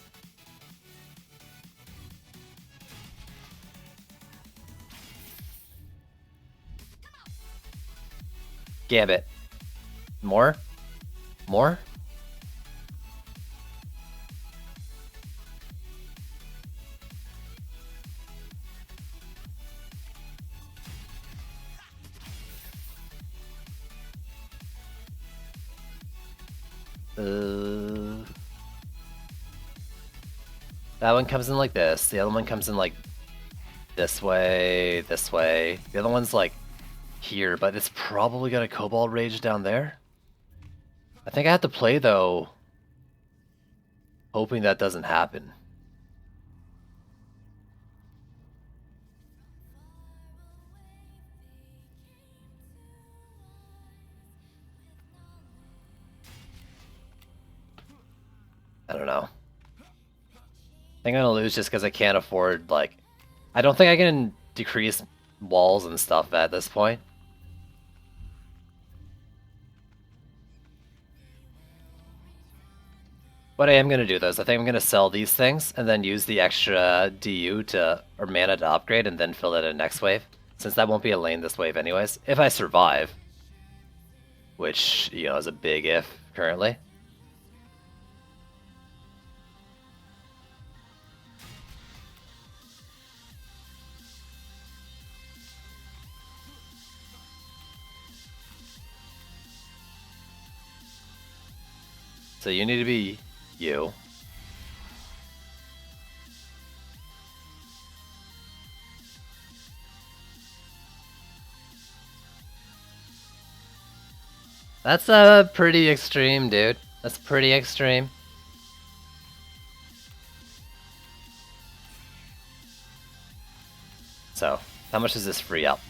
Gambit. More? More? That one comes in like this. The other one comes in like this way, this way. The other one's like here, but it's probably got a Kobold Rage down there. I think I have to play though, hoping that doesn't happen. I don't know. I think I'm gonna lose just because I can't afford, like... I don't think I can decrease walls and stuff at this point. What I am gonna do though is I think I'm gonna sell these things and then use the extra DU or mana to upgrade and then fill it in next wave. Since that won't be a lane this wave anyways. If I survive. Which, you know, is a big if currently. So you need to be you. That's pretty extreme, dude. That's pretty extreme. So, how much does this free up?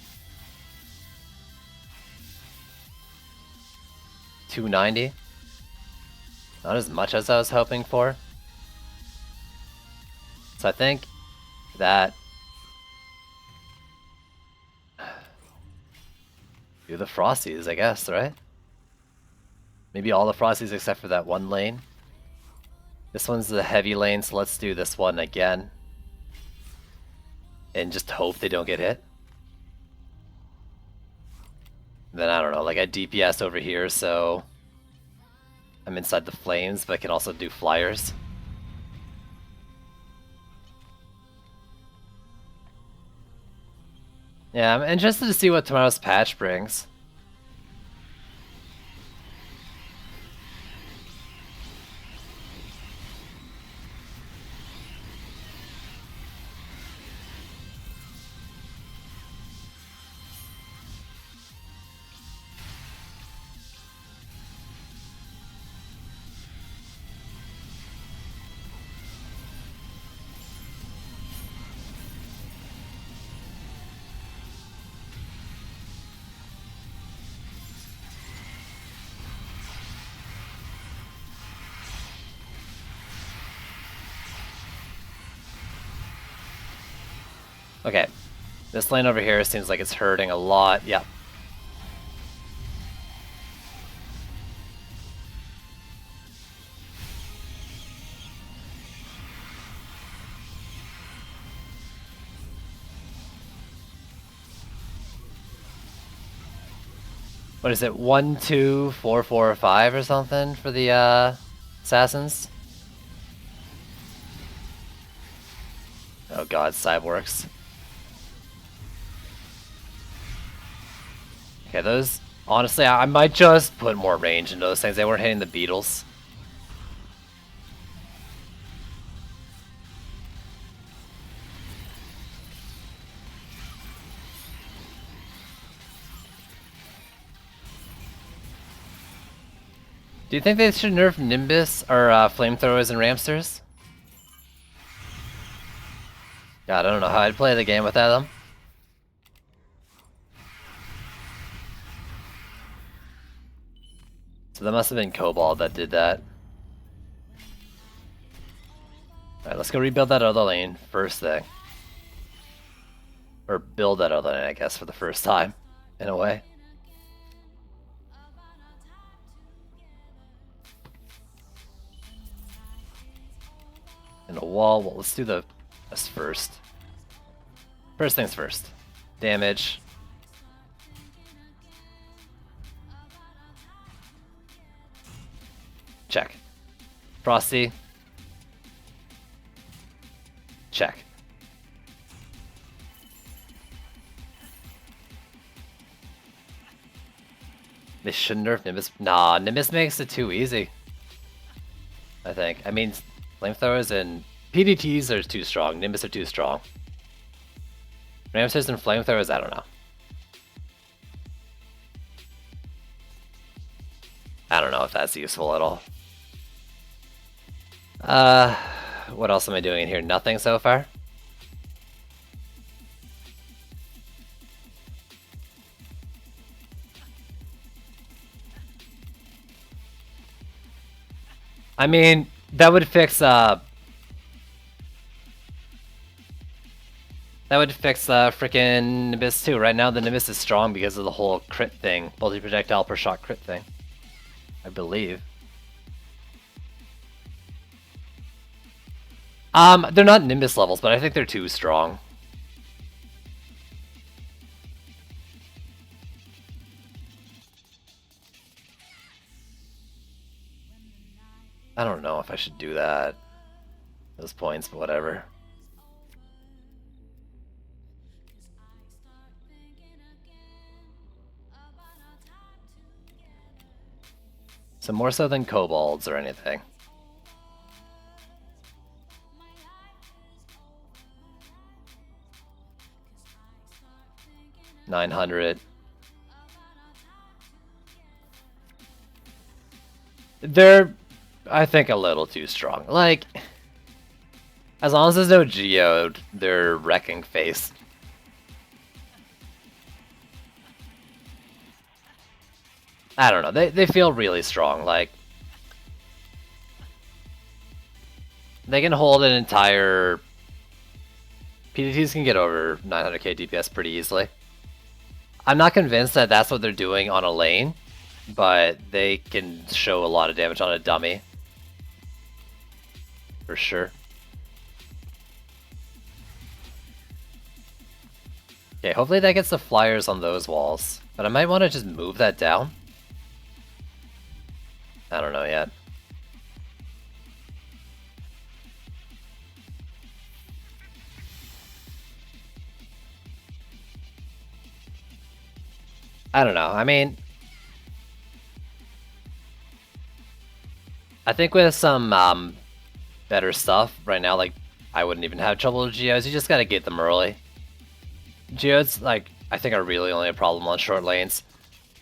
290? Not as much as I was hoping for. So I think that Do the Frosties, I guess, right? Maybe all the Frosties except for that one lane. This one's the heavy lane, so let's do this one again. And just hope they don't get hit. Then I don't know, like I DPS over here, so I'm inside the flames, but I can also do flyers. Yeah, I'm interested to see what tomorrow's patch brings. Okay, this lane over here seems like it's hurting a lot. Yep. What is it? 1, 2, 4, 4, 5 or something for the assassins? Oh god, Cyborgs. Okay, those... Honestly, I might just put more range into those things. They weren't hitting the beetles. Do you think they should nerf Nimbus or flamethrowers and Ramsters? God, I don't know how I'd play the game without them. So that must have been Cobalt that did that. Alright, let's go rebuild that other lane first thing. Or build that other lane, I guess, for the first time, in a way. And a wall, well, let's do this first. First things first. Damage. Check. Frosty. Check. They shouldn't nerf Nimbus. Nah, Nimbus makes it too easy. I think. I mean, flamethrowers and PDTs are too strong. Nimbus are too strong. Ramsters and flamethrowers, I don't know. I don't know if that's useful at all. What else am I doing in here? Nothing so far? I mean, that would fix frickin' Nimbus too. Right now the Nimbus is strong because of the whole crit thing. Multi-projectile per shot crit thing. I believe. They're not Nimbus levels, but I think they're too strong. I don't know if I should do that. Those points, but whatever. So more so than kobolds or anything. $900. They're, I think, a little too strong. Like, as long as there's no geode, they're wrecking face. I don't know. They feel really strong. Like, they can hold an entire... PDTs can get over 900k DPS pretty easily. I'm not convinced that that's what they're doing on a lane, but they can show a lot of damage on a dummy. For sure. Okay, hopefully that gets the flyers on those walls. But I might want to just move that down. I don't know yet. I don't know. I mean, I think with some better stuff right now, like I wouldn't even have trouble with geodes. You just gotta get them early. Geodes, like, I think are really only a problem on short lanes.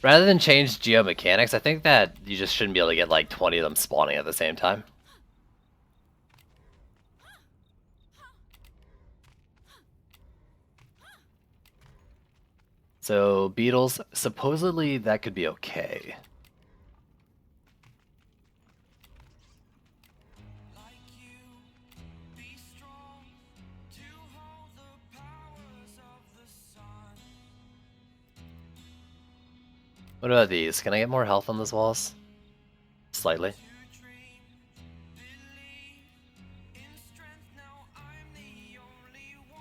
Rather than change geo mechanics, I think that you just shouldn't be able to get like 20 of them spawning at the same time. So beetles, supposedly that could be okay. What about these? Can I get more health on those walls? Slightly. Is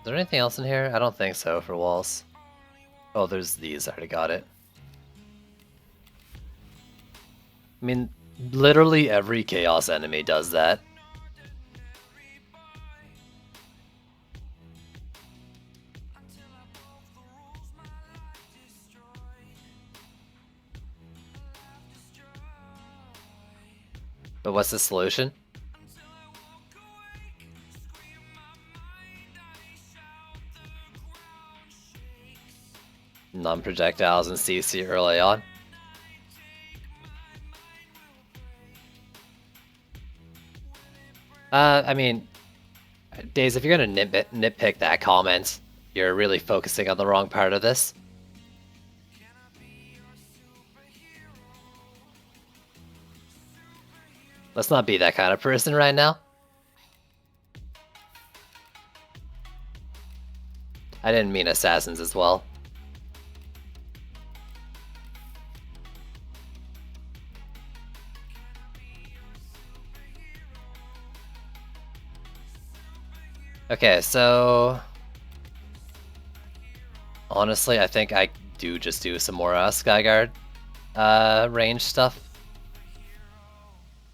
there anything else in here? I don't think so for walls. Oh, there's these. I already got it. I mean, literally every Chaos enemy does that. But what's the solution? Non-projectiles and CC early on. I mean, Days, if you're gonna nitpick that comment, you're really focusing on the wrong part of this. Let's not be that kind of person right now. I didn't mean assassins as well. Okay, so honestly, I think I do just do some more Skyguard range stuff.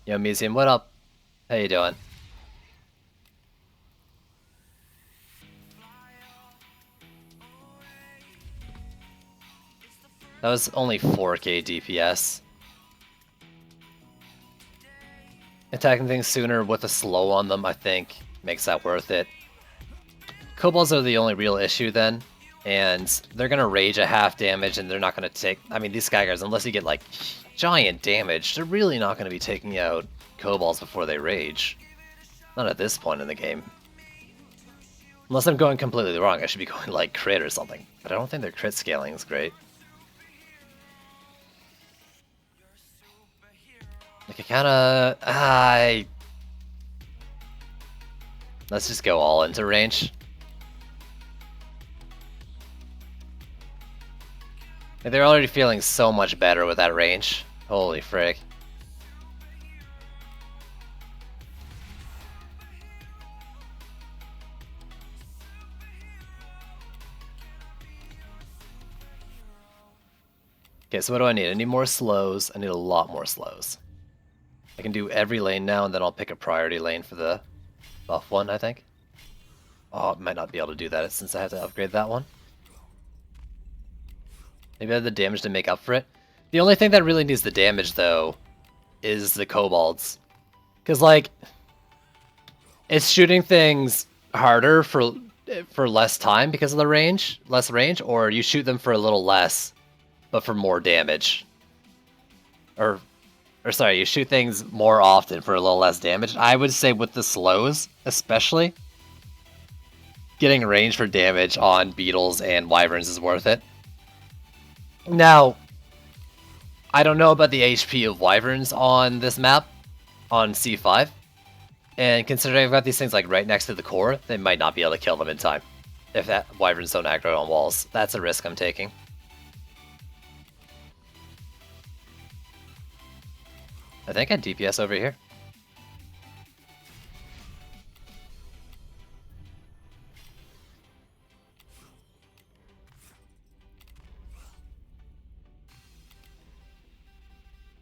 Yo, Museum, what up? How you doing? That was only 4k DPS. Attacking things sooner with a slow on them, I think, makes that worth it. Kobolds are the only real issue then, and they're gonna rage at half damage, and they're not gonna take... I mean, these Skyguards, unless you get, like, giant damage, they're really not gonna be taking out Kobolds before they rage. Not at this point in the game. Unless I'm going completely wrong, I should be going, like, crit or something. But I don't think their crit scaling is great. Like, I kinda... Let's just go all into range. They're already feeling so much better with that range. Holy frick. Okay, so what do I need? I need more slows. I need a lot more slows. I can do every lane now, and then I'll pick a priority lane for the buff one, I think. Oh, I might not be able to do that since I have to upgrade that one. Maybe I have the damage to make up for it. The only thing that really needs the damage, though, is the Kobolds. Because, like, it's shooting things harder for less time because of the range, less range, or you shoot them for a little less, but for more damage. Or sorry, you shoot things more often for a little less damage. I would say with the slows, especially, getting range for damage on beetles and wyverns is worth it. Now, I don't know about the HP of wyverns on this map, on C5, and considering I've got these things like right next to the core, they might not be able to kill them in time. If that wyverns don't aggro on walls, that's a risk I'm taking. I think I DPS over here.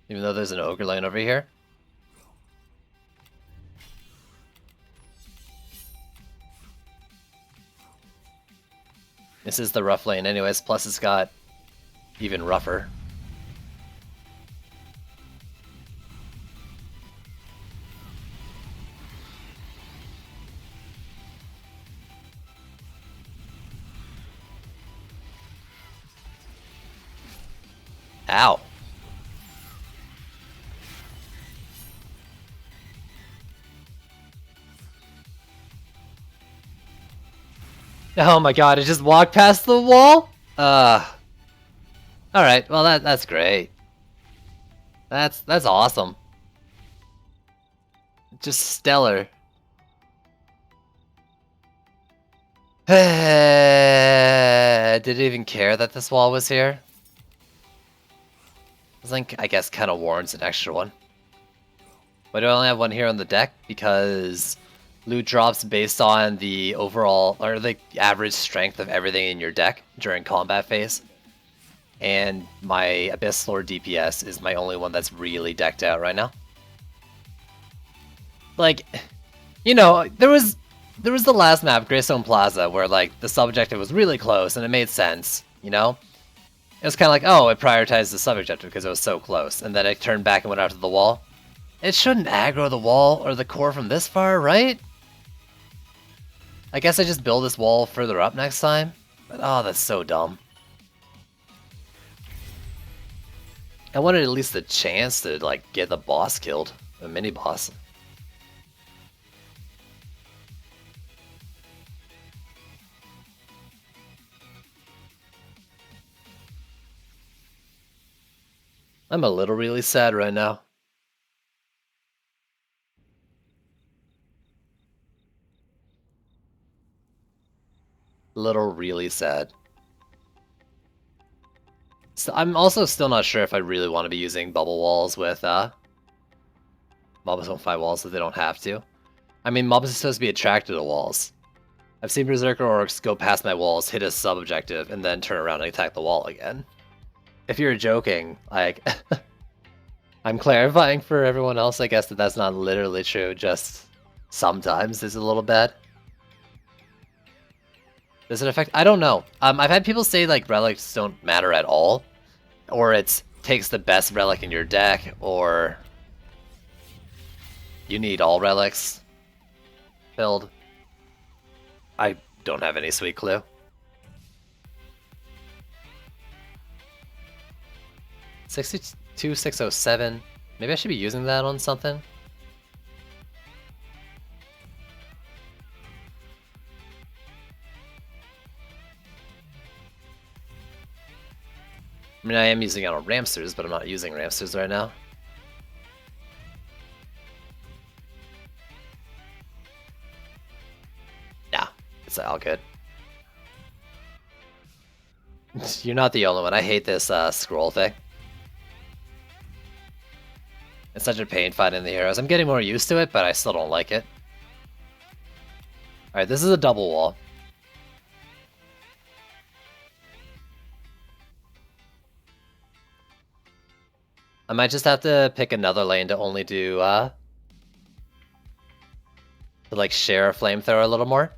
Even though there's an ogre lane over here. This is the rough lane anyways, plus it's got even rougher. Ow. Oh my god, I just walked past the wall? Alright, well that's great. That's awesome. Just stellar. Did it even care that this wall was here? I think, I guess, kind of warrants an extra one. Why do I only have one here on the deck? Because loot drops based on the overall, or the average strength of everything in your deck during combat phase. And my Abyss Lord DPS is my only one that's really decked out right now. Like, you know, there was the last map, Greystone Plaza, where like the sub-objective was really close and it made sense, you know? It was kind of like, oh, it prioritized the sub-objective because it was so close, and then it turned back and went out to the wall. It shouldn't aggro the wall or the core from this far, right? I guess I just build this wall further up next time, but oh, that's so dumb. I wanted at least a chance to like get the boss killed, a mini-boss. I'm a little really sad right now. Little really sad. So I'm also still not sure if I really want to be using bubble walls with mobs don't fight walls if they don't have to. I mean, mobs are supposed to be attracted to walls. I've seen Berserker Orcs go past my walls, hit a sub-objective, and then turn around and attack the wall again. If you're joking, like, I'm clarifying for everyone else, I guess, that that's not literally true, just sometimes it's a little bad. Does it affect? I don't know. I've had people say, like, relics don't matter at all, or it takes the best relic in your deck, or you need all relics filled. I don't have any sweet clue. 62607. Maybe I should be using that on something. I mean, I am using it on Ramsters, but I'm not using Ramsters right now. Nah, it's all good. You're not the only one. I hate this scroll thing. It's such a pain fighting the heroes. I'm getting more used to it, but I still don't like it. Alright, this is a double wall. I might just have to pick another lane to only do, to like share a flamethrower a little more.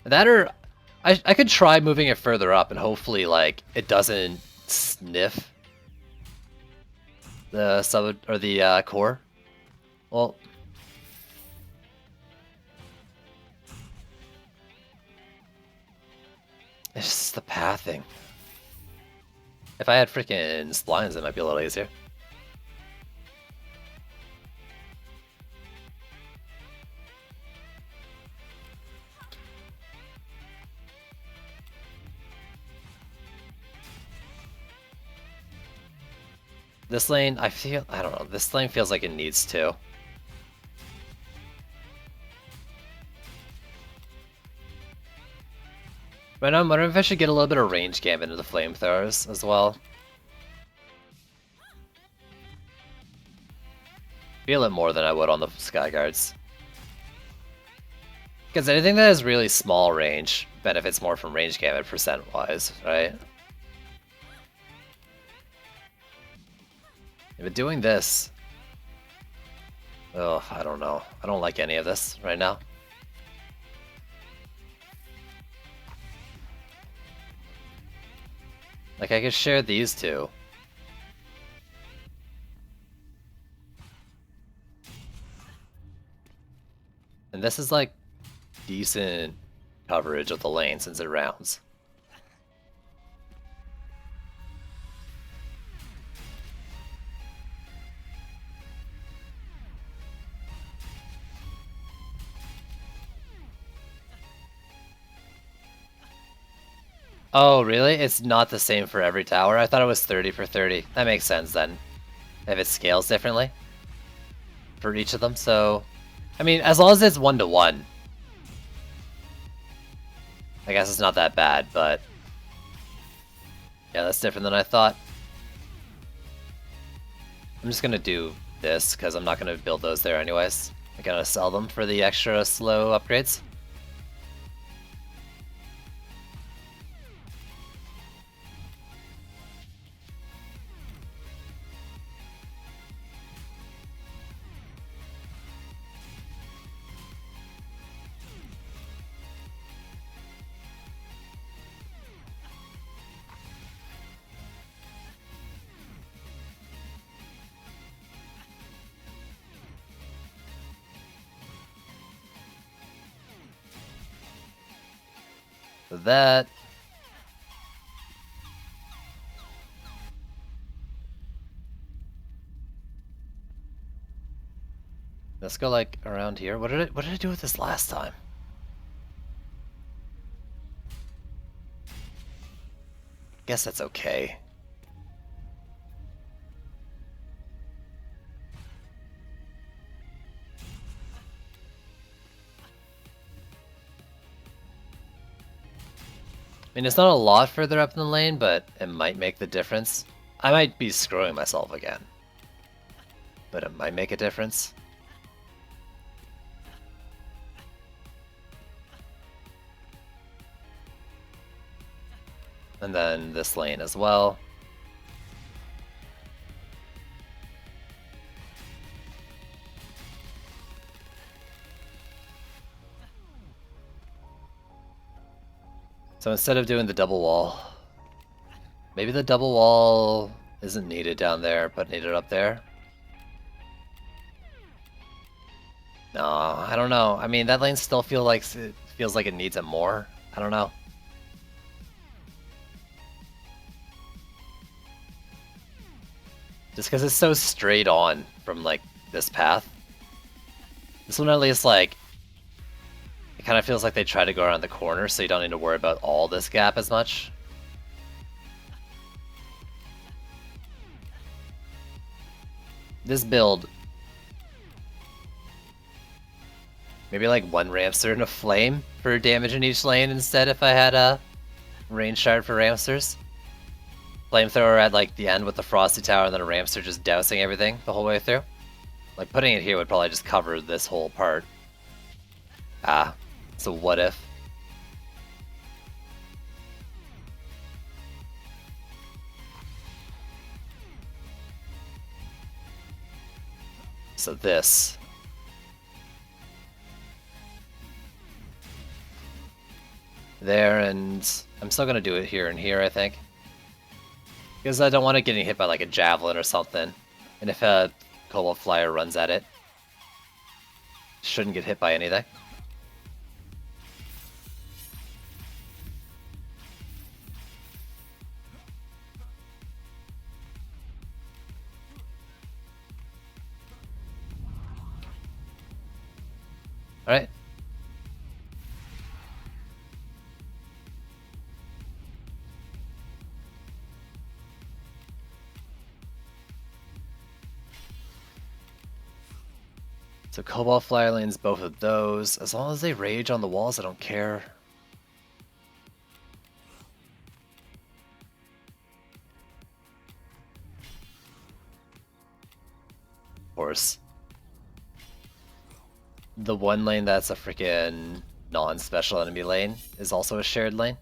That or I could try moving it further up and hopefully like it doesn't sniff the sub or the core. Well, it's just the pathing. If I had freaking splines, it might be a little easier. This lane, I don't know, this lane feels like it needs to. Right now I'm wondering if I should get a little bit of range gambit into the flamethrowers as well. Feel it more than I would on the Skyguards. Because anything that has really small range benefits more from range gambit percent-wise, right? But doing this... Oh, I don't know. I don't like any of this right now. Like, I could share these two. And this is like decent coverage of the lane since it rounds. Oh, really? It's not the same for every tower? I thought it was 30 for 30. That makes sense then. If it scales differently for each of them, so... I mean, as long as it's 1-to-1. I guess it's not that bad, but... Yeah, that's different than I thought. I'm just gonna do this, because I'm not gonna build those there anyways. I'm gonna sell them for the extra slow upgrades. So that... Let's go like around here. What did I do with this last time? Guess that's okay. I mean, it's not a lot further up in the lane, but it might make the difference. I might be screwing myself again, but it might make a difference. And then this lane as well. So instead of doing the double wall, maybe the double wall isn't needed down there, but needed up there. No, I don't know. I mean, that lane still feels like it needs it more. I don't know. Just because it's so straight on from like this path. This one at least like it kind of feels like they try to go around the corner, so you don't need to worry about all this gap as much. This build, maybe like one Ramster and a Flame for damage in each lane instead if I had a range shard for Ramsters. Flamethrower at like the end with the Frosty Tower and then a Ramster just dousing everything the whole way through. Like putting it here would probably just cover this whole part. Ah, so what if? So this. There, and I'm still gonna do it here and here, I think. Because I don't want it getting hit by like a javelin or something. And if a Cobalt Flyer runs at it, shouldn't get hit by anything. Alright. So Cobalt Flyer lanes both of those. As long as they rage on the walls, I don't care. course. The one lane that's a freaking non-special enemy lane is also a shared lane.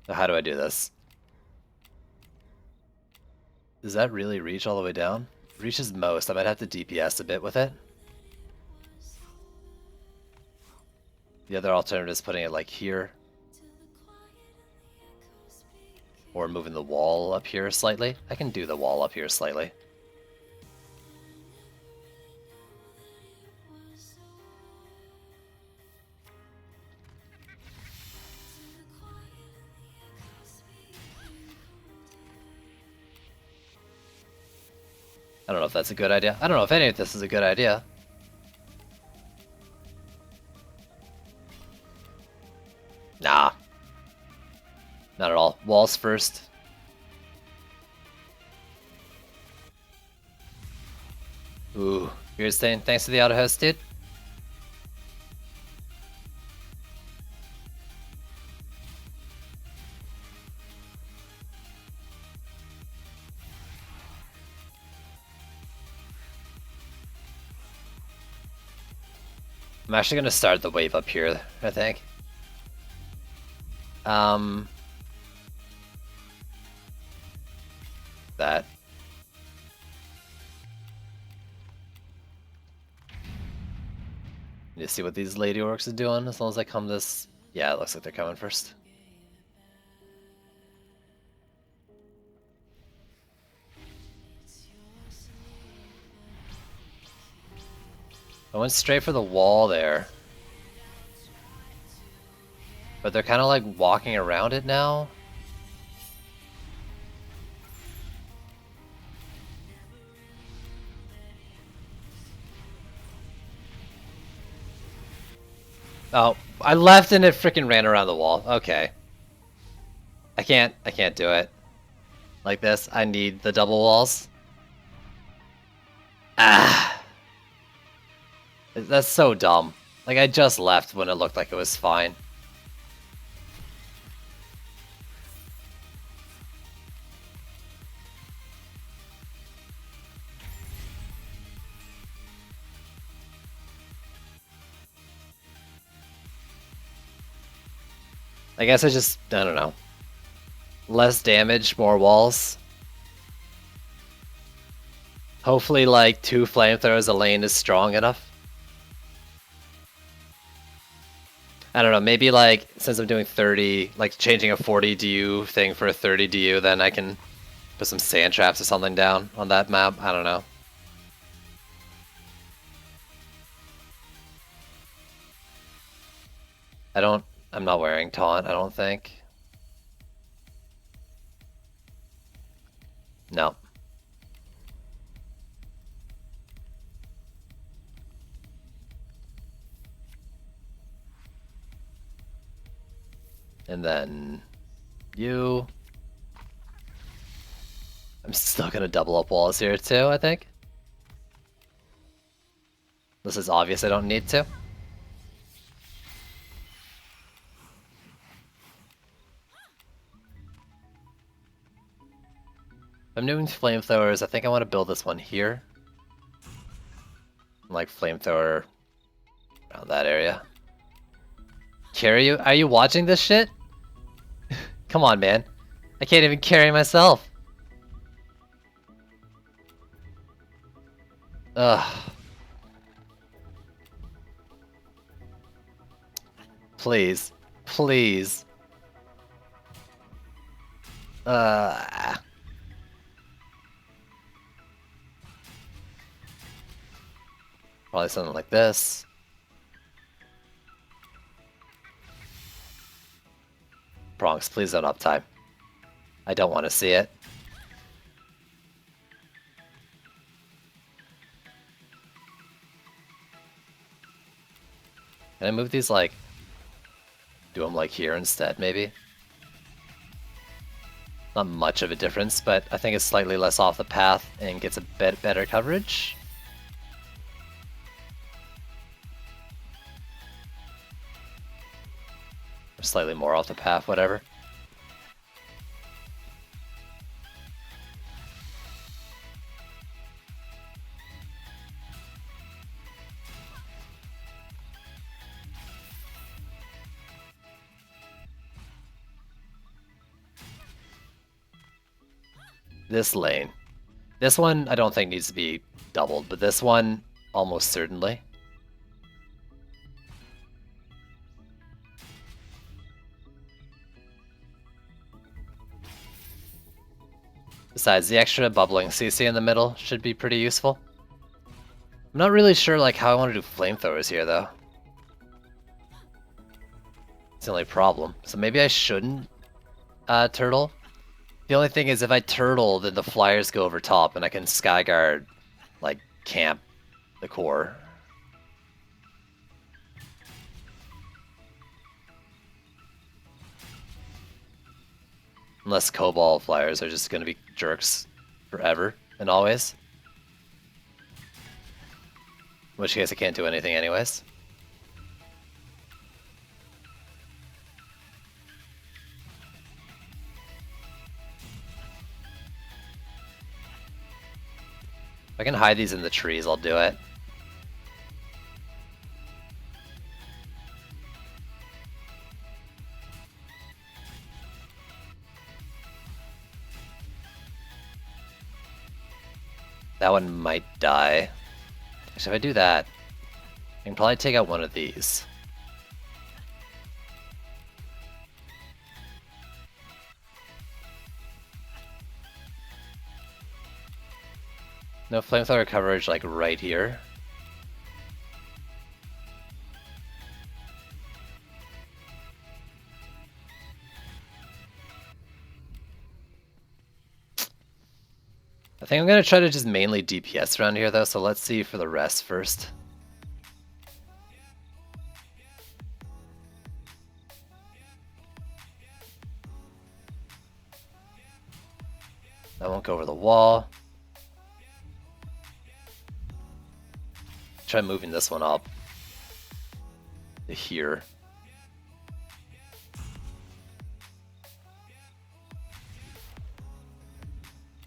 So how do I do this? Does that really reach all the way down? It reaches most. I might have to DPS a bit with it. The other alternative is putting it like here. Or moving the wall up here slightly. I can do the wall up here slightly. I don't know if that's a good idea. I don't know if any of this is a good idea. Nah. Not at all. Walls first. Ooh. You're saying thanks to the auto host, dude? I'm actually gonna start the wave up here, I think. That. Need to see what these lady orcs are doing as long as I come this. Yeah, it looks like they're coming first. I went straight for the wall there. But they're kind of like walking around it now. Oh, I left and it freaking ran around the wall. Okay. I can't do it. Like this. I need the double walls. Ah. That's so dumb. Like, I just left when it looked like it was fine. I guess I don't know. Less damage, more walls. Hopefully, like, 2 flamethrowers a lane is strong enough. I don't know, maybe like, since I'm doing 30, like changing a 40 DU thing for a 30 DU, then I can put some sand traps or something down on that map. I don't know. I'm not wearing taunt, I don't think. No. And then you. I'm still gonna double up walls here too, I think. This is obvious I don't need to. I'm doing flamethrowers. I think I want to build this one here. Like flamethrower around that area. Carry you? Are you watching this shit? Come on, man. I can't even carry myself. Ugh. Please. Please. Probably something like this. Bronx, please don't uptime. I don't want to see it. Can I move these like... do them like here instead, maybe? Not much of a difference, but I think it's slightly less off the path and gets a bit better coverage. Or slightly more off the path, whatever. This lane. This one I don't think needs to be doubled, but this one almost certainly. Besides, the extra bubbling CC in the middle should be pretty useful. I'm not really sure like how I want to do flamethrowers here though. It's the only problem. So maybe I shouldn't turtle. The only thing is if I turtle, then the flyers go over top and I can Skyguard, like, camp the core. Unless Cobalt flyers are just going to be jerks forever and always. In which case I can't do anything anyways. If I can hide these in the trees, I'll do it. That one might die. Actually, if I do that, I can probably take out one of these. No flamethrower coverage like right here. I think I'm gonna try to just mainly DPS around here though, so let's see for the rest first. That won't go over the wall. Try moving this one up to here.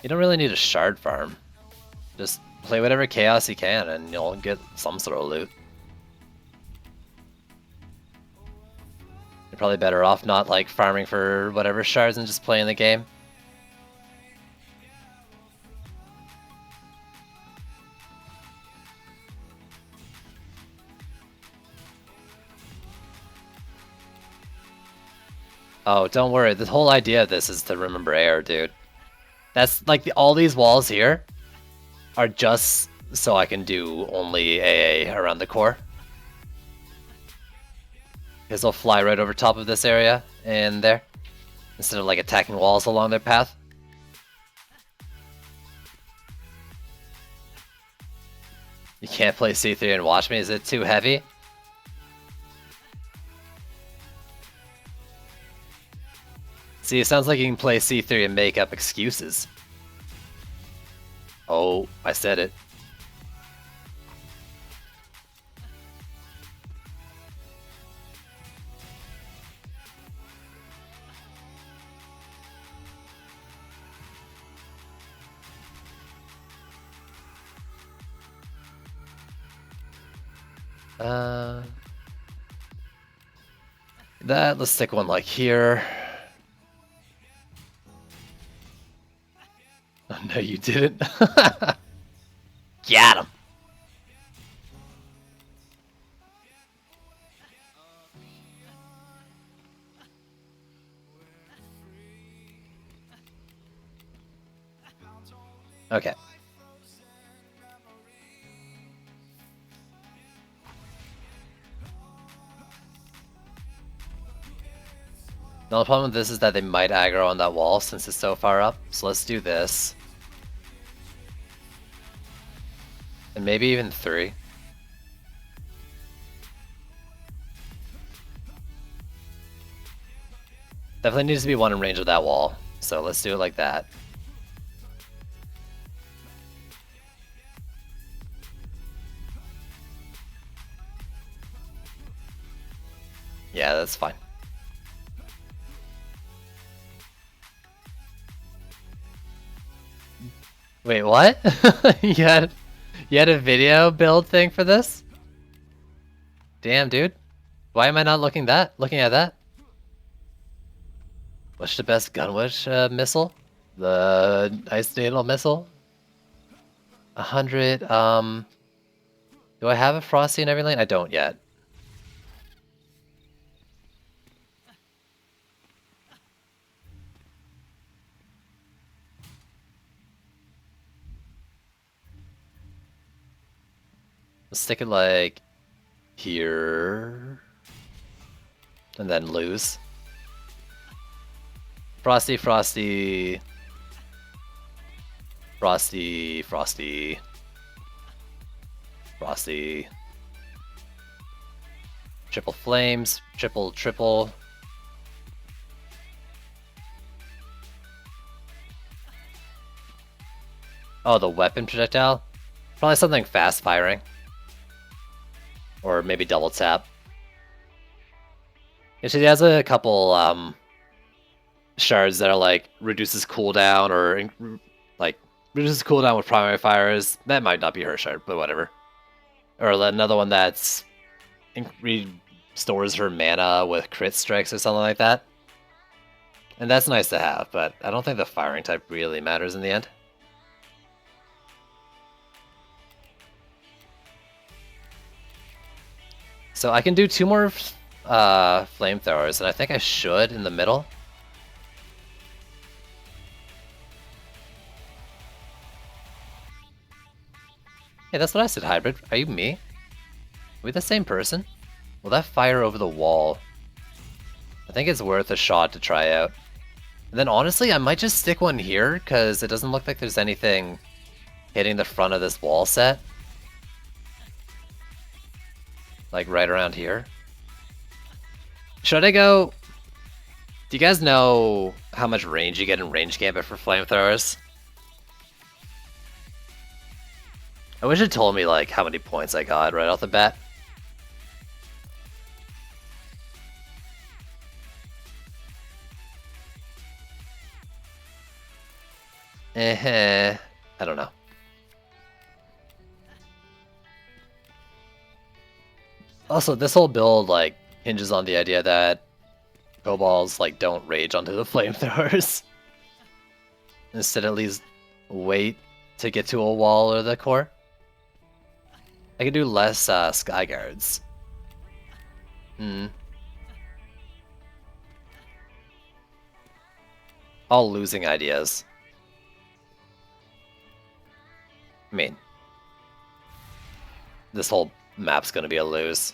You don't really need a shard farm. Just play whatever chaos you can and you'll get some sort of loot. You're probably better off not like farming for whatever shards and just playing the game. Oh, don't worry. The whole idea of this is to remember air, dude. That's like all these walls here are just so I can do only AA around the core. Because they'll fly right over top of this area and there, instead of like attacking walls along their path. You can't play C3 and watch me? Is it too heavy? See, it sounds like you can play C3 and make up excuses. Oh, I said it. Let's stick one like here. Oh, no, you didn't. Got him. Okay. Now the problem with this is that they might aggro on that wall since it's so far up. So let's do this. And maybe even 3. Definitely needs to be one in range of that wall. So let's do it like that. Yeah, that's fine. Wait, what? you had a video build thing for this? Damn, dude. Why am I not looking at that? What's the best Gunwish missile? The Ice Needle missile? 100, do I have a Frosty in every lane? I don't yet. Let's stick it like here. And then lose. Frosty, Frosty. Frosty, Frosty. Frosty. Triple flames, triple. Oh, the weapon projectile? Probably something fast firing. Or maybe double tap. Actually, he has a couple shards that are like reduces cooldown or like reduces cooldown with primary fires. That might not be her shard, but whatever. Or another one that's restores her mana with crit strikes or something like that. And that's nice to have, but I don't think the firing type really matters in the end. So I can do 2 more flamethrowers, and I think I should in the middle. Hey, that's what I said, Hybrid. Are you me? Are we the same person? Will that fire over the wall? I think it's worth a shot to try out. And then honestly, I might just stick one here, because it doesn't look like there's anything hitting the front of this wall set. Like right around here. Should I go... Do you guys know how much range you get in range gambit for flamethrowers? I wish it told me like how many points I got right off the bat. I don't know. Also, this whole build like hinges on the idea that kobolds like don't rage onto the flamethrowers. Instead, at least wait to get to a wall or the core. I could do less sky guards. All losing ideas. I mean, this whole map's gonna be a lose.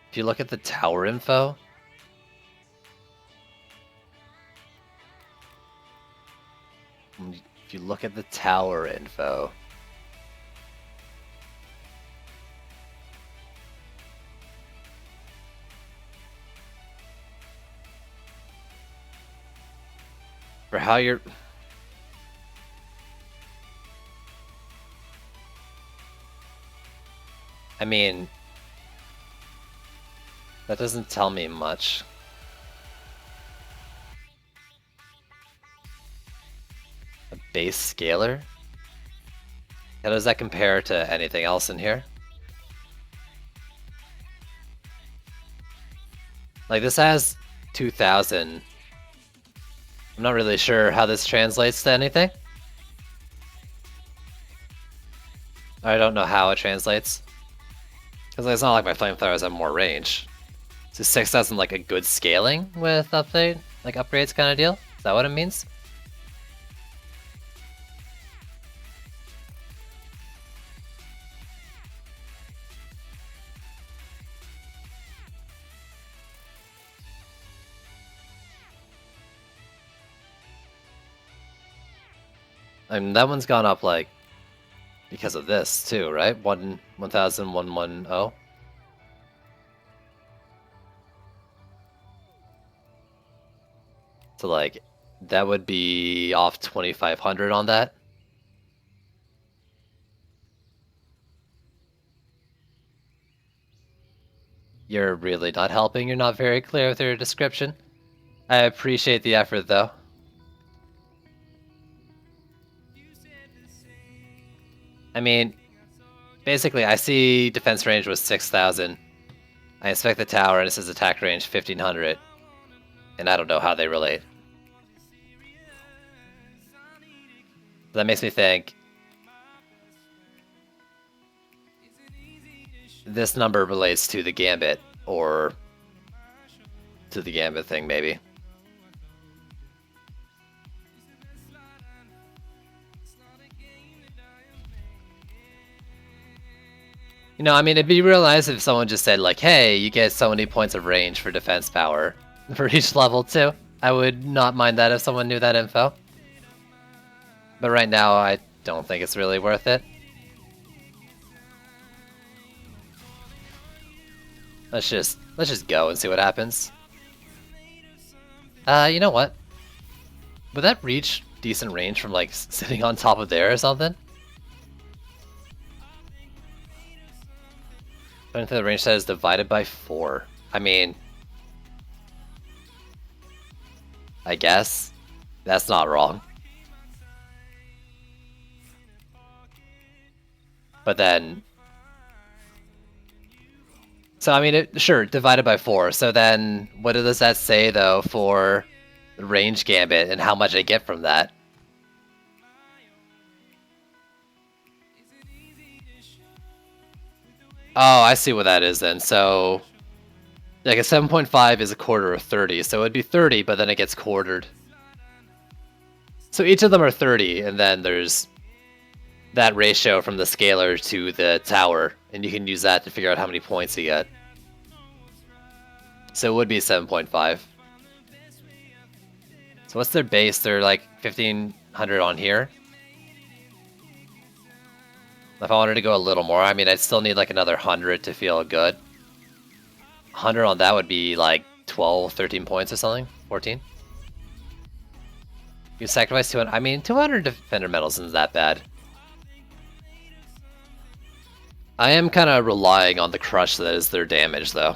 If you look at the tower info, for how you're... I mean, that doesn't tell me much. A base scaler? How does that compare to anything else in here? Like, this has 2,000. I'm not really sure how this translates to anything. I don't know how it translates. Because it's not like my flamethrowers have more range. So 6,000 like a good scaling with upgrades kind of deal? Is that what it means? I mean, that one's gone up like because of this too, right? 1,110. So like that would be off 2,500 on that. You're really not helping. You're not very clear with your description. I appreciate the effort, though. I mean, basically, I see defense range was 6,000. I inspect the tower, and it says attack range 1,500. And I don't know how they relate. That makes me think this number relates to the Gambit, or to the Gambit thing, maybe. You know, I mean, it'd be real nice if someone just said, like, hey, you get so many points of range for defense power for each level, too. I would not mind that if someone knew that info. But right now, I don't think it's really worth it. Let's just go and see what happens. You know what? Would that reach decent range from, like, sitting on top of there or something? According to the range set is divided by 4. I mean, I guess that's not wrong. But then, so I mean, sure, divided by 4. So then, what does that say though for the range gambit and how much I get from that? Oh, I see what that is then. So, like a 7.5 is a quarter of 30, so it'd be 30, but then it gets quartered. So each of them are 30, and then there's that ratio from the scalar to the tower, and you can use that to figure out how many points you get. So it would be 7.5. So what's their base? They're like 1,500 on here. If I wanted to go a little more, I mean, I'd still need like another 100 to feel good. 100 on that would be like 12, 13 points or something? 14? You sacrifice 200. I mean, 200 defender medals isn't that bad. I am kind of relying on the crush that is their damage, though.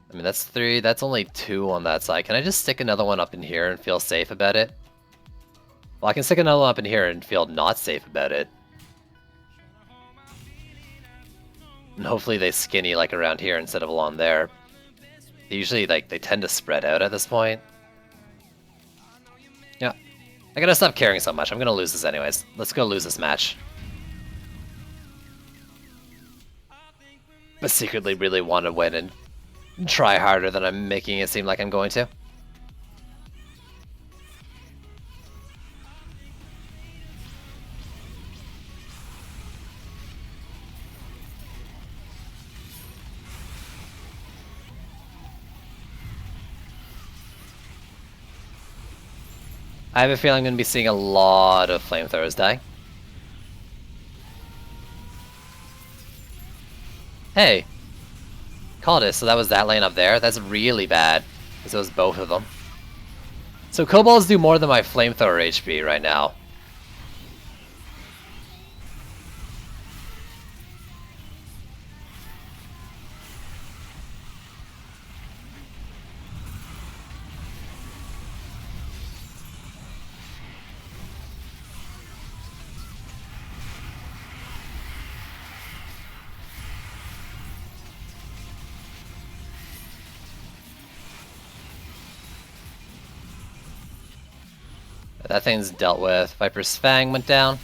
I mean, that's 3. That's only 2 on that side. Can I just stick another one up in here and feel safe about it? Well, I can stick another one up in here and feel not safe about it. And hopefully they skinny like around here instead of along there. They usually, like, they tend to spread out at this point. Yeah. I gotta stop caring so much. I'm gonna lose this anyways. Let's go lose this match. But secretly really want to win and try harder than I'm making it seem like I'm going to. I have a feeling I'm going to be seeing a lot of flamethrowers die. Hey! Called it, so that was that lane up there? That's really bad, because it was both of them. So kobolds do more than my flamethrower HP right now. That thing's dealt with. Viper's Fang went down.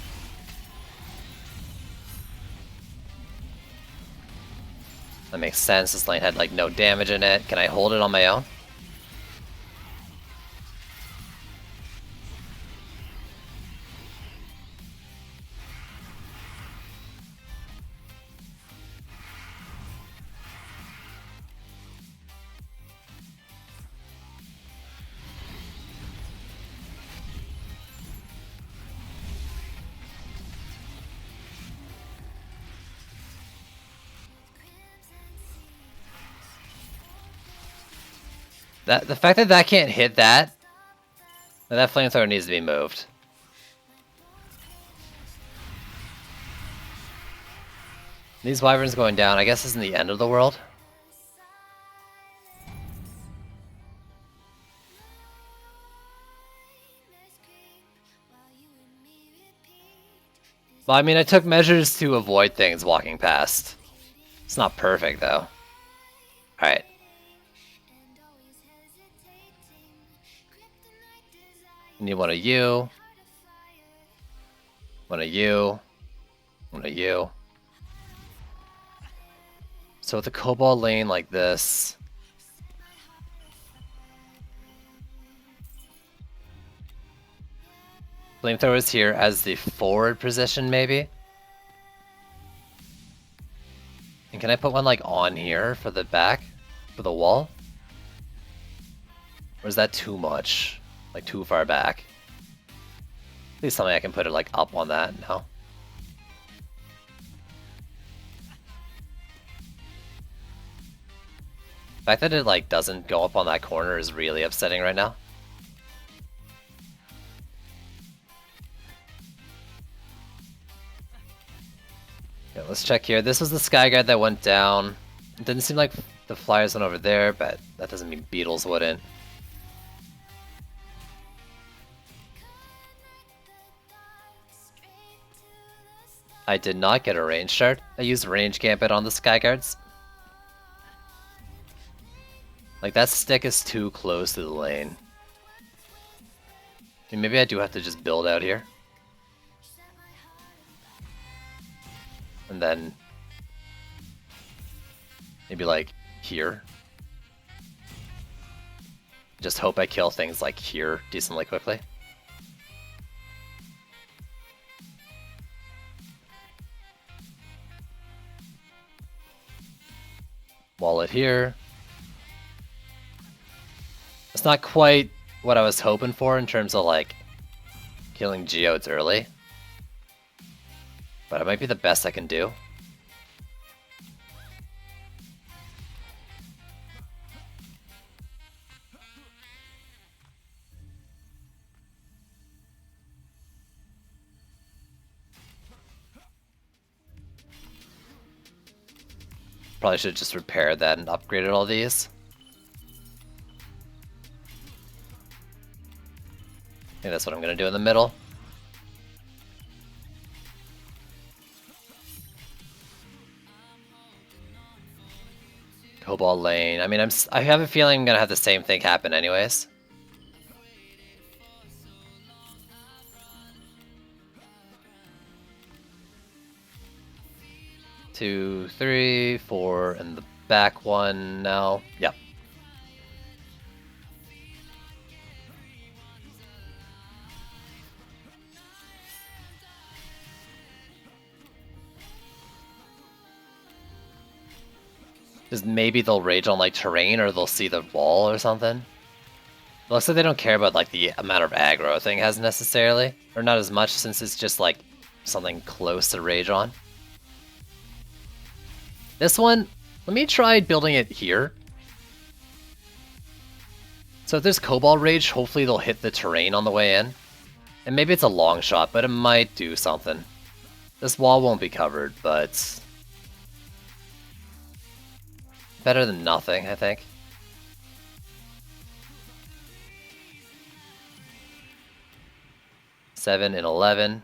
That makes sense. This lane had like no damage in it. Can I hold it on my own? The fact that that can't hit that flamethrower needs to be moved. These wyverns going down, I guess, isn't the end of the world. Well, I mean, I took measures to avoid things walking past. It's not perfect, though. Alright. Need one of you. One of you. One of you. So with the Cobalt lane like this... Flamethrowers here as the forward position, maybe? And can I put one, like, on here for the back? For the wall? Or is that too much? Like, too far back? Please tell me I can put it, like, up on that. No? The fact that it, like, doesn't go up on that corner is really upsetting right now. Yeah, let's check here. This was the Skyguard that went down. It didn't seem like the Flyers went over there, but that doesn't mean Beetles wouldn't. I did not get a range shard. I used range gambit on the Skyguards. Like, that stick is too close to the lane. I mean, maybe I do have to just build out here. And then... maybe, like, here. Just hope I kill things, like, here decently quickly. Wallet here. It's not quite what I was hoping for in terms of, like, killing geodes early. But it might be the best I can do. Probably should have just repaired that and upgraded all these. I think that's what I'm going to do in the middle. Cobalt lane. I mean, I have a feeling I'm going to have the same thing happen anyways. Two, three, four, and the back one now. Yep. Just maybe they'll rage on like terrain or they'll see the wall or something. It looks like they don't care about like the amount of aggro a thing has necessarily. Or not as much since it's just like something close to rage on. This one, let me try building it here. So if there's Cobalt Rage, hopefully they'll hit the terrain on the way in. And maybe it's a long shot, but it might do something. This wall won't be covered, but... better than nothing, I think. Seven and 11.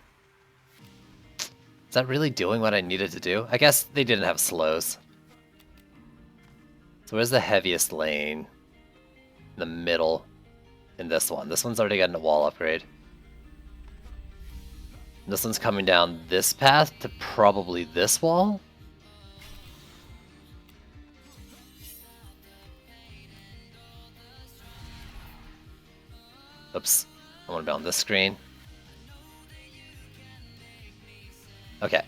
Is that really doing what I needed to do? I guess they didn't have slows. So where's the heaviest lane? In the middle. In this one. This one's already gotten a wall upgrade. And this one's coming down this path to probably this wall? Oops. I want to be on this screen. Okay.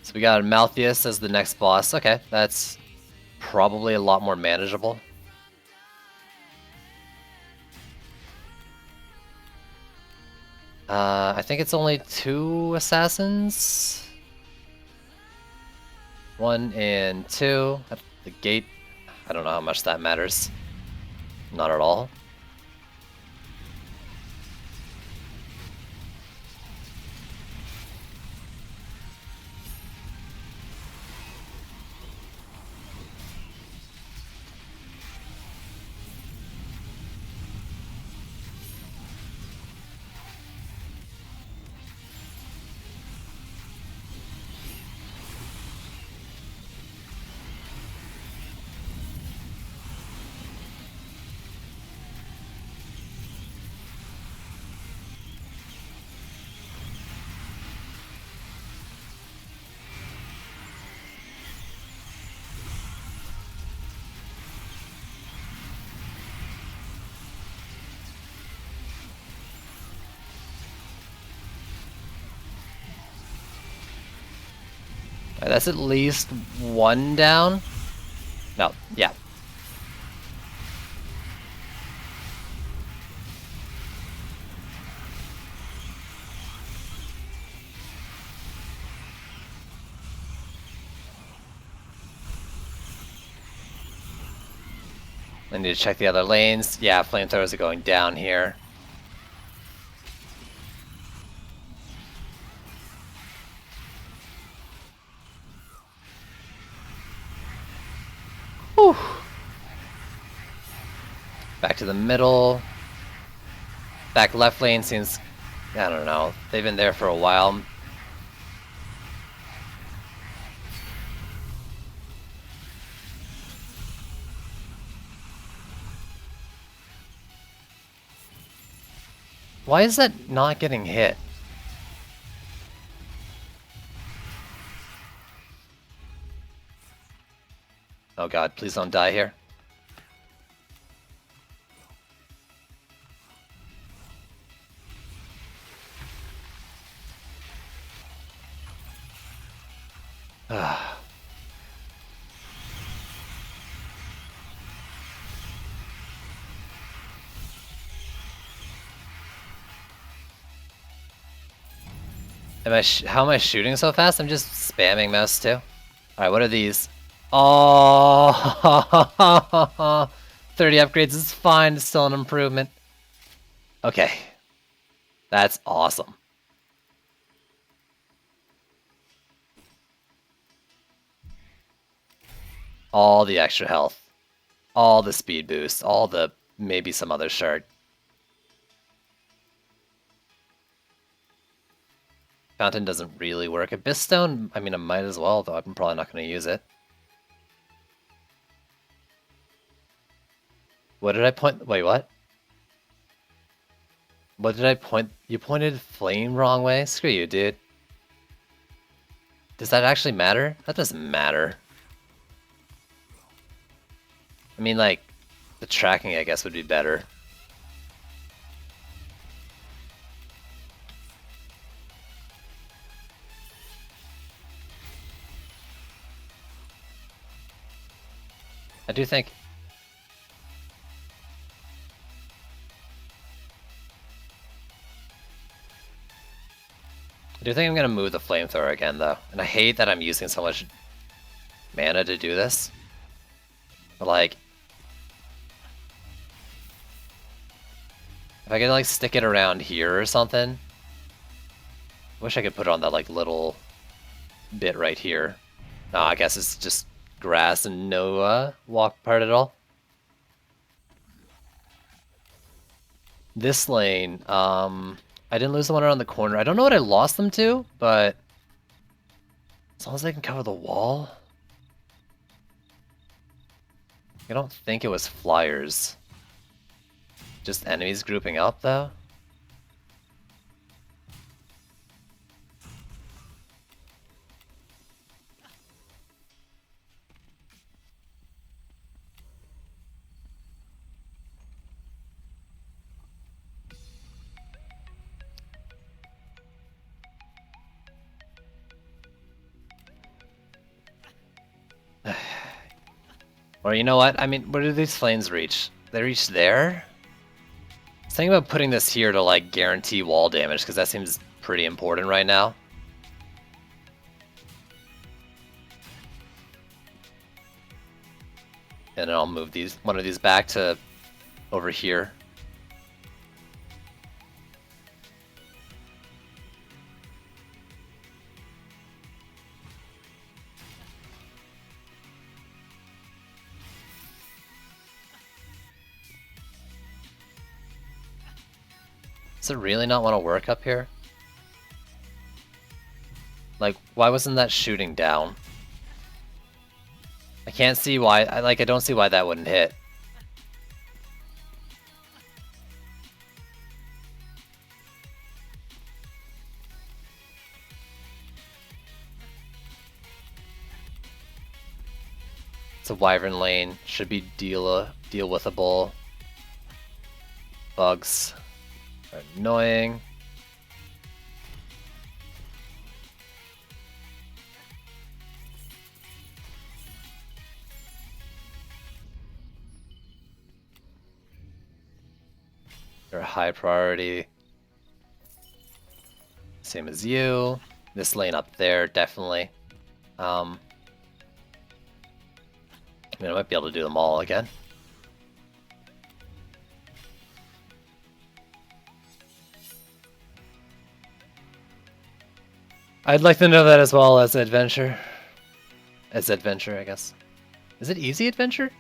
So we got Malthius as the next boss. Okay, that's probably a lot more manageable. I think it's only 2 assassins. 1 and 2 at the gate. I don't know how much that matters. Not at all. That's at least one down. No, yeah. I need to check the other lanes. Yeah, flamethrowers are going down here. Whew. Back to the middle. Back left lane seems, I don't know, they've been there for a while. Why is that not getting hit? Oh god, please don't die here. How am I shooting so fast? I'm just spamming mouse too. Alright, what are these? Oh, 30 upgrades is fine, it's still an improvement. Okay. That's awesome. All the extra health. All the speed boost. All the maybe some other shard. Fountain doesn't really work. Abyss Stone, I mean, I might as well, though I'm probably not going to use it. What did I point? Wait, what? What did I point? You pointed flame wrong way? Screw you, dude. Does that actually matter? That doesn't matter. I mean, like, the tracking, I guess, would be better. I do think... I do think I'm going to move the flamethrower again, though. And I hate that I'm using so much mana to do this. But, like... if I could, like, stick it around here or something... I wish I could put it on that, like, little bit right here. No, I guess it's just grass and no walk part at all. This lane, I didn't lose the one around the corner. I don't know what I lost them to, but as long as I can cover the wall. I don't think it was flyers. Just enemies grouping up, though. Or you know what? I mean, where do these flames reach? They reach there? I was thinking about putting this here to, like, guarantee wall damage, because that seems pretty important right now. And then I'll move one of these back to over here. Does it really not want to work up here? Like, why wasn't that shooting down? I can't see why, I don't see why that wouldn't hit. It's a Wyvern lane, should be deal withable. Bugs are annoying. They're a high priority. Same as you. This lane up there, definitely. I mean, I might be able to do them all again. I'd like to know that as well as adventure. As adventure, I guess. Is it easy adventure?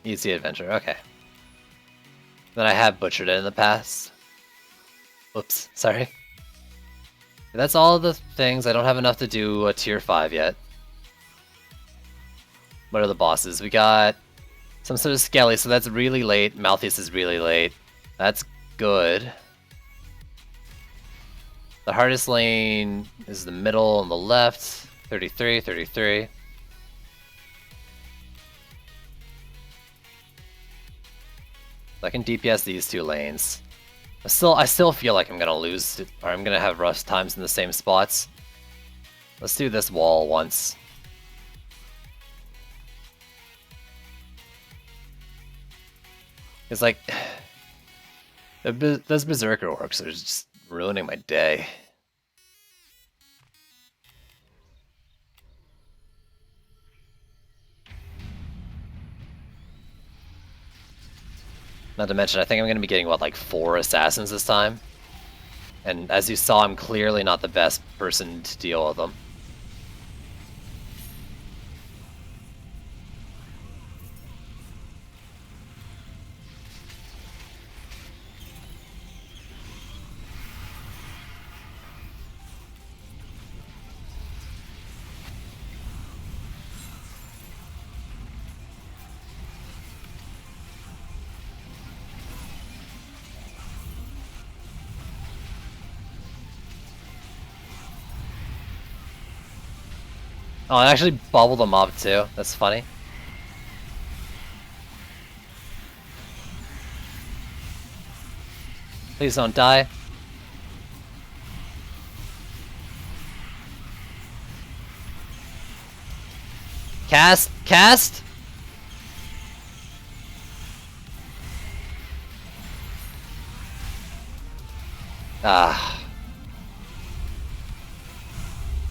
Easy adventure, okay. Then I have butchered it in the past. Whoops, sorry. That's all the things. I don't have enough to do a tier 5 yet. What are the bosses? We got some sort of Skelly, so that's really late. Malthus is really late. That's good. The hardest lane is the middle and the left. 33, 33. I can DPS these two lanes. I still feel like I'm gonna lose, or I'm gonna have rough times in the same spots. Let's do this wall once. It's like those Berserker orcs are just ruining my day. Not to mention, I think I'm going to be getting, what, like 4 assassins this time? And as you saw, I'm clearly not the best person to deal with them. Oh, I actually bubbled them up too. That's funny. Please don't die. Cast! Cast! Ah.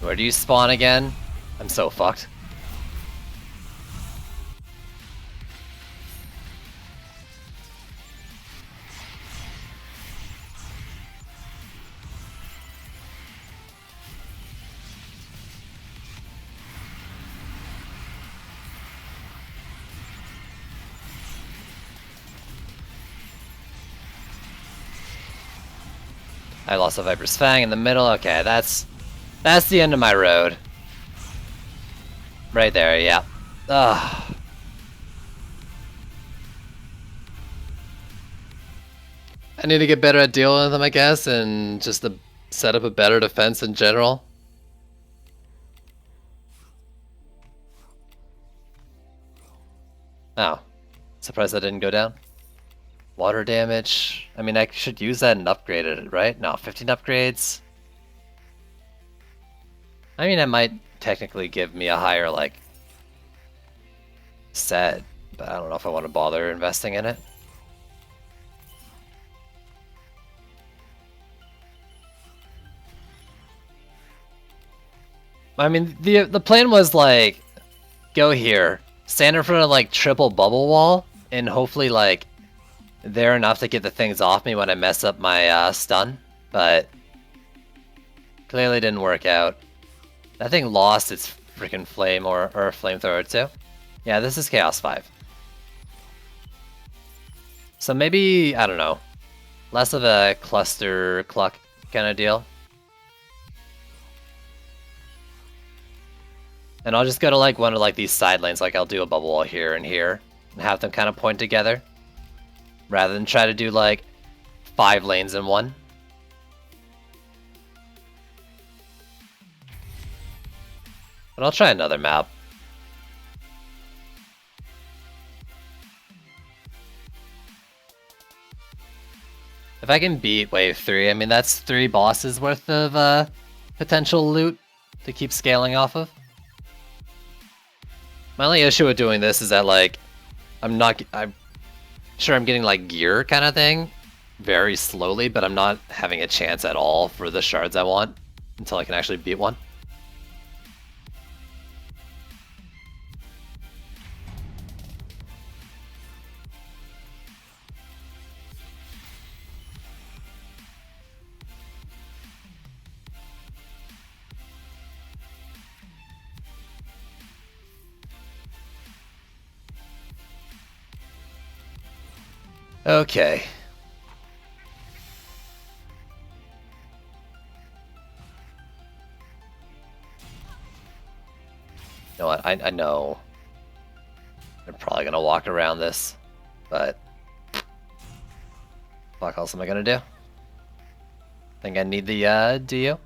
Where do you spawn again? I'm so fucked. I lost a Viper's Fang in the middle. Okay, that's the end of my road. Right there, yeah. Ugh. I need to get better at dealing with them, I guess, and just to set up a better defense in general. Oh. Surprised that didn't go down. Water damage. I mean, I should use that and upgrade it, right? No, 15 upgrades. I mean, it might technically give me a higher, like, set, but I don't know if I want to bother investing in it. I mean, the plan was, like, go here, stand in front of, like, triple bubble wall, and hopefully, like, they're enough to get the things off me when I mess up my stun, but clearly didn't work out. That thing lost its freaking flame or flamethrower too. Yeah, this is Chaos 5. So maybe, I don't know, less of a cluster cluck kind of deal. And I'll just go to like one of like these side lanes, like I'll do a bubble wall here and here, and have them kind of point together, rather than try to do like 5 lanes in one. But I'll try another map. If I can beat Wave 3, I mean that's 3 bosses worth of potential loot to keep scaling off of. My only issue with doing this is that like, I'm sure I'm getting like gear kind of thing very slowly, but I'm not having a chance at all for the shards I want until I can actually beat one. Okay. You know what? I know they're probably gonna walk around this, but fuck else am I gonna do? Think I need the DU?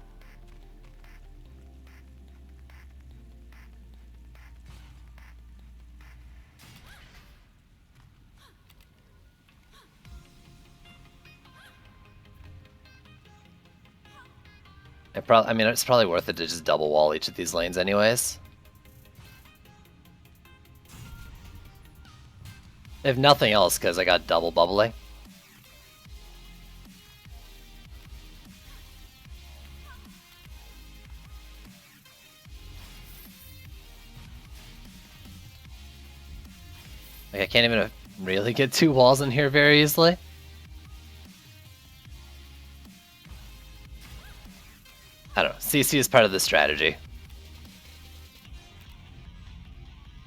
I mean, it's probably worth it to just double wall each of these lanes anyways. If nothing else, because I got double bubbling. Like, I can't even really get 2 walls in here very easily. I don't know. CC is part of the strategy.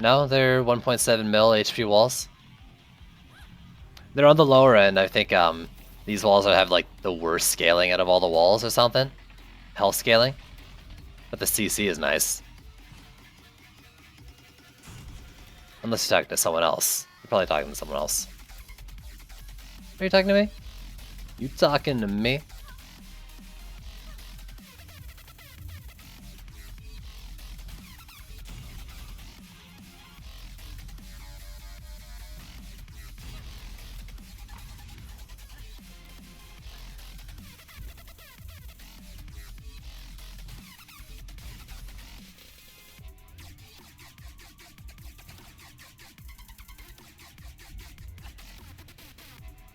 No, they're 1.7 mil HP walls. They're on the lower end. I think these walls have like the worst scaling out of all the walls or something. Health scaling. But the CC is nice. Unless you're talking to someone else. You're probably talking to someone else. Are you talking to me? You talking to me?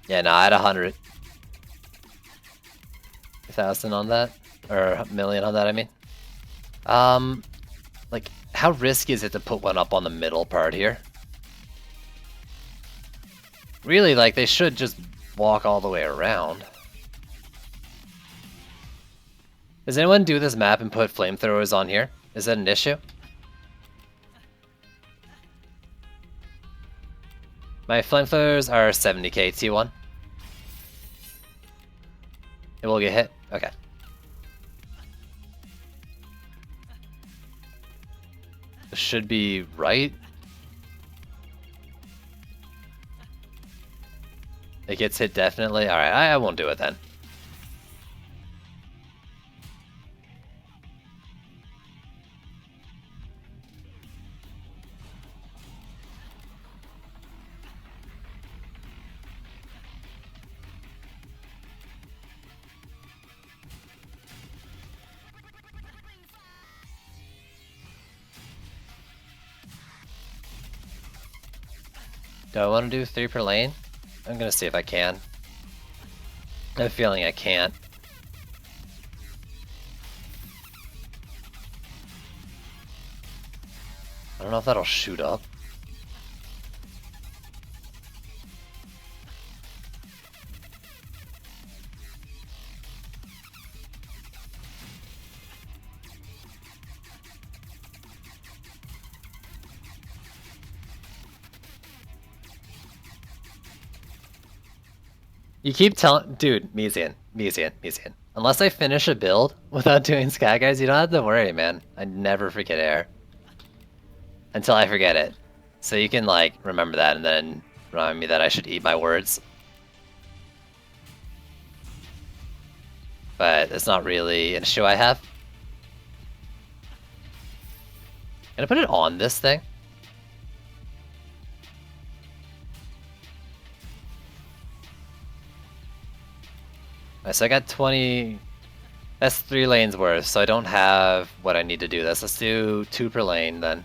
Yeah, no, I had 100,000 on that, or a million on that, I mean. Like, how risky is it to put one up on the middle part here? Really, like, they should just walk all the way around. Does anyone do this map and put flamethrowers on here? Is that an issue? My flamethrowers are 70k T1. It will get hit? Okay. Should be right. It gets hit definitely. Alright, I won't do it then. Do I want to do 3 per lane? I'm gonna see if I can. I have a feeling I can't. I don't know if that'll shoot up. You keep telling, dude, Mesian. Unless I finish a build without doing Sky Guys, you don't have to worry, man. I never forget air. Until I forget it. So you can, like, remember that and then remind me that I should eat my words. But it's not really an issue I have. Can I put it on this thing? Alright, so I got 20... That's 3 lanes worth, so I don't have what I need to do this. Let's do 2 per lane then.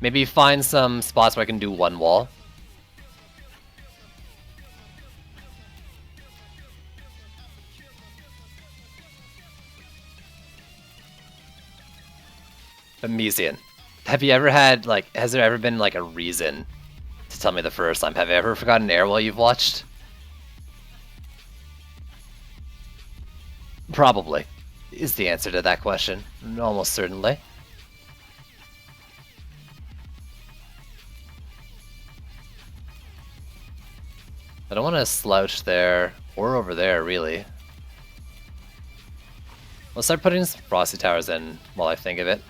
Maybe find some spots where I can do 1 wall. But Mesian, have you ever had, like, has there ever been, like, a reason to tell me the first time? Have you ever forgotten air while you've watched? Probably is the answer to that question. Almost certainly. I don't want to slouch there or over there, really. Let's start putting some Frosty Towers in while I think of it.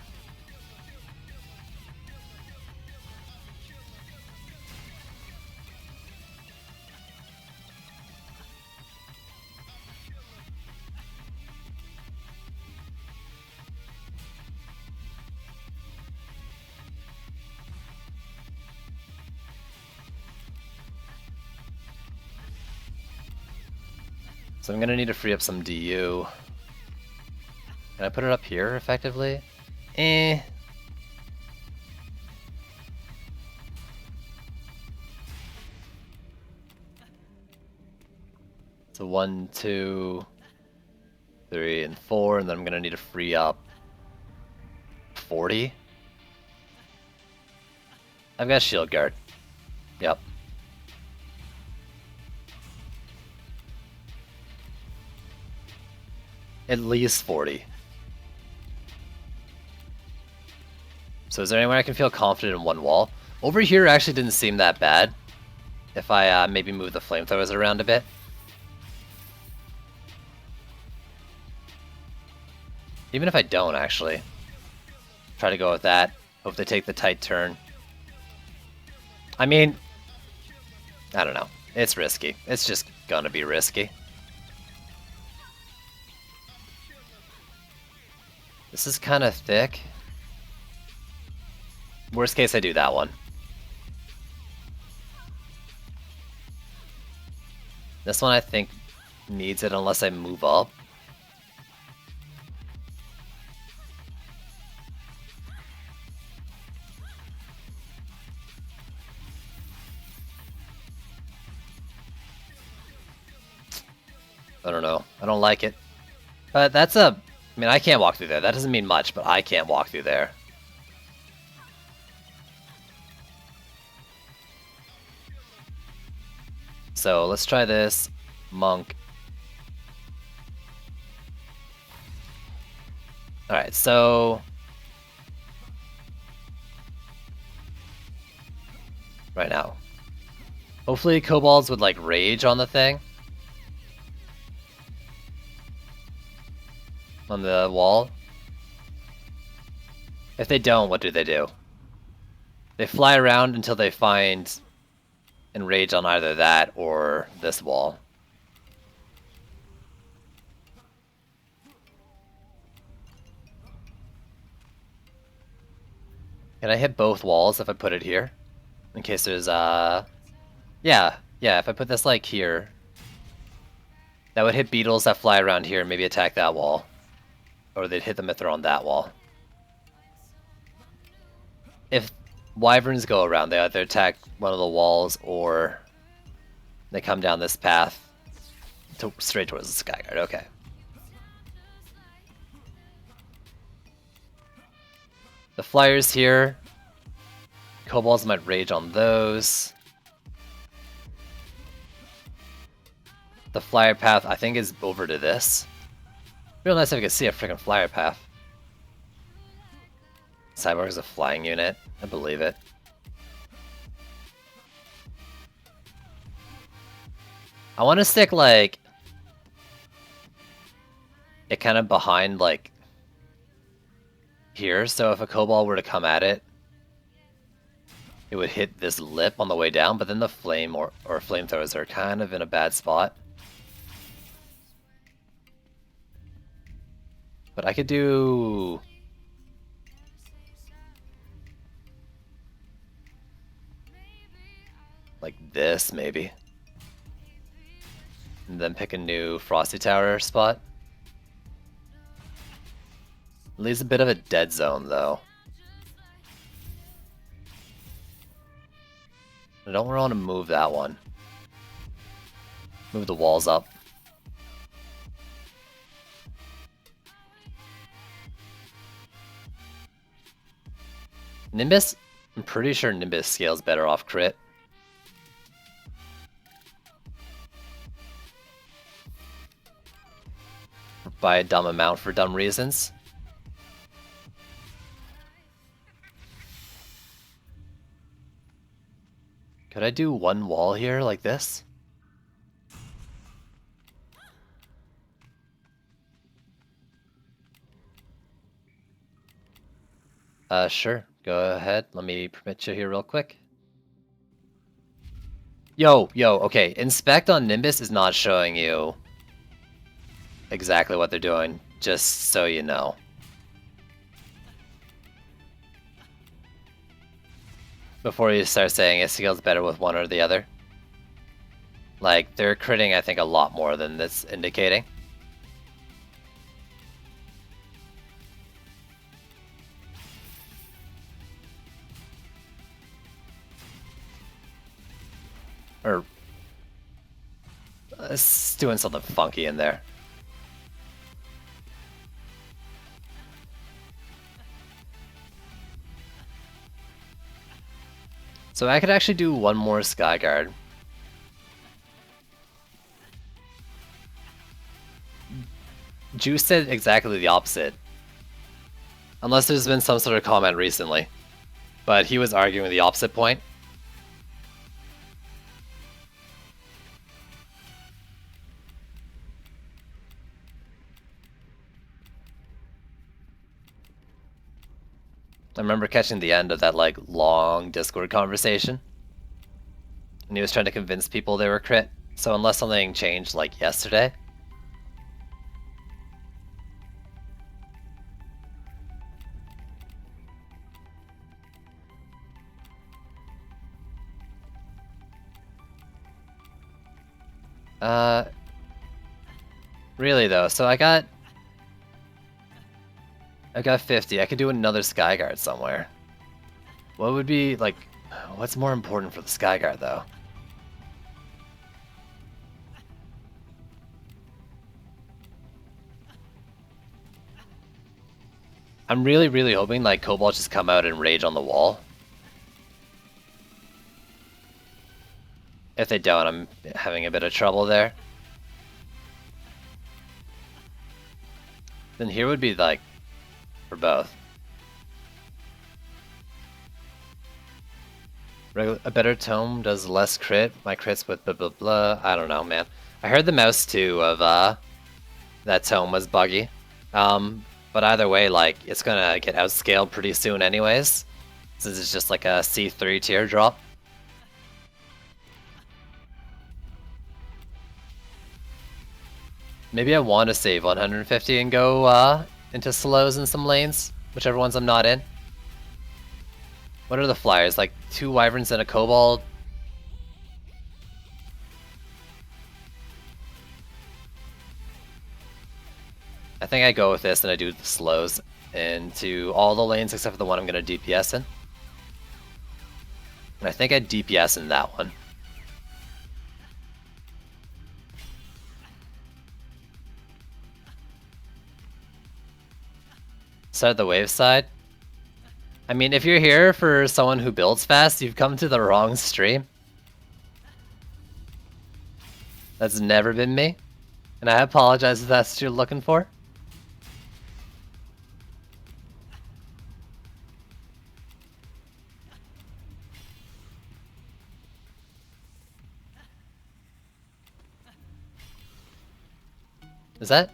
So I'm gonna need to free up some DU. Can I put it up here effectively? Eh. So 1, 2, 3, and 4, and then I'm gonna need to free up 40. I've got shield guard. Yep. At least 40. So is there anywhere I can feel confident in 1 wall? Over here actually didn't seem that bad. If I maybe move the flamethrowers around a bit. Even if I don't, actually. Try to go with that. Hope they take the tight turn. I mean, I don't know. It's risky. It's just gonna be risky. This is kind of thick. Worst case, I do that one. This one I think needs it unless I move up. I don't know. I don't like it. But that's a... I mean, I can't walk through there. That doesn't mean much, but I can't walk through there. So let's try this. Monk. Alright, so... Right now. Hopefully kobolds would, like, rage on the thing. On the wall. If they don't, what do? They fly around until they find enrage on either that or this wall. Can I hit both walls if I put it here? In case there's yeah, if I put this like here, that would hit beetles that fly around here and maybe attack that wall. Or they'd hit them if they're on that wall. If Wyverns go around. They either attack one of the walls or they come down this path straight towards the Skyguard. Okay. The flyers here. Kobolds might rage on those. The flyer path, I think, is over to this. Real nice if I could see a freaking flyer path. Cyborg is a flying unit. I believe it. I want to stick, like, it kind of behind, like, here. So if a kobold were to come at it, it would hit this lip on the way down, but then the flame or flamethrowers are kind of in a bad spot. But I could do... like this, maybe. And then pick a new Frosty Tower spot. Leaves a bit of a dead zone, though. I don't want to move that one. Move the walls up. Nimbus? I'm pretty sure Nimbus scales better off crit. By a dumb amount for dumb reasons. Could I do one wall here like this? Sure. Go ahead. Let me permit you here real quick. Yo, okay. Inspect on Nimbus is not showing you exactly what they're doing, just so you know. Before you start saying it scales better with one or the other. Like, they're critting, I think, a lot more than this indicating. Or... it's doing something funky in there. So I could actually do one more Skyguard. Juice said exactly the opposite. Unless there's been some sort of comment recently. But he was arguing the opposite point. I remember catching the end of that, like, long Discord conversation. And he was trying to convince people they were crit. So unless something changed, like, yesterday... Really, though, so I got 50. I could do another Skyguard somewhere. What would be, like... what's more important for the Skyguard, though? I'm really hoping, like, Kobolds just come out and rage on the wall. If they don't, I'm having a bit of trouble there. Then here would be, like, for both. A better tome does less crit. My crits with blah blah blah. I don't know, man. I heard the mouse too of that tome was buggy. But either way, like, it's gonna get outscaled pretty soon anyways. Since it's just like a C3 teardrop. Maybe I want to save 150 and go into slows in some lanes, whichever ones I'm not in. What are the flyers? Like 2 wyverns and a kobold? I think I go with this and I do the slows into all the lanes except for the one I'm going to DPS in. And I think I DPS in that one. Start the wave side. I mean, if you're here for someone who builds fast, you've come to the wrong stream. That's never been me. And I apologize if that's what you're looking for. Is that?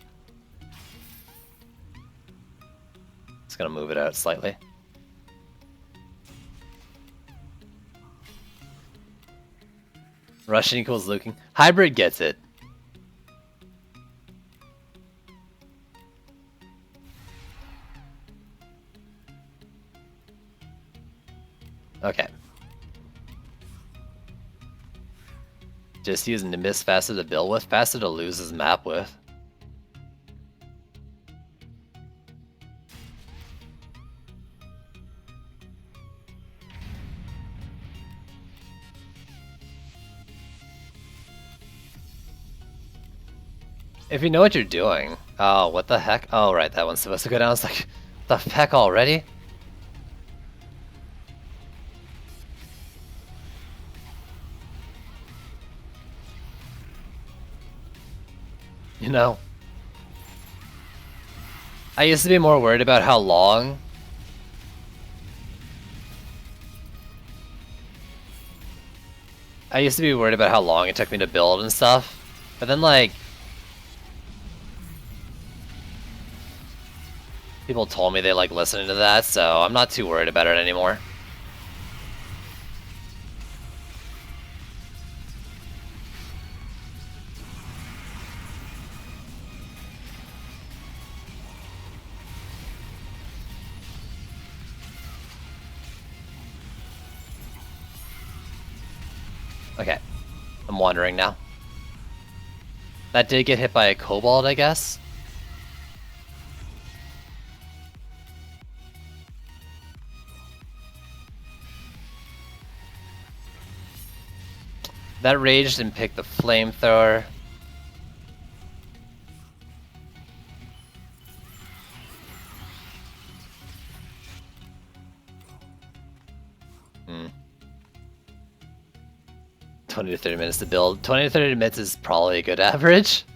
Just gonna move it out slightly. Russian equals looking. Hybrid gets it. Okay. Just use Nimbus faster to build with, faster to lose his map with. If you know what you're doing. Oh, what the heck? Oh, right, that one's supposed to go down. I was like, the heck already? You know? I used to be more worried about how long. I used to be worried about how long it took me to build and stuff. But then, like, people told me they like listening to that, so I'm not too worried about it anymore. Okay, I'm wandering now. That did get hit by a kobold, I guess. That raged and picked the flamethrower. Hmm. 20 to 30 minutes to build. 20 to 30 minutes is probably a good average.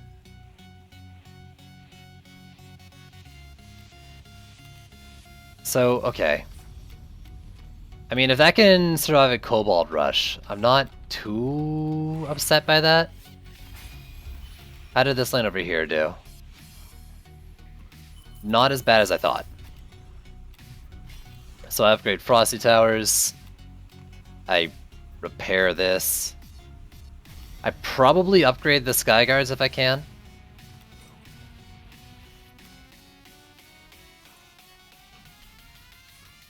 So, okay. I mean, if that can survive a Cobalt Rush, I'm not too upset by that. How did this lane over here do? Not as bad as I thought. So I upgrade Frosty Towers. I repair this. I probably upgrade the Sky Guards if I can.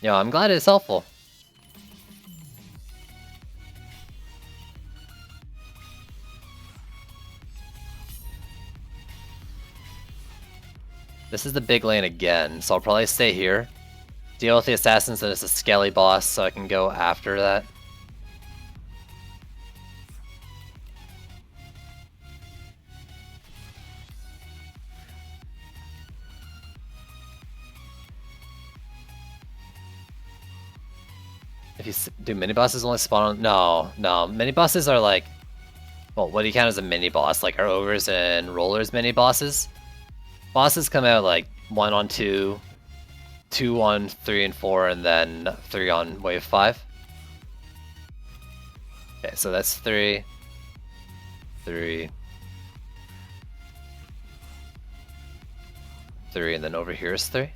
Yeah, I'm glad it's helpful. This is the big lane again, so I'll probably stay here. Deal with the assassins, and it's a Skelly boss, so I can go after that. If you do mini bosses only spawn on... No, mini bosses are like... Well, what do you count as a mini boss? Like our ogres and rollers mini bosses? Bosses come out like 1 on 2, 2 on 3 and 4, and then 3 on wave 5. Okay, so that's 3, 3, 3, and then over here is 3.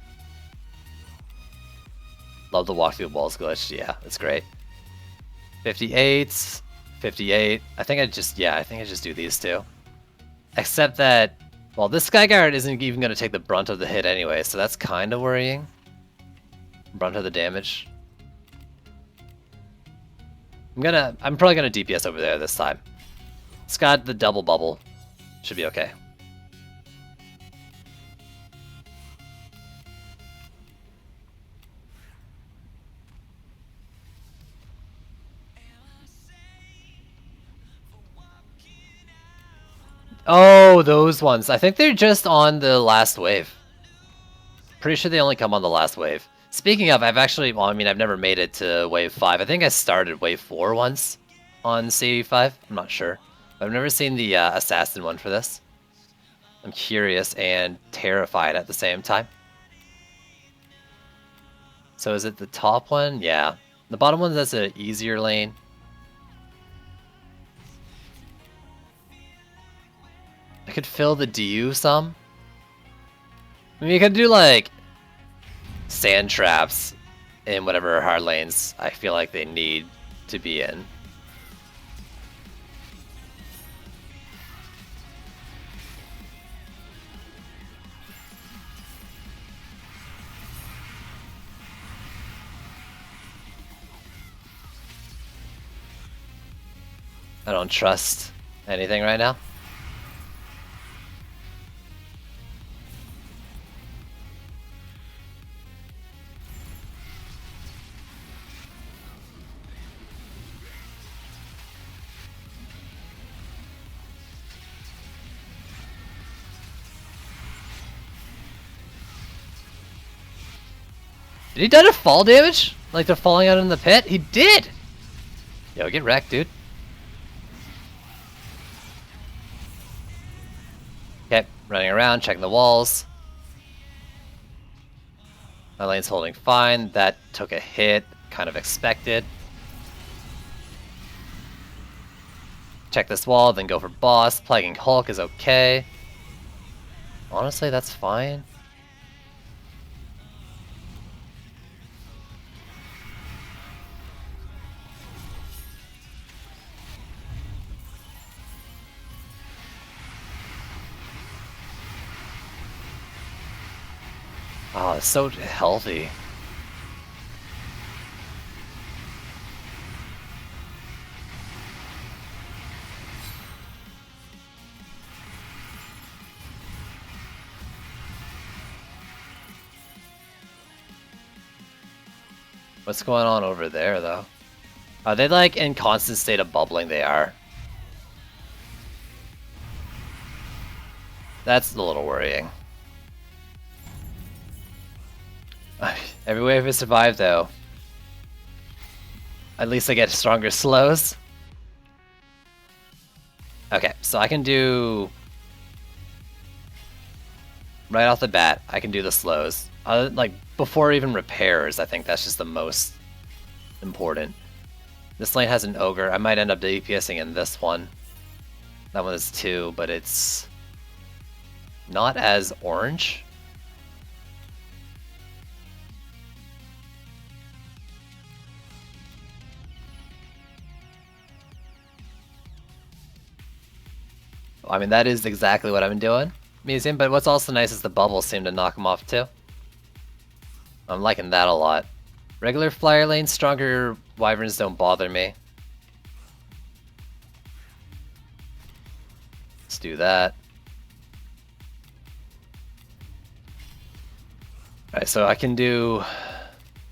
Love the walk through walls glitch. Yeah, it's great. 58, 58. I think I just do these two. Except that, well, this Skyguard isn't even going to take the brunt of the hit anyway, so that's kind of worrying. Brunt of the damage. I'm probably gonna DPS over there this time. It's got the double bubble. Should be okay. Oh, those ones. I think they're just on the last wave. Pretty sure they only come on the last wave. Speaking of, I've actually, well, I mean, I've never made it to wave 5. I think I started wave 4 once on C85. I'm not sure. But I've never seen the assassin one for this. I'm curious and terrified at the same time. So is it the top one? Yeah. The bottom one, that's an easier lane. I could fill the DU some. I mean, you could do like sand traps in whatever hard lanes I feel like they need to be in. I don't trust anything right now. Did he die to fall damage? Like they're falling out in the pit? He did! Yo, get wrecked, dude. Okay, running around, checking the walls. My lane's holding fine. That took a hit, kind of expected. Check this wall, then go for boss. Plaguing Hulk is okay. Honestly, that's fine. Oh, it's so healthy. What's going on over there, though? Are they like in constant state of bubbling? They are. That's a little worrying. Every wave has survived, though. At least I get stronger slows. Okay, so I can do... Right off the bat, I can do the slows. Like, before even repairs, I think that's just the most important. This lane has an ogre. I might end up DPSing in this one. That one is 2, but it's not as orange. I mean, that is exactly what I've been doing, Museum, but what's also nice is the bubbles seem to knock them off too. I'm liking that a lot. Regular flyer lanes, stronger wyverns don't bother me. Let's do that. Alright, so I can do...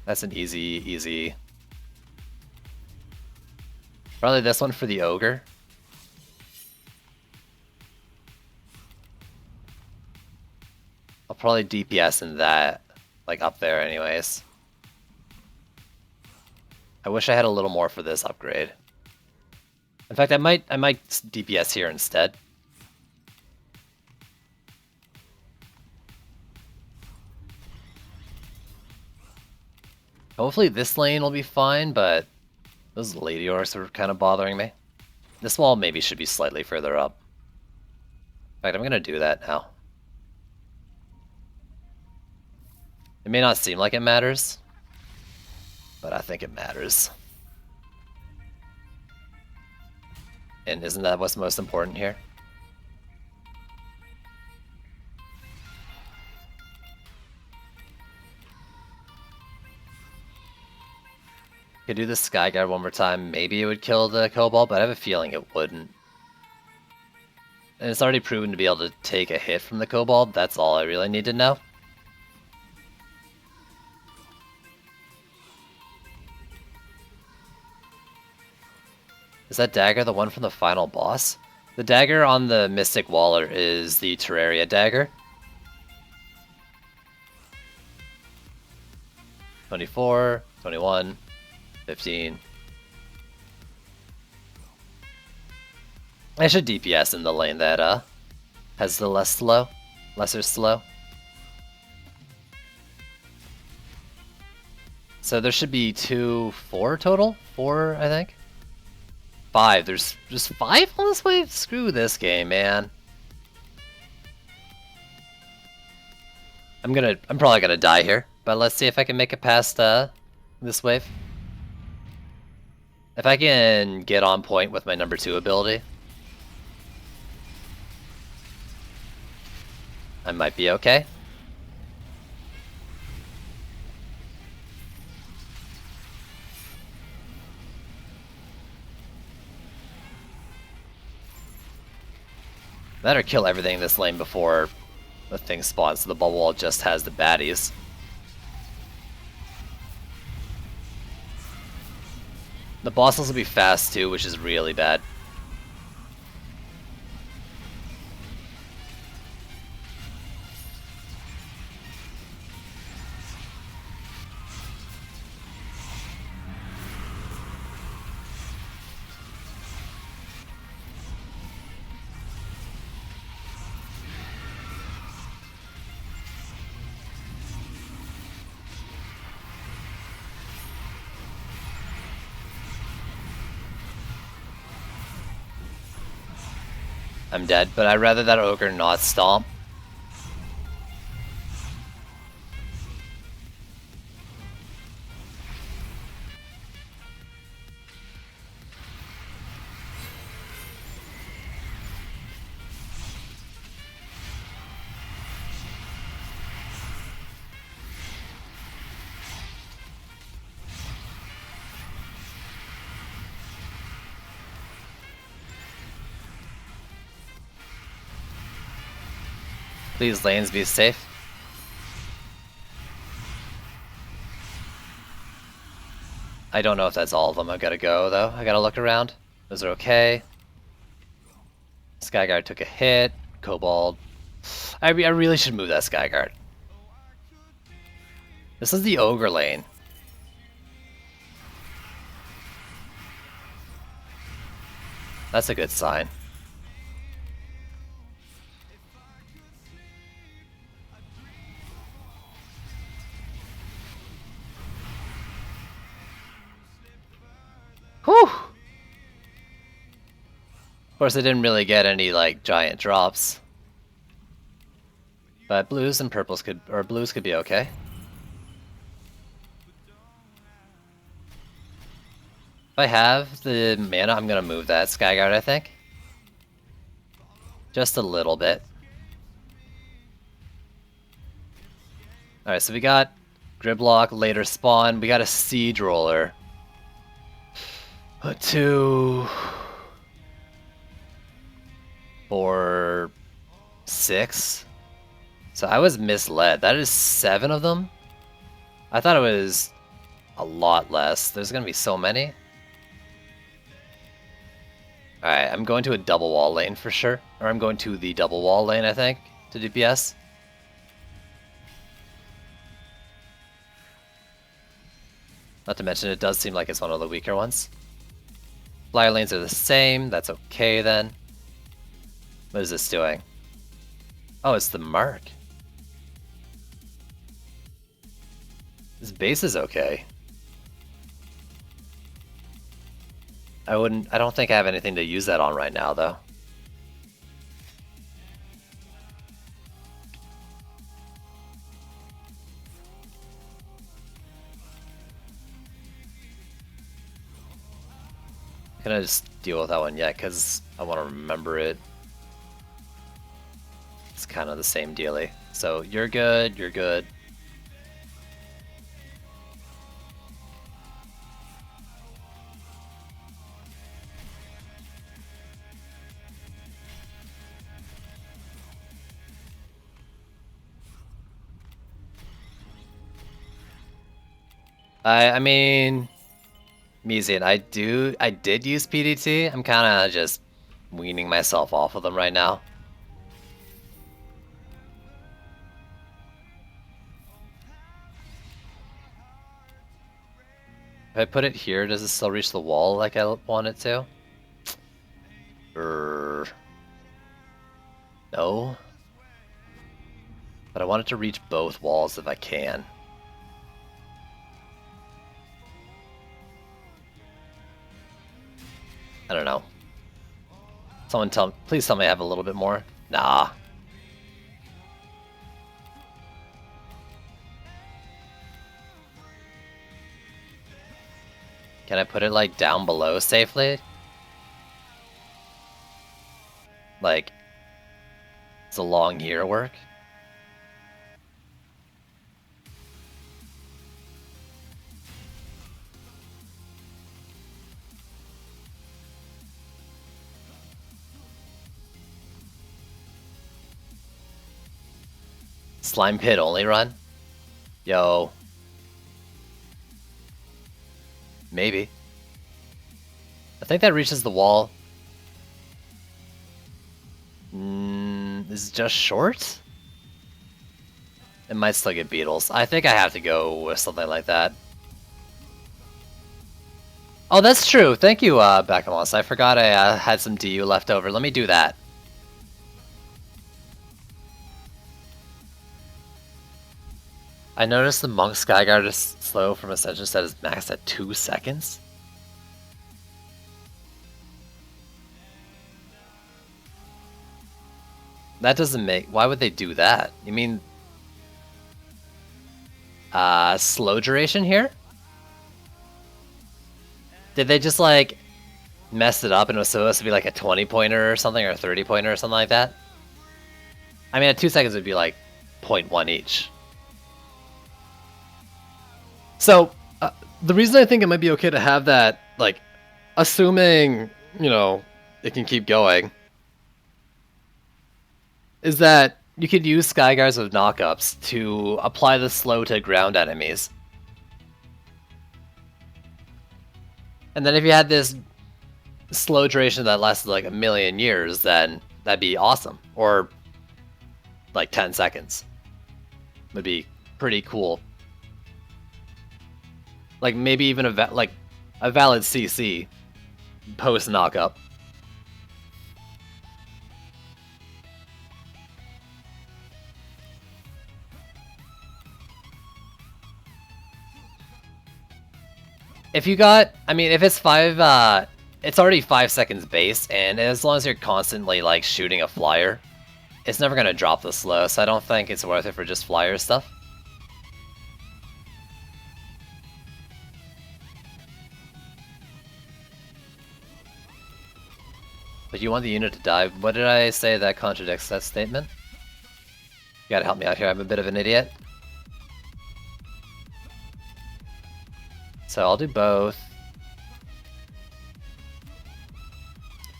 That's an easy... Probably this one for the ogre. I'll probably DPS in that, like up there anyways. I wish I had a little more for this upgrade. In fact, I might DPS here instead. Hopefully this lane will be fine, but those lady orcs are kind of bothering me. This wall maybe should be slightly further up. In fact, I'm gonna do that now. It may not seem like it matters, but I think it matters. And isn't that what's most important here? Could do the Sky Guard one more time. Maybe it would kill the Cobalt, but I have a feeling it wouldn't. And it's already proven to be able to take a hit from the Cobalt. That's all I really need to know. Is that dagger the one from the final boss? The dagger on the Mystic Waller is the Terraria dagger. 24, 21, 15. I should DPS in the lane that has the lesser slow. So there should be 4 total? 4, I think? 5. There's just 5 on this wave? Screw this game, man. I'm probably gonna die here, but let's see if I can make it past this wave. If I can get on point with my number 2 ability, I might be okay. Better kill everything in this lane before the thing spawns, so the bubble wall just has the baddies. The bosses will be fast too, which is really bad. I'm dead, but I'd rather that ogre not stomp. Please, lanes, be safe. I don't know if that's all of them. I gotta go, though. I gotta look around. Those are okay. Skyguard took a hit. Kobold. I really should move that Skyguard. This is the ogre lane. That's a good sign. Whew! Of course, I didn't really get any, like, giant drops. But blues and purples blues could be okay. If I have the mana, I'm gonna move that Skyguard, I think. Just a little bit. Alright, so we got Gridlock, later spawn. We got a Siege Roller. 2, 4, 6. So I was misled. That is 7 of them? I thought it was a lot less. There's gonna be so many. Alright, I'm going to a double wall lane for sure. Or I'm going to the double wall lane, I think, to DPS. Not to mention, it does seem like it's one of the weaker ones. Flyer lanes are the same. That's okay then. What is this doing? Oh, it's the mark. This base is okay. I don't think I have anything to use that on right now, though. I'm gonna just deal with that one yet, because I want to remember it. It's kind of the same dealy. So you're good, you're good. I mean, Mizian, I did use PDT. I'm kind of just weaning myself off of them right now. If I put it here, does it still reach the wall like I want it to? No. But I want it to reach both walls if I can. I don't know. Someone please tell me I have a little bit more. Nah. Can I put it like down below safely? Like, does along here work? Slime pit only run? Yo. Maybe. I think that reaches the wall. Is it just short? It might still get beetles. I think I have to go with something like that. Oh, that's true. Thank you, Beckhamos. I forgot I had some DU left over. Let me do that. I noticed the Monk Skyguard is slow from Ascension set is maxed at 2 seconds. That doesn't make... Why would they do that? You mean... slow duration here? Did they just, like, mess it up and it was supposed to be like a 20-pointer or something, or a 30-pointer or something like that? I mean, at 2 seconds it would be like 0.1 each. So, the reason I think it might be okay to have that, like, assuming, you know, it can keep going, is that you could use Skyguards with knockups to apply the slow to ground enemies. And then if you had this slow duration that lasted like 1,000,000 years, then that'd be awesome. Or like 10 seconds. Would be pretty cool. Like maybe even a valid CC post knockup. If you got, I mean, if it's it's already 5 seconds base, and as long as you're constantly like shooting a flyer, it's never gonna drop the slow. So I don't think it's worth it for just flyer stuff. But you want the unit to die. What did I say that contradicts that statement? You gotta help me out here, I'm a bit of an idiot. So I'll do both.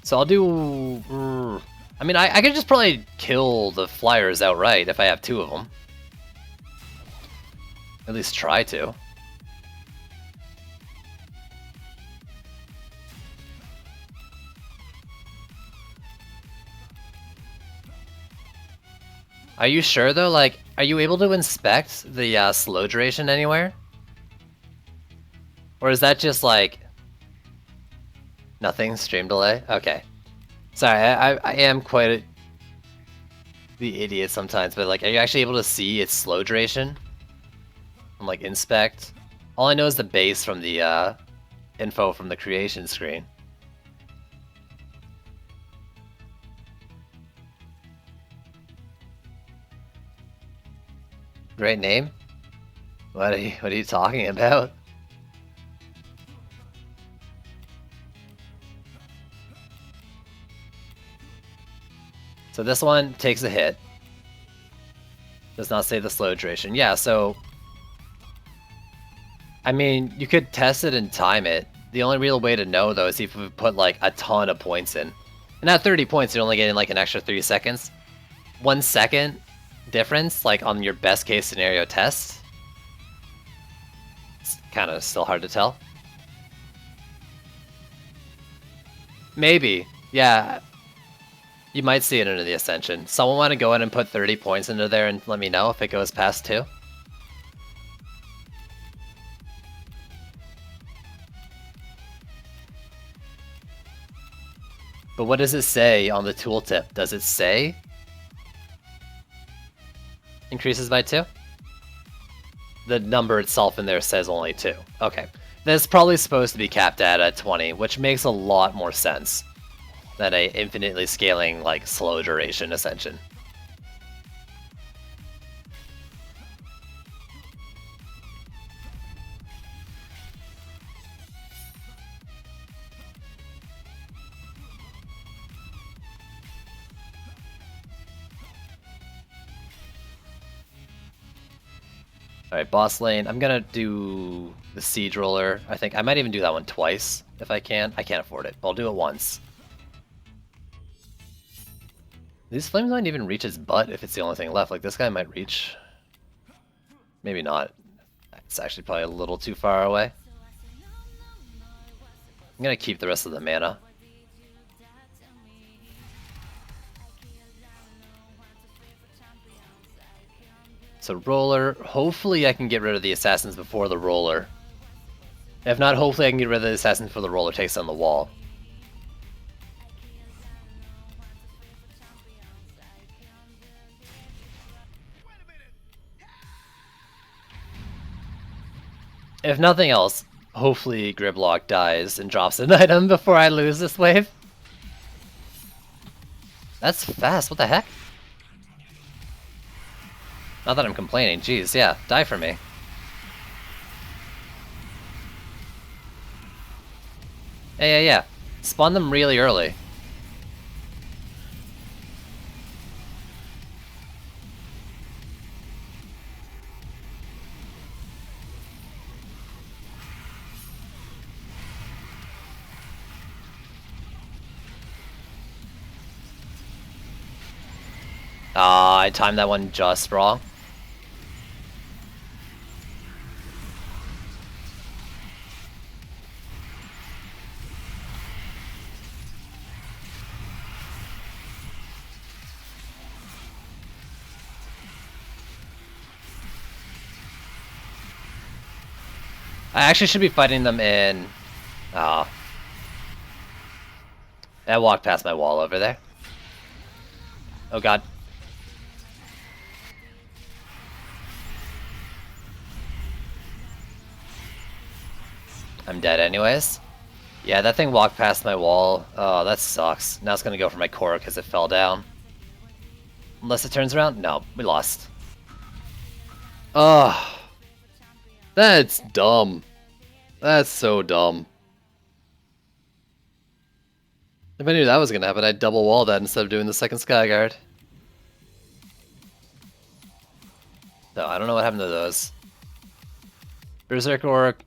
So I'll do... I mean, I could just probably kill the flyers outright if I have 2 of them. At least try to. Are you sure though? Like, are you able to inspect the slow duration anywhere? Or is that just like... Nothing? Stream delay? Okay. Sorry, I am quite the idiot sometimes, but like, are you actually able to see its slow duration? And like, inspect? All I know is the base from the info from the creation screen. Great name? What are you talking about? So this one takes a hit. Does not say the slow duration. Yeah, so... I mean, you could test it and time it. The only real way to know, though, is if we put, like, a ton of points in. And at 30 points, you're only getting, like, an extra 3 seconds. 1 second difference, like, on your best case scenario test. It's kind of still hard to tell. Maybe. Yeah. You might see it into the Ascension. Someone want to go in and put 30 points into there and let me know if it goes past 2? But what does it say on the tooltip? Does it say increases by 2? The number itself in there says only 2. Okay. That's probably supposed to be capped at 20, which makes a lot more sense than a infinitely scaling, like, slow duration Ascension. Alright, boss lane. I'm gonna do the Siege Roller. I think I might even do that one twice, if I can. I can't afford it, but I'll do it once. These flames might even reach his butt if it's the only thing left. Like, this guy might reach. Maybe not. It's actually probably a little too far away. I'm gonna keep the rest of the mana. So roller, hopefully I can get rid of the assassins before the roller. If not, hopefully I can get rid of the assassins before the roller takes down the wall. If nothing else, hopefully Gridlock dies and drops an item before I lose this wave. That's fast, what the heck? Not that I'm complaining, jeez, yeah, die for me. Yeah. Spawn them really early. I timed that one just wrong. I actually should be fighting them in... I walked past my wall over there. Oh god. I'm dead anyways. Yeah, that thing walked past my wall. Oh, that sucks. Now it's gonna go for my core because it fell down. Unless it turns around? No, we lost. Oh, that's dumb. That's so dumb. If I knew that was gonna happen, I'd double wall that instead of doing the second Skyguard. No, I don't know what happened to those. Berserk Orc,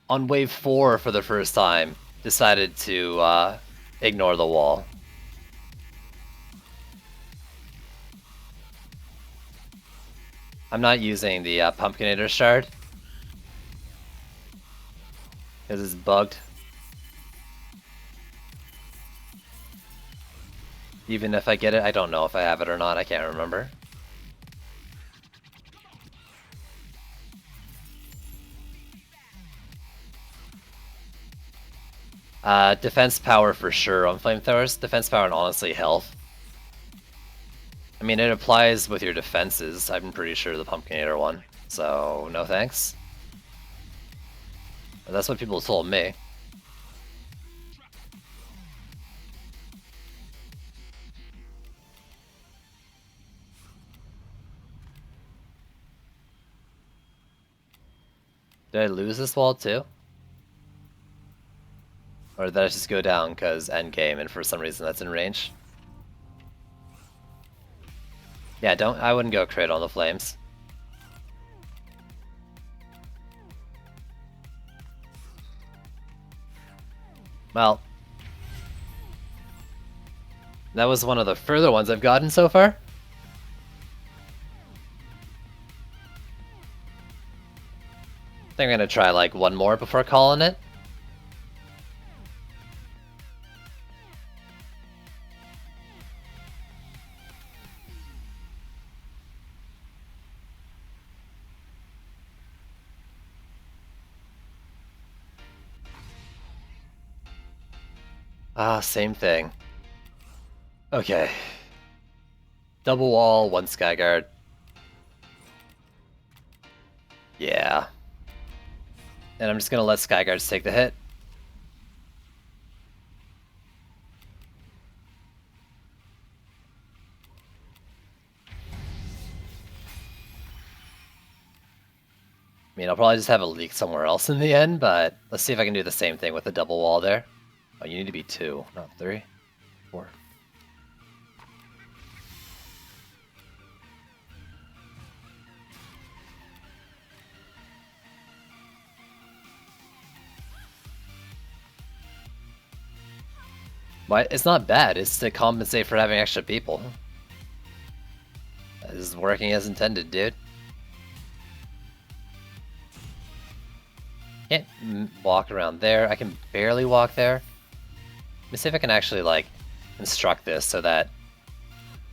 on wave 4 for the first time, decided to ignore the wall. I'm not using the Pumpkinator Shard because it's bugged. Even if I get it, I don't know if I have it or not, I can't remember. Defense power for sure on flamethrowers. Defense power and honestly health. I mean, it applies with your defenses. I'm pretty sure the Pumpkinator one. So, no thanks. But that's what people told me. Did I lose this wall too? Or did I just go down because endgame and for some reason that's in range? Yeah, I wouldn't go crit on the flames. Well, that was one of the further ones I've gotten so far. I think I'm gonna try like one more before calling it. Ah, same thing. Okay. Double wall, one Skyguard. Yeah. And I'm just gonna let Skyguards take the hit. I mean, I'll probably just have a leak somewhere else in the end, but let's see if I can do the same thing with the double wall there. Oh, you need to be 2, not 3. 4. Why? It's not bad. It's to compensate for having extra people. This is working as intended, dude. Can't walk around there. I can barely walk there. Let me see if I can actually, like, instruct this so that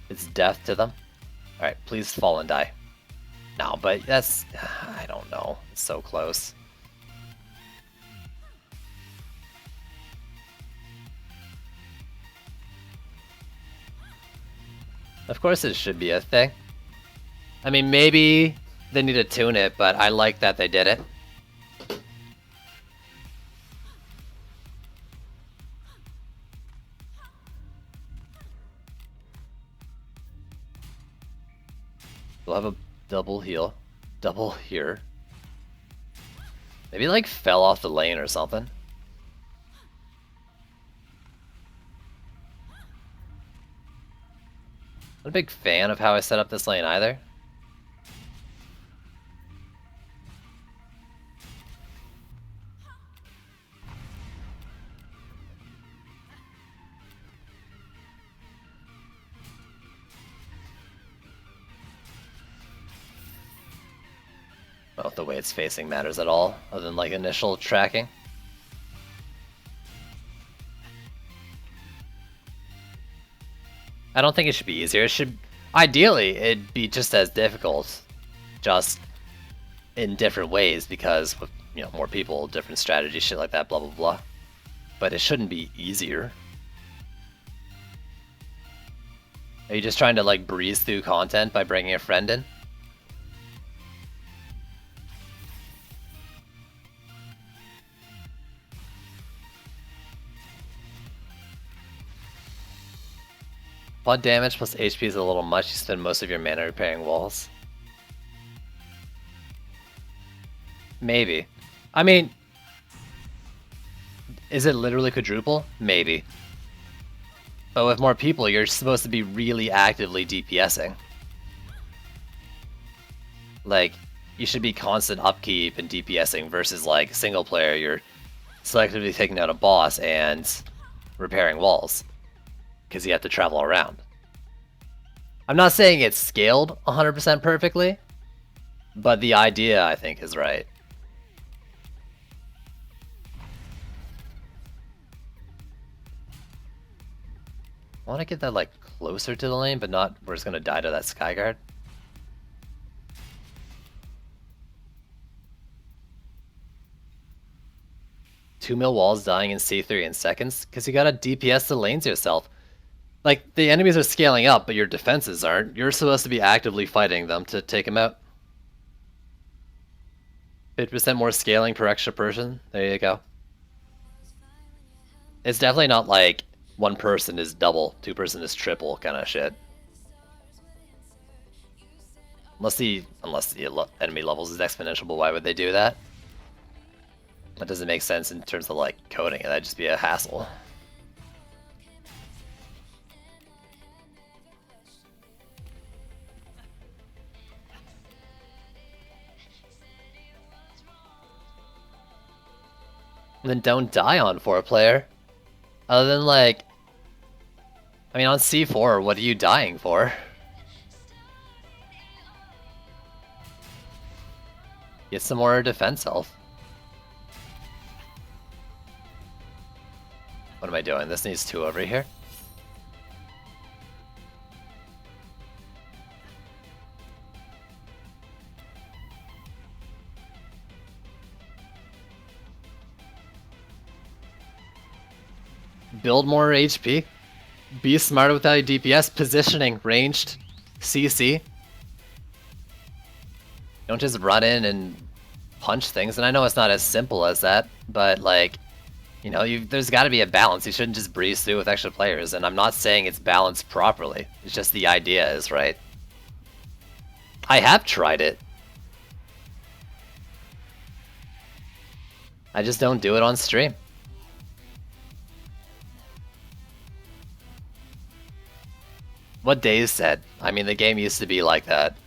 it's death to them. Alright, please fall and die. No, but that's... I don't know. It's so close. Of course it should be a thing. I mean, maybe they need to tune it, but I like that they did it. We'll have a double heal. Double here. Maybe like fell off the lane or something. Not a big fan of how I set up this lane either. I don't know if the way it's facing matters at all, other than like initial tracking. I don't think it should be easier. It should, ideally, it'd be just as difficult, just in different ways, because with, you know, more people, different strategies, shit like that, blah blah blah. But it shouldn't be easier. Are you just trying to like breeze through content by bringing a friend in? Blood damage plus HP is a little much. You spend most of your mana repairing walls. Maybe. I mean, is it literally quadruple? Maybe. But with more people, you're supposed to be really actively DPSing. Like, you should be constant upkeep and DPSing versus like single player, you're selectively taking out a boss and repairing walls. Because you have to travel around. I'm not saying it's scaled 100% perfectly, but the idea, I think, is right. I want to get that, like, closer to the lane, but not where it's going to die to that Skyguard. Two mil walls dying in C3 in seconds, because you gotta DPS the lanes yourself. Like, the enemies are scaling up, but your defenses aren't. You're supposed to be actively fighting them to take them out. 50% more scaling per extra person. There you go. It's definitely not like one person is double, two person is triple kind of shit. Unless the enemy levels is exponential, but why would they do that? That doesn't make sense in terms of like coding it. That'd just be a hassle. And then don't die on 4-player. Other than like, I mean on C4, what are you dying for? Get some more defense health. What am I doing? This needs 2 over here. Build more HP. Be smarter with that DPS. Positioning, ranged, CC. Don't just run in and punch things. And I know it's not as simple as that, but like, you know, there's got to be a balance. You shouldn't just breeze through with extra players. And I'm not saying it's balanced properly. It's just the idea is right. I have tried it. I just don't do it on stream. What Days said. I mean, the game used to be like that.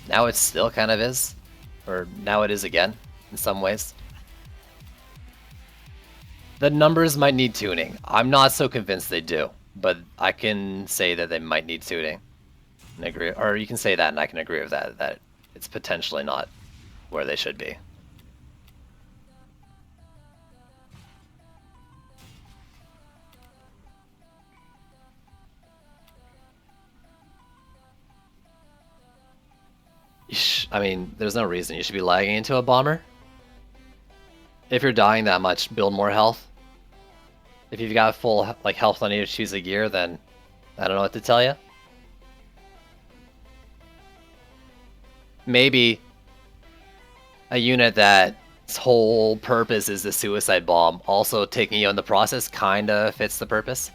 Now it still kind of is. Or now it is again, in some ways. The numbers might need tuning. I'm not so convinced they do, but I can say that they might need tuning. And agree, or you can say that and I can agree with that it's potentially not where they should be. I mean, there's no reason you should be lagging into a bomber. If you're dying that much, build more health. If you've got full like health on you to choose a gear, then I don't know what to tell you. Maybe a unit that its whole purpose is the suicide bomb, also taking you in the process, kinda fits the purpose.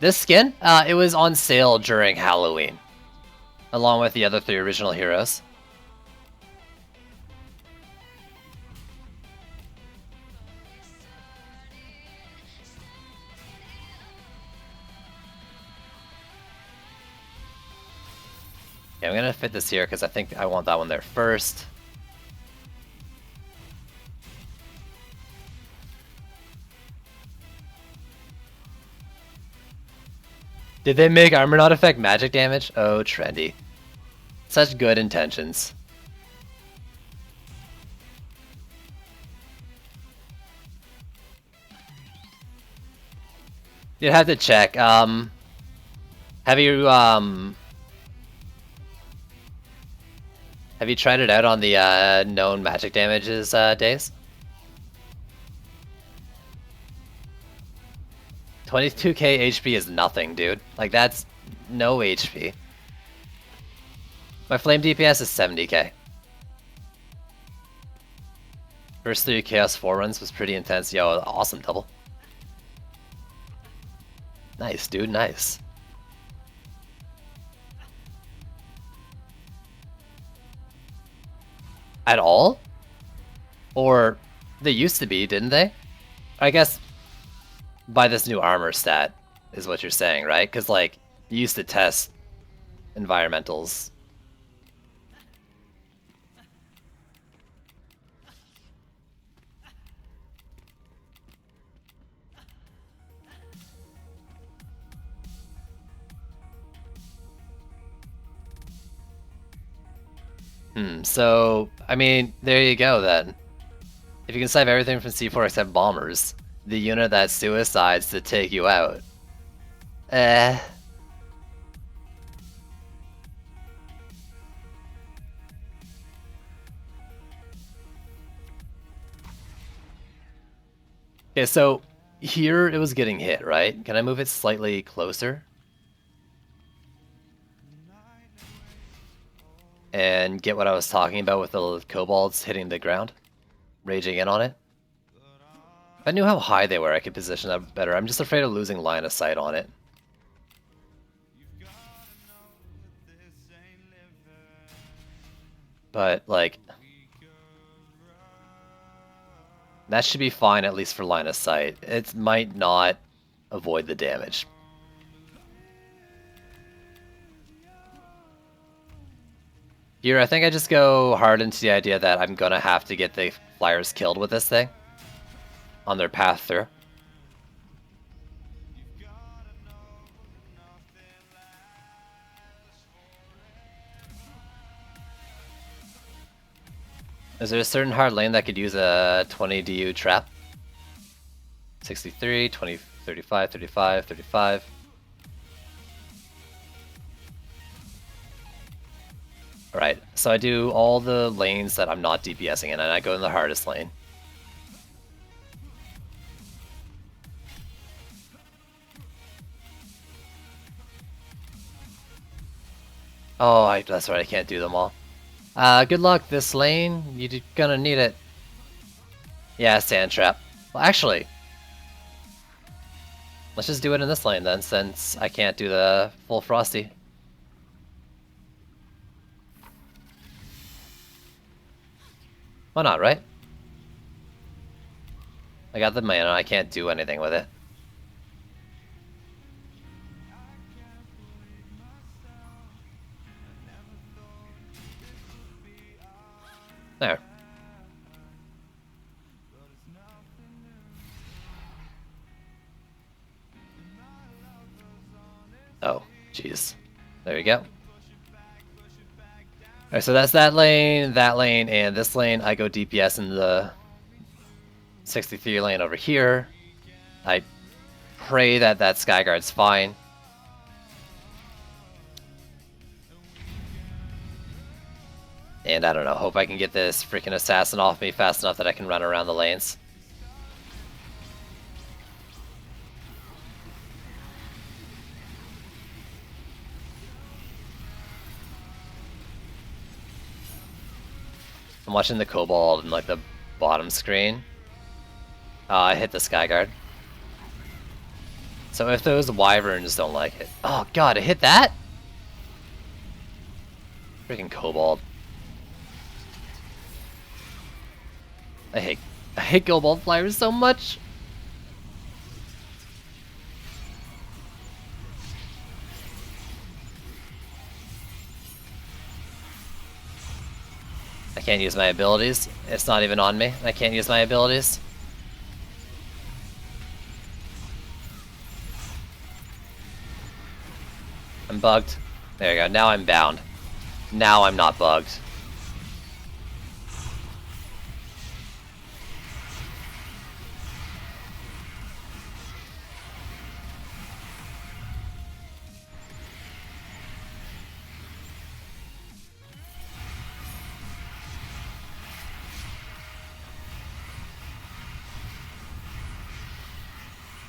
This skin, it was on sale during Halloween, along with the other 3 original heroes. Yeah, I'm gonna fit this here because I think I want that one there first. Did they make armor not affect magic damage? Oh, trendy. Such good intentions. You'd have to check. Have you tried it out on the known magic damages days? 22k HP is nothing, dude. Like, that's no HP. My flame DPS is 70k. First 3 Chaos 4 runs was pretty intense. Yo, awesome double. Nice, dude, nice. At all? Or they used to be, didn't they? I guess by this new armor stat is what you're saying, right? Because like you used to test environmentals. So, I mean, there you go then. If you can save everything from C4 except bombers, the unit that suicides to take you out. Okay, so here it was getting hit, right? Can I move it slightly closer? And get what I was talking about with the kobolds hitting the ground? Raging in on it? If I knew how high they were, I could position that better. I'm just afraid of losing line of sight on it. But, like... that should be fine, at least for line of sight. It might not avoid the damage. Here, I think I just go hard into the idea that I'm gonna have to get the flyers killed with this thing on their path through. Is there a certain hard lane that could use a 20 DU trap? 63, 20, 35, 35, 35. Alright, so so I do all the lanes that I'm not DPSing in, and I go in the hardest lane. Oh, that's right, I can't do them all. Good luck this lane, you're gonna need it. Yeah, sand trap. Well, actually, let's just do it in this lane then, since I can't do the full Frosty. Why not, right? I got the mana, I can't do anything with it. There. Oh, jeez. There you go. Alright, so that's that lane, and this lane. I go DPS in the 63 lane over here. I pray that that Skyguard's fine. And I don't know, hope I can get this freaking assassin off me fast enough that I can run around the lanes. I'm watching the Kobold in like the bottom screen. I hit the Skyguard. So if those Wyverns don't like it... Oh god, I hit that? Freaking Kobold. I hate Kobold Flyers so much. I can't use my abilities. It's not even on me. I can't use my abilities. I'm bugged. There you go. Now I'm bound. Now I'm not bugged.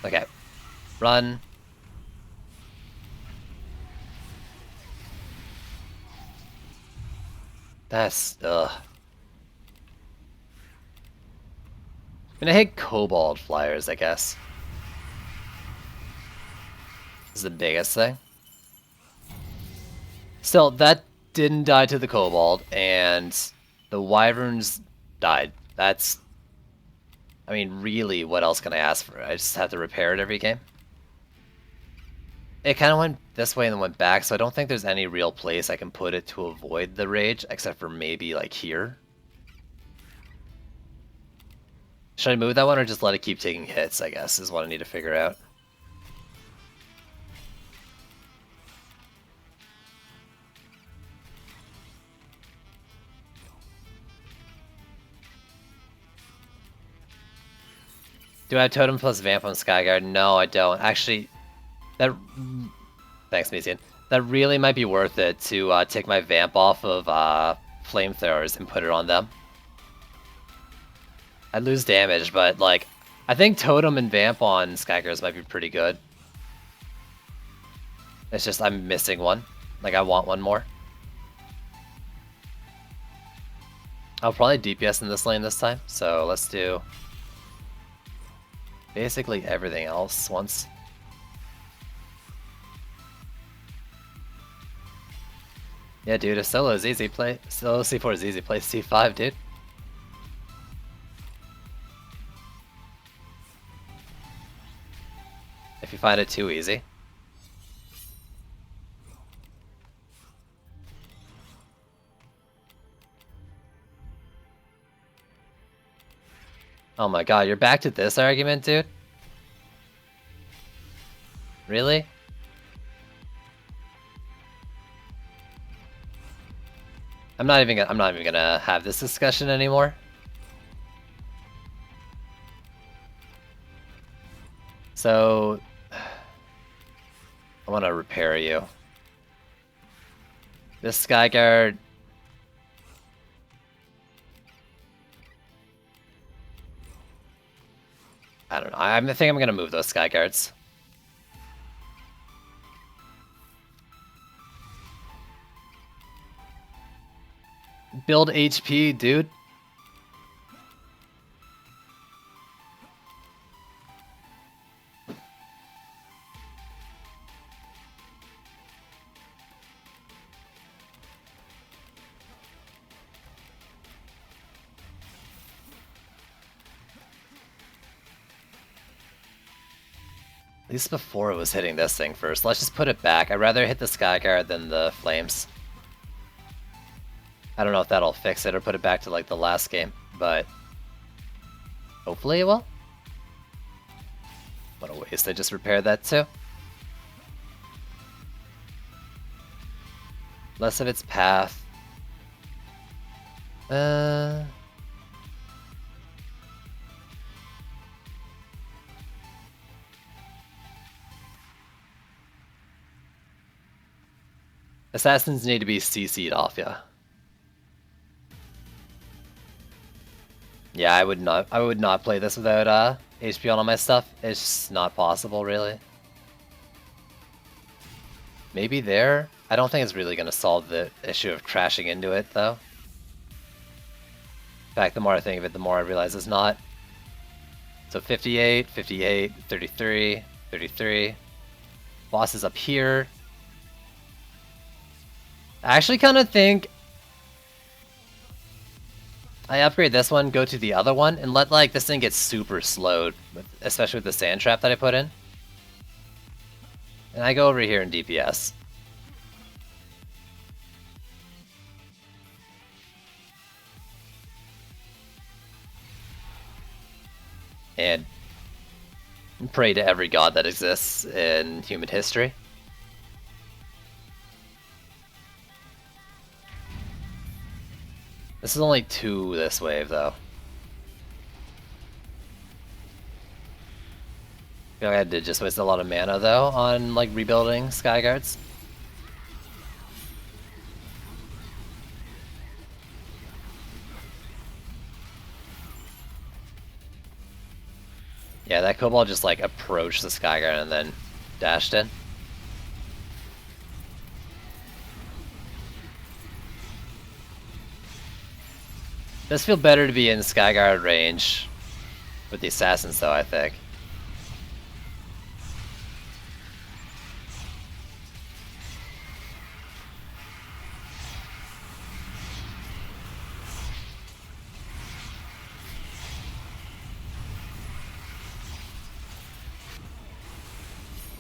Okay. Run. That's... ugh. I mean, I hate Kobold Flyers, I guess. This is the biggest thing. Still, that didn't die to the Kobold, and the Wyverns died. That's... I mean, really, what else can I ask for? I just have to repair it every game. It kind of went this way and then went back, so I don't think there's any real place I can put it to avoid the rage, except for maybe, like, here. Should I move that one or just let it keep taking hits, I guess, is what I need to figure out. Do I have Totem plus Vamp on Skyguard? No, I don't. Actually, that... Thanks, Mesian. That really might be worth it to take my Vamp off of Flamethrowers and put it on them. I'd lose damage, but, like, I think Totem and Vamp on Skyguards might be pretty good. It's just I'm missing one. Like, I want one more. I'll probably DPS in this lane this time, so let's do... basically everything else once. Yeah, dude, a solo is easy. Play solo C4 is easy. Play C5, dude. If you find it too easy. Oh my god, you're back to this argument, dude? Really? I'm not even gonna have this discussion anymore. So I want to repair you. This Skyguard I don't know. I think I'm gonna move those Sky Guards. Build HP, dude. At least before it was hitting this thing first. Let's just put it back. I'd rather hit the Skyguard than the flames. I don't know if that'll fix it or put it back to like the last game, but hopefully it will. What a waste, I just repaired that too. Less of its path. Assassins need to be CC'd off, yeah. Yeah, I would not play this without HP on all my stuff. It's just not possible, really. Maybe there? I don't think it's really going to solve the issue of crashing into it, though. In fact, the more I think of it, the more I realize it's not. So 58, 58, 33, 33. Boss is up here. I actually kind of think I upgrade this one, go to the other one, and let like this thing get super slowed, especially with the sand trap that I put in. And I go over here in DPS. And pray to every god that exists in human history. This is only 2 this wave, though. I feel like I did just waste a lot of mana, though, on, like, rebuilding Skyguards. Yeah, that Kobold just, like, approached the Skyguard and then dashed in. Does feel better to be in Skyguard range with the Assassins, though, I think.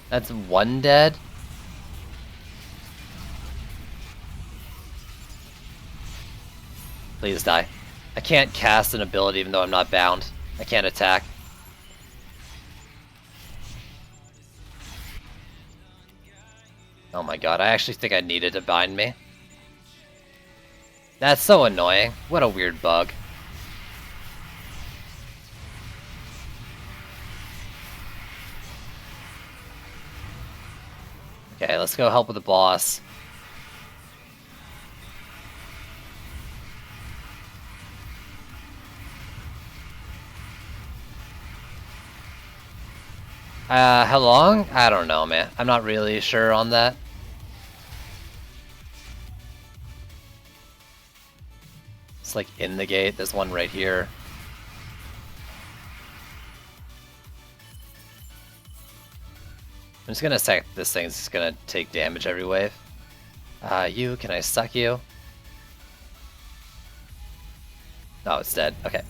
That's 1 dead. Please die. I can't cast an ability even though I'm not bound. I can't attack. Oh my god, I actually think I needed to bind me. That's so annoying. What a weird bug. Okay, let's go help with the boss. How long? I don't know, man. I'm not really sure on that. It's like in the gate. There's one right here. I'm just gonna sack this thing. It's just gonna take damage every wave. Can I suck you? Oh, it's dead. Okay.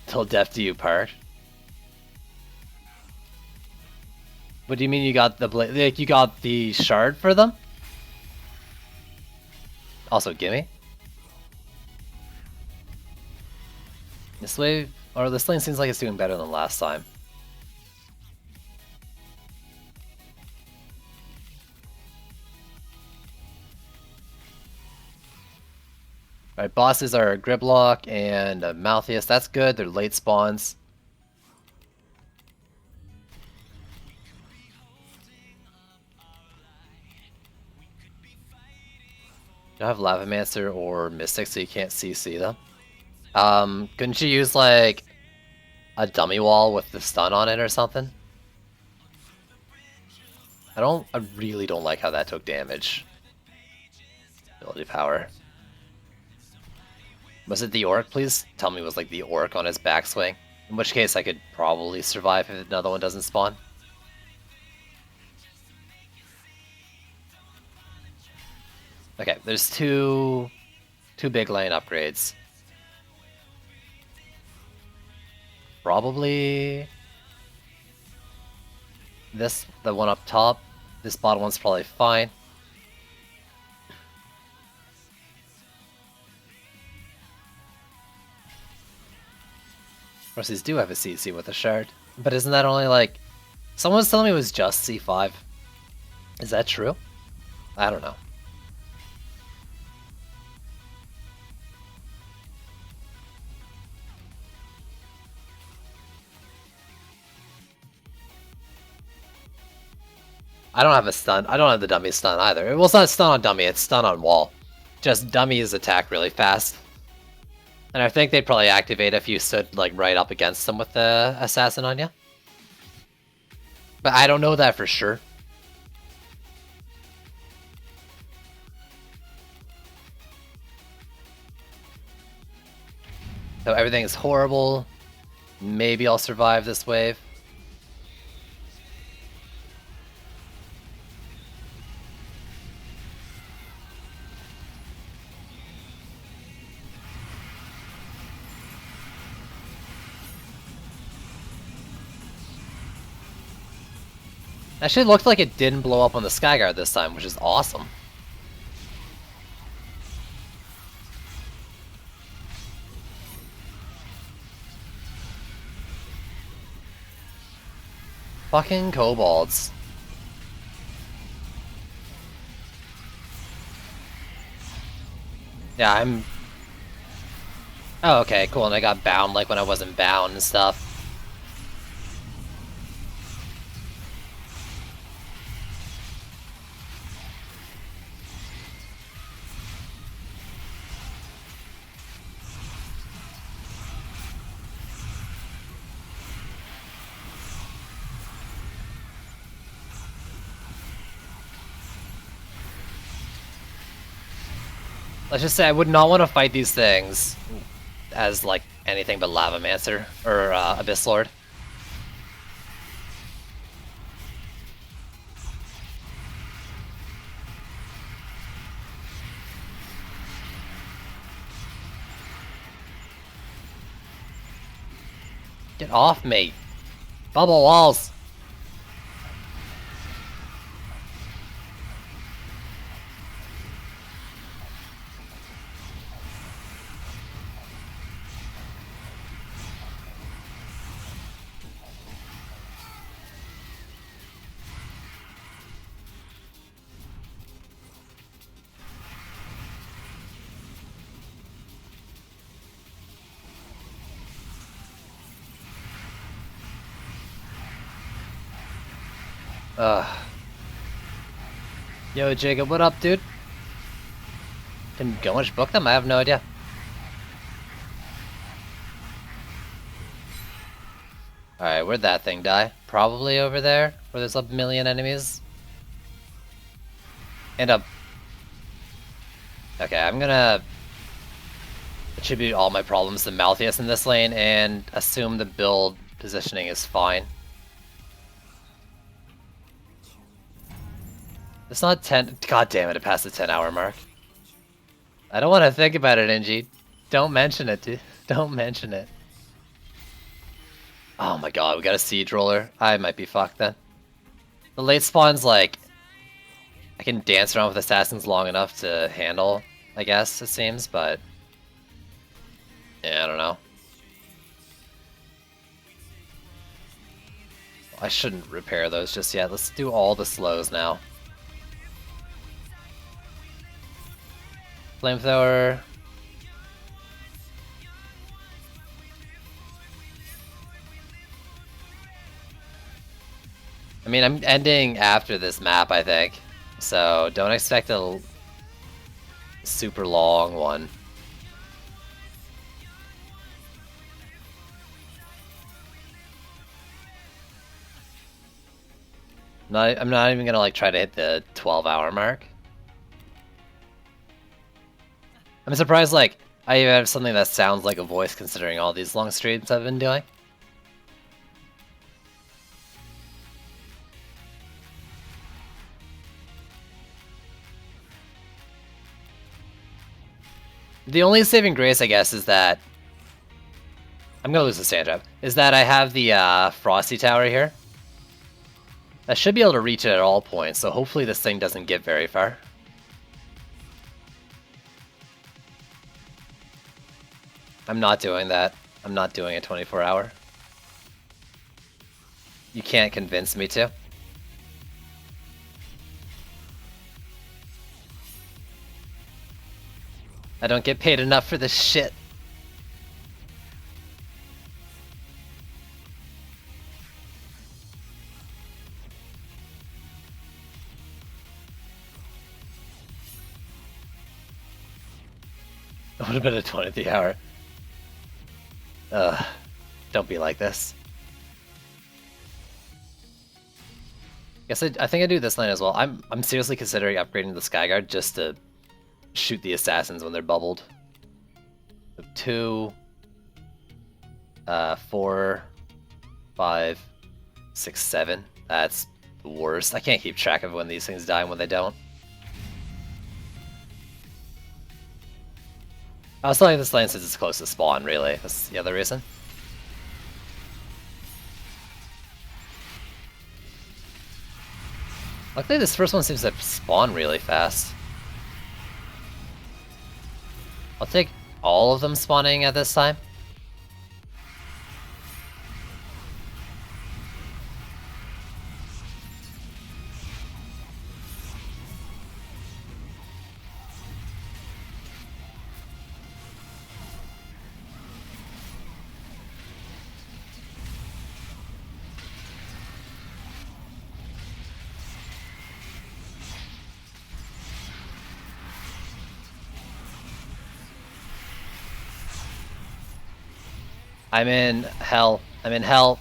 Till death do you part. What do you mean you got the blade? Like, you got the shard for them? Also, gimme. This wave, or this lane seems like it's doing better than last time. Alright, bosses are Gridlock and Malthius. That's good. They're late spawns. You don't have Lavamancer or Mystic, so you can't CC them. Couldn't you use, like, a dummy wall with the stun on it or something. I really don't like how that took damage. Ability power. Was it the orc? Please tell me it was like the orc on his backswing. In which case I could probably survive if another one doesn't spawn. Okay, there's two big lane upgrades. Probably the one up top. This bottom one's probably fine. Of course, these do have a CC with a shard. But isn't that only like... Someone was telling me it was just C5. Is that true? I don't know. I don't have a stun. I don't have the dummy stun either. Well, it's not stun on dummy, it's stun on wall. Just dummies attack really fast. And I think they'd probably activate if you stood like right up against them with the assassin on you. But I don't know that for sure. So everything is horrible. Maybe I'll survive this wave. Actually, it looked like it didn't blow up on the Skyguard this time, which is awesome. Fucking kobolds. Yeah, I'm... Oh, okay, cool, and I got bound like when I wasn't bound and stuff. Let's just say I would not want to fight these things as, like, anything but Lavamancer, or Abyss Lord. Get off me! Bubble walls! Ugh. Yo, Jacob, what up, dude? Can Gomish book them? I have no idea. Alright, where'd that thing die? Probably over there, where there's a million enemies. And a... Okay, I'm gonna attribute all my problems to Malthius in this lane and assume the build positioning is fine. It's not 10. God damn it, it passed the 10-hour mark. I don't want to think about it, NG. Don't mention it, dude. Don't mention it. Oh my god, we got a siege roller. I might be fucked then. The late spawn's like... I can dance around with assassins long enough to handle, I guess, it seems, but... Yeah, I don't know. I shouldn't repair those just yet. Let's do all the slows now. Flamethrower. I mean, I'm ending after this map, I think. So don't expect a super long one. I'm not even gonna like try to hit the 12-hour mark. I'm surprised like I even have something that sounds like a voice considering all these long streams I've been doing. The only saving grace, I guess, is that I'm gonna lose the stand trap. Is that I have the Frosty Tower here. I should be able to reach it at all points, so hopefully this thing doesn't get very far. I'm not doing that. I'm not doing a 24-hour. You can't convince me to. I don't get paid enough for this shit. It would have been a 20th hour. Don't be like this. Guess I think I do this lane as well. I'm seriously considering upgrading the Skyguard just to shoot the assassins when they're bubbled. 2, 4, 5, 6, 7. That's the worst. I can't keep track of when these things die and when they don't. I was telling this lane since it's close to spawn, really. That's the other reason. Luckily, this first one seems to spawn really fast. I'll take all of them spawning at this time. I'm in hell. I'm in hell.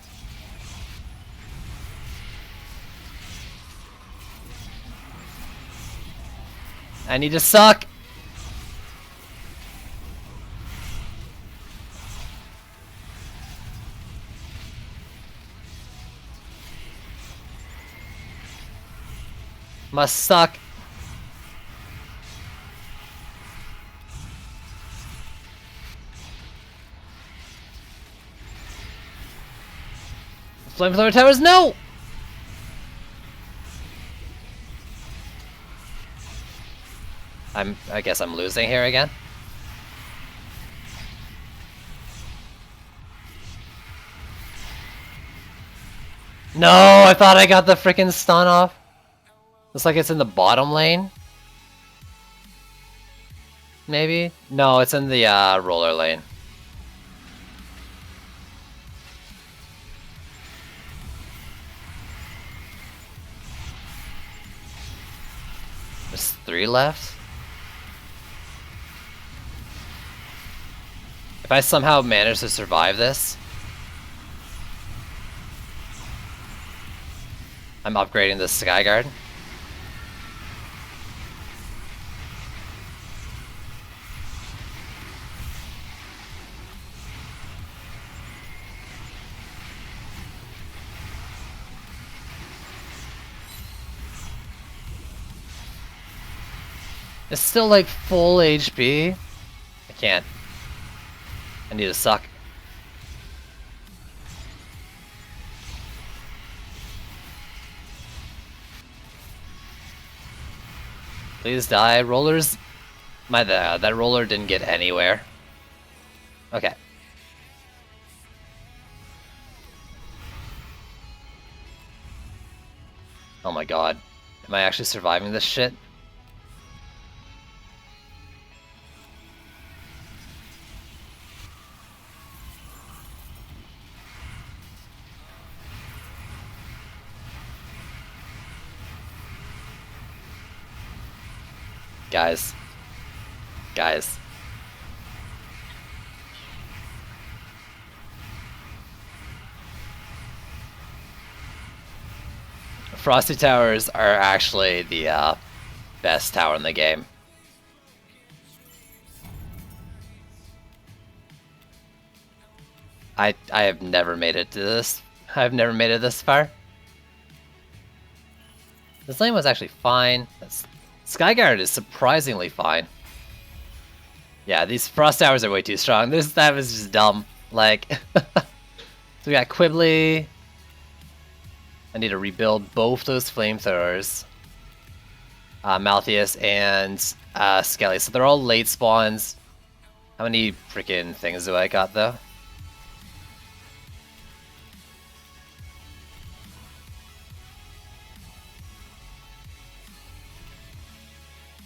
I need to suck. Must suck. Flamethrower towers, no! I guess I'm losing here again. No, I thought I got the freaking stun off. Looks like it's in the bottom lane. Maybe? No, it's in the roller lane. There's 3 left. If I somehow manage to survive this, I'm upgrading the Skyguard. It's still like full HP. I can't. I need to suck. Please die, rollers. That roller didn't get anywhere. Okay. Oh my god. Am I actually surviving this shit? Guys. Guys. Frosty Towers are actually the best tower in the game. I have never made it to this. I've never made it this far. This lane was actually fine. Skyguard is surprisingly fine. Yeah, these Frost Towers are way too strong. That was just dumb. Like, so we got Quibbly. I need to rebuild both those flamethrowers. Malthius and Skelly. So they're all late spawns. How many freaking things do I got though?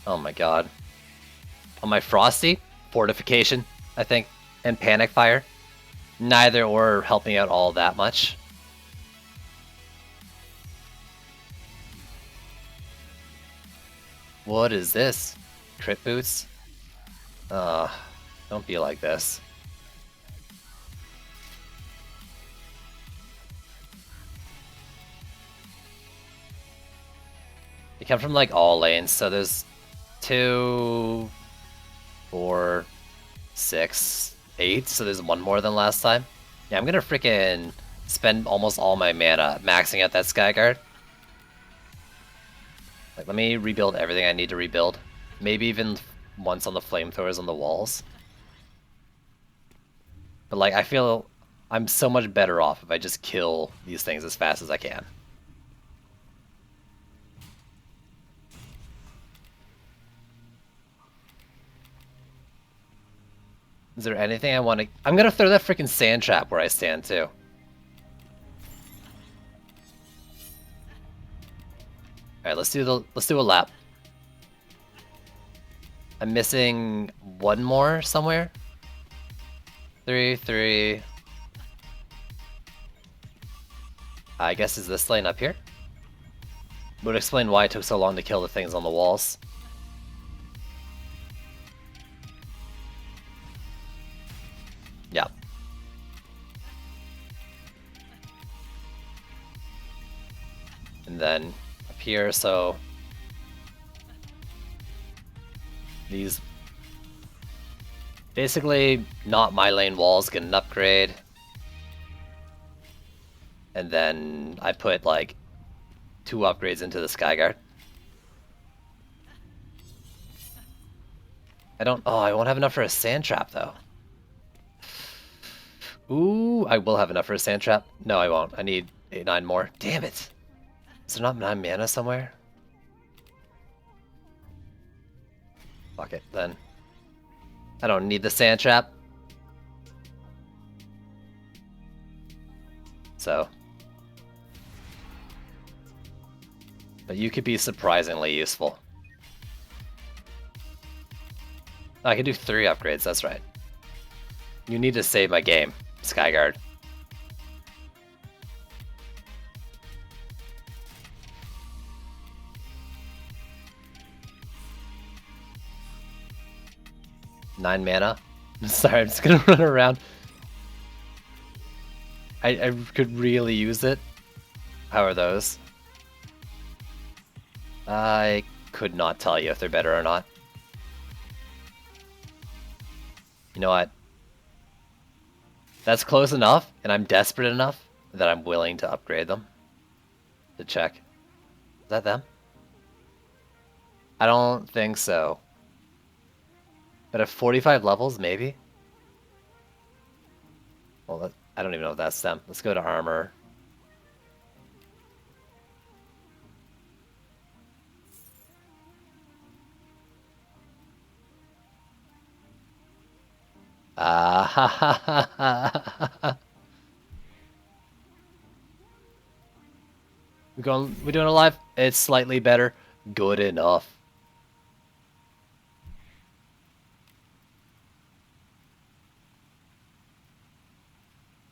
Oh my god. On my Frosty, Fortification, I think, and Panic Fire. Neither or helping out all that much. What is this? Crit boots? Don't be like this. They come from like all lanes, so there's 2, 4, 6, 8, so there's one more than last time. Yeah, I'm gonna freaking spend almost all my mana maxing out that Skyguard. Like, let me rebuild everything I need to rebuild. Maybe even once on the flamethrowers on the walls. But like, I feel I'm so much better off if I just kill these things as fast as I can. Is there anything I want to... I'm gonna throw that freaking sand trap where I stand too. Alright, let's do a lap. I'm missing one more somewhere. 3. I guess is this lane up here? Would explain why it took so long to kill the things on the walls. Yeah. And then up here, so these basically not my lane walls get an upgrade. And then I put like 2 upgrades into the Skyguard. I won't have enough for a sand trap though. Ooh, I will have enough for a sand trap. No, I won't. I need 8, 9 more. Damn it. Is there not 9 mana somewhere? Fuck it, then. I don't need the sand trap. So. But you could be surprisingly useful. I can do 3 upgrades, that's right. You need to save my game, Skyguard. Nine mana. Sorry, I'm just gonna run around. I could really use it. How are those? I could not tell you if they're better or not. You know what? That's close enough, and I'm desperate enough that I'm willing to upgrade them. To check. Is that them? I don't think so. But at 45 levels, maybe? Well, I don't even know if that's them. Let's go to armor. Ha ha ha ha. We're doing a live? It's slightly better. Good enough.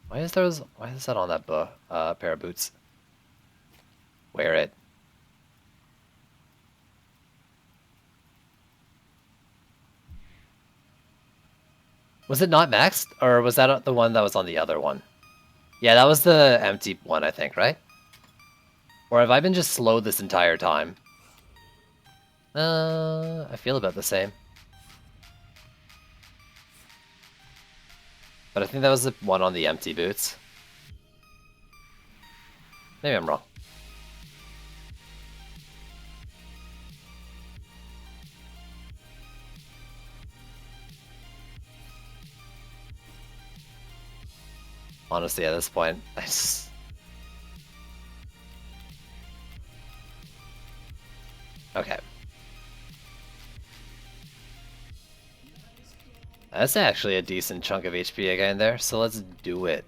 Why is that on that pair of boots? Wear it. Was it not maxed? Or was that the one that was on the other one? Yeah, that was the empty one, I think, right? Or have I been just slow this entire time? I feel about the same. But I think that was the one on the empty boots. Maybe I'm wrong. Honestly, at this point, I just... Okay. That's actually a decent chunk of HP I got in there, so let's do it.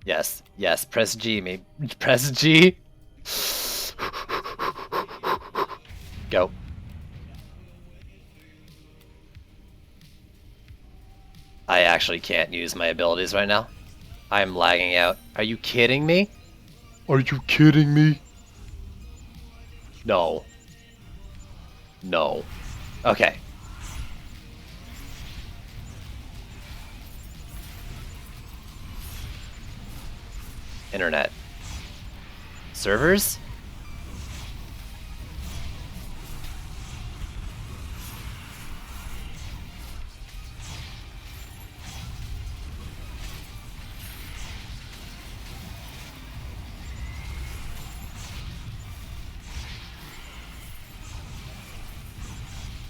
Yes, yes, press G, me. Press G. Go. I actually can't use my abilities right now. I'm lagging out. Are you kidding me? Are you kidding me? No. No. Okay. Internet. Servers?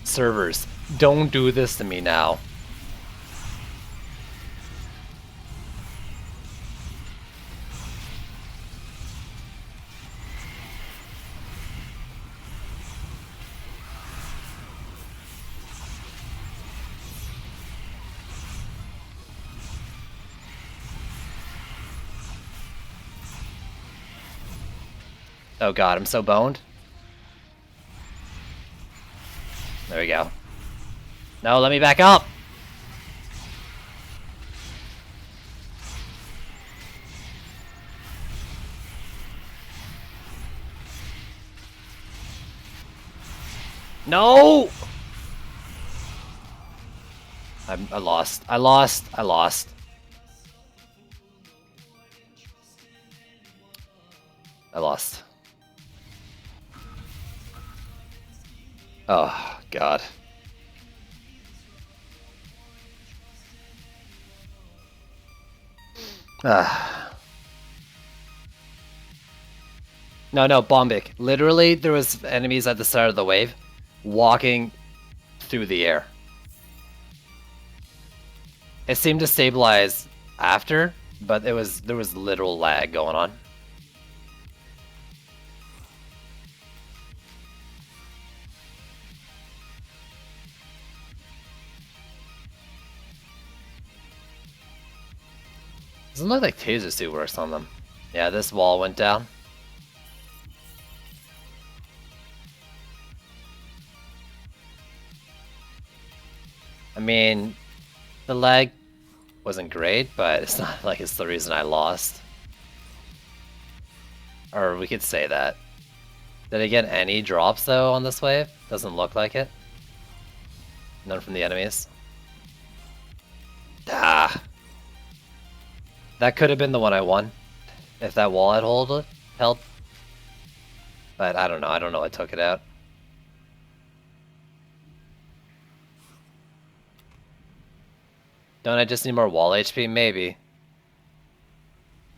Servers. Don't do this to me now. Oh god, I'm so boned. There we go. No, let me back up! No! I lost. I lost. I lost. I lost. Oh, God. No, Bombik. Literally, there was enemies at the start of the wave walking through the air. It seemed to stabilize after, but there was literal lag going on. Doesn't look like Taser Suit works on them. Yeah, this wall went down. I mean, the lag wasn't great, but it's not like it's the reason I lost. Or we could say that. Did I get any drops though on this wave? Doesn't look like it. None from the enemies. Ah. That could have been the one I won. If that wall had held. But I don't know. I don't know what took it out. Don't I just need more wall HP? Maybe.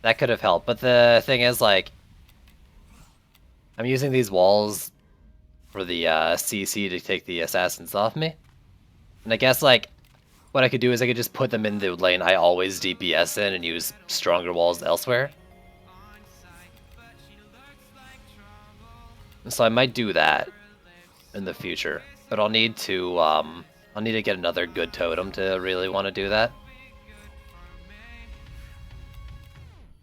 That could have helped. But the thing is, like, I'm using these walls for the CC to take the assassins off me. And I guess, like, what I could do is I could just put them in the lane I always DPS in and use stronger walls elsewhere. So I might do that in the future. But I'll need to get another good totem to really want to do that.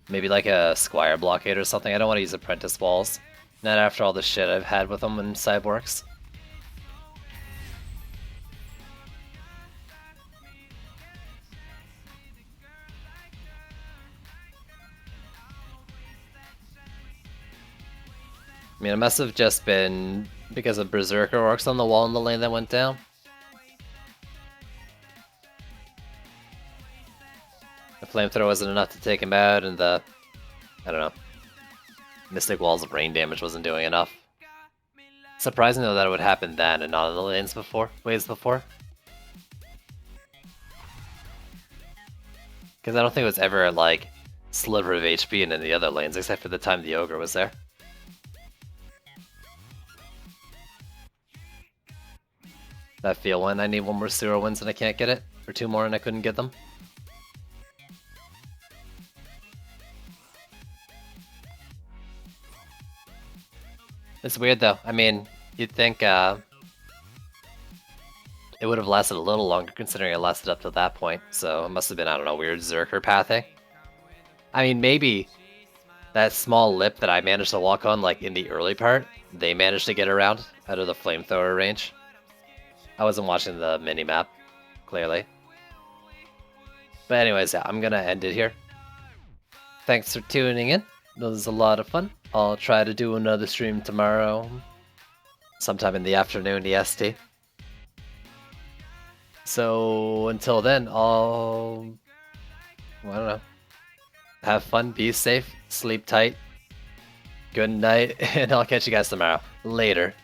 Maybe like a Squire blockade or something. I don't want to use apprentice walls. Not after all the shit I've had with them in Cyborgs. I mean, it must have just been because of Berserker orcs on the wall in the lane that went down. The flamethrower wasn't enough to take him out, and the I don't know. Mystic Wall's brain damage wasn't doing enough. Surprising though that it would happen then and not in the waves before. Because I don't think it was ever like sliver of HP in any other lanes except for the time the Ogre was there. That feel when I need one more Sewer wins and I can't get it, or two more and I couldn't get them. It's weird though. I mean, you'd think it would have lasted a little longer considering it lasted up to that point. So it must have been, I don't know, weird Zerker pathing. I mean, maybe that small lip that I managed to walk on like in the early part, they managed to get around out of the flamethrower range. I wasn't watching the mini-map, clearly. But anyways, yeah, I'm gonna end it here. Thanks for tuning in. It was a lot of fun. I'll try to do another stream tomorrow, sometime in the afternoon EST. So until then, I don't know. Have fun, be safe, sleep tight. Good night, and I'll catch you guys tomorrow. Later.